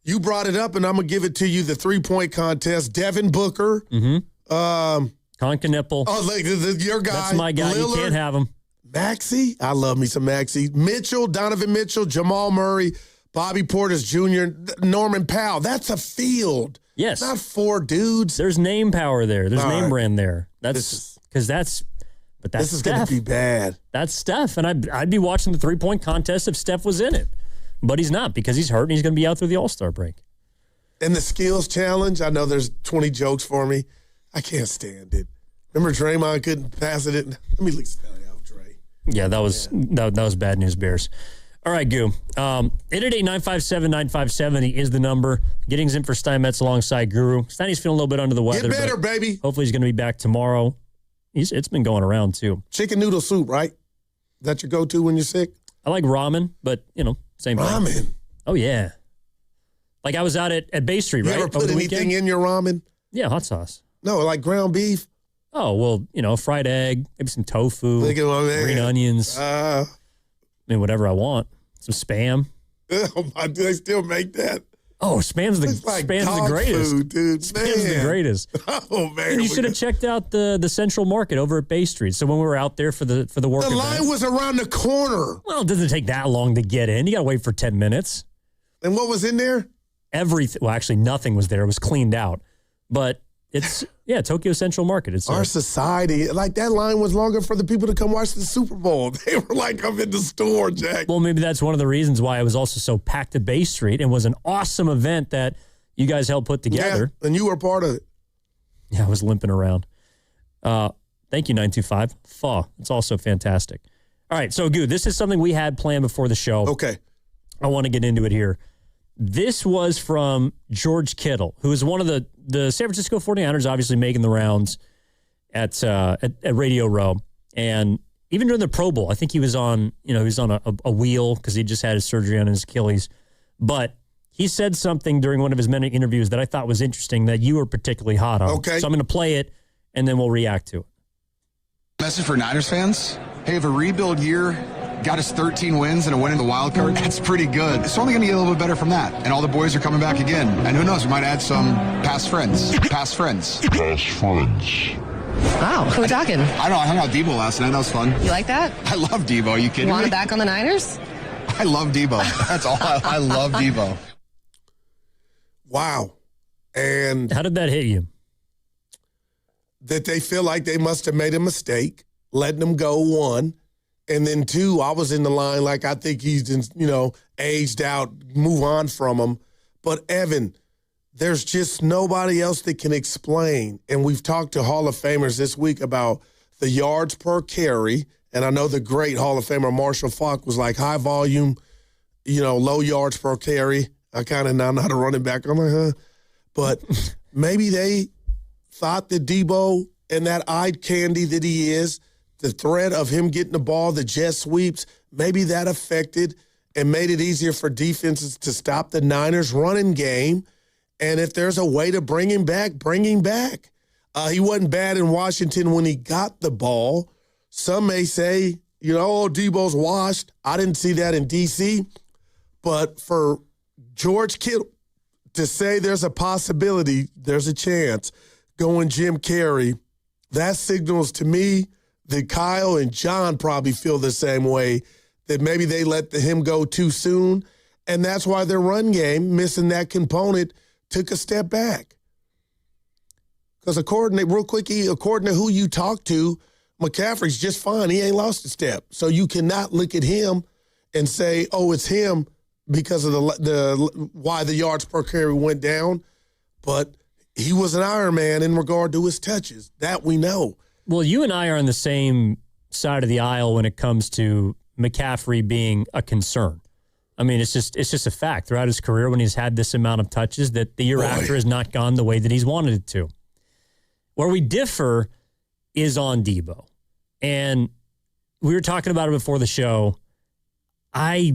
Speaker 27: you brought it up, and I'm going to give it to you, the three-point contest. Devin Booker.
Speaker 2: Mm-hmm. Conka Nipple.
Speaker 27: Oh, your guy.
Speaker 2: That's my guy.
Speaker 27: Lillard,
Speaker 2: you can't have him.
Speaker 27: Maxey. I love me some Maxey. Mitchell, Donovan Mitchell, Jamal Murray, Bobby Portis Jr., Norman Powell. That's a field.
Speaker 2: Yes.
Speaker 27: Not 4 dudes.
Speaker 2: There's name power there. There's name brand there. But
Speaker 27: this
Speaker 2: Steph.
Speaker 27: is going to be bad.
Speaker 2: That's Steph, and I'd be watching the three-point contest if Steph was in it. But he's not because he's hurt and he's going to be out through the All-Star break.
Speaker 27: And the skills challenge, I know there's 20 jokes for me. I can't stand it. Remember Draymond couldn't pass it? Let me spell it out, Dre.
Speaker 2: Yeah, that was bad news, Bears. All right, Goo. 888-957-9570 is the number. Giddings in for Steinmetz alongside Guru. Steiny's feeling a little bit under the weather.
Speaker 27: Get better, baby.
Speaker 2: Hopefully he's going to be back tomorrow. It's been going around, too.
Speaker 27: Chicken noodle soup, right? Is that your go-to when you're sick?
Speaker 2: I like ramen, but, same thing.
Speaker 27: Ramen?
Speaker 2: Oh, yeah. Like I was out at Bay Street,
Speaker 27: you
Speaker 2: right?
Speaker 27: You ever put anything in your ramen?
Speaker 2: Yeah, hot sauce.
Speaker 27: No, like ground beef?
Speaker 2: Oh, well, fried egg, maybe some tofu, green onions. I mean, whatever I want. Some Spam.
Speaker 27: Oh, my, do they still make that?
Speaker 2: Oh, Spam's the greatest.
Speaker 27: Food, dude.
Speaker 2: Spam's the greatest.
Speaker 27: Oh, man.
Speaker 2: And you should have checked out the Central Market over at Bay Street. So when we were out there for the work
Speaker 27: event. The line was around the corner.
Speaker 2: Well, it doesn't take that long to get in. You got to wait for 10 minutes.
Speaker 27: And what was in there?
Speaker 2: Everything. Well, actually, nothing was there. It was cleaned out. But it's, Tokyo Central Market. It's
Speaker 27: our society. Like, that line was longer for the people to come watch the Super Bowl. They were like, I'm in the store, Jack.
Speaker 2: Well, maybe that's one of the reasons why it was also so packed at Bay Street and was an awesome event that you guys helped put together.
Speaker 27: Yeah, and you were part of it.
Speaker 2: Yeah, I was limping around. Thank you, 925. It's also fantastic. All right, so, Goo, this is something we had planned before the show.
Speaker 27: Okay.
Speaker 2: I want to get into it here. This was from George Kittle, who is one of the San Francisco 49ers, obviously making the rounds at Radio Row. And even during the Pro Bowl, I think he was on, he was on a wheel because he just had his surgery on his Achilles. But he said something during one of his many interviews that I thought was interesting that you were particularly hot on.
Speaker 27: Okay.
Speaker 2: So I'm going to play it, and then we'll react to it.
Speaker 1: Message for Niners fans. Hey, if a rebuild year got us 13 wins and a win in the wild card, that's pretty good. It's only going to get a little bit better from that. And all the boys are coming back again. And who knows, we might add some past friends.
Speaker 22: Wow, who are we talking?
Speaker 1: I don't know, I hung out with Debo last night. That was fun.
Speaker 22: You like that?
Speaker 1: I love Debo. Are you kidding
Speaker 22: me? Want
Speaker 1: me?
Speaker 22: him back on the Niners?
Speaker 1: I love Debo. That's all. I love Debo.
Speaker 27: Wow. And
Speaker 2: how did that hit you?
Speaker 27: That they feel like they must have made a mistake, letting them go, 1. And then 2, I was in the line like I think he's, aged out, move on from him. But, Evan, there's just nobody else that can explain. And we've talked to Hall of Famers this week about the yards per carry. And I know the great Hall of Famer Marshall Faulk was like high volume, low yards per carry. I kind of now know how to running back. I'm like, huh? But maybe they thought that Debo and that eye candy that he is, the threat of him getting the ball, the jet sweeps, maybe that affected and made it easier for defenses to stop the Niners' running game. And if there's a way to bring him back, bring him back. He wasn't bad in Washington when he got the ball. Some may say, Debo's washed. I didn't see that in D.C. But for George Kittle to say there's a possibility, there's a chance, going Jim Carrey, that signals to me that Kyle and John probably feel the same way, that maybe they let him go too soon, and that's why their run game, missing that component, took a step back. Because according to who you talk to, McCaffrey's just fine. He ain't lost a step. So you cannot look at him and say, oh, it's him because of the why the yards per carry went down. But he was an Iron Man in regard to his touches. That we know.
Speaker 2: Well, you and I are on the same side of the aisle when it comes to McCaffrey being a concern. I mean, it's just a fact throughout his career when he's had this amount of touches that the year after has not gone the way that he's wanted it to. Where we differ is on Debo. And we were talking about it before the show. I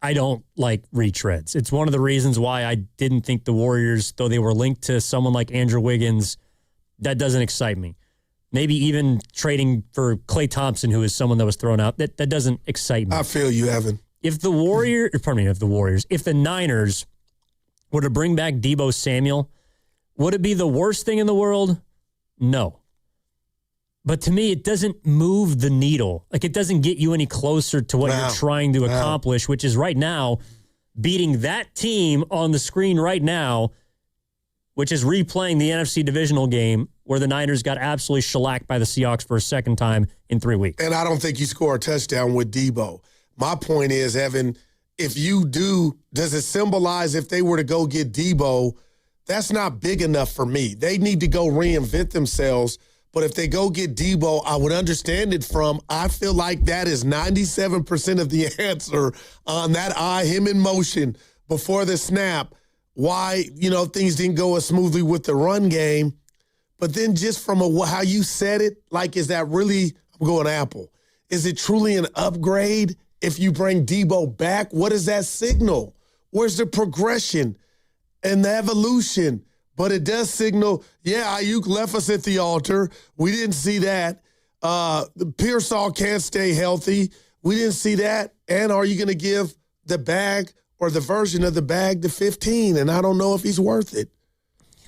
Speaker 2: don't like retreads. It's one of the reasons why I didn't think the Warriors, though they were linked to someone like Andrew Wiggins, that doesn't excite me. Maybe even trading for Klay Thompson, who is someone that was thrown out, that doesn't excite me.
Speaker 27: I feel you, Evan.
Speaker 2: If the Niners were to bring back Deebo Samuel, would it be the worst thing in the world? No. But to me, it doesn't move the needle. Like, it doesn't get you any closer to what you're trying to accomplish, which is right now beating that team on the screen right now, which is replaying the NFC divisional game where the Niners got absolutely shellacked by the Seahawks for a second time in 3 weeks.
Speaker 27: And I don't think you score a touchdown with Debo. My point is, Evan, if you do, does it symbolize if they were to go get Debo, that's not big enough for me. They need to go reinvent themselves. But if they go get Debo, I would understand it from, I feel like that is 97% of the answer on that him in motion before the snap. Why, things didn't go as smoothly with the run game. But then just from how you said it, like, is that really, I'm going Apple, is it truly an upgrade if you bring Debo back? What does that signal? Where's the progression and the evolution? But it does signal, Ayuk left us at the altar. We didn't see that. Pearsall can't stay healthy. We didn't see that. And are you going to give the bag or the version of the bag to 15? And I don't know if he's worth it.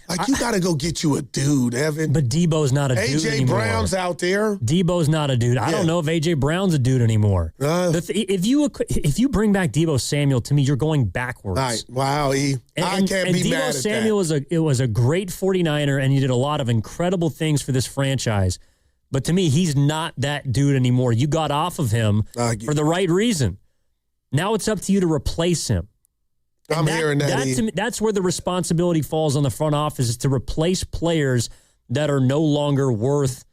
Speaker 27: Like, you got to go get you a dude, Evan.
Speaker 2: But Debo's not a dude
Speaker 27: A.J.
Speaker 2: anymore.
Speaker 27: Brown's out there.
Speaker 2: Debo's not a dude. I don't know if A.J. Brown's a dude anymore. If you bring back Deebo Samuel, to me, you're going backwards.
Speaker 27: Right. Wow, I can't be
Speaker 2: Deebo
Speaker 27: mad at
Speaker 2: Samuel
Speaker 27: that.
Speaker 2: was a great 49er, and he did a lot of incredible things for this franchise. But to me, he's not that dude anymore. You got off of him for the right reason. Now it's up to you to replace him.
Speaker 27: I'm hearing that.
Speaker 2: To me, that's where the responsibility falls on the front office, is to replace players that are no longer worth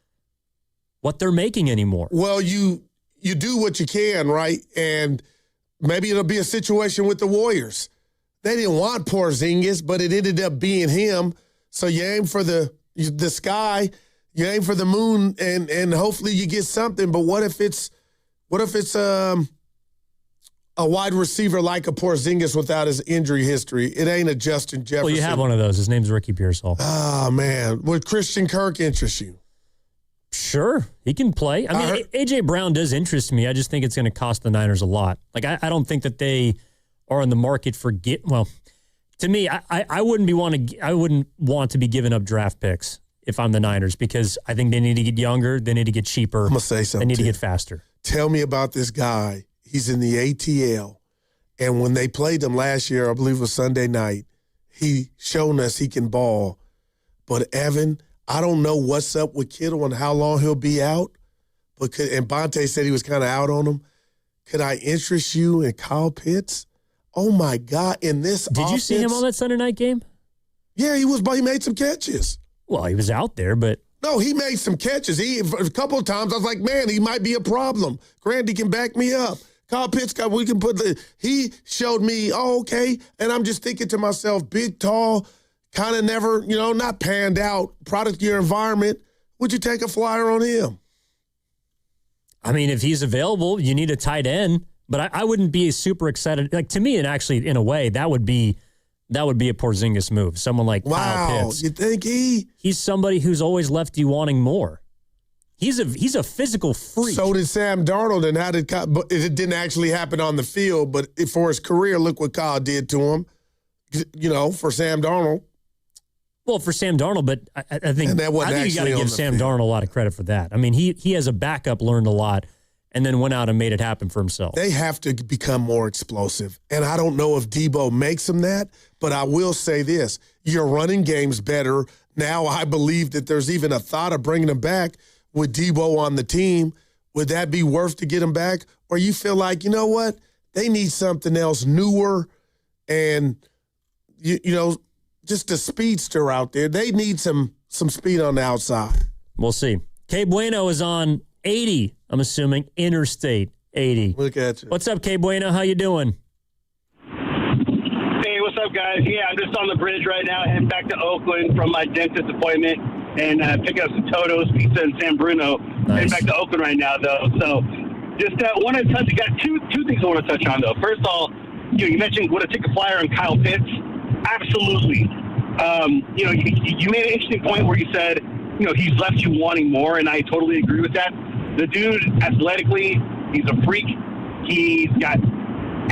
Speaker 2: what they're making anymore.
Speaker 27: Well, you do what you can, right? And maybe it'll be a situation with the Warriors. They didn't want Porzingis, but it ended up being him. So you aim for the sky, you aim for the moon, and hopefully you get something. But what if it's a wide receiver like a Porzingis without his injury history? It ain't a Justin Jefferson.
Speaker 2: Well, you have one of those. His name's Ricky Pearsall.
Speaker 27: Oh, man. Would Christian Kirk interest you?
Speaker 2: Sure. He can play. I mean, A.J. Brown does interest me. I just think it's going to cost the Niners a lot. Like, I don't think that they are in the market for to me, I wouldn't want to be giving up draft picks if I'm the Niners, because I think they need to get younger. They need to get cheaper.
Speaker 27: I'm going to say something.
Speaker 2: They need to get faster.
Speaker 27: Tell me about this guy. He's in the ATL. And when they played him last year, I believe it was Sunday night, he shown us he can ball. But, Evan, I don't know what's up with Kittle and how long he'll be out. And Bonte said he was kind of out on him. Could I interest you in Kyle Pitts? Oh, my God. In this
Speaker 2: Did you see him on that Sunday night game?
Speaker 27: Yeah, he made some catches.
Speaker 2: Well, he was out there, but...
Speaker 27: No, he made some catches. A couple of times I was like, man, he might be a problem. Grandy can back me up. Kyle Pitts, he showed me, okay. And I'm just thinking to myself, big, tall, kind of never, not panned out, product of your environment. Would you take a flyer on him?
Speaker 2: I mean, if he's available, you need a tight end. But I wouldn't be super excited. Like, to me, and actually, in a way, that would be a Porzingis move. Someone like Kyle Pitts.
Speaker 27: You think
Speaker 2: he's somebody who's always left you wanting more. He's a physical freak.
Speaker 27: So did Sam Darnold, and it didn't actually happen on the field, but for his career, look what Kyle did to him. For Sam Darnold.
Speaker 2: Well, for Sam Darnold, but I think you got to give Sam Darnold a lot of credit for that. I mean, he as a backup learned a lot, and then went out and made it happen for himself.
Speaker 27: They have to become more explosive, and I don't know if Debo makes them that, but I will say this: your running game's better. now I believe that there's even a thought of bringing him back with Debo on the team. Would that be worth to get him back? Or you feel like, you know what? They need something else newer and, you know, just a speedster out there. They need some speed on the outside.
Speaker 2: We'll see. Kay Bueno is on 80, I'm assuming, Interstate 80.
Speaker 27: Look at you.
Speaker 2: What's up, Kay Bueno? How you doing?
Speaker 7: Hey, what's up, guys? Yeah, I'm just on the bridge right now, heading back to Oakland from my dentist appointment and picking up some Toto's Pizza in San Bruno.
Speaker 2: Nice.
Speaker 7: Heading back to Oakland right now, though. So just want to touch. I got two things I want to touch on, though. First of all, you mentioned would have taken a flyer on Kyle Pitts. Absolutely. You made an interesting point where you said, he's left you wanting more, and I totally agree with that. The dude, athletically, he's a freak. He's got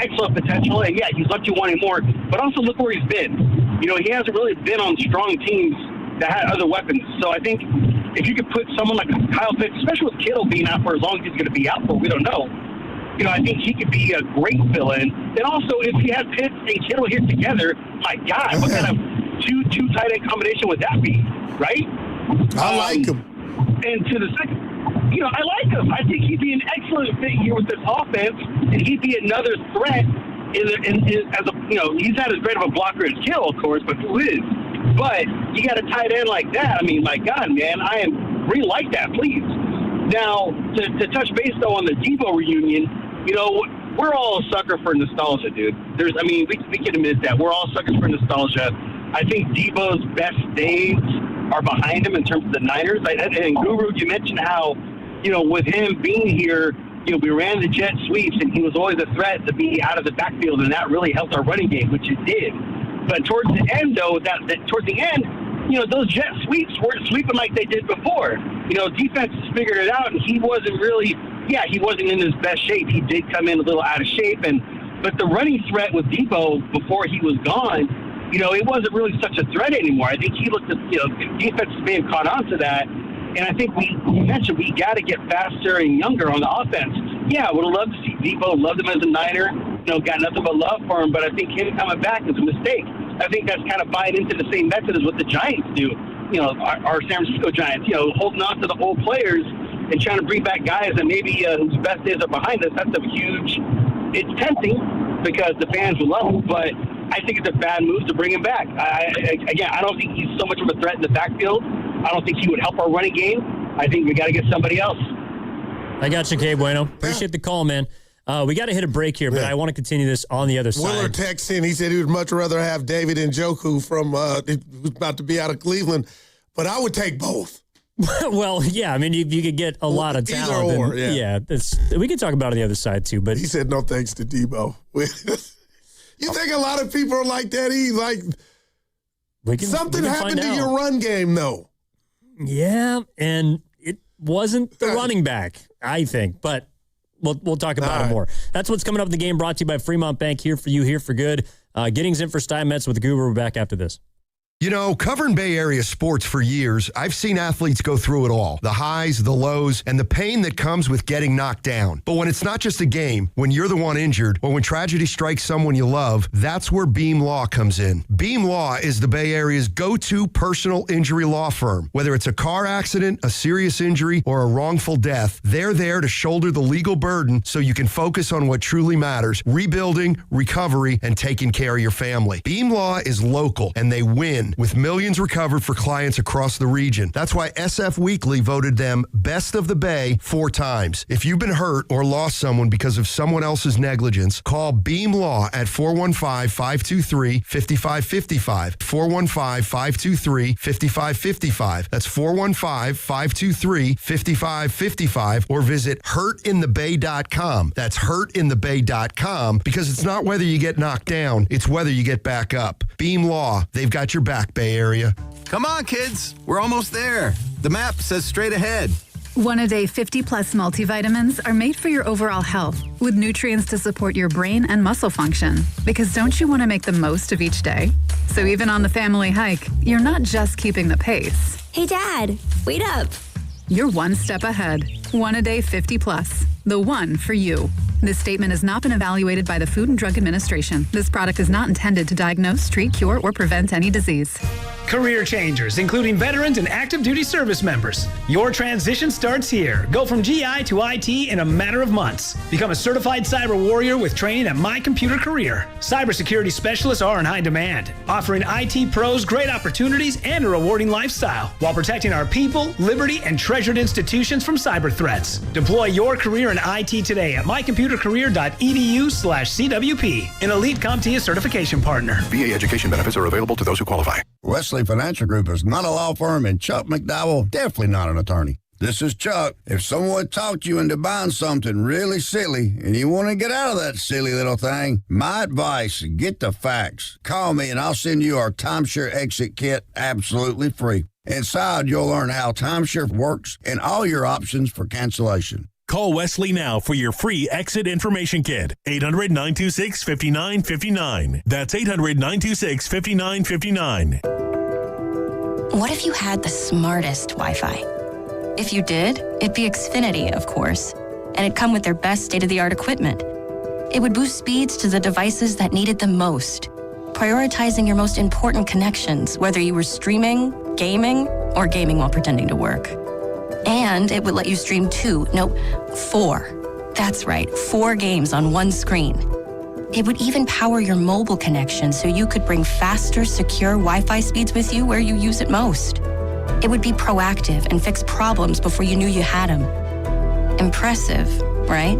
Speaker 7: excellent potential, and yeah, he's left you wanting more. But also look where he's been. He hasn't really been on strong teams that had other weapons. So I think if you could put someone like Kyle Pitts, especially with Kittle being out for as long as he's going to be out for, we don't know. I think he could be a great fill-in. And also, if he had Pitts and Kittle here together, my God, what kind of two tight end combination would that be, right?
Speaker 27: I like him.
Speaker 7: And to the second, I like him. I think he'd be an excellent fit here with this offense, and he'd be another threat. He's not as great of a blocker as Kittle, of course, but who is? But you got a tight end like that. I mean, my God, man, I really like that. Please. Now, to touch base though on the Debo reunion, we're all a sucker for nostalgia, dude. We can admit that we're all suckers for nostalgia. I think Debo's best days are behind him in terms of the Niners. And Guru, you mentioned how, with him being here, we ran the jet sweeps, and he was always a threat to be out of the backfield, and that really helped our running game, which it did. But towards the end, though, those jet sweeps weren't sweeping like they did before. Defenses figured it out, and he wasn't in his best shape. He did come in a little out of shape, but the running threat with Debo before he was gone, it wasn't really such a threat anymore. I think he looked at, defenses may have caught on to that. And I think we got to get faster and younger on the offense. Yeah, I would have loved to see Debo, loved him as a Niner, got nothing but love for him, but I think him coming back is a mistake. I think that's kind of buying into the same method as what the Giants do. Our San Francisco Giants, holding on to the old players and trying to bring back guys that maybe whose best days are behind us. That's it's tempting because the fans will love him, but I think it's a bad move to bring him back. I don't think he's so much of a threat in the backfield. I don't think he would help our running game. I think we got to get somebody else.
Speaker 2: I got you, Kay Bueno. Appreciate the call, man. We got to hit a break here, but I want to continue this on the other side.
Speaker 27: Willard texted in. He said he would much rather have David Njoku from who's about to be out of Cleveland, but I would take both.
Speaker 2: Well, yeah. I mean, you could get a lot of talent.
Speaker 27: Either or, yeah.
Speaker 2: We can talk about it on the other side, too. But
Speaker 27: he said no thanks to Debo. You think a lot of people are like that? Something happened to your run game, though.
Speaker 2: Yeah, and it wasn't the running back, I think, but we'll talk about it more. That's what's coming up in the game, brought to you by Fremont Bank, here for you, here for good. Giddings in for Steinmetz with the Guru. We're back after this.
Speaker 8: Covering Bay Area sports for years, I've seen athletes go through it all. The highs, the lows, and the pain that comes with getting knocked down. But when it's not just a game, when you're the one injured, or when tragedy strikes someone you love, that's where Beam Law comes in. Beam Law is the Bay Area's go-to personal injury law firm. Whether it's a car accident, a serious injury, or a wrongful death, they're there to shoulder the legal burden so you can focus on what truly matters: rebuilding, recovery, and taking care of your family. Beam Law is local, and they win, with millions recovered for clients across the region. That's why SF Weekly voted them Best of the Bay 4 times. If you've been hurt or lost someone because of someone else's negligence, call Beam Law at 415-523-5555. 415-523-5555. That's 415-523-5555. Or visit hurtinthebay.com. That's hurtinthebay.com, because it's not whether you get knocked down, it's whether you get back up. Beam Law, they've got your back, Bay Area.
Speaker 9: Come on, kids. We're almost there. The map says straight ahead.
Speaker 10: One-a-day 50-plus multivitamins are made for your overall health, with nutrients to support your brain and muscle function. Because don't you want to make the most of each day? So even on the family hike, you're not just keeping the pace.
Speaker 5: Hey, Dad, wait up.
Speaker 10: You're one step ahead. One-a-day 50-plus. the one for you. This statement has not been evaluated by the Food and Drug Administration. This product is not intended to diagnose, treat, cure, or prevent any disease.
Speaker 31: Career changers, including veterans and active duty service members. Your transition starts here. Go from GI to IT in a matter of months. Become a certified cyber warrior with training at My Computer Career. Cybersecurity specialists are in high demand, offering IT pros great opportunities and a rewarding lifestyle while protecting our people, liberty, and treasured institutions from cyber threats. Deploy your career in IT today at mycomputercareer.edu/CWP, an elite CompTIA certification partner.
Speaker 4: VA education benefits are available to those who qualify.
Speaker 6: Wesley Financial Group is not a law firm, and Chuck McDowell definitely not an attorney. This is Chuck. If someone talked you into buying something really silly and you want to get out of that silly little thing, my advice, get the facts. Call me and I'll send you our timeshare exit kit absolutely free. Inside, you'll learn how timeshare works and all your options for cancellation.
Speaker 11: Call Wesley now for your free exit information kit. 800-926-5959. That's 800-926-5959.
Speaker 15: What if you had the smartest Wi-Fi? If you did, it'd be Xfinity, of course, and it'd come with their best state-of-the-art equipment. It would boost speeds to the devices that needed them most, prioritizing your most important connections, whether you were streaming, gaming, or gaming while pretending to work. And it would let you stream 4. That's right, 4 games on one screen. It would even power your mobile connection so you could bring faster, secure Wi-Fi speeds with you where you use it most. It would be proactive and fix problems before you knew you had them. Impressive, right?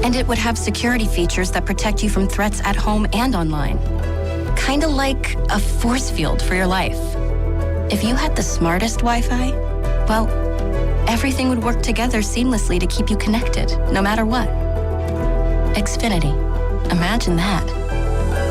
Speaker 15: And it would have security features that protect you from threats at home and online. Kinda like a force field for your life. If you had the smartest Wi-Fi, well, everything would work together seamlessly to keep you connected, no matter what. Xfinity. Imagine that.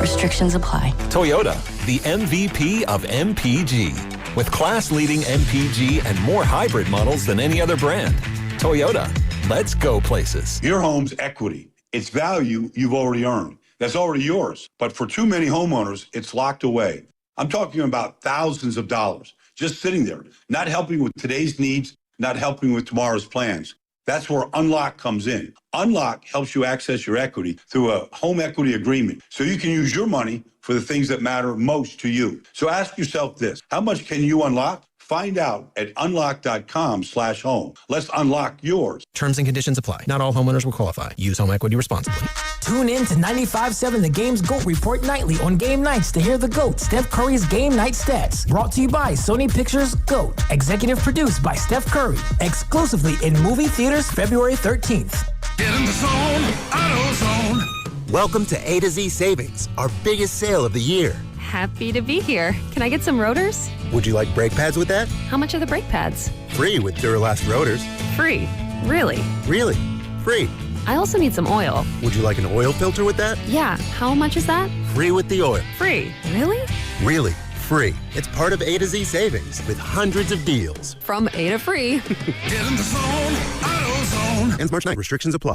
Speaker 15: Restrictions apply.
Speaker 18: Toyota, the MVP of MPG. With class-leading MPG and more hybrid models than any other brand. Toyota, let's go places.
Speaker 12: Your home's equity. It's value you've already earned. That's already yours. But for too many homeowners, it's locked away. I'm talking about thousands of dollars just sitting there, not helping with today's needs, not helping with tomorrow's plans. That's where Unlock comes in. Unlock helps you access your equity through a home equity agreement so you can use your money for the things that matter most to you. So ask yourself this, how much can you unlock? Find out at unlock.com/home. Let's unlock yours.
Speaker 29: Terms and conditions apply. Not all homeowners will qualify. Use home equity responsibly.
Speaker 13: Tune in to 95.7 The Game's GOAT Report nightly on game nights to hear the GOAT, Steph Curry's game night stats. Brought to you by Sony Pictures GOAT. Executive produced by Steph Curry. Exclusively in movie theaters February 13th.
Speaker 14: Get in the zone, AutoZone.
Speaker 16: Welcome to A to Z Savings, our biggest sale of the year.
Speaker 17: Happy to be here. Can I get some rotors?
Speaker 16: Would you like brake pads with that?
Speaker 17: How much are the brake pads?
Speaker 16: Free with Duralast rotors.
Speaker 17: Free? Really?
Speaker 16: Really? Free.
Speaker 17: I also need some oil.
Speaker 16: Would you like an oil filter with that?
Speaker 17: Yeah. How much is that?
Speaker 16: Free with the oil.
Speaker 17: Free? Really?
Speaker 16: Really. Free. It's part of A to Z Savings with hundreds of deals.
Speaker 17: From A to free.
Speaker 14: Get in the zone, AutoZone.
Speaker 16: Ends March 9th. Restrictions apply.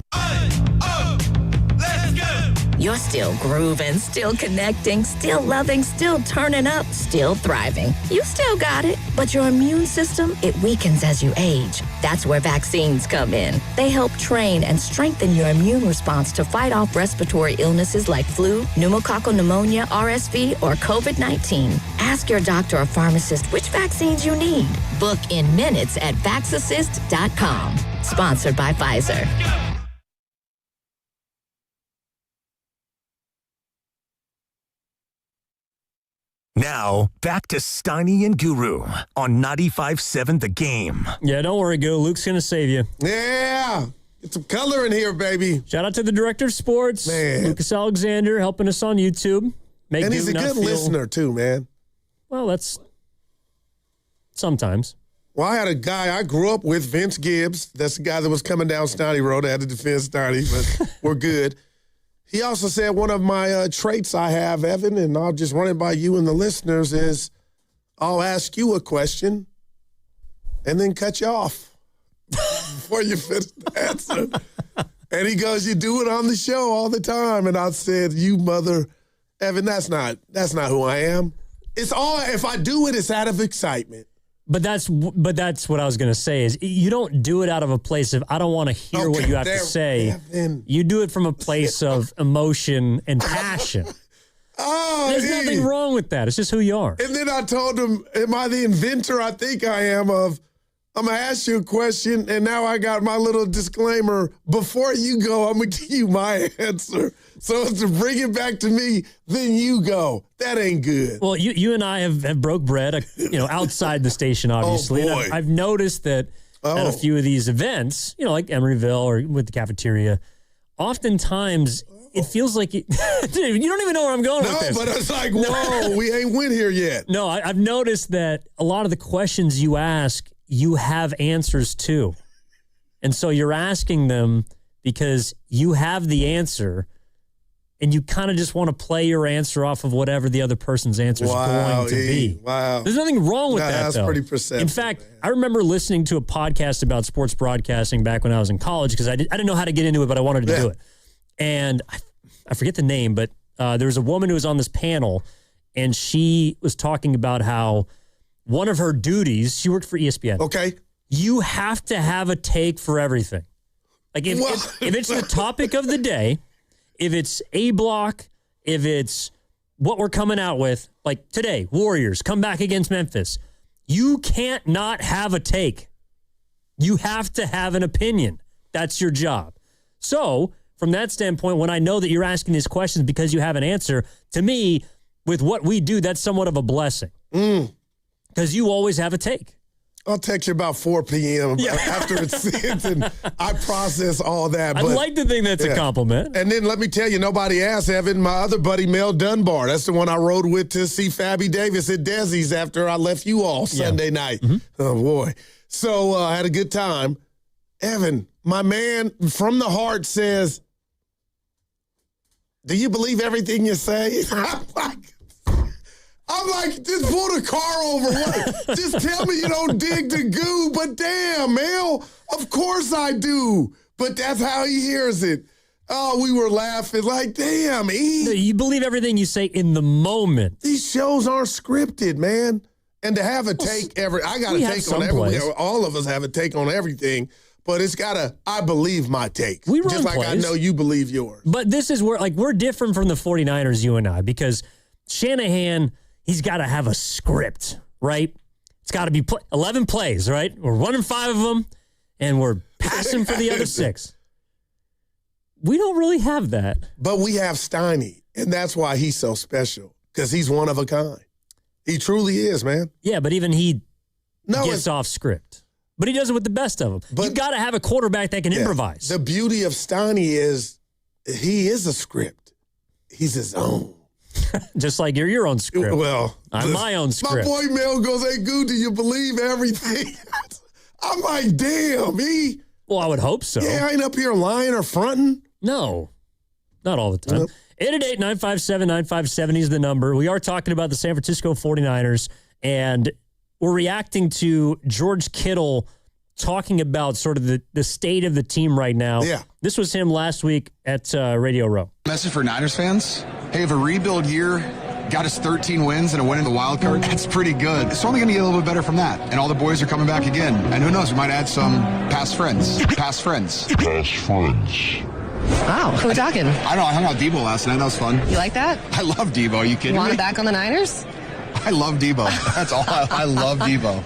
Speaker 19: You're still grooving, still connecting, still loving, still turning up, still thriving. You still got it, but your immune system, it weakens as you age. That's where vaccines come in. They help train and strengthen your immune response to fight off respiratory illnesses like flu, pneumococcal pneumonia, RSV, or COVID-19. Ask your doctor or pharmacist which vaccines you need. Book in minutes at vaxassist.com. Sponsored by Pfizer.
Speaker 20: Now, back to Steiny and Guru on 95.7 The Game.
Speaker 2: Yeah, don't worry, Guru. Luke's going to save you.
Speaker 27: Yeah. Get some color in here, baby.
Speaker 2: Shout out to the director of sports, Lucas Alexander, helping us on YouTube.
Speaker 27: And he's a good listener, too, man.
Speaker 2: Well, that's sometimes.
Speaker 27: Well, I had a guy I grew up with, Vince Gibbs. That's the guy that was coming down Steiny Road. I had to defend Steiny, but we're good. He also said one of my traits I have, Evan, and I'll just run it by you and the listeners, is I'll ask you a question and then cut you off before you finish the answer. And he goes, you do it on the show all the time. And I said, you mother, Evan, that's not who I am. It's all, if I do it, it's out of excitement.
Speaker 2: But that's what I was going to say is you don't do it out of a place of I don't want to hear what you have to say. You do it from a place of emotion and passion. There's nothing wrong with that. It's just who you are.
Speaker 27: And then I told him, am I the inventor I think I am of, I'm going to ask you a question, and now I got my little disclaimer. Before you go, I'm going to give you my answer. So to bring it back to me, then you go. That ain't good.
Speaker 2: Well, you and I have broke bread, outside the station, obviously.
Speaker 27: Oh, boy.
Speaker 2: And I've noticed that at a few of these events, like Emeryville or with the cafeteria, oftentimes it feels like dude, you don't even know where I'm going with this.
Speaker 27: No, but it's like, whoa, we ain't went here yet.
Speaker 2: No, I've noticed that a lot of the questions you ask, you have answers to. And so you're asking them because you have the answer and you kind of just want to play your answer off of whatever the other person's answer is going to be.
Speaker 27: Wow.
Speaker 2: There's nothing wrong with that,
Speaker 27: that's
Speaker 2: though.
Speaker 27: pretty perceptive.
Speaker 2: In fact, I remember listening to a podcast about sports broadcasting back when I was in college because I didn't know how to get into it, but I wanted to do it. And I forget the name, but there was a woman who was on this panel, and she was talking about how one of her duties, she worked for ESPN.
Speaker 27: Okay.
Speaker 2: You have to have a take for everything. Like if it's the topic of the day, if it's A block, if it's what we're coming out with, like today, Warriors come back against Memphis, you can't not have a take. You have to have an opinion. That's your job. So from that standpoint, when I know that you're asking these questions because you have an answer, to me, with what we do, that's somewhat of a blessing. Because you always have a take.
Speaker 27: I'll text you about 4 p.m. after it sits, and I process all that.
Speaker 2: I'd like to think that's a compliment.
Speaker 27: And then let me tell you, nobody asked, Evan, my other buddy, Mel Dunbar. That's the one I rode with to see Fabby Davis at Desi's after I left you all Sunday night. Oh, boy. So I had a good time. Evan, my man from the heart says, do you believe everything you say? I'm like, just pull the car over. Just tell me you don't dig the goo. But damn, Mel, of course I do. But that's how he hears it. Oh, we were laughing like, damn,
Speaker 2: You believe everything you say in the moment.
Speaker 27: These shows aren't scripted, man. And to have a take I got a take on everything. All of us have a take on everything. But it's I believe my take.
Speaker 2: We run
Speaker 27: just like
Speaker 2: plays.
Speaker 27: I know you believe yours.
Speaker 2: But this is where, we're different from the 49ers, you and I, because Shanahan, he's got to have a script, right? It's got to be 11 plays, right? We're running 5 of them, and we're passing for the other 6. We don't really have that.
Speaker 27: But we have Steiny, and that's why he's so special, because he's one of a kind. He truly is, man.
Speaker 2: Yeah, but even he gets off script. But he does it with the best of them. But you got to have a quarterback that can improvise.
Speaker 27: The beauty of Steiny is he is a script. He's his own.
Speaker 2: Just like you're your own script.
Speaker 27: Well,
Speaker 2: I'm my own script.
Speaker 27: My boy Mel goes, hey, Goo, do you believe everything? I'm like, damn,
Speaker 2: Well, I would hope so.
Speaker 27: Yeah, I ain't up here lying or fronting.
Speaker 2: No, not all the time. 888-957-9570 is the number. We are talking about the San Francisco 49ers, and we're reacting to George Kittle talking about sort of the state of the team right now.
Speaker 27: Yeah.
Speaker 2: This was him last week at Radio Row.
Speaker 1: Message for Niners fans. Hey, if a rebuild year got us 13 wins and a win in the wild card, that's pretty good. It's only going to get a little bit better from that. And all the boys are coming back again. And who knows, we might add some past friends. Past friends.
Speaker 17: Wow, who are we talking?
Speaker 1: I know, I hung out with Debo last night. That was fun.
Speaker 17: You like that?
Speaker 1: I love Debo. Are you kidding
Speaker 17: Want
Speaker 1: me?
Speaker 17: him back on the Niners?
Speaker 1: I love Debo. That's all. I love Debo.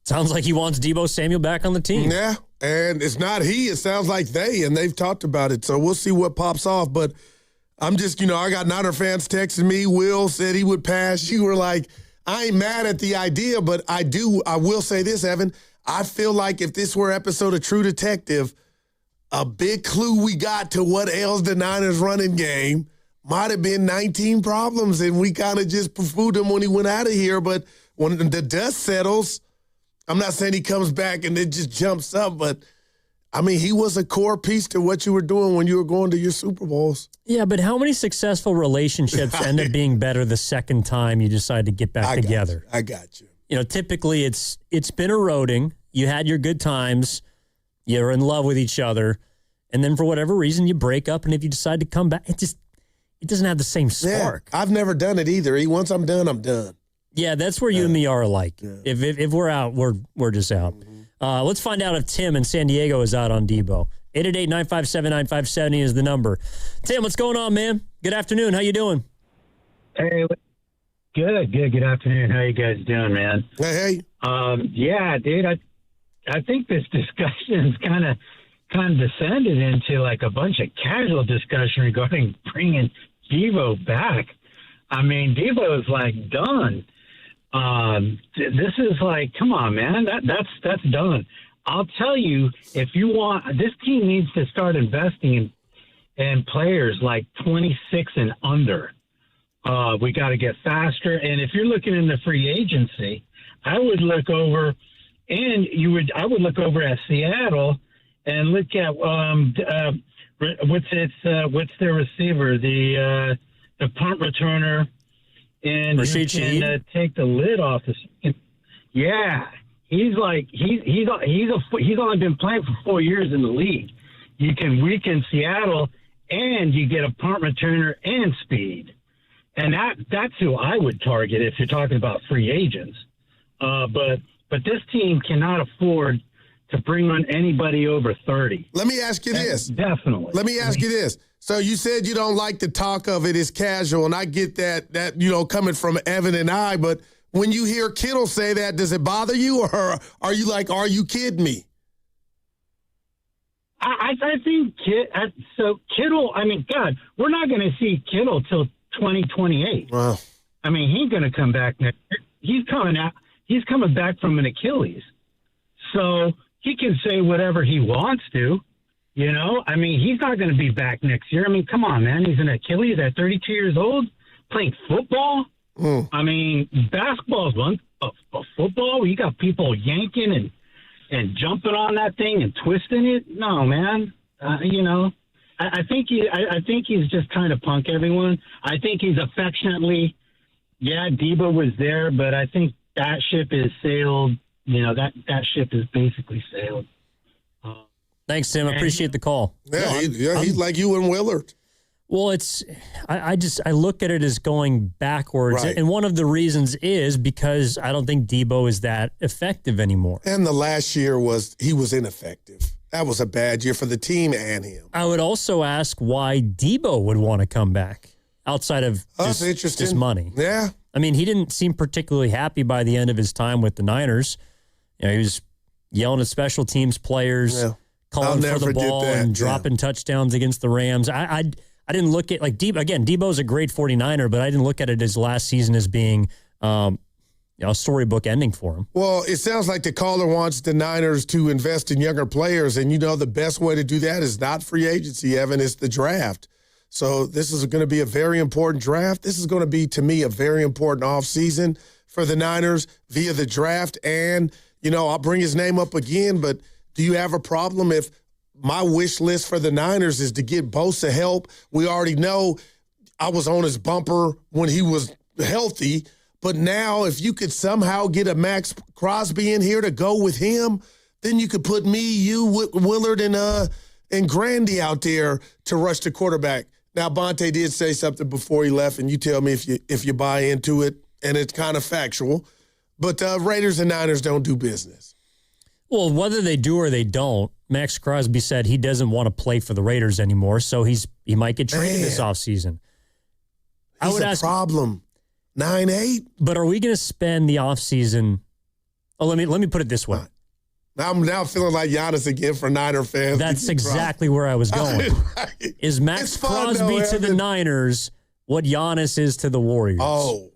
Speaker 2: Sounds like he wants Debo Samuel back on the team.
Speaker 27: Yeah, and it's not he. It sounds like they, and they've talked about it. So we'll see what pops off. But I'm just, I got Niner fans texting me. Will said he would pass. You were like, I ain't mad at the idea, but I will say this, Evan. I feel like if this were episode of True Detective, a big clue we got to what ails the Niners running game might have been 19 problems, and we kind of just poo-pooed him when he went out of here. But when the dust settles, I'm not saying he comes back and it just jumps up, but, I mean, he was a core piece to what you were doing when you were going to your Super Bowls.
Speaker 2: Yeah, but how many successful relationships end up being better the second time you decide to get back together?
Speaker 27: I got you.
Speaker 2: Typically it's been eroding. You had your good times. You're in love with each other. And then for whatever reason, you break up. And if you decide to come back, it doesn't have the same spark.
Speaker 27: Yeah, I've never done it either. Once I'm done, I'm done.
Speaker 2: Yeah, that's where you and me are alike. Yeah. If we're out, we're just out. Let's find out if Tim in San Diego is out on Debo. 888-957-9570 is the number. Tim, what's going on, man? Good afternoon. How you doing?
Speaker 3: Hey, good afternoon. How you guys doing, man?
Speaker 27: Hey.
Speaker 3: Yeah, dude. I think this discussion is kind of descended into like a bunch of casual discussion regarding bringing Debo back. I mean, Debo is like done. This is like, come on, man. That's done. I'll tell you, if you want, this team needs to start investing in players like 26 and under. We got to get faster. And if you're looking in the free agency, I would look over, I would look over at Seattle and look at what's their receiver, the punt returner, and
Speaker 2: Rashid Shaheed?
Speaker 3: Take the lid off the. Yeah, he's only been playing for 4 years in the league. You can weaken Seattle, and you get a punt returner and speed, and that's who I would target if you're talking about free agents. But this team cannot afford to bring on anybody over 30.
Speaker 27: Let me ask you this.
Speaker 3: Definitely.
Speaker 27: Let me ask you this. So you said you don't like the talk of it as casual, and I get that coming from Evan and I, but when you hear Kittle say that, does it bother you, or are you like, are you kidding me?
Speaker 3: I think Kittle, I mean, God, we're not going to see Kittle till 2028.
Speaker 27: Wow.
Speaker 3: I mean, he's going to come back next year. He's coming back from an Achilles. So he can say whatever he wants to, you know? I mean, he's not going to be back next year. I mean, come on, man. He's an Achilles at 32 years old playing football. I mean, basketball is one, but football, you got people yanking and jumping on that thing and twisting it. No, man. I think he's just trying to punk everyone. I think he's affectionately, Debo was there, but I think that ship is sailed. You know, that ship is basically sailed.
Speaker 2: Thanks, Tim. I appreciate the call.
Speaker 27: Yeah, he's like you and Willard.
Speaker 2: Well, I look at it as going backwards.
Speaker 27: Right.
Speaker 2: And one of the reasons is because I don't think Debo is that effective anymore.
Speaker 27: And the last year he was ineffective. That was a bad year for the team and him.
Speaker 2: I would also ask why Debo would want to come back outside of just money.
Speaker 27: Yeah.
Speaker 2: I mean, he didn't seem particularly happy by the end of his time with the Niners. You know, he was yelling at special teams players, calling for the ball and dropping touchdowns against the Rams. I didn't look at, like, Debo's a great 49er, but I didn't look at it as last season as being a storybook ending for him.
Speaker 27: Well, it sounds like the caller wants the Niners to invest in younger players, and the best way to do that is not free agency, Evan, it's the draft. So this is going to be a very important draft. This is going to be, to me, a very important offseason for the Niners via the draft. And, I'll bring his name up again, but do you have a problem if my wish list for the Niners is to get Bosa help? We already know I was on his bumper when he was healthy, but now if you could somehow get a Max Crosby in here to go with him, then you could put me, you, Willard, and Grandy out there to rush the quarterback. Now, Bonte did say something before he left, and you tell me if you buy into it, and it's kind of factual. But Raiders and Niners don't do business.
Speaker 2: Well, whether they do or they don't, Max Crosby said he doesn't want to play for the Raiders anymore, so he might get traded this offseason.
Speaker 27: I would ask problem. 9-8?
Speaker 2: But are we going to spend the offseason? Oh, let me put it this way.
Speaker 27: I'm now feeling like Giannis again for Niner fans.
Speaker 2: That's exactly where I was going. Is Max Crosby to the Niners what Giannis is to the Warriors?
Speaker 27: Oh.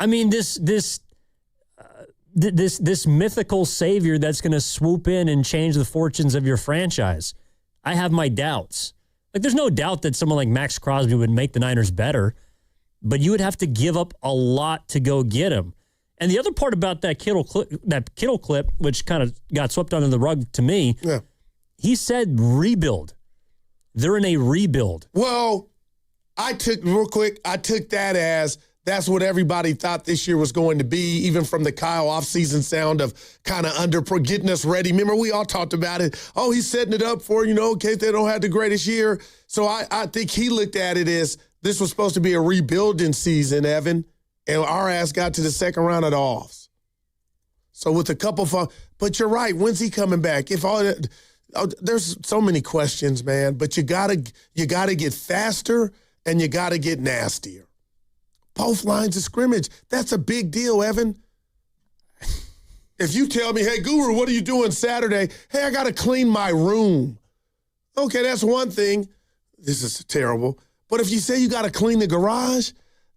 Speaker 2: I mean, this mythical savior that's going to swoop in and change the fortunes of your franchise. I have my doubts. Like, there's no doubt that someone like Max Crosby would make the Niners better, but you would have to give up a lot to go get him. And the other part about that Kittle clip, which kind of got swept under the rug to me, he said rebuild. They're in a rebuild.
Speaker 27: Well, I took that as that's what everybody thought this year was going to be, even from the Kyle offseason sound of kind of getting us ready. Remember, we all talked about it. Oh, he's setting it up for, in case they don't have the greatest year. So I think he looked at it as this was supposed to be a rebuilding season, Evan. and our ass got to the second round of the offs. So with a couple of but you're right. When's he coming back? There's so many questions, man. But you gotta get faster and you gotta get nastier. Both lines of scrimmage. That's a big deal, Evan. If you tell me, hey, Guru, what are you doing Saturday? Hey, I got to clean my room. Okay, that's one thing. This is terrible. But if you say you got to clean the garage,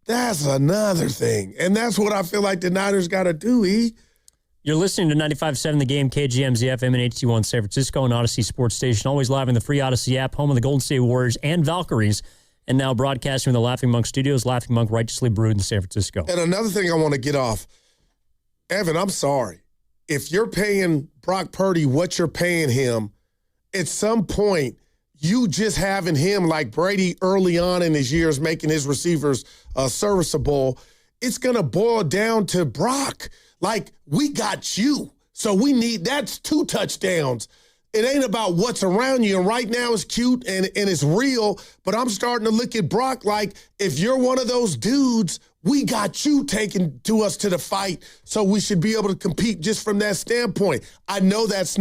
Speaker 27: that's another thing. And that's what I feel like the Niners got to do, E.
Speaker 2: You're listening to 95.7 The Game, KGMZ FM and HD1 San Francisco and Odyssey Sports Station. Always live in the free Odyssey app, home of the Golden State Warriors and Valkyries. And now broadcasting from the Laughing Monk Studios, Laughing Monk Righteously Brewed in San Francisco.
Speaker 27: And another thing I want to get off. Evan, I'm sorry. If you're paying Brock Purdy what you're paying him, at some point, you just having him like Brady early on in his years making his receivers serviceable, it's going to boil down to Brock. Like, we got you, so that's 2 touchdowns. It ain't about what's around you, and right now it's cute and it's real, but I'm starting to look at Brock like, if you're one of those dudes, we got you taking us to the fight, so we should be able to compete just from that standpoint. I know that's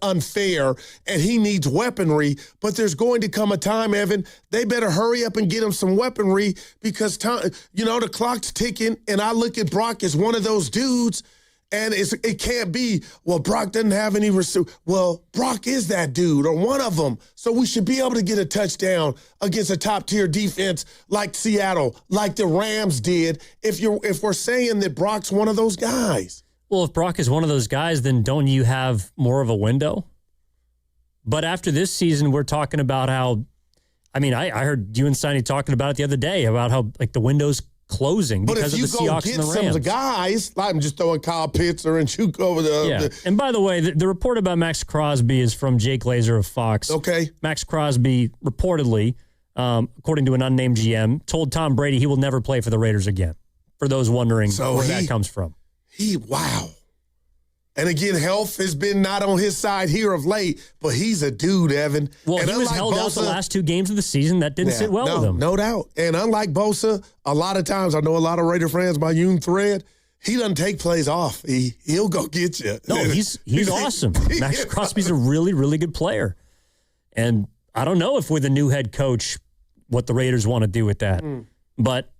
Speaker 27: unfair, and he needs weaponry, but there's going to come a time, Evan, they better hurry up and get him some weaponry because the clock's ticking, and I look at Brock as one of those dudes. And it can't be, well, Brock doesn't have any receiver. Well, Brock is that dude or one of them. So we should be able to get a touchdown against a top-tier defense like Seattle, like the Rams did, if we're saying that Brock's one of those guys.
Speaker 2: Well, if Brock is one of those guys, then don't you have more of a window? But after this season, we're talking about how, I heard you and Steiny talking about it the other day, about how like the window's closing because of the Seahawks and the Rams. But if you go get some guys,
Speaker 27: I'm just throwing Kyle Pitts or Njoku over the...
Speaker 2: Yeah, and by the way, the report about Max Crosby is from Jake Glazer of Fox.
Speaker 27: Okay.
Speaker 2: Max Crosby reportedly, according to an unnamed GM, told Tom Brady he will never play for the Raiders again, for those wondering where that comes from.
Speaker 27: Wow. And again, health has been not on his side here of late, but he's a dude, Evan.
Speaker 2: Well, and he was held out the last 2 games of the season. That didn't sit well with him.
Speaker 27: No doubt. And unlike Bosa, a lot of times, I know a lot of Raider fans, my Yoon thread, he doesn't take plays off. He'll go get you.
Speaker 2: No, he's awesome. Max Crosby's a really, really good player. And I don't know if with a new head coach, what the Raiders want to do with that. But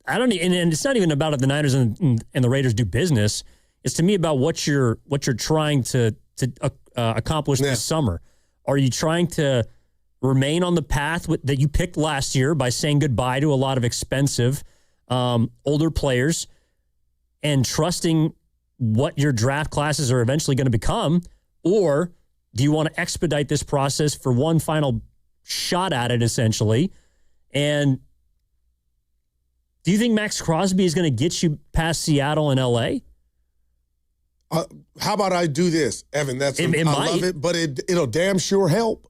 Speaker 2: I don't. And it's not even about if the Niners and the Raiders do business. It's to me about what you're trying to accomplish this summer. Are you trying to remain on the path that you picked last year by saying goodbye to a lot of expensive older players and trusting what your draft classes are eventually going to become? Or do you want to expedite this process for one final shot at it, essentially? And do you think Max Crosby is going to get you past Seattle and L.A.?
Speaker 27: How about I do this, Evan? I love it, but it'll damn sure help.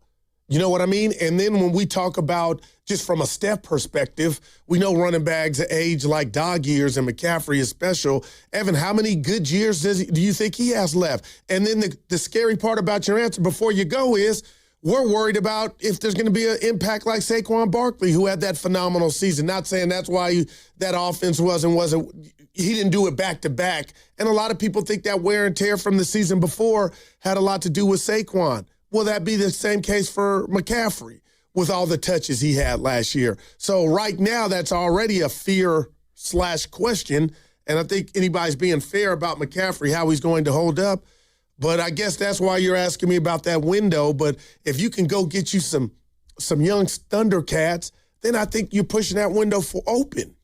Speaker 27: You know what I mean? And then when we talk about just from a Steph perspective, we know running backs age like dog years, and McCaffrey is special. Evan, how many good years do you think he has left? And then the scary part about your answer before you go is we're worried about if there's going to be an impact like Saquon Barkley, who had that phenomenal season. Not saying that's why that offense wasn't. He didn't do it back-to-back. And a lot of people think that wear and tear from the season before had a lot to do with Saquon. Will that be the same case for McCaffrey with all the touches he had last year? So right now, that's already a fear/question. And I think anybody's being fair about McCaffrey, how he's going to hold up. But I guess that's why you're asking me about that window. But if you can go get you some young Thundercats, then I think you're pushing that window for open.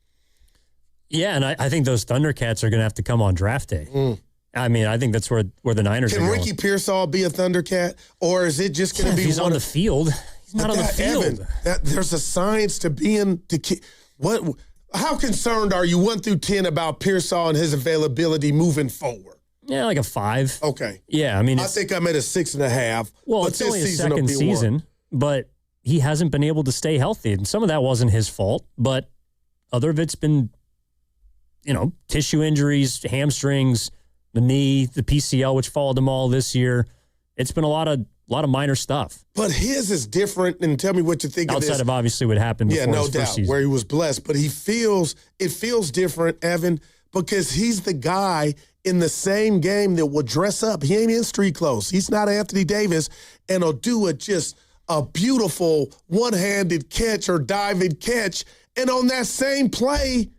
Speaker 2: Yeah, and I think those Thundercats are going to have to come on draft day. I mean, I think that's where the Niners are going.
Speaker 27: Can Ricky Pearsall be a Thundercat, or is it just going to be
Speaker 2: he's on the field? He's not on the field.
Speaker 27: Evan, there's a science to being what? How concerned are you 1 through 10 about Pearsall and his availability moving forward?
Speaker 2: Yeah, like a 5.
Speaker 27: Okay.
Speaker 2: Yeah, I mean,
Speaker 27: I think I'm at a 6.5.
Speaker 2: Well, it's only his second season, but he hasn't been able to stay healthy, and some of that wasn't his fault, but other of it's been, tissue injuries, hamstrings, the knee, the PCL, which followed them all this year. It's been a lot of minor stuff.
Speaker 27: But his is different, and tell me what you think of this.
Speaker 2: Outside of obviously what happened before
Speaker 27: no
Speaker 2: his
Speaker 27: doubt,
Speaker 2: first season.
Speaker 27: where he was blessed. But it feels different, Evan, because he's the guy in the same game that will dress up. He ain't in street clothes. He's not Anthony Davis, and he'll do just a beautiful one-handed catch or diving catch, and on that same play,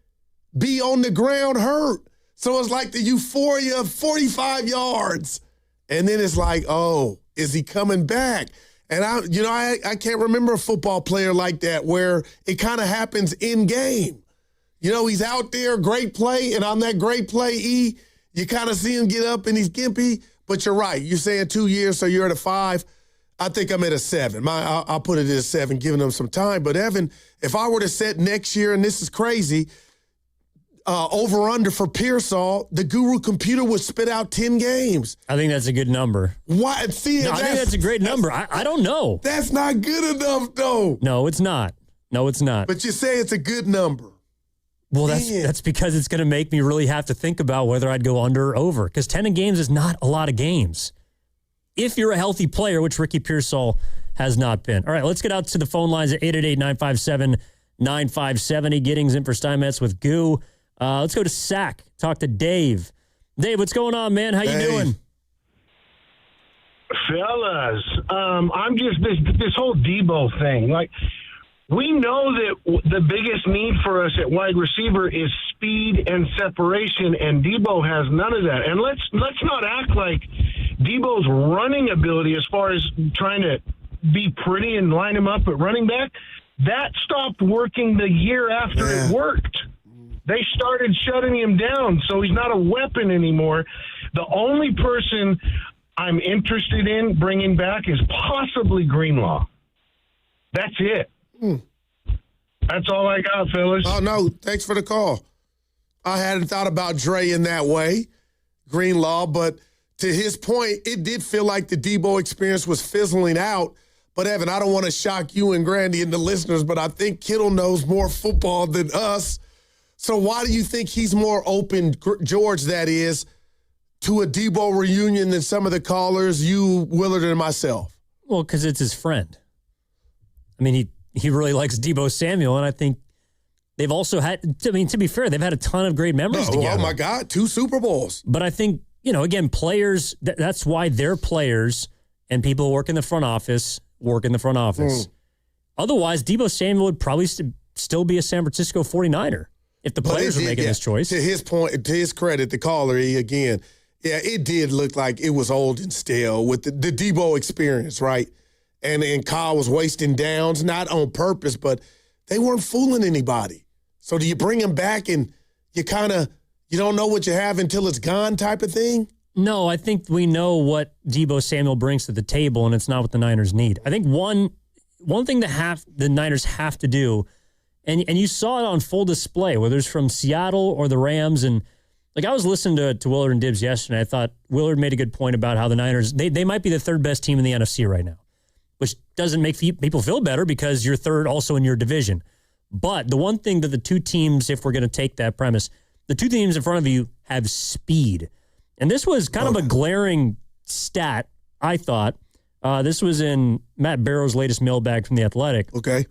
Speaker 27: be on the ground hurt. So it's like the euphoria of 45 yards. And then it's like, oh, is he coming back? And I can't remember a football player like that where it kind of happens in game. He's out there, great play, and on that great play, you kind of see him get up and he's gimpy. But you're right. You're saying 2 years, so you're at a 5. I think I'm at a 7. I'll put it at a 7, giving them some time. But, Evan, if I were to set next year, and this is crazy, over-under for Pearsall, the Guru computer would spit out 10 games.
Speaker 2: I think that's a good number.
Speaker 27: Why?
Speaker 2: I think that's a great number. I don't know.
Speaker 27: That's not good enough, though.
Speaker 2: No, it's not.
Speaker 27: But you say it's a good number.
Speaker 2: Well, that's because it's going to make me really have to think about whether I'd go under or over, because 10 games is not a lot of games. If you're a healthy player, which Ricky Pearsall has not been. All right, let's get out to the phone lines at 888-957-9570. Giddings in for Steinmetz with Goo. Let's go to Sac. Talk to Dave. Dave, what's going on, man? How you doing?
Speaker 7: Fellas, I'm just this whole Debo thing. Like, we know that the biggest need for us at wide receiver is speed and separation, and Debo has none of that. And let's not act like Debo's running ability, as far as trying to be pretty and line him up at running back, that stopped working the year after it worked. They started shutting him down, so he's not a weapon anymore. The only person I'm interested in bringing back is possibly Greenlaw. That's it. That's all I got, fellas.
Speaker 27: Oh, no, thanks for the call. I hadn't thought about Dre in that way, Greenlaw, but to his point, it did feel like the Debo experience was fizzling out. But, Evan, I don't want to shock you and Grandy and the listeners, but I think Kittle knows more football than us. So why do you think he's more open, George, that is, to a Debo reunion than some of the callers, you, Willard, and myself?
Speaker 2: Well, because it's his friend. I mean, he really likes Debo Samuel, and I think they've also had, to be fair, they've had a ton of great memories together.
Speaker 27: Oh, my God, 2 Super Bowls.
Speaker 2: But I think, again, players, that's why they're players, and people who work in the front office. Otherwise, Debo Samuel would probably still be a San Francisco 49er if the players were making this choice.
Speaker 27: To his point, to his credit, the caller, it did look like it was old and stale with the Debo experience, right? And Kyle was wasting downs, not on purpose, but they weren't fooling anybody. So do you bring him back and you don't know what you have until it's gone type of thing?
Speaker 2: No, I think we know what Debo Samuel brings to the table, and it's not what the Niners need. I think one thing the Niners have to do, and you saw it on full display, whether it's from Seattle or the Rams, and like I was listening to Willard and Dibbs yesterday, I thought Willard made a good point about how the Niners, they might be the third best team in the NFC right now, which doesn't make people feel better because you're third also in your division. But the one thing that the two teams, if we're going to take that premise, the two teams in front of you have speed. And this was kind of a glaring stat, I thought. This was in Matt Barrow's latest mailbag from The Athletic.
Speaker 27: Okay.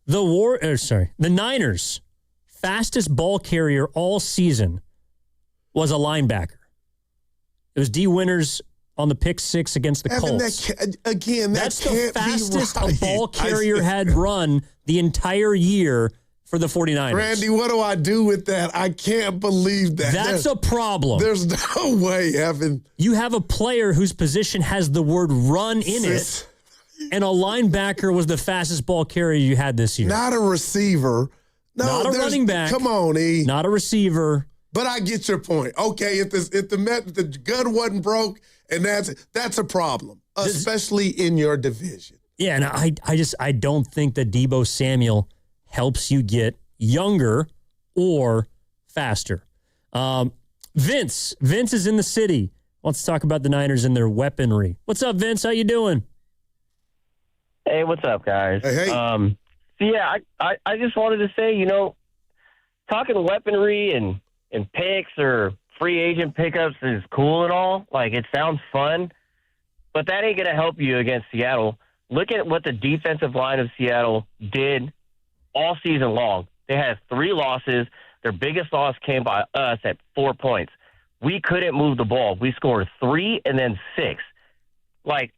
Speaker 2: The Niners' fastest ball carrier all season was a linebacker. It was D. Winters on the pick 6 against the Colts.
Speaker 27: That's
Speaker 2: the fastest a ball carrier had run the entire year for the 49ers.
Speaker 27: Randy, what do I do with that? I can't believe that.
Speaker 2: That's a problem.
Speaker 27: There's no way, Evan.
Speaker 2: You have a player whose position has the word run in it, and a linebacker was the fastest ball carrier you had this year.
Speaker 27: Not a receiver. No,
Speaker 2: not a running back.
Speaker 27: Come on, E.
Speaker 2: Not a receiver.
Speaker 27: But I get your point. Okay, if the gun wasn't broke, and that's a problem, especially in your division.
Speaker 2: Yeah, and I don't think that Debo Samuel helps you get younger or faster. Vince is in the city. Wants to talk about the Niners and their weaponry. What's up, Vince? How you doing?
Speaker 8: Hey, what's up, guys?
Speaker 27: Hey.
Speaker 8: So yeah, I just wanted to say, talking weaponry and picks or free agent pickups is cool and all. Like, it sounds fun. but that ain't going to help you against Seattle. Look at what the defensive line of Seattle did all season long. They had 3 losses. Their biggest loss came by us at 4 points. We couldn't move the ball. We scored 3 and then 6. Like,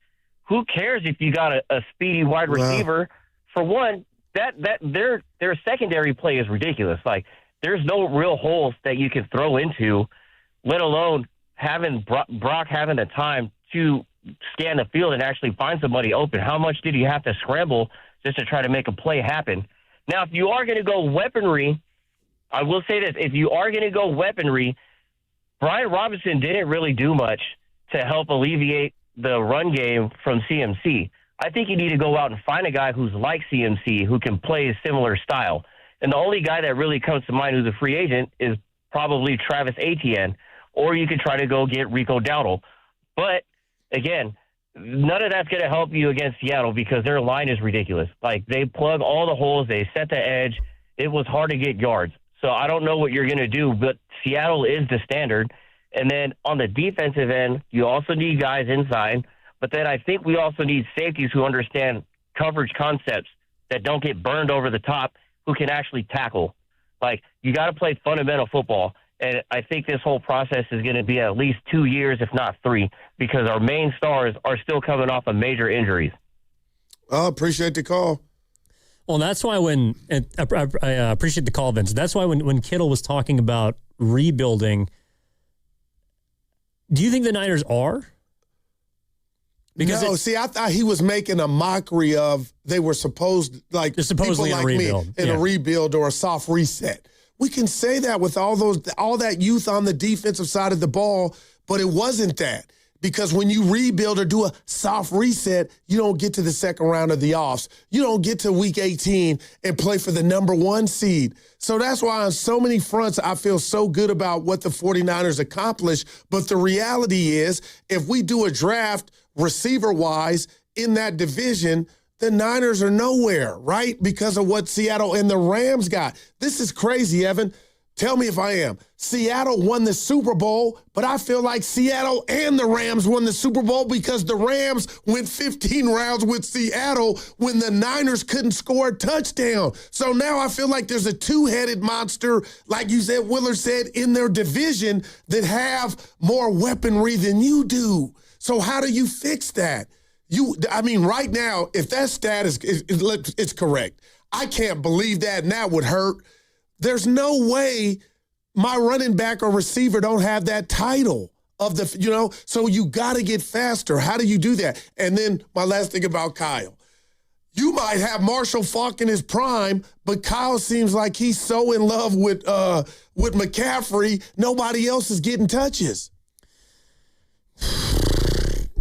Speaker 8: who cares if you got a speedy wide receiver? For one, that their secondary play is ridiculous. Like, there's no real holes that you can throw into, let alone having Brock having the time to scan the field and actually find somebody open. How much did he have to scramble just to try to make a play happen? Now, if you are going to go weaponry, I will say this. If you are going to go weaponry, Brian Robinson didn't really do much to help alleviate the run game from CMC. I think you need to go out and find a guy who's like CMC, who can play a similar style. And the only guy that really comes to mind who's a free agent is probably Travis Etienne, or you could try to go get Rico Dowdle. But, again, none of that's going to help you against Seattle because their line is ridiculous. Like, they plug all the holes. They set the edge. It was hard to get yards. So I don't know what you're going to do, but Seattle is the standard. And then on the defensive end, you also need guys inside. But then I think we also need safeties who understand coverage concepts that don't get burned over the top, who can actually tackle. Like, you got to play fundamental football. And I think this whole process is going to be at least 2 years, if not 3, because our main stars are still coming off of major injuries.
Speaker 27: I appreciate the call.
Speaker 2: Well, that's why I appreciate the call, Vince. That's why when Kittle was talking about rebuilding, do you think the Niners are?
Speaker 27: Because no, see, I thought he was making a mockery of they were supposed, like,
Speaker 2: supposedly
Speaker 27: people like me in a rebuild or a soft reset. We can say that with all that youth on the defensive side of the ball, but it wasn't that. Because when you rebuild or do a soft reset, you don't get to the second round of the offs. You don't get to week 18 and play for the number 1 seed. So that's why on so many fronts, I feel so good about what the 49ers accomplished. But the reality is, if we do a draft receiver-wise in that division, the Niners are nowhere, right? Because of what Seattle and the Rams got. This is crazy, Evan. Tell me if I am. Seattle won the Super Bowl, but I feel like Seattle and the Rams won the Super Bowl because the Rams went 15 rounds with Seattle when the Niners couldn't score a touchdown. So now I feel like there's a two-headed monster, like you said, Willard said, in their division that have more weaponry than you do. So how do you fix that? Right now, if that stat is correct, I can't believe that, and that would hurt. There's no way my running back or receiver don't have that title of so you got to get faster. How do you do that? And then my last thing about Kyle. You might have Marshall Faulk in his prime, but Kyle seems like he's so in love with McCaffrey, nobody else is getting touches.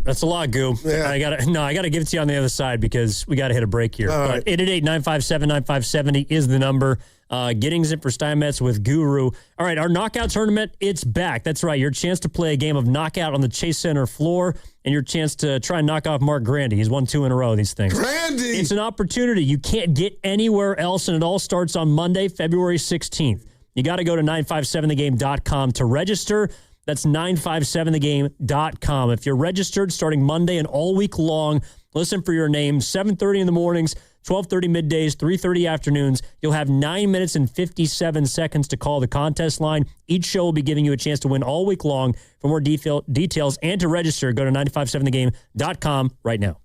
Speaker 2: That's a lot, Goo.
Speaker 27: Yeah.
Speaker 2: I gotta give it to you on the other side because we gotta hit a break here.
Speaker 27: All right.
Speaker 2: 888-957-9570 is the number. Giddings in for Steinmetz with Guru. All right, our knockout tournament, it's back. That's right. Your chance to play a game of knockout on the Chase Center floor and your chance to try and knock off Mark Grandy. He's won 2 in a row, these things.
Speaker 27: Grandy!
Speaker 2: It's an opportunity you can't get anywhere else, and it all starts on Monday, February 16th. You got to go to 957thegame.com to register. That's 957thegame.com. If you're registered starting Monday and all week long, listen for your name, 7:30 in the mornings, 12:30 middays, 3:30 afternoons. You'll have 9 minutes and 57 seconds to call the contest line. Each show will be giving you a chance to win all week long. For more details and to register, go to 957thegame.com right now.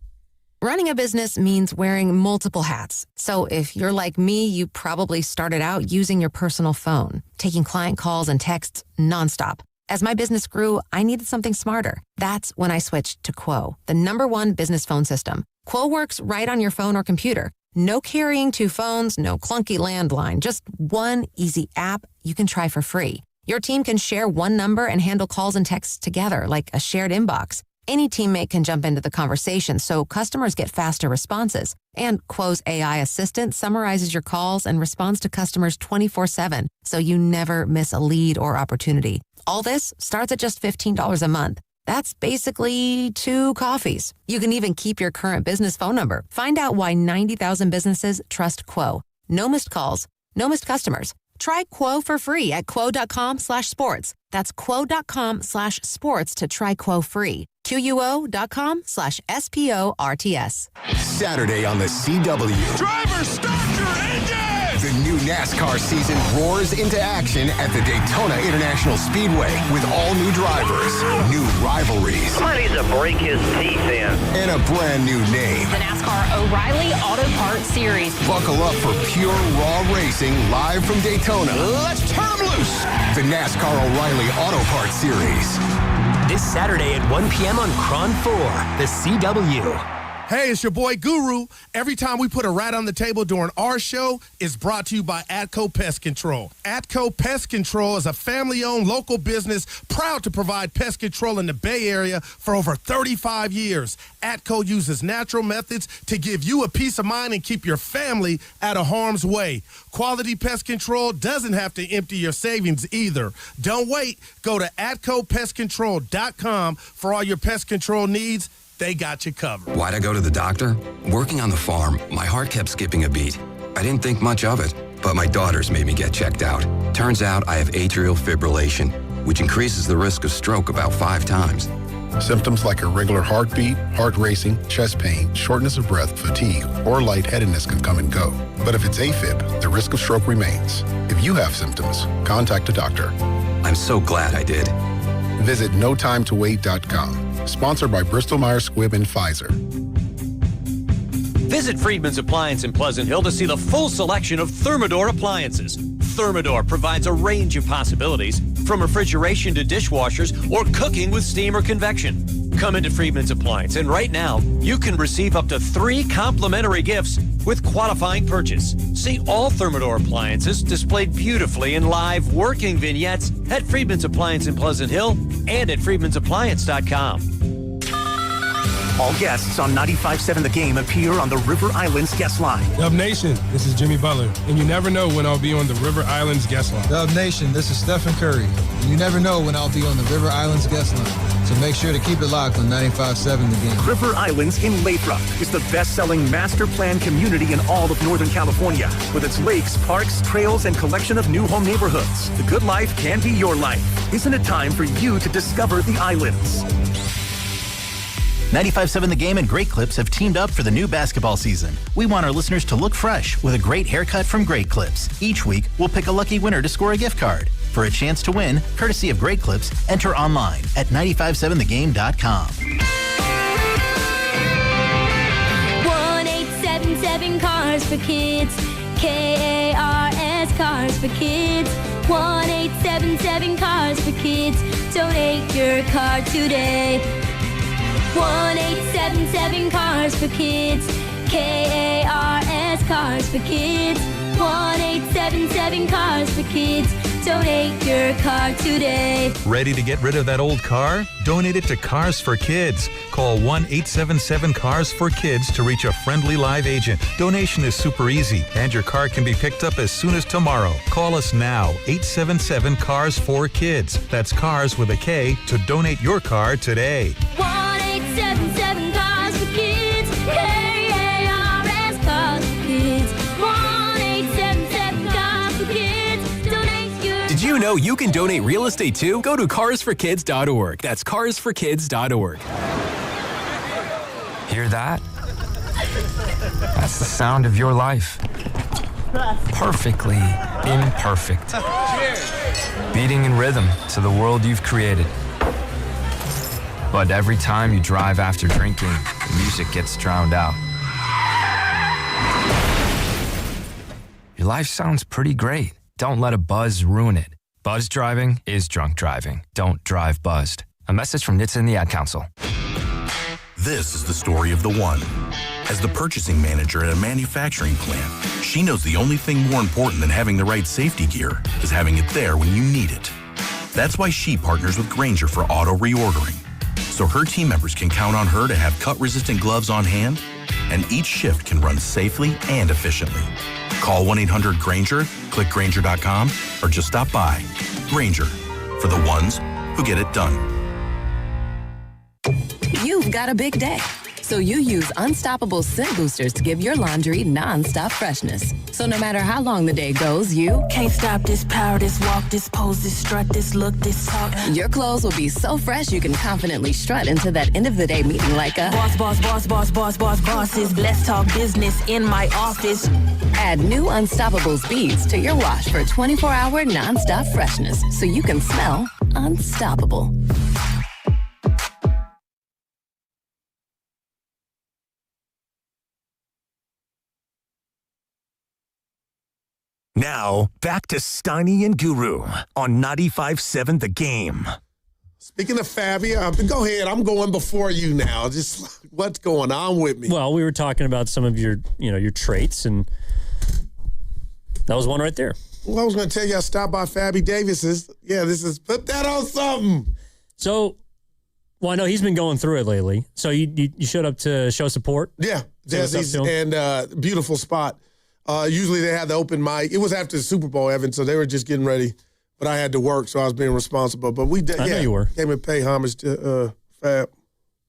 Speaker 5: Running a business means wearing multiple hats. So if you're like me, you probably started out using your personal phone, taking client calls and texts nonstop. As my business grew, I needed something smarter. That's when I switched to Quo, the #1 business phone system. Quo works right on your phone or computer. No carrying 2 phones, no clunky landline, just one easy app you can try for free. Your team can share one number and handle calls and texts together like a shared inbox. Any teammate can jump into the conversation so customers get faster responses. And Quo's AI assistant summarizes your calls and responds to customers 24/7, so you never miss a lead or opportunity. All this starts at just $15 a month. That's basically 2 coffees. You can even keep your current business phone number. Find out why 90,000 businesses trust Quo. No missed calls, no missed customers. Try Quo for free at quo.com/sports. That's quo.com/sports to try Quo free. QUO.com/SPORTS.
Speaker 16: Saturday on the CW.
Speaker 14: Driver, start your engine!
Speaker 16: The new NASCAR season roars into action at the Daytona International Speedway with all new drivers, new rivalries.
Speaker 9: Somebody needs to break his teeth in.
Speaker 16: And a brand new name.
Speaker 10: The NASCAR O'Reilly Auto Parts Series.
Speaker 16: Buckle up for pure raw racing live from Daytona.
Speaker 14: Let's turn them loose!
Speaker 16: The NASCAR O'Reilly Auto Parts Series.
Speaker 13: This Saturday at 1 p.m. on Cron 4, the CW.
Speaker 27: Hey, it's your boy Guru. Every time we put a rat on the table during our show, it's brought to you by Atco Pest Control. Atco Pest Control is a family-owned local business proud to provide pest control in the Bay Area for over 35 years. Atco uses natural methods to give you a peace of mind and keep your family out of harm's way. Quality pest control doesn't have to empty your savings either. Don't wait. Go to AtcoPestControl.com for all your pest control needs. They got you covered.
Speaker 21: Why'd I go to the doctor? Working on the farm, my heart kept skipping a beat. I didn't think much of it, but my daughters made me get checked out. Turns out I have atrial fibrillation, which increases the risk of stroke about 5 times.
Speaker 4: Symptoms like irregular heartbeat, heart racing, chest pain, shortness of breath, fatigue, or lightheadedness can come and go. But if it's AFib, the risk of stroke remains. If you have symptoms, contact a doctor.
Speaker 21: I'm so glad I did.
Speaker 4: Visit notimetowait.com. Sponsored by Bristol-Myers Squibb and Pfizer.
Speaker 22: Visit Friedman's Appliance in Pleasant Hill to see the full selection of Thermador appliances. Thermador provides a range of possibilities, from refrigeration to dishwashers or cooking with steam or convection. Come into Friedman's Appliance, and right now, you can receive up to 3 complimentary gifts with qualifying purchase. See all Thermador appliances displayed beautifully in live working vignettes at Friedman's Appliance in Pleasant Hill and at friedmansappliance.com.
Speaker 20: All guests on 95.7 The Game appear on the River Islands guest line.
Speaker 23: Dub Nation, this is Jimmy Butler, and you never know when I'll be on the River Islands guest line.
Speaker 24: Dub Nation, this is Stephen Curry, and you never know when I'll be on the River Islands guest line. So make sure to keep it locked on 95.7 The Game.
Speaker 20: River Islands in Lathrop is the best-selling master plan community in all of Northern California. With its lakes, parks, trails, and collection of new home neighborhoods, the good life can be your life. Isn't it time for you to discover the islands?
Speaker 25: 95.7 The Game and Great Clips have teamed up for the new basketball season. We want our listeners to look fresh with a great haircut from Great Clips. Each week, we'll pick a lucky winner to score a gift card. For a chance to win, courtesy of Great Clips, enter online at 957thegame.com.
Speaker 26: 1-877 Cars for Kids. KARS Cars for Kids. 1-877 Cars for Kids. Donate your car today. 1-877 Cars for Kids. KARS Cars for Kids. 1-877 Cars for Kids. Donate your car today.
Speaker 28: Ready to get rid of that old car? Donate it to Cars for Kids. Call 1-877-CARS-FOR-KIDS to reach a friendly live agent. Donation is super easy, and your car can be picked up as soon as tomorrow. Call us now, 877-CARS-FOR-KIDS. That's cars with a K to donate your car today.
Speaker 26: 1-877 Cars for Kids. KARS Cars for Kids. 1-877 Cars for Kids. Donate your.
Speaker 30: Did you know you can donate real estate too? Go to carsforkids.org. That's carsforkids.org.
Speaker 31: Hear that? That's the sound of your life. Perfectly imperfect. Beating in rhythm to the world you've created. But every time you drive after drinking, the music gets drowned out. Your life sounds pretty great. Don't let a buzz ruin it. Buzz driving is drunk driving. Don't drive buzzed. A message from NHTSA and the Ad Council.
Speaker 32: This is the story of the one. As the purchasing manager at a manufacturing plant, she knows the only thing more important than having the right safety gear is having it there when you need it. That's why she partners with Grainger for auto reordering, so her team members can count on her to have cut-resistant gloves on hand, and each shift can run safely and efficiently. Call 1-800-GRAINGER, click Grainger.com, or just stop by. Grainger, for the ones who get it done.
Speaker 15: You've got a big day,
Speaker 1: So you use Unstoppable scent boosters to give your laundry non-stop freshness. So no matter how long the day goes, you
Speaker 2: can't stop this power, this walk, this pose, this strut, this look, this talk.
Speaker 1: Your clothes will be so fresh you can confidently strut into that end of the day meeting like a
Speaker 2: bosses. Let's talk business in my office.
Speaker 1: Add new Unstoppable beads to your wash for 24-hour non-stop freshness so you can smell unstoppable.
Speaker 20: Now, back to Steiny and Guru on 95.7 The Game.
Speaker 27: Speaking of Fabby, go ahead. I'm going before you now. Just what's going on with me?
Speaker 3: Well, we were talking about some of your traits, and that was one right there.
Speaker 27: Well, I was going to tell you I stopped by Fabby Davis's. Yeah, put that on something.
Speaker 3: So, I know he's been going through it lately. So you showed up to show support?
Speaker 27: Yeah, Jesse's, and beautiful spot. Usually they have the open mic. It was after the Super Bowl, Evan, so they were just getting ready. But I had to work, so I was being responsible. But we did.
Speaker 3: I know you were.
Speaker 27: Came and pay homage to Fab,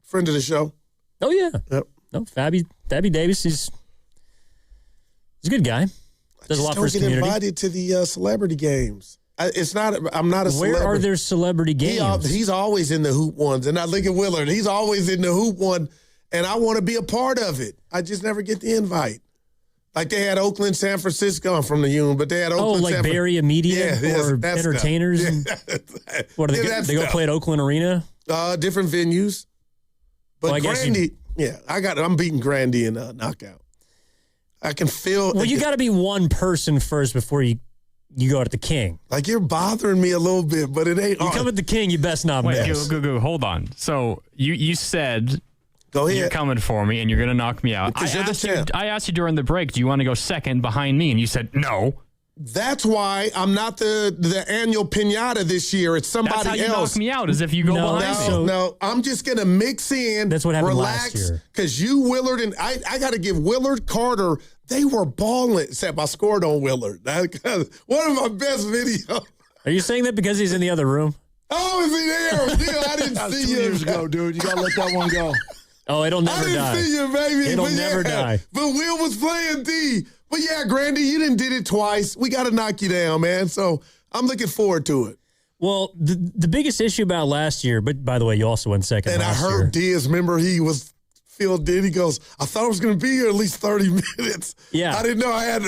Speaker 27: friend of the show.
Speaker 3: Oh yeah.
Speaker 27: Yep.
Speaker 3: No, Fabby Davis. He's a good guy. Does a lot for his community.
Speaker 27: Don't get invited to the celebrity games. I'm not a celebrity.
Speaker 3: Where are there celebrity games?
Speaker 27: He's always in the hoop ones, and I look at Willard. He's always in the hoop one, and I want to be a part of it. I just never get the invite. Like they had Oakland, San Francisco. I'm from the Union, but they had Oakland.
Speaker 3: Oh, like Barry Media or entertainers.
Speaker 27: Yeah.
Speaker 3: What do they go play at Oakland Arena?
Speaker 27: Different venues. But Grandy, I'm beating Grandy in a knockout. I can feel.
Speaker 3: Well, you got to be one person first before you go at the King.
Speaker 27: Like you're bothering me a little bit, but it ain't.
Speaker 3: You come at the King, you best not miss.
Speaker 6: Go, hold on. So you said.
Speaker 27: Go ahead.
Speaker 6: You're coming for me, and you're going to knock me out. I asked you during the break, do you want to go second behind me? And you said no.
Speaker 27: That's why I'm not the annual pinata this year. It's somebody else.
Speaker 6: That's how you knock me out, is if you go behind me.
Speaker 27: No, I'm just going to mix in.
Speaker 3: That's what happened
Speaker 27: relax,
Speaker 3: last year.
Speaker 27: Because you, Willard, and I got to give Willard, Carter, they were balling, except I scored on Willard. One of my best videos.
Speaker 3: Are you saying that because he's in the other room?
Speaker 27: Oh, is he there? I didn't see you.
Speaker 14: 2 years ago, dude. You got to let that one go.
Speaker 3: Oh, it'll never die.
Speaker 27: I didn't see you, baby.
Speaker 3: It'll never die.
Speaker 27: But Will was playing D. But yeah, Grandy, you did it twice. We got to knock you down, man. So I'm looking forward to it.
Speaker 3: Well, the biggest issue about last year, but by the way, you also went second
Speaker 27: and
Speaker 3: last year.
Speaker 27: And I heard Diaz, remember Phil did. He goes, I thought I was going to be here at least 30 minutes.
Speaker 3: Yeah.
Speaker 27: I didn't know I had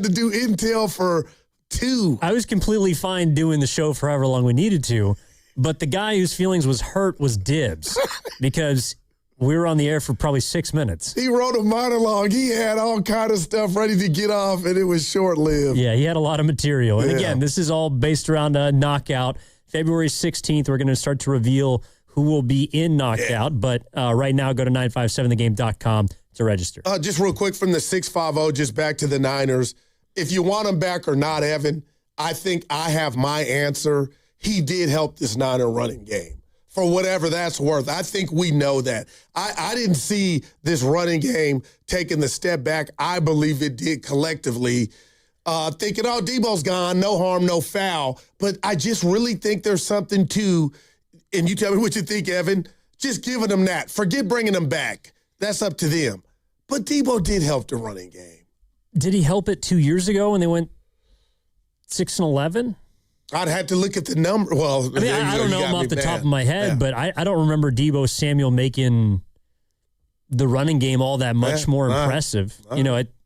Speaker 27: to do intel for 2.
Speaker 3: I was completely fine doing the show for however long we needed to. But the guy whose feelings was hurt was Dibs because we were on the air for probably 6 minutes.
Speaker 27: He wrote a monologue. He had all kind of stuff ready to get off, and it was short-lived.
Speaker 3: Yeah, he had a lot of material. And again, this is all based around a knockout. February 16th, we're going to start to reveal who will be in knockout. But right now, go to 957thegame.com to register.
Speaker 27: Just real quick from the 650, just back to the Niners. If you want them back or not, Evan, I think I have my answer. He did help this Niner running game. For whatever that's worth. I think we know that. I didn't see this running game taking the step back. I believe it did collectively. Thinking, Debo's gone, no harm, no foul. But I just really think there's something to, and you tell me what you think, Evan, just giving them that. Forget bringing them back. That's up to them. But Debo did help the running game.
Speaker 3: Did he help it 2 years ago when they went 6-11?
Speaker 27: I'd have to look at the number. Well,
Speaker 3: I mean, I don't know him off the top of my head, but I don't remember Debo Samuel making the running game all that much more impressive.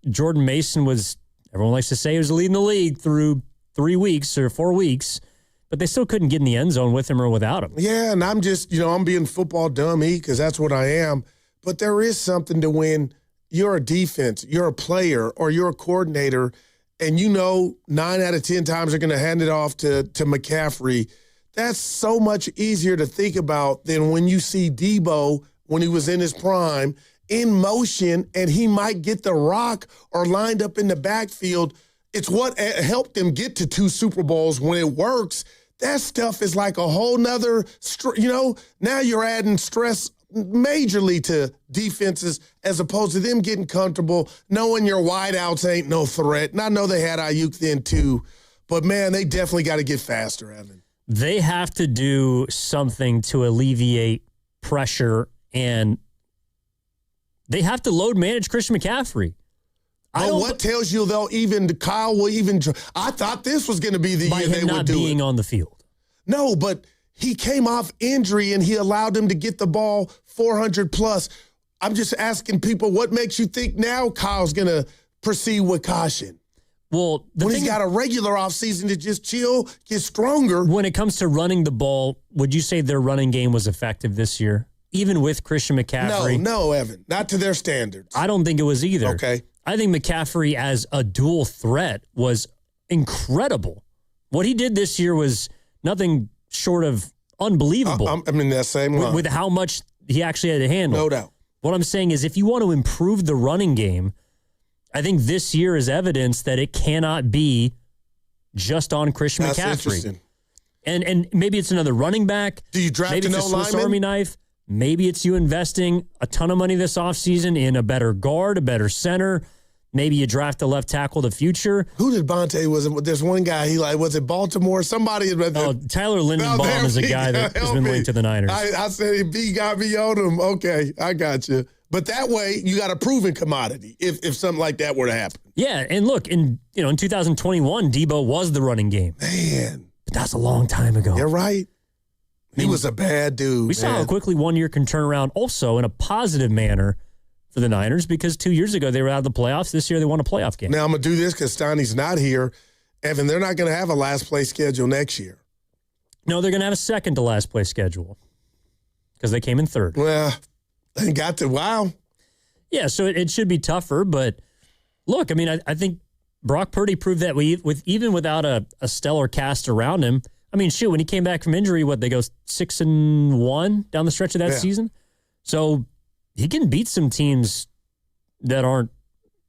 Speaker 3: Jordan Mason was, everyone likes to say, he was leading the league through 3 weeks or 4 weeks, but they still couldn't get in the end zone with him or without him.
Speaker 27: Yeah, and I'm just, I'm being football dummy because that's what I am. But there is something to when you're a defense, you're a player, or you're a coordinator, and 9 out of 10 times they're going to hand it off to McCaffrey. That's so much easier to think about than when you see Debo when he was in his prime in motion and he might get the rock or lined up in the backfield. It's what helped them get to 2 Super Bowls when it works. That stuff is like a whole nother, now you're adding stress majorly to defenses as opposed to them getting comfortable, knowing your wideouts ain't no threat. And I know they had Ayuk then too, but man, they definitely got to get faster, Evan.
Speaker 3: They have to do something to alleviate pressure and They have to load manage Christian McCaffrey.
Speaker 27: What tells you Kyle will even? I thought this was going to be the year they would do it. By him not
Speaker 3: being on the field.
Speaker 27: No, but he came off injury and he allowed him to get the ball 400 plus. I'm just asking people, what makes you think now Kyle's going to proceed with caution?
Speaker 3: Well,
Speaker 27: when he's got a regular offseason to just chill, get stronger.
Speaker 3: When it comes to running the ball, would you say their running game was effective this year, even with Christian McCaffrey?
Speaker 27: No, Evan, not to their standards.
Speaker 3: I don't think it was either.
Speaker 27: Okay.
Speaker 3: I think McCaffrey as a dual threat was incredible. What he did this year was nothing short of unbelievable.
Speaker 27: I'm in that same line.
Speaker 3: With how much he actually had to handle.
Speaker 27: No doubt.
Speaker 3: What I'm saying is if you want to improve the running game, I think this year is evidence that it cannot be just on Christian
Speaker 27: That's
Speaker 3: McCaffrey.
Speaker 27: Interesting.
Speaker 3: And maybe it's another running back.
Speaker 27: Do you draft
Speaker 3: maybe
Speaker 27: an
Speaker 3: it's a Swiss
Speaker 27: O-lineman?
Speaker 3: Army knife. Maybe it's you investing a ton of money this offseason in a better guard, a better center. Maybe you draft a left tackle of the future.
Speaker 27: Who did Bonte was? There's one guy. Was it Baltimore? Somebody.
Speaker 3: Tyler Lindenbaum is a guy that has been linked to the Niners.
Speaker 27: I said he got me on him. Okay, I got you. But that way, you got a proven commodity if something like that were to happen.
Speaker 3: Yeah, and look, in 2021, Debo was the running game.
Speaker 27: Man,
Speaker 3: but that's a long time ago.
Speaker 27: You're right. He was a bad dude.
Speaker 3: We saw how quickly 1 year can turn around also in a positive manner for the Niners because 2 years ago they were out of the playoffs. This year they won a playoff game.
Speaker 27: Now I'm going to do this because Steiny's not here. Evan, they're not going to have a last place schedule next year.
Speaker 3: No, they're going to have a second to last place schedule because they came in third.
Speaker 27: Well, they got to, wow.
Speaker 3: Yeah, so it should be tougher. But look, I mean, I think Brock Purdy proved that even without a stellar cast around him. I mean, shoot, when he came back from injury, they go 6-1 down the stretch of that season? So he can beat some teams that aren't,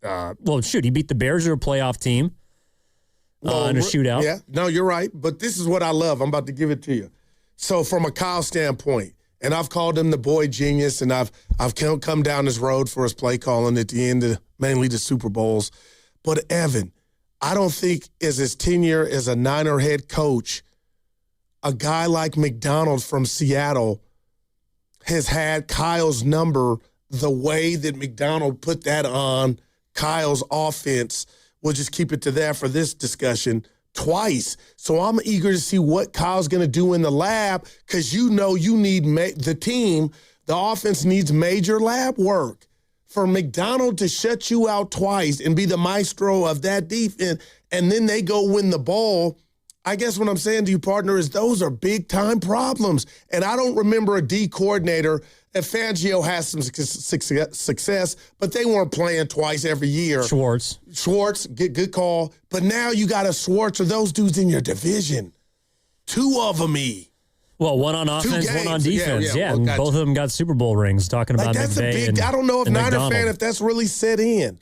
Speaker 3: he beat the Bears, who are a playoff team, in a shootout.
Speaker 27: Yeah, no, you're right. But this is what I love. I'm about to give it to you. So from a Kyle standpoint, and I've called him the boy genius, and I've come down this road for his play calling at the end of mainly the Super Bowls. But Evan, I don't think as his tenure as a Niner head coach, a guy like McDonald from Seattle has had Kyle's number the way that McDonald put that on Kyle's offense. We'll just keep it to that for this discussion twice. So I'm eager to see what Kyle's going to do in the lab because you need the offense needs major lab work. For McDonald to shut you out twice and be the maestro of that defense, and then they go win the ball, I guess what I'm saying to you, partner, is those are big-time problems. And I don't remember a D coordinator. And Fangio has some success, but they weren't playing twice every year.
Speaker 3: Schwartz,
Speaker 27: good call. But now you got a Schwartz or those dudes in your division. Two of them,
Speaker 3: Well, one on offense, one on defense. Yeah, and both of them got Super Bowl rings, talking about McVay
Speaker 27: I don't know if Niner
Speaker 3: McDonald.
Speaker 27: fan, if that's really set in.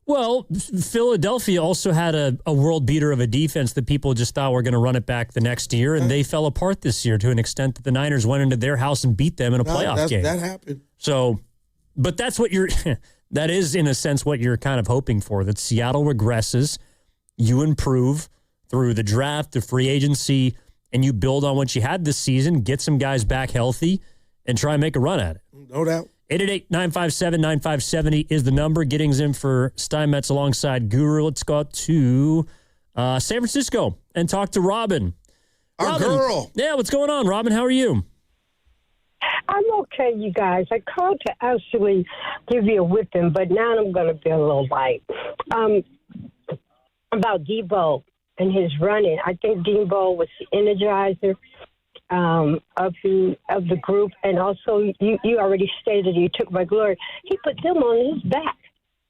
Speaker 3: Well, Philadelphia also had a world beater of a defense that people just thought were going to run it back the next year, and they fell apart this year to an extent that the Niners went into their house and beat them in a playoff game.
Speaker 27: That happened.
Speaker 3: So, but that's what that is in a sense what you're kind of hoping for, that Seattle regresses, you improve through the draft, the free agency, and you build on what you had this season, get some guys back healthy, and try and make a run at it.
Speaker 27: No doubt.
Speaker 3: 888-957-9570 is the number. Giddings in for Steinmetz alongside Guru. Let's go out to San Francisco and talk to Robin.
Speaker 27: Our girl.
Speaker 3: Yeah, what's going on, Robin? How are you?
Speaker 5: I'm okay, you guys. I called to actually give you a whipping, but now I'm going to be a little light. About Debo and his running. I think Debo was the energizer of the group, and also you already stated you took my glory. He put them on his back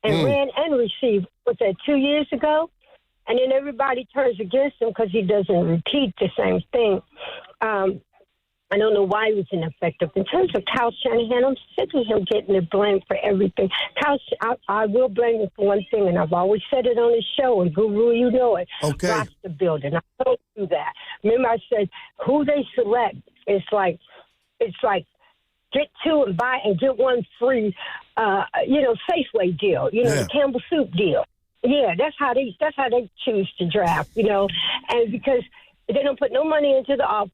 Speaker 5: and ran and received. Was that 2 years ago? And then everybody turns against him because he doesn't repeat the same thing. I don't know why he was ineffective. In terms of Kyle Shanahan, I'm sick of him getting the blame for everything. I will blame him for one thing, and I've always said it on the show, and Guru, you know it.
Speaker 27: Okay.
Speaker 5: Roster building. I don't do that. Remember I said who they select, it's like get two and buy and get one free, Safeway deal, the Campbell Soup deal. Yeah, that's how they choose to draft, and because they don't put no money into the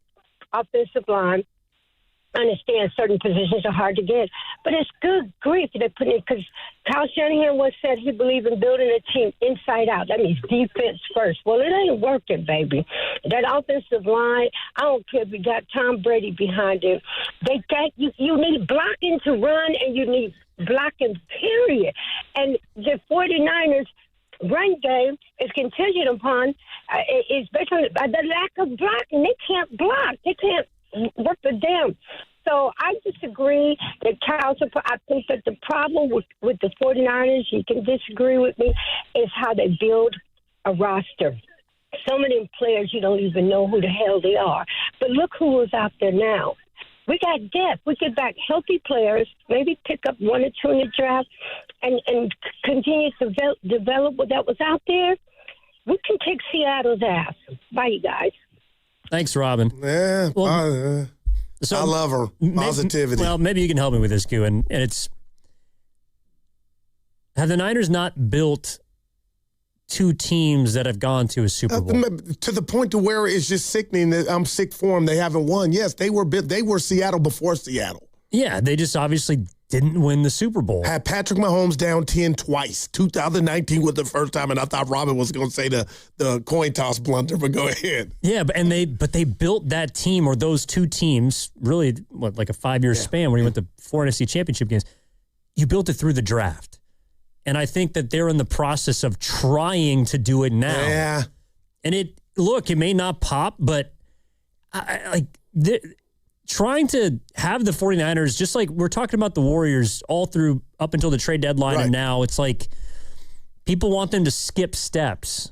Speaker 5: offensive line. understand certain positions are hard to get, but it's good grief they put in, because Kyle Shanahan once said he believed in building a team inside out. That means defense first. Well, it ain't working, baby. That offensive line, I don't care if you got Tom Brady behind him. They got you need blocking to run, and you need blocking, period. And the 49ers run game is contingent upon is based on the lack of blocking. They can't block. They can't work the down. So I disagree that I think that the problem with the 49ers, you can disagree with me, is how they build a roster. Some of them players, you don't even know who the hell they are. But look who is out there now. We got depth. We get back healthy players, maybe pick up one or two in the draft, and continue to develop what that was out there. We can kick Seattle's ass. Bye, you guys.
Speaker 3: Thanks, Robin.
Speaker 27: Yeah, well, I love her. Positivity.
Speaker 3: Maybe you can help me with this, Q. And it's, have the Niners not built two teams that have gone to a Super Bowl?
Speaker 27: To the point to where it's just sickening that I'm sick for them. They haven't won. Yes, they were Seattle before Seattle.
Speaker 3: Yeah, they just obviously didn't win the Super Bowl.
Speaker 27: Had Patrick Mahomes down 10 twice. 2019 was the first time, and I thought Robin was going to say the coin toss blunder, but go ahead.
Speaker 3: Yeah, but they built that team, or those two teams, really, like a 5-year span when he went to 4 NFC championship games. You built it through the draft. And I think that they're in the process of trying to do it now.
Speaker 27: Yeah.
Speaker 3: And it may not pop, but trying to have the 49ers, just like we're talking about the Warriors all through up until the trade deadline, and now it's like people want them to skip steps.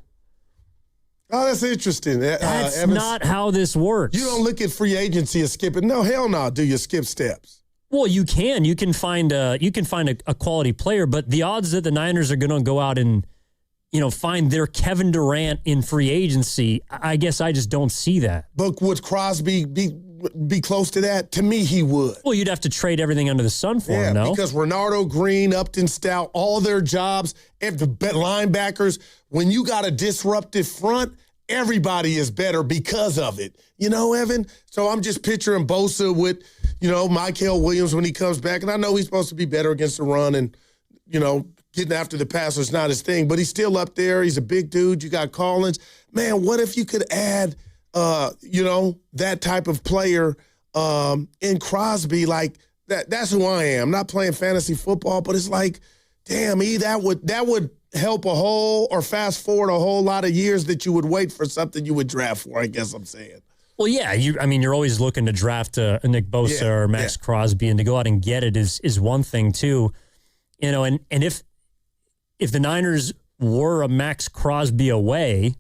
Speaker 27: Oh, that's interesting.
Speaker 3: That's not how this works.
Speaker 27: You don't look at free agency as skipping. No, hell no. Do you skip steps?
Speaker 3: Well, you can. You can find a quality player, but the odds that the Niners are going to go out and find their Kevin Durant in free agency, I guess I just don't see that.
Speaker 27: But would Crosby be close to that? To me, he would.
Speaker 3: Well, you'd have to trade everything under the sun for him, no?
Speaker 27: Because Renardo Green, Upton Stout, all their jobs, the linebackers, when you got a disruptive front, everybody is better because of it. Evan? So I'm just picturing Bosa with, Michael Williams when he comes back. And I know he's supposed to be better against the run and, getting after the passer is not his thing. But he's still up there. He's a big dude. You got Collins. Man, what if you could add, that type of player in Crosby? Like, that's who I am. I'm not playing fantasy football, but it's like, damn, that would help a whole or fast forward a whole lot of years that you would wait for something you would draft for, I guess I'm saying.
Speaker 3: Well, yeah, you're always looking to draft a Nick Bosa or Max Crosby, and to go out and get it is one thing too. And if the Niners were a Max Crosby away,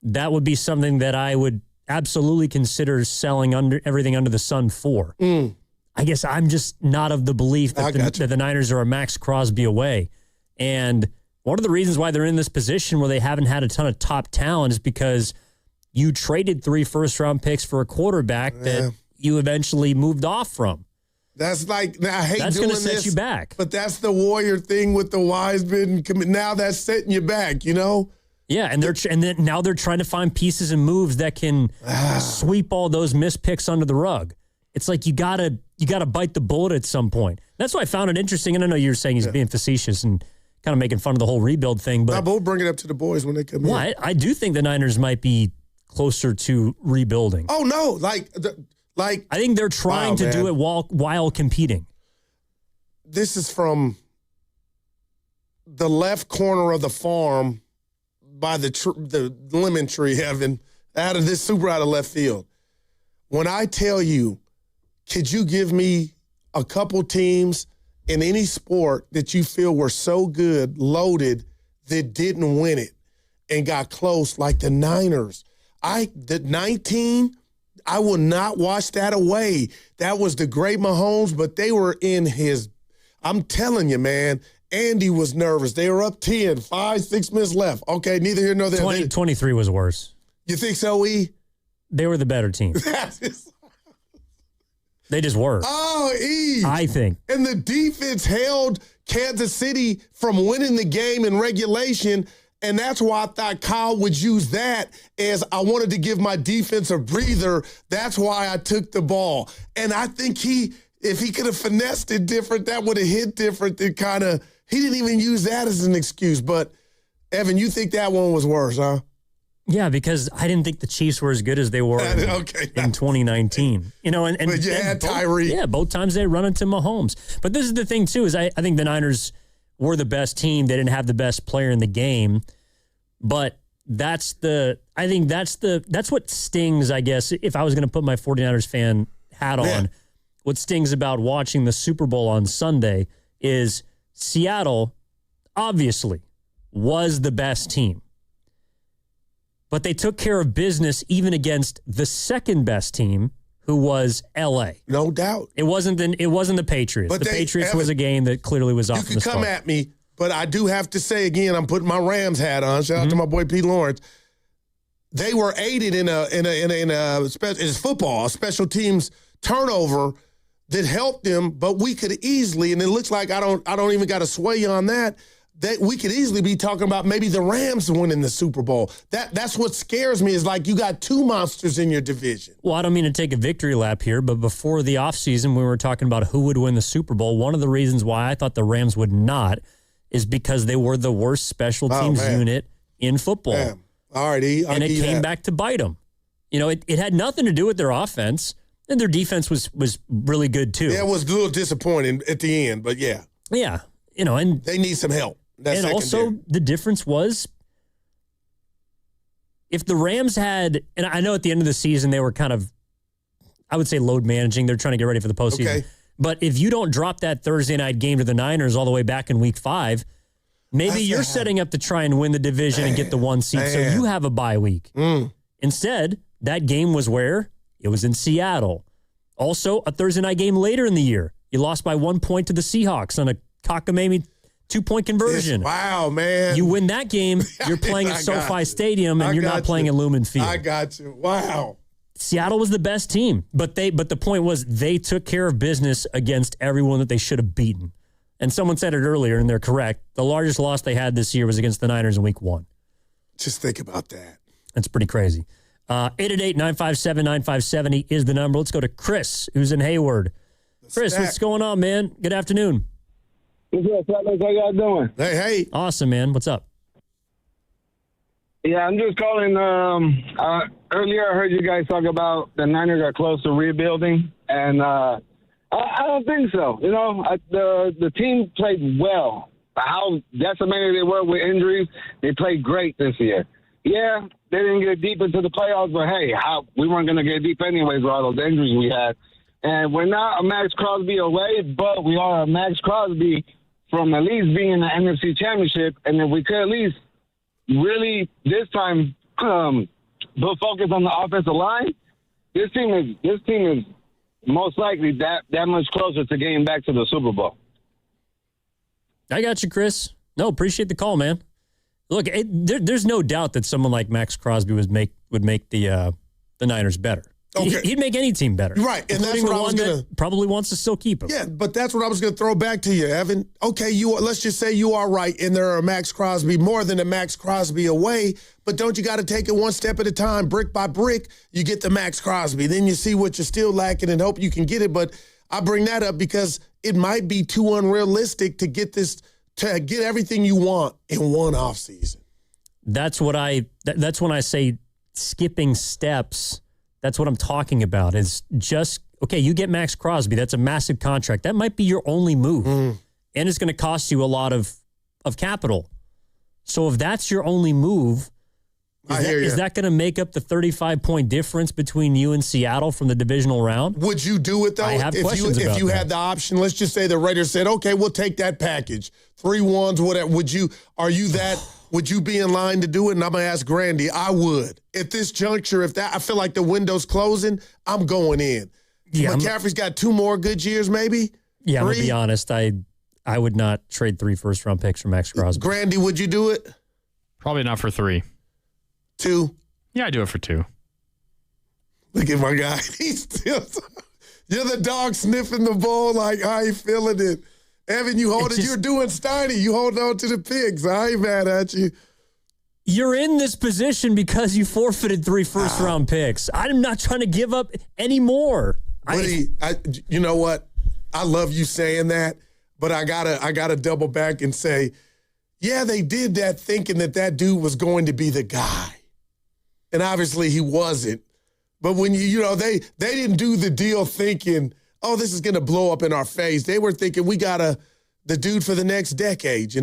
Speaker 3: that would be something that I would absolutely consider selling everything under the sun for. I guess I'm just not of the belief that the Niners are a Max Crosby away. And one of the reasons why they're in this position where they haven't had a ton of top talent is because you traded 3 first-round picks for a quarterback that you eventually moved off from.
Speaker 27: That's like, I hate
Speaker 3: that's
Speaker 27: doing
Speaker 3: gonna set
Speaker 27: this,
Speaker 3: you back.
Speaker 27: But that's the Warrior thing with the Wiseman. Now that's setting you back,
Speaker 3: Yeah, and now they're trying to find pieces and moves that can sweep all those missed picks under the rug. It's like you gotta bite the bullet at some point. That's why I found it interesting. And I know you were saying he's being facetious and kind of making fun of the whole rebuild thing, but
Speaker 27: we'll bring it up to the boys when they come in.
Speaker 3: I do think the Niners might be closer to rebuilding.
Speaker 27: Oh no, like
Speaker 3: I think they're trying to do it while competing.
Speaker 27: This is from the left corner of the farm by the lemon tree, Evan, out of left field. When I tell you, could you give me a couple teams in any sport that you feel were so good, loaded, that didn't win it and got close, like the Niners? The 19, I will not wash that away. That was the great Mahomes, but they were in his, I'm telling you, man, Andy was nervous. They were up 10, 5, 6 minutes left. Okay, neither here nor there.
Speaker 3: 23 was worse.
Speaker 27: You think so, E?
Speaker 3: They were the better team. They just were.
Speaker 27: Oh, E.
Speaker 3: I think.
Speaker 27: And the defense held Kansas City from winning the game in regulation, And that's why I thought Kyle would use that as I wanted to give my defense a breather. That's why I took the ball. And I think if he could have finessed it different, that would have hit different. He didn't even use that as an excuse. But, Evan, you think that one was worse, huh?
Speaker 3: Yeah, because I didn't think the Chiefs were as good as they were in 2019.
Speaker 27: But you had Tyree.
Speaker 3: Yeah, both times they run into Mahomes. But this is the thing, too, is I think the Niners were the best team. They didn't have the best player in the game. But that's what stings, I guess, if I was going to put my 49ers fan hat on. What stings about watching the Super Bowl on Sunday is Seattle, obviously, was the best team. But they took care of business even against the second best team, who was L.A.
Speaker 27: No doubt.
Speaker 3: It wasn't the Patriots.
Speaker 27: But
Speaker 3: the Patriots was a game that clearly was off the start.
Speaker 27: You can come at me, but I do have to say again, I'm putting my Rams hat on. Shout out to my boy Pete Lawrence. They were aided in a football, a special teams turnover that helped them, but we could easily, and it looks like I don't even got to sway you on that we could easily be talking about maybe the Rams winning the Super Bowl. That's what scares me is like you got two monsters in your division.
Speaker 3: Well, I don't mean to take a victory lap here, but before the offseason, we were talking about who would win the Super Bowl. One of the reasons why I thought the Rams would not is because they were the worst special teams unit in football.
Speaker 27: Man. All right,
Speaker 3: and it came back to bite them. It had nothing to do with their offense, and their defense was really good too.
Speaker 27: Yeah, it was a little disappointing at the end, but yeah.
Speaker 3: Yeah, and
Speaker 27: they need some help.
Speaker 3: And also, the difference was if the Rams had, and I know at the end of the season they were kind of, I would say, load managing. They're trying to get ready for the postseason. Okay. But if you don't drop that Thursday night game to the Niners all the way back in Week 5, maybe you're setting up to try and win the division and get the 1 seed, so you have a bye week. Instead, that game was where? It was in Seattle. Also, a Thursday night game later in the year. You lost by 1 point to the Seahawks on a cockamamie 2-point conversion.
Speaker 27: Wow, man.
Speaker 3: You win that game, you're playing at SoFi Stadium, and you're not playing at Lumen Field.
Speaker 27: I got you. Wow.
Speaker 3: Seattle was the best team, but the point was they took care of business against everyone that they should have beaten. And someone said it earlier, and they're correct. The largest loss they had this year was against the Niners in Week 1.
Speaker 27: Just think about that.
Speaker 3: That's pretty crazy. 888-957-9570 is the number. Let's go to Chris, who's in Hayward. Chris, what's going on, man? Good afternoon.
Speaker 7: What's up, fellas? How y'all doing?
Speaker 27: Hey.
Speaker 3: Awesome, man. What's up?
Speaker 7: Yeah, I'm just calling. Earlier I heard you guys talk about the Niners are close to rebuilding, and I don't think so. The team played well. How decimated they were with injuries, they played great this year. Yeah, they didn't get deep into the playoffs, but hey, we weren't going to get deep anyways with all those injuries we had. And we're not a Max Crosby away, but we are a Max Crosby from at least being in the NFC Championship. And if we could at least really this time put focus on the offensive line, this team is most likely that much closer to getting back to the Super Bowl.
Speaker 3: I got you, Chris. No, appreciate the call, man. Look, there's no doubt that someone like Max Crosby would make the Niners better.
Speaker 27: Okay.
Speaker 3: He'd make any team better.
Speaker 27: Right, and that's what I was going to...
Speaker 3: probably wants to still keep him.
Speaker 27: Yeah, but that's what I was going to throw back to you, Evan. Okay, let's just say you are right, and there are Max Crosby, more than a Max Crosby away, but don't you got to take it one step at a time, brick by brick, you get the Max Crosby. Then you see what you're still lacking and hope you can get it, but I bring that up because it might be too unrealistic to get everything you want in one offseason.
Speaker 3: That's when I say skipping steps. That's what I'm talking about is just, okay, you get Max Crosby. That's a massive contract. That might be your only move. And it's going to cost you a lot of capital. So if that's your only move, is that going to make up the 35-point difference between you and Seattle from the divisional round?
Speaker 27: Would you do it, though?
Speaker 3: I have questions about that.
Speaker 27: If you had the option, let's just say the Raiders said, okay, we'll take that package. 3 ones, whatever. Would you be in line to do it? And I'm going to ask Grandy. I would. At this juncture, I feel like the window's closing, I'm going in. Yeah, McCaffrey's got 2 more good years, maybe?
Speaker 3: Yeah, 3? I'm going to be honest. I would not trade 3 first-round picks for Max Crosby.
Speaker 27: Grandy, would you do it?
Speaker 6: Probably not for 3.
Speaker 27: 2?
Speaker 6: Yeah, I'd do it for 2.
Speaker 27: Look at my guy. He's still... You're the dog sniffing the bowl like, how you feeling it? Evan, you hold it. You're doing Steiny. You hold on to the pigs. I ain't mad at you.
Speaker 3: You're in this position because you forfeited 3 first-round picks. I'm not trying to give up any more.
Speaker 27: You know what? I love you saying that, but I gotta double back and say, yeah, they did that thinking that dude was going to be the guy, and obviously he wasn't. But when they didn't do the deal thinking, oh, this is gonna blow up in our face. They were thinking we got the dude for the next decade,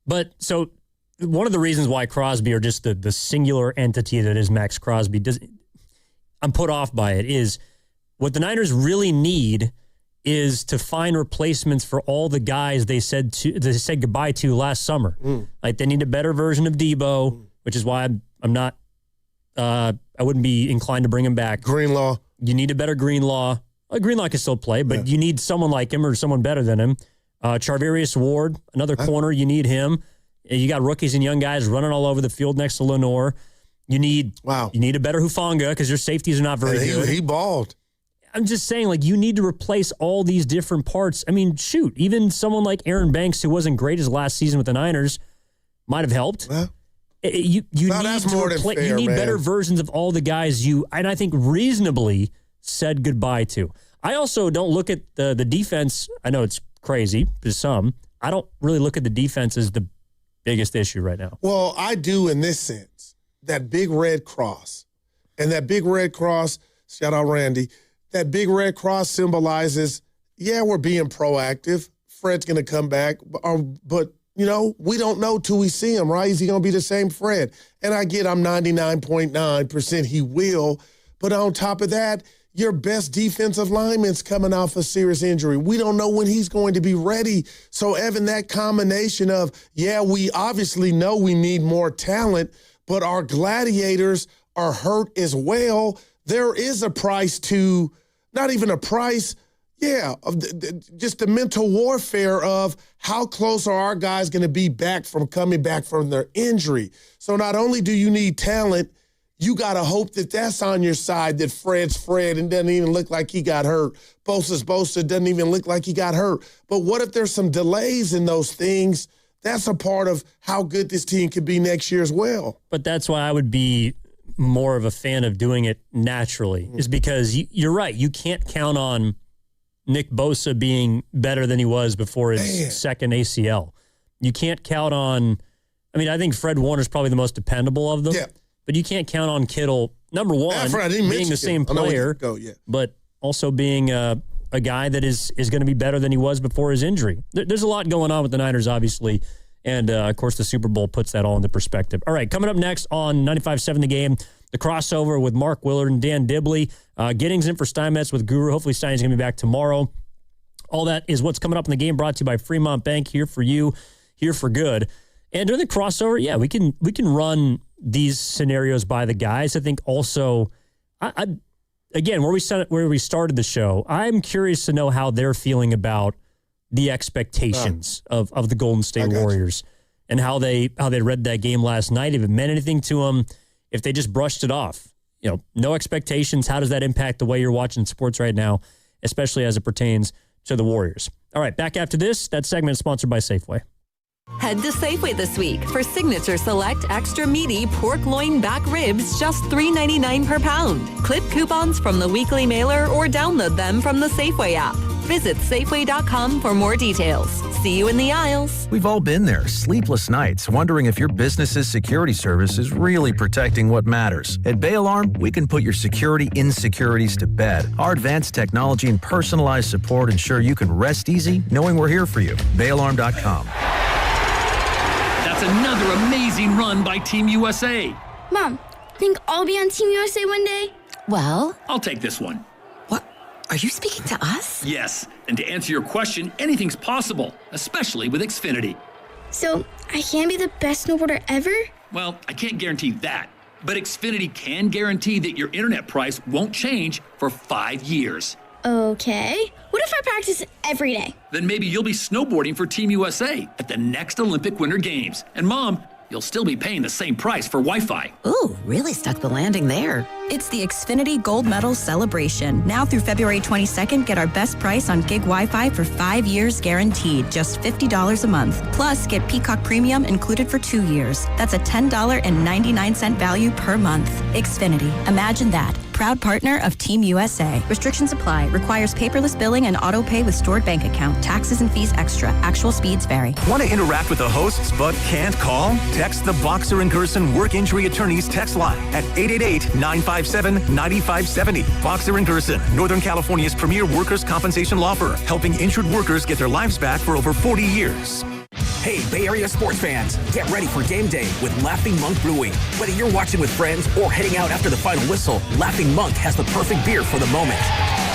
Speaker 27: But so one of the reasons why Crosby, or just the singular entity that is Max Crosby, I'm put off by it, is what the Niners really need is to find replacements for all the guys they said goodbye to last summer. Like, they need a better version of Debo, which is why I'm not. I wouldn't be inclined to bring him back. Greenlaw.
Speaker 3: You need a better Greenlaw. Greenlaw can still play, but you need someone like him or someone better than him. Charvarius Ward, another corner. You need him. You got rookies and young guys running all over the field next to Lenore. You need a better Hufanga because your safeties are not very good.
Speaker 27: He balled.
Speaker 3: I'm just saying, you need to replace all these different parts. I mean, shoot, even someone like Aaron Banks, who wasn't great his last season with the Niners, might have helped. You need better versions of all the guys and I think reasonably said goodbye to. I also don't look at the defense. I know it's crazy to some. I don't really look at the defense as the biggest issue right now.
Speaker 27: Well, I do in this sense. That big red cross. And that big red cross, shout out Randy, that big red cross symbolizes, we're being proactive. Fred's going to come back. But, we don't know till we see him, right? Is he going to be the same Fred? And I get I'm 99.9% he will. But on top of that, your best defensive lineman's coming off a serious injury. We don't know when he's going to be ready. So, Evan, that combination of, we obviously know we need more talent, but our gladiators are hurt as well. There is a price to, not even a price, just the mental warfare of how close are our guys going to be back from coming back from their injury. So not only do you need talent, you got to hope that that's on your side, that Fred's Fred and doesn't even look like he got hurt. Bosa's Bosa doesn't even look like he got hurt. But what if there's some delays in those things? That's a part of how good this team could be next year as well.
Speaker 3: But that's why I would be more of a fan of doing it naturally, is because you're right. You can't count on Nick Bosa being better than he was before his second ACL. You can't count on, I think Fred Warner's probably the most dependable of them. Yeah. But you can't count on Kittle, number one, being the same player, but also being a guy that is going to be better than he was before his injury. There's a lot going on with the Niners, obviously, and, of course, the Super Bowl puts that all into perspective. All right, coming up next on 95.7 The Game, the crossover with Mark Willard and Dan Dibley. Giddings in for Steinmetz with Guru. Hopefully Stein's going to be back tomorrow. All that is what's coming up in the game, brought to you by Fremont Bank, here for you, here for good. And during the crossover, we can run these scenarios by the guys. I think also, again, where we started the show, I'm curious to know how they're feeling about the expectations of the Golden State Warriors and how they read that game last night. If it meant anything to them, if they just brushed it off. No expectations. How does that impact the way you're watching sports right now, especially as it pertains to the Warriors? All right, back after this. That segment is sponsored by Safeway.
Speaker 1: Head to Safeway this week for Signature Select Extra Meaty Pork Loin Back Ribs, just $3.99 per pound. Clip coupons from the weekly mailer or download them from the Safeway app. Visit Safeway.com for more details. See you in the aisles.
Speaker 8: We've all been there, sleepless nights, wondering if your business's security service is really protecting what matters. At Bay Alarm, we can put your security insecurities to bed. Our advanced technology and personalized support ensure you can rest easy knowing we're here for you. BayAlarm.com.
Speaker 9: That's another amazing run by Team USA.
Speaker 26: Mom, think I'll be on Team USA one day? Well,
Speaker 9: I'll take this one.
Speaker 26: Are you speaking to us?
Speaker 9: Yes, and to answer your question, anything's possible, especially with Xfinity.
Speaker 26: So, I can be the best snowboarder ever?
Speaker 9: Well, I can't guarantee that, but Xfinity can guarantee that your internet price won't change for 5 years.
Speaker 26: Okay. What if I practice every day?
Speaker 9: Then maybe you'll be snowboarding for Team USA at the next Olympic Winter Games. And Mom, you'll still be paying the same price for Wi-Fi.
Speaker 10: Ooh, really stuck the landing there.
Speaker 15: It's the Xfinity Gold Medal Celebration. Now through February 22nd, get our best price on gig Wi-Fi for 5 years guaranteed, just $50 a month. Plus, get Peacock Premium included for 2 years. That's a $10.99 value per month. Xfinity. Imagine that. Proud partner of Team USA. Restrictions apply. Requires paperless billing and auto pay with stored bank account. Taxes and fees extra. Actual speeds vary.
Speaker 20: Want to interact with the hosts but can't call? Text the Boxer and Gerson Work Injury Attorneys text line at 888-957-9570. Boxer and Gerson, Northern California's premier workers' compensation law firm, helping injured workers get their lives back for over 40 years.
Speaker 4: Hey, Bay Area sports fans, get ready for game day with Laughing Monk Brewing. Whether you're watching with friends or heading out after the final whistle, Laughing Monk has the perfect beer for the moment.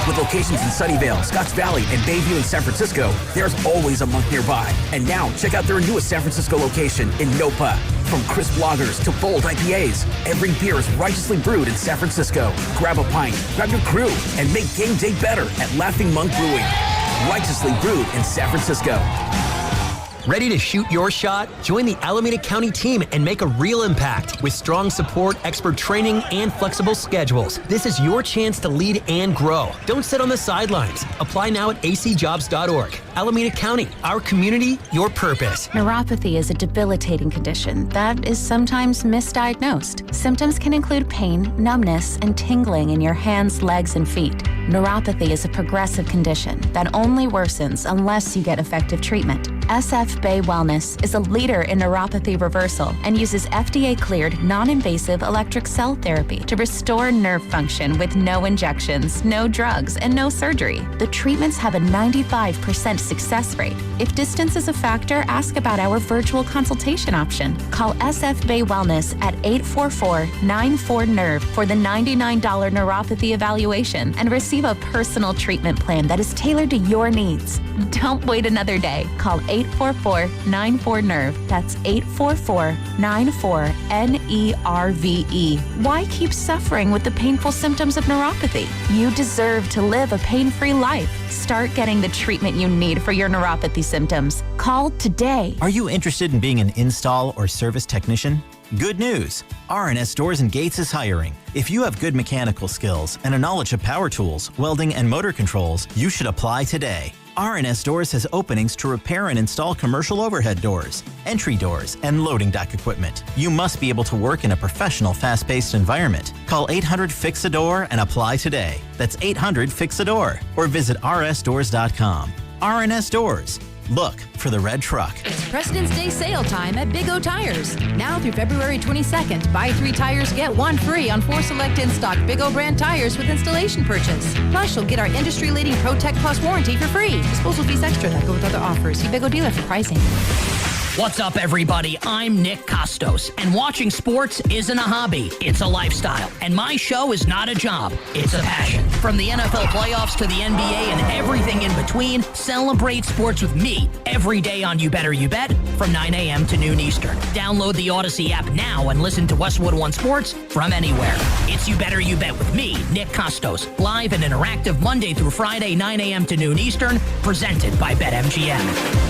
Speaker 4: With locations in Sunnyvale, Scotts Valley, and Bayview in San Francisco, there's always a Monk nearby. And now, check out their newest San Francisco location in Nopa. From crisp lagers to bold IPAs, every beer is righteously brewed in San Francisco. Grab a pint, grab your crew, and make game day better at Laughing Monk Brewing. Righteously brewed in San Francisco.
Speaker 10: Ready to shoot your shot? Join the Alameda County team and make a real impact. With strong support, expert training, and flexible schedules, this is your chance to lead and grow. Don't sit on the sidelines. Apply now at acjobs.org. Alameda County, our community, your purpose.
Speaker 11: Neuropathy is a debilitating condition that is sometimes misdiagnosed. Symptoms can include pain, numbness, and tingling in your hands, legs, and feet. Neuropathy is a progressive condition that only worsens unless you get effective treatment. SF Bay Wellness is a leader in neuropathy reversal and uses FDA-cleared, non-invasive electric cell therapy to restore nerve function with no injections, no drugs, and no surgery. The treatments have a 95% success rate. If distance is a factor, ask about our virtual consultation option. Call SF Bay Wellness at 844-94-NERVE for the $99 neuropathy evaluation and receive a personal treatment plan that is tailored to your needs. Don't wait another day. Call 844-94-NERVE. That's 844-94-NERVE. Why keep suffering with the painful symptoms of neuropathy? You deserve to live a pain-free life. Start getting the treatment you need for your neuropathy symptoms. Call today.
Speaker 25: Are you interested in being an install or service technician? Good news! R&S Doors and Gates is hiring. If you have good mechanical skills and a knowledge of power tools, welding, and motor controls, you should apply today. R&S Doors has openings to repair and install commercial overhead doors, entry doors, and loading dock equipment. You must be able to work in a professional, fast-paced environment. Call 800-FIX-A-DOOR and apply today. That's 800-FIX-A-DOOR or visit rsdoors.com. R&S Doors. Look for the red truck.
Speaker 12: It's President's Day sale time at Big O Tires. Now through February 22nd, buy 3 tires, get 1 free on 4 select in-stock Big O brand tires with installation purchase. Plus, you'll get our industry-leading ProTech Plus warranty for free. Disposal fees extra that go with other offers. See Big O dealer for pricing.
Speaker 13: What's up, everybody? I'm Nick Costos, and watching sports isn't a hobby, it's a lifestyle. And my show is not a job, it's a passion. From the NFL playoffs to the NBA and everything in between, celebrate sports with me every day on You Better You Bet from 9 a.m. to noon Eastern. Download the Odyssey app now and listen to Westwood One Sports from anywhere. It's You Better You Bet with me, Nick Costos, live and interactive Monday through Friday, 9 a.m. to noon Eastern, presented by BetMGM.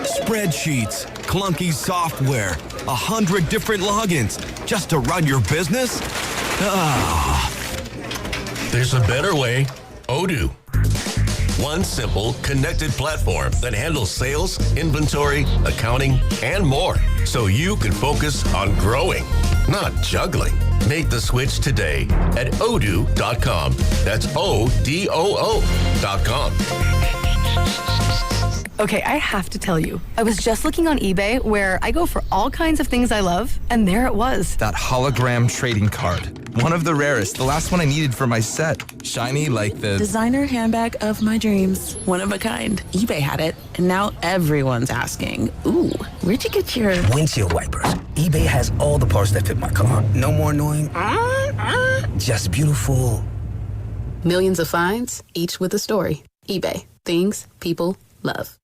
Speaker 16: Spreadsheets, clunky software, 100 different logins just to run your business? Ah.
Speaker 17: There's a better way. Odoo. One simple, connected platform that handles sales, inventory, accounting, and more, so you can focus on growing, not juggling. Make the switch today at odoo.com. That's ODOO.com.
Speaker 18: Okay, I have to tell you, I was just looking on eBay where I go for all kinds of things I love, and there it was.
Speaker 31: That hologram trading card. One of the rarest. The last one I needed for my set. Shiny like the
Speaker 2: designer handbag of my dreams. One of a kind. eBay had it, and now everyone's asking, ooh, where'd you get your
Speaker 19: windshield wipers? eBay has all the parts that fit my car. No more annoying, just beautiful.
Speaker 2: Millions of finds, each with a story. eBay. Things people love.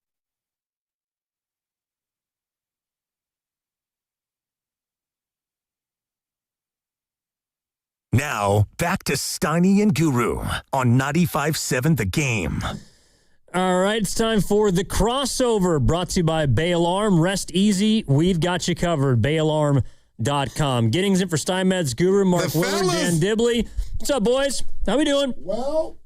Speaker 20: Now, back to Steiny and Guru on 95.7 The Game.
Speaker 3: All right, it's time for the crossover, brought to you by Bay Alarm. Rest easy, we've got you covered. BayAlarm.com. Giddings in for Steinmetz Guru, Mark Willard, Dan Dibley. What's up, boys? How we doing?
Speaker 27: Well,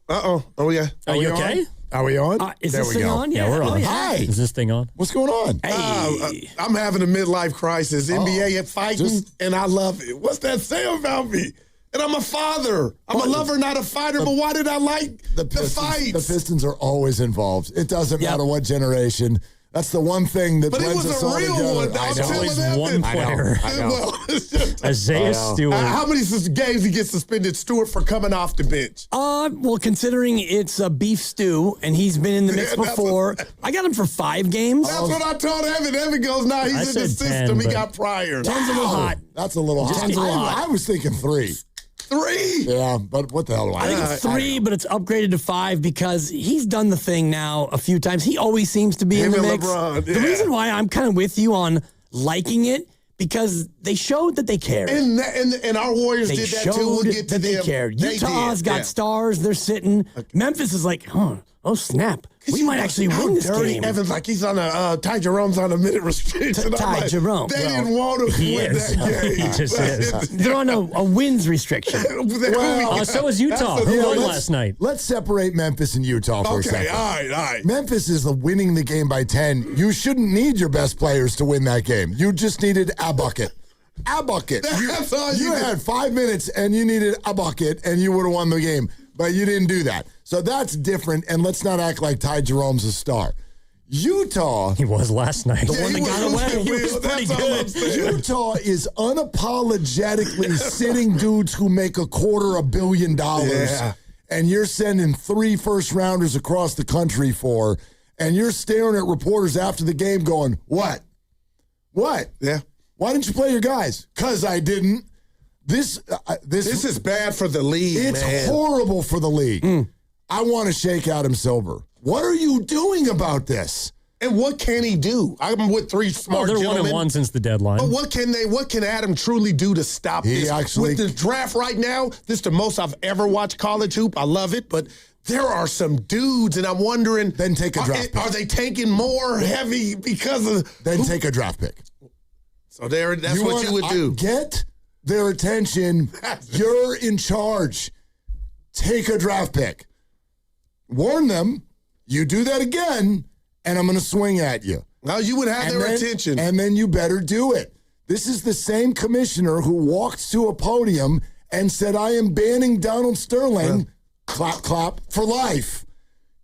Speaker 27: oh yeah.
Speaker 3: Are you okay?
Speaker 27: On? Are we on?
Speaker 5: Is this thing on?
Speaker 3: Yeah, we're on.
Speaker 27: Hi.
Speaker 3: Is this thing on?
Speaker 27: What's going on?
Speaker 5: Hey.
Speaker 27: I'm having a midlife crisis. NBA fighting, and I love it. What's that say about me? And I'm a father. I'm a lover, not a fighter. But why did I like the fights?
Speaker 6: The Pistons are always involved. It doesn't matter what generation. That's the one thing that blends us all together.
Speaker 27: But it was a real one.
Speaker 3: There's always one player.
Speaker 6: I know.
Speaker 27: Well, it's just,
Speaker 3: Isaiah Stewart.
Speaker 27: how many games he gets suspended? Stewart for coming off the bench.
Speaker 5: Well, considering it's a beef stew and he's been in the mix before, I got him for 5 games.
Speaker 27: That's what I told Evan. Evan goes, nah, he's in the system. He got prior.
Speaker 5: 10's a little hot.
Speaker 6: That's a little hot.
Speaker 5: 10's a little hot.
Speaker 6: I was thinking 3.
Speaker 27: 3?
Speaker 6: Yeah, but what the hell do I
Speaker 5: think it's 3, but it's upgraded to 5 because he's done the thing now a few times. He always seems to be in the mix.
Speaker 27: LeBron,
Speaker 5: The reason why I'm kind of with you on liking it, because they showed that they cared.
Speaker 27: And our Warriors did that too. We'll get to
Speaker 5: them. They cared. Utah's got stars. They're sitting. Okay. Memphis is like, oh snap. We might actually win this game.
Speaker 27: Evan's like, he's on Ty Jerome's on a minute restriction.
Speaker 5: Ty Jerome.
Speaker 27: They didn't want to win that game.
Speaker 3: He just is.
Speaker 5: They're on a wins restriction.
Speaker 3: So was Utah. Who won last night?
Speaker 6: Let's separate Memphis and Utah for a second.
Speaker 27: All right.
Speaker 6: Memphis is winning the game by 10. You shouldn't need your best players to win that game. You just needed a bucket. A bucket.
Speaker 27: That's all
Speaker 6: you had 5 minutes and you needed a bucket and you would have won the game. But you didn't do that. So that's different, and let's not act like Ty Jerome's a star. Utah.
Speaker 3: He was last night.
Speaker 5: The one that got away. He was pretty good.
Speaker 6: Utah is unapologetically sitting dudes who make $250 million.
Speaker 27: Yeah.
Speaker 6: And you're sending 3 first-rounders across the country for, and you're staring at reporters after the game going, what? What?
Speaker 27: Yeah.
Speaker 6: Why didn't you play your guys? Because I didn't. This
Speaker 27: is bad for the league,
Speaker 6: It's horrible for the league. I want to shake Adam Silver. What are you doing about this?
Speaker 27: And what can he do? I'm with 3 smart gentlemen.
Speaker 3: They're 1-1 since the deadline.
Speaker 27: But what can Adam truly do to stop this? With the draft right now, this is the most I've ever watched college hoop. I love it, but there are some dudes, and I'm wondering.
Speaker 6: Then take a draft pick.
Speaker 27: Are they taking more heavy because of.
Speaker 6: Then take a draft pick.
Speaker 27: So that's what you would do.
Speaker 6: Get their attention. You're in charge. Take a draft pick. Warn them. You do that again, and I'm going to swing at you.
Speaker 27: Now you would have their attention.
Speaker 6: And then you better do it. This is the same commissioner who walked to a podium and said, I am banning Donald Sterling, clap, clap, for life.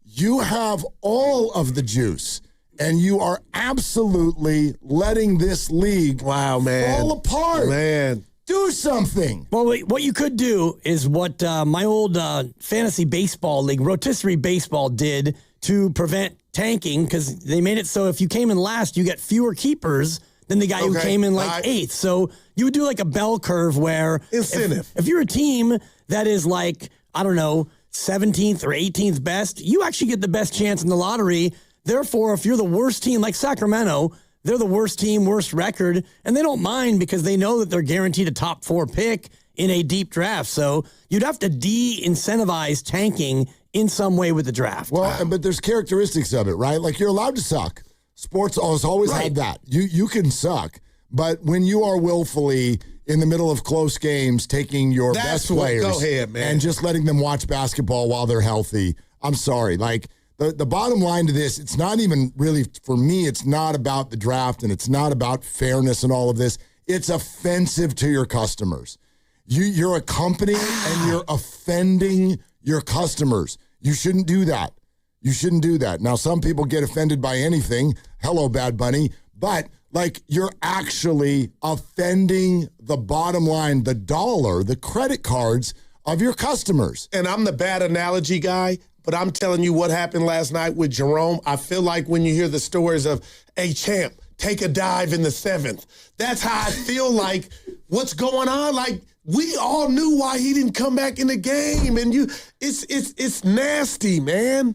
Speaker 6: You have all of the juice. And you are absolutely letting this league fall apart.
Speaker 27: Man.
Speaker 6: Do something.
Speaker 5: Well, what you could do is what my old fantasy baseball league, rotisserie baseball, did to prevent tanking, because they made it so if you came in last, you get fewer keepers than the guy who came in like 8th. So you would do like a bell curve where
Speaker 27: incentive.
Speaker 5: If you're a team that is like, I don't know, 17th or 18th best, you actually get the best chance in the lottery. Therefore, if you're the worst team, like Sacramento, they're the worst team, worst record, and they don't mind because they know that they're guaranteed a top 4 pick in a deep draft. So you'd have to de-incentivize tanking in some way with the draft.
Speaker 6: Well, but there's characteristics of it, right? Like you're allowed to suck. Sports has always had that. You can suck, but when you are willfully in the middle of close games taking your best players
Speaker 27: go ahead, man.
Speaker 6: and just letting them watch basketball while they're healthy, I'm sorry. Like, the bottom line to this, it's not even really, for me, it's not about the draft and it's not about fairness and all of this. It's offensive to your customers. You're a company and you're offending your customers. You shouldn't do that. You shouldn't do that. Now, some people get offended by anything. Hello, Bad Bunny. But, like, you're actually offending the bottom line, the dollar, the credit cards of your customers.
Speaker 27: And I'm the bad analogy guy. But I'm telling you what happened last night with Jerome. I feel like when you hear the stories of, hey, champ, take a dive in the 7th. That's how I feel like what's going on. Like, we all knew why he didn't come back in the game. And it's nasty, man.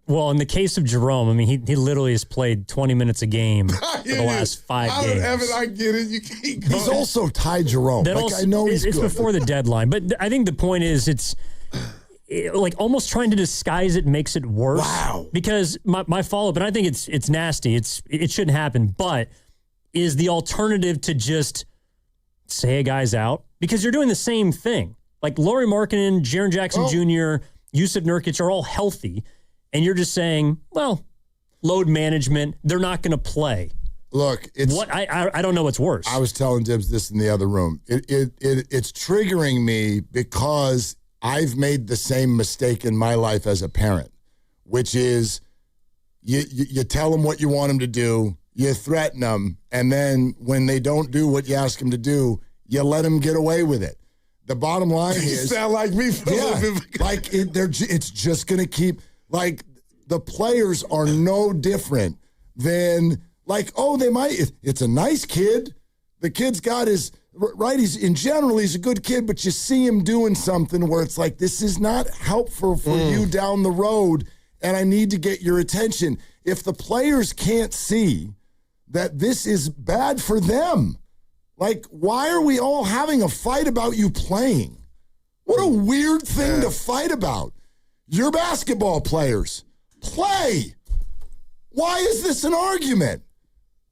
Speaker 3: Well, in the case of Jerome, I mean, he literally has played 20 minutes a game for the last 5 games.
Speaker 27: Evan, I get it. You keep going.
Speaker 6: He's also Ty Jerome. I know he's good.
Speaker 3: It's before the deadline. But I think the point is it's like almost trying to disguise it makes it worse.
Speaker 27: Wow.
Speaker 3: Because my follow-up, and I think it's nasty. It shouldn't happen. But is the alternative to just say a guy's out, because you're doing the same thing. Like Lauri Markkanen, Jaren Jackson Jr., Yusuf Nurkic are all healthy, and you're just saying, well, load management, they're not going to play.
Speaker 6: Look, it's
Speaker 3: what I don't know what's worse.
Speaker 6: I was telling Dibs this in the other room. It's triggering me because I've made the same mistake in my life as a parent, which is you tell them what you want them to do, you threaten them, and then when they don't do what you ask them to do, you let them get away with it. The bottom line is,
Speaker 27: you sound like me for a little bit.
Speaker 6: Like it's just going to keep, like, the players are no different than, like, oh, they might, it's a nice kid. The kid's got his, right, he's a good kid, but you see him doing something where it's like, this is not helpful for you down the road, and I need to get your attention. If the players can't see that this is bad for them, like, why are we all having a fight about you playing? What a weird thing to fight about. You're basketball players. Play. Why is this an argument?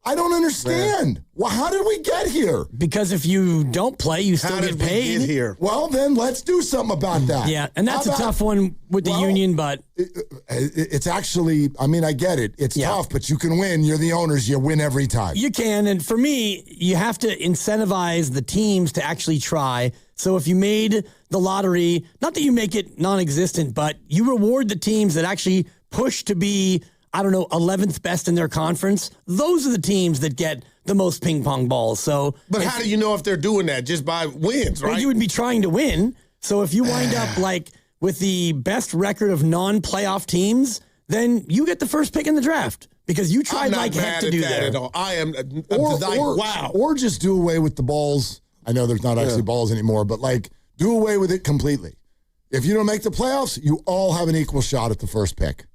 Speaker 6: I don't understand. Well, how did we get here?
Speaker 5: Because if you don't play, you still
Speaker 27: How
Speaker 5: get
Speaker 27: did we
Speaker 5: paid.
Speaker 27: get here?
Speaker 6: Well, then let's do something about that.
Speaker 5: Yeah, and that's a tough one with the union, but
Speaker 6: it's actually, I mean, I get it. It's tough, but you can win. You're the owners. You win every time.
Speaker 5: you can. And for me, you have to incentivize the teams to actually try. So if you made the lottery, not that you make it non-existent, but you reward the teams that actually push to be, I don't know, 11th best in their conference. Those are the teams that get the most ping pong balls. So,
Speaker 27: but how do you know if they're doing that? Just by wins, right?
Speaker 5: Well, you would be trying to win. So if you wind up like with the best record of non-playoff teams, then you get the first pick in the draft because you tried like heck to do that.
Speaker 27: At all. I am wow.
Speaker 6: Or just do away with the balls. I know there's not actually balls anymore, but like do away with it completely. If you don't make the playoffs, you all have an equal shot at the first pick.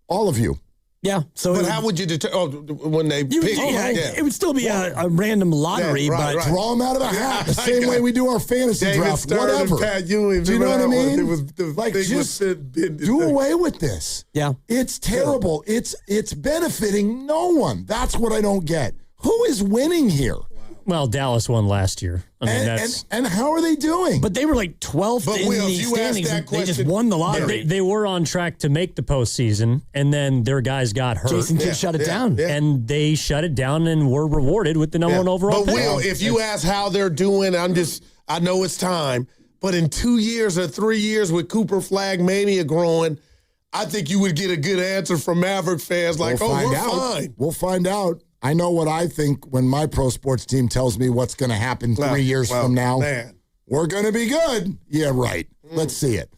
Speaker 6: All of you.
Speaker 5: Yeah. So,
Speaker 27: but how would you determine when they pick?
Speaker 5: It would still be a random lottery, but
Speaker 6: draw them out of a hat the same way we do our fantasy
Speaker 27: David
Speaker 6: draft.
Speaker 27: Stern
Speaker 6: Whatever.
Speaker 27: And Pat Ewing,
Speaker 6: do you know what I mean?
Speaker 27: It was,
Speaker 6: like just do away with this.
Speaker 5: Yeah.
Speaker 6: It's terrible. It's benefiting no one. That's what I don't get. Who is winning here?
Speaker 3: Well, Dallas won last year. I mean,
Speaker 6: and how are they doing?
Speaker 5: But they were like 12th in the standings. They just won the lottery.
Speaker 3: They were on track to make the postseason, and then their guys got hurt.
Speaker 5: Jason Kidd shut it down.
Speaker 3: And they shut it down and were rewarded with the number one overall
Speaker 27: pick.
Speaker 3: But
Speaker 27: Will, if you ask how they're doing, I know it's time, but in 2 years or 3 years with Cooper Flag Mania growing, I think you would get a good answer from Maverick fans like, we're fine.
Speaker 6: We'll find out. I know what I think when my pro sports team tells me what's going to happen 3 years from now.
Speaker 27: Man.
Speaker 6: We're going to be good. Yeah, right. Let's see it.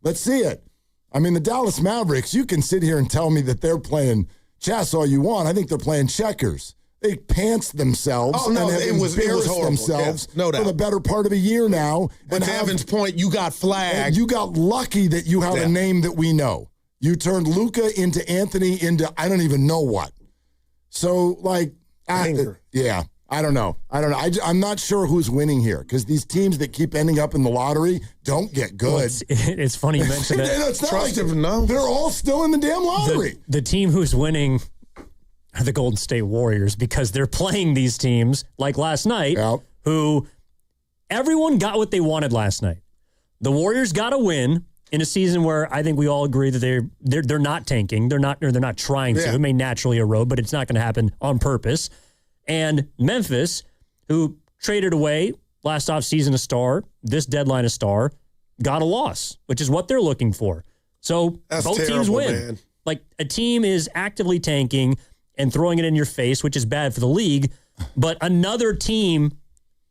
Speaker 6: Let's see it. I mean, the Dallas Mavericks, you can sit here and tell me that they're playing chess all you want. I think they're playing checkers. They pantsed themselves and have embarrassed themselves for the better part of a year now.
Speaker 27: But to Evan's point, you got flagged.
Speaker 6: You got lucky that you have a name that we know. You turned Luka into Anthony into I don't even know what. So, like, I don't know. I'm not sure who's winning here because these teams that keep ending up in the lottery don't get good.
Speaker 3: Well, it's funny you mention that.
Speaker 6: It's not like they're all still in the damn lottery.
Speaker 3: The team who's winning are the Golden State Warriors because they're playing these teams like last night who everyone got what they wanted last night. The Warriors got a win in a season where I think we all agree that they're not tanking. They're not trying to. It may naturally erode, but it's not going to happen on purpose. And Memphis, who traded away last offseason a star, this deadline a star, got a loss, which is what they're looking for. So both teams win.
Speaker 27: Man.
Speaker 3: Like a team is actively tanking and throwing it in your face, which is bad for the league. But another team,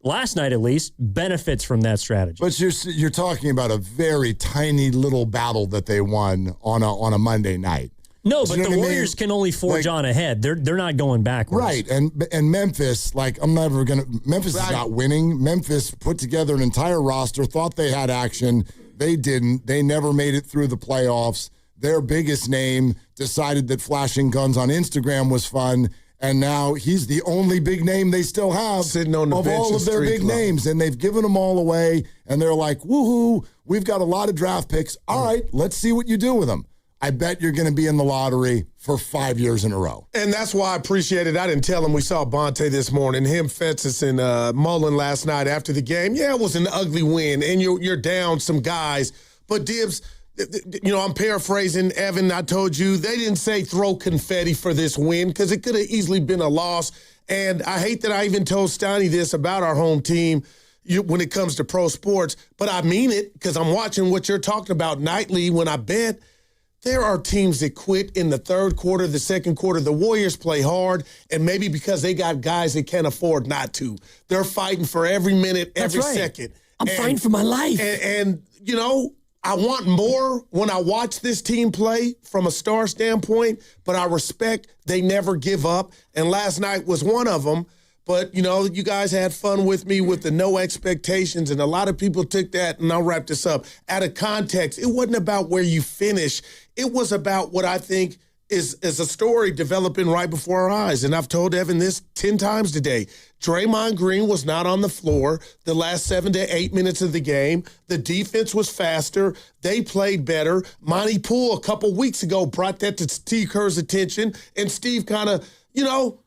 Speaker 3: last night at least, benefits from that strategy.
Speaker 6: But you're talking about a very tiny little battle that they won on a Monday night.
Speaker 3: No, but the Warriors can only forge on ahead. They're not going backwards.
Speaker 6: Right, and Memphis, like Memphis is not winning. Memphis put together an entire roster, thought they had action. They didn't. They never made it through the playoffs. Their biggest name decided that flashing guns on Instagram was fun. And now he's the only big name they still have
Speaker 27: sitting on the
Speaker 6: of
Speaker 27: bench
Speaker 6: all of their big names. And they've given them all away. And they're like, woohoo, we've got a lot of draft picks. All right, let's see what you do with them. I bet you're going to be in the lottery for 5 years in a row.
Speaker 27: And that's why I appreciate it. I didn't tell him we saw Bonte this morning, him, Fences, and Mullen last night after the game. Yeah, it was an ugly win, and you're down some guys. But Dibs, I'm paraphrasing Evan. I told you they didn't say throw confetti for this win because it could have easily been a loss. And I hate that I even told Steiny this about our home team when it comes to pro sports, but I mean it because I'm watching what you're talking about nightly when I bet. There are teams that quit in the third quarter, the second quarter. The Warriors play hard, and maybe because they got guys that can't afford not to. They're fighting for every minute, every second.
Speaker 5: I'm fighting for my life.
Speaker 27: And I want more when I watch this team play from a star standpoint, but I respect they never give up. And last night was one of them. But, you guys had fun with me with the no expectations, and a lot of people took that, and I'll wrap this up, out of context. It wasn't about where you finish. It was about what I think is a story developing right before our eyes. And I've told Evan this 10 times today. Draymond Green was not on the floor the last 7 to 8 minutes of the game. The defense was faster. They played better. Monty Poole a couple weeks ago brought that to Steve Kerr's attention, and Steve kind of,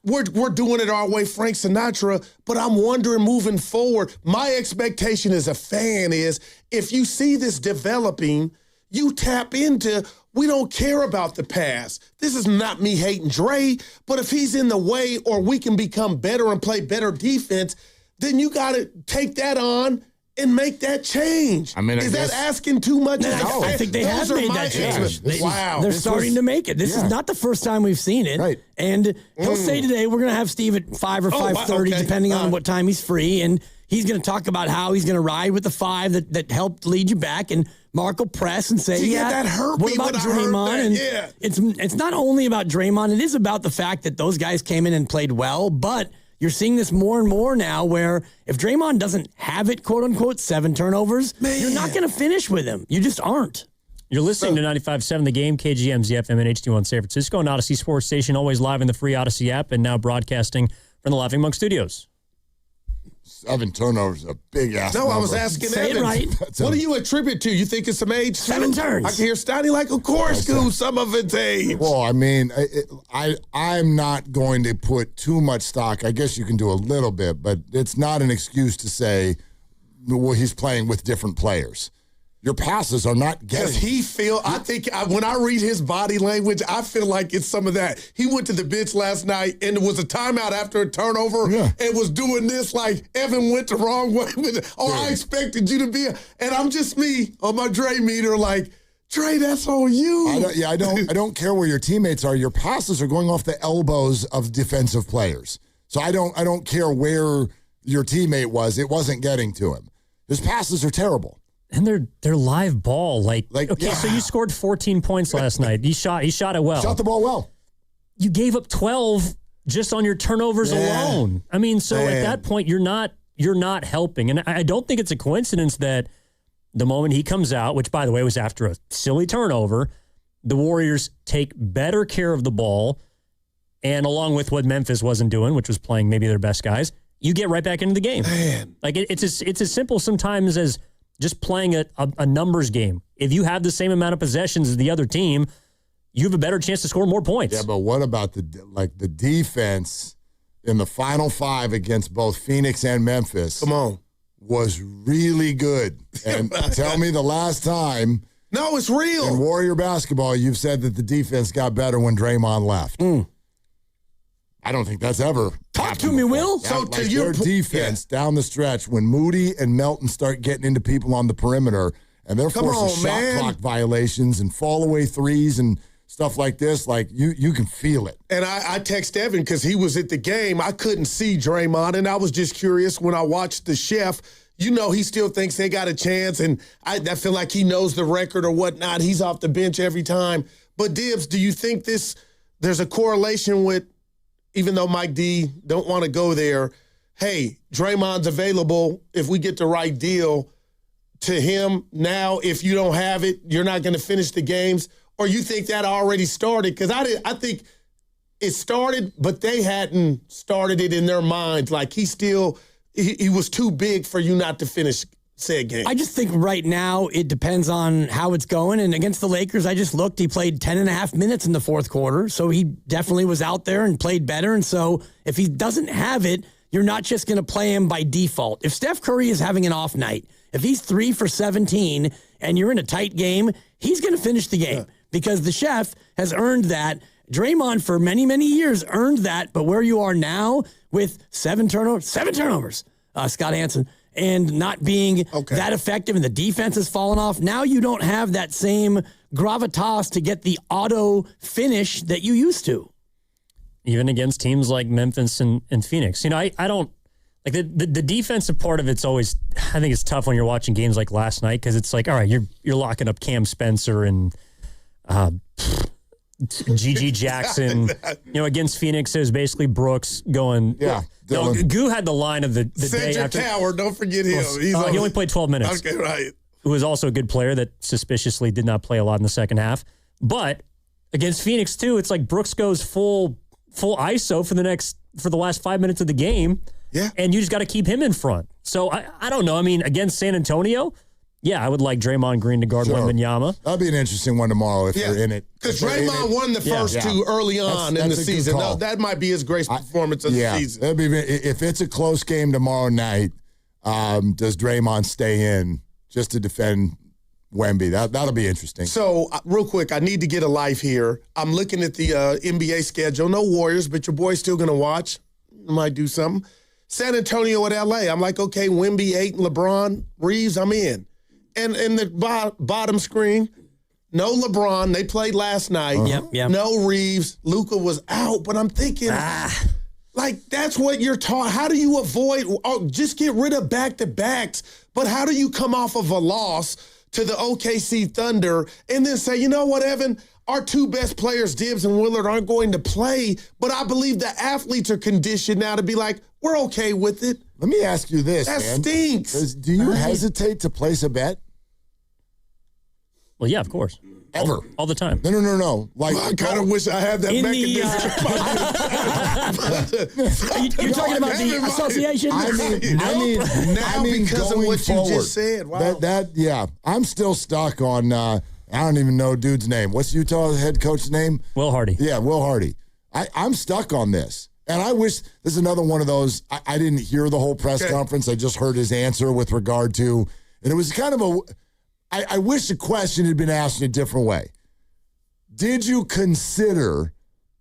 Speaker 27: we're doing it our way, Frank Sinatra, but I'm wondering moving forward, my expectation as a fan is if you see this developing, you tap into, we don't care about the past. This is not me hating Dre, but if he's in the way or we can become better and play better defense, then you got to take that on and make that change. Is that asking too much?
Speaker 5: No, I think they have made that change.
Speaker 27: Wow.
Speaker 5: They're starting to make it. This is not the first time we've seen it.
Speaker 6: Right.
Speaker 5: And he'll say today, we're going to have Steve at 5 or 5:30, depending on what time he's free. And he's going to talk about how he's going to ride with the 5 that helped lead you back. And Mark will press and say,
Speaker 27: that hurt
Speaker 5: what
Speaker 27: me
Speaker 5: about
Speaker 27: when I heard
Speaker 5: Draymond?
Speaker 27: that.
Speaker 5: And it's not only about Draymond. It is about the fact that those guys came in and played well. But you're seeing this more and more now where if Draymond doesn't have it, quote unquote, 7 turnovers, you're not going to finish with him. You just aren't.
Speaker 3: You're listening to 95.7 The Game, KGM's the FM and HD1 San Francisco, and Odyssey Sports Station, always live in the free Odyssey app and now broadcasting from the Laughing Monk Studios.
Speaker 6: 7 turnovers, a big ass.
Speaker 27: No,
Speaker 6: number.
Speaker 27: I was asking
Speaker 5: Say
Speaker 27: Evan.
Speaker 5: it right.
Speaker 27: What do you attribute to? You think it's some age?
Speaker 5: 7 turns.
Speaker 27: I can hear Steiny like, of course, Goose. Some of it's age.
Speaker 6: Well, I'm not going to put too much stock. I guess you can do a little bit, but it's not an excuse to say, well, he's playing with different players. Your passes are not getting.
Speaker 27: Does he feel? I think when I read his body language, I feel like it's some of that. He went to the bench last night and it was a timeout after a turnover and was doing this like Evan went the wrong way with it. I expected you to be, and I'm just me on my Dre meter like, Dre, that's on you.
Speaker 6: I don't care where your teammates are. Your passes are going off the elbows of defensive players. So I don't care where your teammate was. It wasn't getting to him. His passes are terrible.
Speaker 3: And they're live ball. So you scored 14 points last night. He shot it well.
Speaker 6: Shot the ball well.
Speaker 3: You gave up 12 just on your turnovers alone. At that point, you're not helping. And I don't think it's a coincidence that the moment he comes out, which by the way was after a silly turnover, the Warriors take better care of the ball, and along with what Memphis wasn't doing, which was playing maybe their best guys, you get right back into the game.
Speaker 27: Man.
Speaker 3: It's as simple sometimes as just playing a numbers game. If you have the same amount of possessions as the other team, you have a better chance to score more points.
Speaker 6: Yeah, but what about the defense in the final 5 against both Phoenix and Memphis?
Speaker 27: Come on.
Speaker 6: Was really good. And tell me the last time.
Speaker 27: No, it's real.
Speaker 6: In Warrior basketball, you've said that the defense got better when Draymond left. I don't think that's ever
Speaker 5: Talk to me, Will.
Speaker 6: So to your defense down the stretch, when Moody and Melton start getting into people on the perimeter and they're forcing shot clock violations and fall away threes and stuff like this, like you can feel it.
Speaker 27: And I text Evan because he was at the game. I couldn't see Draymond, and I was just curious when I watched the chef. He still thinks they got a chance, and I feel like he knows the record or whatnot. He's off the bench every time. But Dibs, do you think there's a correlation with, even though Mike D don't want to go there, hey, Draymond's available if we get the right deal to him now. If you don't have it, you're not going to finish the games? Or you think that already started? Because I think it started, but they hadn't started it in their minds. Like he was too big for you not to finish said game.
Speaker 5: I just think right now it depends on how it's going. And against the Lakers, I just looked. He played 10 and a half minutes in the fourth quarter. So he definitely was out there and played better. And so if he doesn't have it, you're not just going to play him by default. If Steph Curry is having an off night, if he's 3 for 17 and you're in a tight game, he's going to finish the game because the chef has earned that. Draymond for many, many years earned that. But where you are now with 7 turnovers, Scott Hansen, and not being that effective and the defense has fallen off, now you don't have that same gravitas to get the auto finish that you used to.
Speaker 3: Even against teams like Memphis and Phoenix. You know, I don't like the defensive part of it's always, I think it's tough when you're watching games like last night because it's like, all right, you're locking up Cam Spencer and G.G. Jackson. You know, against Phoenix, it was basically Brooks going.
Speaker 6: Yeah.
Speaker 3: No, Goo had the line of the day after.
Speaker 27: Coward, don't forget him.
Speaker 3: He only played 12 minutes.
Speaker 27: Okay, right.
Speaker 3: Who was also a good player that suspiciously did not play a lot in the second half. But against Phoenix, too, it's like Brooks goes full ISO for the last 5 minutes of the game.
Speaker 27: Yeah.
Speaker 3: And you just got to keep him in front. So I don't know. I mean, against San Antonio, yeah, I would like Draymond Green to guard Wembanyama.
Speaker 6: That'd be an interesting one tomorrow if they're in it.
Speaker 27: Because Draymond won the first two early on in the season. No, that might be his greatest performance of the season.
Speaker 6: If it's a close game tomorrow night, does Draymond stay in just to defend Wemby? That'll be interesting.
Speaker 27: So, real quick, I need to get a life here. I'm looking at the NBA schedule. No Warriors, but your boy's still going to watch. Might do something. San Antonio at L.A. I'm like, okay, Wemby, 8, and LeBron, Reeves, I'm in. And in the bottom screen, no LeBron. They played last night.
Speaker 5: Yep.
Speaker 27: No Reeves. Luka was out. But I'm thinking, like, that's what you're taught. How do you avoid just get rid of back-to-backs? But how do you come off of a loss to the OKC Thunder and then say, you know what, Evan, our 2 best players, Gibbs and Willard, aren't going to play, but I believe the athletes are conditioned now to be like, we're okay with it.
Speaker 6: Let me ask you this,
Speaker 27: That
Speaker 6: man.
Speaker 27: stinks.
Speaker 6: Do you hesitate to place a bet?
Speaker 3: Well, yeah, of course.
Speaker 6: Ever.
Speaker 3: All the time.
Speaker 6: No. Like,
Speaker 27: I kind of wish I had that mechanism.
Speaker 5: You're talking about the association?
Speaker 27: I mean, because of what you just said. Wow.
Speaker 6: I'm still stuck on, I don't even know dude's name. What's Utah head coach's name?
Speaker 3: Will Hardy.
Speaker 6: Yeah, Will Hardy. I'm stuck on this. And I wish this is another one of those. I didn't hear the whole press conference. I just heard his answer with regard to, and it was kind of I wish the question had been asked in a different way. Did you consider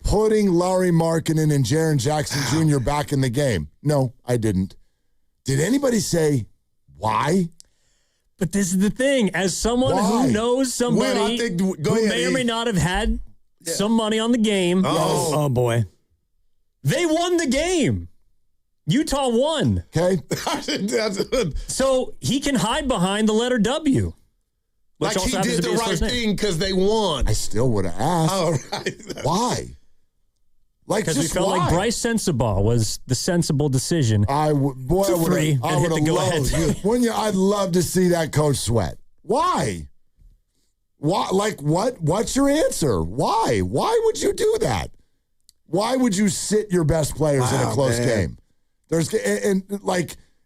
Speaker 6: putting Larry Markkinen and Jaren Jackson Jr. back in the game? No, I didn't. Did anybody say why?
Speaker 3: But this is the thing. As someone who knows somebody who may or may not have had some money on the game.
Speaker 5: Oh boy.
Speaker 3: They won the game. Utah won.
Speaker 6: Okay.
Speaker 3: So he can hide behind the letter W.
Speaker 27: Like he did the right thing because they won.
Speaker 6: I still would have asked.
Speaker 27: All right.
Speaker 6: Why? Like,
Speaker 3: because we felt like Bryce Sensabaugh was the sensible decision.
Speaker 6: I would have loved. I'd love to see that coach sweat. Why? Like what? What's your answer? Why? Why would you do that? Why would you sit your best players in a close game? And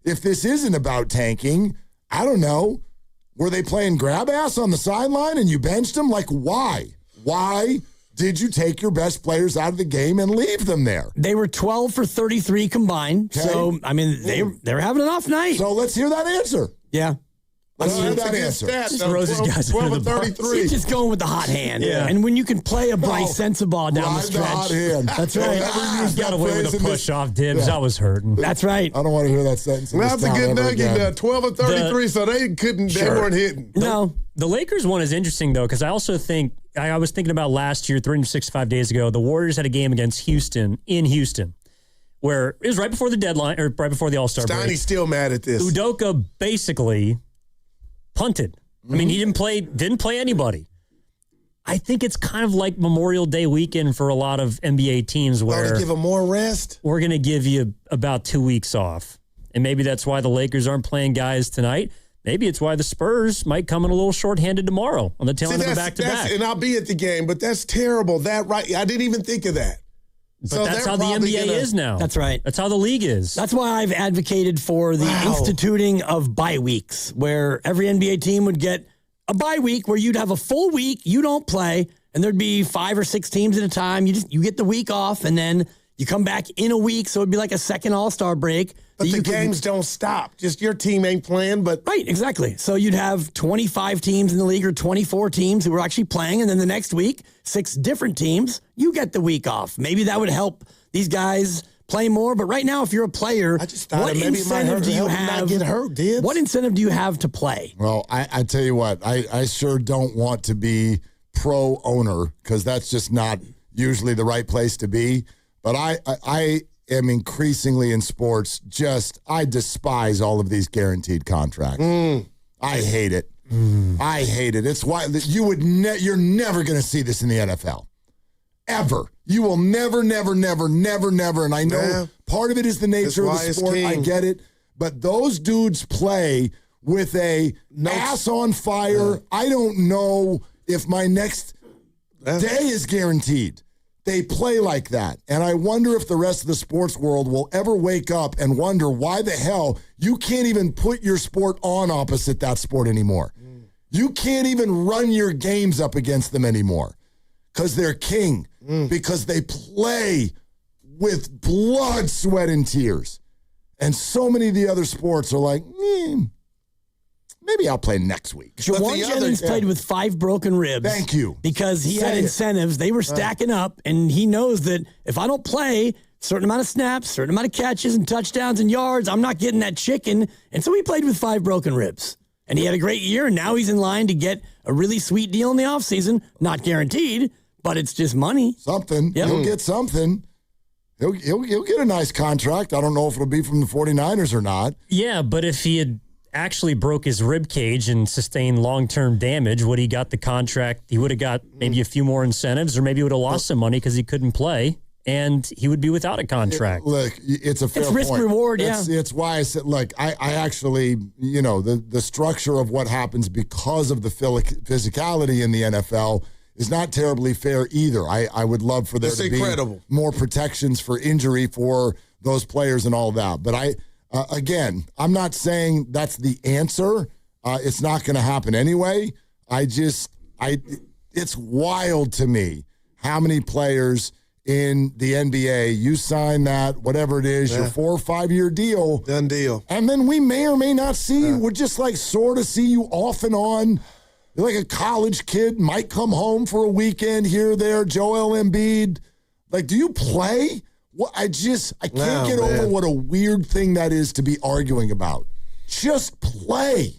Speaker 6: if this isn't about tanking, I don't know. Were they playing grab ass on the sideline and you benched them? Like, why? Why did you take your best players out of the game and leave them there?
Speaker 5: They were 12 for 33 combined. Okay. So, I mean, they were having an off night.
Speaker 6: So let's hear that answer.
Speaker 5: Yeah.
Speaker 6: Let's hear that answer.
Speaker 3: Just throws his guys
Speaker 27: 12
Speaker 3: under the bus.
Speaker 27: 33.
Speaker 5: He's just going with the hot hand.
Speaker 3: Yeah.
Speaker 5: And when you can play a Bryce Sensabaugh down the stretch.
Speaker 6: Hot hand.
Speaker 5: That's right.
Speaker 3: He got away with a push-off dibs. I was hurting.
Speaker 5: That's right.
Speaker 6: I don't want to hear that sentence.
Speaker 27: That's a good nugget. 12 of 33, so they weren't hitting.
Speaker 5: No.
Speaker 3: The Lakers one is interesting, though, because I also think, I was thinking about last year, 365 days ago, the Warriors had a game against Houston, in Houston, where it was right before the deadline, or right before the All-Star break.
Speaker 27: Steiny's still mad at this.
Speaker 3: Udoka basically punted. I mean, he didn't play anybody. I think it's kind of like Memorial Day weekend for a lot of NBA teams where
Speaker 27: give them more rest.
Speaker 3: We're going to give you about 2 weeks off. And maybe that's why the Lakers aren't playing guys tonight. Maybe it's why the Spurs might come in a little shorthanded tomorrow on the tail end of a back-to-back.
Speaker 27: And I'll be at the game, but that's terrible. I didn't even think of that.
Speaker 3: But
Speaker 27: So
Speaker 3: that's
Speaker 27: they're
Speaker 3: how the
Speaker 27: probably
Speaker 3: NBA
Speaker 27: gonna-
Speaker 3: is now.
Speaker 5: That's right.
Speaker 3: That's how the league is.
Speaker 5: That's why I've advocated for the instituting of bye weeks, where every NBA team would get a bye week where you'd have a full week, you don't play, and there'd be 5 or 6 teams at a time. You get the week off, and then you come back in a week, so it'd be like a second All-Star break.
Speaker 27: But the games don't stop. Just your team ain't playing, but...
Speaker 5: Right, exactly. So you'd have 25 teams in the league or 24 teams who are actually playing, and then the next week, 6 different teams, you get the week off. Maybe that would help these guys play more. But right now, if you're a player, what incentive do you have?
Speaker 27: Not get hurt, Dibs.
Speaker 5: What incentive do you have to play?
Speaker 6: Well, I tell you what, I sure don't want to be pro-owner because that's just not usually the right place to be. But I am increasingly in sports I despise all of these guaranteed contracts. I hate it. I hate it. It's why you're never going to see this in the NFL. Ever. You will never. And I know part of it is the nature of the sport. I get it. But those dudes play with a ass on fire. I don't know if my next day is guaranteed. They play like that. And I wonder if the rest of the sports world will ever wake up and wonder why the hell you can't even put your sport on opposite that sport anymore. You can't even run your games up against them anymore because they're king, because they play with blood, sweat, and tears. And so many of the other sports are like, maybe I'll play next week.
Speaker 5: Jawan Jennings played with 5 broken ribs.
Speaker 6: Thank you.
Speaker 5: Because he had incentives. They were stacking up, and he knows that if I don't play certain amount of snaps, certain amount of catches and touchdowns and yards, I'm not getting that chicken. And so he played with 5 broken ribs. And he had a great year, and now he's in line to get a really sweet deal in the offseason. Not guaranteed, but it's just money.
Speaker 6: Something.
Speaker 5: Yep.
Speaker 6: He'll get something. He'll get a nice contract. I don't know if it'll be from the 49ers or not.
Speaker 3: Yeah, but if he had actually broke his rib cage and sustained long-term damage, would he got the contract? He would have got maybe a few more incentives, or maybe he would have lost some money because he couldn't play, and he would be without a contract.
Speaker 6: Look, it's a fair
Speaker 5: point. It's risk-reward,
Speaker 6: It's why I said, look, I actually, the structure of what happens because of the physicality in the NFL is not terribly fair either. I would love for there to be more protections for injury for those players and all that. But again, I'm not saying that's the answer. It's not going to happen anyway. It's wild to me how many players in the NBA, you sign that, whatever it is, your 4 or 5 year deal.
Speaker 27: Done deal.
Speaker 6: And then we may or may not see you. We're just like sort of see you off and on. You're like a college kid, might come home for a weekend here or there. Joel Embiid. Like, do you play? I can't get over what a weird thing that is to be arguing about. Just play.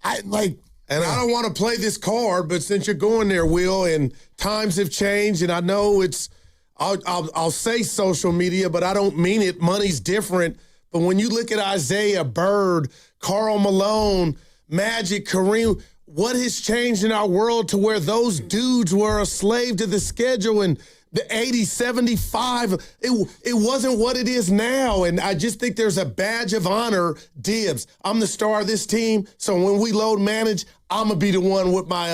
Speaker 27: And I don't want to play this card, but since you're going there, Will, and times have changed, and I know I'll say social media, but I don't mean it. Money's different. But when you look at Isaiah Bird, Karl Malone, Magic, Kareem, what has changed in our world to where those dudes were a slave to the schedule and the 80, 75, it wasn't what it is now. And I just think there's a badge of honor, Dibs. I'm the star of this team, so when we load manage, I'm going to be the one with my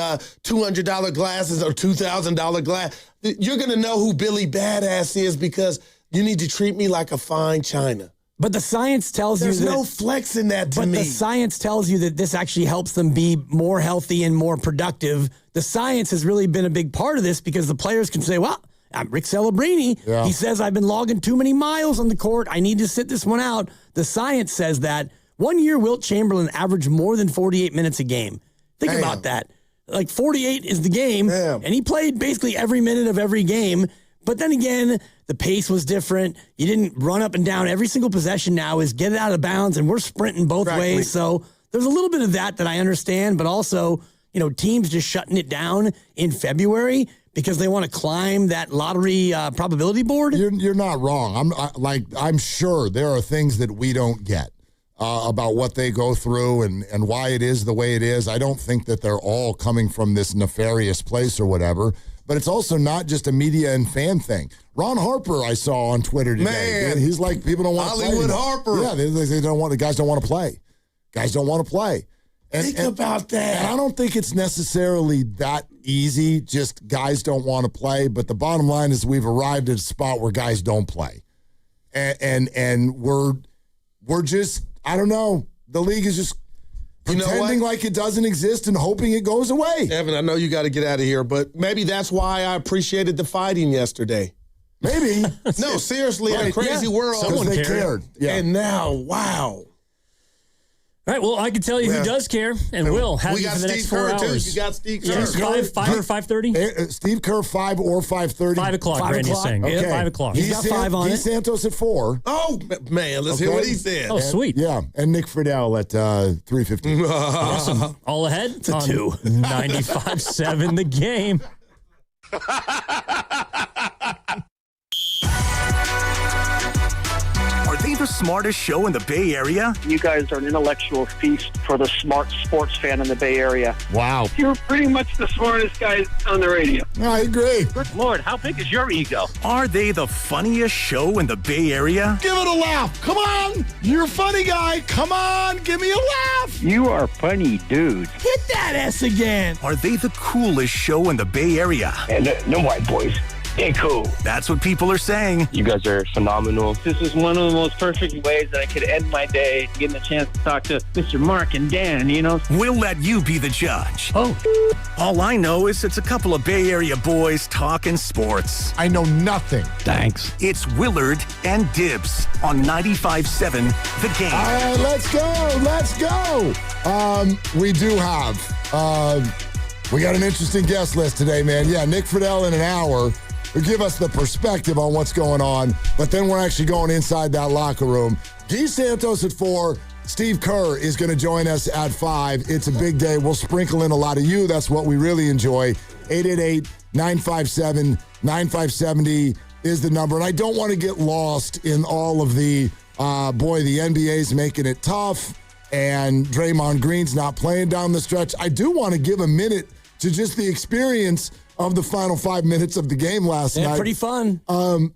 Speaker 27: $200 glasses or $2,000 glass. You're going to know who Billy Badass is because you need to treat me like a fine china.
Speaker 5: But the science tells
Speaker 27: There's
Speaker 5: you that...
Speaker 27: no flex in that to me.
Speaker 5: But the science tells you that this actually helps them be more healthy and more productive. The science has really been a big part of this because the players can say, well, I'm Rick Celebrini. Yeah. He says I've been logging too many miles on the court. I need to sit this one out. The science says that. 1 year, Wilt Chamberlain averaged more than 48 minutes a game. Think about that. Like 48 is the game, and he played basically every minute of every game. But then again, the pace was different. You didn't run up and down. Every single possession now is get it out of bounds, and we're sprinting both ways. So there's a little bit of that I understand, but also, teams just shutting it down in February because they want to climb that lottery probability board.
Speaker 6: You're not wrong. I'm sure there are things that we don't get about what they go through and why it is the way it is. I don't think that they're all coming from this nefarious place or whatever. But it's also not just a media and fan thing. Ron Harper, I saw on Twitter today.
Speaker 27: Man,
Speaker 6: he's like, people don't want to play.
Speaker 27: Hollywood Harper.
Speaker 6: Yeah, they don't want. The guys don't want to play. Guys don't want to play.
Speaker 27: Think about that.
Speaker 6: And I don't think it's necessarily that easy. Just guys don't want to play. But the bottom line is we've arrived at a spot where guys don't play. And we're just, I don't know. The league is just pretending like it doesn't exist and hoping it goes away.
Speaker 27: Evan, I know you got to get out of here, but maybe that's why I appreciated the fighting yesterday.
Speaker 6: Maybe.
Speaker 27: No, seriously, in a crazy world.
Speaker 6: Someone cared. Yeah.
Speaker 27: And now, wow.
Speaker 3: All right, well, I can tell you who does care and will have you for the next 4 hours.
Speaker 27: You got Steve Kerr.
Speaker 3: 5 or 5:30?
Speaker 6: Steve Kerr, 5 or 5:30?
Speaker 3: 5 o'clock, Randy is saying.
Speaker 6: Okay.
Speaker 3: 5 o'clock.
Speaker 5: He's got 5 on it.
Speaker 6: Santos at 4.
Speaker 27: Oh, man, let's hear what he said.
Speaker 3: Oh, sweet.
Speaker 6: Yeah, and Nick Friedel at 3:15.
Speaker 3: Awesome. All ahead?
Speaker 5: It's a 2.
Speaker 3: 95.7 The Game.
Speaker 20: Are they the smartest show in the Bay Area?
Speaker 1: You guys are an intellectual feast for the smart sports fan in the Bay Area.
Speaker 6: Wow.
Speaker 1: You're pretty much the smartest guys on the radio.
Speaker 6: I agree.
Speaker 1: Good Lord, how big is your ego?
Speaker 20: Are they the funniest show in the Bay Area?
Speaker 6: Give it a laugh. Come on. You're a funny guy. Come on. Give me a laugh.
Speaker 1: You are funny, dude.
Speaker 5: Hit that S again.
Speaker 20: Are they the coolest show in the Bay Area?
Speaker 1: And no white boys. Ain't cool.
Speaker 20: That's what people are saying.
Speaker 1: You guys are phenomenal. This is one of the most perfect ways that I could end my day, getting a chance to talk to Mr. Mark and Dan, you know?
Speaker 20: We'll let you be the judge.
Speaker 1: Oh.
Speaker 20: All I know is it's a couple of Bay Area boys talking sports.
Speaker 6: I know nothing.
Speaker 1: Thanks.
Speaker 20: It's Willard and Dibs on 95.7 The Game.
Speaker 6: All right, let's go. Let's go. We do have, we got an interesting guest list today, man. Yeah, Nick Friedel in an hour will give us the perspective on what's going on, but then we're actually going inside that locker room. Guy Santos at 4. Steve Kerr is going to join us at 5. It's a big day. We'll sprinkle in a lot of you. That's what we really enjoy. 888-957-9570 is the number. And I don't want to get lost in all of the, the NBA's making it tough, and Draymond Green's not playing down the stretch. I do want to give a minute to just the experience of the final 5 minutes of the game last night.
Speaker 5: Pretty fun.
Speaker 6: You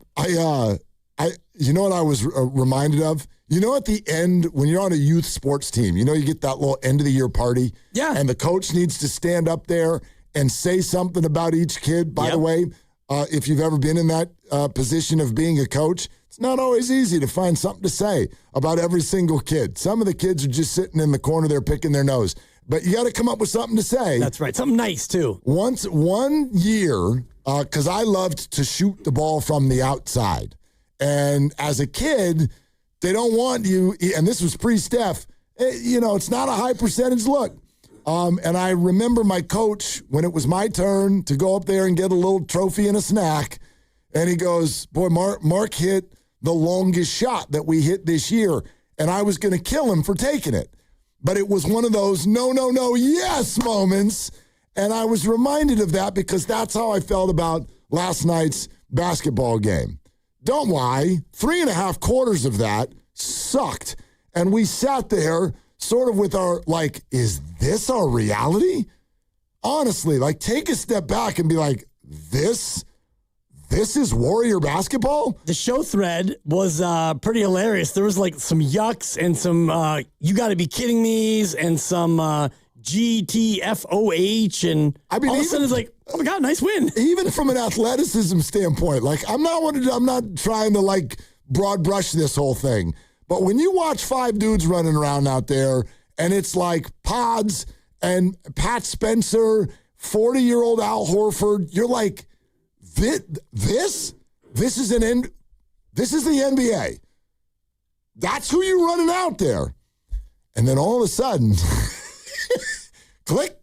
Speaker 6: know what I was reminded of? You know, at the end, when you're on a youth sports team, you know, you get that little end of the year party.
Speaker 5: Yeah.
Speaker 6: And the coach needs to stand up there and say something about each kid. By the way, if you've ever been in that position of being a coach, it's not always easy to find something to say about every single kid. Some of the kids are just sitting in the corner there picking their nose. But you got to come up with something to say.
Speaker 5: That's right. Something nice, too.
Speaker 6: One year, because I loved to shoot the ball from the outside. And as a kid, they don't want you, and this was pre-Steph, it's not a high percentage look. And I remember my coach, when it was my turn to go up there and get a little trophy and a snack, and he goes, boy, Mark hit the longest shot that we hit this year, and I was going to kill him for taking it. But it was one of those no, yes moments. And I was reminded of that because that's how I felt about last night's basketball game. Don't lie, 3.5 quarters of that sucked. And we sat there sort of with our, is this our reality? Honestly, take a step back and be like, this is Warrior basketball?
Speaker 5: The show thread was pretty hilarious. There was some yucks and some you got to be kidding me's and some GTFOH, and all of a sudden it's like, oh my God, nice win.
Speaker 6: Even from an athleticism standpoint, I'm not trying to broad brush this whole thing, but when you watch 5 dudes running around out there and it's like Pods and Pat Spencer, 40-year-old Al Horford, you're like, This is the NBA. That's who you're running out there. And then all of a sudden, click,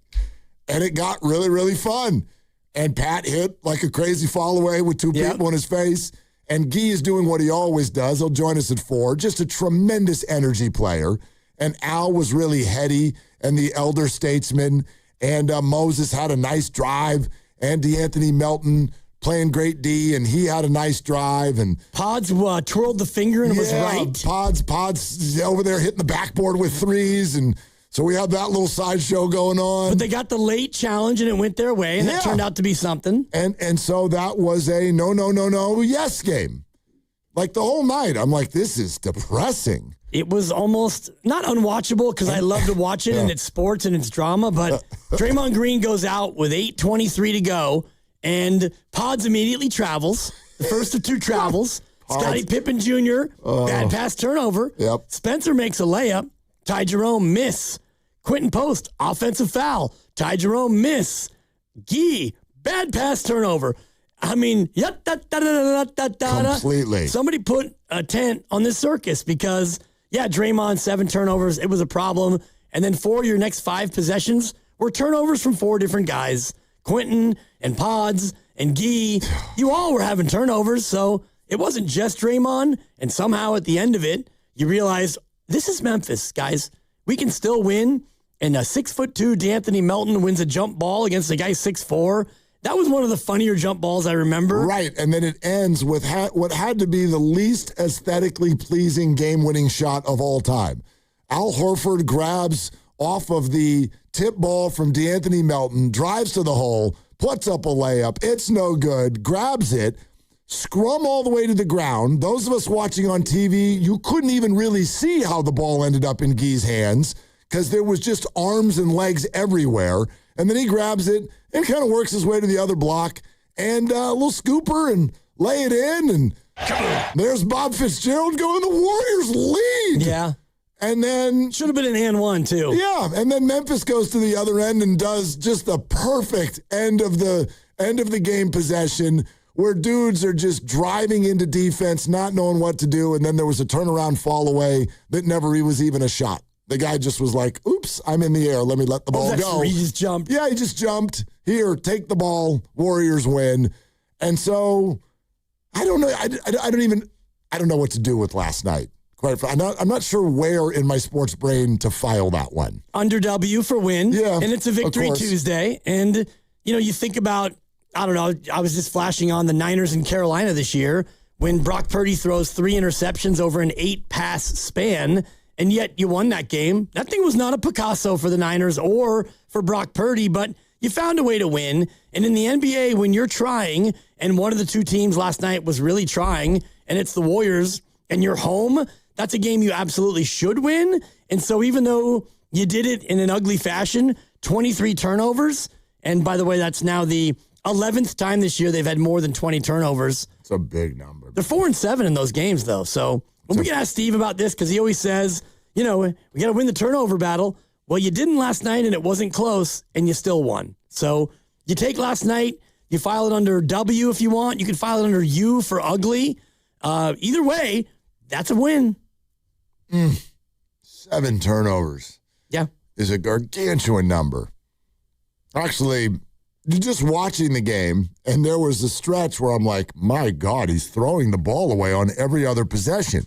Speaker 6: and it got really, really fun. And Pat hit a crazy fall away with 2 people in his face. And Guy is doing what he always does. He'll join us at 4. Just a tremendous energy player. And Al was really heady and the elder statesman. And Moses had a nice drive. And DeAnthony Melton playing great D, and he had a nice drive. And
Speaker 5: Pods twirled the finger and was right.
Speaker 6: Pods over there hitting the backboard with 3s, and so we had that little sideshow going on.
Speaker 5: But they got the late challenge, and it went their way, and that turned out to be something.
Speaker 6: And so that was a no, yes game. The whole night, I'm like, this is depressing.
Speaker 5: It was almost not unwatchable because I love to watch it and it's sports and it's drama, but Draymond Green goes out with 8:23 to go and Pods immediately travels. The first of 2 travels. Scottie Pippen Jr., bad pass turnover.
Speaker 6: Yep.
Speaker 5: Spencer makes a layup. Ty Jerome, miss. Quentin Post, offensive foul. Ty Jerome, miss. Gee, bad pass turnover. I mean,
Speaker 6: completely.
Speaker 5: Somebody put a tent on this circus because, Draymond, 7 turnovers. It was a problem. And then 4 of your next 5 possessions were turnovers from 4 different guys. Quentin and Pods and Gee, you all were having turnovers. So it wasn't just Draymond. And somehow at the end of it, you realize this is Memphis, guys. We can still win. And a 6'2" D'Anthony Melton wins a jump ball against a guy 6'4". That was one of the funnier jump balls I remember.
Speaker 6: Right, and then it ends with what had to be the least aesthetically pleasing game-winning shot of all time. Al Horford grabs off of the tip ball from D'Anthony Melton, drives to the hole, puts up a layup. It's no good, grabs it, scrum all the way to the ground. Those of us watching on TV, you couldn't even really see how the ball ended up in Gee's hands because there was just arms and legs everywhere. And then he grabs it and kind of works his way to the other block and a little scooper and lay it in. And there's Bob Fitzgerald going, the Warriors lead.
Speaker 5: Yeah.
Speaker 6: And then
Speaker 5: should have been an and one too.
Speaker 6: Yeah. And then Memphis goes to the other end and does just the perfect end of the game possession where dudes are just driving into defense, not knowing what to do. And then there was a turnaround fall away that never was even a shot. The guy just was like, oops, I'm in the air. Let me let the ball go.
Speaker 5: He just jumped.
Speaker 6: Yeah, he just jumped. Here, take the ball. Warriors win. And so, I don't know. I don't know what to do with last night. Quite frankly, I'm not sure where in my sports brain to file that one.
Speaker 5: Under W for win.
Speaker 6: Yeah,
Speaker 5: and it's a Victory Tuesday. And, you think about, I don't know, I was just flashing on the Niners in Carolina this year when Brock Purdy throws 3 interceptions over an 8-pass span. And yet you won that game. That thing was not a Picasso for the Niners or for Brock Purdy, but you found a way to win. And in the NBA, when you're trying, and one of the 2 teams last night was really trying, and it's the Warriors, and you're home, that's a game you absolutely should win. And so even though you did it in an ugly fashion, 23 turnovers, and by the way, that's now the 11th time this year they've had more than 20 turnovers.
Speaker 6: It's a big number.
Speaker 5: They're 4-7 in those games, though, so... Well, we can ask Steve about this because he always says, we got to win the turnover battle. Well, you didn't last night and it wasn't close and you still won. So you take last night, you file it under W if you want. You can file it under U for ugly. Either way, that's a win.
Speaker 6: 7 turnovers.
Speaker 5: Yeah.
Speaker 6: Is a gargantuan number. Actually, you're just watching the game, and there was a stretch where I'm like, my God, he's throwing the ball away on every other possession.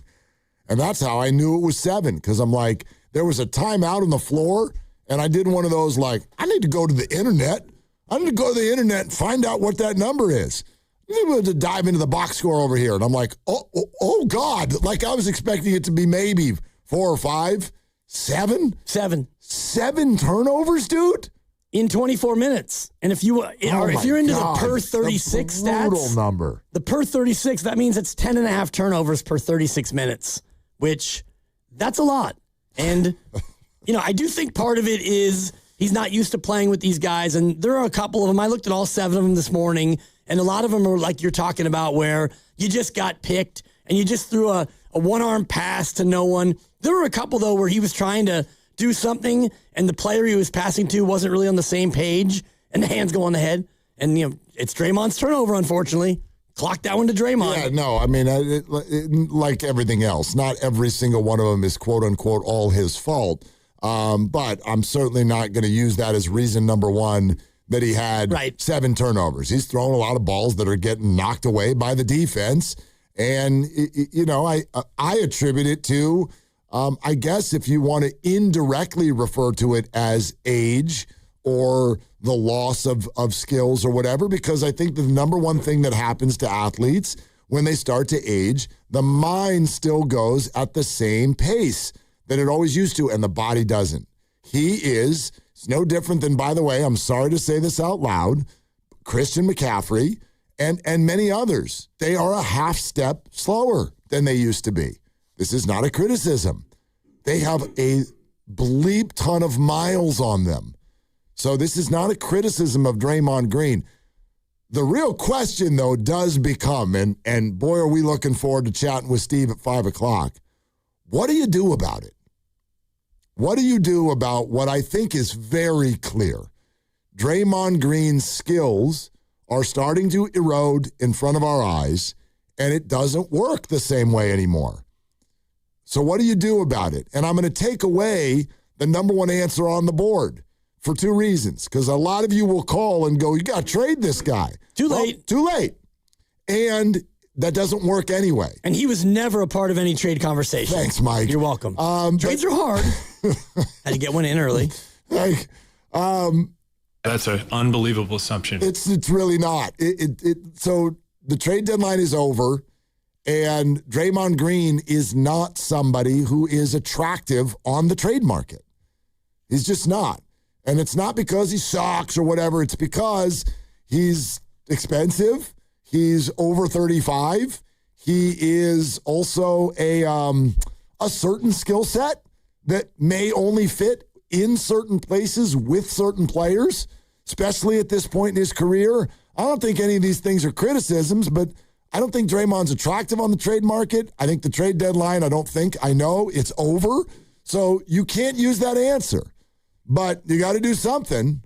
Speaker 6: And that's how I knew it was 7, because I'm like, there was a timeout on the floor, and I did one of those like, I need to go to the internet. I need to go to the internet and find out what that number is. I'm able to dive into the box score over here. And I'm like, oh God. Like I was expecting it to be maybe 4 or 5. 7? 7 turnovers, dude?
Speaker 5: In 24 minutes. And if you're into the per 36 stats,
Speaker 6: brutal number.
Speaker 5: The per 36, that means it's 10.5 turnovers per 36 minutes, which that's a lot. And, I do think part of it is he's not used to playing with these guys. And there are a couple of them. I looked at all 7 of them this morning, and a lot of them are like you're talking about where you just got picked and you just threw a one-arm pass to no one. There were a couple, though, where he was trying to do something, and the player he was passing to wasn't really on the same page, and the hands go on the head. And, it's Draymond's turnover, unfortunately. Clock that one to Draymond.
Speaker 6: Yeah, no, I mean, like everything else, not every single one of them is quote-unquote all his fault. But I'm certainly not going to use that as reason number one that he had 7 turnovers. He's throwing a lot of balls that are getting knocked away by the defense. And, I attribute it to, I guess if you want to indirectly refer to it as age or the loss of skills or whatever, because I think the number one thing that happens to athletes when they start to age, the mind still goes at the same pace that it always used to, and the body doesn't. It's no different than, by the way, I'm sorry to say this out loud, Christian McCaffrey and many others. They are a half step slower than they used to be. This is not a criticism. They have a bleep ton of miles on them. So this is not a criticism of Draymond Green. The real question, though, does become, and boy, are we looking forward to chatting with Steve at 5 o'clock. What do you do about it? What do you do about what I think is very clear? Draymond Green's skills are starting to erode in front of our eyes, and it doesn't work the same way anymore. So what do you do about it? And I'm going to take away the number one answer on the board for two reasons, because a lot of you will call and go, you got to trade this guy.
Speaker 5: Too late.
Speaker 6: Well, too late. And that doesn't work anyway.
Speaker 5: And he was never a part of any trade conversation.
Speaker 6: Thanks, Mike.
Speaker 5: You're welcome. Trades are hard. Had to get one in early.
Speaker 7: That's an unbelievable assumption.
Speaker 6: It's really not. So the trade deadline is over, and Draymond Green is not somebody who is attractive on the trade market. He's just not. And it's not because he sucks or whatever. It's because he's expensive. He's over 35. He is also a certain skill set that may only fit in certain places with certain players, especially at this point in his career. I don't think any of these things are criticisms, but I don't think Draymond's attractive on the trade market. I think the trade deadline, I know it's over. So you can't use that answer. But you got to do something.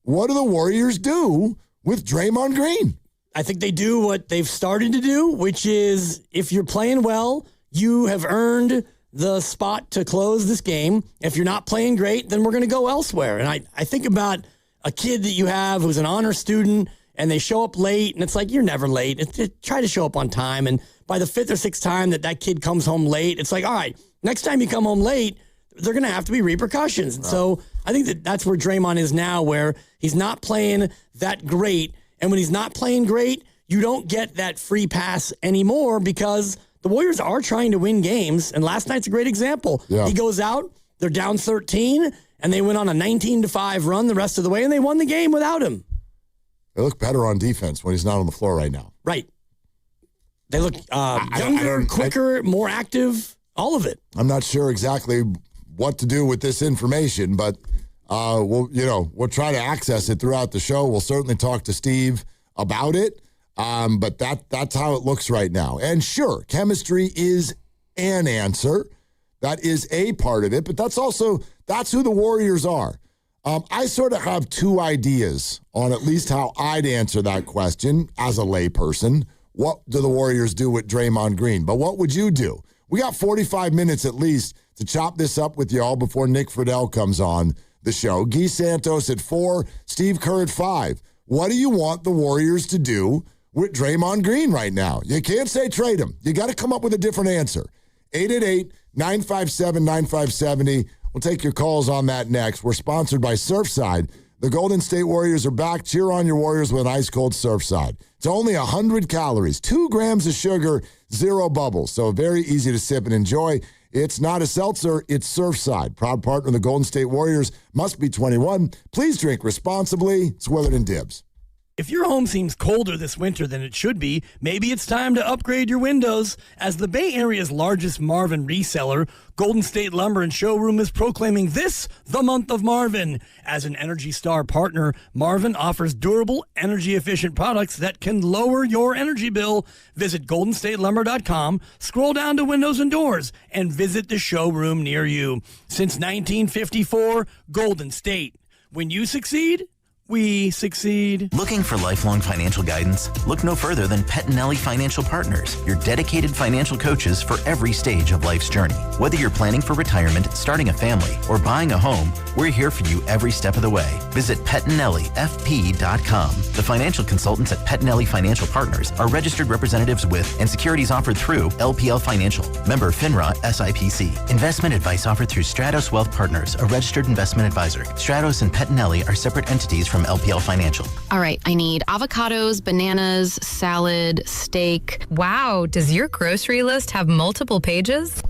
Speaker 6: What do the Warriors do with Draymond Green?
Speaker 5: I think they do what they've started to do, which is if you're playing well, you have earned the spot to close this game. If you're not playing great, then we're going to go elsewhere. And I think about a kid that you have who's an honor student and they show up late, and it's like, you're never late. Try to show up on time. And by the fifth or sixth time that kid comes home late, it's like, all right, next time you come home late, they're going to have to be repercussions. And so I think that's where Draymond is now, where he's not playing that great. And when he's not playing great, you don't get that free pass anymore because the Warriors are trying to win games. And last night's a great example. Yeah. He goes out, they're down 13, and they went on a 19-5 run the rest of the way, and they won the game without him.
Speaker 6: They look better on defense when he's not on the floor right now.
Speaker 5: Right. They look younger, quicker, more active, all of it.
Speaker 6: I'm not sure exactly what to do with this information, but we'll try to access it throughout the show. We'll certainly talk to Steve about it, but that's how it looks right now. And sure, chemistry is an answer. That is a part of it, but that's who the Warriors are. I sort of have two ideas on at least how I'd answer that question as a layperson. What do the Warriors do with Draymond Green? But what would you do? We got 45 minutes at least to chop this up with y'all before Nick Friedel comes on the show. Guy Santos at 4, Steve Kerr at 5. What do you want the Warriors to do with Draymond Green right now? You can't say trade him. You got to come up with a different answer. 888-957-9570. We'll take your calls on that next. We're sponsored by Surfside. The Golden State Warriors are back. Cheer on your Warriors with an ice-cold Surfside. It's only 100 calories, 2 grams of sugar, 0 bubbles. So very easy to sip and enjoy. It's not a seltzer, it's Surfside. Proud partner of the Golden State Warriors. Must be 21. Please drink responsibly. It's Willard and Dibbs.
Speaker 5: If your home seems colder this winter than it should be, maybe it's time to upgrade your windows. As the Bay Area's largest Marvin reseller, Golden State Lumber and Showroom is proclaiming this the month of Marvin. As an Energy Star partner, Marvin offers durable, energy-efficient products that can lower your energy bill. Visit goldenstatelumber.com, scroll down to windows and doors, and visit the showroom near you. Since 1954, Golden State. When you succeed, we succeed.
Speaker 25: Looking for lifelong financial guidance? Look no further than Pettinelli Financial Partners, your dedicated financial coaches for every stage of life's journey. Whether you're planning for retirement, starting a family, or buying a home, we're here for you every step of the way. Visit PettinelliFP.com. The financial consultants at Pettinelli Financial Partners are registered representatives with and securities offered through LPL Financial. Member FINRA SIPC. Investment advice offered through Stratos Wealth Partners, a registered investment advisor. Stratos and Pettinelli are separate entities from LPL Financial.
Speaker 8: All right, I need avocados, bananas, salad, steak.
Speaker 14: Wow, does your grocery list have multiple pages?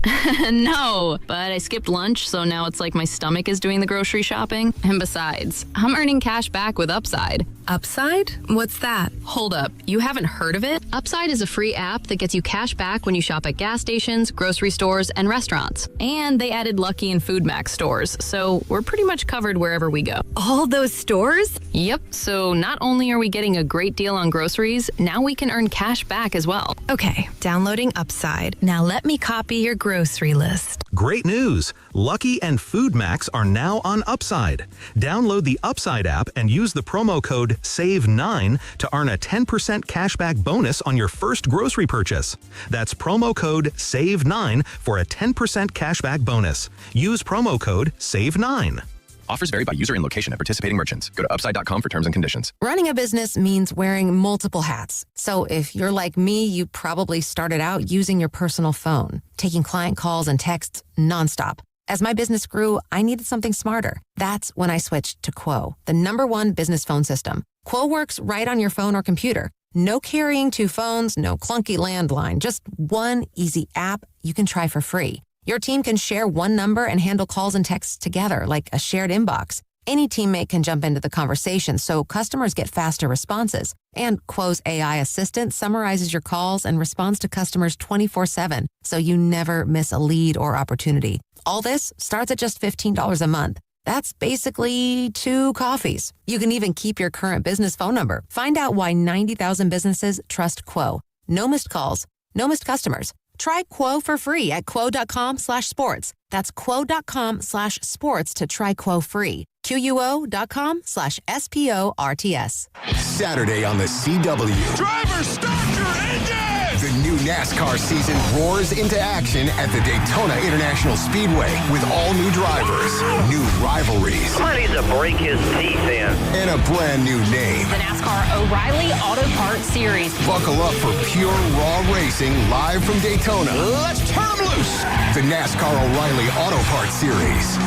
Speaker 8: No, but I skipped lunch, so now it's like my stomach is doing the grocery shopping. And besides, I'm earning cash back with Upside.
Speaker 14: Upside? What's that?
Speaker 8: Hold up, you haven't heard of it? Upside is a free app that gets you cash back when you shop at gas stations, grocery stores, and restaurants. And they added Lucky and Food Max stores, so we're pretty much covered wherever we go.
Speaker 14: All those stores?
Speaker 8: Yep, so not only are we getting a great deal on groceries, now we can earn cash back as well.
Speaker 14: Okay, downloading Upside. Now let me copy your grocery list.
Speaker 4: Great news! Lucky and Food Max are now on Upside. Download the Upside app and use the promo code SAVE9 to earn a 10% cashback bonus on your first grocery purchase. That's promo code SAVE9 for a 10% cashback bonus. Use promo code SAVE9.
Speaker 9: Offers vary by user and location at participating merchants. Go to upside.com for terms and conditions.
Speaker 12: Running a business means wearing multiple hats. So if you're like me, you probably started out using your personal phone, taking client calls and texts nonstop. As my business grew, I needed something smarter. That's when I switched to Quo, the #1 business phone system. Quo works right on your phone or computer. No carrying 2 phones, no clunky landline, just one easy app you can try for free. Your team can share one number and handle calls and texts together like a shared inbox. Any teammate can jump into the conversation so customers get faster responses. And Quo's AI assistant summarizes your calls and responds to customers 24/7, so you never miss a lead or opportunity. All this starts at just $15 a month. That's basically 2 coffees. You can even keep your current business phone number. Find out why 90,000 businesses trust Quo. No missed calls, no missed customers. Try Quo for free at quo.com/sports. That's quo.com/sports to try Quo free. QUO.com/SPORTS.
Speaker 15: Saturday on the CW.
Speaker 16: Driver, start your engine!
Speaker 15: The new NASCAR season roars into action at the Daytona International Speedway with all new drivers, new rivalries.
Speaker 1: Somebody needs to break his teeth in.
Speaker 15: And a brand new name.
Speaker 21: The NASCAR O'Reilly Auto Parts Series.
Speaker 15: Buckle up for pure raw racing live from Daytona.
Speaker 16: Let's turn 'em loose!
Speaker 15: The NASCAR O'Reilly Auto Parts Series.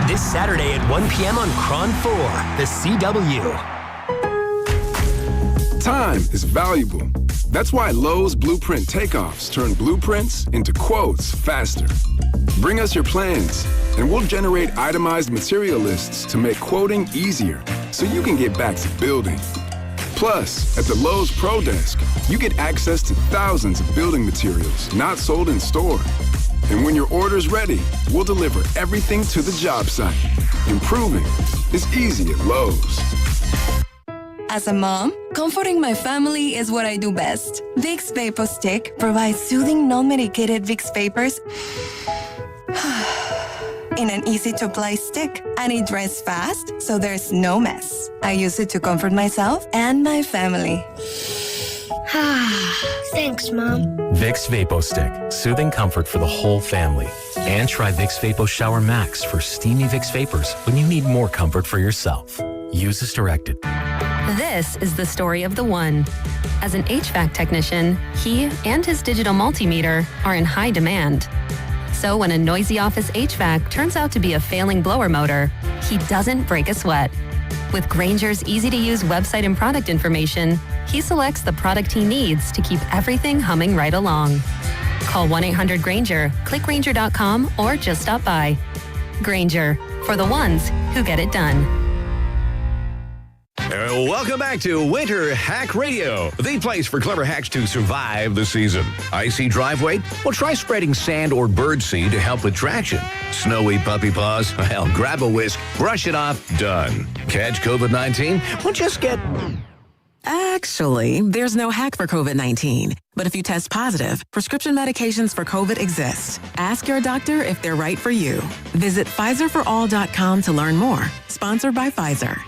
Speaker 10: This Saturday at 1 p.m. on Cron 4, the CW.
Speaker 22: Time is valuable. That's why Lowe's Blueprint Takeoffs turn blueprints into quotes faster. Bring us your plans, and we'll generate itemized material lists to make quoting easier so you can get back to building. Plus, at the Lowe's Pro Desk, you get access to thousands of building materials not sold in store. And when your order's ready, we'll deliver everything to the job site. Improving is easy at Lowe's.
Speaker 23: As a mom, comforting my family is what I do best. Vicks Vapor Stick provides soothing, non-medicated Vicks Vapors in an easy-to-apply stick, and it dries fast, so there's no mess. I use it to comfort myself and my family.
Speaker 24: Thanks, Mom.
Speaker 26: Vicks Vapo Stick, soothing comfort for the whole family. And try Vicks Vapo Shower Max for steamy Vicks Vapors when you need more comfort for yourself. Use as directed.
Speaker 11: This is the story of the one. As an HVAC technician, he and his digital multimeter are in high demand. So when a noisy office HVAC turns out to be a failing blower motor, he doesn't break a sweat. With Grainger's easy-to-use website and product information, he selects the product he needs to keep everything humming right along. Call 1-800-GRAINGER, click Grainger.com, or just stop by. Grainger, for the ones who get it done.
Speaker 28: Welcome back to Winter Hack Radio, the place for clever hacks to survive the season. Icy driveway? Well, try spreading sand or birdseed to help with traction. Snowy puppy paws? Well, grab a whisk, brush it off, done. Catch COVID-19? Well, just get...
Speaker 2: Actually, there's no hack for COVID-19. But if you test positive, prescription medications for COVID exist. Ask your doctor if they're right for you. Visit PfizerForAll.com to learn more. Sponsored by Pfizer.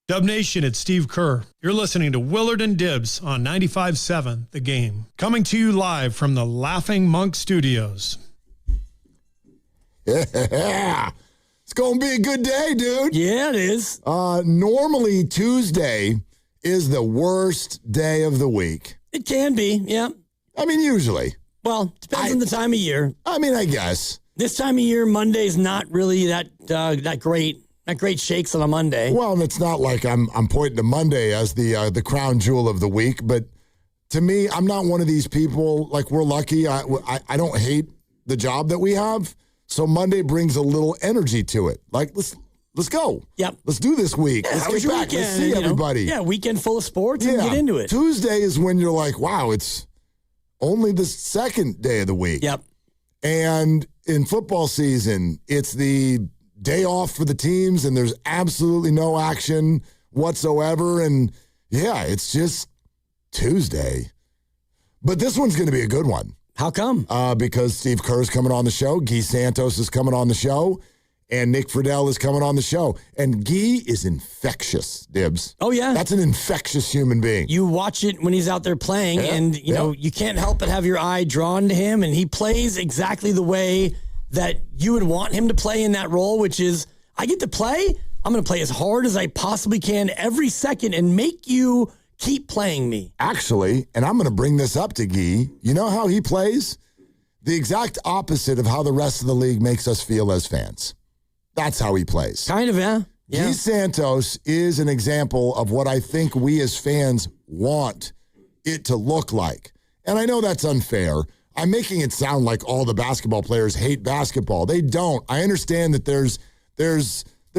Speaker 31: Dub Nation, it's Steve Kerr. You're listening to Willard and Dibbs on 95.7 The Game. Coming to you live from the Laughing Monk Studios.
Speaker 6: Yeah. It's going to be a good day, dude.
Speaker 5: Yeah, it is.
Speaker 6: Normally, Tuesday is the worst day of the week.
Speaker 5: It can be, yeah.
Speaker 6: I mean, usually.
Speaker 5: Well, depends on the time of year.
Speaker 6: I mean, I guess.
Speaker 5: This time of year, Monday's not really that great. Not great shakes on a Monday.
Speaker 6: Well, and it's not like I'm pointing to Monday as the crown jewel of the week, but to me, I'm not one of these people, like we're lucky. I don't hate the job that we have. So Monday brings a little energy to it. Like, let's go.
Speaker 5: Yep.
Speaker 6: Let's do this week.
Speaker 5: Yeah,
Speaker 6: let's
Speaker 5: how was
Speaker 6: get
Speaker 5: your
Speaker 6: back.
Speaker 5: weekend?
Speaker 6: Let's see everybody.
Speaker 5: Weekend full of sports and get into it.
Speaker 6: Tuesday is when you're like, wow, it's only the second day of the week.
Speaker 5: Yep.
Speaker 6: And in football season, it's the day off for the teams, and there's absolutely no action whatsoever. And yeah, it's just Tuesday. But this one's going to be a good one.
Speaker 5: How come?
Speaker 6: Because Steve Kerr's coming on the show, Guy Santos is coming on the show, and Nick Friedel is coming on the show. And Guy is infectious, Dibs.
Speaker 5: Oh, yeah?
Speaker 6: That's an infectious human being.
Speaker 5: You watch it when he's out there playing, and, you know, you can't help but have your eye drawn to him, and he plays exactly the way that you would want him to play in that role, which is, I get to play, I'm going to play as hard as I possibly can every second and make you keep playing me.
Speaker 6: Actually, and I'm going to bring this up to Guy, you know how he plays? The exact opposite of how the rest of the league makes us feel as fans. That's how he plays.
Speaker 5: Kind of, yeah.
Speaker 6: Guy Santos is an example of what I think we as fans want it to look like. And I know that's unfair. I'm making it sound like all the basketball players hate basketball. They don't. I understand that there's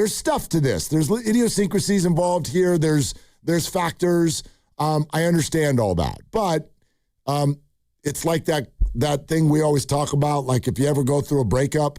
Speaker 6: stuff to this. There's idiosyncrasies involved here. There's factors. I understand all that. But it's like that thing we always talk about. Like if you ever go through a breakup,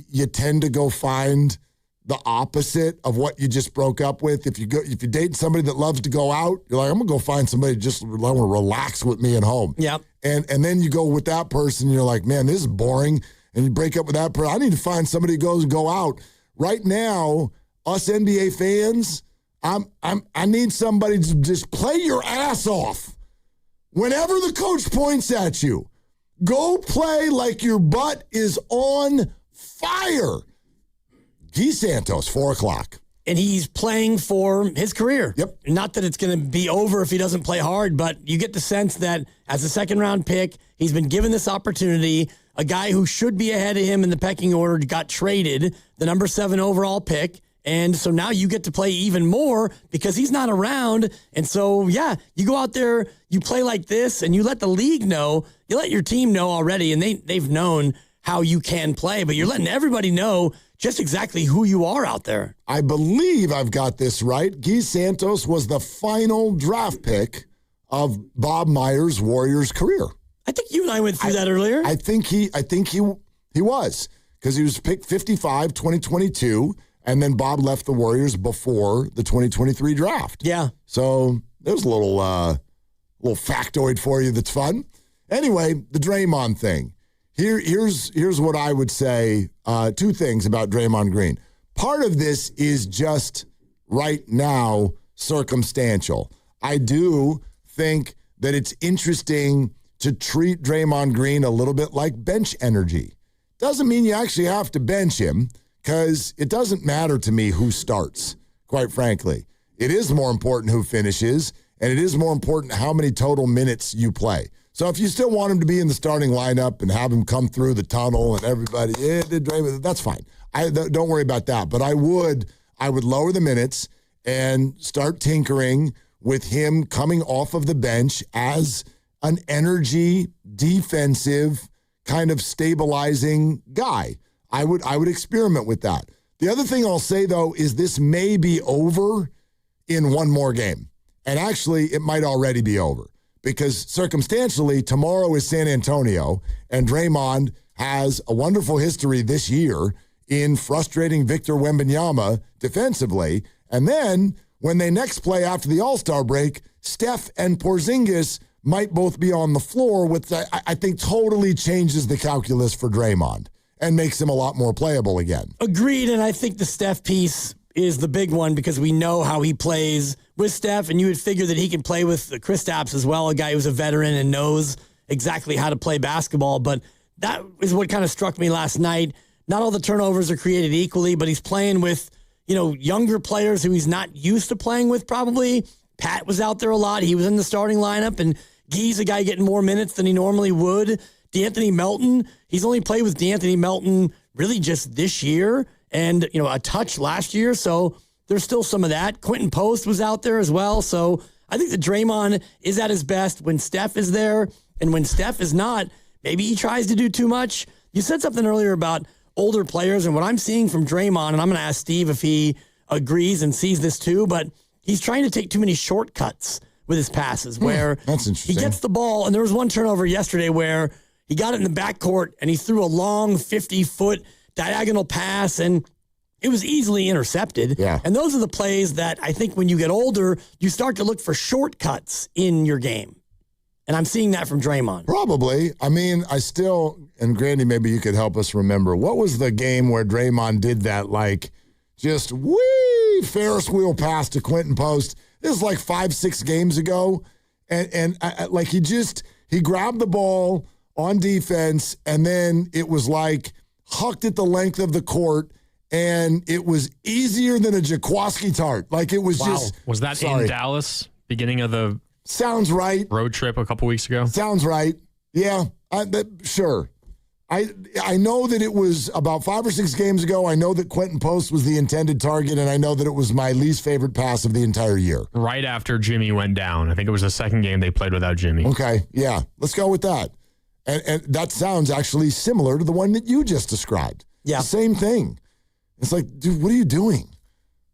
Speaker 6: you tend to go find the opposite of what you just broke up with. If you date somebody that loves to go out, you're like, I'm gonna go find somebody just want to relax with me at home.
Speaker 5: Yep.
Speaker 6: And then you go with that person, you're like, man, this is boring. And you break up with that person. I need to find somebody who goes and go out. Right now, us NBA fans, I need somebody to just play your ass off. Whenever the coach points at you, go play like your butt is on fire. Guy Santos, 4 o'clock.
Speaker 5: And he's playing for his career.
Speaker 6: Yep.
Speaker 5: Not that it's going to be over if he doesn't play hard, but you get the sense that as a second-round pick, he's been given this opportunity. A guy who should be ahead of him in the pecking order got traded, the number 7 overall pick. And so now you get to play even more because he's not around. And so, yeah, you go out there, you play like this, and you let the league know. You let your team know already, and they've known how you can play. But you're letting everybody know just exactly who you are out there.
Speaker 6: I believe I've got this right. Guy Santos was the final draft pick of Bob Myers' Warriors career.
Speaker 5: I think you and I went through that earlier.
Speaker 6: I think he was, because he was picked 55, 2022, and then Bob left the Warriors before the 2023 draft.
Speaker 5: Yeah.
Speaker 6: So there's a little factoid for you that's fun. Anyway, the Draymond thing. Here's what I would say, 2 things about Draymond Green. Part of this is just right now circumstantial. I do think that it's interesting to treat Draymond Green a little bit like bench energy. Doesn't mean you actually have to bench him, because it doesn't matter to me who starts, quite frankly. It is more important who finishes, and it is more important how many total minutes you play. So if you still want him to be in the starting lineup and have him come through the tunnel and everybody, that's fine. Don't worry about that. But I would lower the minutes and start tinkering with him coming off of the bench as an energy, defensive, kind of stabilizing guy. I would experiment with that. The other thing I'll say, though, is this may be over in one more game. And actually, it might already be over. Because circumstantially, tomorrow is San Antonio, and Draymond has a wonderful history this year in frustrating Victor Wembanyama defensively. And then when they next play after the All-Star break, Steph and Porzingis might both be on the floor, which I think totally changes the calculus for Draymond and makes him a lot more playable again.
Speaker 5: Agreed, and I think the Steph piece is the big one because we know how he plays with Steph, and you would figure that he can play with Kristaps as well, a guy who's a veteran and knows exactly how to play basketball. But that is what kind of struck me last night. Not all the turnovers are created equally, but he's playing with, younger players who he's not used to playing with probably. Pat was out there a lot. He was in the starting lineup, and Guy's a guy getting more minutes than he normally would. D'Anthony Melton, he's only played with D'Anthony Melton really just this year and, a touch last year. So there's still some of that. Quentin Post was out there as well. So I think that Draymond is at his best when Steph is there, and when Steph is not, maybe he tries to do too much. You said something earlier about older players, and what I'm seeing from Draymond, and I'm going to ask Steve if he agrees and sees this too, but he's trying to take too many shortcuts with his passes where
Speaker 6: that's interesting.
Speaker 5: He gets the ball, and there was one turnover yesterday where he got it in the backcourt, and he threw a long 50-foot diagonal pass, and it was easily intercepted.
Speaker 6: Yeah.
Speaker 5: And those are the plays that I think when you get older, you start to look for shortcuts in your game. And I'm seeing that from Draymond.
Speaker 6: Probably. I mean, and Grandy, maybe you could help us remember. What was the game where Draymond did that, like, just Ferris wheel pass to Quentin Post? This is like 5-6 games ago. And like he grabbed the ball on defense, and then it was like hucked at the length of the court, and it was easier than a Jaquaski tart. Like, it was just...
Speaker 3: Was that in Dallas, beginning of the...
Speaker 6: Sounds right.
Speaker 3: Road trip a couple weeks ago?
Speaker 6: Sounds right. Yeah, sure. I know that it was about 5 or 6 games ago. I know that Quentin Post was the intended target, and I know that it was my least favorite pass of the entire year.
Speaker 3: Right after Jimmy went down. I think it was the second game they played without Jimmy.
Speaker 6: Okay, yeah. Let's go with that. And that sounds actually similar to the one that you just described.
Speaker 5: Yeah.
Speaker 6: The same thing. It's like, dude, what are you doing?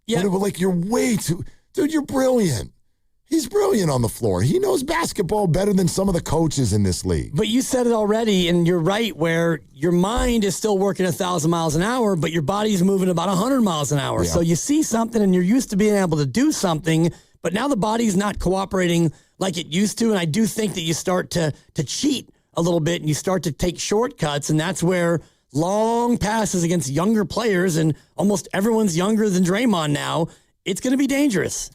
Speaker 5: Yeah.
Speaker 6: Like, you're way too... Dude, you're brilliant. He's brilliant on the floor. He knows basketball better than some of the coaches in this league.
Speaker 5: But you said it already, and you're right, where your mind is still working 1,000 miles an hour, but your body's moving about 100 miles an hour.
Speaker 6: Yeah.
Speaker 5: So you see something, and you're used to being able to do something, but now the body's not cooperating like it used to, and I do think that you start to cheat a little bit, and you start to take shortcuts, and that's where long passes against younger players, and almost everyone's younger than Draymond now, it's going to be dangerous.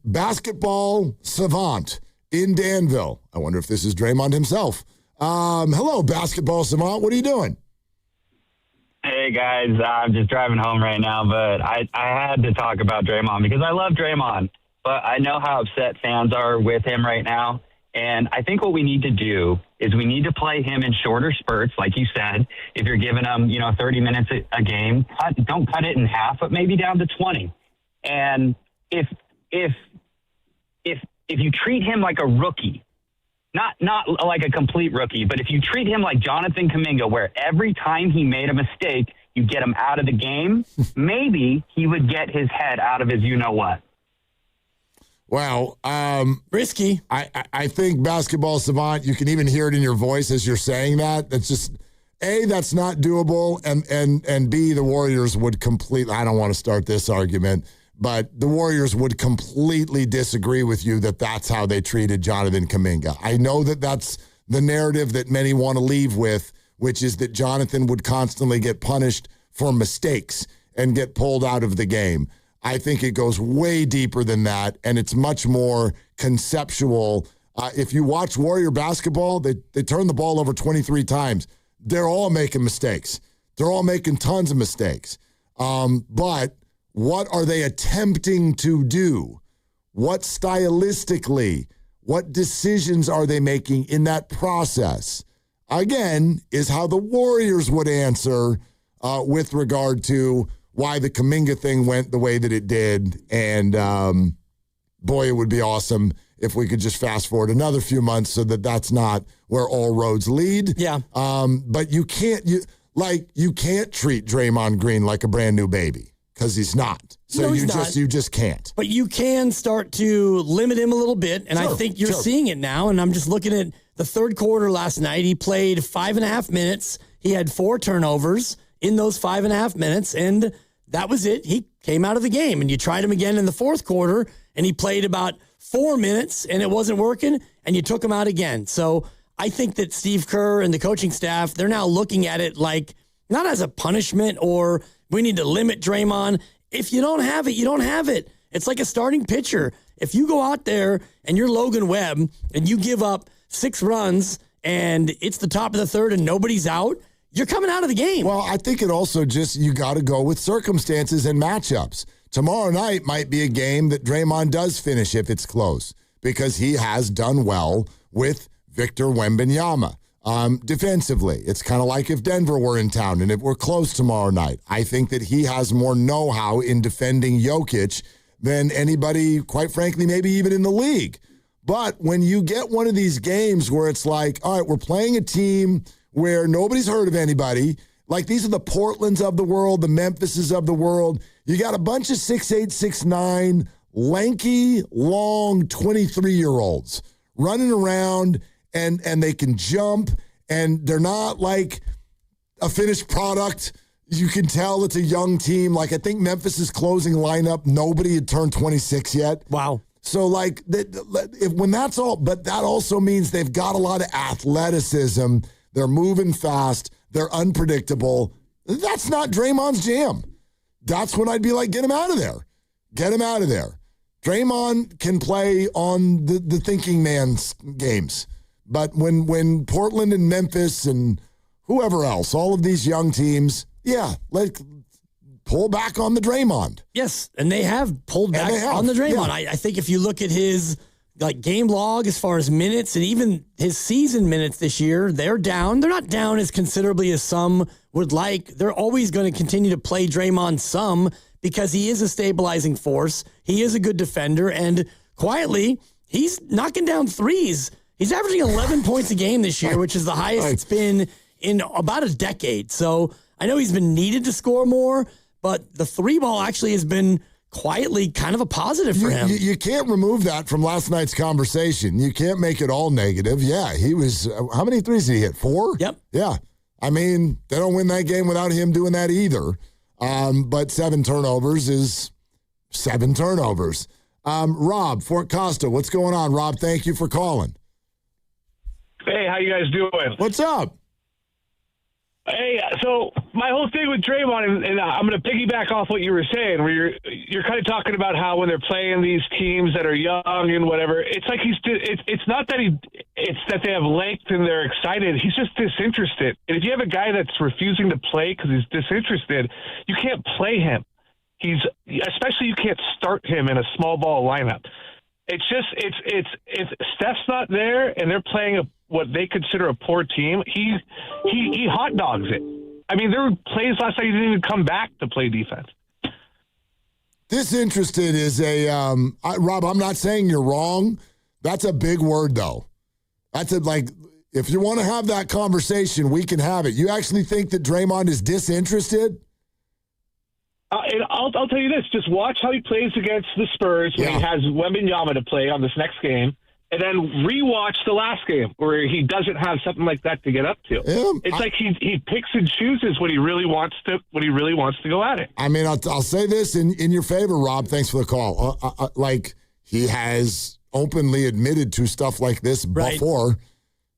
Speaker 6: Basketball savant in Danville. I wonder if this is Draymond himself. Hello, basketball savant. What are you doing?
Speaker 7: Hey, guys. I'm just driving home right now, but I had to talk about Draymond because I love Draymond, but I know how upset fans are with him right now. And I think what we need to do is we need to play him in shorter spurts, like you said. If you're giving him, 30 minutes a game, don't cut it in half, but maybe down to 20. And if you treat him like a rookie, not like a complete rookie, but if you treat him like Jonathan Kuminga, where every time he made a mistake, you get him out of the game, maybe he would get his head out of his you-know-what.
Speaker 6: Well,
Speaker 5: risky.
Speaker 6: I think basketball savant, you can even hear it in your voice as you're saying that. That's just, A, that's not doable, and B, the Warriors would completely, I don't want to start this argument, but the Warriors would completely disagree with you that that's how they treated Jonathan Kuminga. I know that that's the narrative that many want to leave with, which is that Jonathan would constantly get punished for mistakes and get pulled out of the game. I think it goes way deeper than that, and it's much more conceptual. If you watch Warrior basketball, they turn the ball over 23 times. They're all making mistakes. They're all making tons of mistakes. But what are they attempting to do? What stylistically, what decisions are they making in that process? Again, is how the Warriors would answer with regard to why the Kuminga thing went the way that it did. And boy, it would be awesome if we could just fast forward another few months so that that's not where all roads lead.
Speaker 5: Yeah.
Speaker 6: But you can't treat Draymond Green like a brand new baby because he's not. So
Speaker 5: No,
Speaker 6: you
Speaker 5: he's
Speaker 6: just can't.
Speaker 5: But you can start to limit him a little bit, and I think you're seeing it now. And I'm just looking at the third quarter last night. He played 5.5 minutes. He had 4 turnovers in those 5.5 minutes, and that was it. He came out of the game, and you tried him again in the fourth quarter, and he played about 4 minutes, and it wasn't working, and you took him out again. So I think that Steve Kerr and the coaching staff, they're now looking at it like not as a punishment or we need to limit Draymond. If you don't have it, you don't have it. It's like a starting pitcher. If you go out there and you're Logan Webb and you give up 6 runs and it's the top of the third and nobody's out, you're coming out of the game.
Speaker 6: Well, I think it also just, you got to go with circumstances and matchups. Tomorrow night might be a game that Draymond does finish if it's close because he has done well with Victor Wembanyama defensively. It's kind of like if Denver were in town and if we're close tomorrow night. I think that he has more know-how in defending Jokic than anybody, quite frankly, maybe even in the league. But when you get one of these games where it's like, all right, we're playing a team where nobody's heard of anybody, like these are the Portlands of the world, the Memphises of the world. You got a bunch of 6'8", 6'9", lanky, long 23-year-olds running around, and they can jump, and they're not like a finished product. You can tell it's a young team. Like, I think Memphis' closing lineup, nobody had turned 26 yet.
Speaker 5: Wow.
Speaker 6: So, like, when that's all, but that also means they've got a lot of athleticism. They're moving fast. They're unpredictable. That's not Draymond's jam. That's when I'd be like, get him out of there. Get him out of there. Draymond can play on the thinking man's games. But when Portland and Memphis and whoever else, all of these young teams, yeah, pull back on the Draymond.
Speaker 5: Yes, and they have pulled back on the Draymond. Yeah. I think if you look at his game log as far as minutes and even his season minutes this year, they're down. They're not down as considerably as some would like. They're always going to continue to play Draymond some because he is a stabilizing force. He is a good defender, and quietly, he's knocking down threes. He's averaging 11 points a game this year, which is the highest it's been in about a decade. So I know he's been needed to score more, but the three ball actually has been quietly kind of a positive for him.
Speaker 6: You can't remove that from last night's conversation. You can't make it all negative. Yeah, he was, how many threes did he hit? 4?
Speaker 5: Yep.
Speaker 6: Yeah. I mean, they don't win that game without him doing that either. But 7 turnovers is 7 turnovers. Rob, Fort Costa, what's going on? Rob, thank you for calling.
Speaker 8: Hey, how you guys doing?
Speaker 6: What's up?
Speaker 8: Hey, so my whole thing with Draymond, and I'm going to piggyback off what you were saying, where you're kind of talking about how when they're playing these teams that are young and whatever, it's like it's not that it's that they have length and they're excited. He's just disinterested. And if you have a guy that's refusing to play because he's disinterested, you can't play him. Especially you can't start him in a small ball lineup. It's just if Steph's not there and they're playing what they consider a poor team, he hot dogs it. I mean, there were plays last night he didn't even come back to play defense.
Speaker 6: Disinterested is Rob, I'm not saying you're wrong. That's a big word, though. That's if you want to have that conversation, we can have it. You actually think that Draymond is disinterested?
Speaker 8: And I'll tell you this. Just watch how he plays against the Spurs when he has Wembanyama to play on this next game, and then rewatch the last game where he doesn't have something like that to get up to. Yeah, it's like he picks and chooses when he really wants to go at it.
Speaker 6: I mean, I'll say this in your favor, Rob. Thanks for the call. He has openly admitted to stuff like this before.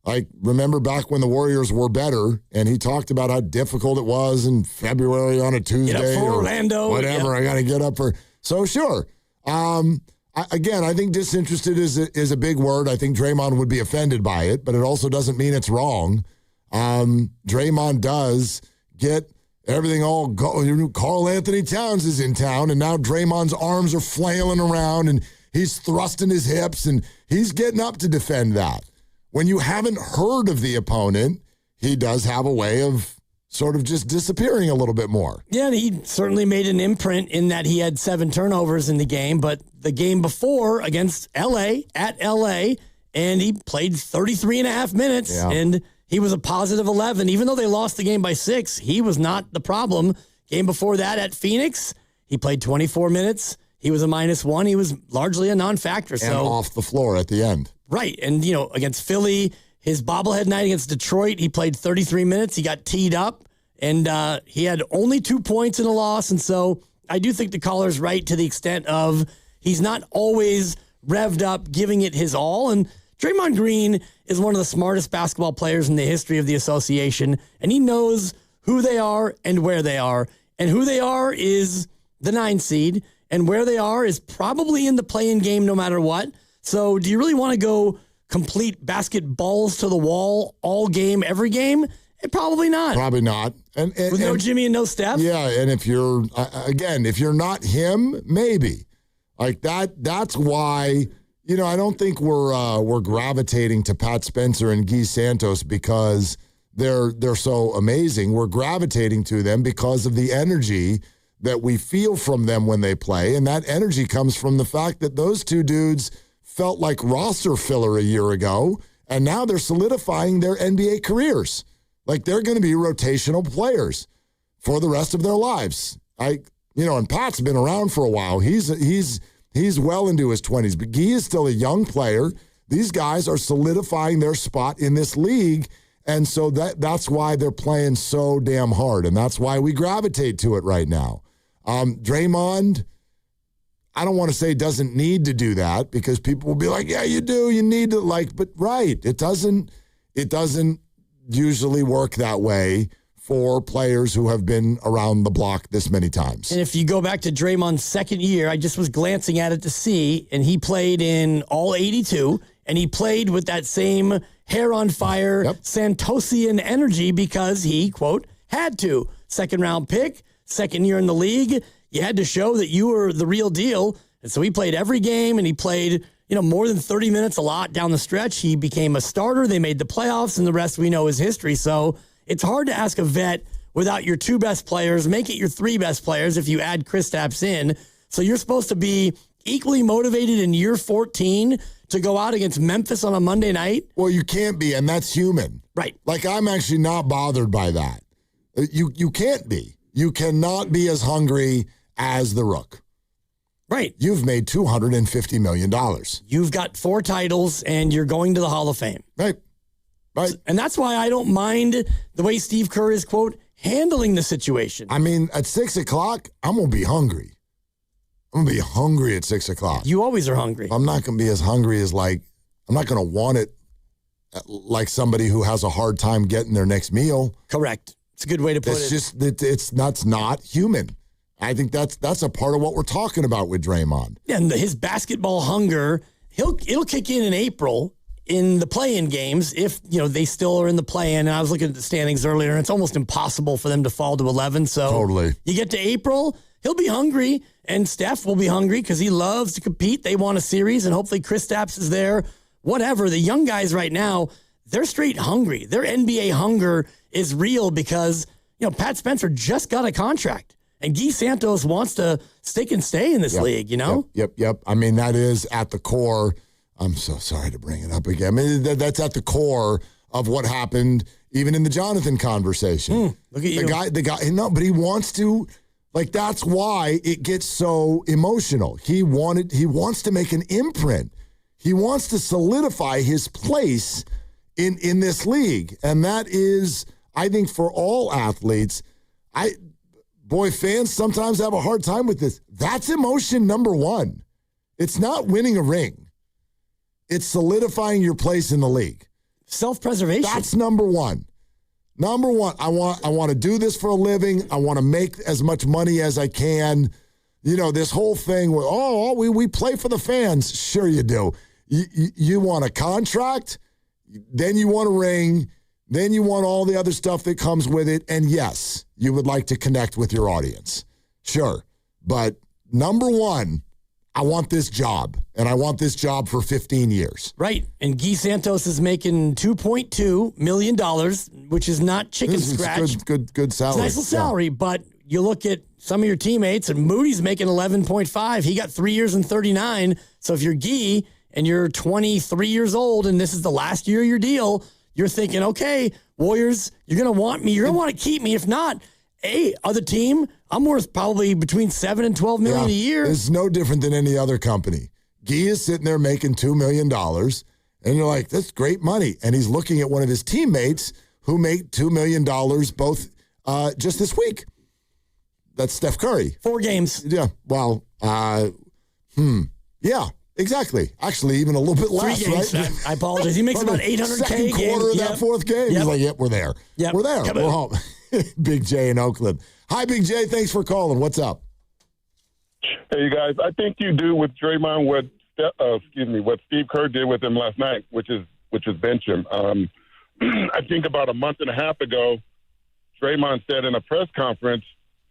Speaker 6: Like, remember back when the Warriors were better, and he talked about how difficult it was in February on a Tuesday
Speaker 5: or Orlando,
Speaker 6: whatever. I got to get up for. So sure. I think disinterested is a big word. I think Draymond would be offended by it, but it also doesn't mean it's wrong. Draymond does get everything all go. Karl Anthony Towns is in town, and now Draymond's arms are flailing around, and he's thrusting his hips, and he's getting up to defend that. When you haven't heard of the opponent, he does have a way of sort of just disappearing a little bit more.
Speaker 5: Yeah, and he certainly made an imprint in that he had 7 turnovers in the game, but the game before against L.A., at L.A., and he played 33 and a half minutes, and he was a positive 11. Even though they lost the game by 6, he was not the problem. Game before that at Phoenix, he played 24 minutes. He was a -1. He was largely a non-factor.
Speaker 6: And off the floor at the end.
Speaker 5: Right. And, against Philly, his bobblehead night against Detroit, he played 33 minutes. He got teed up, and he had only 2 points in a loss. And so I do think the caller's right to the extent of he's not always revved up, giving it his all. And Draymond Green is one of the smartest basketball players in the history of the association, and he knows who they are and where they are. And who they are is the 9 seed, and where they are is probably in the play-in game no matter what. So do you really want to go complete basketballs to the wall all game, every game? Probably not.
Speaker 6: Probably not. And
Speaker 5: with no Jimmy and no Steph?
Speaker 6: Yeah, and if you're, if you're not him, maybe. Like that's why, I don't think we're gravitating to Pat Spencer and Guy Santos because they're so amazing. We're gravitating to them because of the energy that we feel from them when they play, and that energy comes from the fact that those two dudes felt like roster filler a year ago, and now they're solidifying their NBA careers. Like, they're going to be rotational players for the rest of their lives. And Pat's been around for a while. He's well into his 20s, but Guy is still a young player. These guys are solidifying their spot in this league, and so that's why they're playing so damn hard, and that's why we gravitate to it right now. Draymond, I don't want to say doesn't need to do that, because people will be like, yeah, you do. You need to, but right. It doesn't usually work that way for players who have been around the block this many times.
Speaker 5: And if you go back to Draymond's second year, I just was glancing at it to see, and he played in all 82, and he played with that same hair on fire, Santosian energy, because he, quote, had to. Second round pick, second year in the league. You had to show that you were the real deal. And so he played every game, and he played, more than 30 minutes a lot down the stretch. He became a starter. They made the playoffs, and the rest we know is history. So it's hard to ask a vet without your two best players. Make it your three best players if you add Kristaps in. So you're supposed to be equally motivated in year 14 to go out against Memphis on a Monday night?
Speaker 6: Well, you can't be, and that's human.
Speaker 5: Right.
Speaker 6: I'm actually not bothered by that. You can't be. You cannot be as hungry as the Rook.
Speaker 5: Right.
Speaker 6: You've made $250 million.
Speaker 5: You've got 4 titles, and you're going to the Hall of Fame.
Speaker 6: Right.
Speaker 5: And that's why I don't mind the way Steve Kerr is, quote, handling the situation.
Speaker 6: I mean, at 6 o'clock, I'm going to be hungry. I'm going to be hungry at 6 o'clock.
Speaker 5: You always are hungry.
Speaker 6: I'm not going to be as hungry as I'm not going to want it like somebody who has a hard time getting their next meal.
Speaker 5: Correct. It's a good way to put it.
Speaker 6: That's not human. I think that's a part of what we're talking about with Draymond.
Speaker 5: Yeah, and his basketball hunger, it'll kick in April in the play-in games if, they still are in the play-in. And I was looking at the standings earlier, and it's almost impossible for them to fall to 11. So
Speaker 6: totally.
Speaker 5: You get to April, he'll be hungry, and Steph will be hungry because he loves to compete. They want a series, and hopefully Kristaps is there. Whatever. The young guys right now, they're straight hungry. Their NBA hunger is real because, Pat Spencer just got a contract. And Guy Santos wants to stick and stay in this league,
Speaker 6: Yep. I mean, that is at the core. I'm so sorry to bring it up again. I mean, that's at the core of what happened even in the Jonathan conversation.
Speaker 5: Look at you.
Speaker 6: The guy, no, but he wants to, that's why it gets so emotional. He wants to make an imprint. He wants to solidify his place in this league. And that is, I think, for all athletes, fans sometimes have a hard time with this. That's emotion number one. It's not winning a ring. It's solidifying your place in the league.
Speaker 5: Self-preservation.
Speaker 6: That's number one. Number one, I want to do this for a living. I want to make as much money as I can. This whole thing with, we play for the fans. Sure you do. You want a contract, then you want a ring, then you want all the other stuff that comes with it. And yes, you would like to connect with your audience. Sure. But number one, I want this job, and I want this job for 15 years.
Speaker 5: Right. And Guy Santos is making $2.2 million, which is not chicken scratch.
Speaker 6: Good salary.
Speaker 5: It's a nice salary, but you look at some of your teammates, and Moody's making 11.5. He got 3 years and 39. So if you're Guy and you're 23 years old and this is the last year of your deal, you're thinking, okay, Warriors, you're going to want me. You're going to want to keep me. If not, other team, I'm worth probably between $7 and $12 million a year.
Speaker 6: It's no different than any other company. Guy is sitting there making $2 million, and you're like, that's great money. And he's looking at one of his teammates who made $2 million both just this week. That's Steph Curry.
Speaker 5: 4 games.
Speaker 6: Yeah. Well, yeah. Exactly. Actually, even a little bit less,
Speaker 5: 3 games,
Speaker 6: right?
Speaker 5: I apologize. He makes about $800K.
Speaker 6: Second quarter of that fourth game. He's like, yep, we're there.
Speaker 5: Yep.
Speaker 6: We're there. We're home. Big J in Oakland. Hi, Big J. Thanks for calling. What's up?
Speaker 13: Hey, you guys. I think you do with Draymond what Steve Kerr did with him last night, which is bench him. I think about a month and a half ago, Draymond said in a press conference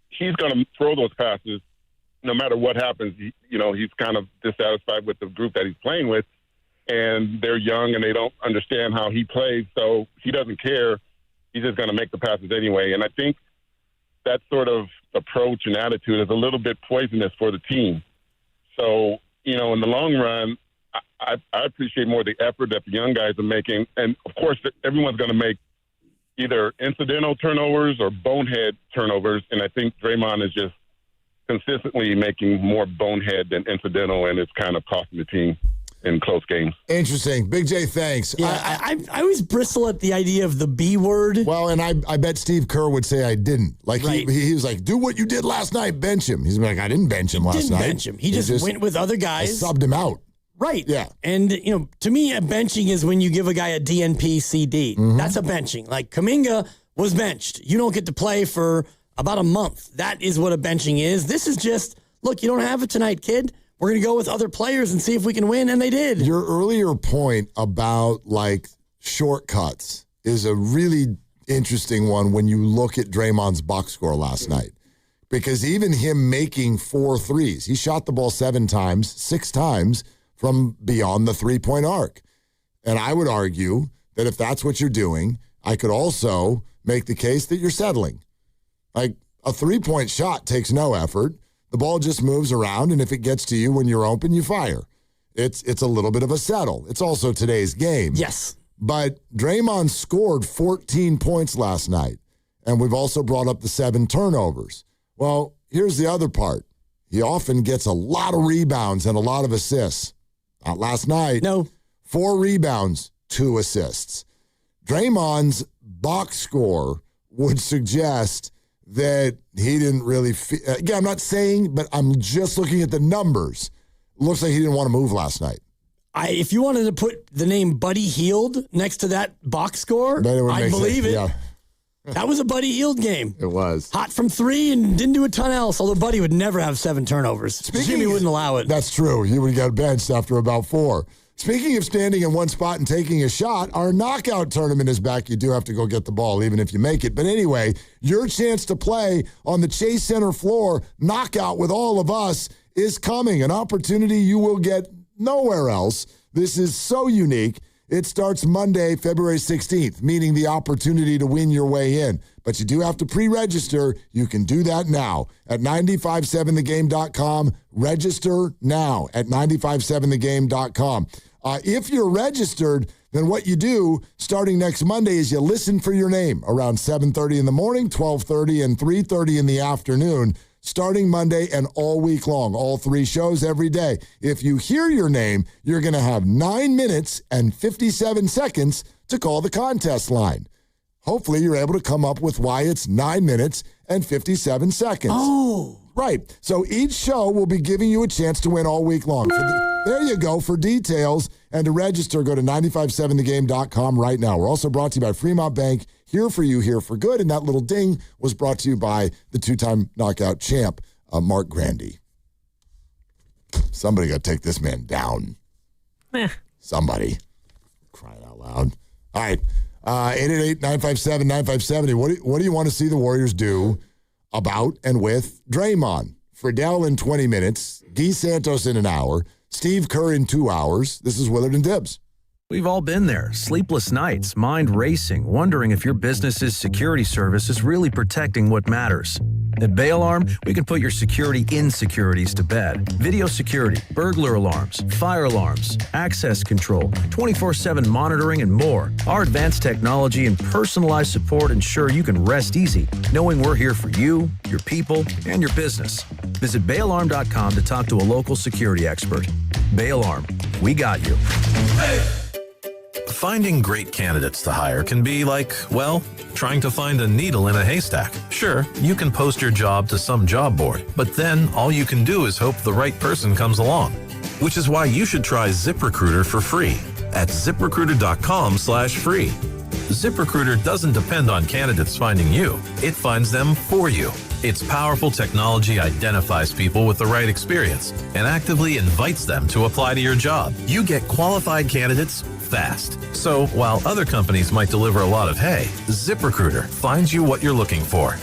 Speaker 13: he's going to throw those passes no matter what happens. He's kind of dissatisfied with the group that he's playing with, and they're young and they don't understand how he plays, so he doesn't care. He's just going to make the passes anyway. And I think that sort of approach and attitude is a little bit poisonous for the team. So, in the long run, I appreciate more the effort that the young guys are making. And, of course, everyone's going to make either incidental turnovers or bonehead turnovers. And I think Draymond is just consistently making more bonehead than incidental, and it's kind of costing the team in close games.
Speaker 6: Interesting. Big J, thanks.
Speaker 5: Yeah, I always bristle at the idea of the B word.
Speaker 6: Well, and I bet Steve Kerr would say I didn't. Like, right. he was like, do what you did last night, bench him. He's like, I didn't bench him last night.
Speaker 5: Bench him. He just went with other guys.
Speaker 6: I subbed him out.
Speaker 5: Right.
Speaker 6: Yeah.
Speaker 5: And, to me, a benching is when you give a guy a DNP CD. Mm-hmm. That's a benching. Like, Kuminga was benched. You don't get to play for about a month. That is what a benching is. This is just, look, you don't have it tonight, kid. We're going to go with other players and see if we can win, and they did.
Speaker 6: Your earlier point about, shortcuts is a really interesting one when you look at Draymond's box score last night. Because even him making 4 threes, he shot the ball 7 times, 6 times from beyond the three-point arc. And I would argue that if that's what you're doing, I could also make the case that you're settling. Like, a three-point shot takes no effort. The ball just moves around, and if it gets to you when you're open, you fire. It's a little bit of a settle. It's also today's game.
Speaker 5: Yes.
Speaker 6: But Draymond scored 14 points last night, and we've also brought up the 7 turnovers. Well, here's the other part. He often gets a lot of rebounds and a lot of assists. Not last night.
Speaker 5: No.
Speaker 6: 4 rebounds, 2 assists. Draymond's box score would suggest that he didn't really again, I'm not saying, but I'm just looking at the numbers. Looks like he didn't want to move last night.
Speaker 5: If you wanted to put the name Buddy Hield next to that box score, I'd believe it.
Speaker 6: Yeah.
Speaker 5: That was a Buddy Hield game.
Speaker 6: It was.
Speaker 5: Hot from 3 and didn't do a ton else, although Buddy would never have 7 turnovers. Jimmy wouldn't allow it.
Speaker 6: That's true. He would have got benched after about 4. Speaking of standing in one spot and taking a shot, our knockout tournament is back. You do have to go get the ball, even if you make it. But anyway, your chance to play on the Chase Center floor, knockout with all of us, is coming. An opportunity you will get nowhere else. This is so unique. It starts Monday, February 16th, meaning the opportunity to win your way in. But you do have to pre-register. You can do that now at 957thegame.com. Register now at 957thegame.com. If you're registered, then what you do starting next Monday is you listen for your name around 7:30 in the morning, 12:30, and 3:30 in the afternoon, starting Monday and all week long, all 3 shows every day. If you hear your name, you're going to have 9 minutes and 57 seconds to call the contest line. Hopefully, you're able to come up with why it's 9 minutes and 57 seconds.
Speaker 5: Oh.
Speaker 6: Right. So each show will be giving you a chance to win all week long. There you go. For details and to register, go to 957thegame.com right now. We're also brought to you by Fremont Bank. Here for you, here for good. And that little ding was brought to you by the 2-time knockout champ, Mark Grandy. Somebody got to take this man down. Somebody. Crying out loud. All right. 888-957-9570. What do you want to see the Warriors do about and with Draymond? Friedel in 20 minutes, Guy Santos in an hour, Steve Kerr in 2 hours. This is Willard and Dibbs.
Speaker 4: We've all been there. Sleepless nights, mind racing, wondering if your business's security service is really protecting what matters. At Bay Alarm, we can put your security insecurities to bed. Video security, burglar alarms, fire alarms, access control, 24/7 monitoring, and more. Our advanced technology and personalized support ensure you can rest easy, knowing we're here for you, your people, and your business. Visit bayalarm.com to talk to a local security expert. Bay Alarm, we got you.
Speaker 14: Finding great candidates to hire can be like, well, trying to find a needle in a haystack. Sure, you can post your job to some job board, but then all you can do is hope the right person comes along. Which is why you should try ZipRecruiter for free at ZipRecruiter.com/free. ZipRecruiter doesn't depend on candidates finding you. It finds them for you. Its powerful technology identifies people with the right experience and actively invites them to apply to your job. You get qualified candidates fast. So while other companies might deliver a lot of hay, ZipRecruiter finds you what you're looking for.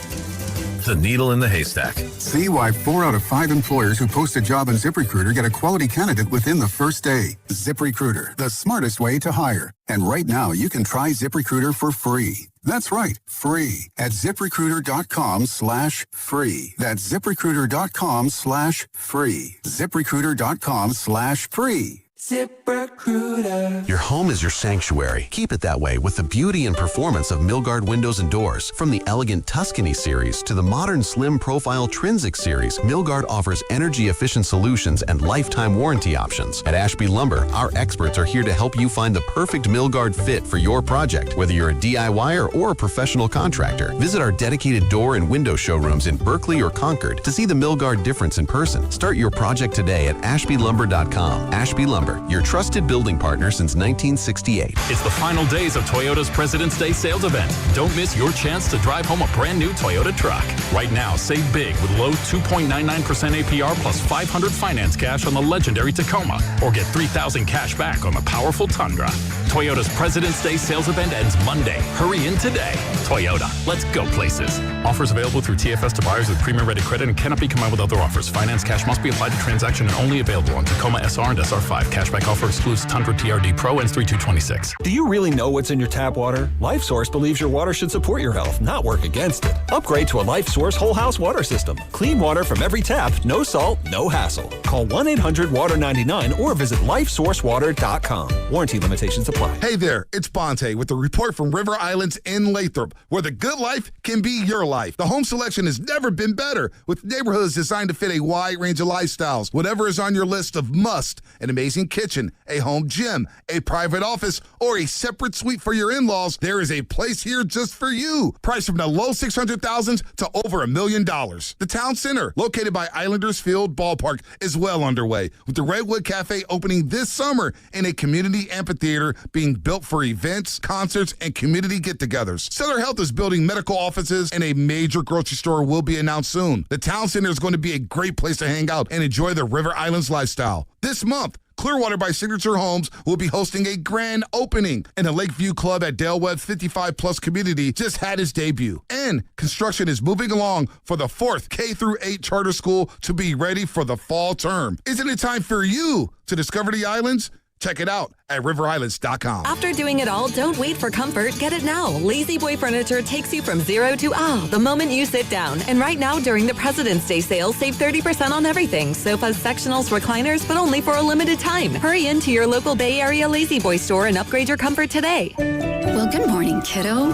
Speaker 14: the needle in the haystack.
Speaker 9: See why 4 out of 5 employers who post a job on ZipRecruiter get a quality candidate within the first day. ZipRecruiter, the smartest way to hire. And right now, you can try ZipRecruiter for free. That's right, free at ZipRecruiter.com/free. That's ZipRecruiter.com/free. ZipRecruiter.com/free.
Speaker 12: ZipRecruiter. Your home is your sanctuary. Keep it that way with the beauty and performance of Milgard windows and doors. From the elegant Tuscany series to the modern slim profile Trinsic series, Milgard offers energy-efficient solutions and lifetime warranty options. At Ashby Lumber, our experts are here to help you find the perfect Milgard fit for your project, whether you're a DIYer or a professional contractor. Visit our dedicated door and window showrooms in Berkeley or Concord to see the Milgard difference in person. Start your project today at ashbylumber.com. Ashby Lumber, your trusted building partner since 1968.
Speaker 17: It's the final days of Toyota's President's Day sales event. Don't miss your chance to drive home a brand new Toyota truck. Right now, save big with low 2.99% APR plus $500 finance cash on the legendary Tacoma, or get $3,000 cash back on the powerful Tundra. Toyota's President's Day sales event ends Monday. Hurry in today. Toyota, let's go places. Offers available through TFS to buyers with premium rated credit and cannot be combined with other offers. Finance cash must be applied to transaction and only available on Tacoma SR and SR5. Cashback offer excludes Tundra TRD Pro, ends 3/2/26.
Speaker 18: Do you really know what's in your tap water? LifeSource believes your water should support your health, not work against it. Upgrade to a LifeSource whole house water system. Clean water from every tap, no salt, no hassle. Call 1-800-WATER-99 or visit lifesourcewater.com. Warranty limitations apply.
Speaker 19: Hey there, it's Bonte with a report from River Islands in Lathrop, where the good life can be your life. The home selection has never been better, with neighborhoods designed to fit a wide range of lifestyles. Whatever is on your list of must, an amazing kitchen, a home gym, a private office, or a separate suite for your in-laws, there is a place here just for you. Priced from the low $600,000s to over $1 million. The Town Center, located by Islanders Field Ballpark, is well underway, with the Redwood Cafe opening this summer and a community amphitheater being built for events, concerts, and community get-togethers. Sutter Health is building medical offices, and a major grocery store will be announced soon. The Town Center is going to be a great place to hang out and enjoy the River Islands lifestyle. This month, Clearwater by Signature Homes will be hosting a grand opening, and the Lakeview Club at Dale Webb 55 Plus community just had its debut. And construction is moving along for the 4th K-8 charter school to be ready for the fall term. Isn't it time for you to discover the islands? Check it out at riverislands.com.
Speaker 20: After doing it all, don't wait for comfort. Get it now. Lazy Boy Furniture takes you from 0 to the moment you sit down. And right now, during the President's Day sale, save 30% on everything. Sofas, sectionals, recliners, but only for a limited time. Hurry into your local Bay Area Lazy Boy store and upgrade your comfort today.
Speaker 24: Well, good morning, kiddo.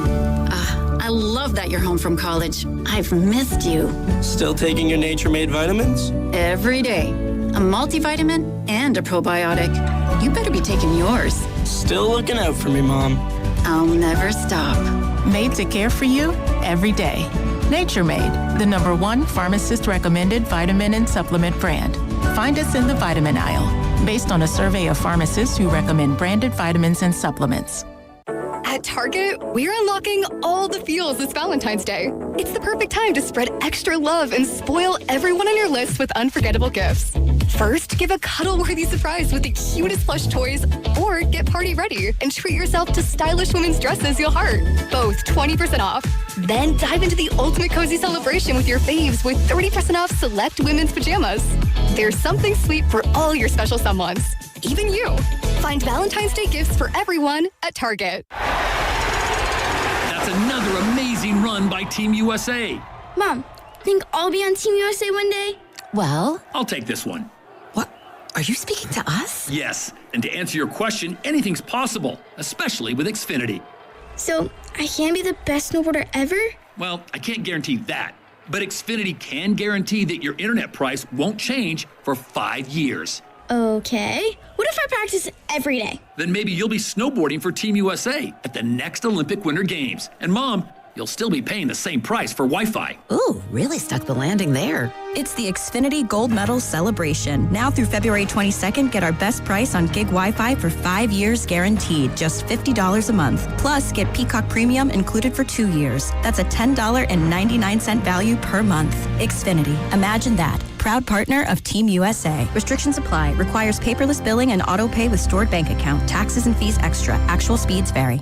Speaker 24: I love that you're home from college. I've missed you.
Speaker 25: Still taking your Nature-Made vitamins?
Speaker 24: Every day. A multivitamin and a probiotic. You better be taking yours.
Speaker 25: Still looking out for me, Mom.
Speaker 24: I'll never stop.
Speaker 27: Made to care for you every day. Nature Made, the #1 pharmacist-recommended vitamin and supplement brand. Find us in the vitamin aisle, based on a survey of pharmacists who recommend branded vitamins and supplements.
Speaker 29: At Target, we're unlocking all the feels this Valentine's Day. It's the perfect time to spread extra love and spoil everyone on your list with unforgettable gifts. First, give a cuddle-worthy surprise with the cutest plush toys, or get party ready and treat yourself to stylish women's dresses you'll heart. Both 20% off. Then dive into the ultimate cozy celebration with your faves with 30% off select women's pajamas. There's something sweet for all your special someones, even you. Find Valentine's Day gifts for everyone at Target.
Speaker 30: That's another amazing run by Team USA.
Speaker 32: Mom, think I'll be on Team USA one day?
Speaker 11: Well,
Speaker 30: I'll take this one.
Speaker 11: What? Are you speaking to us?
Speaker 30: Yes, and to answer your question, anything's possible, especially with Xfinity.
Speaker 32: So, I can be the best snowboarder ever?
Speaker 30: Well, I can't guarantee that, but Xfinity can guarantee that your internet price won't change for 5 years.
Speaker 32: Okay. What if I practice every day?
Speaker 30: Then maybe you'll be snowboarding for Team USA at the next Olympic Winter Games. And Mom, you'll still be paying the same price for Wi-Fi.
Speaker 11: Ooh, really stuck the landing there.
Speaker 33: It's the Xfinity Gold Medal Celebration. Now through February 22nd, get our best price on gig Wi-Fi for 5 years guaranteed, just $50 a month. Plus, get Peacock Premium included for 2 years. That's a $10.99 value per month. Xfinity. Imagine that. Proud partner of Team USA. Restrictions apply. Requires paperless billing and auto pay with stored bank account. Taxes and fees extra. Actual speeds vary.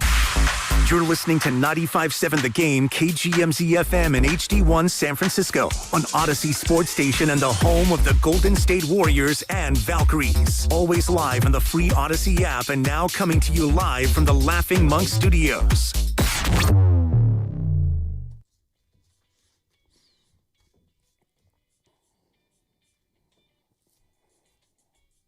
Speaker 1: You're listening to 95.7 The Game, KGMZ-FM and HD1 San Francisco on Odyssey Sports Station and the home of the Golden State Warriors and Valkyries. Always live on the free Odyssey app and now coming to you live from the Laughing Monk Studios.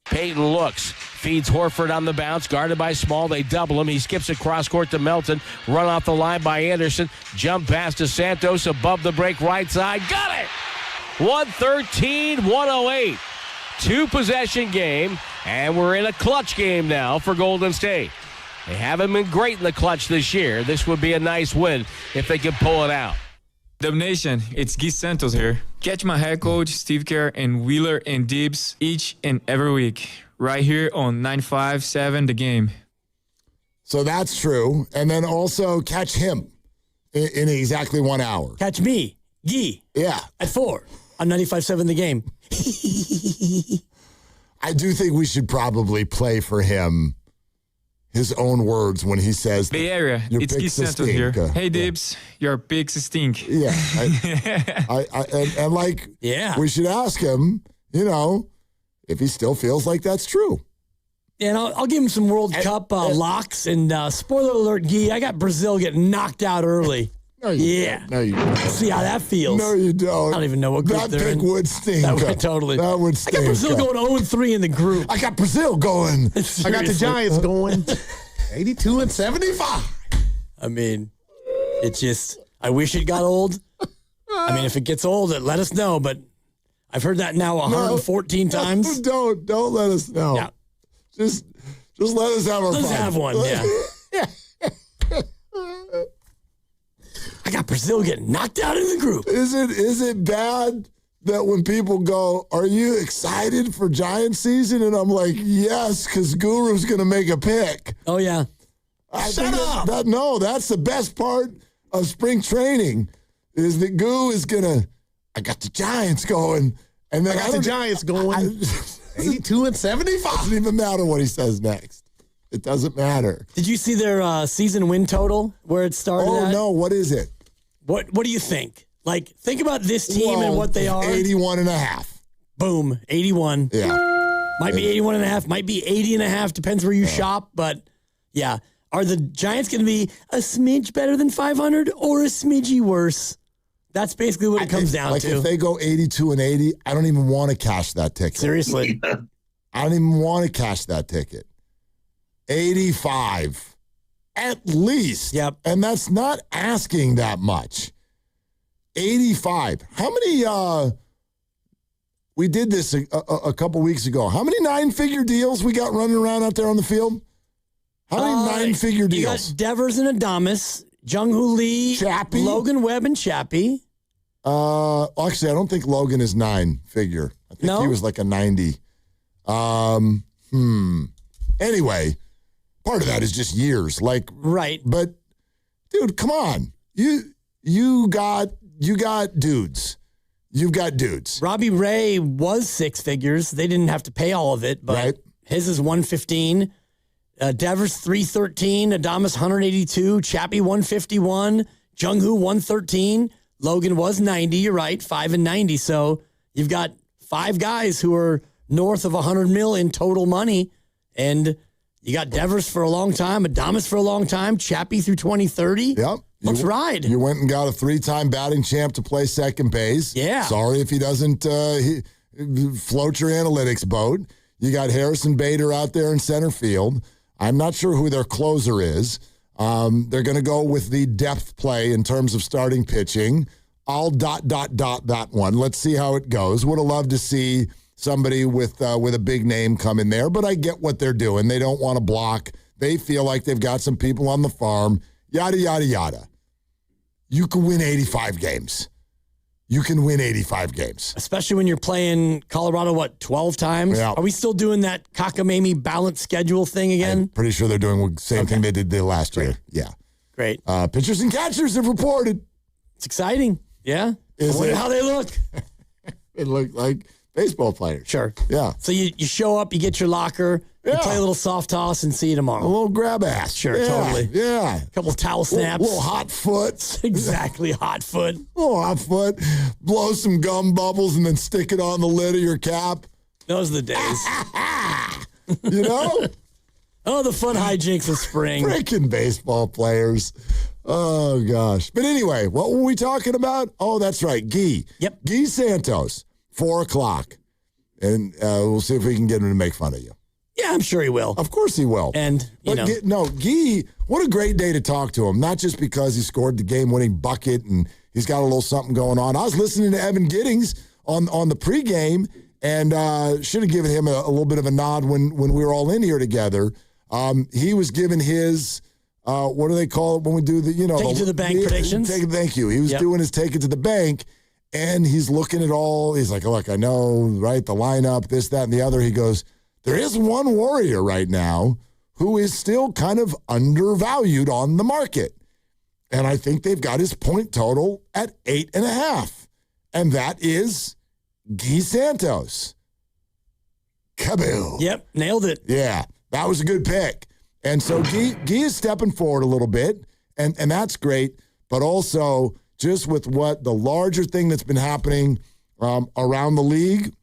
Speaker 2: Payton looks, feeds Horford on the bounce, guarded by Small. They double him. He skips across court to Melton. Run off the line by Anderson. Jump pass to Santos above the break right side. Got it! 113-108. Two-possession game, and we're in a clutch game now for Golden State. They haven't been great in the clutch this year. This would be a nice win if they could pull it out.
Speaker 3: Dub Nation, it's Guy Santos here. Catch my head coach, Steve Kerr, and Wheeler and Dibbs each and every week, right here on 95.7 The Game.
Speaker 6: So that's true. And then also catch him in exactly 1 hour.
Speaker 5: Catch me, Guy.
Speaker 6: Yeah.
Speaker 5: At 4 on 95.7 The Game.
Speaker 6: I do think we should probably play for him his own words when he says
Speaker 3: Bay Area, it's Guy Santos here. Hey, Dibbs, your pigs stink.
Speaker 6: Yeah. We should ask him, if he still feels like that's true.
Speaker 5: And I'll give him some World Cup locks. And spoiler alert, Guy, I got Brazil getting knocked out early.
Speaker 6: No, you don't. No, you don't.
Speaker 5: See how that feels.
Speaker 6: No, you don't.
Speaker 5: I don't even know what group they're in.
Speaker 6: That pick would stink.
Speaker 5: That would totally.
Speaker 6: That would stink.
Speaker 5: I got Brazil going 0-3 in the group.
Speaker 6: I got Brazil going.
Speaker 5: Seriously.
Speaker 6: I got the Giants going 82-75.
Speaker 5: I mean, it's just, I wish it got old. I mean, if it gets old, let us know. But I've heard that now 114 times.
Speaker 6: Don't let us know. Yeah. Just let us have our fun.
Speaker 5: Let's have one, yeah. I got Brazil getting knocked out in the group.
Speaker 6: Is it bad that when people go, are you excited for Giant season? And I'm like, yes, because Guru's going to make a pick.
Speaker 5: Oh, yeah.
Speaker 6: Shut up. That's the best part of spring training is that Guru is going to, I got the Giants going. And then I got the Giants going 82-75. Doesn't even matter what he says next. It doesn't matter.
Speaker 5: Did you see their season win total where it started at?
Speaker 6: No. What is it?
Speaker 5: What do you think? Like, think about this team and what they are.
Speaker 6: 81.5.
Speaker 5: Boom, 81.
Speaker 6: Yeah.
Speaker 5: Might be 81.5, might be 80.5, depends where you shop. But, yeah. Are the Giants going to be a smidge better than 500 or a smidgy worse? That's basically what it comes down to.
Speaker 6: If they go 82-80, I don't even want to cash that ticket.
Speaker 5: Seriously.
Speaker 6: I don't even want to cash that ticket. 85. At least.
Speaker 5: Yep.
Speaker 6: And that's not asking that much. 85. How many, we did this a couple weeks ago. How many 9-figure deals we got running around out there on the field? How many 9-figure deals?
Speaker 5: You got Devers and Adamas, Jung-Hoo Lee,
Speaker 6: Chappie,
Speaker 5: Logan Webb, and Chappie.
Speaker 6: Actually, I don't think Logan is 9-figure. I think he was like a 90. Anyway, part of that is just years.
Speaker 5: Right.
Speaker 6: But, dude, come on. You got dudes. You've got dudes.
Speaker 5: Robbie Ray was 6 figures. They didn't have to pay all of it, but his is 115. Devers 313. Adamas 182. Chappie 151. Jung-Hoo 113. Logan was 90. You're right, 5 and 90. So you've got 5 guys who are north of $100 million in total money, and you got Devers for a long time, Adamas for a long time, Chappie through 2030.
Speaker 6: Yep.
Speaker 5: Let's ride.
Speaker 6: You went and got a 3-time batting champ to play second base.
Speaker 5: Yeah.
Speaker 6: Sorry if he doesn't float your analytics boat. You got Harrison Bader out there in center field. I'm not sure who their closer is. They're going to go with the depth play in terms of starting pitching. I'll ... that one. Let's see how it goes. Would have loved to see somebody with a big name come in there, but I get what they're doing. They don't want to block. They feel like they've got some people on the farm, yada, yada, yada. You can win 85 games. You can win 85 games.
Speaker 5: Especially when you're playing Colorado, 12 times?
Speaker 6: Yeah.
Speaker 5: Are we still doing that cockamamie balanced schedule thing again?
Speaker 6: I'm pretty sure they're doing the same thing they did last year. Yeah.
Speaker 5: Great.
Speaker 6: Pitchers and catchers have reported.
Speaker 5: It's exciting. Yeah. I wonder how they look.
Speaker 6: It looked like Baseball players.
Speaker 5: Sure.
Speaker 6: Yeah.
Speaker 5: So you show up, you get your locker, you play a little soft toss, and see you tomorrow.
Speaker 6: A little grab ass.
Speaker 5: Sure,
Speaker 6: Yeah,
Speaker 5: totally.
Speaker 6: Yeah.
Speaker 5: A couple towel snaps.
Speaker 6: Little hot foot.
Speaker 5: Exactly, hot foot.
Speaker 6: Little hot foot. Blow some gum bubbles and then stick it on the lid of your cap.
Speaker 5: Those are the days.
Speaker 6: You know?
Speaker 5: Oh, the fun hijinks of spring.
Speaker 6: Freaking baseball players. Oh, gosh. But anyway, what were we talking about? Oh, that's right. Guy.
Speaker 5: Yep.
Speaker 6: Guy Santos, 4 o'clock. And we'll see if we can get him to make fun of you.
Speaker 5: Yeah, I'm sure he will.
Speaker 6: Of course he will.
Speaker 5: And,
Speaker 6: Guy, what a great day to talk to him. Not just because he scored the game-winning bucket and he's got a little something going on. I was listening to Evan Giddings on the pregame and should have given him a little bit of a nod when we were all in here together. He was giving his, what do they call it when we do the,
Speaker 5: Take it to the bank predictions?
Speaker 6: Thank you. He was doing his take it to the bank, and he's looking at all. He's like, look, I know, right, the lineup, this, that, and the other. He goes, there is one Warrior right now who is still kind of undervalued on the market. And I think they've got his point total at 8.5. And that is Guy Santos. Kaboom.
Speaker 5: Yep, nailed it.
Speaker 6: Yeah, that was a good pick. And so Guy is stepping forward a little bit, and that's great. But also, just with what the larger thing that's been happening around the league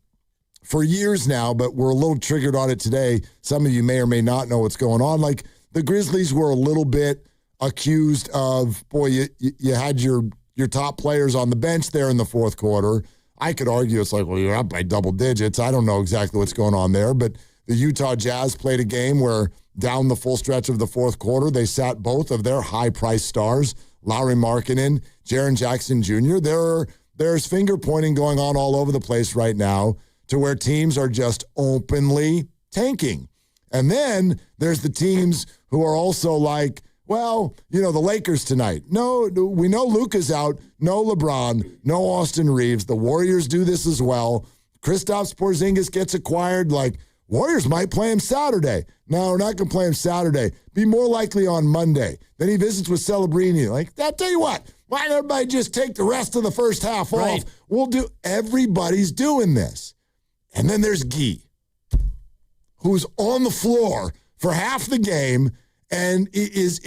Speaker 6: for years now, but we're a little triggered on it today. Some of you may or may not know what's going on. Like the Grizzlies were a little bit accused of, boy, you had your top players on the bench there in the fourth quarter. I could argue it's like, well, you're up by double digits. I don't know exactly what's going on there, but the Utah Jazz played a game where down the full stretch of the fourth quarter, they sat both of their high-priced stars, Lauri Markkanen, Jaren Jackson Jr. There's finger-pointing going on all over the place right now to where teams are just openly tanking. And then there's the teams who are also like, well, the Lakers tonight. No, we know Luka's out. No LeBron. No Austin Reeves. The Warriors do this as well. Kristaps Porzingis gets acquired. Like, Warriors might play him Saturday. No, we're not going to play him Saturday. Be more likely on Monday. Then he visits with Celebrini. Like, I'll tell you what. Why don't everybody just take the rest of the first half off? Everybody's doing this. And then there's Guy, who's on the floor for half the game and he's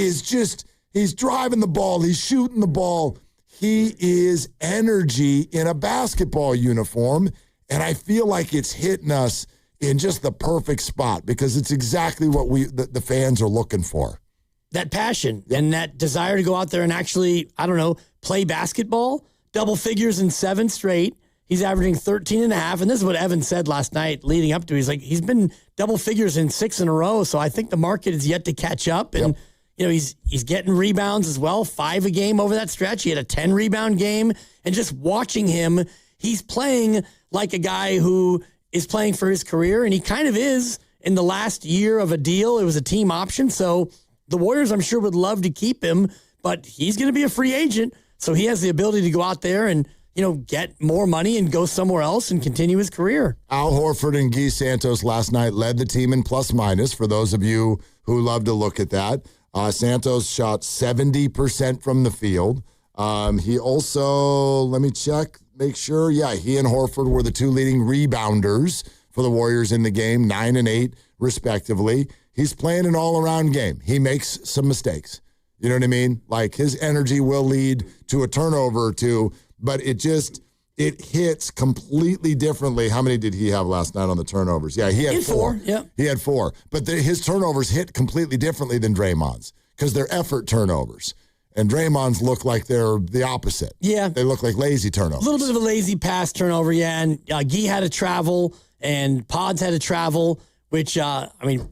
Speaker 6: driving the ball. He's shooting the ball. He is energy in a basketball uniform. And I feel like it's hitting us in just the perfect spot because it's exactly what the fans are looking for.
Speaker 5: That passion and that desire to go out there and actually, play basketball, double figures in 7 straight. He's averaging 13.5. And this is what Evan said last night leading up to it. He's like, he's been double figures in 6 in a row. So I think the market is yet to catch up. And, he's getting rebounds as well, 5 a game over that stretch. He had a 10-rebound game. And just watching him, he's playing like a guy who is playing for his career. And he kind of is in the last year of a deal. It was a team option. So the Warriors, I'm sure, would love to keep him. But he's going to be a free agent. So he has the ability to go out there and get more money and go somewhere else and continue his career.
Speaker 6: Al Horford and Guy Santos last night led the team in plus-minus, for those of you who love to look at that. Santos shot 70% from the field. He also, let me check, make sure. Yeah, he and Horford were the 2 leading rebounders for the Warriors in the game, 9 and 8 respectively. He's playing an all-around game. He makes some mistakes. You know what I mean? Like his energy will lead to a turnover or two, but it hits completely differently. How many did he have last night on the turnovers? Yeah, he had 4.
Speaker 5: Yeah.
Speaker 6: He had 4. But his turnovers hit completely differently than Draymond's because they're effort turnovers. And Draymond's look like they're the opposite.
Speaker 5: Yeah.
Speaker 6: They look like lazy turnovers.
Speaker 5: A little bit of a lazy pass turnover, yeah. And Guy had to travel, and Pods had to travel, which,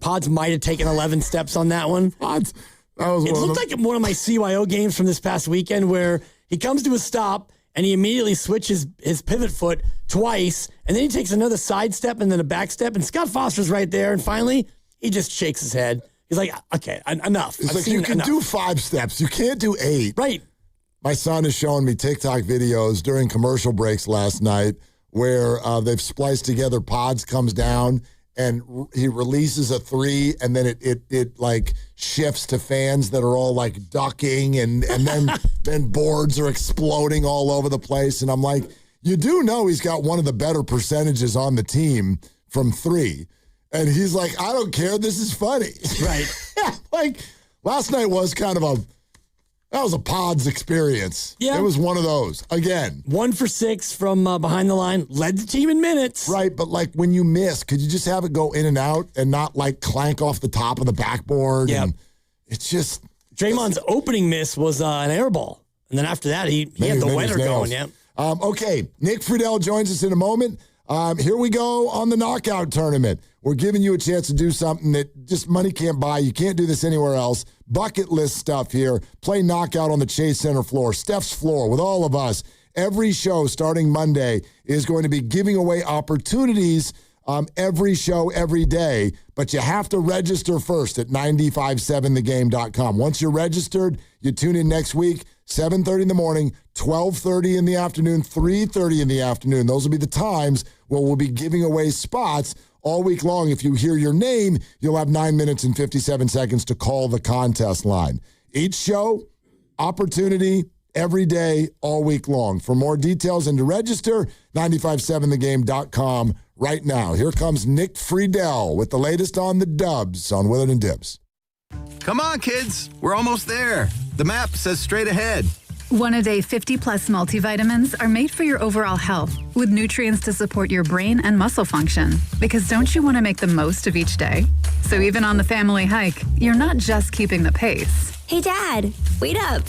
Speaker 5: Pods might have taken 11 steps on that one.
Speaker 6: Pods.
Speaker 5: It looked like one of my CYO games from this past weekend where he comes to a stop and he immediately switches his pivot foot twice, and then he takes another side step and then a back step, and Scott Foster's right there, and finally he just shakes his head. He's like, okay, enough.
Speaker 6: It's like you can do 5 steps. You can't do 8.
Speaker 5: Right.
Speaker 6: My son is showing me TikTok videos during commercial breaks last night where they've spliced together Pods comes down and he releases a 3, and then it like shifts to fans that are all like ducking, and then boards are exploding all over the place. And I'm like, You do know he's got one of the better percentages on the team from 3. And he's like, I don't care. This is funny.
Speaker 5: Right.
Speaker 6: Like, last night was kind of that was a Pods experience.
Speaker 5: Yeah.
Speaker 6: It was one of those. Again.
Speaker 5: 1 for 6 from behind the line. Led the team in minutes.
Speaker 6: Right, but like when you miss, could you just have it go in and out and not like clank off the top of the backboard?
Speaker 5: Yeah.
Speaker 6: And it's just.
Speaker 5: Draymond's opening miss was an air ball. And then after that, he had the weather going, yeah.
Speaker 6: Okay, Nick Friedel joins us in a moment. Here we go on the knockout tournament. We're giving you a chance to do something that just money can't buy. You can't do this anywhere else. Bucket list stuff here. Play knockout on the Chase Center floor, Steph's floor with all of us. Every show starting Monday is going to be giving away opportunities every show, every day. But you have to register first at 957thegame.com. Once you're registered, you tune in next week, 7:30 in the morning, 12:30 in the afternoon, 3:30 in the afternoon. Those will be the times where we'll be giving away spots all week long. If you hear your name, you'll have 9 minutes and 57 seconds to call the contest line. Each show, opportunity, every day, all week long. For more details and to register, 957thegame.com right now. Here comes Nick Friedel with the latest on the Dubs on Willard and Dibs.
Speaker 4: Come on, kids. We're almost there. The map says straight ahead.
Speaker 7: One-a-day 50-plus multivitamins are made for your overall health, with nutrients to support your brain and muscle function. Because don't you want to make the most of each day? So even on the family hike, you're not just keeping the pace.
Speaker 32: Hey, Dad, wait up.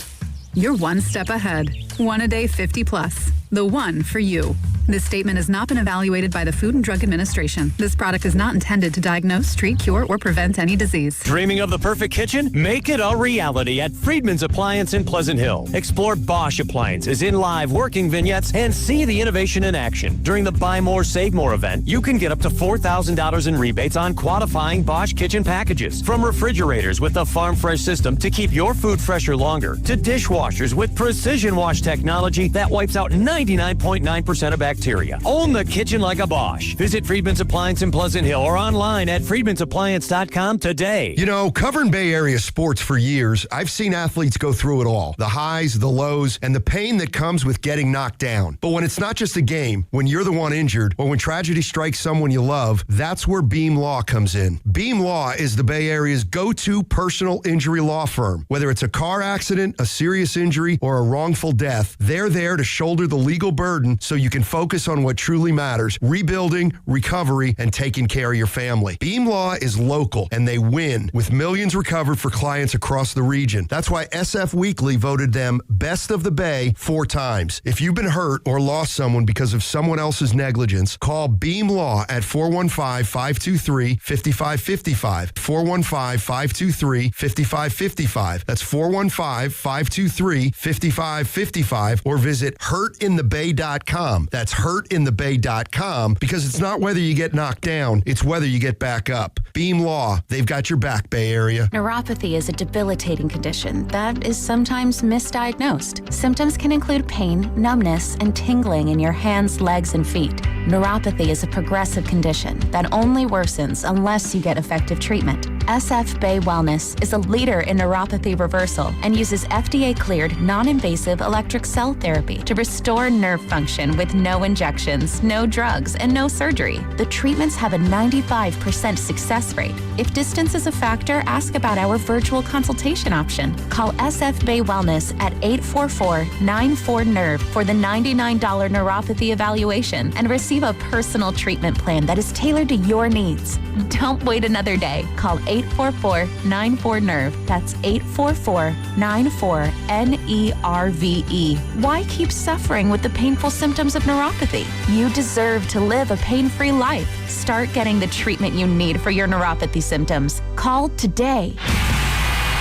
Speaker 7: You're one step ahead. One-a-day 50-plus. The one for you. This statement has not been evaluated by the Food and Drug Administration. This product is not intended to diagnose, treat, cure, or prevent any disease.
Speaker 8: Dreaming of the perfect kitchen? Make it a reality at Friedman's Appliance in Pleasant Hill. Explore Bosch appliances in live working vignettes and see the innovation in action. During the Buy More, Save More event, you can get up to $4,000 in rebates on qualifying Bosch kitchen packages. From refrigerators with the Farm Fresh system to keep your food fresher longer, to dishwashers with precision wash technology that wipes out 99.9% of bacteria. Own the kitchen like a Bosch. Visit Friedman's Appliance in Pleasant Hill or online at friedmansappliance.com today.
Speaker 10: You know, covering Bay Area sports for years, I've seen athletes go through it all. The highs, the lows, and the pain that comes with getting knocked down. But when it's not just a game, when you're the one injured, or when tragedy strikes someone you love, that's where Beam Law comes in. Beam Law is the Bay Area's go-to personal injury law firm. Whether it's a car accident, a serious injury, or a wrongful death, they're there to shoulder the legal burden so you can focus on what truly matters: rebuilding, recovery, and taking care of your family. Beam Law is local, and they win, with millions recovered for clients across the region. That's why SF Weekly voted them Best of the Bay 4 times. If you've been hurt or lost someone because of someone else's negligence, call Beam Law at 415-523-5555. 415-523-5555. That's 415-523-5555, or visit hurtinthebay.com. That's hurtinthebay.com, because it's not whether you get knocked down, it's whether you get back up. Beam Law, they've got your back, Bay Area.
Speaker 11: Neuropathy is a debilitating condition that is sometimes misdiagnosed. Symptoms can include pain, numbness, and tingling in your hands, legs, and feet. Neuropathy is a progressive condition that only worsens unless you get effective treatment. SF Bay Wellness is a leader in neuropathy reversal and uses FDA-cleared, non-invasive electric cell therapy to restore nerve function with no injections, no drugs, and no surgery. The treatments have a 95% success rate. If distance is a factor, ask about our virtual consultation option. Call SF Bay Wellness at 844-94-NERVE for the $99 neuropathy evaluation and receive a personal treatment plan that is tailored to your needs. Don't wait another day. Call 844-94-NERVE. That's 844-94-NERVE. Why keep suffering with the painful symptoms of neuropathy? You deserve to live a pain-free life. Start getting the treatment you need for your neuropathy symptoms. Call today.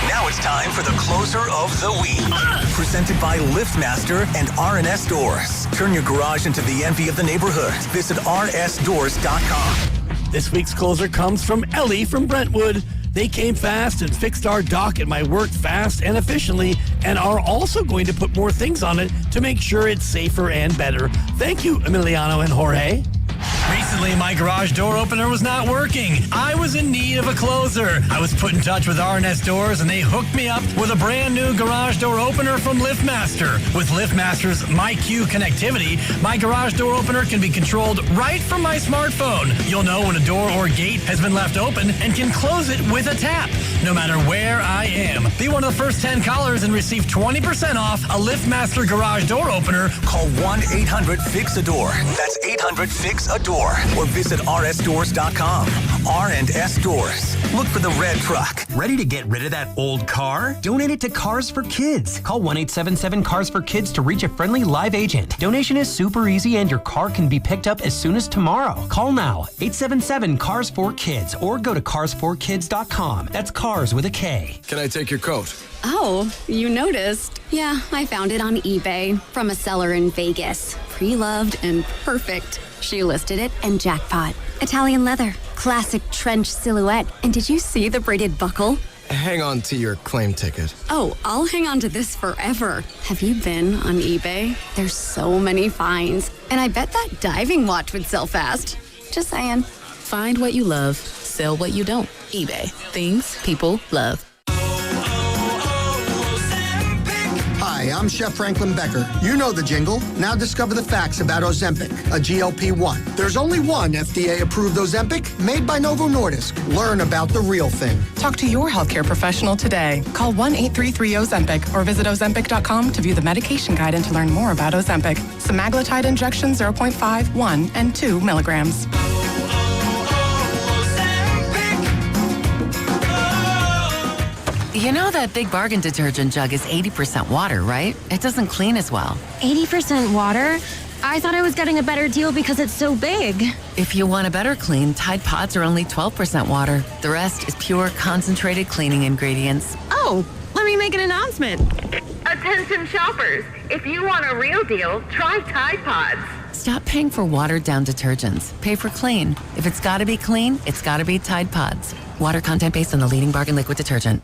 Speaker 1: Now it's time for the closer of the week. Presented by LiftMaster and RNS Doors. Turn your garage into the envy of the neighborhood. Visit rsdoors.com.
Speaker 5: This week's closer comes from Ellie from Brentwood. They came fast and fixed our dock at my work fast and efficiently, and are also going to put more things on it to make sure it's safer and better. Thank you, Emiliano and Jorge.
Speaker 9: Recently, my garage door opener was not working. I was in need of a closer. I was put in touch with R&S Doors, and they hooked me up with a brand new garage door opener from LiftMaster. With LiftMaster's MyQ connectivity, my garage door opener can be controlled right from my smartphone. You'll know when a door or gate has been left open and can close it with a tap, no matter where I am. Be one of the first 10 callers and receive 20% off a LiftMaster garage door opener.
Speaker 1: Call 1-800-FIX-A-DOOR. That's 800-FIX-A-DOOR. Or visit rsdoors.com. R&S Doors. Look for the red truck.
Speaker 12: Ready to get rid of that old car? Donate it to Cars for Kids. Call 1-877-CARS-FOR-KIDS to reach a friendly live agent. Donation is super easy and your car can be picked up as soon as tomorrow. Call now, 877-CARS-FOR-KIDS, or go to carsforkids.com. That's cars with a K.
Speaker 13: Can I take your coat?
Speaker 24: Oh, you noticed. Yeah, I found it on eBay from a seller in Vegas. Pre-loved and perfect. She listed it and jackpot. Italian leather, classic trench silhouette. And did you see the braided buckle?
Speaker 13: Hang on to your claim ticket.
Speaker 24: Oh, I'll hang on to this forever. Have you been on eBay? There's so many finds. And I bet that diving watch would sell fast. Just saying.
Speaker 27: Find what you love, sell what you don't. eBay. Things people love.
Speaker 14: Hi, I'm Chef Franklin Becker. You know the jingle. Now discover the facts about Ozempic, a GLP-1. There's only one FDA-approved Ozempic made by Novo Nordisk. Learn about the real thing.
Speaker 27: Talk to your healthcare professional today. Call 1-833-OZEMPIC or visit Ozempic.com to view the medication guide and to learn more about Ozempic. Semaglutide injection 0.5, 1, and 2 milligrams.
Speaker 15: You know that Big Bargain detergent jug is 80% water, right? It doesn't clean as well.
Speaker 16: 80% water? I thought I was getting a better deal because it's so big.
Speaker 15: If you want a better clean, Tide Pods are only 12% water. The rest is pure concentrated cleaning ingredients.
Speaker 16: Oh, let me make an announcement.
Speaker 17: Attention shoppers, if you want a real deal, try Tide Pods.
Speaker 15: Stop paying for watered-down detergents. Pay for clean. If it's gotta be clean, it's gotta be Tide Pods. Water content based on the leading bargain liquid detergent.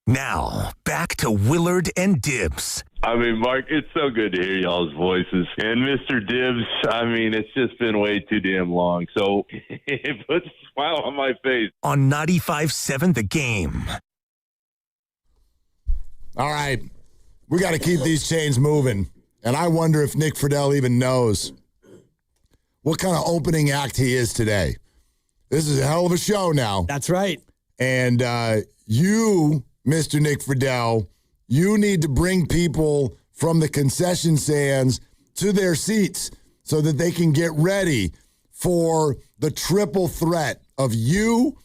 Speaker 1: Now, back to Willard and Dibbs.
Speaker 21: I mean, Mark, it's so good to hear y'all's voices. And Mr. Dibbs, I mean, it's just been way too damn long. So it puts a smile on my face.
Speaker 1: On 95.7 The Game.
Speaker 6: All right. We got to keep these chains moving. And I wonder if Nick Friedel even knows what kind of opening act he is today. This is a hell of a show now.
Speaker 5: That's right.
Speaker 6: And you, Mr. Nick Friedel, you need to bring people from the concession stands to their seats so that they can get ready for the triple threat of you,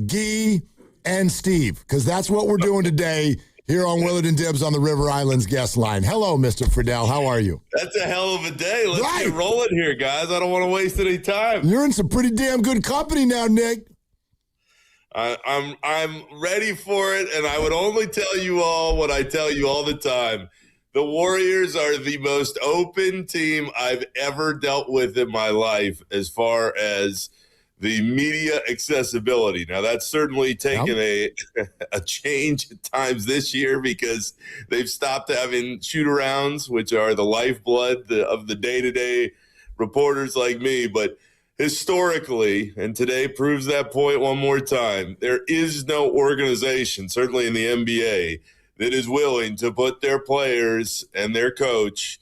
Speaker 6: Guy, and Steve, because that's what we're doing today here on Willard and Dibbs on the River Islands guest line. Hello, Mr. Friedel. How are you?
Speaker 21: That's a hell of a day. Let's get rolling here, guys. I don't want to waste any time.
Speaker 6: You're in some pretty damn good company now, Nick.
Speaker 21: I'm ready for it, and I would only tell you all what I tell you all the time. The Warriors are the most open team I've ever dealt with in my life as far as the media accessibility. Now, that's certainly taken a change at times this year because they've stopped having shoot-arounds, which are the lifeblood of the day-to-day reporters like me, but historically, and today proves that point one more time, there is no organization, certainly in the NBA, that is willing to put their players and their coach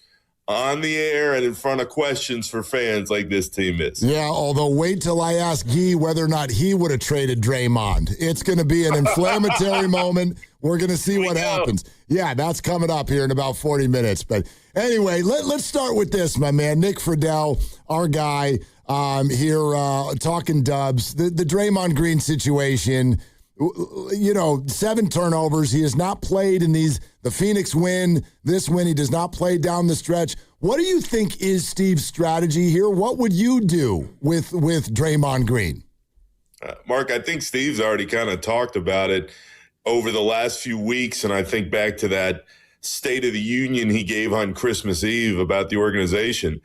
Speaker 21: on the air and in front of questions for fans like this team is.
Speaker 6: Yeah, although wait till I ask Guy whether or not he would have traded Draymond. It's going to be an inflammatory moment. We're going to see what happens. Yeah, that's coming up here in about 40 minutes. But anyway, let's start with this, my man. Nick Friedel, our guy, here talking Dubs. The Draymond Green situation, 7 turnovers. He has not played in the Phoenix win, this win. He does not play down the stretch. What do you think is Steve's strategy here? What would you do with Draymond Green?
Speaker 21: Mark, I think Steve's already kind of talked about it over the last few weeks, and I think back to that State of the Union he gave on Christmas Eve about the organization.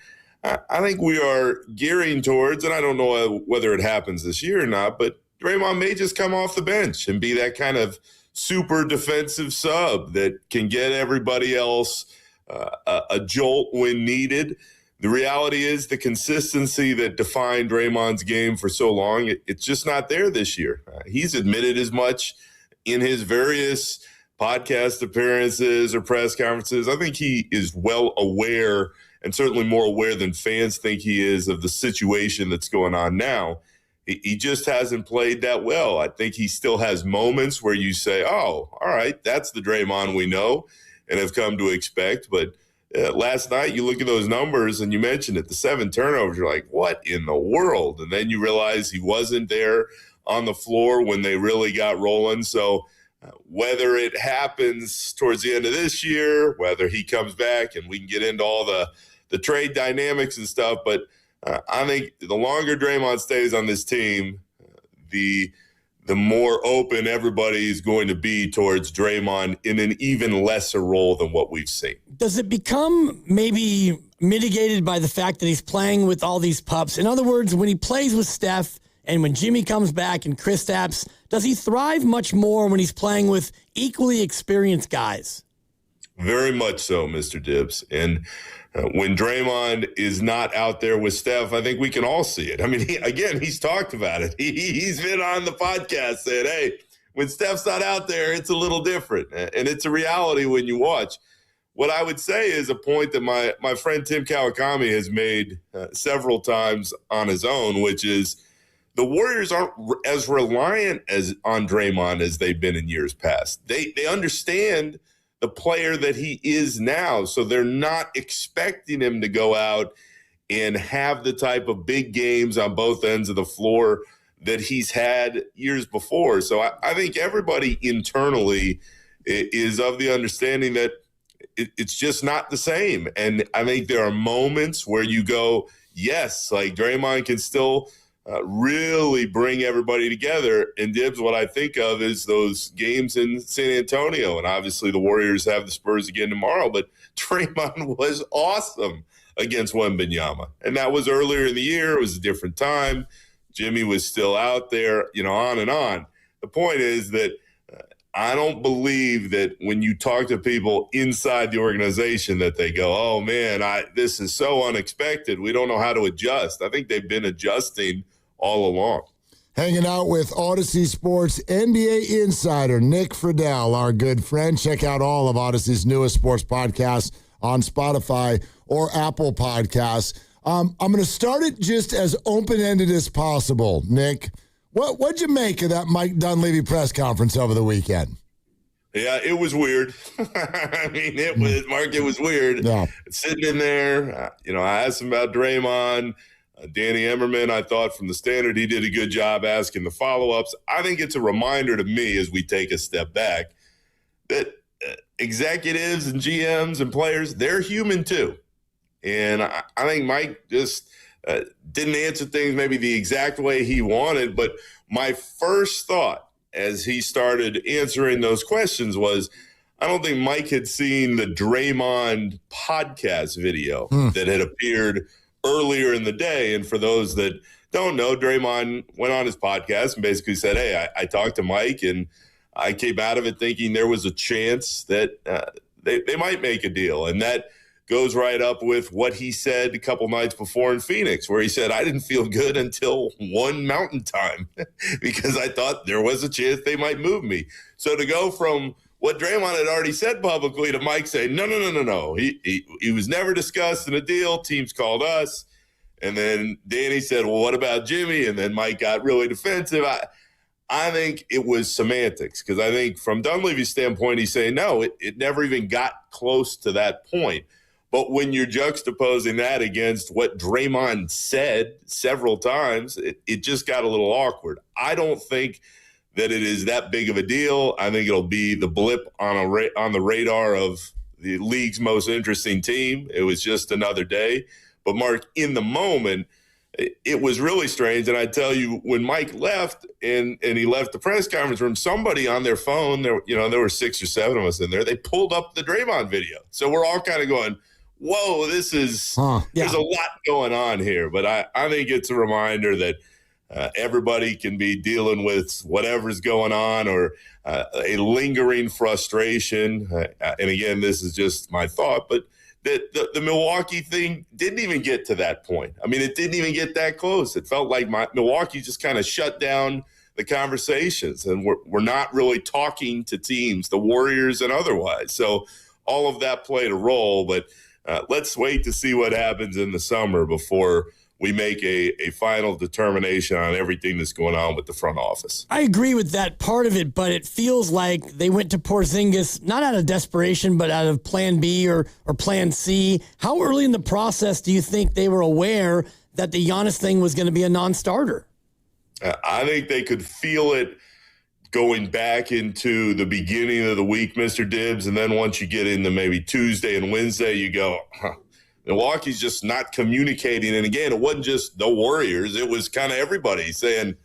Speaker 21: I think we are gearing towards, and I don't know whether it happens this year or not, but Draymond may just come off the bench and be that kind of super defensive sub that can get everybody else a jolt when needed. The reality is the consistency that defined Draymond's game for so long, it's just not there this year. He's admitted as much in his various podcast appearances or press conferences. I think he is well aware, and certainly more aware than fans think he is, of the situation that's going on now. He just hasn't played that well. I think he still has moments where you say, oh, all right, that's the Draymond we know and have come to expect. But last night, you look at those numbers and you mentioned it, the 7 turnovers, you're like, what in the world? And then you realize he wasn't there on the floor when they really got rolling. So whether it happens towards the end of this year, whether he comes back, and we can get into all the trade dynamics and stuff, but I think the longer Draymond stays on this team, the more open everybody is going to be towards Draymond in an even lesser role than what we've seen.
Speaker 5: Does it become maybe mitigated by the fact that he's playing with all these pups? In other words, when he plays with Steph and when Jimmy comes back and Kristaps, does he thrive much more when he's playing with equally experienced guys?
Speaker 21: Very much so, Mr. Dibbs. And when Draymond is not out there with Steph, I think we can all see it. I mean, he's talked about it. He's been on the podcast saying, hey, when Steph's not out there, it's a little different. And it's a reality when you watch. What I would say is a point that my friend Tim Kawakami has made several times on his own, which is the Warriors aren't as reliant on Draymond as they've been in years past. They understand the player that he is now, so they're not expecting him to go out and have the type of big games on both ends of the floor that he's had years before. So I think everybody internally is of the understanding that it's just not the same. And I think there are moments where you go, yes, like Draymond can still really bring everybody together. And Dibbs, what I think of is those games in San Antonio. And obviously the Warriors have the Spurs again tomorrow, but Draymond was awesome against Wembanyama. And that was earlier in the year. It was a different time. Jimmy was still out there, on and on. The point is that I don't believe that when you talk to people inside the organization that they go, oh, man, this is so unexpected. We don't know how to adjust. I think they've been adjusting all along.
Speaker 6: Hanging out with Odyssey Sports NBA insider Nick Friedel, our good friend. Check out all of Odyssey's newest sports podcasts on Spotify or Apple Podcasts. I'm going to start it just as open-ended as possible, Nick. What'd you make of that Mike Dunleavy press conference over the weekend?
Speaker 21: Yeah, it was weird. I mean, it was weird. Yeah. Sitting in there, I asked him about Draymond. Danny Emmerman, I thought from the Standard, he did a good job asking the follow-ups. I think it's a reminder to me as we take a step back that executives and GMs and players, they're human too. And I think Mike just didn't answer things maybe the exact way he wanted. But my first thought as he started answering those questions was, I don't think Mike had seen the Draymond podcast video that had appeared earlier in the day. And for those that don't know, Draymond went on his podcast and basically said, hey, I talked to Mike and I came out of it thinking there was a chance that they might make a deal. And that goes right up with what he said a couple nights before in Phoenix, where he said, I didn't feel good until one Mountain Time because I thought there was a chance they might move me. So to go from what Draymond had already said publicly to Mike saying, no. He was never discussed in a deal. Teams called us. And then Danny said, well, what about Jimmy? And then Mike got really defensive. I think it was semantics because I think from Dunleavy's standpoint, he's saying, no, it never even got close to that point. But when you're juxtaposing that against what Draymond said several times, it just got a little awkward. I don't think that it is that big of a deal. I think it'll be the blip on the radar of the league's most interesting team. It was just another day. But, Mark, in the moment, it was really strange. And I tell you, when Mike left and he left the press conference room, somebody on their phone, there were 6 or 7 of us in there, they pulled up the Draymond video. So we're all kind of going, whoa, there's a lot going on here. But I think it's a reminder that Everybody can be dealing with whatever's going on or a lingering frustration. And again, this is just my thought, but the Milwaukee thing didn't even get to that point. I mean, it didn't even get that close. It felt like Milwaukee just kind of shut down the conversations, and we're not really talking to teams, the Warriors and otherwise. So all of that played a role, but let's wait to see what happens in the summer before we make a final determination on everything that's going on with the front office.
Speaker 5: I agree with that part of it, but it feels like they went to Porzingis not out of desperation, but out of plan B or plan C. How early in the process do you think they were aware that the Giannis thing was going to be a non-starter?
Speaker 21: I think they could feel it going back into the beginning of the week, Mr. Dibbs, and then once you get into maybe Tuesday and Wednesday, you go, Milwaukee's just not communicating. And again, it wasn't just the Warriors. It was kind of everybody saying,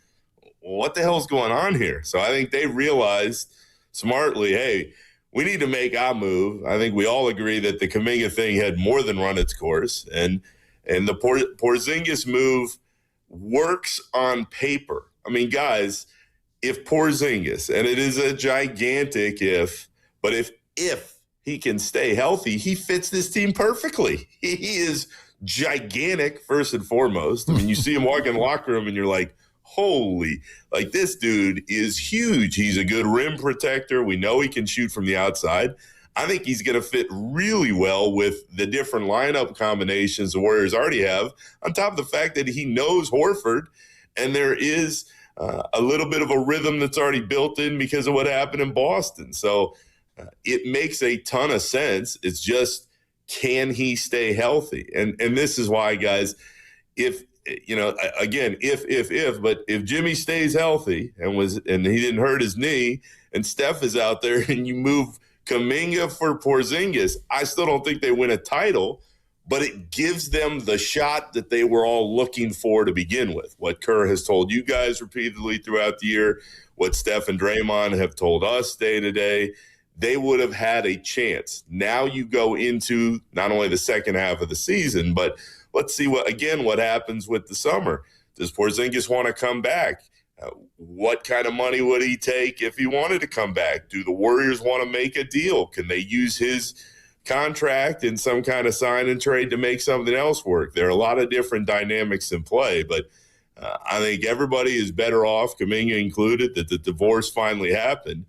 Speaker 21: what the hell's going on here? So I think they realized smartly, hey, we need to make our move. I think we all agree that the Kuminga thing had more than run its course. And the Porzingis move works on paper. I mean, guys, if Porzingis, and it is a gigantic if, but if he can stay healthy, he fits this team perfectly. He is gigantic, first and foremost. I mean, you see him walk in the locker room and you're like, holy, like this dude is huge. He's a good rim protector. We know he can shoot from the outside. I think he's going to fit really well with the different lineup combinations the Warriors already have, on top of the fact that he knows Horford, and there is a little bit of a rhythm that's already built in because of what happened in Boston. So it makes a ton of sense. It's just, can he stay healthy? And this is why, guys, if Jimmy stays healthy and he didn't hurt his knee and Steph is out there and you move Kuminga for Porzingis, I still don't think they win a title, but it gives them the shot that they were all looking for to begin with. What Kerr has told you guys repeatedly throughout the year, what Steph and Draymond have told us day to day, they would have had a chance. Now you go into not only the second half of the season, but let's see what happens with the summer. Does Porzingis want to come back? What kind of money would he take if he wanted to come back? Do the Warriors want to make a deal? Can they use his contract in some kind of sign and trade to make something else work? There are a lot of different dynamics in play, but I think everybody is better off, Kuminga included, that the divorce finally happened.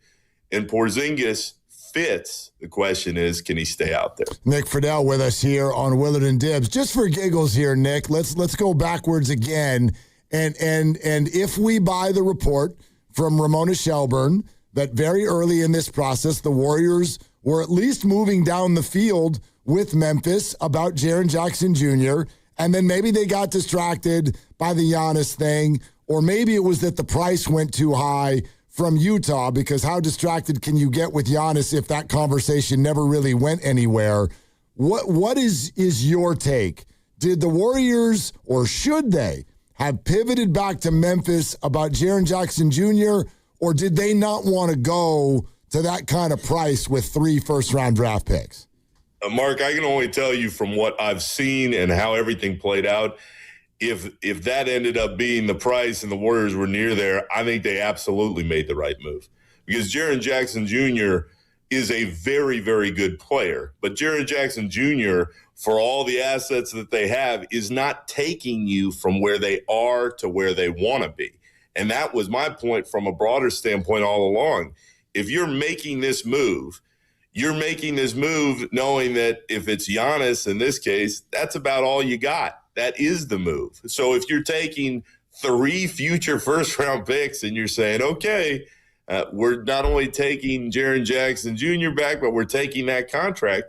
Speaker 21: And Porzingis fits. The question is, can he stay out there?
Speaker 6: Nick Friedel with us here on Willard and Dibbs. Just for giggles here, Nick, let's go backwards again. And if we buy the report from Ramona Shelburne that very early in this process, the Warriors were at least moving down the field with Memphis about Jaren Jackson Jr., and then maybe they got distracted by the Giannis thing, or maybe it was that the price went too high from Utah, because how distracted can you get with Giannis if that conversation never really went anywhere? What is your take? Did the Warriors, or should they, have pivoted back to Memphis about Jaren Jackson Jr., or did they not want to go to that kind of price with 3 first-round draft picks?
Speaker 21: Mark, I can only tell you from what I've seen and how everything played out. If that ended up being the price and the Warriors were near there, I think they absolutely made the right move. Because Jaren Jackson Jr. is a very, very good player. But Jaren Jackson Jr., for all the assets that they have, is not taking you from where they are to where they want to be. And that was my point from a broader standpoint all along. If you're making this move, you're making this move knowing that if it's Giannis in this case, that's about all you got. That is the move. So if you're taking 3 future first-round picks and you're saying, okay, we're not only taking Jaren Jackson Jr. back, but we're taking that contract,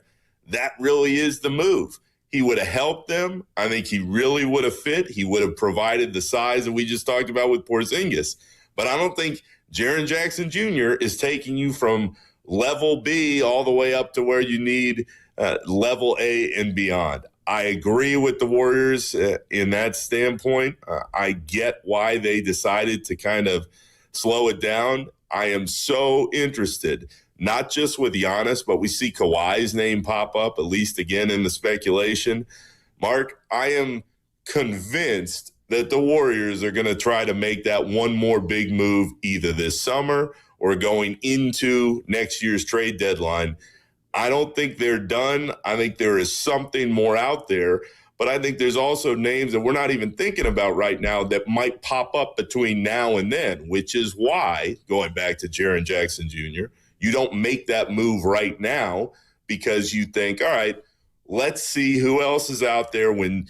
Speaker 21: that really is the move. He would have helped them. I think he really would have fit. He would have provided the size that we just talked about with Porzingis. But I don't think Jaren Jackson Jr. is taking you from level B all the way up to where you need level A and beyond. I agree with the Warriors in that standpoint. I get why they decided to kind of slow it down. I am so interested, not just with Giannis, but we see Kawhi's name pop up, at least again in the speculation. Mark, I am convinced that the Warriors are going to try to make that one more big move either this summer or going into next year's trade deadline. I don't think they're done. I think there is something more out there, but I think there's also names that we're not even thinking about right now that might pop up between now and then, which is why, going back to Jaren Jackson Jr., you don't make that move right now because you think, all right, let's see who else is out there when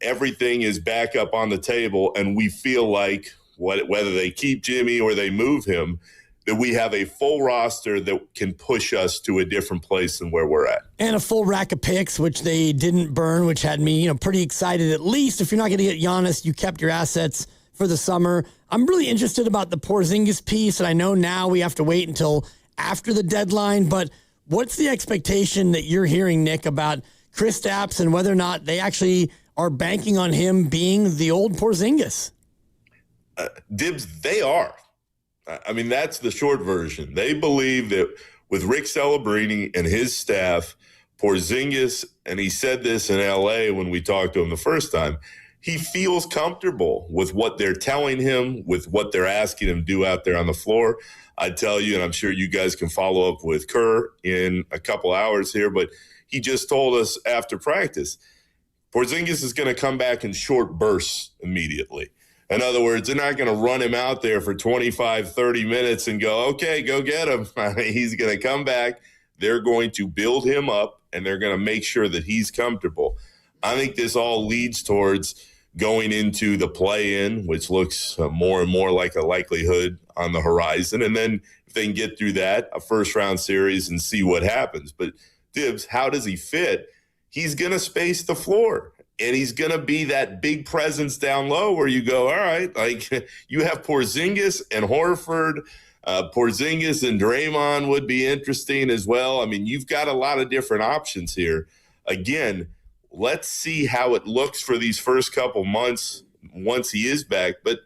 Speaker 21: everything is back up on the table and we feel like whether they keep Jimmy or they move him, that we have a full roster that can push us to a different place than where we're at.
Speaker 5: And a full rack of picks, which they didn't burn, which had me, pretty excited. At least if you're not going to get Giannis, you kept your assets for the summer. I'm really interested about the Porzingis piece, and I know now we have to wait until after the deadline, but what's the expectation that you're hearing, Nick, about Kristaps and whether or not they actually are banking on him being the old Porzingis?
Speaker 21: Dibs, they are. I mean, that's the short version. They believe that with Rick Celebrini and his staff, Porzingis, and he said this in L.A. when we talked to him the first time, he feels comfortable with what they're telling him, with what they're asking him to do out there on the floor. I tell you, and I'm sure you guys can follow up with Kerr in a couple hours here, but he just told us after practice, Porzingis is going to come back in short bursts immediately. In other words, they're not going to run him out there for 25, 30 minutes and go, okay, go get him. He's going to come back. They're going to build him up, and they're going to make sure that he's comfortable. I think this all leads towards going into the play-in, which looks more and more like a likelihood on the horizon. And then if they can get through that, a first-round series and see what happens. But, Dibs, how does he fit? He's going to space the floor. And he's going to be that big presence down low where you go, all right, like you have Porzingis and Horford. Porzingis and Draymond would be interesting as well. I mean, you've got a lot of different options here. Again, let's see how it looks for these first couple months once he is back. But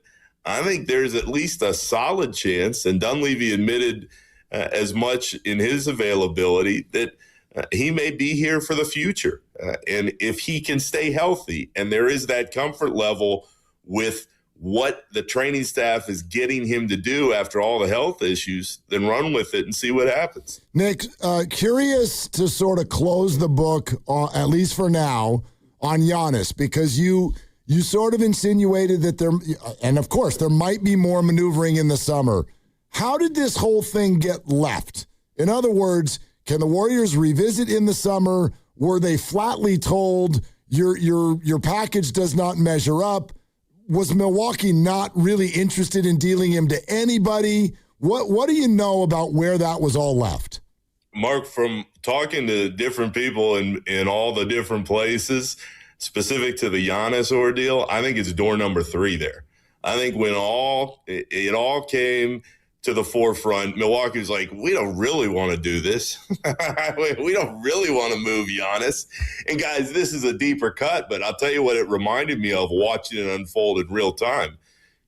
Speaker 21: I think there's at least a solid chance, and Dunleavy admitted as much in his availability, that he may be here for the future. And if he can stay healthy and there is that comfort level with what the training staff is getting him to do after all the health issues, then run with it and see what happens.
Speaker 6: Nick, curious to sort of close the book, at least for now, on Giannis, because you sort of insinuated that there, and of course, there might be more maneuvering in the summer. How did this whole thing get left? In other words, can the Warriors revisit in the summer? Were they flatly told your package does not measure up? Was Milwaukee not really interested in dealing him to anybody? What do you know about where that was all left?
Speaker 21: Mark, from talking to different people in all the different places, specific to the Giannis ordeal, I think it's door number 3 there. I think when it all came to the forefront, Milwaukee's like, we don't really want to do this. We don't really want to move Giannis. And guys, this is a deeper cut, but I'll tell you what it reminded me of watching it unfold in real time.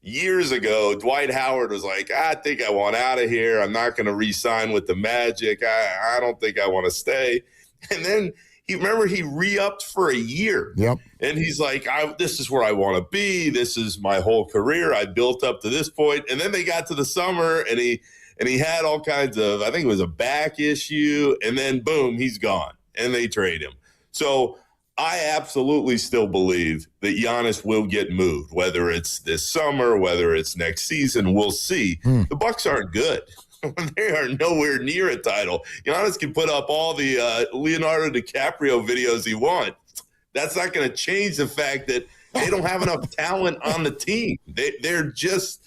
Speaker 21: Years ago, Dwight Howard was like, I think I want out of here. I'm not going to re-sign with the Magic. I don't think I want to stay. And then he re-upped for a year.
Speaker 6: Yep.
Speaker 21: And he's like, this is where I want to be. This is my whole career. I built up to this point. And then they got to the summer and he had all kinds of, I think it was a back issue. And then boom, he's gone and they trade him. So I absolutely still believe that Giannis will get moved, whether it's this summer, whether it's next season, we'll see. The Bucks aren't good. They are nowhere near a title. Giannis can put up all the Leonardo DiCaprio videos he wants. That's not going to change the fact that they don't have enough talent on the team. They're just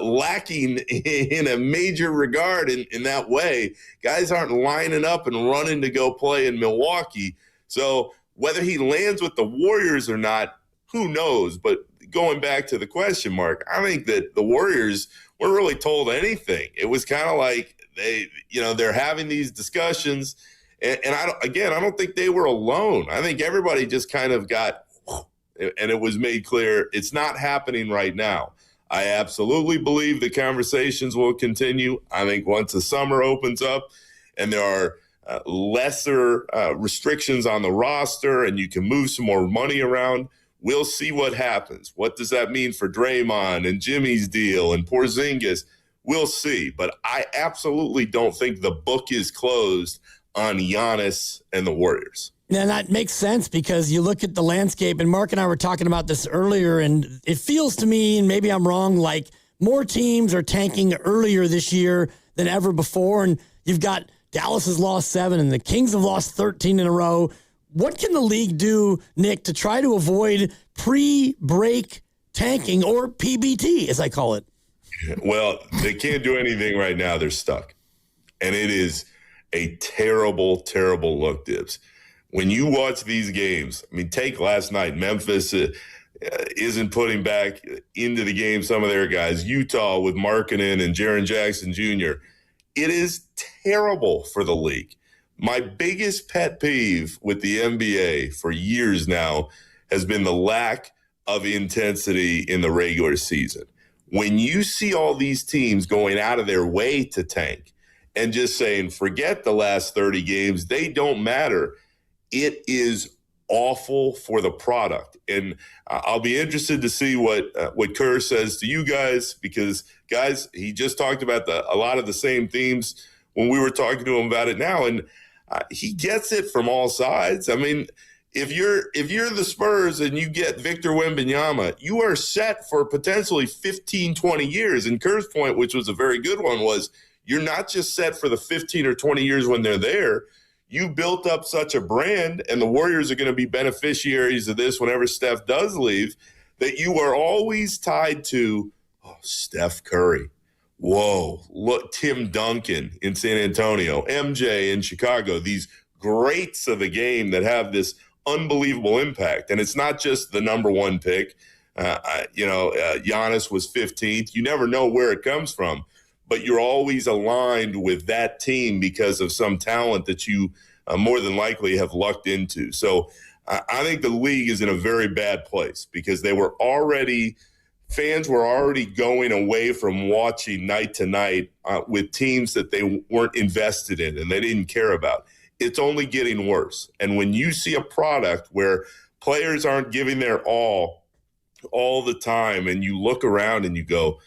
Speaker 21: lacking in a major regard in that way. Guys aren't lining up and running to go play in Milwaukee. So whether he lands with the Warriors or not, who knows? But going back to the question, Mark, I think that the Warriors weren't really told anything. It was kind of like they're having these discussions. And I don't think they were alone. I think everybody just kind of got, and it was made clear it's not happening right now. I absolutely believe the conversations will continue. I think once the summer opens up and there are lesser restrictions on the roster and you can move some more money around, We'll see what happens. What does that mean for Draymond and Jimmy's deal and Porzingis? We'll see. But I absolutely don't think the book is closed on Giannis and the Warriors.
Speaker 5: And that makes sense because you look at the landscape, and Mark and I were talking about this earlier, and it feels to me, and maybe I'm wrong, like more teams are tanking earlier this year than ever before. And you've got Dallas has lost 7 and the Kings have lost 13 in a row. What can the league do, Nick, to try to avoid pre-break tanking, or PBT, as I call it?
Speaker 21: Well, they can't do anything right now. They're stuck. And it is a terrible, terrible look, Dibs. When you watch these games, I mean, take last night, Memphis isn't putting back into the game some of their guys. Utah with Markkanen and Jaren Jackson Jr. It is terrible for the league. My biggest pet peeve with the NBA for years now has been the lack of intensity in the regular season. When you see all these teams going out of their way to tank and just saying, forget the last 30 games, they don't matter, it is awful for the product. And I'll be interested to see what Kerr says to you guys, because, guys, he just talked about a lot of the same themes when we were talking to him about it now, and he gets it from all sides. I mean, if you're the Spurs and you get Victor Wembanyama, you are set for potentially 15, 20 years. And Kerr's point, which was a very good one, was you're not just set for the 15 or 20 years when they're there. You built up such a brand, and the Warriors are going to be beneficiaries of this whenever Steph does leave, that you are always tied to, Steph Curry. Whoa, look, Tim Duncan in San Antonio, MJ in Chicago, these greats of the game that have this unbelievable impact. And it's not just the number one pick. Giannis was 15th. You never know where it comes from, but you're always aligned with that team because of some talent that you more than likely have lucked into. So I think the league is in a very bad place because fans were already going away from watching night to night with teams that they weren't invested in and they didn't care about. It's only getting worse. And when you see a product where players aren't giving their all the time, and you look around and you go,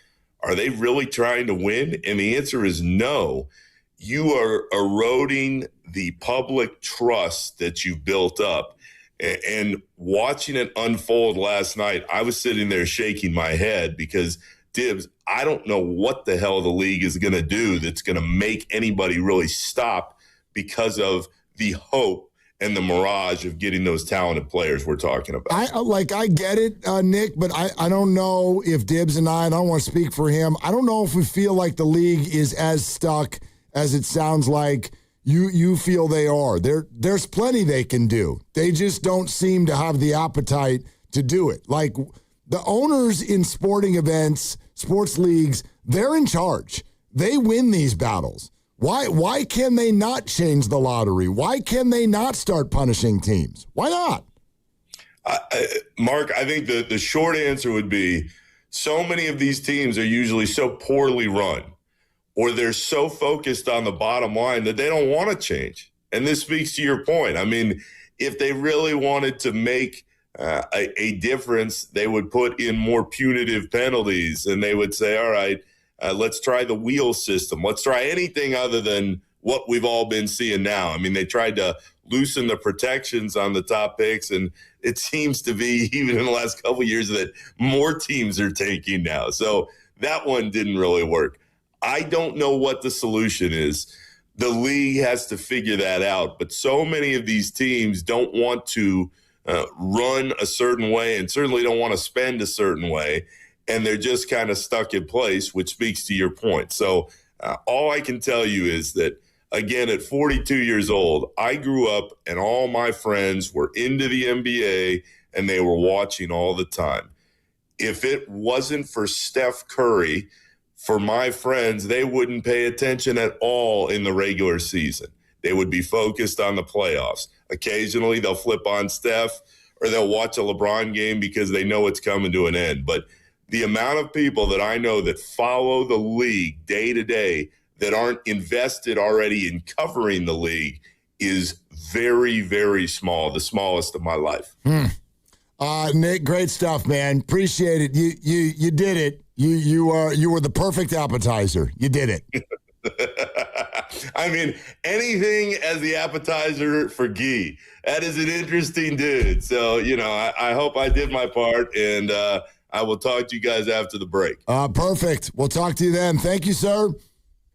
Speaker 21: are they really trying to win? And the answer is no. You are eroding the public trust that you built up. And watching it unfold last night, I was sitting there shaking my head because, Dibs, I don't know what the hell the league is going to do that's going to make anybody really stop because of the hope and the mirage of getting those talented players we're talking about.
Speaker 6: I get it, Nick, but I don't know if Dibs and I don't want to speak for him. I don't know if we feel like the league is as stuck as it sounds like you feel they are. There's plenty they can do. They just don't seem to have the appetite to do it. Like the owners in sporting events, sports leagues, they're in charge. They win these battles. Why can they not change the lottery? Why can they not start punishing teams? Why not?
Speaker 21: Mark, I think the short answer would be so many of these teams are usually so poorly run, or they're so focused on the bottom line that they don't want to change. And this speaks to your point. I mean, if they really wanted to make a difference, they would put in more punitive penalties, and they would say, all right, let's try the wheel system. Let's try anything other than what we've all been seeing now. I mean, they tried to loosen the protections on the top picks, and it seems to be, even in the last couple of years, that more teams are taking now. So that one didn't really work. I don't know what the solution is. The league has to figure that out. But so many of these teams don't want to run a certain way and certainly don't want to spend a certain way. And they're just kind of stuck in place, which speaks to your point. So all I can tell you is that, again, at 42 years old, I grew up and all my friends were into the NBA and they were watching all the time. If it wasn't for Steph Curry, for my friends, they wouldn't pay attention at all in the regular season. They would be focused on the playoffs. Occasionally they'll flip on Steph or they'll watch a LeBron game because they know it's coming to an end. But the amount of people that I know that follow the league day to day that aren't invested already in covering the league is very, very small, the smallest of my life.
Speaker 6: Nick, great stuff, man. Appreciate it. You did it. You were the perfect appetizer. You did it.
Speaker 21: I mean, anything as the appetizer for Guy. That is an interesting dude. So, I hope I did my part, and I will talk to you guys after the break.
Speaker 6: Perfect. We'll talk to you then. Thank you, sir.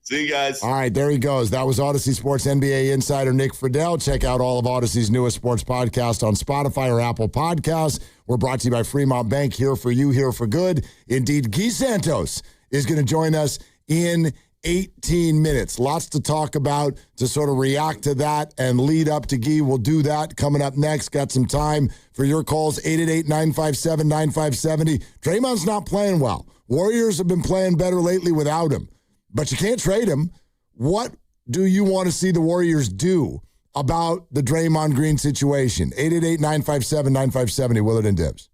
Speaker 21: See you guys.
Speaker 6: All right, there he goes. That was Odyssey Sports NBA insider Nick Friedel. Check out all of Odyssey's newest sports podcasts on Spotify or Apple Podcasts. We're brought to you by Fremont Bank, here for you, here for good. Indeed, Guy Santos is going to join us in 18 minutes. Lots to talk about to sort of react to that and lead up to Guy. We'll do that coming up next. Got some time for your calls, 888-957-9570. Draymond's not playing well. Warriors have been playing better lately without him, but you can't trade him. What do you want to see the Warriors do about the Draymond Green situation? 888-957-9570, Willard and Dibbs.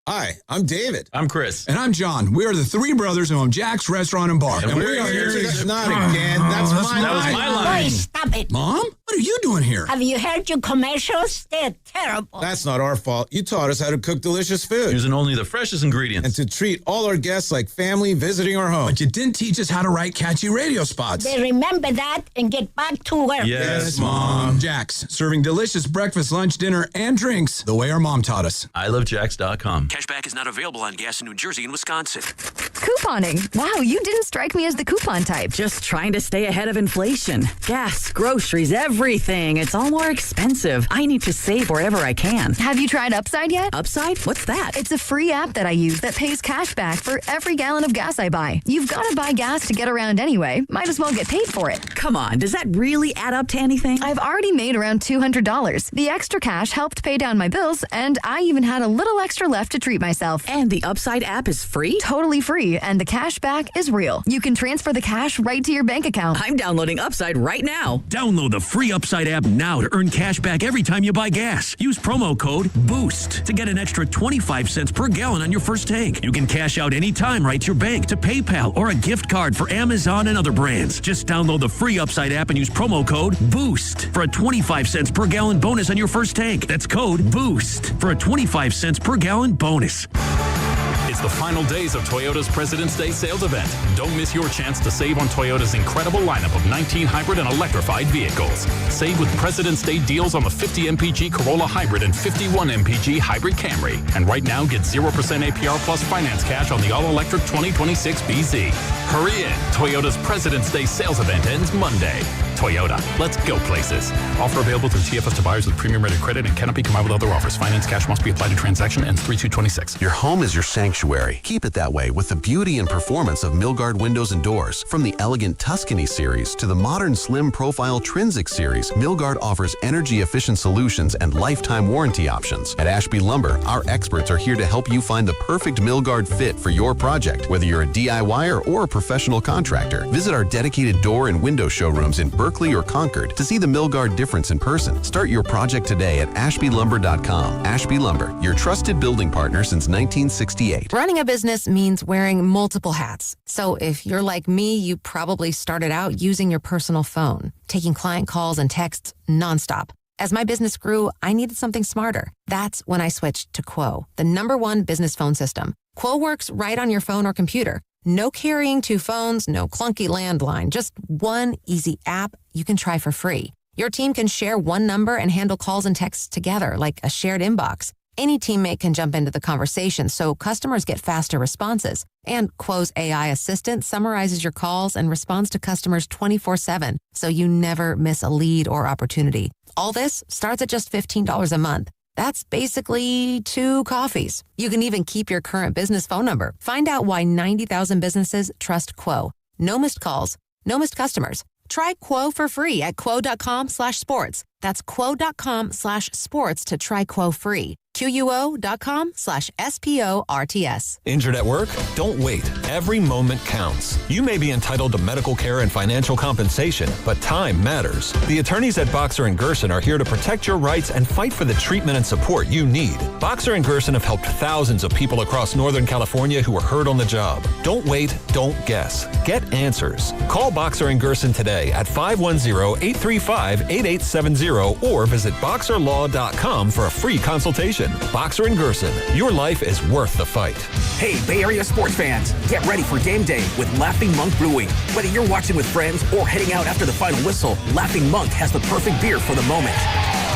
Speaker 2: Hi, I'm David.
Speaker 18: I'm Chris.
Speaker 2: And I'm John. We are the three brothers who own Jack's Restaurant and Bar.
Speaker 18: And we are here to...
Speaker 2: That's not again. That's my line.
Speaker 18: That was my line.
Speaker 19: Boy, stop it.
Speaker 2: Mom? What are you doing here?
Speaker 19: Have you heard your commercials? They're terrible.
Speaker 2: That's not our fault. You taught us how to cook delicious food.
Speaker 18: Using only the freshest ingredients.
Speaker 2: And to treat all our guests like family visiting our home. But you didn't teach us how to write catchy radio spots.
Speaker 19: They remember that and get back to work.
Speaker 2: Yes, Mom. Jack's, serving delicious breakfast, lunch, dinner, and drinks the way our mom taught us.
Speaker 18: ilovejacks.com.
Speaker 20: Cashback is not available on gas in New Jersey and Wisconsin.
Speaker 22: Couponing. Wow, you didn't strike me as the coupon type.
Speaker 23: Just trying to stay ahead of inflation. Gas, groceries, everything. It's all more expensive. I need to save wherever I can.
Speaker 22: Have you tried Upside yet?
Speaker 23: Upside? What's that?
Speaker 22: It's a free app that I use that pays cash back for every gallon of gas I buy. You've got to buy gas to get around anyway. Might as well get paid for it.
Speaker 23: Come on, does that really add up to anything?
Speaker 22: I've already made around $200. The extra cash helped pay down my bills, and I even had a little extra left to treat myself.
Speaker 23: And the Upside app is free?
Speaker 22: Totally free, and the cash back is real. You can transfer the cash right to your bank account.
Speaker 23: I'm downloading Upside right now.
Speaker 25: Download the free Upside app now to earn cash back every time you buy gas. Use promo code BOOST to get an extra 25 cents per gallon on your first tank. You can cash out anytime right to your bank, to PayPal, or a gift card for Amazon and other brands. Just download the free Upside app and use promo code BOOST for a 25 cents per gallon bonus on your first tank. That's code BOOST for a 25 cents per gallon bonus.
Speaker 26: It's the final days of Toyota's President's Day sales event. Don't miss your chance to save on Toyota's incredible lineup of 19 hybrid and electrified vehicles. Save with President's Day deals on the 50 mpg Corolla Hybrid and 51 mpg Hybrid Camry. And right now, get 0% APR plus finance cash on the all-electric 2026 BZ. Hurry in. Toyota's President's Day sales event ends Monday. Toyota. Let's go places. Offer available through TFS to buyers with premium rated credit and cannot be combined with other offers. Finance cash must be applied to transaction ends 3/2/26.
Speaker 28: Your home is your sanctuary. Keep it that way with the beauty and performance of Milgard windows and doors. From the elegant Tuscany series to the modern slim profile Trinsic series, Milgard offers energy-efficient solutions and lifetime warranty options. At Ashby Lumber, our experts are here to help you find the perfect Milgard fit for your project, whether you're a DIYer or a professional contractor. Visit our dedicated door and window showrooms in Berkeley or Concord to see the Milgard difference in person. Start your project today at ashbylumber.com. Ashby Lumber, your trusted building partner since 1968.
Speaker 29: Running a business means wearing multiple hats. So if you're like me, you probably started out using your personal phone, taking client calls and texts nonstop. As my business grew, I needed something smarter. That's when I switched to Quo, the #1 business phone system. Quo works right on your phone or computer. No carrying 2 phones, no clunky landline, just one easy app you can try for free. Your team can share one number and handle calls and texts together like a shared inbox. Any teammate can jump into the conversation, so customers get faster responses. And Quo's AI assistant summarizes your calls and responds to customers 24/7, so you never miss a lead or opportunity. All this starts at just $15 a month. That's basically 2 coffees. You can even keep your current business phone number. Find out why 90,000 businesses trust Quo. No missed calls, no missed customers. Try Quo for free at quo.com/sports. That's quo.com/sports to try Quo free. QUO.com/SPORTS.
Speaker 30: Injured at work? Don't wait. Every moment counts. You may be entitled to medical care and financial compensation, but time matters. The attorneys at Boxer & Gerson are here to protect your rights and fight for the treatment and support you need. Boxer & Gerson have helped thousands of people across Northern California who were hurt on the job. Don't wait, don't guess. Get answers. Call Boxer & Gerson today at 510-835-8870 or visit boxerlaw.com for a free consultation. Gerson. Boxer and Gerson, your life is worth the fight.
Speaker 20: Hey, Bay Area sports fans, get ready for game day with Laughing Monk Brewing. Whether you're watching with friends or heading out after the final whistle, Laughing Monk has the perfect beer for the moment.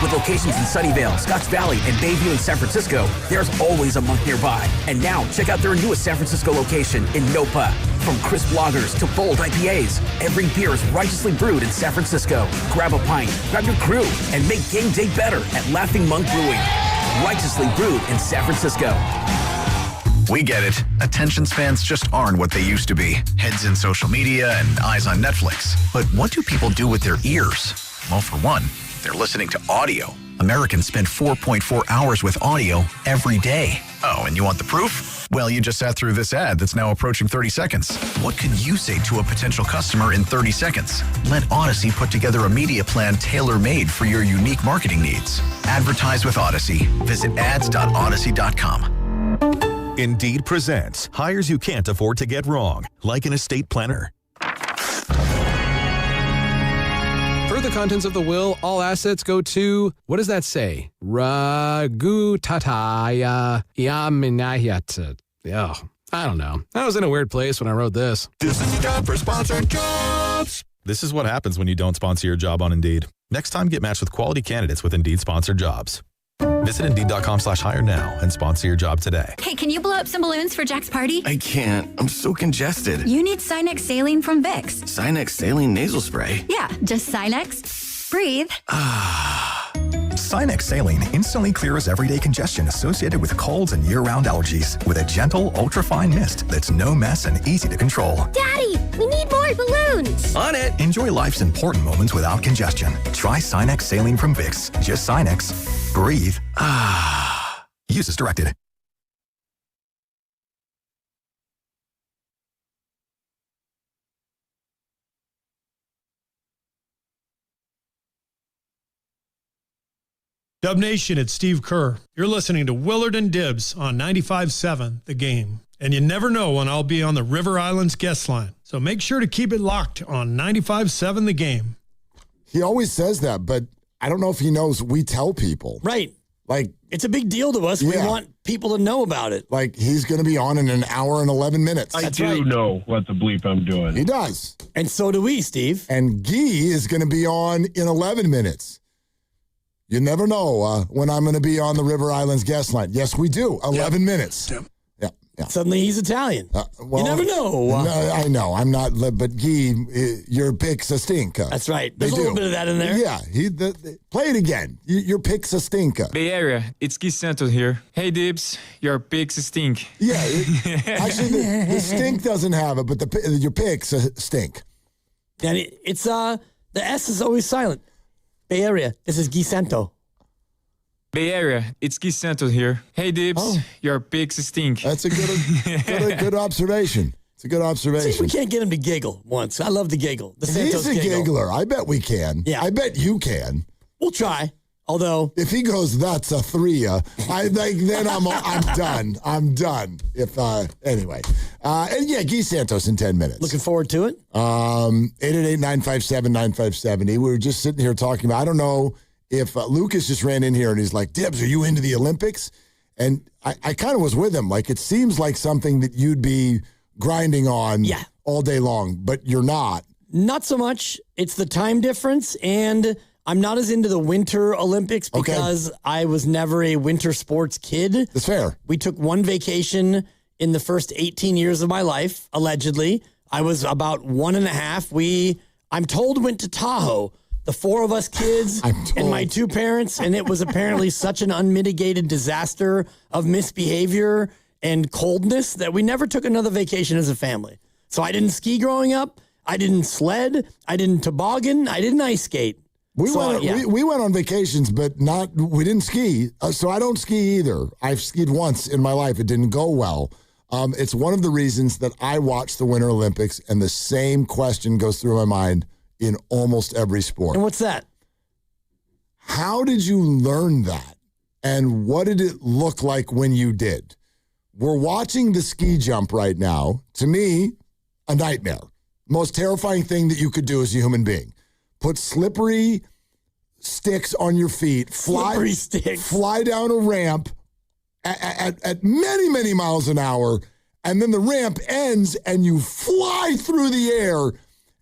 Speaker 20: With locations in Sunnyvale, Scotts Valley, and Bayview in San Francisco, there's always a Monk nearby. And now, check out their newest San Francisco location in Nopa. From crisp lagers to bold IPAs, every beer is righteously brewed in San Francisco. Grab a pint, grab your crew, and make game day better at Laughing Monk Brewing. Righteously brewed in San Francisco.
Speaker 3: We get it. Attention spans just aren't what they used to be. Heads in social media and eyes on Netflix. But what do people do with their ears? Well, for one, they're listening to audio. Americans spend 4.4 hours with audio every day. Oh, and you want the proof? Well, you just sat through this ad that's now approaching 30 seconds. What could you say to a potential customer in 30 seconds? Let Odyssey put together a media plan tailor-made for your unique marketing needs. Advertise with Odyssey. Visit ads.odyssey.com.
Speaker 4: Indeed presents hires you can't afford to get wrong, like an estate planner.
Speaker 7: Per the contents of the will, all assets go to, what does that say? Ragutataya Yaminayat. Yeah, I don't know. I was in a weird place when I wrote this.
Speaker 4: This is the time for sponsored jobs. This is what happens when you don't sponsor your job on Indeed. Next time, get matched with quality candidates with Indeed sponsored jobs. Visit Indeed.com/hire now and sponsor your job today.
Speaker 8: Hey, can you blow up some balloons for Jack's party?
Speaker 9: I can't. I'm so congested.
Speaker 8: You need Sinex Saline from Vicks.
Speaker 9: Sinex Saline nasal spray?
Speaker 8: Yeah, just Sinex. Breathe.
Speaker 4: Sinex Saline instantly clears everyday congestion associated with colds and year-round allergies with a gentle, ultra-fine mist that's no mess and easy to control.
Speaker 8: Daddy, we need more balloons.
Speaker 9: On it.
Speaker 4: Enjoy life's important moments without congestion. Try Sinex Saline from Vicks. Just Sinex. Breathe. Use as directed.
Speaker 10: Dub Nation, it's Steve Kerr. You're listening to Willard and Dibbs on 95.7 The Game. And you never know when I'll be on the River Islands guest line. So make sure to keep it locked on 95.7 The Game.
Speaker 6: He always says that, but I don't know if he knows we tell people.
Speaker 5: Right.
Speaker 6: Like,
Speaker 5: it's a big deal to us.
Speaker 6: Yeah.
Speaker 5: We want people to know about it.
Speaker 6: Like, he's going to be on in an hour and 11 minutes.
Speaker 11: I do know what the bleep I'm doing.
Speaker 6: He does.
Speaker 5: And so do we, Steve.
Speaker 6: And Guy is going to be on in 11 minutes. You never know when I'm going to be on the River Islands guest line. Yes, we do. 11 minutes.
Speaker 5: Yep.
Speaker 6: Yeah.
Speaker 5: Suddenly he's Italian.
Speaker 6: Well,
Speaker 5: you never know.
Speaker 6: No, I know. I'm not, but Guy, your picks a stinker.
Speaker 5: That's right. There's a little bit of that in there.
Speaker 6: Yeah. Play it again. Your picks a stinker.
Speaker 12: Bay Area, it's Guy Santos here. Hey, Dibs, your picks stink.
Speaker 6: Yeah. Actually, the stink doesn't have it, but your picks stink.
Speaker 5: And it's the S is always silent. Bay Area, this is Guy Santos.
Speaker 12: Bay Area, it's Guy Santos here. Hey, Dibs, your picks stink.
Speaker 6: That's a good observation. It's a good observation.
Speaker 5: See if we can't get him to giggle once. I love the giggle. The
Speaker 6: Santos
Speaker 5: Santos
Speaker 6: He's a giggler. I bet we can.
Speaker 5: Yeah.
Speaker 6: I bet you can.
Speaker 5: We'll try. Although
Speaker 6: if he goes, that's a 3. Then I'm done. I'm done. If anyway, and yeah, Guy Santos in 10 minutes.
Speaker 5: Looking forward to it.
Speaker 6: 888-957-9570. We were just sitting here talking about. I don't know if Lucas just ran in here and he's like, Dibs, are you into the Olympics? And I kind of was with him. Like, it seems like something that you'd be grinding on all day long, but you're not.
Speaker 5: Not so much. It's the time difference, and I'm not as into the Winter Olympics because I was never a winter sports kid.
Speaker 6: That's fair.
Speaker 5: We took one vacation in the first 18 years of my life, allegedly. I was about 1.5. I'm told, went to Tahoe. The 4 of us kids and my 2 parents, and it was apparently such an unmitigated disaster of misbehavior and coldness that we never took another vacation as a family. So I didn't ski growing up. I didn't sled. I didn't toboggan. I didn't ice skate.
Speaker 6: We went on vacations, but we didn't ski. So I don't ski either. I've skied once in my life. It didn't go well. It's one of the reasons that I watch the Winter Olympics, and the same question goes through my mind in almost every sport.
Speaker 5: And what's that?
Speaker 6: How did you learn that? And what did it look like when you did? We're watching the ski jump right now. To me, a nightmare. Most terrifying thing that you could do as a human being. Put slippery sticks on your feet, fly down a ramp at many, many miles an hour, and then the ramp ends and you fly through the air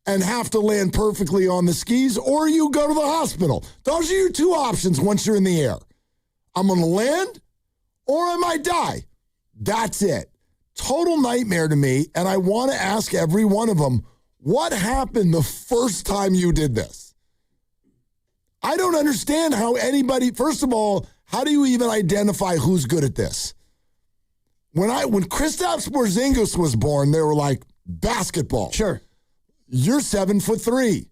Speaker 6: and have to land perfectly on the skis, or you go to the hospital. Those are your two options once you're in the air. I'm going to land or I might die. That's it. Total nightmare to me, and I want to ask every one of them, what happened the first time you did this? I don't understand how anybody, first of all, how do you even identify who's good at this? When Kristaps Porzingis was born, they were like, basketball.
Speaker 5: Sure.
Speaker 6: You're 7'3".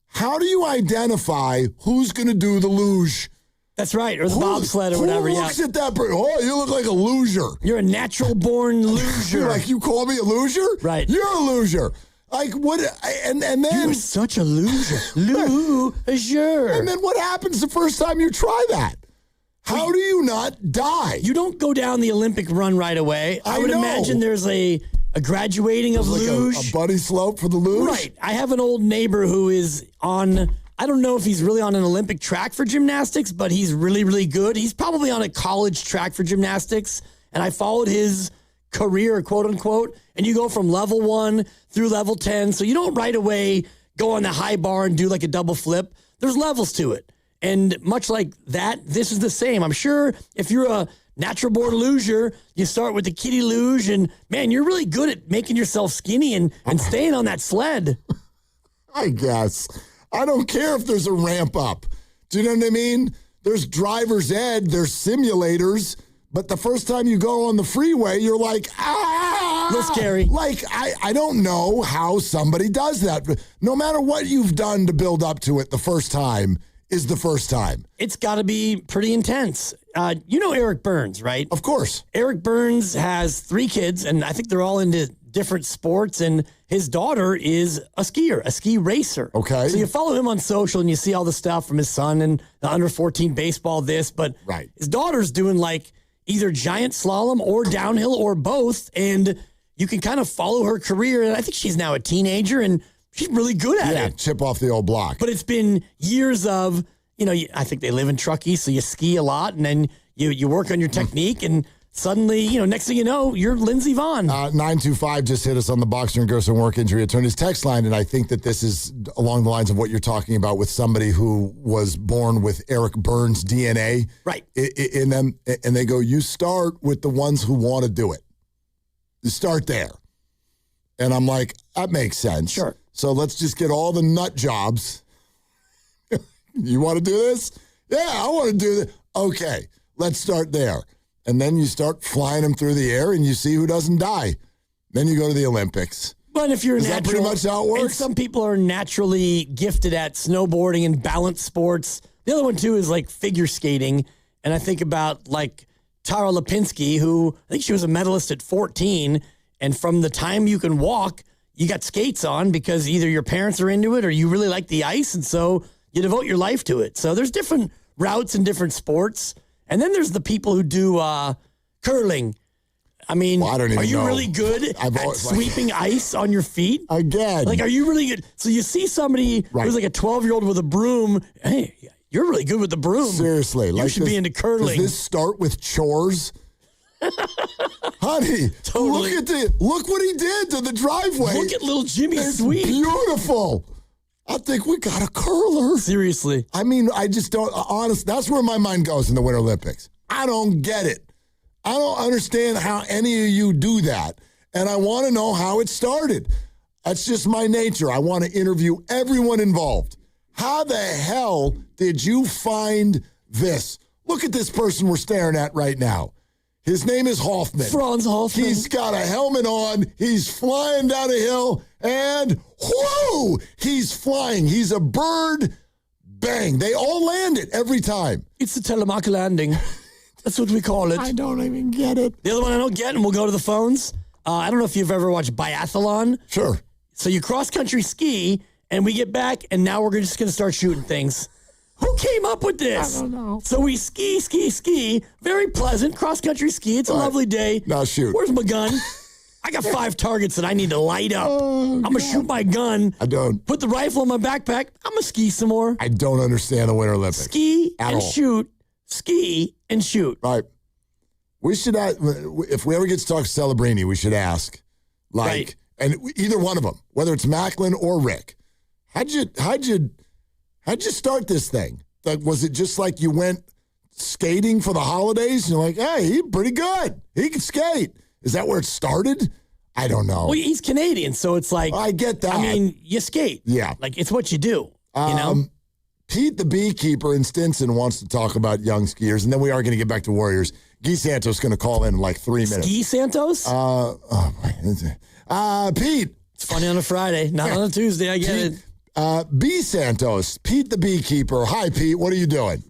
Speaker 6: How do you identify who's going to do the luge?
Speaker 5: That's right, or the bobsled or whatever.
Speaker 6: Who looks at that? Oh, you look like a loser.
Speaker 5: You're a natural-born loser.
Speaker 6: Like, you call me a loser?
Speaker 5: Right.
Speaker 6: You're a loser. Like, what? And then
Speaker 5: you're such a loser. Loser.
Speaker 6: And then what happens the first time you try that? How do you not die?
Speaker 5: You don't go down the Olympic run right away. I would imagine there's a graduating of luge.
Speaker 6: Like a buddy slope for the luge?
Speaker 5: Right. I have an old neighbor who is on, I don't know if he's really on an Olympic track for gymnastics, but he's really, really good. He's probably on a college track for gymnastics, and I followed his career, quote unquote, and you go from level 1 through level 10, so you don't right away go on the high bar and do like a double flip. There's levels to it. And much like that, this is the same. I'm sure if you're a natural born loser, you start with the kiddie luge, and man, you're really good at making yourself skinny and staying on that sled.
Speaker 6: I guess. I don't care if there's a ramp up. Do you know what I mean? There's driver's ed, there's simulators, but the first time you go on the freeway, you're like,
Speaker 5: a little scary.
Speaker 6: Like, I don't know how somebody does that. No matter what you've done to build up to it, the first time is the first time.
Speaker 5: It's got to be pretty intense. You know Eric Burns, right?
Speaker 6: Of course.
Speaker 5: Eric Burns has 3 kids, and I think they're all into different sports, and his daughter is a skier, a ski racer.
Speaker 6: Okay.
Speaker 5: So you follow him on social, and you see all the stuff from his son and the under-14 baseball, but his daughter's doing like either giant slalom or downhill or both, and you can kind of follow her career, and I think she's now a teenager, and she's really good at it.
Speaker 6: Yeah, chip off the old block.
Speaker 5: But it's been years of, I think they live in Truckee, so you ski a lot, and then you work on your technique, and suddenly, next thing you know, you're Lindsey Vonn.
Speaker 6: 925 just hit us on the Boxer and Gerson work injury attorneys text line, and I think that this is along the lines of what you're talking about with somebody who was born with Eric Burns' DNA in them, and they go, you start with the ones who want to do it. You start there. And I'm like, that makes sense.
Speaker 5: Sure.
Speaker 6: So let's just get all the nut jobs. You want to do this? Yeah, I want to do this. Okay, let's start there. And then you start flying them through the air and you see who doesn't die. Then you go to the Olympics.
Speaker 5: But if you're
Speaker 6: Is that pretty much how it works?
Speaker 5: And some people are naturally gifted at snowboarding and balance sports. The other one, too, is like figure skating. And I think about like Tara Lipinski, who I think she was a medalist at 14. And from the time you can walk, you got skates on because either your parents are into it or you really like the ice. And so you devote your life to it. So there's different routes in different sports. And then there's the people who do curling. I mean,
Speaker 6: I don't even
Speaker 5: are you
Speaker 6: know.
Speaker 5: really good at sweeping ice on your feet?
Speaker 6: Again.
Speaker 5: Like, are you really good? So you see somebody who's like a 12-year-old with a broom. Hey, you're really good with the broom.
Speaker 6: Seriously.
Speaker 5: You should be into curling.
Speaker 6: Does this start with chores? Honey,
Speaker 5: Totally.
Speaker 6: look what he did to the driveway.
Speaker 5: Look at little Jimmy
Speaker 6: It's
Speaker 5: Sweet.
Speaker 6: beautiful. I think we got a curler.
Speaker 5: Seriously.
Speaker 6: I mean, I just don't, honest, that's where my mind goes in the Winter Olympics. I don't get it. I don't understand how any of you do that. And I want to know how it started. That's just my nature. I want to interview everyone involved. How the hell did you find this? Look at this person we're staring at right now. His name is Hoffman.
Speaker 5: Franz Hoffman.
Speaker 6: He's got a helmet on. He's flying down a hill. And whoa, he's flying. He's a bird. Bang. They all land it every time.
Speaker 5: It's the Telemark landing. That's what we call it.
Speaker 6: I don't even get it.
Speaker 5: The other one I don't get, and we'll go to the phones. I don't know if you've ever watched biathlon.
Speaker 6: Sure.
Speaker 5: So you cross-country ski, and we get back, and now we're just going to start shooting things. Who came up with this?
Speaker 6: I don't know.
Speaker 5: So we ski. Very pleasant. Cross-country ski. It's a lovely day.
Speaker 6: Now shoot.
Speaker 5: Where's my gun? I got 5 targets that I need to light up. I'm going to shoot my gun.
Speaker 6: I don't.
Speaker 5: Put the rifle in my backpack. I'm going to ski some more.
Speaker 6: I don't understand the Winter Olympics.
Speaker 5: Ski
Speaker 6: at
Speaker 5: and
Speaker 6: all.
Speaker 5: shoot. Ski and shoot.
Speaker 6: Right. We should, if we ever get to talk Celebrini, we should ask, like, and either one of them, whether it's Macklin or Rick, how'd you start this thing? Like, was it just like you went skating for the holidays? And you're like, hey, he's pretty good. He can skate. Is that where it started? I don't know.
Speaker 5: Well, he's Canadian, so it's like,
Speaker 6: I get that.
Speaker 5: I mean, you skate.
Speaker 6: Yeah.
Speaker 5: Like, it's what you do, you know?
Speaker 6: Pete, the beekeeper in Stinson, wants to talk about young skiers, and then we are going to get back to Warriors. Guy Santos is going to call in like 3 minutes.
Speaker 5: Guy Santos?
Speaker 6: Pete.
Speaker 5: It's funny on a Friday, not on a Tuesday. I get it.
Speaker 6: B. Santos, Pete the beekeeper. Hi, Pete. What are you doing?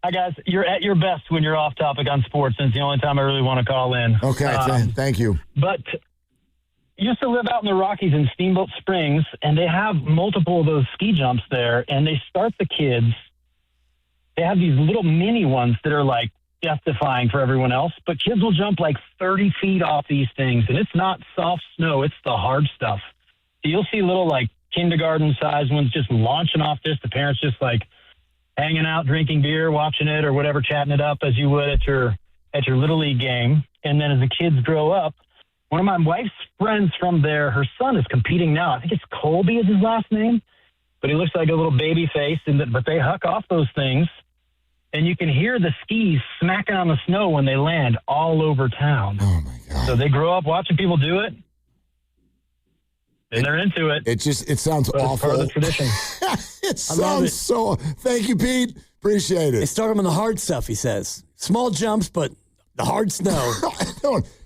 Speaker 1: Hi, guys. You're at your best when you're off topic on sports, and it's the only time I really want to call in.
Speaker 6: Okay, thank you.
Speaker 1: But I used to live out in the Rockies in Steamboat Springs, and they have multiple of those ski jumps there, and they start the kids. They have these little mini ones that are like death-defying for everyone else, but kids will jump like 30 feet off these things, and it's not soft snow, it's the hard stuff. So you'll see little like kindergarten-sized ones just launching off this, the parents just like hanging out, drinking beer, watching it, or whatever, chatting it up as you would at your Little League game. And then as the kids grow up, one of my wife's friends from there, her son is competing now. I think it's Colby is his last name, but he looks like a little baby face. But they huck off those things, and you can hear the skis smacking on the snow when they land all over town.
Speaker 6: Oh, my God.
Speaker 1: So they grow up watching people do it, and they're into it.
Speaker 6: It sounds
Speaker 1: but
Speaker 6: awful.
Speaker 1: It's part of the tradition.
Speaker 6: It sounds so. Thank you, Pete. Appreciate it.
Speaker 5: They start them on the hard stuff, he says. Small jumps, but the hard snow.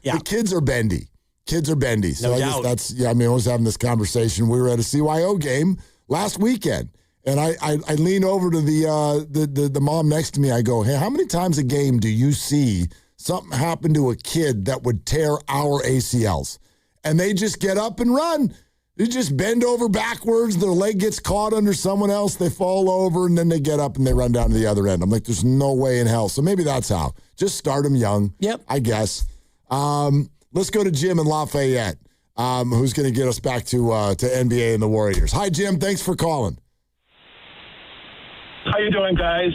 Speaker 6: The kids are bendy. Kids are bendy. So
Speaker 5: No
Speaker 6: I guess
Speaker 5: doubt.
Speaker 6: that's, I was having this conversation. We were at a CYO game last weekend, and I lean over to the mom next to me. I go, hey, how many times a game do you see something happen to a kid that would tear our ACLs? And they just get up and run. They just bend over backwards. Their leg gets caught under someone else. They fall over, and then they get up and they run down to the other end. I'm like, there's no way in hell. So maybe that's how. Just start them young.
Speaker 5: Yep.
Speaker 6: I guess. Let's go to Jim in Lafayette, who's going to get us back to NBA and the Warriors. Hi, Jim. Thanks for calling.
Speaker 13: How you doing, guys?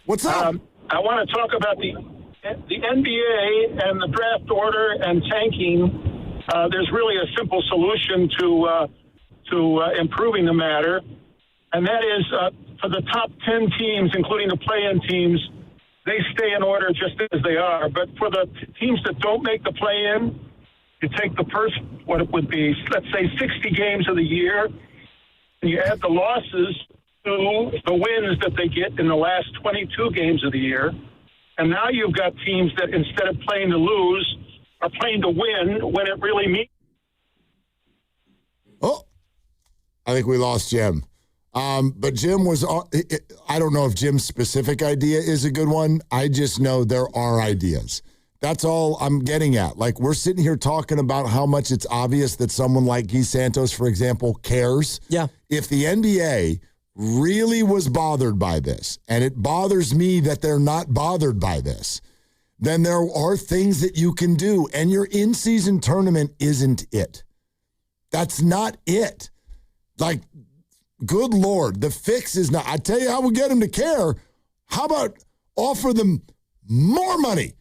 Speaker 6: What's up?
Speaker 13: I want to talk about the NBA and the draft order and tanking. There's really a simple solution to improving the matter, and that is for the top 10 teams, including the play-in teams, they stay in order just as they are. But for the teams that don't make the play-in, you take the first, what it would be, let's say 60 games of the year, and you add the losses to the wins that they get in the last 22 games of the year. And now you've got teams that instead of playing to lose are playing to win when it really means.
Speaker 6: Oh, I think we lost Jim. But Jim was, I don't know if Jim's specific idea is a good one. I just know there are ideas. That's all I'm getting at. Like, we're sitting here talking about how much it's obvious that someone like Guy Santos, for example, cares.
Speaker 5: Yeah.
Speaker 6: If the NBA really was bothered by this, and it bothers me that they're not bothered by this, then there are things that you can do. And your in-season tournament isn't it. That's not it. Like, good Lord, the fix is not. I tell you how we'll get them to care. How about offer them more money?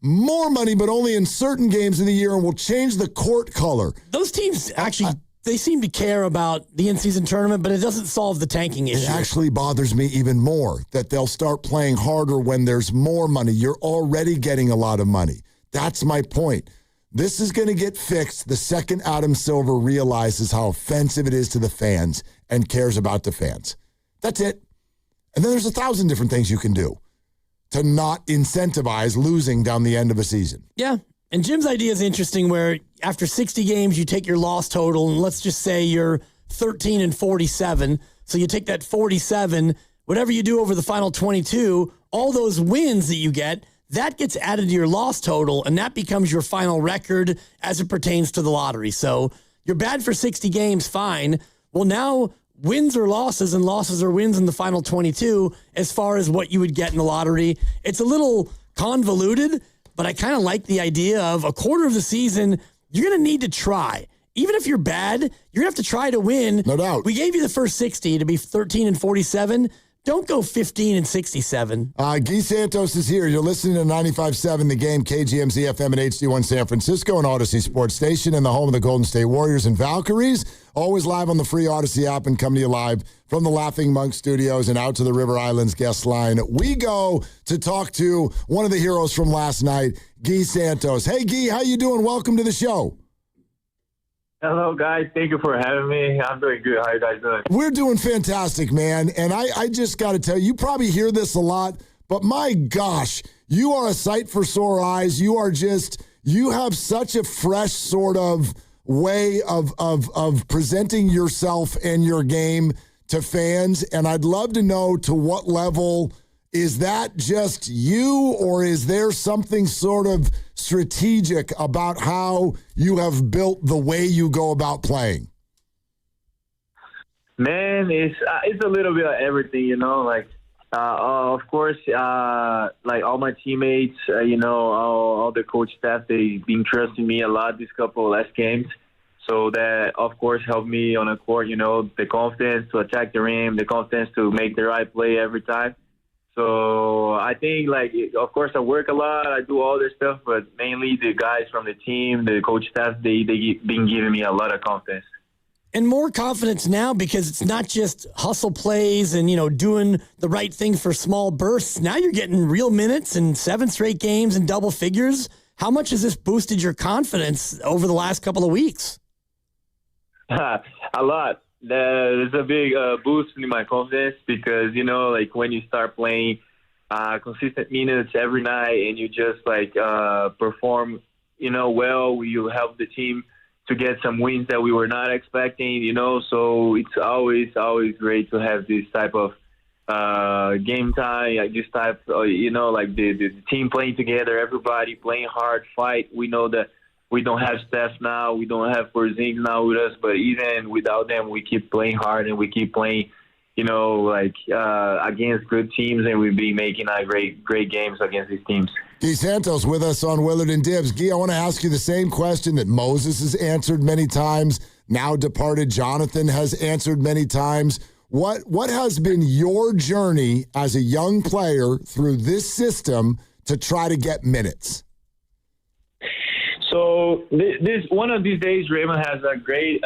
Speaker 6: More money, but only in certain games of the year, and we'll change the court color.
Speaker 5: Those teams actually, they seem to care about the in-season tournament, but it doesn't solve the tanking issue.
Speaker 6: It actually bothers me even more that they'll start playing harder when there's more money. You're already getting a lot of money. That's my point. This is going to get fixed the second Adam Silver realizes how offensive it is to the fans and cares about the fans. That's it. And then there's 1,000 different things you can do to not incentivize losing down the end of a season.
Speaker 5: Yeah. And Jim's idea is interesting where after 60 games, you take your loss total, and let's just say you're 13-47. So you take that 47, whatever you do over the final 22, all those wins that you get, that gets added to your loss total, and that becomes your final record as it pertains to the lottery. So you're bad for 60 games, fine. Well, now wins are losses and losses are wins in the final 22 as far as what you would get in the lottery. It's a little convoluted, but I kind of like the idea of a quarter of the season, you're going to need to try. Even if you're bad, you're going to have to try to win.
Speaker 6: No doubt.
Speaker 5: We gave you the first 60 to be 13-47. Don't go 15 and 67.
Speaker 6: Guy Santos is here. You're listening to 95.7 The Game, KGMZ FM and HD1 San Francisco and Odyssey Sports Station and the home of the Golden State Warriors and Valkyries. Always live on the free Odyssey app and coming to you live from the Laughing Monk Studios and out to the River Islands guest line. We go to talk to one of the heroes from last night, Guy Santos. Hey, Guy, how you doing? Welcome to the show.
Speaker 2: Hello, guys. Thank you for having me. I'm doing good. How are you guys doing?
Speaker 6: We're doing fantastic, man. And I just got to tell you probably hear this a lot, but my gosh, you are a sight for sore eyes. You have such a fresh sort of way of presenting yourself and your game to fans. And I'd love to know, to what level is that just you, or is there something sort of strategic about how you have built the way you go about playing?
Speaker 2: Man, it's a little bit of everything, you know. Like, of course, like all my teammates, you know, all the coach staff, they've been trusting me a lot these couple last games. So that, of course, helped me on the court, you know, the confidence to attack the rim, the confidence to make the right play every time. So I think, like, of course, I work a lot. I do all this stuff, but mainly the guys from the team, the coach staff, they been giving me a lot of confidence.
Speaker 5: And more confidence now because it's not just hustle plays and, you know, doing the right thing for small bursts. Now you're getting real minutes and 7 straight games and double figures. How much has this boosted your confidence over the last couple of weeks?
Speaker 2: A lot. There's a big boost in my confidence because, you know, like when you start playing consistent minutes every night and you just like perform, you know, well, you help the team to get some wins that we were not expecting, you know. So it's always great to have this type of game time, like this type, you know, like the team playing together, everybody playing hard, fight. We know that we don't have Steph now, we don't have Porzingis now with us, but even without them, we keep playing hard and we keep playing, you know, like against good teams, and we've been making great games against these teams.
Speaker 6: Guy Santos with us on Willard and Dibs. Guy, I want to ask you the same question that Moses has answered many times. Now departed Jonathan has answered many times. What has been your journey as a young player through this system to try to get minutes?
Speaker 2: So this one of these days, Raymond has a great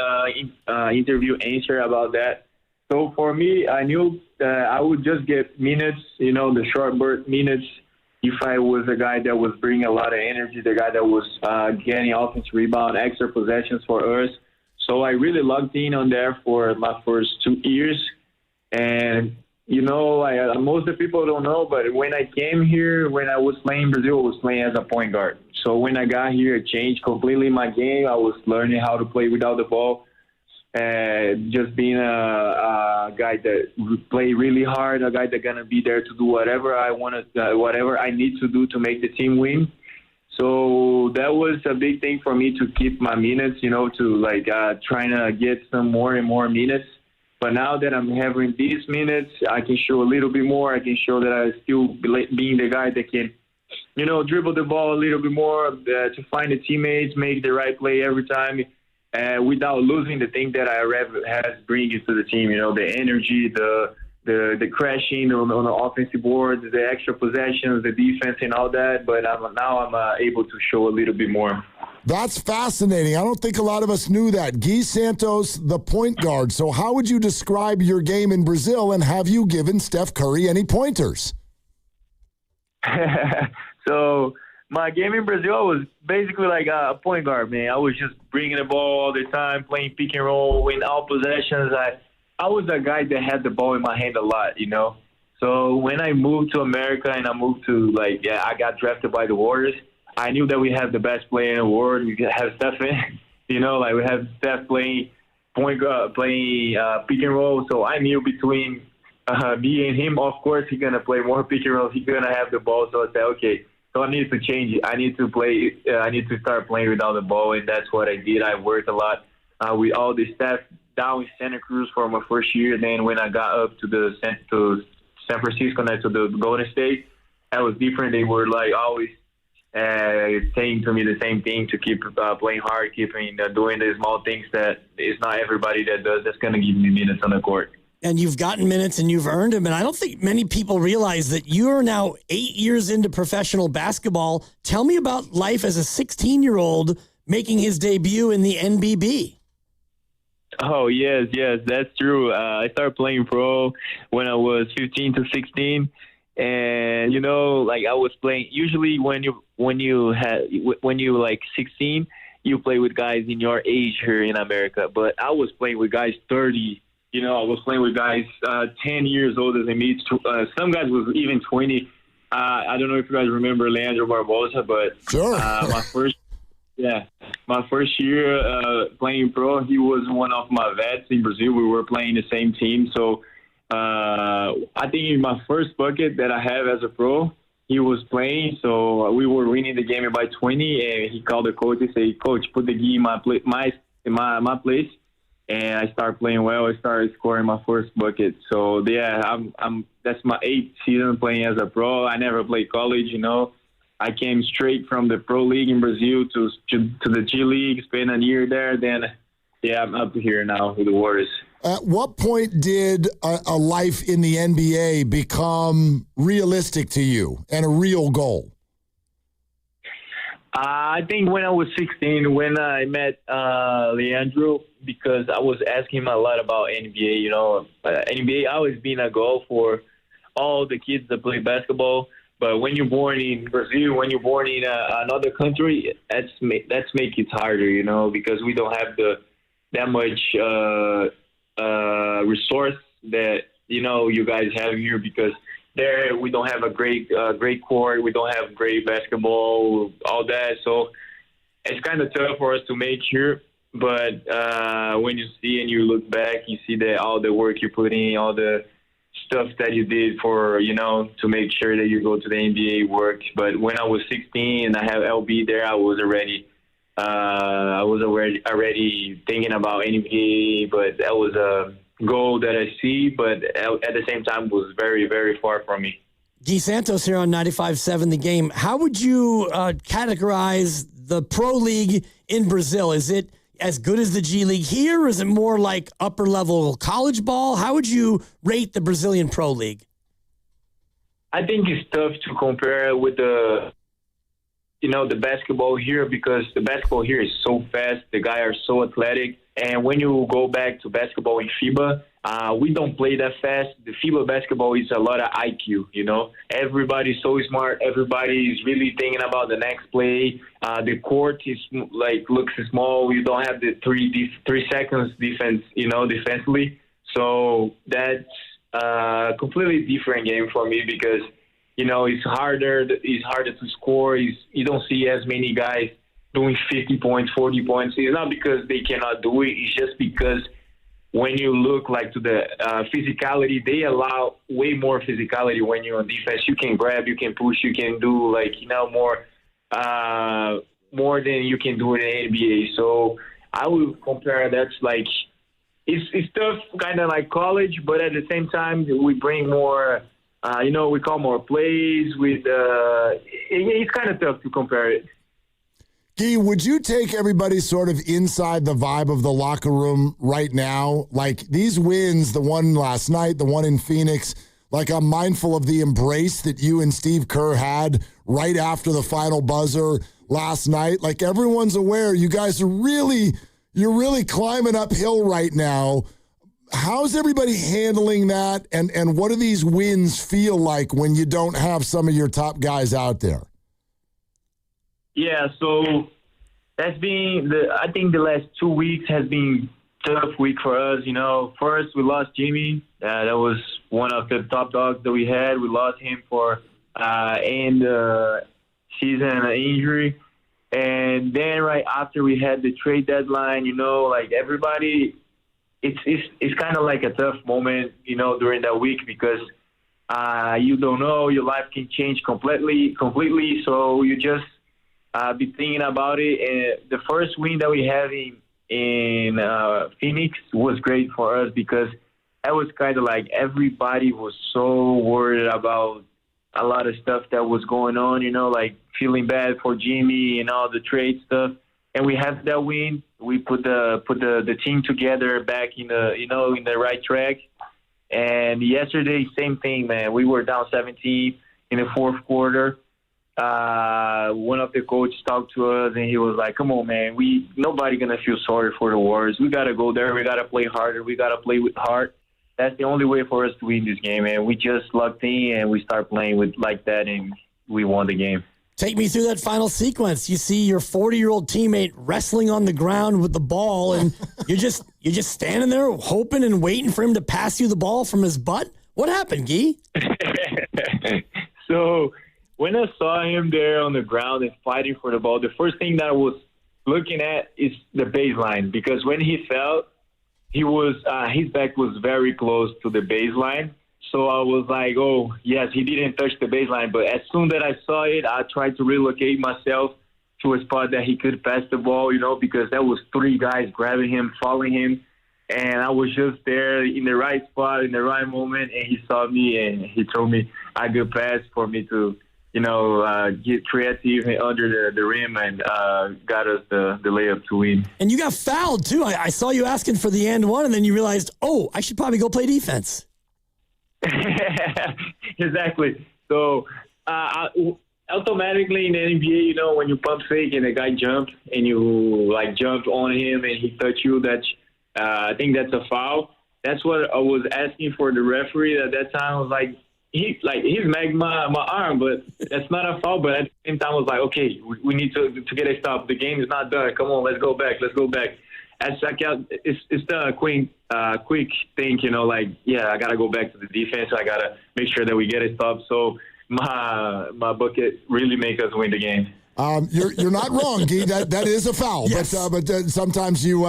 Speaker 2: interview answer about that. So for me, I knew I would just get minutes, you know, the short burst minutes, if I was a guy that was bringing a lot of energy, the guy that was getting offensive rebound, extra possessions for us. So I really logged in on there for my first 2 years. And, you know, most of the people don't know, but when I came here, when I was playing in Brazil, I was playing as a point guard. So when I got here, it changed completely my game. I was learning how to play without the ball. Just being a guy that play really hard, a guy that's gonna be there to do whatever I want to, whatever I need to do to make the team win. So that was a big thing for me to keep my minutes, you know, to like trying to get some more and more minutes. But now that I'm having these minutes, I can show a little bit more. I can show that I still being the guy that can, you know, dribble the ball a little bit more to find the teammates, make the right play every time. Without losing the thing that I has bring into the team, you know, the energy, the crashing on the offensive boards, the extra possessions, the defense, and all that. But now I'm able to show a little bit more.
Speaker 6: That's fascinating. I don't think a lot of us knew that. Guy Santos, the point guard. So how would you describe your game in Brazil, and have you given Steph Curry any pointers?
Speaker 2: So my game in Brazil was basically like a point guard, man. I was just bringing the ball all the time, playing pick and roll, win all possessions. I was a guy that had the ball in my hand a lot, you know. So when I moved to America and I moved to, I got drafted by the Warriors, I knew that we had the best player in the world. We have Steph in, you know, like we have Steph playing point guard, playing pick and roll. So I knew between me and him, of course, he's going to play more pick and roll. He's going to have the ball. So I said, okay. So I need to change it. I need to play. I need to start playing without the ball, and that's what I did. I worked a lot with all the staff down in Santa Cruz for my first year. And then when I got up to San Francisco, and to the Golden State, that was different. They were like always saying to me the same thing, to keep playing hard, keeping doing the small things that it's not everybody that does. That's going to give me minutes on the court.
Speaker 5: And you've gotten minutes and you've earned them. And I don't think many people realize that you are now 8 years into professional basketball. Tell me about life as a 16-year-old making his debut in the NBB.
Speaker 2: Oh, yes, that's true. I started playing pro when I was 15 to 16. And, you know, like I was playing, usually when you like 16, you play with guys in your age here in America. But I was playing with guys 30. You know, I was playing with guys 10 years older than me. Some guys was even 20. I don't know if you guys remember Leandro Barbosa, but
Speaker 6: sure.
Speaker 2: My first year playing pro, he was one of my vets in Brazil. We were playing the same team. So I think in my first bucket that I have as a pro, he was playing. So we were winning the game by 20, and he called the coach and said, "Coach, put the key in my place." And I started playing well. I started scoring my first bucket. So yeah, that's my 8th season playing as a pro. I never played college, you know. I came straight from the pro league in Brazil to the G League, spent a year there. Then, yeah, I'm up here now with the Warriors.
Speaker 6: At what point did a life in the NBA become realistic to you and a real goal?
Speaker 2: I think when I was 16, when I met Leandro, because I was asking him a lot about NBA. You know, NBA always been a goal for all the kids that play basketball. But when you're born in Brazil, when you're born in another country, that's make it harder, you know, because we don't have that much resource that, you know, you guys have here, because there we don't have a great court, we don't have great basketball, all that. So it's kind of tough for us to make here. But when you see and you look back, you see that all the work you put in, all the stuff that you did for, you know, to make sure that you go to the NBA work. But when I was 16 and I have LB there, I was already thinking about NBA, but that was a goal that I see, but at the same time was very, very far from me.
Speaker 5: Gui Santos here on 95.7 The Game. How would you categorize the pro league in Brazil? Is it as good as the G League here, or is it more like upper level college ball? How would you rate the Brazilian pro league?
Speaker 2: I think it's tough to compare with the basketball here, because the basketball here is so fast. The guys are so athletic. And when you go back to basketball in FIBA, we don't play that fast. The FIBA basketball is a lot of IQ, you know. Everybody's so smart. Everybody is really thinking about the next play. The court is looks small. You don't have the 3 seconds defense, you know, defensively. So that's a completely different game for me, because, you know, it's harder to score. You don't see as many guys doing 50 points, 40 points. It's not because they cannot do it. It's just because when you look like to the physicality, they allow way more physicality when you're on defense. You can grab, you can push, you can do more than you can do in the NBA. So I would compare that's like it's tough, kind of like college, but at the same time we bring more. We call more plays. It's kind of tough to compare it.
Speaker 6: Guy, would you take everybody sort of inside the vibe of the locker room right now? Like these wins, the one last night, the one in Phoenix, like I'm mindful of the embrace that you and Steve Kerr had right after the final buzzer last night. Like everyone's aware you guys are you're really climbing uphill right now. How's everybody handling that? And what do these wins feel like when you don't have some of your top guys out there?
Speaker 2: Yeah, so that's been I think the last 2 weeks has been tough week for us. You know, first we lost Jimmy. That was one of the top dogs that we had. We lost him for end season injury. And then right after we had the trade deadline, you know, like everybody, it's kind of like a tough moment, you know, during that week, because you don't know, your life can change completely. So you just be thinking about it. And the first win that we had in Phoenix was great for us, because that was kind of like everybody was so worried about a lot of stuff that was going on, you know, like feeling bad for Jimmy and all the trade stuff. And we had that win. We put the team together back in the right track. And yesterday, same thing, man. We were down 17 in the fourth quarter. One of the coaches talked to us, and he was like, come on, man. Nobody going to feel sorry for the Warriors. We got to go there. We got to play harder. We got to play with heart. That's the only way for us to win this game, man. We just locked in, and we start playing like that, and we won the game.
Speaker 5: Take me through that final sequence. You see your 40-year-old teammate wrestling on the ground with the ball, and you're just standing there hoping and waiting for him to pass you the ball from his butt. What happened, Guy?
Speaker 2: So when I saw him there on the ground and fighting for the ball, the first thing that I was looking at is the baseline, because when he fell, his back was very close to the baseline. So I was like, oh, yes, he didn't touch the baseline. But as soon as I saw it, I tried to relocate myself to a spot that he could pass the ball, because there was 3 guys grabbing him, following him. And I was just there in the right spot, in the right moment. And he saw me, and he told me a good pass for me to, get creative under the rim and got us the layup to win.
Speaker 5: And you got fouled, too. I saw you asking for the and one, and then you realized, oh, I should probably go play defense.
Speaker 2: Exactly. So automatically in the NBA, when you pump fake and a guy jumps and you jumped on him and he touched you, I think that's a foul. That's what I was asking for the referee at that time. I was like, he's magged my arm, but that's not a foul. But at the same time, I was like, okay, we need to get a stop. The game is not done. Come on, let's go back. It's the quick thing, I got to go back to the defense. I got to make sure that we get a stop. So my bucket really make us win the game.
Speaker 6: You're not wrong, Guy. That is a foul, yes. but sometimes you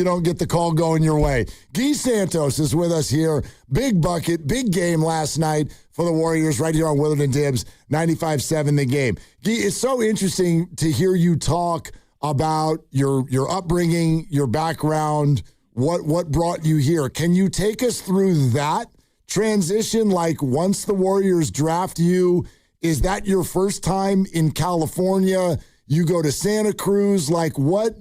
Speaker 6: don't get the call going your way. Guy Santos is with us here. Big bucket, big game last night for the Warriors right here on Willard and Dibbs, 95-7 the game. Guy, it's so interesting to hear you talk about your upbringing, your background, what brought you here. Can you take us through that transition? Like once the Warriors draft you, is that your first time in California? You go to Santa Cruz. Like what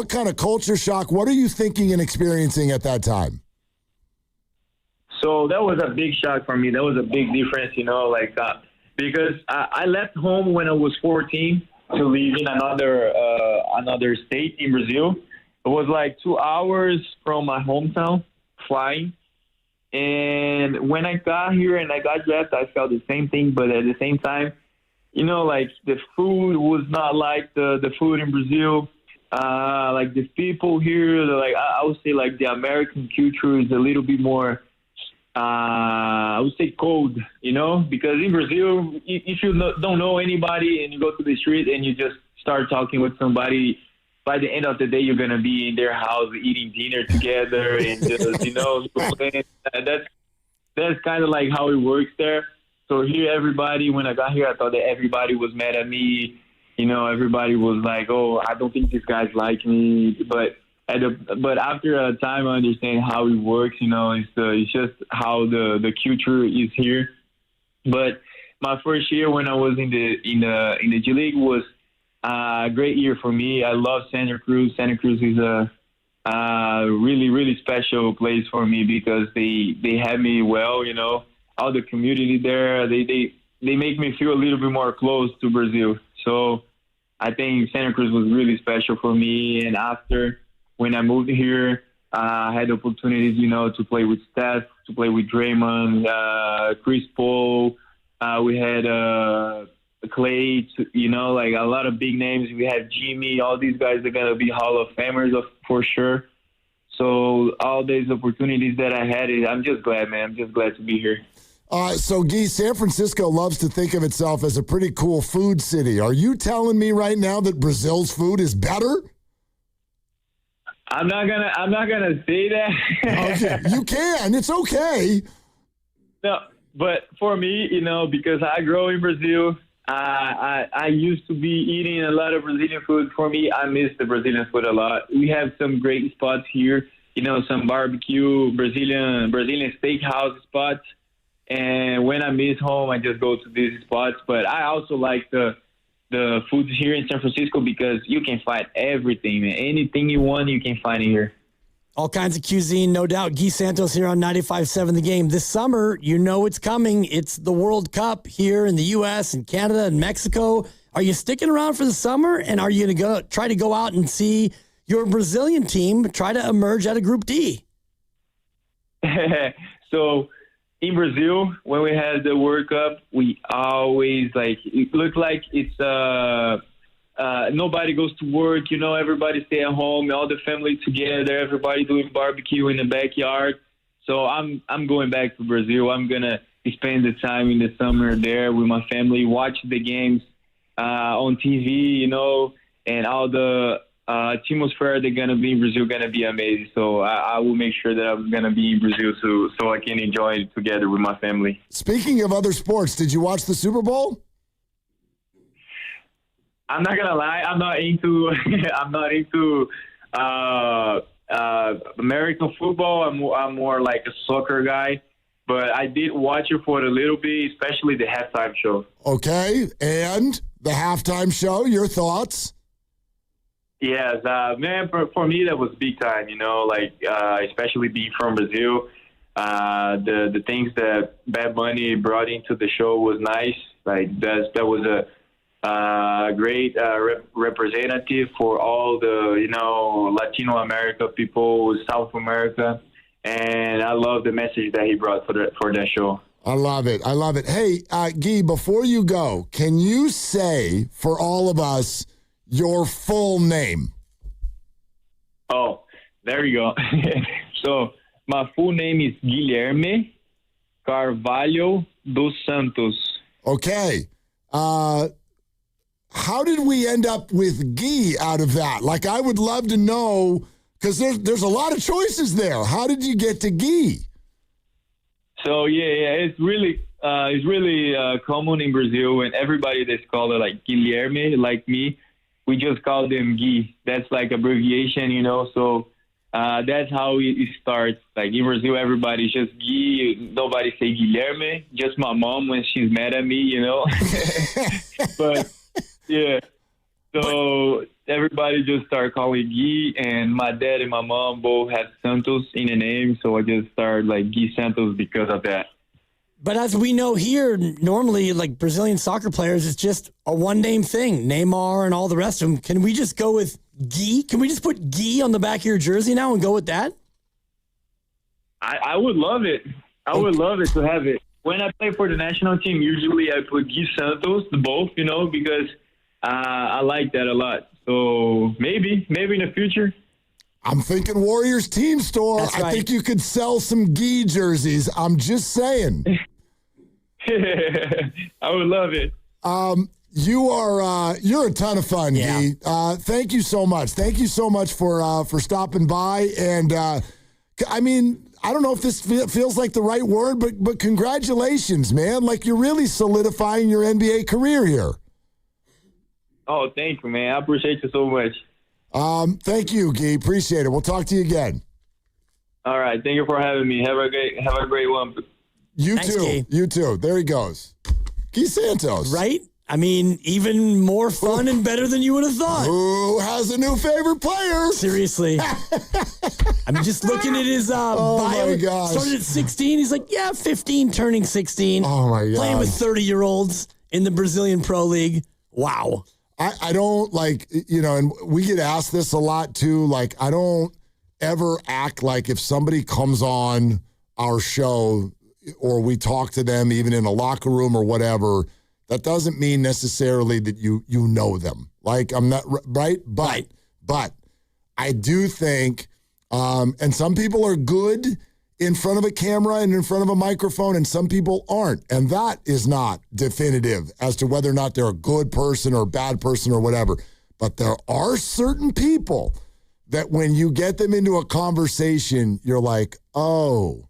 Speaker 6: kind of culture shock? What are you thinking and experiencing at that time?
Speaker 2: So that was a big shock for me. That was a big difference, because I left home when I was 14 to live in another state in Brazil. It was 2 hours from my hometown flying. And when I got here and I got drafted, I felt the same thing. But at the same time, the food was not like the food in Brazil. The people here, I would say the American culture is a little bit more, I would say cold, because in Brazil, if you don't know anybody and you go to the street and you just start talking with somebody, by the end of the day, you're going to be in their house eating dinner together and just, that's kind of like how it works there. So here, everybody, when I got here, I thought that everybody was mad at me. Everybody was like, oh, I don't think these guys like me. But after a time, I understand how it works. It's just how the culture is here. But my first year when I was in the G League was a great year for me. I love Santa Cruz. Santa Cruz is a really, really special place for me because they have me well. All the community there, they make me feel a little bit more close to Brazil. So I think Santa Cruz was really special for me. And after, when I moved here, I had opportunities, to play with Steph, to play with Draymond, Chris Paul. We had Clay, a lot of big names. We have Jimmy. All these guys are going to be Hall of Famers for sure. So all these opportunities that I had, I'm just glad, man. I'm just glad to be here.
Speaker 6: So, Guy, San Francisco loves to think of itself as a pretty cool food city. Are you telling me right now that Brazil's food is better?
Speaker 2: I'm not gonna say that.
Speaker 6: Okay, you can. It's okay.
Speaker 2: No, but for me, because I grew in Brazil, I used to be eating a lot of Brazilian food. For me, I miss the Brazilian food a lot. We have some great spots here. Some barbecue, Brazilian steakhouse spots. And when I miss home, I just go to these spots. But I also like the food here in San Francisco because you can find everything, man. Anything you want, you can find it here.
Speaker 5: All kinds of cuisine, no doubt. Guy Santos here on 95.7 The Game. This summer, you know it's coming. It's the World Cup here in the U.S. and Canada and Mexico. Are you sticking around for the summer? And are you going to try to go out and see your Brazilian team try to emerge out of Group D?
Speaker 2: So in Brazil, when we had the World Cup, we always it looked like it's nobody goes to work, everybody stay at home, all the family together, everybody doing barbecue in the backyard. So I'm going back to Brazil. I'm gonna spend the time in the summer there with my family, watch the games on TV, and all the atmosphere they're gonna be in Brazil gonna be amazing. So I will make sure that I'm gonna be in Brazil so I can enjoy it together with my family.
Speaker 6: Speaking of other sports, did you watch the Super Bowl?
Speaker 2: I'm not gonna lie. I'm not into American football. I'm more like a soccer guy. But I did watch it for a little bit, especially the halftime show.
Speaker 6: Okay, and the halftime show. Your thoughts?
Speaker 2: Yes, man. For me, that was big time. Especially being from Brazil. The things that Bad Bunny brought into the show was nice. That was a great representative for all the Latino America people, South America, and I love the message that he brought for that show.
Speaker 6: I love it. Hey, Guy, before you go, can you say for all of us your full name?
Speaker 2: Oh, there you go. So my full name is Guilherme Carvalho dos Santos.
Speaker 6: Okay. How did we end up with Guy out of that? I would love to know, because there's a lot of choices there. How did you get to Guy?
Speaker 2: So, it's really common in Brazil, and everybody that's called it like Guilherme, like me, we just call them Guy. That's like abbreviation, so that's how it starts. Like in Brazil, everybody's just Guy. Nobody say Guilherme, just my mom when she's mad at me, But... yeah, so everybody just started calling Guy, and my dad and my mom both had Santos in the name, so I just started Guy Santos because of that.
Speaker 5: But as we know here, normally, Brazilian soccer players, it's just a one-name thing, Neymar and all the rest of them. Can we just go with Guy? Can we just put Guy on the back of your jersey now and go with that?
Speaker 2: I would love it. I would love it to have it. When I play for the national team, usually I put Guy Santos, both, because... I like that a lot. So maybe in the future.
Speaker 6: I'm thinking Warriors team store.
Speaker 5: That's right.
Speaker 6: I think you could sell some Guy jerseys. I'm just saying.
Speaker 2: I would love it.
Speaker 6: You're a ton of fun,
Speaker 5: yeah.
Speaker 6: Guy. Thank you so much. Thank you so much for stopping by. And I don't know if this feels like the right word, but congratulations, man. You're really solidifying your NBA career here.
Speaker 2: Oh, thank you, man. I appreciate you so much.
Speaker 6: Thank you, Guy. Appreciate it. We'll talk to you again.
Speaker 2: All right. Thank you for having me. Have a great one.
Speaker 6: Thanks, too. Guy. You too. There he goes. Guy Santos.
Speaker 5: Right? Even more fun and better than you would have thought.
Speaker 6: Who has a new favorite player?
Speaker 5: Seriously. I'm just looking at his bio.
Speaker 6: My gosh.
Speaker 5: Started at 16. He's 15, turning 16.
Speaker 6: Oh, my God.
Speaker 5: Playing with 30-year-olds in the Brazilian Pro League. Wow.
Speaker 6: I don't and we get asked this a lot too. I don't ever act like if somebody comes on our show or we talk to them even in a locker room or whatever, that doesn't mean necessarily that you know them. I'm not right. But I do think, and some people are good in front of a camera and in front of a microphone, and some people aren't. And that is not definitive as to whether or not they're a good person or a bad person or whatever. But there are certain people that when you get them into a conversation, you're like, oh,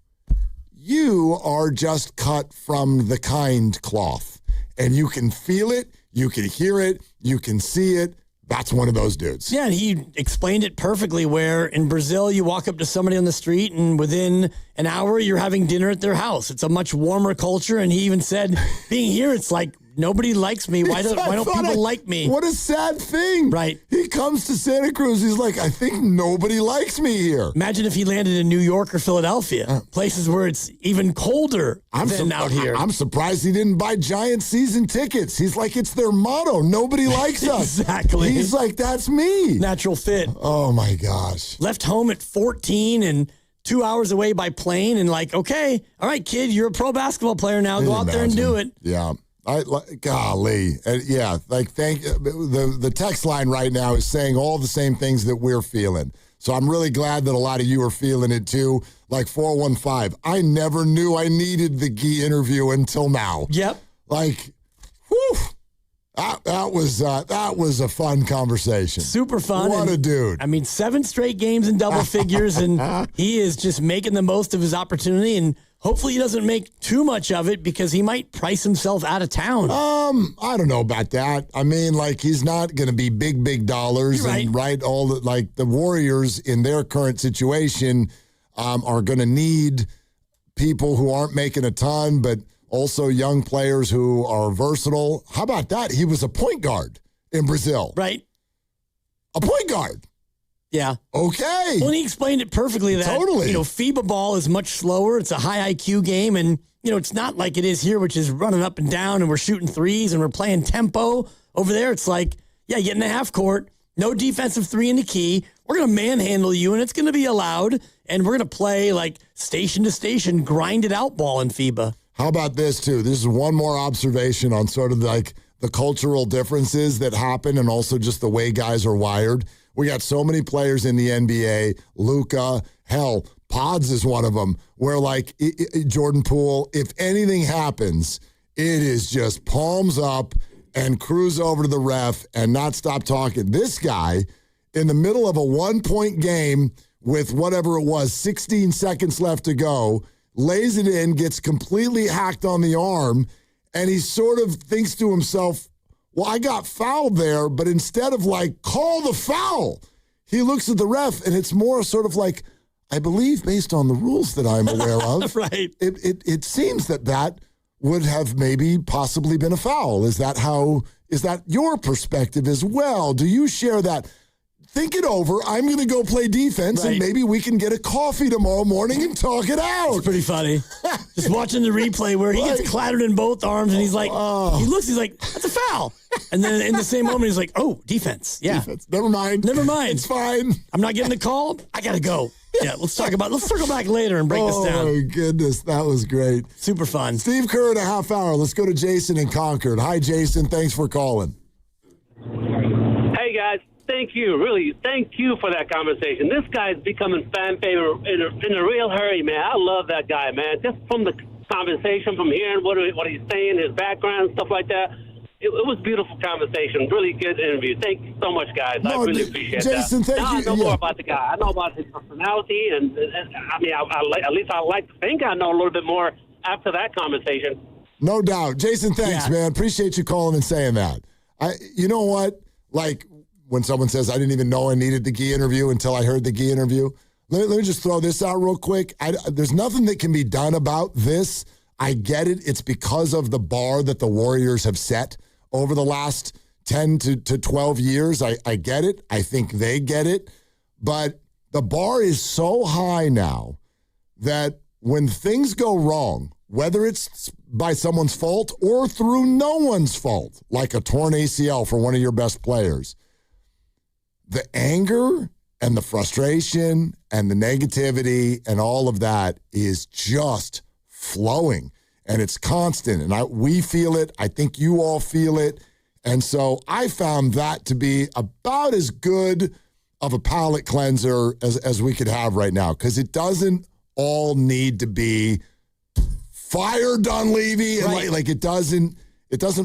Speaker 6: you are just cut from the kind cloth. And you can feel it, you can hear it, you can see it. That's one of those dudes.
Speaker 5: Yeah, and he explained it perfectly where in Brazil, you walk up to somebody on the street and within an hour, you're having dinner at their house. It's a much warmer culture. And he even said, being here, it's like nobody likes me. Why don't people like me?
Speaker 6: What a sad thing.
Speaker 5: Right.
Speaker 6: He comes to Santa Cruz. He's like, I think nobody likes me here.
Speaker 5: Imagine if he landed in New York or Philadelphia, places where it's even colder than out here.
Speaker 6: I'm surprised he didn't buy Giant season tickets. He's like, it's their motto. Nobody likes us.
Speaker 5: Exactly.
Speaker 6: He's like, that's me.
Speaker 5: Natural fit.
Speaker 6: Oh, my gosh.
Speaker 5: Left home at 14 and 2 hours away by plane and like, okay, all right, kid, you're a pro basketball player now. Go out there and do it.
Speaker 6: Yeah. Golly. Yeah. Like, the text line right now is saying all the same things that we're feeling. So I'm really glad that a lot of you are feeling it too. Like 415, I never knew I needed the Guy interview until now.
Speaker 5: Yep.
Speaker 6: Like, whew. That was a fun conversation.
Speaker 5: Super fun.
Speaker 6: What a dude.
Speaker 5: I mean, 7 straight games in double figures, and he is just making the most of his opportunity, and hopefully he doesn't make too much of it because he might price himself out of town.
Speaker 6: I don't know about that. I mean, like, he's not going to be big dollars.
Speaker 5: You're right.
Speaker 6: And right, all the, like, the Warriors in their current situation are going to need people who aren't making a ton, but also young players who are versatile. How about that? He was a point guard in Brazil.
Speaker 5: Right.
Speaker 6: A point guard.
Speaker 5: Yeah.
Speaker 6: Okay.
Speaker 5: Well, he explained it perfectly that,
Speaker 6: Totally.
Speaker 5: FIBA ball is much slower. It's a high IQ game, and, it's not like it is here, which is running up and down, and we're shooting threes, and we're playing tempo. Over there, it's like, yeah, get in the half court, no defensive three in the key. We're going to manhandle you, and it's going to be allowed, and we're going to play, like, station to station, grinded out ball in FIBA.
Speaker 6: How about this, too? This is one more observation on sort of like the cultural differences that happen and also just the way guys are wired. We got so many players in the NBA. Luka, hell, Pods is one of them, where like Jordan Poole, if anything happens, it is just palms up and cruise over to the ref and not stop talking. This guy, in the middle of a 1-point game with whatever it was, 16 seconds left to go, lays it in, gets completely hacked on the arm, and he sort of thinks to himself, well, I got fouled there, but instead of like, call the foul, he looks at the ref, and it's more sort of like, I believe based on the rules that I'm aware of,
Speaker 5: right.
Speaker 6: It seems that would have maybe possibly been a foul. Is that your perspective as well? Do you share that? Think it over. I'm going to go play defense, and maybe we can get a coffee tomorrow morning and talk it out.
Speaker 5: It's pretty funny. Just watching the replay where he gets clattered in both arms, and he's like, he's like, that's a foul. And then in the same moment, he's like, oh, defense. Yeah.
Speaker 6: Defense. Never mind.
Speaker 5: It's
Speaker 6: fine.
Speaker 5: I'm not getting the call. I got to go. Yeah, let's circle back later and break this down.
Speaker 6: Oh, my goodness. That was great.
Speaker 5: Super fun.
Speaker 6: Steve Kerr in a half hour. Let's go to Jason in Concord. Hi, Jason. Thanks for calling.
Speaker 14: Hey, guys. Thank you. Really, thank you for that conversation. This guy's becoming fan favorite in a real hurry, man. I love that guy, man. Just from the conversation, from hearing what he's saying, his background, stuff like that. It was a beautiful conversation. Really good interview. Thank you so much, guys. I really appreciate
Speaker 6: Jason,
Speaker 14: that.
Speaker 6: Thank you.
Speaker 14: I know more about the guy. I know about his personality, and I mean, at least I like to think I know a little bit more after that conversation.
Speaker 6: No doubt. Jason, thanks, man. Appreciate you calling and saying that. You know what? Like, when someone says, I didn't even know I needed the Guy interview until I heard the Guy interview. Let me just throw this out real quick. There's nothing that can be done about this. I get it. It's because of the bar that the Warriors have set over the last 10 to 12 years. I get it. I think they get it. But the bar is so high now that when things go wrong, whether it's by someone's fault or through no one's fault, like a torn ACL for one of your best players, the anger and the frustration and the negativity and all of that is just flowing, and it's constant. And we feel it. I think you all feel it. And so I found that to be about as good of a palate cleanser as we could have right now, because it doesn't all need to be fire Dunleavy, and like it doesn't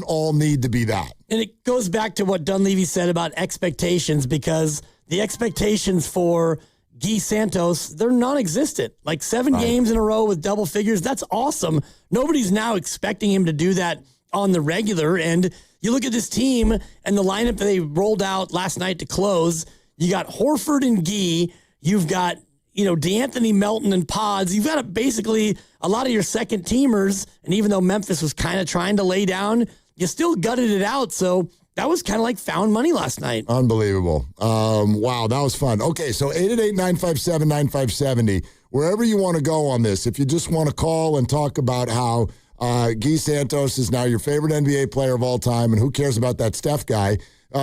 Speaker 6: all need to be that.
Speaker 5: And it goes back to what Dunleavy said about expectations, because the expectations for Guy Santos, they're non-existent. Like 7 games in a row with double figures, that's awesome. Nobody's now expecting him to do that on the regular. And you look at this team and the lineup that they rolled out last night to close. You got Horford and Guy. You've got, DeAnthony Melton and Pods. You've got basically a lot of your second teamers. And even though Memphis was kind of trying to lay down, you still gutted it out. So that was kind of like found money last night.
Speaker 6: Unbelievable. Wow, that was fun. Okay, so 888-957-9570. Wherever you want to go on this, if you just want to call and talk about how Guy Santos is now your favorite NBA player of all time, and who cares about that Steph guy,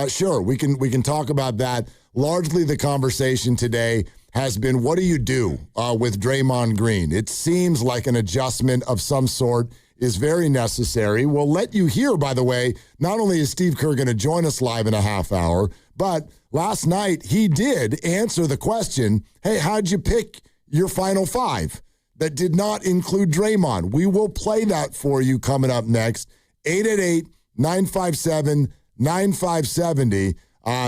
Speaker 6: sure, we can talk about that. Largely the conversation today has been, what do you do with Draymond Green? It seems like an adjustment of some sort is very necessary. We'll let you hear, by the way, not only is Steve Kerr going to join us live in a half hour, but last night he did answer the question, hey, how'd you pick your final five that did not include Draymond? We will play that for you coming up next. 888-957-9570.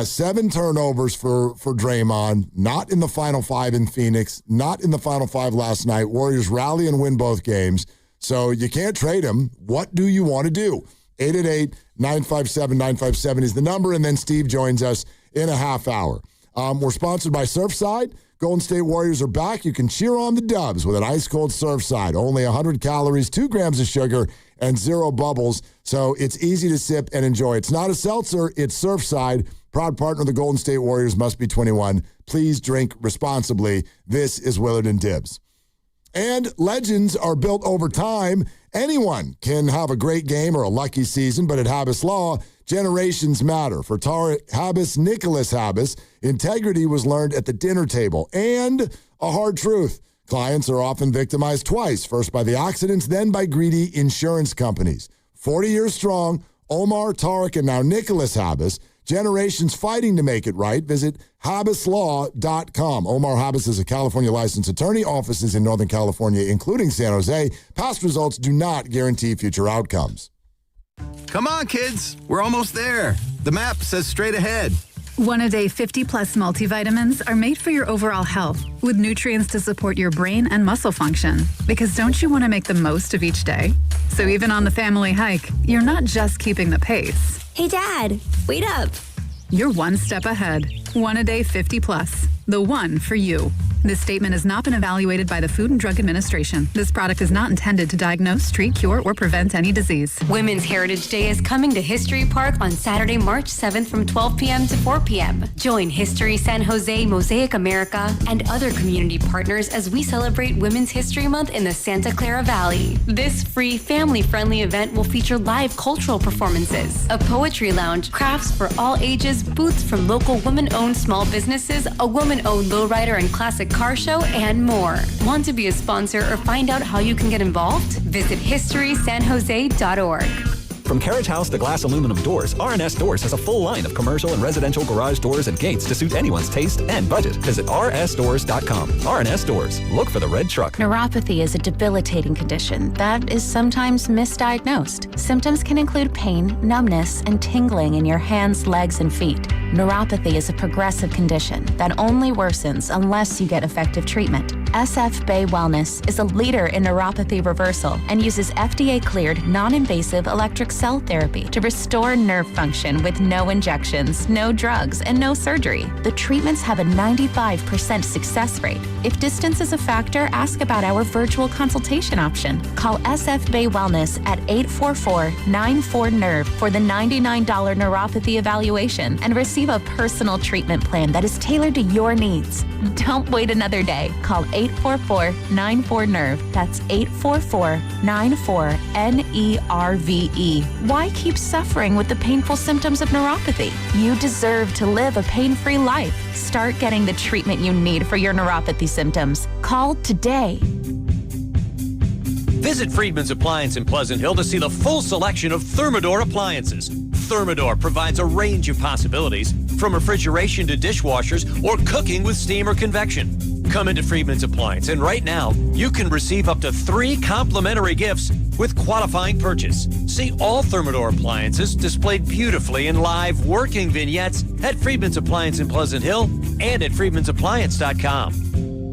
Speaker 6: 7 turnovers for Draymond, not in the final five in Phoenix, not in the final five last night. Warriors rally and win both games. So you can't trade him. What do you want to do? 888-957-9570 is the number, and then Steve joins us in a half hour. We're sponsored by Surfside. Golden State Warriors are back. You can cheer on the Dubs with an ice-cold Surfside. Only 100 calories, 2 grams of sugar, and 0 bubbles, so it's easy to sip and enjoy. It's not a seltzer, it's Surfside. Proud partner of the Golden State Warriors, must be 21. Please drink responsibly. This is Willard and Dibs. And legends are built over time. Anyone can have a great game or a lucky season, but at Habas Law, generations matter. For Nicholas Habas, integrity was learned at the dinner table. And a hard truth, clients are often victimized twice, first by the accidents, then by greedy insurance companies. 40 years strong, Omar, Tariq, and now Nicholas Habas, generations fighting to make it right. Visit HabasLaw.com. Omar Habas is a California licensed attorney, offices in Northern California, including San Jose. Past results do not guarantee future outcomes.
Speaker 28: Come on, kids. We're almost there. The map says straight ahead.
Speaker 15: One-a-day 50-plus multivitamins are made for your overall health, with nutrients to support your brain and muscle function. Because don't you want to make the most of each day? So even on the family hike, you're not just keeping the pace.
Speaker 8: Hey, Dad, wait up.
Speaker 15: You're one step ahead. One-a-day 50-plus. The one for you. This statement has not been evaluated by the Food and Drug Administration. This product is not intended to diagnose, treat, cure, or prevent any disease.
Speaker 16: Women's Heritage Day is coming to History Park on Saturday, March 7th from 12 p.m. to 4 p.m. Join History San Jose, Mosaic America, and other community partners as we celebrate Women's History Month in the Santa Clara Valley. This free, family-friendly event will feature live cultural performances, a poetry lounge, crafts for all ages, booths from local woman-owned small businesses, a woman-owned lowrider and classic car show, and more. Want to be a sponsor or find out how you can get involved? Visit historysanjose.org.
Speaker 30: From carriage house to glass aluminum doors, R&S Doors has a full line of commercial and residential garage doors and gates to suit anyone's taste and budget. Visit rsdoors.com. R&S Doors. Look for the red truck.
Speaker 29: Neuropathy is a debilitating condition that is sometimes misdiagnosed. Symptoms can include pain, numbness, and tingling in your hands, legs, and feet. Neuropathy is a progressive condition that only worsens unless you get effective treatment. SF Bay Wellness is a leader in neuropathy reversal and uses FDA-cleared, non-invasive electric cell therapy to restore nerve function with no injections, no drugs, and no surgery. The treatments have a 95% success rate. If distance is a factor, ask about our virtual consultation option. Call SF Bay Wellness at 844-94-NERVE for the $99 neuropathy evaluation and receive a personal treatment plan that is tailored to your needs. Don't wait another day. Call 844-94-NERVE. That's 844-94-NERVE. Why keep suffering with the painful symptoms of neuropathy? You deserve to live a pain-free life. Start getting the treatment you need for your neuropathy symptoms. Call today.
Speaker 17: Visit Friedman's Appliance in Pleasant Hill to see the full selection of Thermador appliances. Thermador provides a range of possibilities, from refrigeration to dishwashers or cooking with steam or convection. Come into Friedman's Appliance, and right now, you can receive up to 3 complimentary gifts with qualifying purchase. See all Thermador appliances displayed beautifully in live working vignettes at Friedman's Appliance in Pleasant Hill and at friedmansappliance.com.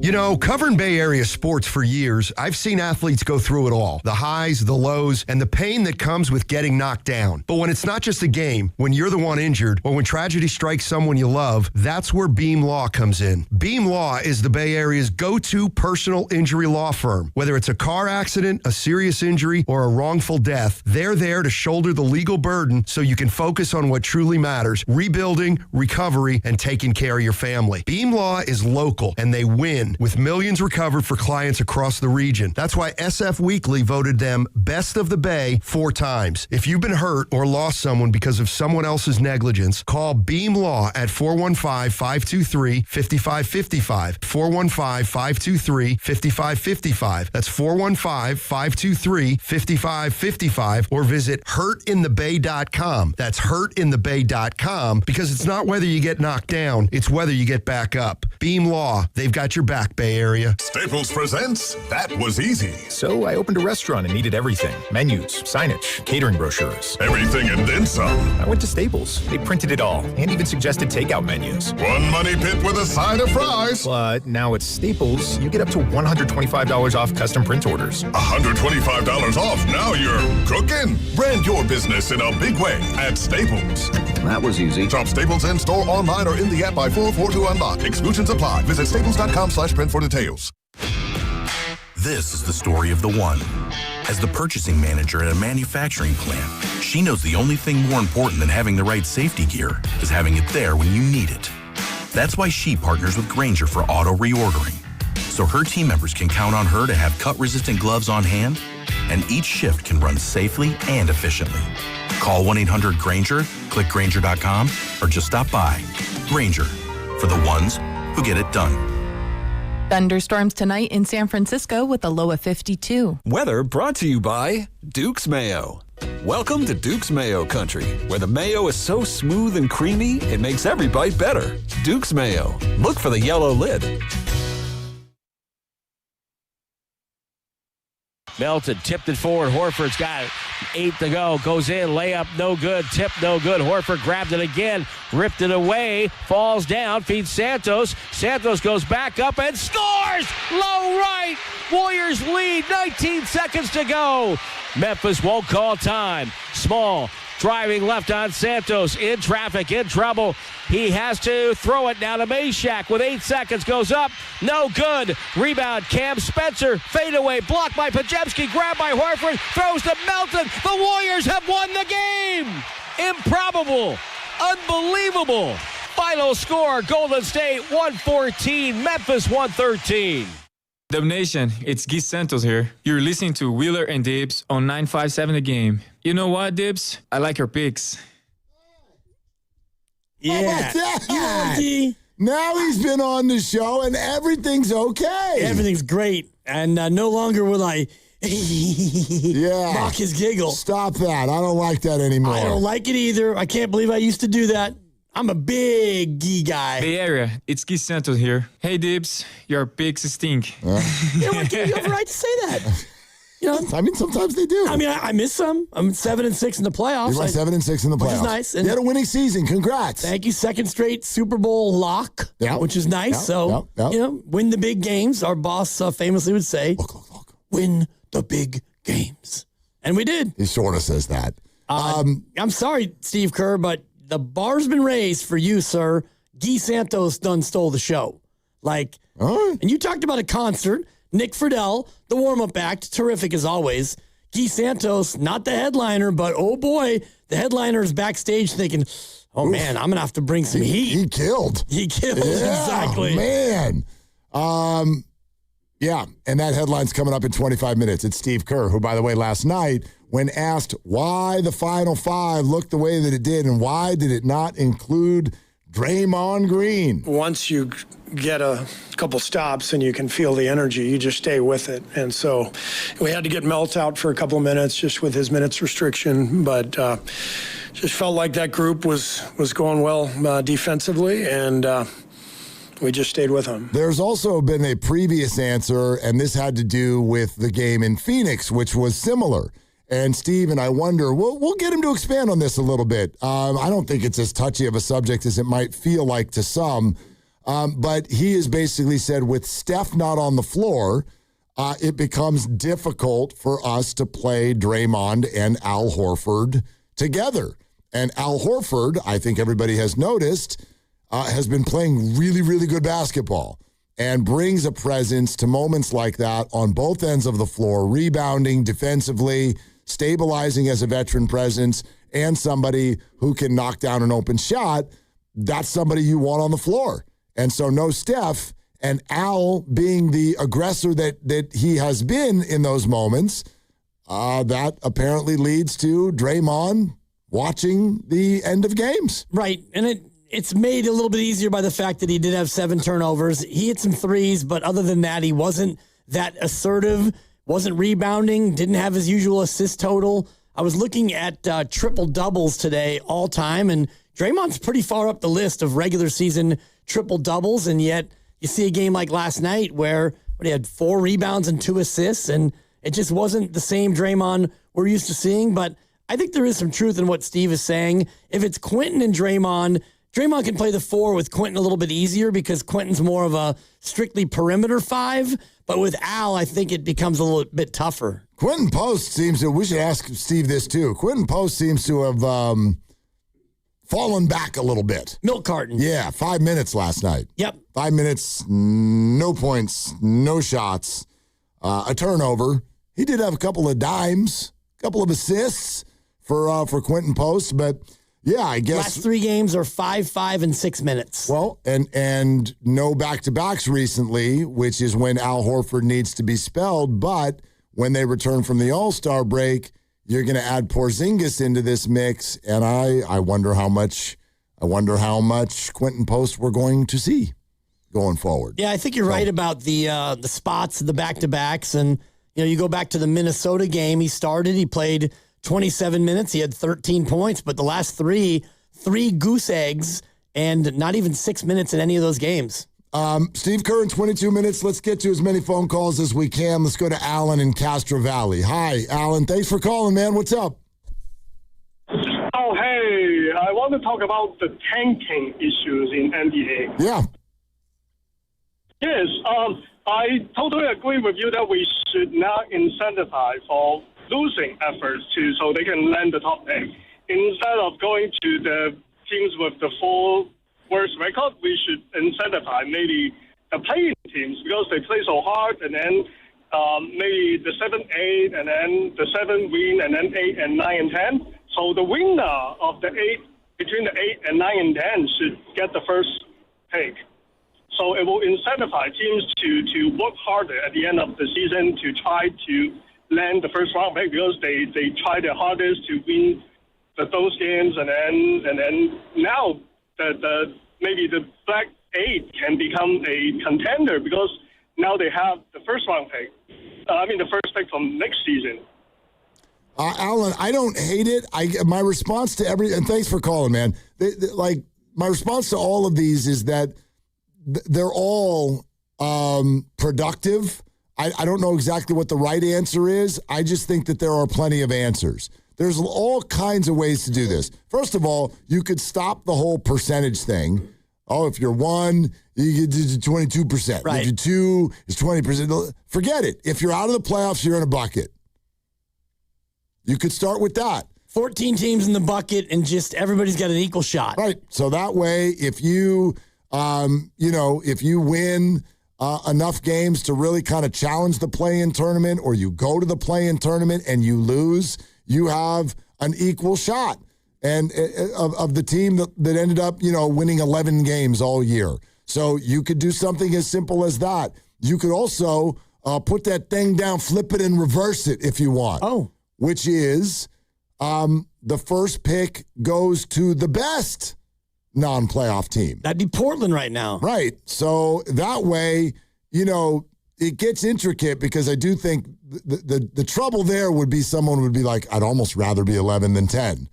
Speaker 18: You know, covering Bay Area sports for years, I've seen athletes go through it all. The highs, the lows, and the pain that comes with getting knocked down. But when it's not just a game, when you're the one injured, or when tragedy strikes someone you love, that's where Beam Law comes in. Beam Law is the Bay Area's go-to personal injury law firm. Whether it's a car accident, a serious injury, or a wrongful death, they're there to shoulder the legal burden so you can focus on what truly matters: rebuilding, recovery, and taking care of your family. Beam Law is local, and they win, with millions recovered for clients across the region. That's why SF Weekly voted them Best of the Bay 4 times. If you've been hurt or lost someone because of someone else's negligence, call Beam Law at 415-523-5555. 415-523-5555. That's 415-523-5555. Or visit hurtinthebay.com. That's hurtinthebay.com, because it's not whether you get knocked down, it's whether you get back up. Beam Law, they've got your back, Bay Area.
Speaker 19: Staples presents That Was Easy.
Speaker 4: So I opened a restaurant and needed everything. Menus, signage, catering brochures.
Speaker 19: Everything and then some.
Speaker 4: I went to Staples. They printed it all and even suggested takeout menus.
Speaker 19: One money pit with a side of fries.
Speaker 4: But now at Staples, you get up to $125 off custom print orders.
Speaker 19: $125 off. Now you're cooking. Brand your business in a big way at Staples.
Speaker 3: That was easy.
Speaker 19: Shop Staples in store, online, or in the app by 4/4 to unlock. Exclusions apply. Visit staples.com/print for details.
Speaker 20: This is the story of the one. As the purchasing manager at a manufacturing plant, she knows the only thing more important than having the right safety gear is having it there when you need it. That's why she partners with Grainger for auto reordering, so her team members can count on her to have cut-resistant gloves on hand, and each shift can run safely and efficiently. Call 1-800-GRAINGER, click Grainger.com, or just stop by. Grainger, for the ones who get it done.
Speaker 21: Thunderstorms tonight in San Francisco with a low of 52.
Speaker 30: Weather brought to you by Duke's Mayo. Welcome to Duke's Mayo Country, where the mayo is so smooth and creamy, it makes every bite better. Duke's Mayo. Look for the yellow lid.
Speaker 22: Melton tipped it forward. Horford's got it. 8 to go. Goes in. Layup no good. Tip no good. Horford grabbed it again. Ripped it away. Falls down. Feeds Santos. Santos goes back up and scores! Low right. Warriors lead. 19 seconds to go. Memphis won't call time. Small. Driving left on Santos. In traffic. In trouble. He has to throw it now to Meshack with 8 seconds. Goes up. No good. Rebound. Cam Spencer. Fadeaway. Blocked by Pajemski. Grabbed by Horford. Throws to Melton. The Warriors have won the game. Improbable. Unbelievable. Final score. Golden State 114. Memphis 113.
Speaker 12: Dub Nation, it's Guy Santos here. You're listening to Wheeler and Dibs on 957 The Game. You know what, Dibs? I like your picks.
Speaker 6: Yeah. Now he's been on the show and everything's okay.
Speaker 5: Everything's great. And no longer will I mock his giggle.
Speaker 6: Stop that. I don't like that anymore.
Speaker 5: I don't like it either. I can't believe I used to do that. I'm a big Guy guy.
Speaker 12: Bay Area, it's Guy Santos here. Hey, Dibs, your picks stink.
Speaker 5: You know what? You have a right to say that. You know,
Speaker 6: I mean, sometimes they do.
Speaker 5: I mean, I miss some. I'm 7-6 in the playoffs.
Speaker 6: You're 7-6 in the playoffs.
Speaker 5: Which is nice.
Speaker 6: And you had a winning season. Congrats.
Speaker 5: Thank you. Second straight Super Bowl lock, which is nice. You know, win the big games. Our boss famously would say, look. Win the big games. And we did.
Speaker 6: He sort of says that.
Speaker 5: I'm sorry, Steve Kerr, but the bar's been raised for you, sir. Guy Santos done stole the show. And you talked about a concert. Nick Friedel, the warm-up act, terrific as always. Guy Santos, not the headliner, but oh boy, the headliner is backstage thinking, oh man, I'm going to have to bring some heat.
Speaker 6: He killed.
Speaker 5: Exactly.
Speaker 6: Man. Yeah, and that headline's coming up in 25 minutes. It's Steve Kerr, who, by the way, last night, when asked why the Final Five looked the way that it did and why did it not include Draymond Green.
Speaker 23: Once you get a couple stops and you can feel the energy, you just stay with it. And so we had to get Melt out for a couple of minutes just with his minutes restriction, but just felt like that group was going well defensively, and we just stayed with him.
Speaker 6: There's also been a previous answer, and this had to do with the game in Phoenix, which was similar. And Steve, and I wonder, we'll get him to expand on this a little bit. I don't think it's as touchy of a subject as it might feel like to some. But he has basically said with Steph not on the floor, it becomes difficult for us to play Draymond and Al Horford together. And Al Horford, I think everybody has noticed, has been playing really, really good basketball and brings a presence to moments like that on both ends of the floor, rebounding defensively, stabilizing as a veteran presence, and somebody who can knock down an open shot. That's somebody you want on the floor. And so no Steph, and Al being the aggressor that he has been in those moments, that apparently leads to Draymond watching the end of games.
Speaker 5: Right, and it's made a little bit easier by the fact that he did have 7 turnovers. He hit some threes, but other than that, he wasn't that assertive, wasn't rebounding, didn't have his usual assist total. I was looking at triple-doubles today all time, and Draymond's pretty far up the list of regular season triple-doubles, and yet you see a game like last night where he had 4 rebounds and 2 assists, and it just wasn't the same Draymond we're used to seeing. But I think there is some truth in what Steve is saying. If it's Quentin and Draymond can play the 4 with Quentin a little bit easier because Quentin's more of a strictly perimeter 5. But with Al, I think it becomes a little bit tougher.
Speaker 6: Quentin Post seems to, we should ask Steve this too. Quentin Post seems to have fallen back a little bit.
Speaker 5: Milk carton.
Speaker 6: Yeah, 5 minutes last night.
Speaker 5: Yep.
Speaker 6: 5 minutes, no points, no shots, a turnover. He did have a couple of dimes, a couple of assists for Quentin Post, but yeah, I guess
Speaker 5: last 3 games are 5, 5, and 6 minutes.
Speaker 6: Well, and no back-to-backs recently, which is when Al Horford needs to be spelled. But when they return from the All-Star break, you're going to add Porzingis into this mix, and I wonder how much Quentin Post we're going to see going forward.
Speaker 5: Yeah, I think you're right about the spots, the back-to-backs, and you go back to the Minnesota game. He started, he played 27 minutes. He had 13 points, but the last three goose eggs and not even 6 minutes in any of those games.
Speaker 6: Steve Kerr in 22 minutes. Let's get to as many phone calls as we can. Let's go to Alan in Castro Valley. Hi, Alan. Thanks for calling, man. What's up?
Speaker 1: Oh, hey. I want to talk about the tanking issues in NBA.
Speaker 6: Yeah.
Speaker 1: Yes. I totally agree with you that we should not incentivize for losing efforts so they can land the top pick. Instead of going to the teams with the 4 worst record, we should incentivize maybe the playing teams because they play so hard, and then maybe the 7, 8, and then the 7 win, and then 8 and 9 and 10. So the winner of the 8 between the 8 and 9 and 10 should get the first pick. So it will incentivize teams to work harder at the end of the season to try to land the first round pick because they try their hardest to win those games, and then now maybe the Black 8 can become a contender because now they have the first round pick. The first pick from next season.
Speaker 6: Alan, I don't hate it. My response to and thanks for calling, man. My response to all of these is that they're all productive. I don't know exactly what the right answer is. I just think that there are plenty of answers. There's all kinds of ways to do this. First of all, you could stop the whole percentage thing. Oh, if you're 1, you get to 22%.
Speaker 5: Right.
Speaker 6: If you're 2, it's 20%. Forget it. If you're out of the playoffs, you're in a bucket. You could start with that.
Speaker 5: 14 teams in the bucket, and just everybody's got an equal shot.
Speaker 6: Right. So that way, if you win enough games to really kind of challenge the play-in tournament, or you go to the play-in tournament and you lose, you have an equal shot and of the team that ended up, winning 11 games all year. So you could do something as simple as that. You could also put that thing down, flip it, and reverse it if you want.
Speaker 5: Oh.
Speaker 6: Which is the first pick goes to the best non-playoff team.
Speaker 5: That'd be Portland right now.
Speaker 6: Right. So that way, it gets intricate because I do think the trouble there would be someone would be like, I'd almost rather be 11 than 10.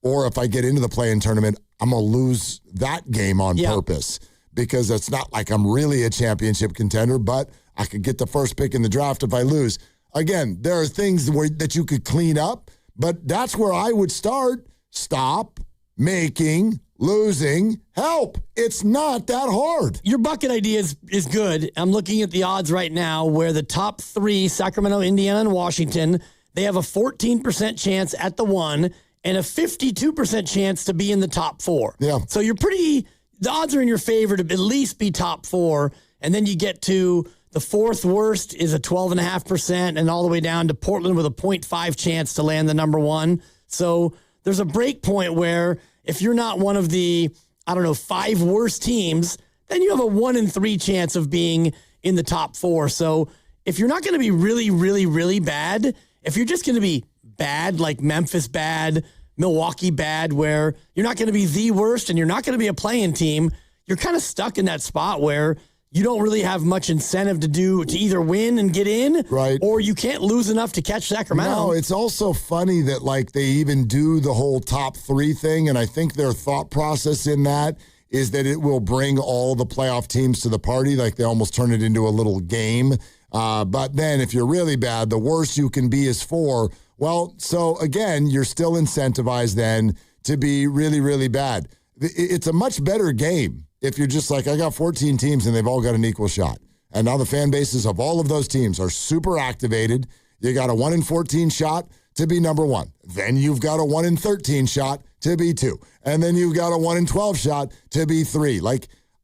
Speaker 6: Or if I get into the play-in tournament, I'm going to lose that game on purpose because it's not like I'm really a championship contender, but I could get the first pick in the draft if I lose. Again, there are things that you could clean up, but that's where I would start. Stop making losing. Help. It's not that hard.
Speaker 5: Your bucket idea is good. I'm looking at the odds right now where the top 3, Sacramento, Indiana, and Washington, they have a 14% chance at the 1 and a 52% chance to be in the top 4.
Speaker 6: Yeah.
Speaker 5: So the odds are in your favor to at least be top 4. And then you get to the 4th worst is a 12.5% and all the way down to Portland with a 0.5 chance to land the number 1. So there's a break point where if you're not one of the, 5 worst teams, then you have a 1 in 3 chance of being in the top 4. So if you're not going to be really, really, really bad, if you're just going to be bad, like Memphis bad, Milwaukee bad, where you're not going to be the worst and you're not going to be a play-in team, you're kind of stuck in that spot where you don't really have much incentive to either win and get in,
Speaker 6: right?
Speaker 5: Or you can't lose enough to catch Sacramento.
Speaker 6: No, it's also funny that they even do the whole top 3 thing, and I think their thought process in that is that it will bring all the playoff teams to the party. Like they almost turn it into a little game. But then if you're really bad, the worst you can be is 4. Well, so again, you're still incentivized then to be really, really bad. It's a much better game if you're just I got 14 teams and they've all got an equal shot. And now the fan bases of all of those teams are super activated. You got a 1 in 14 shot to be number 1. Then you've got a 1 in 13 shot to be 2. And then you've got a 1 in 12 shot to be 3.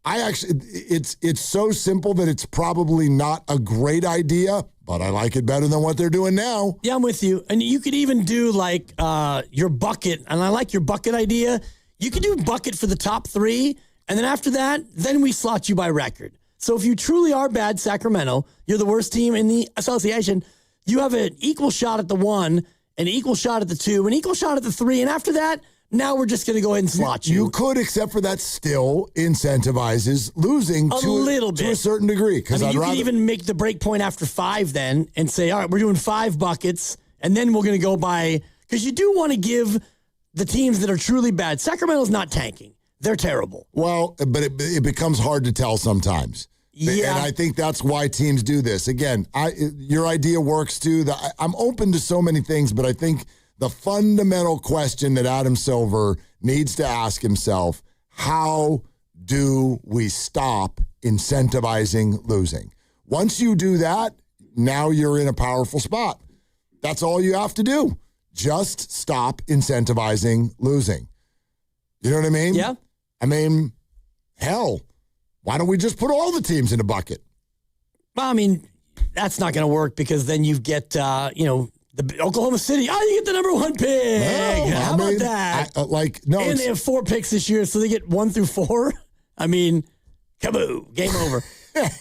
Speaker 6: It's so simple that it's probably not a great idea, but I like it better than what they're doing now.
Speaker 5: Yeah, I'm with you. And you could even do your bucket, and I like your bucket idea. You could do bucket for the top 3, and then after that, then we slot you by record. So if you truly are bad, Sacramento, you're the worst team in the association, you have an equal shot at the 1, an equal shot at the 2, an equal shot at the 3, and after that, now we're just going to go ahead and slot you.
Speaker 6: You could, except for that still incentivizes losing to a certain degree.
Speaker 5: You could even make the break point after 5 then and say, all right, we're doing 5 buckets, and then we're going to go by, because you do want to give the teams that are truly bad. Sacramento's not tanking. They're terrible.
Speaker 6: Well, but it becomes hard to tell sometimes.
Speaker 5: Yeah.
Speaker 6: And I think that's why teams do this. Again, your idea works too. I'm open to so many things, but I think the fundamental question that Adam Silver needs to ask himself, how do we stop incentivizing losing? Once you do that, now you're in a powerful spot. That's all you have to do. Just stop incentivizing losing. You know what I mean?
Speaker 5: Yeah.
Speaker 6: I mean, hell, why don't we just put all the teams in a bucket?
Speaker 5: Well, I mean, that's not going to work because then you get, the Oklahoma City. You get the number 1 pick.
Speaker 6: No,
Speaker 5: How about that?
Speaker 6: And
Speaker 5: they have 4 picks this year, so they get 1 through 4. I mean, kaboo, game over.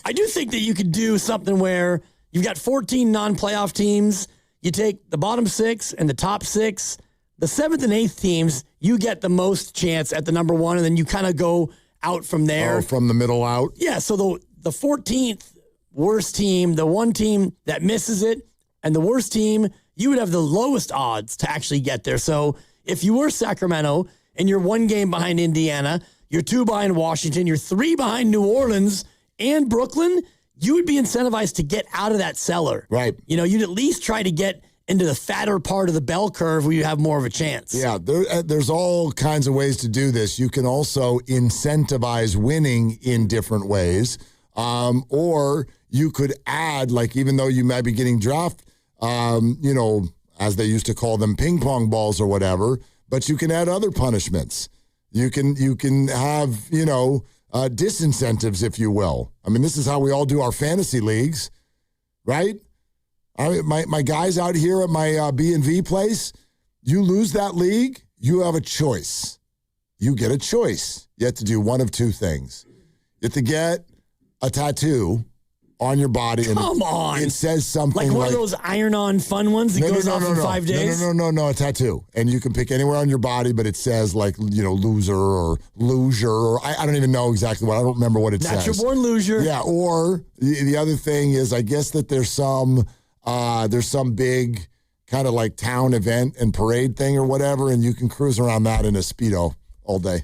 Speaker 5: I do think that you could do something where you've got 14 non-playoff teams. You take the bottom 6 and the top 6. The 7th and 8th teams, you get the most chance at the number 1, and then you kind of go out from there.
Speaker 6: Oh, from the middle out?
Speaker 5: Yeah, so the 14th worst team, the one team that misses it, and the worst team, you would have the lowest odds to actually get there. So if you were Sacramento and you're 1 game behind Indiana, you're 2 behind Washington, you're 3 behind New Orleans and Brooklyn, you would be incentivized to get out of that cellar.
Speaker 6: Right.
Speaker 5: You'd at least try to get into the fatter part of the bell curve where you have more of a chance.
Speaker 6: Yeah, there's all kinds of ways to do this. You can also incentivize winning in different ways. Or you could add, even though you might be getting draft, as they used to call them, ping pong balls or whatever, but you can add other punishments. You can have, disincentives, if you will. I mean, this is how we all do our fantasy leagues, right? My guys out here at my B&V place, you lose that league, you have a choice. You get a choice. You have to do one of 2 things. You have to get a tattoo on your body.
Speaker 5: Come on.
Speaker 6: It says something
Speaker 5: like one of those iron-on fun ones that goes off in 5 days?
Speaker 6: No, a tattoo. And you can pick anywhere on your body, but it says loser or loser, or I don't even know exactly what. I don't remember what it says.
Speaker 5: Natural born loser.
Speaker 6: Yeah, or the other thing is I guess that there's some big kind of town event and parade thing or whatever, and you can cruise around that in a Speedo all day.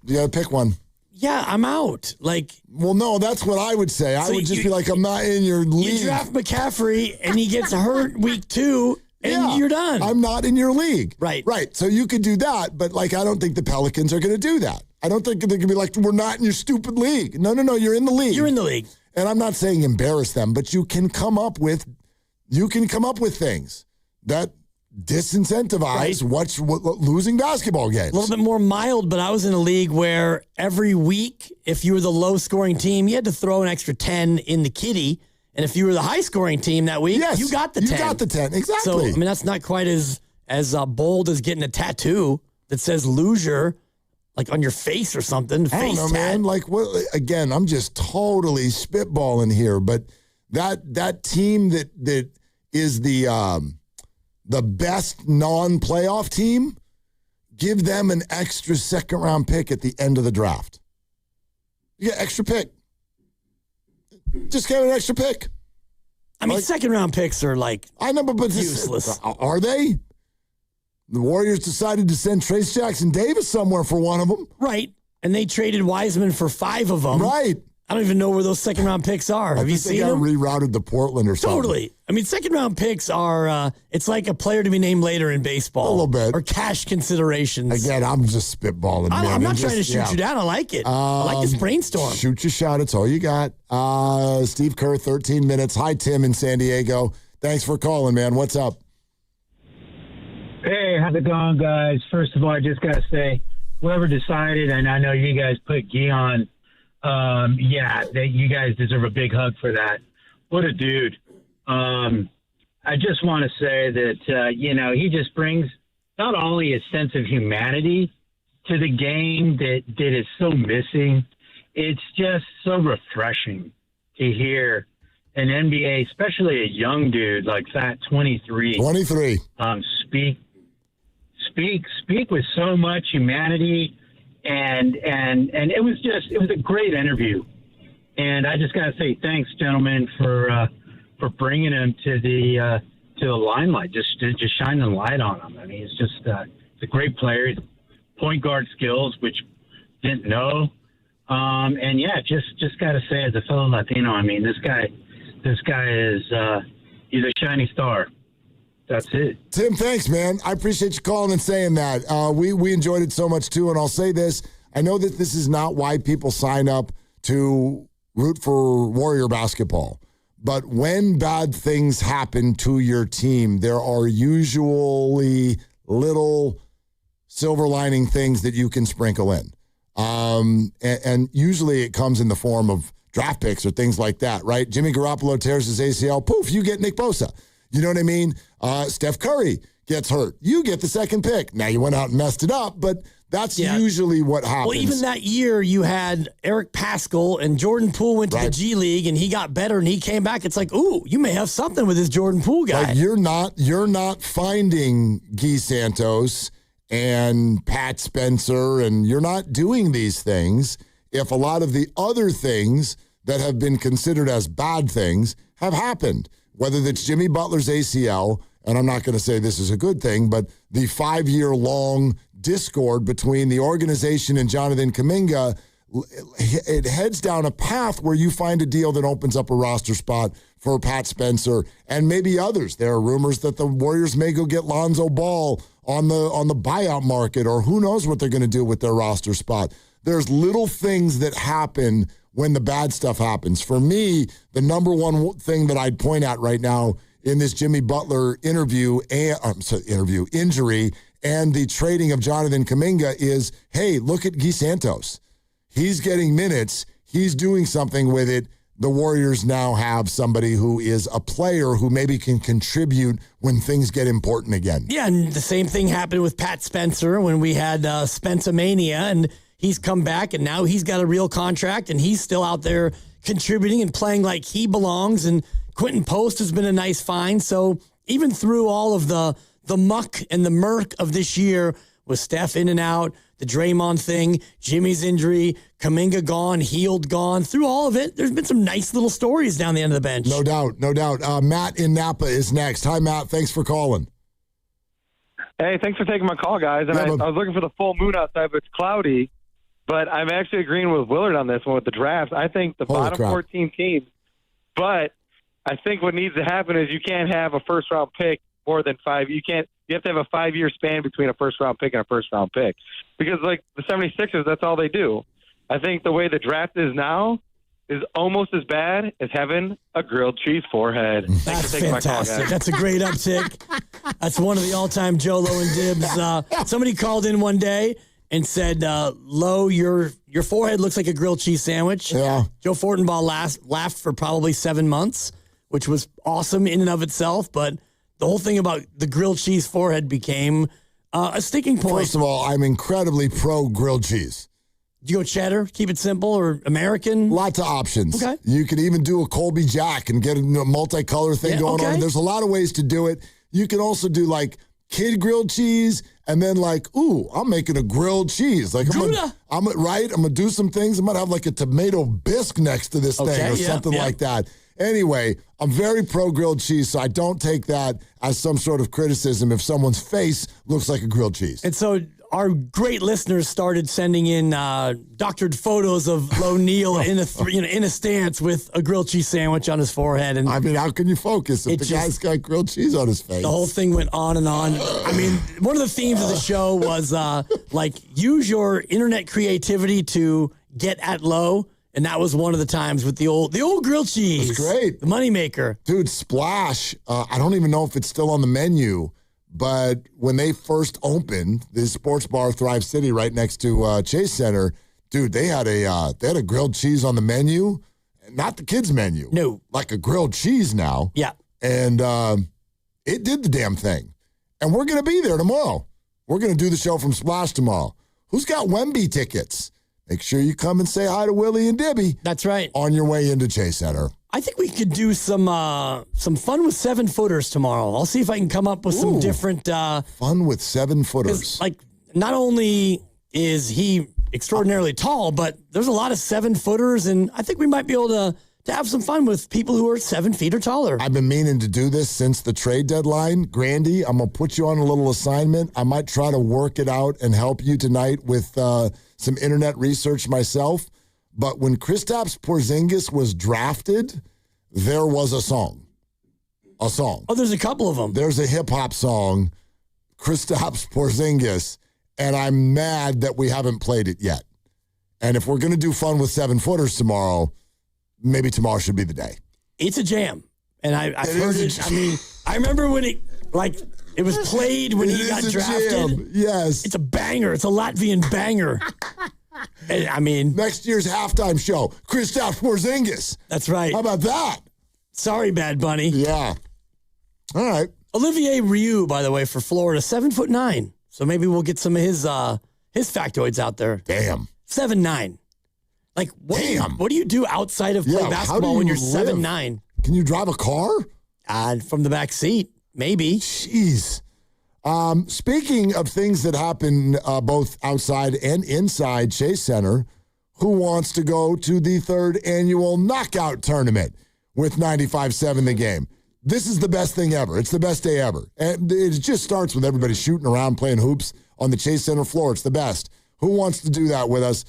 Speaker 6: You got to pick one.
Speaker 5: Yeah, I'm out.
Speaker 6: Well, no, that's what I would say. I would just be I'm not in your league.
Speaker 5: You draft McCaffrey and he gets hurt week 2, And you're done.
Speaker 6: I'm not in your league.
Speaker 5: Right.
Speaker 6: Right. So you could do that, but I don't think the Pelicans are going to do that. I don't think they're going to be like, we're not in your stupid league. No, you're in the league.
Speaker 5: You're in the league.
Speaker 6: And I'm not saying embarrass them, but you can come up with things that disincentivize what losing basketball games.
Speaker 5: A little bit more mild, but I was in a league where every week, if you were the low-scoring team, you had to throw an extra 10 in the kitty. And if you were the high-scoring team that week, you got the 10.
Speaker 6: You got the 10, exactly.
Speaker 5: So, that's not quite as bold as getting a tattoo that says loser, on your face or something.
Speaker 6: I don't know, man. Again, I'm just totally spitballing here, but that team that is the best non-playoff team, give them an extra second-round pick at the end of the draft. You get extra pick. Just give an extra pick.
Speaker 5: Second-round picks are
Speaker 6: I know, but
Speaker 5: useless.
Speaker 6: Are they? The Warriors decided to send Trace Jackson Davis somewhere for one of them.
Speaker 5: Right. And they traded Wiseman for 5 of them.
Speaker 6: Right.
Speaker 5: I don't even know where those second-round picks are. Have you seen them?
Speaker 6: They got rerouted to Portland or something.
Speaker 5: Totally. Second-round picks are, it's like a player to be named later in baseball.
Speaker 6: A little bit.
Speaker 5: Or cash considerations.
Speaker 6: Again, I'm just spitballing.
Speaker 5: I'm not trying to shoot you down. I like it. I like this brainstorm.
Speaker 6: Shoot your shot. It's all you got. Steve Kerr, 13 minutes. Hi, Tim in San Diego. Thanks for calling, man. What's up?
Speaker 2: Hey, how's it going, guys? First of all, I just got to say, whoever decided, and I know you guys put Guy on, that you guys deserve a big hug for that. What a dude. I just want to say that, he just brings not only a sense of humanity to the game that is so missing, it's just so refreshing to hear an NBA, especially a young dude like that, 23. Speak with so much humanity, and it was a great interview. And I just got to say thanks, gentlemen, for bringing him to the limelight, just shining the light on him. It's just it's a great player, point guard skills, which didn't know. Just got to say, as a fellow Latino, this guy is he's a shining star. That's it.
Speaker 6: Tim, thanks, man. I appreciate you calling and saying that. We enjoyed it so much, too. And I'll say this. I know that this is not why people sign up to root for Warrior basketball. But when bad things happen to your team, there are usually little silver lining things that you can sprinkle in. And usually it comes in the form of draft picks or things like that, right? Jimmy Garoppolo tears his ACL. Poof, you get Nick Bosa. You know what I mean? Steph Curry gets hurt. You get the second pick. Now, you went out and messed it up, but that's usually what happens.
Speaker 5: Well, even that year, you had Eric Paschall and Jordan Poole went to the G League, and he got better, and he came back. It's like, ooh, you may have something with this Jordan Poole guy.
Speaker 6: You're not finding Guy Santos and Pat Spencer, and you're not doing these things if a lot of the other things that have been considered as bad things have happened. Whether that's Jimmy Butler's ACL, and I'm not going to say this is a good thing, but the 5-year-long discord between the organization and Jonathan Kuminga, it heads down a path where you find a deal that opens up a roster spot for Pat Spencer and maybe others. There are rumors that the Warriors may go get Lonzo Ball on the buyout market, or who knows what they're going to do with their roster spot. There's little things that happen when the bad stuff happens. For me, the number one thing that I'd point at right now in this Jimmy Butler injury and the trading of Jonathan Kuminga is, hey, look at Guy Santos. He's getting minutes. He's doing something with it. The Warriors now have somebody who is a player who maybe can contribute when things get important again.
Speaker 5: Yeah, and the same thing happened with Pat Spencer when we had Spencer-mania, and he's come back, and now he's got a real contract, and he's still out there contributing and playing like he belongs. And Quentin Post has been a nice find. So even through all of the muck and the murk of this year, with Steph in and out, the Draymond thing, Jimmy's injury, Kuminga gone, Hield gone, through all of it, there's been some nice little stories down the end of the bench.
Speaker 6: No doubt. Matt in Napa is next. Hi, Matt. Thanks for calling.
Speaker 7: Hey, thanks for taking my call, guys. And I was looking for the full moon outside, but it's cloudy. But I'm actually agreeing with Willard on this one with the draft. I think the bottom 14 teams. But I think what needs to happen is you can't have a first-round pick more than 5. You have to have a 5-year span between a first-round pick and a first-round pick. Because, like, the 76ers, that's all they do. I think the way the draft is now is almost as bad as having a grilled cheese forehead.
Speaker 5: That's fantastic. That's a great uptick. That's one of the all-time Jolo and Dibs. Somebody called in one day and said, Lo, your forehead looks like a grilled cheese sandwich.
Speaker 6: Yeah.
Speaker 5: Joe Fortenbaugh laughed for probably 7 months, which was awesome in and of itself, but the whole thing about the grilled cheese forehead became a sticking point.
Speaker 6: First of all, I'm incredibly pro grilled cheese.
Speaker 5: Do you go cheddar, keep it simple, or American?
Speaker 6: Lots of options.
Speaker 5: Okay.
Speaker 6: You can even do a Colby Jack and get a multicolor thing going on. There's a lot of ways to do it. You can also do like kid grilled cheese and then like, ooh, I'm making a grilled cheese. Like I'm gonna do some things. I might have like a tomato bisque next to this thing or something like that. Anyway, I'm very pro grilled cheese, so I don't take that as some sort of criticism if someone's face looks like a grilled cheese.
Speaker 5: And so our great listeners started sending in doctored photos of Lo Neal in a stance with a grilled cheese sandwich on his forehead. And
Speaker 6: I mean, how can you focus if the guy's got grilled cheese on his face?
Speaker 5: The whole thing went on and on. I mean, one of the themes of the show was use your internet creativity to get at Lo. And that was one of the times with the old grilled cheese.
Speaker 6: It's great.
Speaker 5: The moneymaker.
Speaker 6: Dude, Splash, I don't even know if it's still on the menu, but when they first opened, the sports bar Thrive City right next to Chase Center, dude, they had a grilled cheese on the menu. Not the kids' menu.
Speaker 5: No.
Speaker 6: Like a grilled cheese now.
Speaker 5: Yeah.
Speaker 6: And it did the damn thing. And we're going to be there tomorrow. We're going to do the show from Splash tomorrow. Who's got Wemby tickets? Make sure you come and say hi to Willie and Dibby.
Speaker 5: That's right.
Speaker 6: On your way into Chase Center.
Speaker 5: I think we could do some fun with 7-footers tomorrow. I'll see if I can come up with some different
Speaker 6: fun with 7-footers.
Speaker 5: Like, not only is he extraordinarily tall, but there's a lot of 7-footers, and I think we might be able to have some fun with people who are 7 feet or taller.
Speaker 6: I've been meaning to do this since the trade deadline. Grandy, I'm going to put you on a little assignment. I might try to work it out and help you tonight with some internet research myself. But when Kristaps Porzingis was drafted, there was a song. A song.
Speaker 5: Oh, there's a couple of them.
Speaker 6: There's a hip-hop song, Kristaps Porzingis, and I'm mad that we haven't played it yet. And if we're going to do fun with 7-footers tomorrow, maybe tomorrow should be the day.
Speaker 5: It's a jam. And I've heard it. I mean, I remember when it was played when he got drafted.
Speaker 6: Jam. Yes.
Speaker 5: It's a banger. It's a Latvian banger. And, I mean,
Speaker 6: next year's halftime show, Kristaps Porzingis.
Speaker 5: That's right.
Speaker 6: How about that?
Speaker 5: Sorry, Bad Bunny.
Speaker 6: Yeah. All right.
Speaker 5: Olivier Rioux, by the way, for Florida, 7'9". So maybe we'll get some of his factoids out there.
Speaker 6: Damn.
Speaker 5: 7'9". Like, what do you do outside of play basketball when you're 7'9"?
Speaker 6: Can you drive a car?
Speaker 5: From the back seat, maybe.
Speaker 6: Jeez. Speaking of things that happen both outside and inside Chase Center, who wants to go to the 3rd annual knockout tournament with 95.7 The Game? This is the best thing ever. It's the best day ever. And it just starts with everybody shooting around, playing hoops on the Chase Center floor. It's the best. Who wants to do that with us?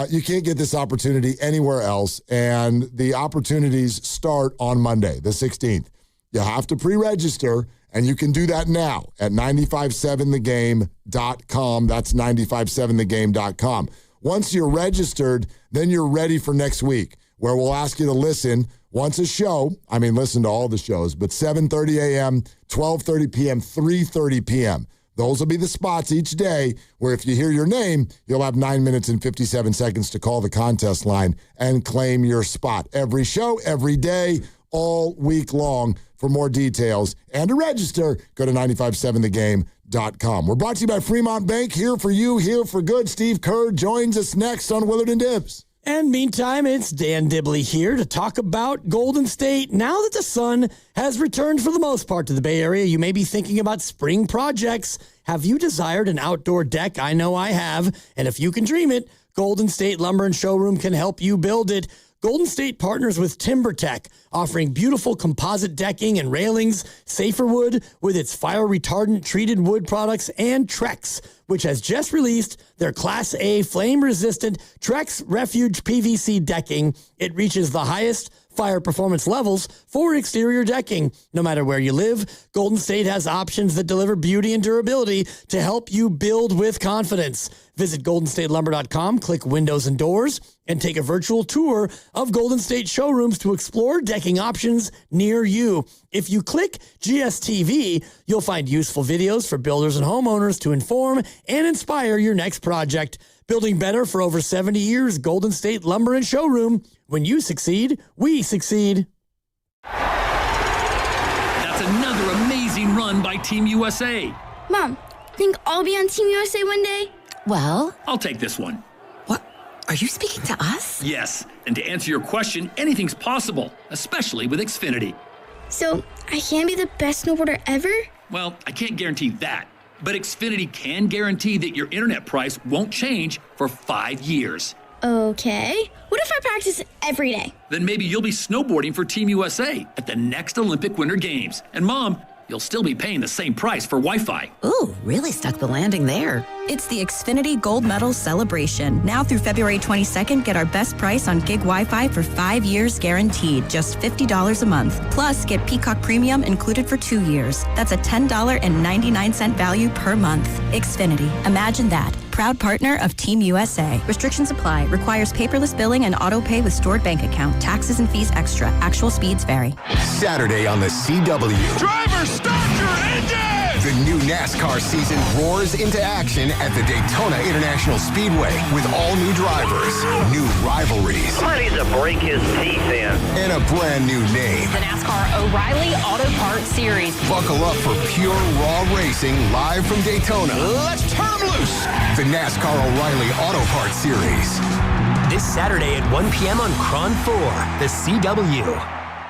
Speaker 6: You can't get this opportunity anywhere else, and the opportunities start on Monday, the 16th. You have to pre-register, and you can do that now at 957thegame.com. That's 957thegame.com. Once you're registered, then you're ready for next week, where we'll ask you to listen once a show. I mean, listen to all the shows, but 7:30 a.m., 12:30 p.m., 3:30 p.m. Those will be the spots each day where if you hear your name, you'll have 9 minutes and 57 seconds to call the contest line and claim your spot. Every show, every day, all week long. For more details and to register, go to 957thegame.com. We're brought to you by Fremont Bank, here for you, here for good. Steve Kerr joins us next on Willard and Dibs.
Speaker 5: And meantime, it's Dan Dibley here to talk about Golden State. Now that the sun has returned for the most part to the Bay Area, you may be thinking about spring projects. Have you desired an outdoor deck? I know I have. And if you can dream it, Golden State Lumber and Showroom can help you build it. Golden State partners with TimberTech, offering beautiful composite decking and railings, Safer Wood with its fire-retardant treated wood products, and Trex, which has just released their Class A flame-resistant Trex Refuge PVC decking. It reaches the highest fire performance levels for exterior decking. No matter where you live, Golden State has options that deliver beauty and durability to help you build with confidence. Visit goldenstatelumber.com, click Windows and Doors, and take a virtual tour of Golden State showrooms to explore decking options near you. If you click GSTV, you'll find useful videos for builders and homeowners to inform and inspire your next project. Building better for over 70 years, Golden State Lumber and Showroom. When you succeed, we succeed.
Speaker 9: That's another amazing run by Team USA.
Speaker 8: Mom, think I'll be on Team USA one day?
Speaker 9: Well, I'll take this one.
Speaker 10: What? Are you speaking to us?
Speaker 9: Yes, and to answer your question, anything's possible, especially with Xfinity.
Speaker 8: So, I can be the best snowboarder ever?
Speaker 9: Well, I can't guarantee that, but Xfinity can guarantee that your internet price won't change for 5 years.
Speaker 8: Okay. What if I practice every day?
Speaker 9: Then maybe you'll be snowboarding for Team USA at the next Olympic Winter Games. And Mom, you'll still be paying the same price for Wi-Fi.
Speaker 10: Ooh, really stuck the landing there.
Speaker 11: It's the Xfinity Gold Medal Celebration. Now through February 22nd, get our best price on gig Wi-Fi for 5 years guaranteed, just $50 a month. Plus, get Peacock Premium included for 2 years. That's a $10.99 value per month. Xfinity. Imagine that. Proud partner of Team USA. Restrictions apply. Requires paperless billing and auto pay with stored bank account. Taxes and fees extra. Actual speeds vary.
Speaker 13: Saturday on the CW.
Speaker 19: Driver, start your engine!
Speaker 13: The new NASCAR season roars into action at the Daytona International Speedway with all new drivers, new rivalries.
Speaker 14: Somebody needs to break his teeth in.
Speaker 13: And a brand new name.
Speaker 24: The NASCAR O'Reilly Auto Parts Series.
Speaker 13: Buckle up for pure raw racing live from Daytona.
Speaker 14: Let's turn 'em loose!
Speaker 13: The NASCAR O'Reilly Auto Parts Series.
Speaker 25: This Saturday at 1 p.m. on Cron 4, the CW.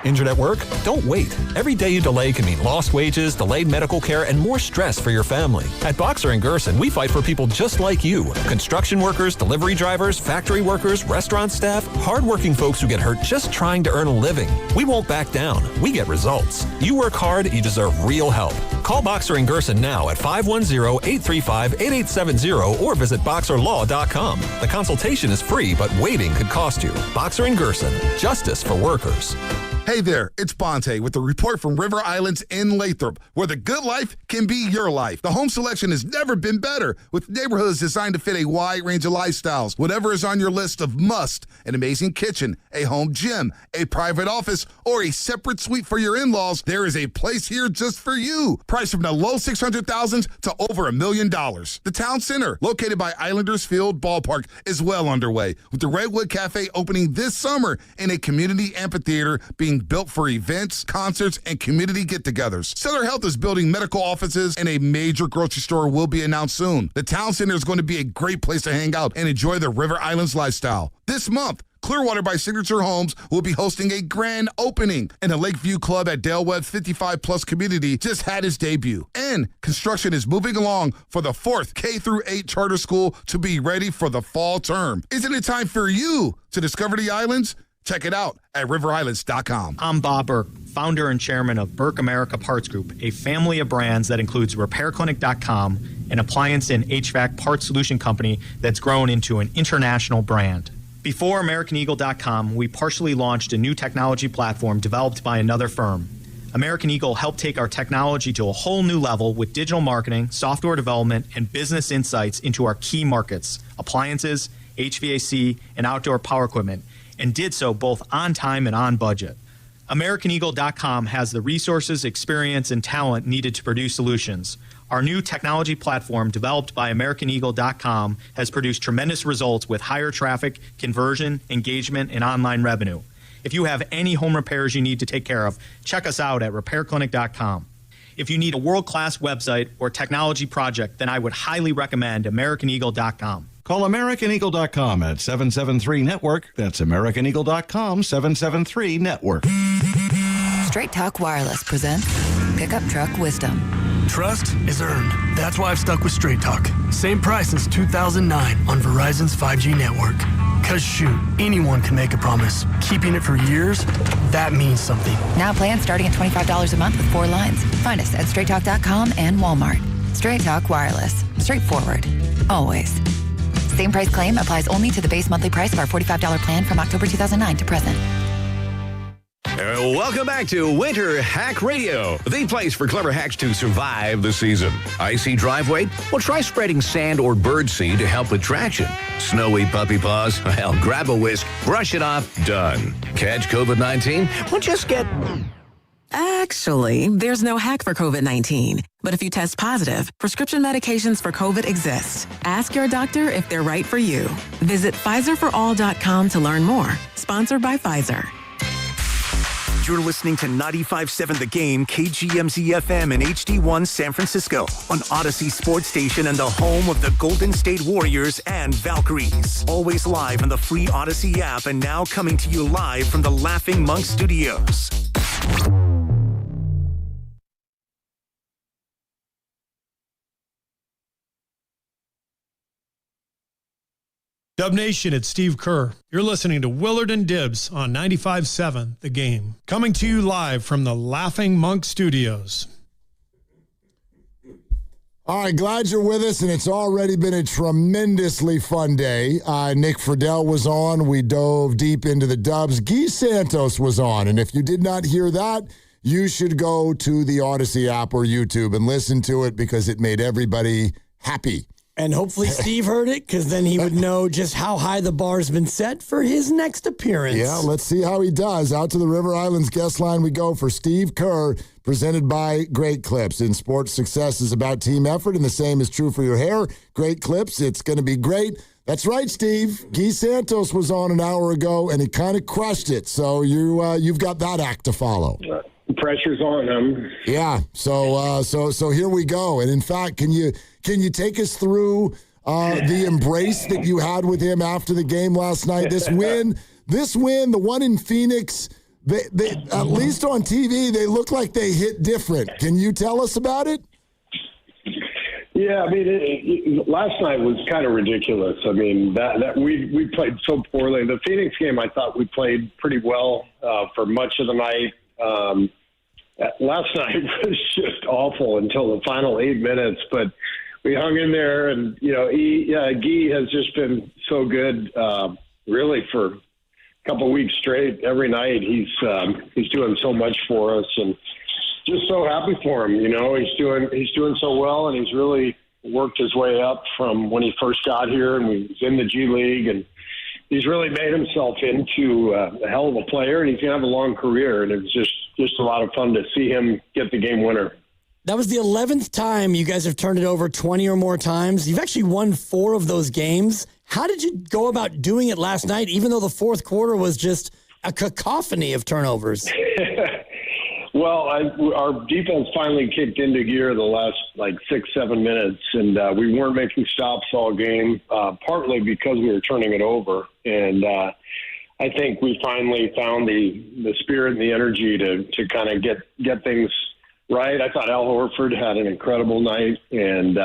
Speaker 30: Injured at work? Don't wait. Every day you delay can mean lost wages, delayed medical care, and more stress for your family. At Boxer & Gerson, we fight for people just like you. Construction workers, delivery drivers, factory workers, restaurant staff, hardworking folks who get hurt just trying to earn a living. We won't back down. We get results. You work hard, you deserve real help. Call Boxer & Gerson now at 510-835-8870 or visit boxerlaw.com. The consultation is free, but waiting could cost you. Boxer & Gerson. Justice for workers.
Speaker 26: Hey there, it's Bonte with a report from River Islands in Lathrop, where the good life can be your life. The home selection has never been better, with neighborhoods designed to fit a wide range of lifestyles. Whatever is on your list of must, an amazing kitchen, a home gym, a private office, or a separate suite for your in-laws, there is a place here just for you. Priced from the low $600,000 to over $1 million. The town center, located by Islanders Field Ballpark, is well underway, with the Redwood Cafe opening this summer and a community amphitheater being built for events, concerts, and community get-togethers. Sutter Health is building medical offices, and a major grocery store will be announced soon. The town center is going to be a great place to hang out and enjoy the River Islands lifestyle. This month, Clearwater by Signature Homes will be hosting a grand opening, and the Lakeview Club at Dale Webb 55-plus community just had its debut. And construction is moving along for the 4th K-8 charter school to be ready for the fall term. Isn't it time for you to discover the islands? Check it out at riverislands.com.
Speaker 27: I'm Bob Burke, founder and chairman of Burke America Parts Group, a family of brands that includes RepairClinic.com, an appliance and HVAC parts solution company that's grown into an international brand. Before AmericanEagle.com, we partially launched a new technology platform developed by another firm. American Eagle helped take our technology to a whole new level with digital marketing, software development, and business insights into our key markets, appliances, HVAC, and outdoor power equipment, and did so both on time and on budget. AmericanEagle.com has the resources, experience, and talent needed to produce solutions. Our new technology platform, developed by AmericanEagle.com, has produced tremendous results with higher traffic, conversion, engagement, and online revenue. If you have any home repairs you need to take care of, check us out at RepairClinic.com. If you need a world-class website or technology project, then I would highly recommend AmericanEagle.com.
Speaker 28: Call AmericanEagle.com at 773-NETWORK. That's AmericanEagle.com, 773-NETWORK.
Speaker 29: Straight Talk Wireless presents Pickup Truck Wisdom.
Speaker 31: Trust is earned. That's why I've stuck with Straight Talk. Same price since 2009 on Verizon's 5G network. Cause shoot, anyone can make a promise. Keeping it for years, that means something.
Speaker 29: Now plans starting at $25 a month with 4 lines. Find us at StraightTalk.com and Walmart. Straight Talk Wireless. Straightforward. Always. Same price claim applies only to the base monthly price of our $45 plan from October 2009 to present.
Speaker 3: Welcome back to Winter Hack Radio, the place for clever hacks to survive the season. Icy driveway? Well, try spreading sand or birdseed to help with traction. Snowy puppy paws? Well, grab a whisk, brush it off, done. Catch COVID-19? Well, just get...
Speaker 10: Actually, there's no hack for COVID-19. But if you test positive, prescription medications for COVID exist. Ask your doctor if they're right for you. Visit PfizerForAll.com to learn more. Sponsored by Pfizer.
Speaker 4: You're listening to 95.7 The Game, KGMZ-FM and HD1 San Francisco on Odyssey Sports Station and the home of the Golden State Warriors and Valkyries. Always live on the free Odyssey app and now coming to you live from the Laughing Monk Studios.
Speaker 12: Dub Nation, it's Steve Kerr. You're listening to Willard and Dibbs on 95.7 The Game. Coming to you live from the Laughing Monk Studios.
Speaker 6: All right, glad you're with us, and it's already been a tremendously fun day. Nick Friedel was on. We dove deep into the Dubs. Guy Santos was on, and if you did not hear that, you should go to the Odyssey app or YouTube and listen to it because it made everybody happy.
Speaker 5: And hopefully Steve heard it, because then he would know just how high the bar's been set for his next appearance.
Speaker 6: Yeah, let's see how he does. Out to the River Islands guest line we go for Steve Kerr, presented by Great Clips. In sports, success is about team effort, and the same is true for your hair. Great Clips, it's going to be great. That's right, Steve. Guy Santos was on an hour ago, and he kind of crushed it. So you've got that act to follow.
Speaker 15: Pressure's on him.
Speaker 6: Yeah. So here we go. And in fact, can you take us through the embrace that you had with him after the game last night? This win, the one in Phoenix. They at least on TV, they look like they hit different. Can you tell us about it?
Speaker 15: Yeah, I mean, last night was kind of ridiculous. I mean, that we played so poorly. The Phoenix game, I thought we played pretty well for much of the night. Last night was just awful until the final 8 minutes, but we hung in there, and Guy has just been so good, really for a couple of weeks straight. Every night he's doing so much for us, and just so happy for him. He's doing so well, and he's really worked his way up from when he first got here, and he was in the G League, and he's really made himself into a hell of a player, and he's going to have a long career. And it was just a lot of fun to see him get the game winner.
Speaker 5: That was the 11th time you guys have turned it over 20 or more times. You've actually won 4 of those games. How did you go about doing it last night, even though the fourth quarter was just a cacophony of turnovers?
Speaker 15: Well, our defense finally kicked into gear the last 6-7 minutes, and we weren't making stops all game, partly because we were turning it over. And I think we finally found the spirit and the energy to kind of get things right. I thought Al Horford had an incredible night, and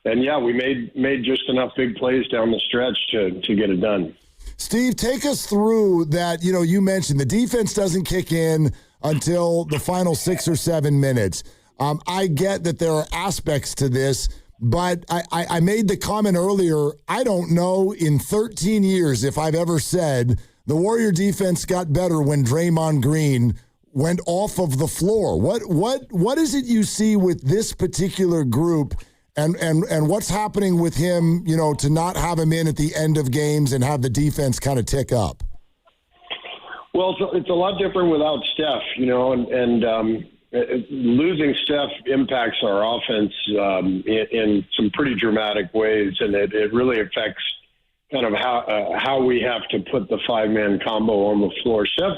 Speaker 15: yeah, we made just enough big plays down the stretch to get it done.
Speaker 6: Steve, take us through that. You mentioned the defense doesn't kick in until the final 6 or 7 minutes. I get that there are aspects to this, but I made the comment earlier, I don't know in 13 years if I've ever said the Warrior defense got better when Draymond Green went off of the floor. What is it you see with this particular group, and what's happening with him, to not have him in at the end of games and have the defense kind of tick up?
Speaker 15: Well, it's a lot different without Steph, and losing Steph impacts our offense in some pretty dramatic ways, and it really affects kind of how we have to put the 5-man combo on the floor. Steph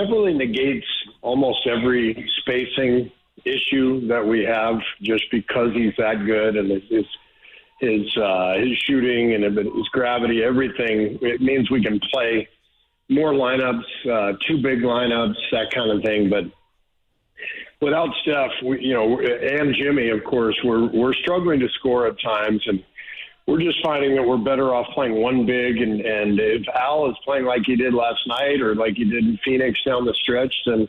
Speaker 15: really negates almost every spacing issue that we have just because he's that good, and his shooting and his gravity, everything. It means we can play more lineups, 2 big lineups, that kind of thing. But without Steph, and Jimmy, of course, we're struggling to score at times, and we're just finding that we're better off playing 1 big. And if Al is playing like he did last night or like he did in Phoenix down the stretch, then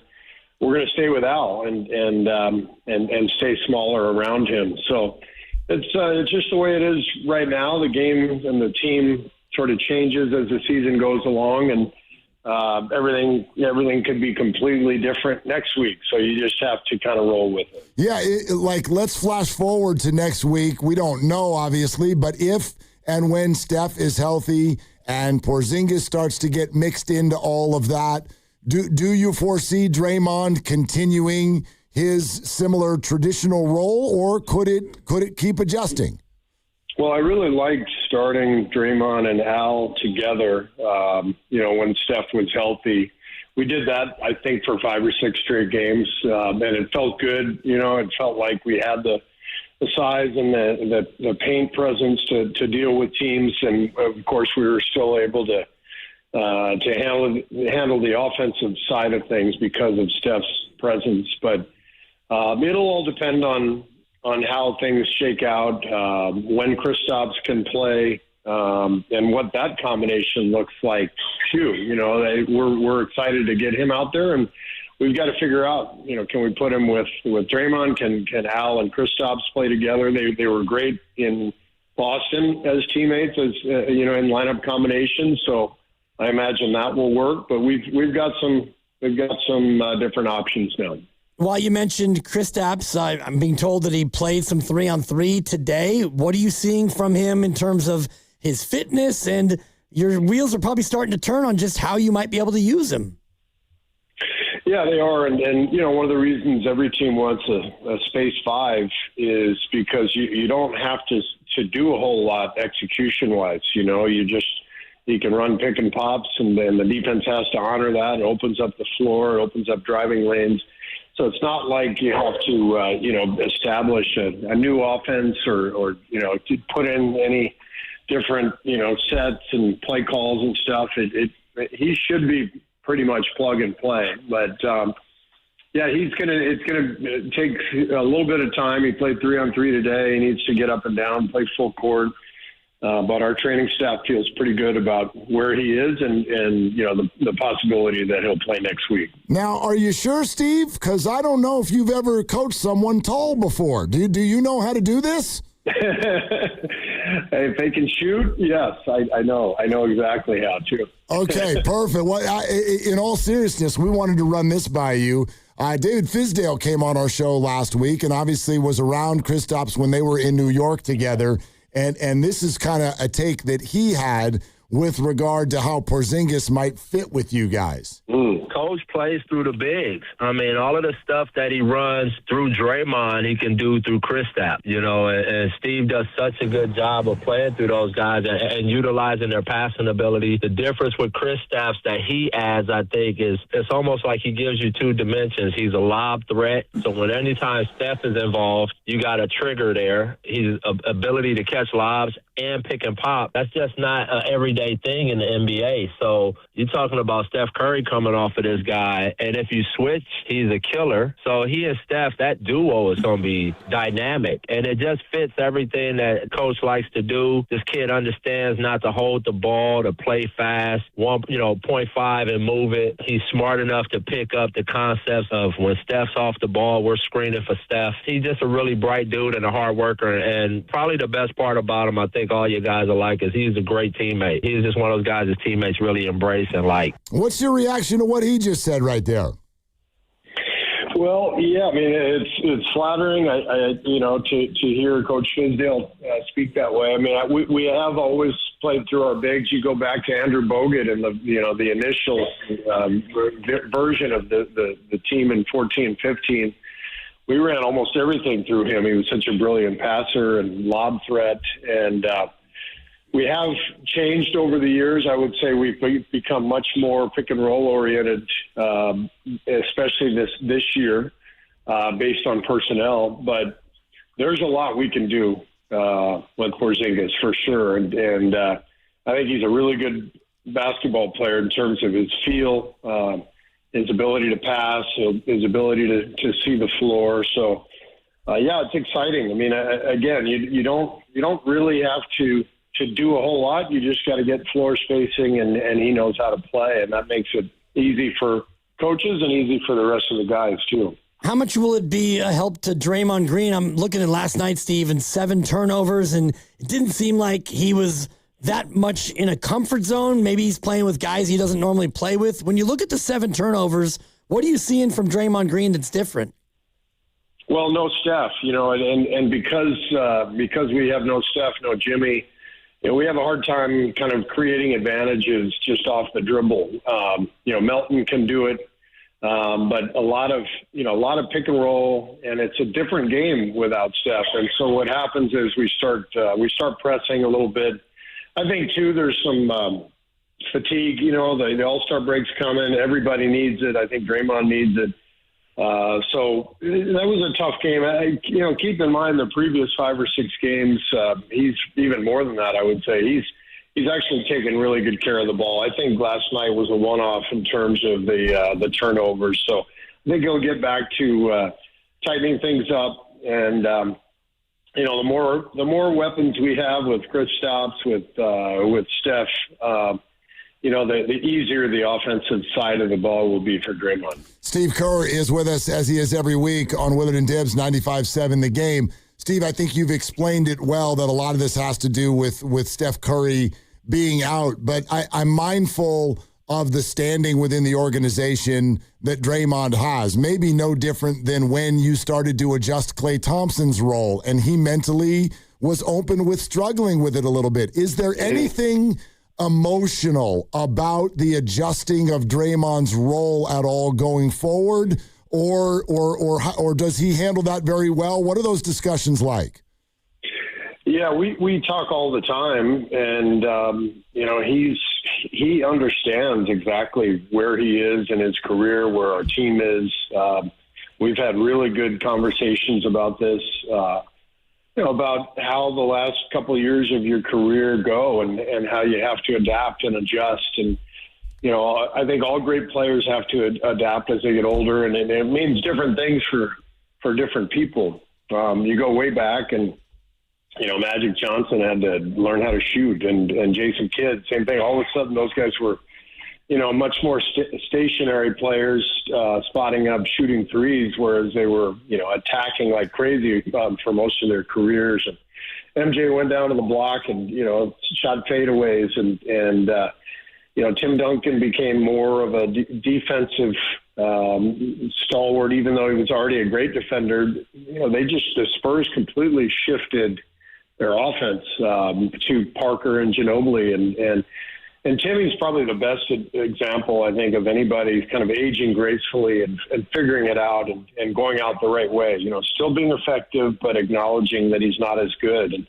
Speaker 15: we're going to stay with Al and stay smaller around him. So it's just the way it is right now. The game and the team sort of changes as the season goes along, and everything could be completely different next week. So you just have to kind of roll with it.
Speaker 6: Yeah, let's flash forward to next week. We don't know, obviously, but if and when Steph is healthy and Porzingis starts to get mixed into all of that, do you foresee Draymond continuing his similar traditional role, or could it keep adjusting?
Speaker 15: Well, I really liked starting Draymond and Al together, when Steph was healthy. We did that, I think, for 5 or 6 straight games, and it felt good. It felt like we had the size and the paint presence to deal with teams, and, of course, we were still able to handle the offensive side of things because of Steph's presence. But it'll all depend on how things shake out, when Kristaps can play, and what that combination looks like too. We're excited to get him out there, and we've got to figure out, can we put him with Draymond? Can Al and Kristaps play together? They were great in Boston as teammates, in lineup combinations. So I imagine that will work. But we've got some different options now.
Speaker 5: While you mentioned Kristaps, I'm being told that he played some 3-on-3 today. What are you seeing from him in terms of his fitness? And your wheels are probably starting to turn on just how you might be able to use him.
Speaker 15: Yeah, they are. And one of the reasons every team wants a space 5 is because you don't have to do a whole lot execution-wise. You can run pick and pops, and then the defense has to honor that. It opens up the floor. It opens up driving lanes. So it's not like you have to, establish a new offense or to put in any different, sets and play calls and stuff. He should be pretty much plug and play. But, it's going to take a little bit of time. He played 3-on-3 today. He needs to get up and down, play full court. But our training staff feels pretty good about where he is and the possibility that he'll play next week.
Speaker 6: Now, are you sure, Steve? Because I don't know if you've ever coached someone tall before. Do you know how to do this?
Speaker 15: If they can shoot, yes, I know. I know exactly how to.
Speaker 6: Okay, perfect. Well, in all seriousness, we wanted to run this by you. David Fisdale came on our show last week and obviously was around Kristaps when they were in New York together. And this is kind of a take that he had with regard to how Porzingis might fit with you guys.
Speaker 1: Coach plays through the bigs. I mean, all of the stuff that he runs through Draymond, he can do through Kristaps, and Steve does such a good job of playing through those guys and utilizing their passing ability. The difference with Kristaps that he adds, I think, is it's almost like he gives you 2 dimensions. He's a lob threat, so when anytime Steph is involved, you got a trigger there. His ability to catch lobs and pick and pop, that's just not an everyday thing in the NBA. So you're talking about Steph Curry coming off of this guy, and if you switch, he's a killer. So he and Steph, that duo is going to be dynamic, and it just fits everything that Coach likes to do. This kid understands not to hold the ball, to play fast, 0.5 and move it. He's smart enough to pick up the concepts of when Steph's off the ball, we're screening for Steph. He's just a really bright dude and a hard worker, and probably the best part about him, I think all you guys are like, is he's a great teammate. He's just one of those guys his teammates really embrace and like.
Speaker 6: What's your reaction to what he just said right there?
Speaker 15: Well, yeah, I mean, it's flattering, to hear Coach Fisdale speak that way. I mean, we have always played through our bigs. You go back to Andrew Bogut and the initial version of the team in 14-15. We ran almost everything through him. He was such a brilliant passer and lob threat, and we have changed over the years. I would say we've become much more pick and roll oriented, especially this year, based on personnel. But there's a lot we can do with Porzingis for sure, and I think he's a really good basketball player in terms of his feel, his ability to pass, his ability to see the floor. So, it's exciting. I mean, again, you don't really have to do a whole lot. You just got to get floor spacing, and he knows how to play, and that makes it easy for coaches and easy for the rest of the guys too.
Speaker 5: How much will it be a help to Draymond Green? I'm looking at last night, Steve, and 7 turnovers, and it didn't seem like he was that much in a comfort zone. Maybe he's playing with guys he doesn't normally play with. When you look at the 7 turnovers, what are you seeing from Draymond Green that's different?
Speaker 15: Well, no Steph, and because we have no Steph, no Jimmy, we have a hard time kind of creating advantages just off the dribble. Melton can do it, but a lot of pick and roll, and it's a different game without Steph. And so what happens is we start pressing a little bit. I think too, there's some fatigue. The All-Star break's coming. Everybody needs it. I think Draymond needs it. So that was a tough game. Keep in mind the previous 5 or 6 games, he's even more than that. I would say he's actually taken really good care of the ball. I think last night was a one-off in terms of the turnovers. So I think he'll get back to tightening things up. And the more weapons we have with Kristaps, with Steph, the easier the offensive side of the ball will be for Draymond.
Speaker 6: Steve Kerr is with us, as he is every week, on Willard and Dibbs 95.7 The Game. Steve, I think you've explained it well that a lot of this has to do with Steph Curry being out, but I'm mindful of the standing within the organization that Draymond has. Maybe no different than when you started to adjust Klay Thompson's role, and he mentally was open with struggling with it a little bit. Is there anything emotional about the adjusting of Draymond's role at all going forward, or does he handle that very well? What are those discussions like?
Speaker 15: Yeah, we talk all the time, and he understands exactly where he is in his career, where our team is. We've had really good conversations about this. About how the last couple of years of your career go and how you have to adapt and adjust. And, I think all great players have to adapt as they get older, and it means different things for different people. You go way back and, Magic Johnson had to learn how to shoot, and Jason Kidd, same thing. All of a sudden those guys were, much more stationary players, spotting up, shooting threes, whereas they were, attacking like crazy for most of their careers. And MJ went down to the block and, shot fadeaways. And Tim Duncan became more of a defensive stalwart, even though he was already a great defender. The Spurs completely shifted their offense to Parker and Ginobili. And Timmy's probably the best example, I think, of anybody kind of aging gracefully and figuring it out and going out the right way. Still being effective, but acknowledging that he's not as good. And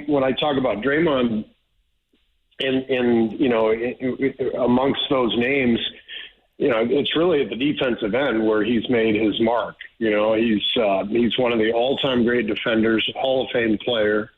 Speaker 15: when I talk about Draymond, amongst those names, it's really at the defensive end where he's made his mark. He's one of the all-time great defenders, Hall of Fame player.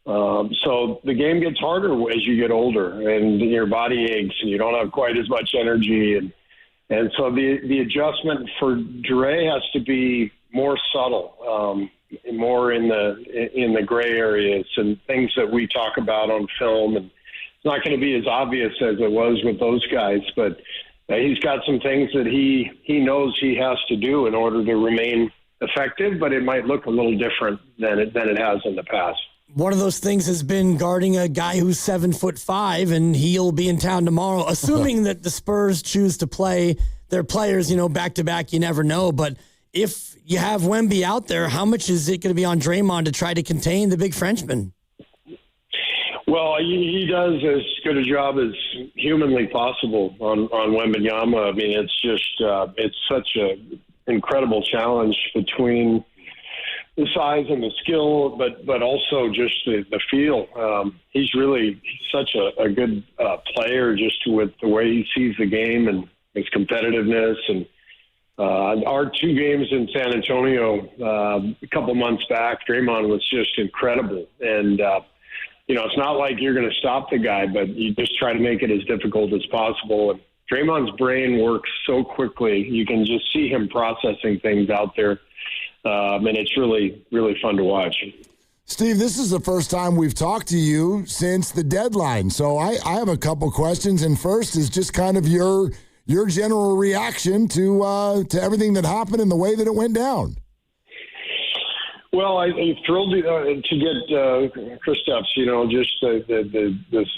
Speaker 15: So the game gets harder as you get older, and your body aches, and you don't have quite as much energy, and so the adjustment for Dre has to be more subtle, more in the gray areas and things that we talk about on film, and it's not going to be as obvious as it was with those guys, but he's got some things that he knows he has to do in order to remain effective, but it might look a little different than it has in the past.
Speaker 5: One of those things has been guarding a guy who's 7'5", and he'll be in town tomorrow, assuming that the Spurs choose to play their players, back to back. You never know. But if you have Wemby out there, how much is it going to be on Draymond to try to contain the big Frenchman?
Speaker 15: Well, he does as good a job as humanly possible on Wembanyama. I mean, it's just it's such an incredible challenge between the size and the skill, but also just the feel. He's such a good player, just with the way he sees the game and his competitiveness. And our 2 games in San Antonio a couple months back, Draymond was just incredible. And it's not like you're going to stop the guy, but you just try to make it as difficult as possible. And Draymond's brain works so quickly; you can just see him processing things out there. And it's really, really fun to watch.
Speaker 6: Steve, this is the first time we've talked to you since the deadline. So I have a couple questions. And first is just kind of your general reaction to everything that happened and the way that it went down.
Speaker 15: Well, I'm thrilled to get Kristaps. Just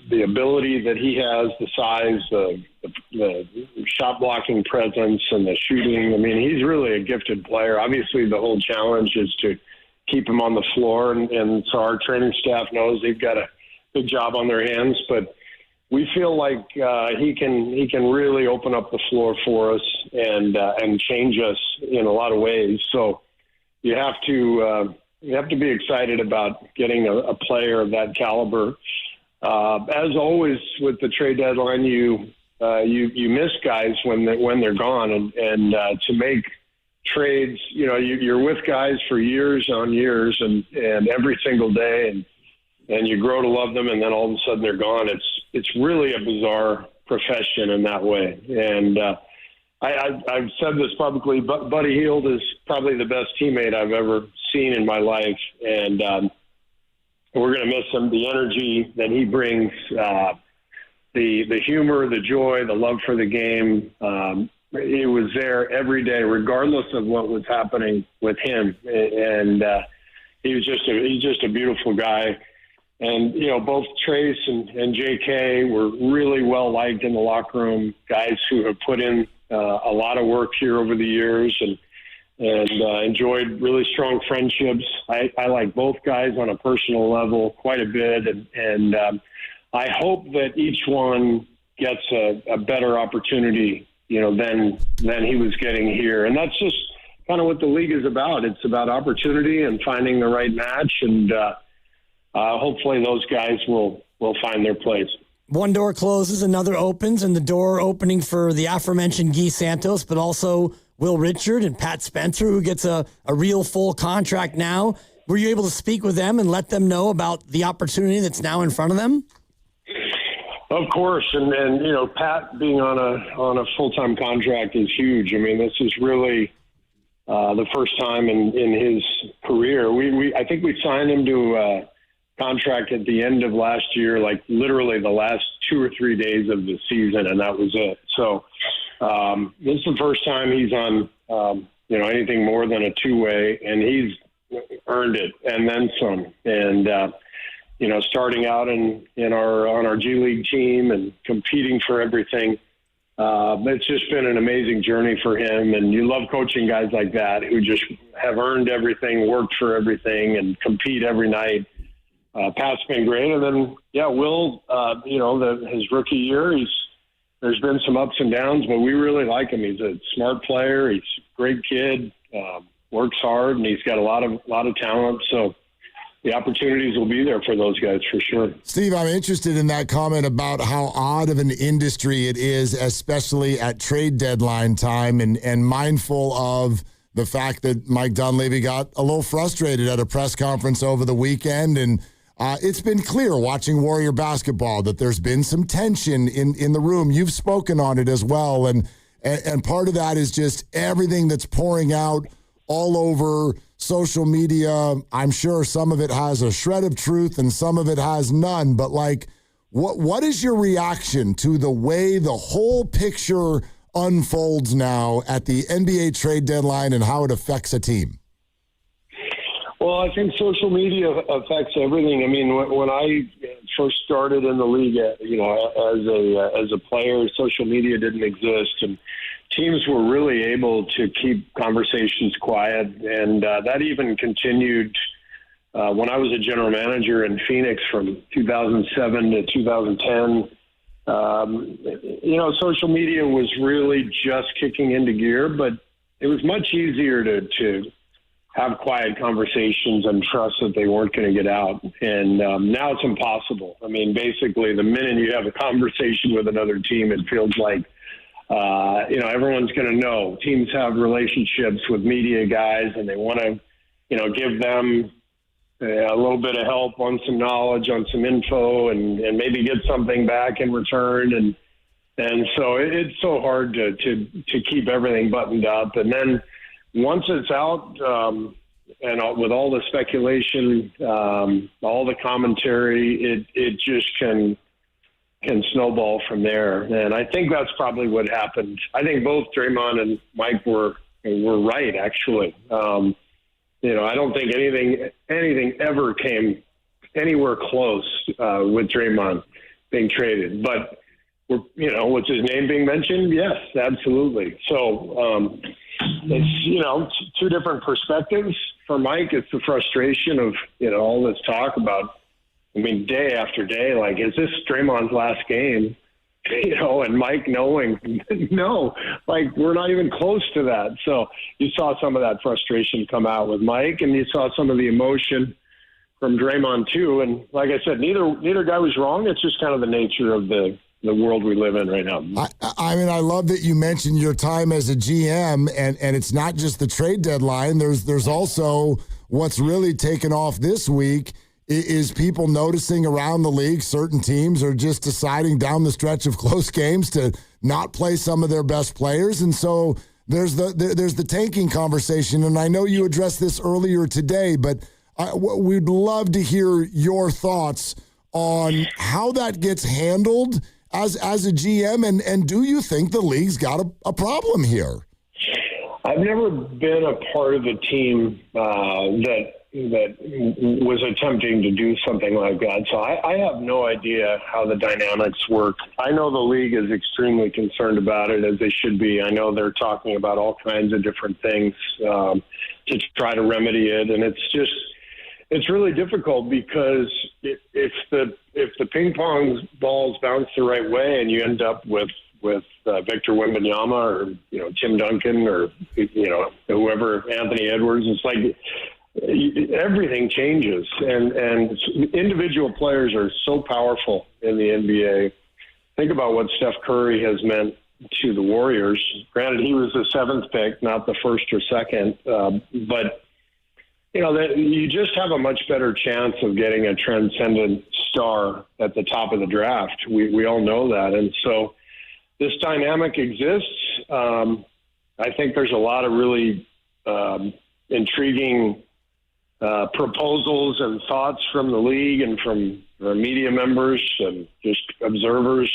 Speaker 15: the ability that he has, the size, the shot blocking presence, and the shooting. I mean, he's really a gifted player. Obviously, the whole challenge is to keep him on the floor, and so our training staff knows they've got a big job on their hands. But we feel like he can really open up the floor for us and change us in a lot of ways. So. You have to be excited about getting a player of that caliber. As always with the trade deadline, you miss guys when they're gone, and to make trades, you're with guys for years on years, and every single day, and you grow to love them, and then all of a sudden they're gone. It's really a bizarre profession in that way, and. I've said this publicly, but Buddy Hield is probably the best teammate I've ever seen in my life, and we're going to miss him. The energy that he brings, the humor, the joy, the love for the game. He was there every day, regardless of what was happening with him, and he's just a beautiful guy. And, both Trace and J.K. were really well liked in the locker room, guys who have put in a lot of work here over the years and enjoyed really strong friendships. I like both guys on a personal level quite a bit. And I hope that each one gets a better opportunity, than he was getting here. And that's just kind of what the league is about. It's about opportunity and finding the right match. And hopefully those guys will find their place.
Speaker 5: One door closes, another opens, and the door opening for the aforementioned Guy Santos, but also Will Richard and Pat Spencer, who gets a real full contract now. Were you able to speak with them and let them know about the opportunity that's now in front of them?
Speaker 15: Of course, and Pat being on a full-time contract is huge. I mean, this is really the first time in his career. I think we signed him to contract at the end of last year, like literally the last 2 or 3 days of the season, and that was it. So this is the first time he's on, anything more than a two-way, and he's earned it and then some. And starting out on our G League team and competing for everything, it's just been an amazing journey for him. And you love coaching guys like that who just have earned everything, worked for everything, and compete every night. Pat's been great. And then, Will, his rookie year, there's been some ups and downs, but we really like him. He's a smart player. He's a great kid, works hard, and he's got a lot of talent. So the opportunities will be there for those guys for sure.
Speaker 6: Steve, I'm interested in that comment about how odd of an industry it is, especially at trade deadline time, and mindful of the fact that Mike Dunleavy got a little frustrated at a press conference over the weekend, and it's been clear watching Warrior basketball that there's been some tension in the room. You've spoken on it as well, and part of that is just everything that's pouring out all over social media. I'm sure some of it has a shred of truth and some of it has none, but what is your reaction to the way the whole picture unfolds now at the NBA trade deadline and how it affects a team?
Speaker 15: Well, I think social media affects everything. I mean, when I first started in the league, as a player, social media didn't exist, and teams were really able to keep conversations quiet, and that even continued when I was a general manager in Phoenix from 2007 to 2010. Social media was really just kicking into gear, but it was much easier to have quiet conversations and trust that they weren't going to get out. And now it's impossible. I mean, basically, the minute you have a conversation with another team, it feels like, everyone's going to know. Teams have relationships with media guys, and they want to, give them a little bit of help on some knowledge, on some info, and maybe get something back in return. And so it's so hard to keep everything buttoned up. And then once it's out, and with all the speculation, all the commentary, it just can snowball from there. And I think that's probably what happened. I think both Draymond and Mike were right, actually. I don't think anything ever came anywhere close with Draymond being traded. But, with his name being mentioned, yes, absolutely. So it's, two different perspectives. For Mike, it's the frustration of, all this talk about, day after day, like, is this Draymond's last game? And Mike knowing, no, like, we're not even close to that. So you saw some of that frustration come out with Mike, and you saw some of the emotion from Draymond too. And like I said, neither guy was wrong. It's just kind of the nature of the world we live in right now.
Speaker 6: I love that you mentioned your time as a GM, and it's not just the trade deadline. There's also what's really taken off this week is people noticing around the league certain teams are just deciding down the stretch of close games to not play some of their best players. And so there's the tanking conversation. And I know you addressed this earlier today, but we'd love to hear your thoughts on how that gets handled as a GM. And do you think the league's got a problem here?
Speaker 15: I've never been a part of a team that was attempting to do something like that. So I have no idea how the dynamics work. I know the league is extremely concerned about it, as they should be. I know they're talking about all kinds of different things to try to remedy it. And it's really difficult because if the ping pong balls bounce the right way and you end up with Victor Wembanyama or Tim Duncan or whoever, Anthony Edwards, it's like everything changes, and individual players are so powerful in the NBA. Think about what Steph Curry has meant to the Warriors. Granted, he was the 7th pick, not the 1st or 2nd, but you just have a much better chance of getting a transcendent star at the top of the draft. We all know that, and so this dynamic exists. I think there's a lot of really intriguing proposals and thoughts from the league and from media members and just observers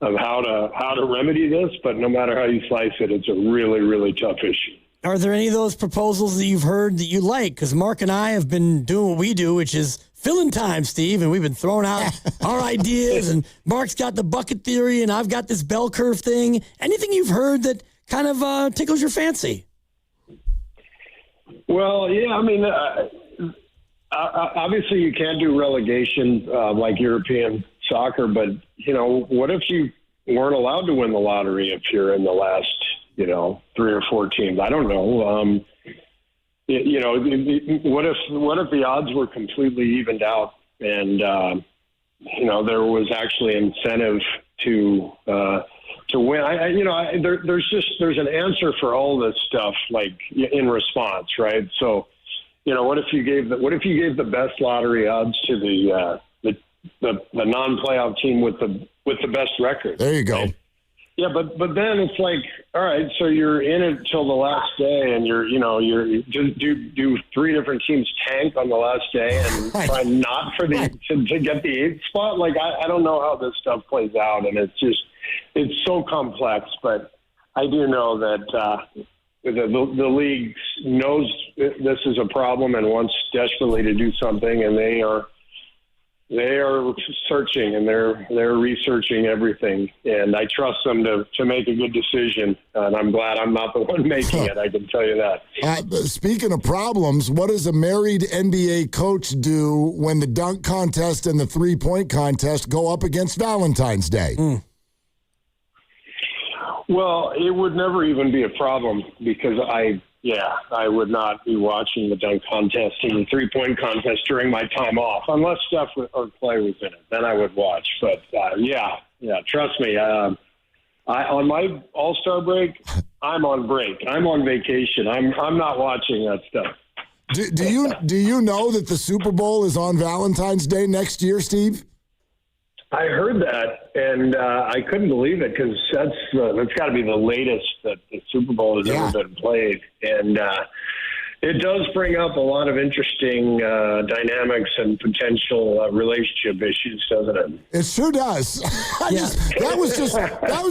Speaker 15: of how to remedy this. But no matter how you slice it, it's a really, really tough issue.
Speaker 5: Are there any of those proposals that you've heard that you like? Because Mark and I have been doing what we do, which is filling time, Steve, and we've been throwing out our ideas, and Mark's got the bucket theory, and I've got this bell curve thing. Anything you've heard that kind of tickles your fancy?
Speaker 15: Well, yeah, obviously you can't do relegation like European soccer, but, what if you weren't allowed to win the lottery if you're in the last, 3 or 4 teams? I don't know. What if the odds were completely evened out and, there was actually incentive to win? There's an answer for all this stuff, like in response, right? So, what if you gave the best lottery odds to the non-playoff team with the best record?
Speaker 6: There you go.
Speaker 15: Right? Yeah, but then it's like, all right, so you're in it till the last day, and you're do 3 different teams tank on the last day and try not to get the 8th spot? Like, I don't know how this stuff plays out, and it's so complex. But I do know that the league knows this is a problem and wants desperately to do something, and they are searching and they're researching everything, and I trust them to make a good decision. And I'm glad I'm not the one making it. I can tell you that.
Speaker 6: Speaking of problems, what does a married NBA coach do when the dunk contest and the 3-point contest go up against Valentine's Day?
Speaker 15: Well, it would never even be a problem because I would not be watching the dunk contest and the 3-point contest during my time off, unless Steph or Clay was in it. Then I would watch. But trust me. On my All-Star break, I'm on break. I'm on vacation. I'm not watching that stuff.
Speaker 6: Do you know that the Super Bowl is on Valentine's Day next year, Steve?
Speaker 15: I heard that, and I couldn't believe it because that's got to be the latest that the Super Bowl has ever been played. And, It does bring up a lot of interesting dynamics and potential relationship issues, doesn't it?
Speaker 6: It sure does. That was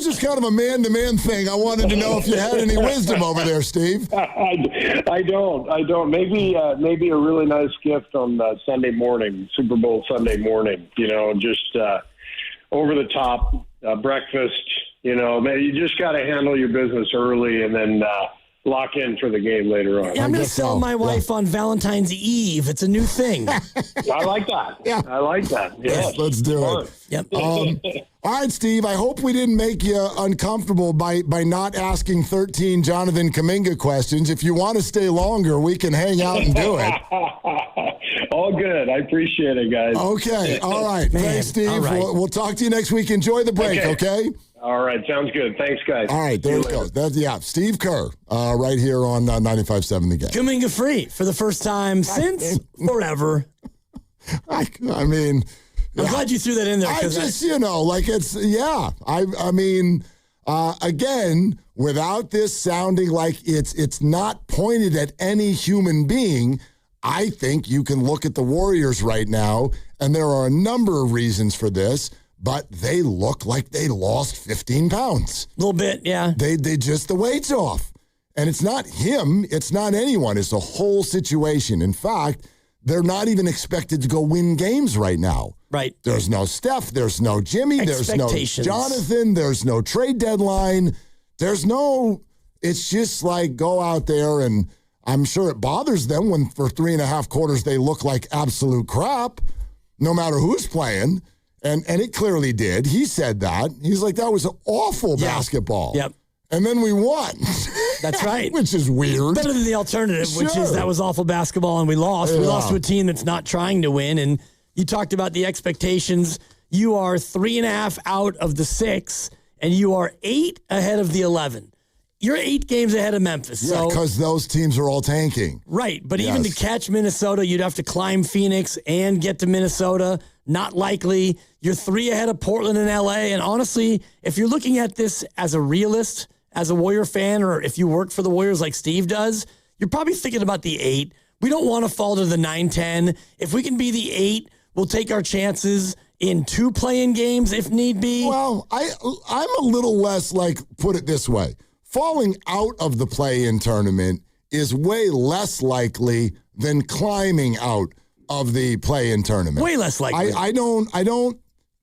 Speaker 6: just kind of a man-to-man thing. I wanted to know if you had any wisdom over there, Steve.
Speaker 15: I don't. Maybe a really nice gift on Sunday morning, Super Bowl Sunday morning. Just over the top breakfast. You just got to handle your business early and then lock in for the game later on.
Speaker 5: Yeah, I'm going to sell my wife on Valentine's Eve. It's a new thing.
Speaker 15: I like that. Yeah. I like that. Yes,
Speaker 6: let's do it.
Speaker 5: Yep.
Speaker 6: All right, Steve, I hope we didn't make you uncomfortable by not asking 13 Jonathan Kuminga questions. If you want to stay longer, we can hang out and do it.
Speaker 15: All good. I appreciate it, guys.
Speaker 6: Okay. All right. Man. Thanks, Steve. All right. We'll talk to you next week. Enjoy the break, okay?
Speaker 15: All right. Sounds good. Thanks, guys.
Speaker 6: All right. There it goes. Steve Kerr right here on 95.7 The Game.
Speaker 5: Kuminga free for the first time since forever.
Speaker 6: I mean...
Speaker 5: I'm glad you threw that in there.
Speaker 6: Again, without this sounding like it's not pointed at any human being, I think you can look at the Warriors right now, and there are a number of reasons for this, but they look like they lost 15 pounds.
Speaker 5: A little bit, yeah.
Speaker 6: They just, the weight's off. And it's not him, it's not anyone, it's the whole situation. In fact, they're not even expected to go win games right now.
Speaker 5: Right.
Speaker 6: There's no Steph. There's no Jimmy. There's no Jonathan. There's no trade deadline. It's just like go out there, and I'm sure it bothers them when for 3.5 quarters they look like absolute crap, no matter who's playing. And it clearly did. He said that. He's like, that was awful basketball.
Speaker 5: Yep.
Speaker 6: And then we won.
Speaker 5: That's right.
Speaker 6: Which is weird.
Speaker 5: Better than the alternative, which is that was awful basketball and we lost. Yeah. We lost to a team that's not trying to win. And you talked about the expectations. You are 3.5 out of the 6, and you are 8 ahead of the 11. You're 8 games ahead of Memphis.
Speaker 6: Yeah, because those teams are all tanking.
Speaker 5: Right. But even to catch Minnesota, you'd have to climb Phoenix and get to Minnesota. Not likely. You're 3 ahead of Portland and LA. And honestly, if you're looking at this as a realist, as a Warrior fan, or if you work for the Warriors like Steve does, you're probably thinking about the 8. We don't want to fall to the 9-10. If we can be the 8, we'll take our chances in 2 play-in games if need be.
Speaker 6: Well, I'm a little less put it this way. Falling out of the play-in tournament is way less likely than climbing out of the play-in tournament.
Speaker 5: Way less likely.
Speaker 6: I don't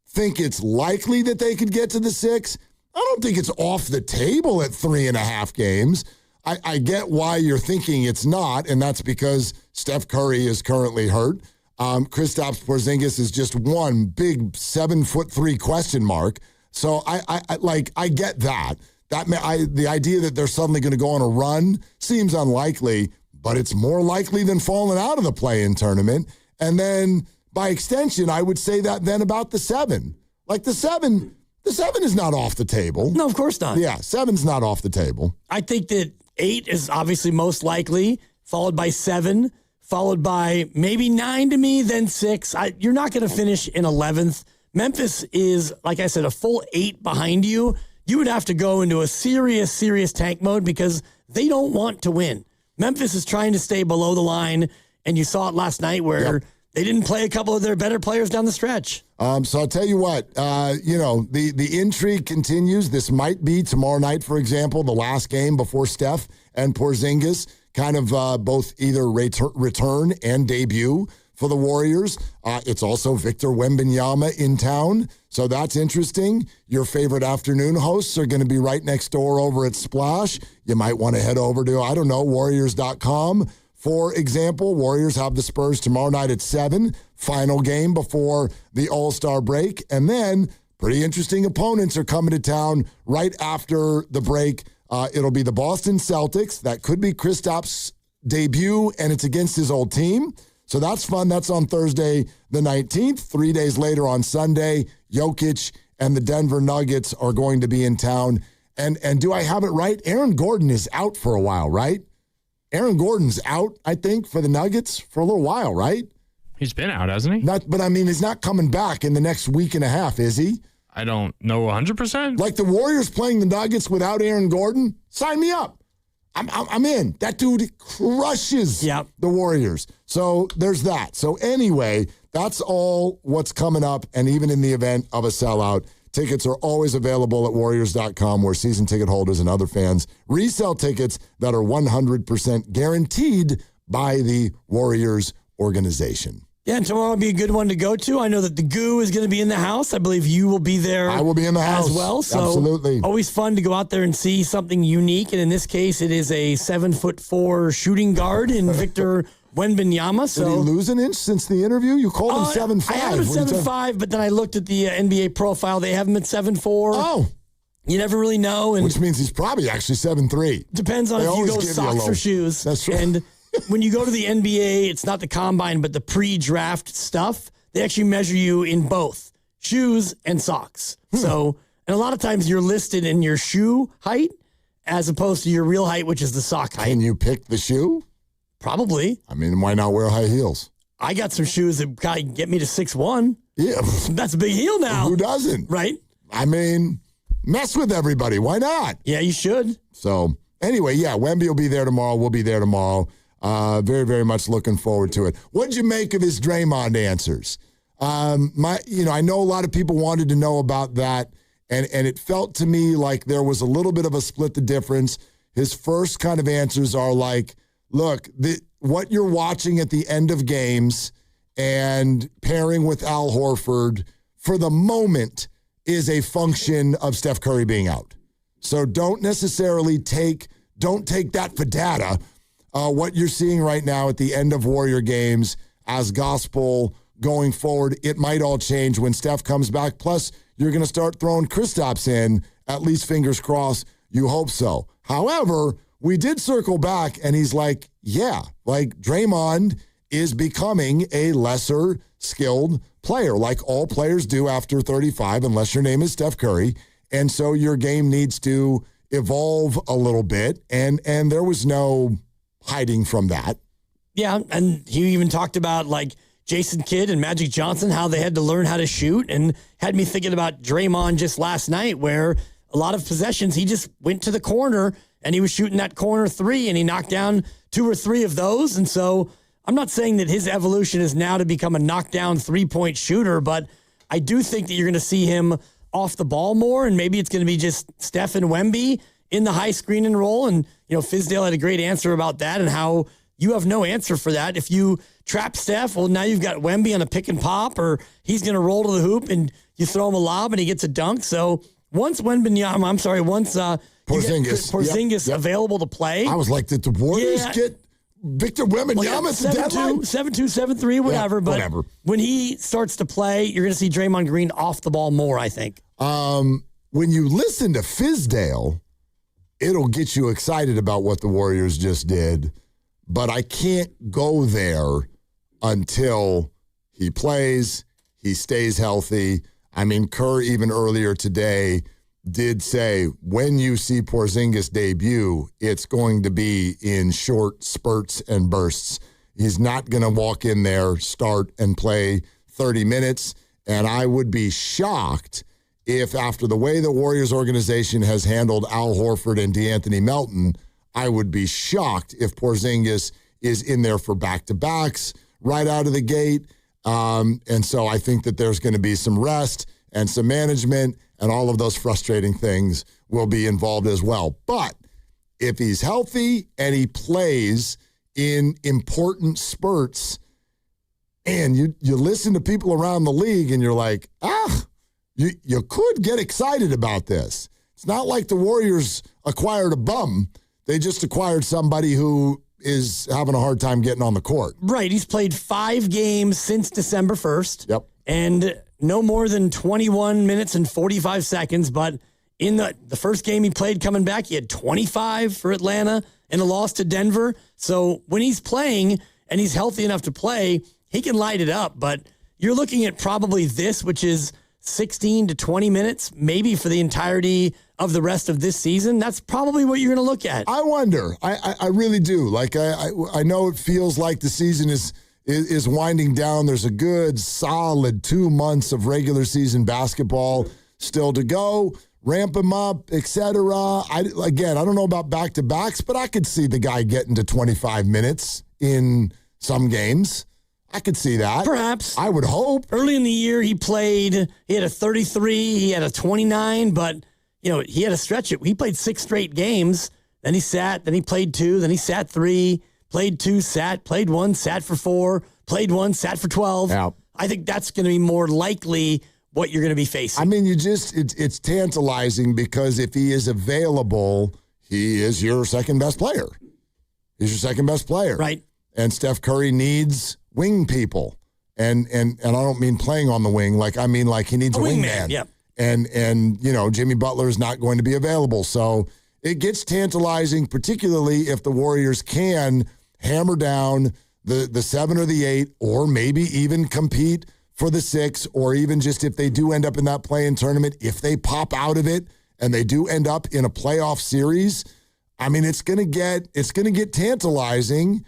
Speaker 6: think it's likely that they could get to the 6. I don't think it's off the table at 3.5 games. I get why you're thinking it's not, and that's because Steph Curry is currently hurt. Kristaps Porzingis is just one big 7'3" question mark. So I get that. The idea that they're suddenly going to go on a run seems unlikely, but it's more likely than falling out of the play-in tournament. And then by extension, I would say that then about the 7. The 7 is not off the table.
Speaker 5: No, of course not.
Speaker 6: Yeah, 7's not off the table.
Speaker 5: I think that 8 is obviously most likely, followed by 7, followed by maybe 9 to me, then 6. You're not going to finish in 11th. Memphis is, like I said, a full 8 behind you. You would have to go into a serious tank mode because they don't want to win. Memphis is trying to stay below the line, and you saw it last night where they didn't play a couple of their better players down the stretch.
Speaker 6: So I'll tell you what, the intrigue continues. This might be tomorrow night, for example, the last game before Steph and Porzingis kind of both either return and debut for the Warriors. It's also Victor Wembanyama in town, so that's interesting. Your favorite afternoon hosts are going to be right next door over at Splash. You might want to head over to, Warriors.com. For example, Warriors have the Spurs tomorrow night at 7, final game before the All-Star break. And then pretty interesting opponents are coming to town right after the break. It'll be the Boston Celtics. That could be Kristaps' debut, and it's against his old team. So that's fun. That's on Thursday the 19th. 3 days later on Sunday, Jokic and the Denver Nuggets are going to be in town. And do I have it right? Aaron Gordon is out for a while, right? Aaron Gordon's out, I think, for the Nuggets for a little while, right?
Speaker 2: He's been out, hasn't he?
Speaker 6: He's not coming back in the next week and a half, is he?
Speaker 2: I don't know 100%.
Speaker 6: Like the Warriors playing the Nuggets without Aaron Gordon? Sign me up. I'm in. That dude crushes the Warriors. So there's that. So anyway, that's all what's coming up. And even in the event of a sellout, tickets are always available at Warriors.com, where season ticket holders and other fans resell tickets that are 100% guaranteed by the Warriors organization.
Speaker 5: Yeah, and tomorrow will be a good one to go to. I know that the Goo is going to be in the house. I believe you will be there.
Speaker 6: I will be in the house
Speaker 5: as well. So
Speaker 6: absolutely.
Speaker 5: Always fun to go out there and see something unique. And in this case, it is a 7'4" shooting guard in Victor Wembanyama. So,
Speaker 6: did he lose an inch since the interview? You called him 7'5".
Speaker 5: I have him at 7'5", but then I looked at the NBA profile. They have him at 7'4".
Speaker 6: Oh.
Speaker 5: You never really know. And
Speaker 6: which means he's probably actually 7'3".
Speaker 5: Depends on if you go socks or shoes.
Speaker 6: That's right.
Speaker 5: And when you go to the NBA, it's not the combine, but the pre-draft stuff. They actually measure you in both shoes and socks. So, and a lot of times you're listed in your shoe height as opposed to your real height, which is the sock height.
Speaker 6: Can you pick the shoe?
Speaker 5: Probably.
Speaker 6: I mean, why not wear high heels?
Speaker 5: I got some shoes that get me to 6'1".
Speaker 6: Yeah.
Speaker 5: That's a big heel now.
Speaker 6: Who doesn't?
Speaker 5: Right?
Speaker 6: I mean, mess with everybody. Why not?
Speaker 5: Yeah, you should.
Speaker 6: So, anyway, yeah, Wemby will be there tomorrow. We'll be there tomorrow. Very, very much looking forward to it. What'd you make of his Draymond answers? I know a lot of people wanted to know about that, and it felt to me like there was a little bit of a split the difference. His first kind of answers are like, look, what you're watching at the end of games and pairing with Al Horford for the moment is a function of Steph Curry being out. So don't necessarily take that for data. What you're seeing right now at the end of Warrior games as gospel going forward. It might all change when Steph comes back. Plus, you're going to start throwing Kristaps in, at least fingers crossed. You hope so. However, we did circle back, and he's like, yeah, like Draymond is becoming a lesser skilled player, like all players do after 35, unless your name is Steph Curry. And so your game needs to evolve a little bit, and there was no hiding from that.
Speaker 5: Yeah, and he even talked about like Jason Kidd and Magic Johnson, how they had to learn how to shoot, and had me thinking about Draymond just last night, where a lot of possessions, he just went to the corner and he was shooting that corner three, and he knocked down 2 or 3 of those. And so I'm not saying that his evolution is now to become a knockdown 3-point shooter, but I do think that you're going to see him off the ball more, and maybe it's going to be just Steph and Wemby in the high screen and roll. And, Fizdale had a great answer about that and how you have no answer for that. If you trap Steph, well, now you've got Wemby on a pick and pop, or he's going to roll to the hoop and you throw him a lob and he gets a dunk. So once Porzingis available to play.
Speaker 6: I was like, did the Warriors get Victor Wembanyama at the deadline?
Speaker 5: 7-2, 7-3, whatever. But
Speaker 6: whatever.
Speaker 5: When he starts to play, you're going to see Draymond Green off the ball more, I think.
Speaker 6: When you listen to Fizdale, it'll get you excited about what the Warriors just did. But I can't go there until he plays, he stays healthy. I mean, Kerr, even earlier today, did say when you see Porzingis debut, it's going to be in short spurts and bursts. He's not going to walk in there, start, and play 30 minutes. And I would be shocked if, after the way the Warriors organization has handled Al Horford and DeAnthony Melton, I would be shocked if Porzingis is in there for back-to-backs right out of the gate. And so I think that there's going to be some rest and some management, and all of those frustrating things will be involved as well. But if he's healthy and he plays in important spurts, and you listen to people around the league and you're like, you could get excited about this. It's not like the Warriors acquired a bum. They just acquired somebody who is having a hard time getting on the court.
Speaker 5: Right. He's played 5 games since December 1st.
Speaker 6: Yep.
Speaker 5: And no more than 21 minutes and 45 seconds. But in the first game he played coming back, he had 25 for Atlanta and a loss to Denver. So when he's playing and he's healthy enough to play, he can light it up. But you're looking at probably this, which is 16 to 20 minutes, maybe for the entirety of the rest of this season. That's probably what you're going to look at.
Speaker 6: I wonder. I really do. Like, I know it feels like the season is winding down. There's a good, solid 2 months of regular season basketball still to go. ramp him up, etc. I don't know about back-to-backs, but I could see the guy getting to 25 minutes in some games. I could see that.
Speaker 5: Perhaps.
Speaker 6: I would hope.
Speaker 5: Early in the year, he had a 33, he had a 29, but, he had to stretch it. He played 6 straight games. Then he sat, then he played 2, then he sat 3, played 2, sat, played 1, sat for 4, played 1, sat for 12.
Speaker 6: Yeah.
Speaker 5: I think that's going to be more likely what you're going to be facing.
Speaker 6: I mean, it's tantalizing because if he is available, he is your second best player. He's your second best player.
Speaker 5: Right.
Speaker 6: And Steph Curry needs wing people. And I don't mean playing on the wing. I mean he needs a wingman.
Speaker 5: Yeah.
Speaker 6: And Jimmy Butler is not going to be available. So it gets tantalizing, particularly if the Warriors can hammer down the 7 or the 8, or maybe even compete for the 6, or even just if they do end up in that play-in tournament, if they pop out of it and they do end up in a playoff series, I mean, it's gonna get tantalizing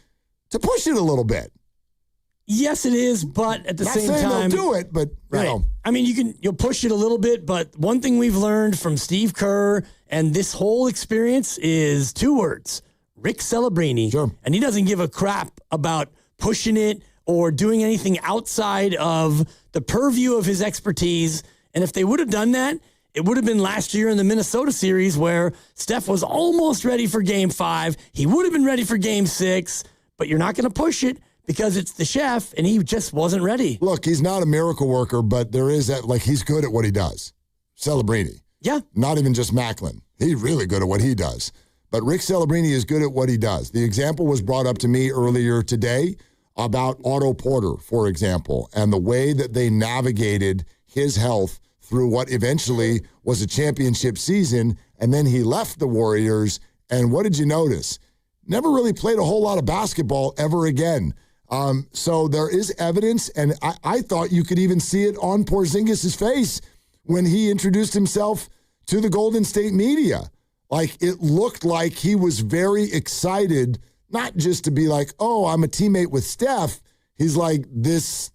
Speaker 6: to push it a little bit.
Speaker 5: Yes, it is, but at the
Speaker 6: Not
Speaker 5: same
Speaker 6: saying
Speaker 5: time,
Speaker 6: they'll do it, but
Speaker 5: right. I mean, you'll push it a little bit, but one thing we've learned from Steve Kerr and this whole experience is 2 words: Rick Celebrini.
Speaker 6: Sure.
Speaker 5: And he doesn't give a crap about pushing it or doing anything outside of the purview of his expertise. And if they would have done that, it would have been last year in the Minnesota series where Steph was almost ready for Game 5. He would have been ready for Game 6, but you're not going to push it because it's the chef, and he just wasn't ready.
Speaker 6: Look, he's not a miracle worker, but there is that, he's good at what he does. Celebrini.
Speaker 5: Yeah.
Speaker 6: Not even just Macklin. He's really good at what he does. But Rick Celebrini is good at what he does. The example was brought up to me earlier today about Otto Porter, for example, and the way that they navigated his health through what eventually was a championship season, and then he left the Warriors, and what did you notice? Never really played a whole lot of basketball ever again. So there is evidence, and I thought you could even see it on Porzingis' face when he introduced himself to the Golden State media. It looked like he was very excited, not just to be like, oh, I'm a teammate with Steph. He's like, this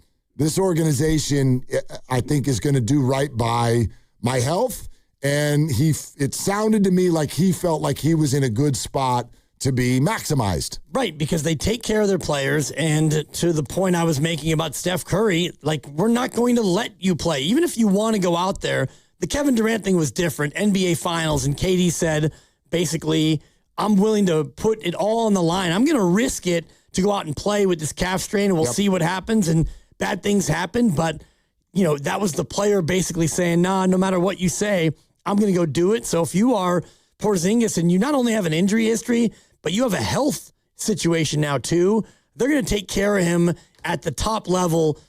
Speaker 6: organization, I think, is going to do right by my health. And it sounded to me like he felt like he was in a good spot to be maximized.
Speaker 5: Right, because they take care of their players. And to the point I was making about Steph Curry, we're not going to let you play. Even if you want to go out there, the Kevin Durant thing was different. NBA Finals, and KD said, basically, I'm willing to put it all on the line. I'm going to risk it to go out and play with this calf strain, and we'll see what happens. And bad things happen, but, that was the player basically saying, nah, no matter what you say, I'm going to go do it. So if you are Porzingis and you not only have an injury history, but you have a health situation now too, they're going to take care of him at the top level.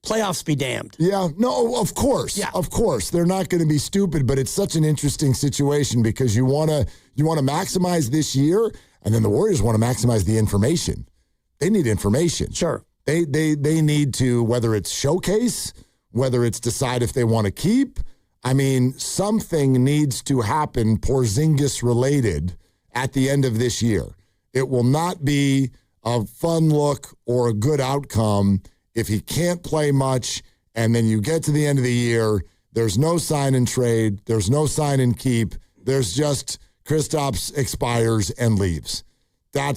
Speaker 5: Playoffs be damned.
Speaker 6: Yeah, no, of course.
Speaker 5: Yeah.
Speaker 6: Of course. They're not going to be stupid, but it's such an interesting situation because you want to maximize this year, and then the Warriors want to maximize the information. They need information.
Speaker 5: Sure.
Speaker 6: They need to, whether it's showcase, whether it's decide if they want to keep. I mean, something needs to happen Porzingis related at the end of this year. It will not be a fun look or a good outcome if he can't play much, and then you get to the end of the year, there's no sign and trade, there's no sign and keep, there's just Kristaps expires and leaves. That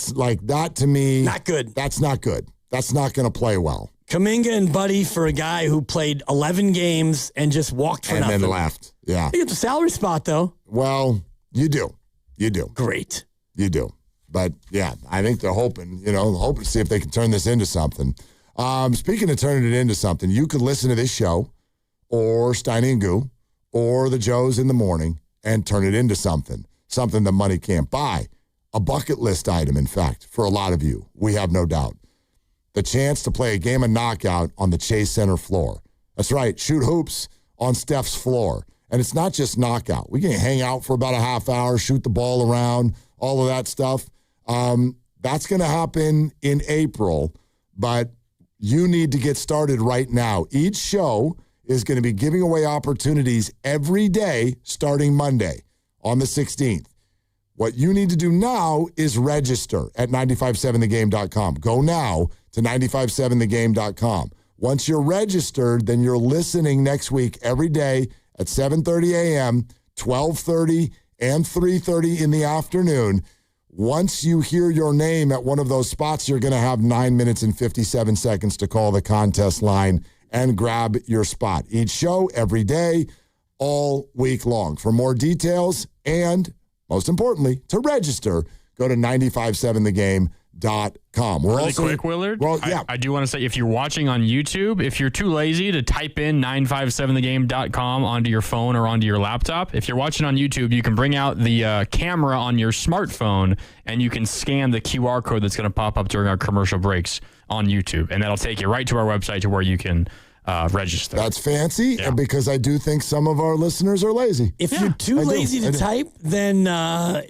Speaker 6: to me.
Speaker 5: Not good.
Speaker 6: That's not good. That's not going to play well.
Speaker 5: Kuminga and Buddy for a guy who played 11 games and just walked for nothing.
Speaker 6: And then left. Yeah.
Speaker 5: You get the salary spot, though.
Speaker 6: Well, you do. You do.
Speaker 5: Great.
Speaker 6: You do. But, yeah, I think they're hoping to see if they can turn this into something. Speaking of turning it into something, you could listen to this show or Steiny and Goo or the Joes in the morning and turn it into something that money can't buy. A bucket list item, in fact, for a lot of you, we have no doubt. The chance to play a game of knockout on the Chase Center floor. That's right, shoot hoops on Steph's floor. And it's not just knockout. We can hang out for about a half hour, shoot the ball around, all of that stuff. That's going to happen in April, but you need to get started right now. Each show is going to be giving away opportunities every day starting Monday on the 16th. What you need to do now is register at 957thegame.com. Go now to 957thegame.com. Once you're registered, then you're listening next week every day at 7:30 a.m. 12:30 and 3:30 in the afternoon. Once you hear your name at one of those spots, you're going to have 9 minutes and 57 seconds to call the contest line and grab your spot. Each show, every day, all week long. For more details and, most importantly, to register, go to 957thegame.com. We're
Speaker 2: really
Speaker 6: also
Speaker 2: quick, Willard.
Speaker 6: Well, yeah.
Speaker 2: I do want to say, if you're watching on YouTube, if you're too lazy to type in 957thegame.com onto your phone or onto your laptop, if you're watching on YouTube, you can bring out the camera on your smartphone and you can scan the QR code that's going to pop up during our commercial breaks on YouTube, and that'll take you right to our website to where you can register.
Speaker 6: That's fancy, and because I do think some of our listeners are lazy.
Speaker 5: If you're too lazy to type, then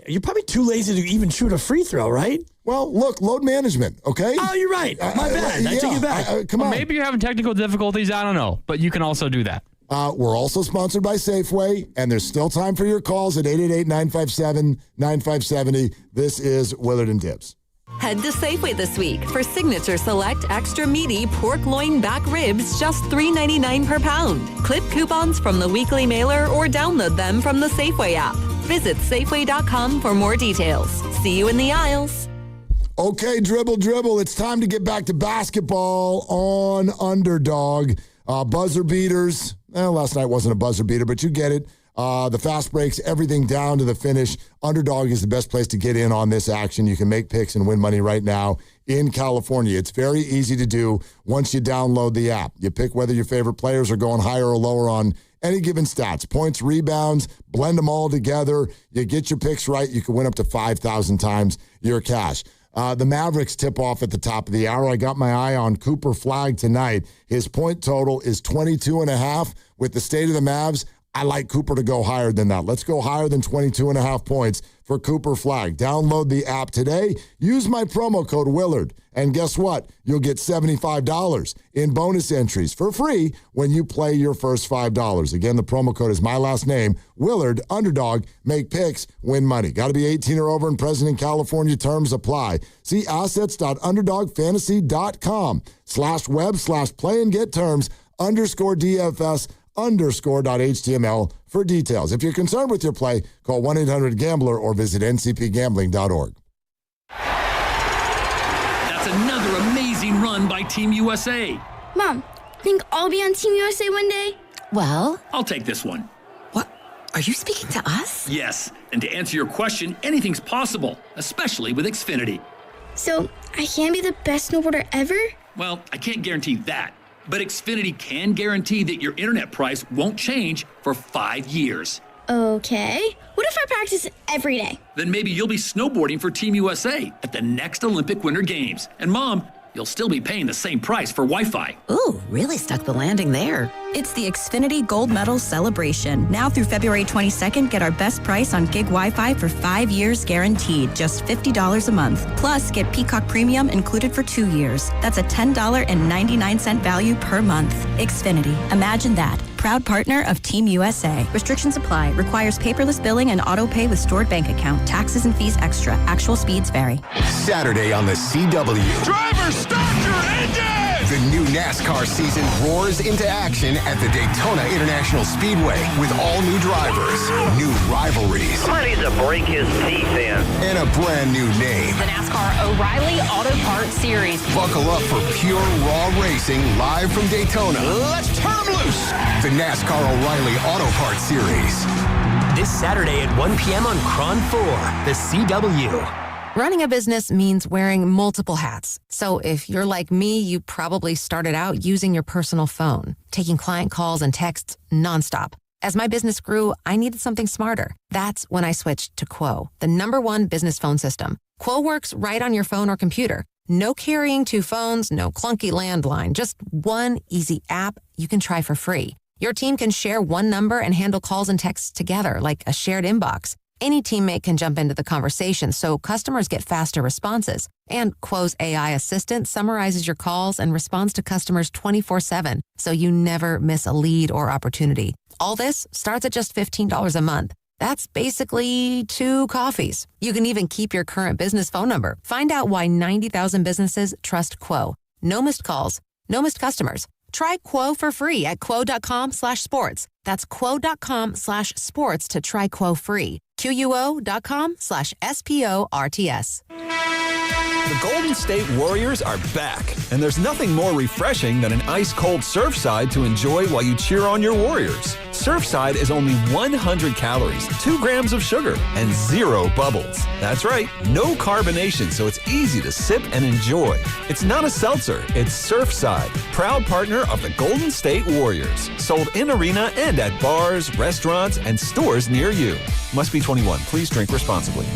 Speaker 5: you're probably too lazy to even shoot a free throw, right?
Speaker 6: Well, look, load management, okay?
Speaker 5: Oh, you're right. My bad. I take it back.
Speaker 6: Come on.
Speaker 2: Maybe you're having technical difficulties. I don't know, but you can also do that.
Speaker 6: We're also sponsored by Safeway, and there's still time for your calls at 888-957-9570. This is Willard and Dibbs.
Speaker 7: Head to Safeway this week for Signature Select Extra Meaty Pork Loin Back Ribs, just $3.99 per pound. Clip coupons from the weekly mailer or download them from the Safeway app. Visit Safeway.com for more details. See you in the aisles.
Speaker 6: Okay, dribble. It's time to get back to basketball on Underdog. Buzzer beaters. Last night wasn't a buzzer beater, but you get it. The fast breaks, everything down to the finish. Underdog is the best place to get in on this action. You can make picks and win money right now in California. It's very easy to do once you download the app. You pick whether your favorite players are going higher or lower on any given stats, points, rebounds, blend them all together. You get your picks right, you can win up to 5,000 times your cash. The Mavericks tip off at the top of the hour. I got my eye on Cooper Flagg tonight. His point total is 22.5. With the state of the Mavs, I like Cooper to go higher than that. Let's go higher than 22.5 points for Cooper Flagg. Download the app today. Use my promo code Willard. And guess what? You'll get $75 in bonus entries for free when you play your first $5. Again, the promo code is my last name, Willard, Underdog. Make picks, win money. Got to be 18 or over and present in California. Terms apply. See assets.underdogfantasy.com/web/play and get terms _DFS _.html for details. If you're concerned with your play, call 1-800-GAMBLER or visit ncpgambling.org.
Speaker 8: That's another amazing run by Team USA.
Speaker 9: Mom, think I'll be on Team USA one day? Well,
Speaker 8: I'll take this one.
Speaker 9: What? Are you speaking to us?
Speaker 8: Yes, and to answer your question, anything's possible, especially with Xfinity.
Speaker 9: So, I can be the best snowboarder ever?
Speaker 8: Well, I can't guarantee that. But Xfinity can guarantee that your internet price won't change for 5 years.
Speaker 9: Okay. What if I practice every day?
Speaker 8: Then maybe you'll be snowboarding for Team USA at the next Olympic Winter Games. And Mom, you'll still be paying the same price for Wi-Fi.
Speaker 11: Ooh, really stuck the landing there. It's the Xfinity Gold Medal Celebration. Now through February 22nd, get our best price on gig Wi-Fi for 5 years guaranteed, just $50 a month. Plus, get Peacock Premium included for 2 years. That's a $10.99 value per month. Xfinity. Imagine that. Proud partner of Team USA. Restrictions apply. Requires paperless billing and auto pay with stored bank account. Taxes and fees extra. Actual speeds vary.
Speaker 13: Saturday on the CW.
Speaker 14: Driver, start your engine!
Speaker 13: The new NASCAR season roars into action at the Daytona International Speedway with all new drivers, new rivalries.
Speaker 14: Somebody needs to break his teeth in.
Speaker 13: And a brand new name.
Speaker 24: The NASCAR O'Reilly Auto Parts Series.
Speaker 13: Buckle up for pure raw racing live from Daytona.
Speaker 14: Let's turn them loose.
Speaker 13: The NASCAR O'Reilly Auto Parts Series.
Speaker 25: This Saturday at 1 p.m. on Cron 4, the CW.
Speaker 29: Running a business means wearing multiple hats. So if you're like me, you probably started out using your personal phone, taking client calls and texts nonstop. As my business grew, I needed something smarter. That's when I switched to Quo, the #1 business phone system. Quo works right on your phone or computer. No carrying 2 phones, no clunky landline, just one easy app you can try for free. Your team can share one number and handle calls and texts together like a shared inbox. Any teammate can jump into the conversation so customers get faster responses. And Quo's AI assistant summarizes your calls and responds to customers 24/7, so you never miss a lead or opportunity. All this starts at just $15 a month. That's basically 2 coffees. You can even keep your current business phone number. Find out why 90,000 businesses trust Quo. No missed calls, no missed customers. Try Quo for free at quo.com/sports. That's quo.com/sports to try Quo free. QUO.com/SPORTS.
Speaker 16: The Golden State Warriors are back, and there's nothing more refreshing than an ice-cold Surfside to enjoy while you cheer on your Warriors. Surfside is only 100 calories, 2 grams of sugar, and 0 bubbles. That's right, no carbonation, so it's easy to sip and enjoy. It's not a seltzer, it's Surfside, proud partner of the Golden State Warriors. Sold in arena and at bars, restaurants, and stores near you. Must be 21. Please drink responsibly.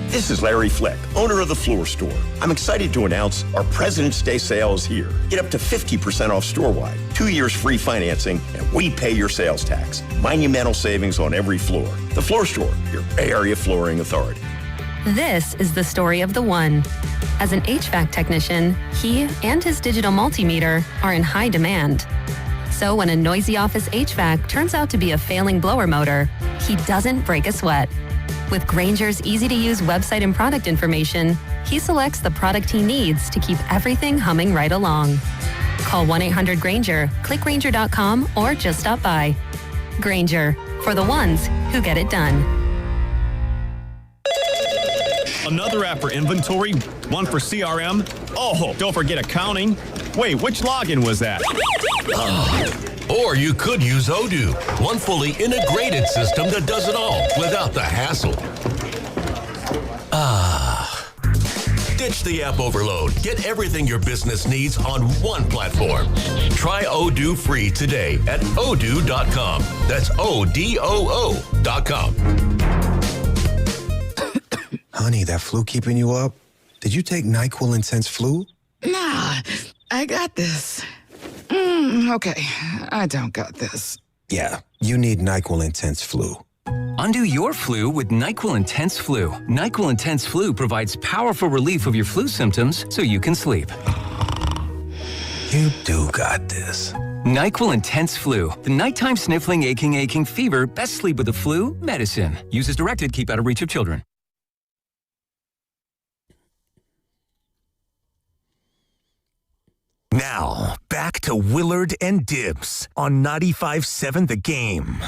Speaker 17: This is Larry Fleck, owner of The Floor Store. I'm excited to announce our President's Day sale is here. Get up to 50% off store-wide, 2 years free financing, and we pay your sales tax. Monumental savings on every floor. The Floor Store, your Bay Area flooring authority.
Speaker 18: This is the story of the one. As an HVAC technician, he and his digital multimeter are in high demand. So when a noisy office HVAC turns out to be a failing blower motor, he doesn't break a sweat. With Grainger's easy-to-use website and product information, he selects the product he needs to keep everything humming right along. Call 1-800-GRAINGER, click Grainger.com, or just stop by. Grainger, for the ones who get it done.
Speaker 19: Another app for inventory, one for CRM. Oh, don't forget accounting. Wait, which login was that?
Speaker 20: Or you could use Odoo, one fully integrated system that does it all without the hassle. Ditch the app overload. Get everything your business needs on one platform. Try Odoo free today at odoo.com. That's ODOO.com.
Speaker 21: Honey, that flu keeping you up? Did you take NyQuil Intense Flu?
Speaker 22: Nah, I got this. Okay, I don't got this.
Speaker 21: Yeah, you need NyQuil Intense Flu.
Speaker 23: Undo your flu with NyQuil Intense Flu. NyQuil Intense Flu provides powerful relief of your flu symptoms so you can sleep.
Speaker 21: You do got this.
Speaker 23: NyQuil Intense Flu. The nighttime sniffling, aching fever. Best sleep with the flu medicine. Use as directed. Keep out of reach of children.
Speaker 4: Now, back to Willard and Dibbs on 95.7 The Game.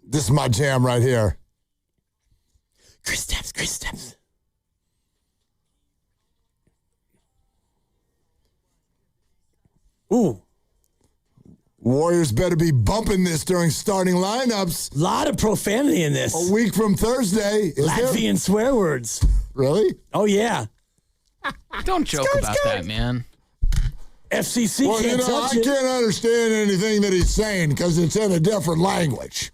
Speaker 6: This is my jam right here.
Speaker 5: Chris Steps. Ooh.
Speaker 6: Warriors better be bumping this during starting lineups.
Speaker 5: A lot of profanity in this.
Speaker 6: A week from Thursday.
Speaker 5: Latvian swear words.
Speaker 6: Really?
Speaker 5: Oh, yeah.
Speaker 26: Don't joke about that, man.
Speaker 5: FCC can't touch
Speaker 6: I
Speaker 5: it.
Speaker 6: can't understand anything that he's saying because it's in a different language.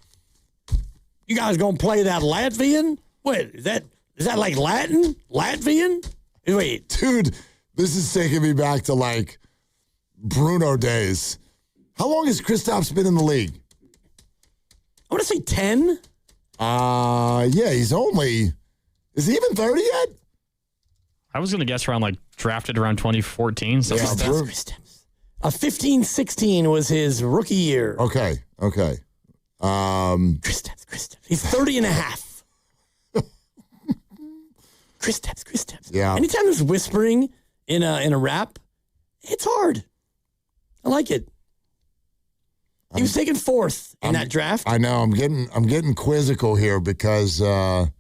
Speaker 5: You guys gonna play that Latvian? Wait, is that like Latin? Latvian? Wait.
Speaker 6: Dude, this is taking me back to like Bruno days. How long has Kristaps been in the league?
Speaker 5: I want to say 10.
Speaker 6: Yeah, he's only... Is he even 30 yet?
Speaker 2: I was going to guess around like drafted around 2014. So
Speaker 5: Kristaps. 15-16 was his rookie year.
Speaker 6: Okay.
Speaker 5: Kristaps. He's 30 and a half. Kristaps.
Speaker 6: Yeah.
Speaker 5: Anytime there's whispering in a rap, it's hard. I like it. He was taken fourth in that draft.
Speaker 6: I know. I'm getting quizzical here because I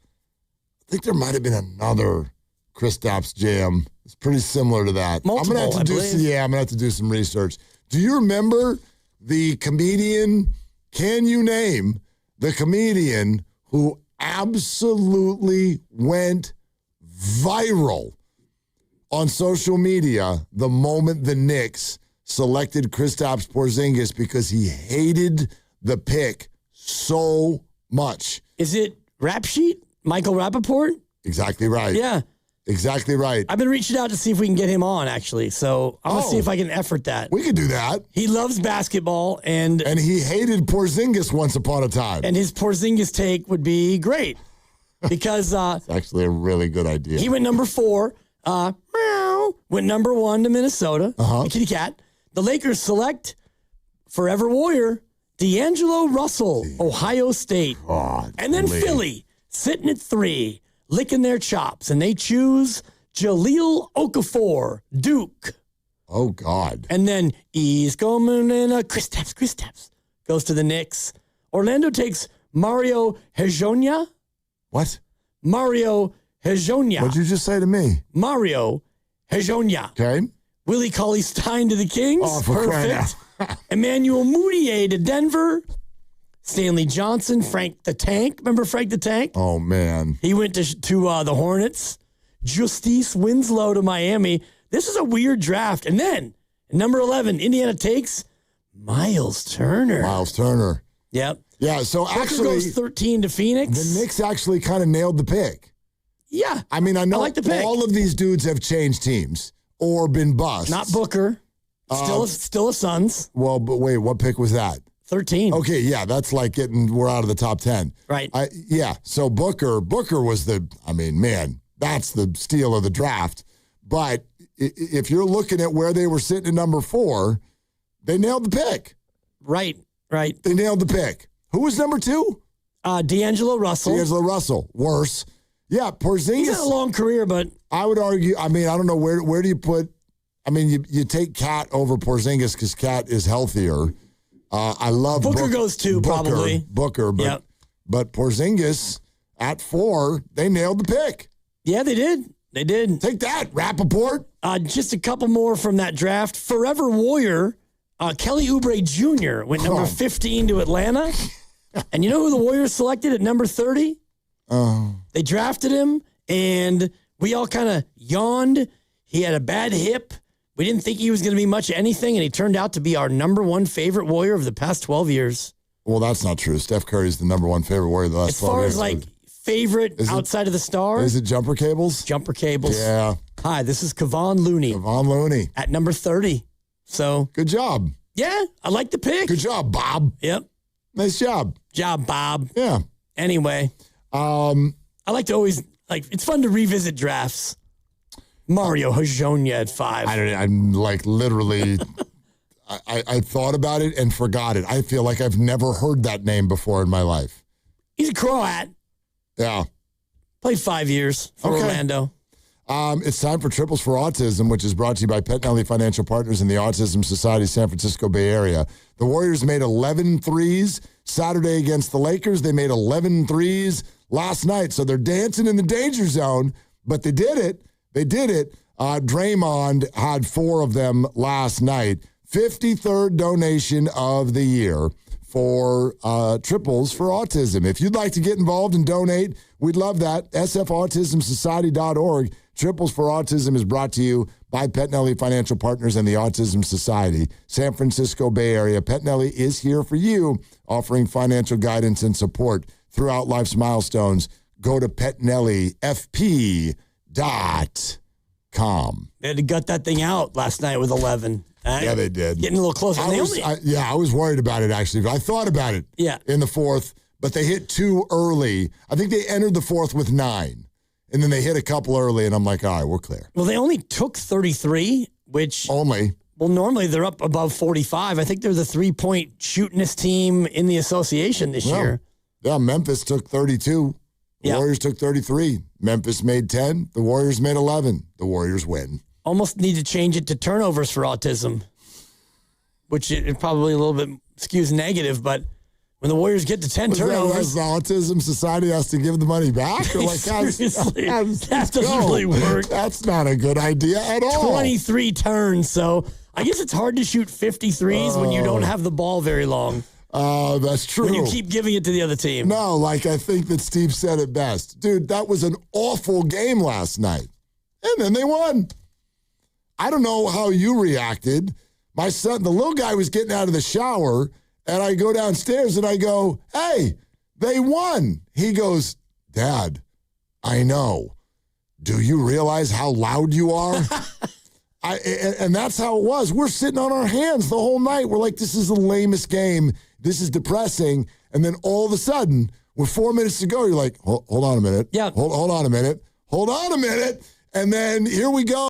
Speaker 6: think there might have been another Kristaps jam. It's pretty similar to that.
Speaker 5: Multiple,
Speaker 6: I'm gonna have to do some research. Do you remember the comedian? Can you name the comedian who absolutely went viral on social media the moment the Knicks selected Kristaps Porzingis because he hated the pick so much?
Speaker 5: Is it Rap Sheet? Michael Rappaport?
Speaker 6: Exactly right.
Speaker 5: Yeah.
Speaker 6: Exactly right.
Speaker 5: I've been reaching out to see if we can get him on, actually. So I'm going to see if I can effort that.
Speaker 6: We could do that.
Speaker 5: He loves basketball. And
Speaker 6: he hated Porzingis once upon a time.
Speaker 5: And his Porzingis take would be great. Because
Speaker 6: it's actually a really good idea.
Speaker 5: He went number 4. Went number 1 to Minnesota. Kitty cat. The Lakers select Forever Warrior, D'Angelo Russell, Ohio State. And then Philly, sitting at 3, licking their chops, and they choose Jahlil Okafor, Duke.
Speaker 6: Oh, God.
Speaker 5: And then he's coming in Kristaps goes to the Knicks. Orlando takes Mario Hezonja.
Speaker 6: What?
Speaker 5: Mario Hezonja.
Speaker 6: What'd you just say to me?
Speaker 5: Mario Hezonja.
Speaker 6: Okay.
Speaker 5: Willie Cauley-Stein to the Kings.
Speaker 6: Oh, for crying
Speaker 5: Perfect. Emmanuel Mudiay to Denver. Stanley Johnson, Frank the Tank. Remember Frank the Tank?
Speaker 6: Oh, man.
Speaker 5: He went to the Hornets. Justice Winslow to Miami. This is a weird draft. And then, at number 11, Indiana takes Miles Turner.
Speaker 6: Miles Turner.
Speaker 5: Yep.
Speaker 6: Yeah, so
Speaker 5: Booker
Speaker 6: actually,
Speaker 5: goes 13 to Phoenix.
Speaker 6: the Knicks actually kind of nailed the pick.
Speaker 5: Yeah.
Speaker 6: I mean, I know
Speaker 5: like the pick.
Speaker 6: all of these dudes have changed teams or been busts.
Speaker 5: Not Booker. Still a Suns.
Speaker 6: Well, but wait, what pick was that?
Speaker 5: 13.
Speaker 6: Okay, yeah, that's like we're out of the top 10.
Speaker 5: Right.
Speaker 6: So Booker was that's the steal of the draft. But if you're looking at where they were sitting at number 4, they nailed the pick.
Speaker 5: Right.
Speaker 6: They nailed the pick. Who was number 2?
Speaker 5: D'Angelo Russell.
Speaker 6: D'Angelo Russell. Worse. Yeah, Porzingis.
Speaker 5: He's had a long career, but
Speaker 6: I would argue, I don't know, where do you put, you take Cat over Porzingis because Cat is healthier. I love
Speaker 5: Booker goes 2, probably.
Speaker 6: Booker, but Porzingis at 4, they nailed the pick.
Speaker 5: Yeah, they did.
Speaker 6: Take that, Rappaport.
Speaker 5: Just a couple more from that draft. Forever Warrior, Kelly Oubre Jr. went number 15 to Atlanta. And you know who the Warriors selected at number 30? They drafted him, and we all kind of yawned. He had a bad hip. We didn't think he was going to be much of anything, and he turned out to be our number 1 favorite Warrior of the past 12 years.
Speaker 6: Well, that's not true. Steph Curry's the number 1 favorite Warrior of the last 12 years.
Speaker 5: As far as, favorite outside of the star?
Speaker 6: Is it Jumper Cables?
Speaker 5: Jumper Cables.
Speaker 6: Yeah.
Speaker 5: Hi, this is Kevon Looney. At number 30. So.
Speaker 6: Good job.
Speaker 5: Yeah, I like the pick.
Speaker 6: Good job, Bob.
Speaker 5: Yep.
Speaker 6: Nice job.
Speaker 5: Job, Bob.
Speaker 6: Yeah.
Speaker 5: Anyway. I like to always, it's fun to revisit drafts. Mario Hezonja at 5.
Speaker 6: I'm literally, I thought about it and forgot it. I feel like I've never heard that name before in my life.
Speaker 5: He's a Croat.
Speaker 6: Yeah.
Speaker 5: Played 5 years for Orlando.
Speaker 6: It's time for Triples for Autism, which is brought to you by Petnelli Financial Partners and the Autism Society San Francisco Bay Area. The Warriors made 11 threes Saturday against the Lakers. They made 11 threes last night. So they're dancing in the danger zone, but they did it. Draymond had 4 of them last night. 53rd donation of the year for Triples for Autism. If you'd like to get involved and donate, we'd love that. sfautismsociety.org. Triples for Autism is brought to you by Petnelli Financial Partners and the Autism Society. San Francisco Bay Area. Petnelli is here for you, offering financial guidance and support throughout life's milestones. Go to PetnelliFP.com.
Speaker 5: They had to gut that thing out last night with 11.
Speaker 6: Yeah, they did.
Speaker 5: Getting a little closer.
Speaker 6: I was worried about it, actually. But I thought about it in the 4th, but they hit 2 early. I think they entered the 4th with 9, and then they hit a couple early, and I'm like, all right, we're clear.
Speaker 5: Well, they only took 33, which...
Speaker 6: Only.
Speaker 5: Well, normally they're up above 45. I think they're the 3-point shootingest team in the association this year.
Speaker 6: Yeah, Memphis took 32. The Warriors took 33. Memphis made 10. The Warriors made 11. The Warriors win.
Speaker 5: Almost need to change it to turnovers for autism, which it probably a little bit skews negative, but when the Warriors get to 10 turnovers...
Speaker 6: The Autism Society has to give the money back? Or
Speaker 5: Seriously, that doesn't really work.
Speaker 6: That's not a good idea at all.
Speaker 5: 23 turns, so I guess it's hard to shoot 53s when you don't have the ball very long.
Speaker 6: That's true.
Speaker 5: When you keep giving it to the other team.
Speaker 6: No, I think that Steve said it best. Dude, that was an awful game last night. And then they won. I don't know how you reacted. My son, the little guy, was getting out of the shower, and I go downstairs and I go, hey, they won. He goes, Dad, I know. Do you realize how loud you are? And that's how it was. We're sitting on our hands the whole night. We're like, this is the lamest game. This is depressing. And then all of a sudden, with 4 minutes to go, you're like, hold on a minute.
Speaker 5: Yeah.
Speaker 6: Hold on a minute. Hold on a minute. And then here we go.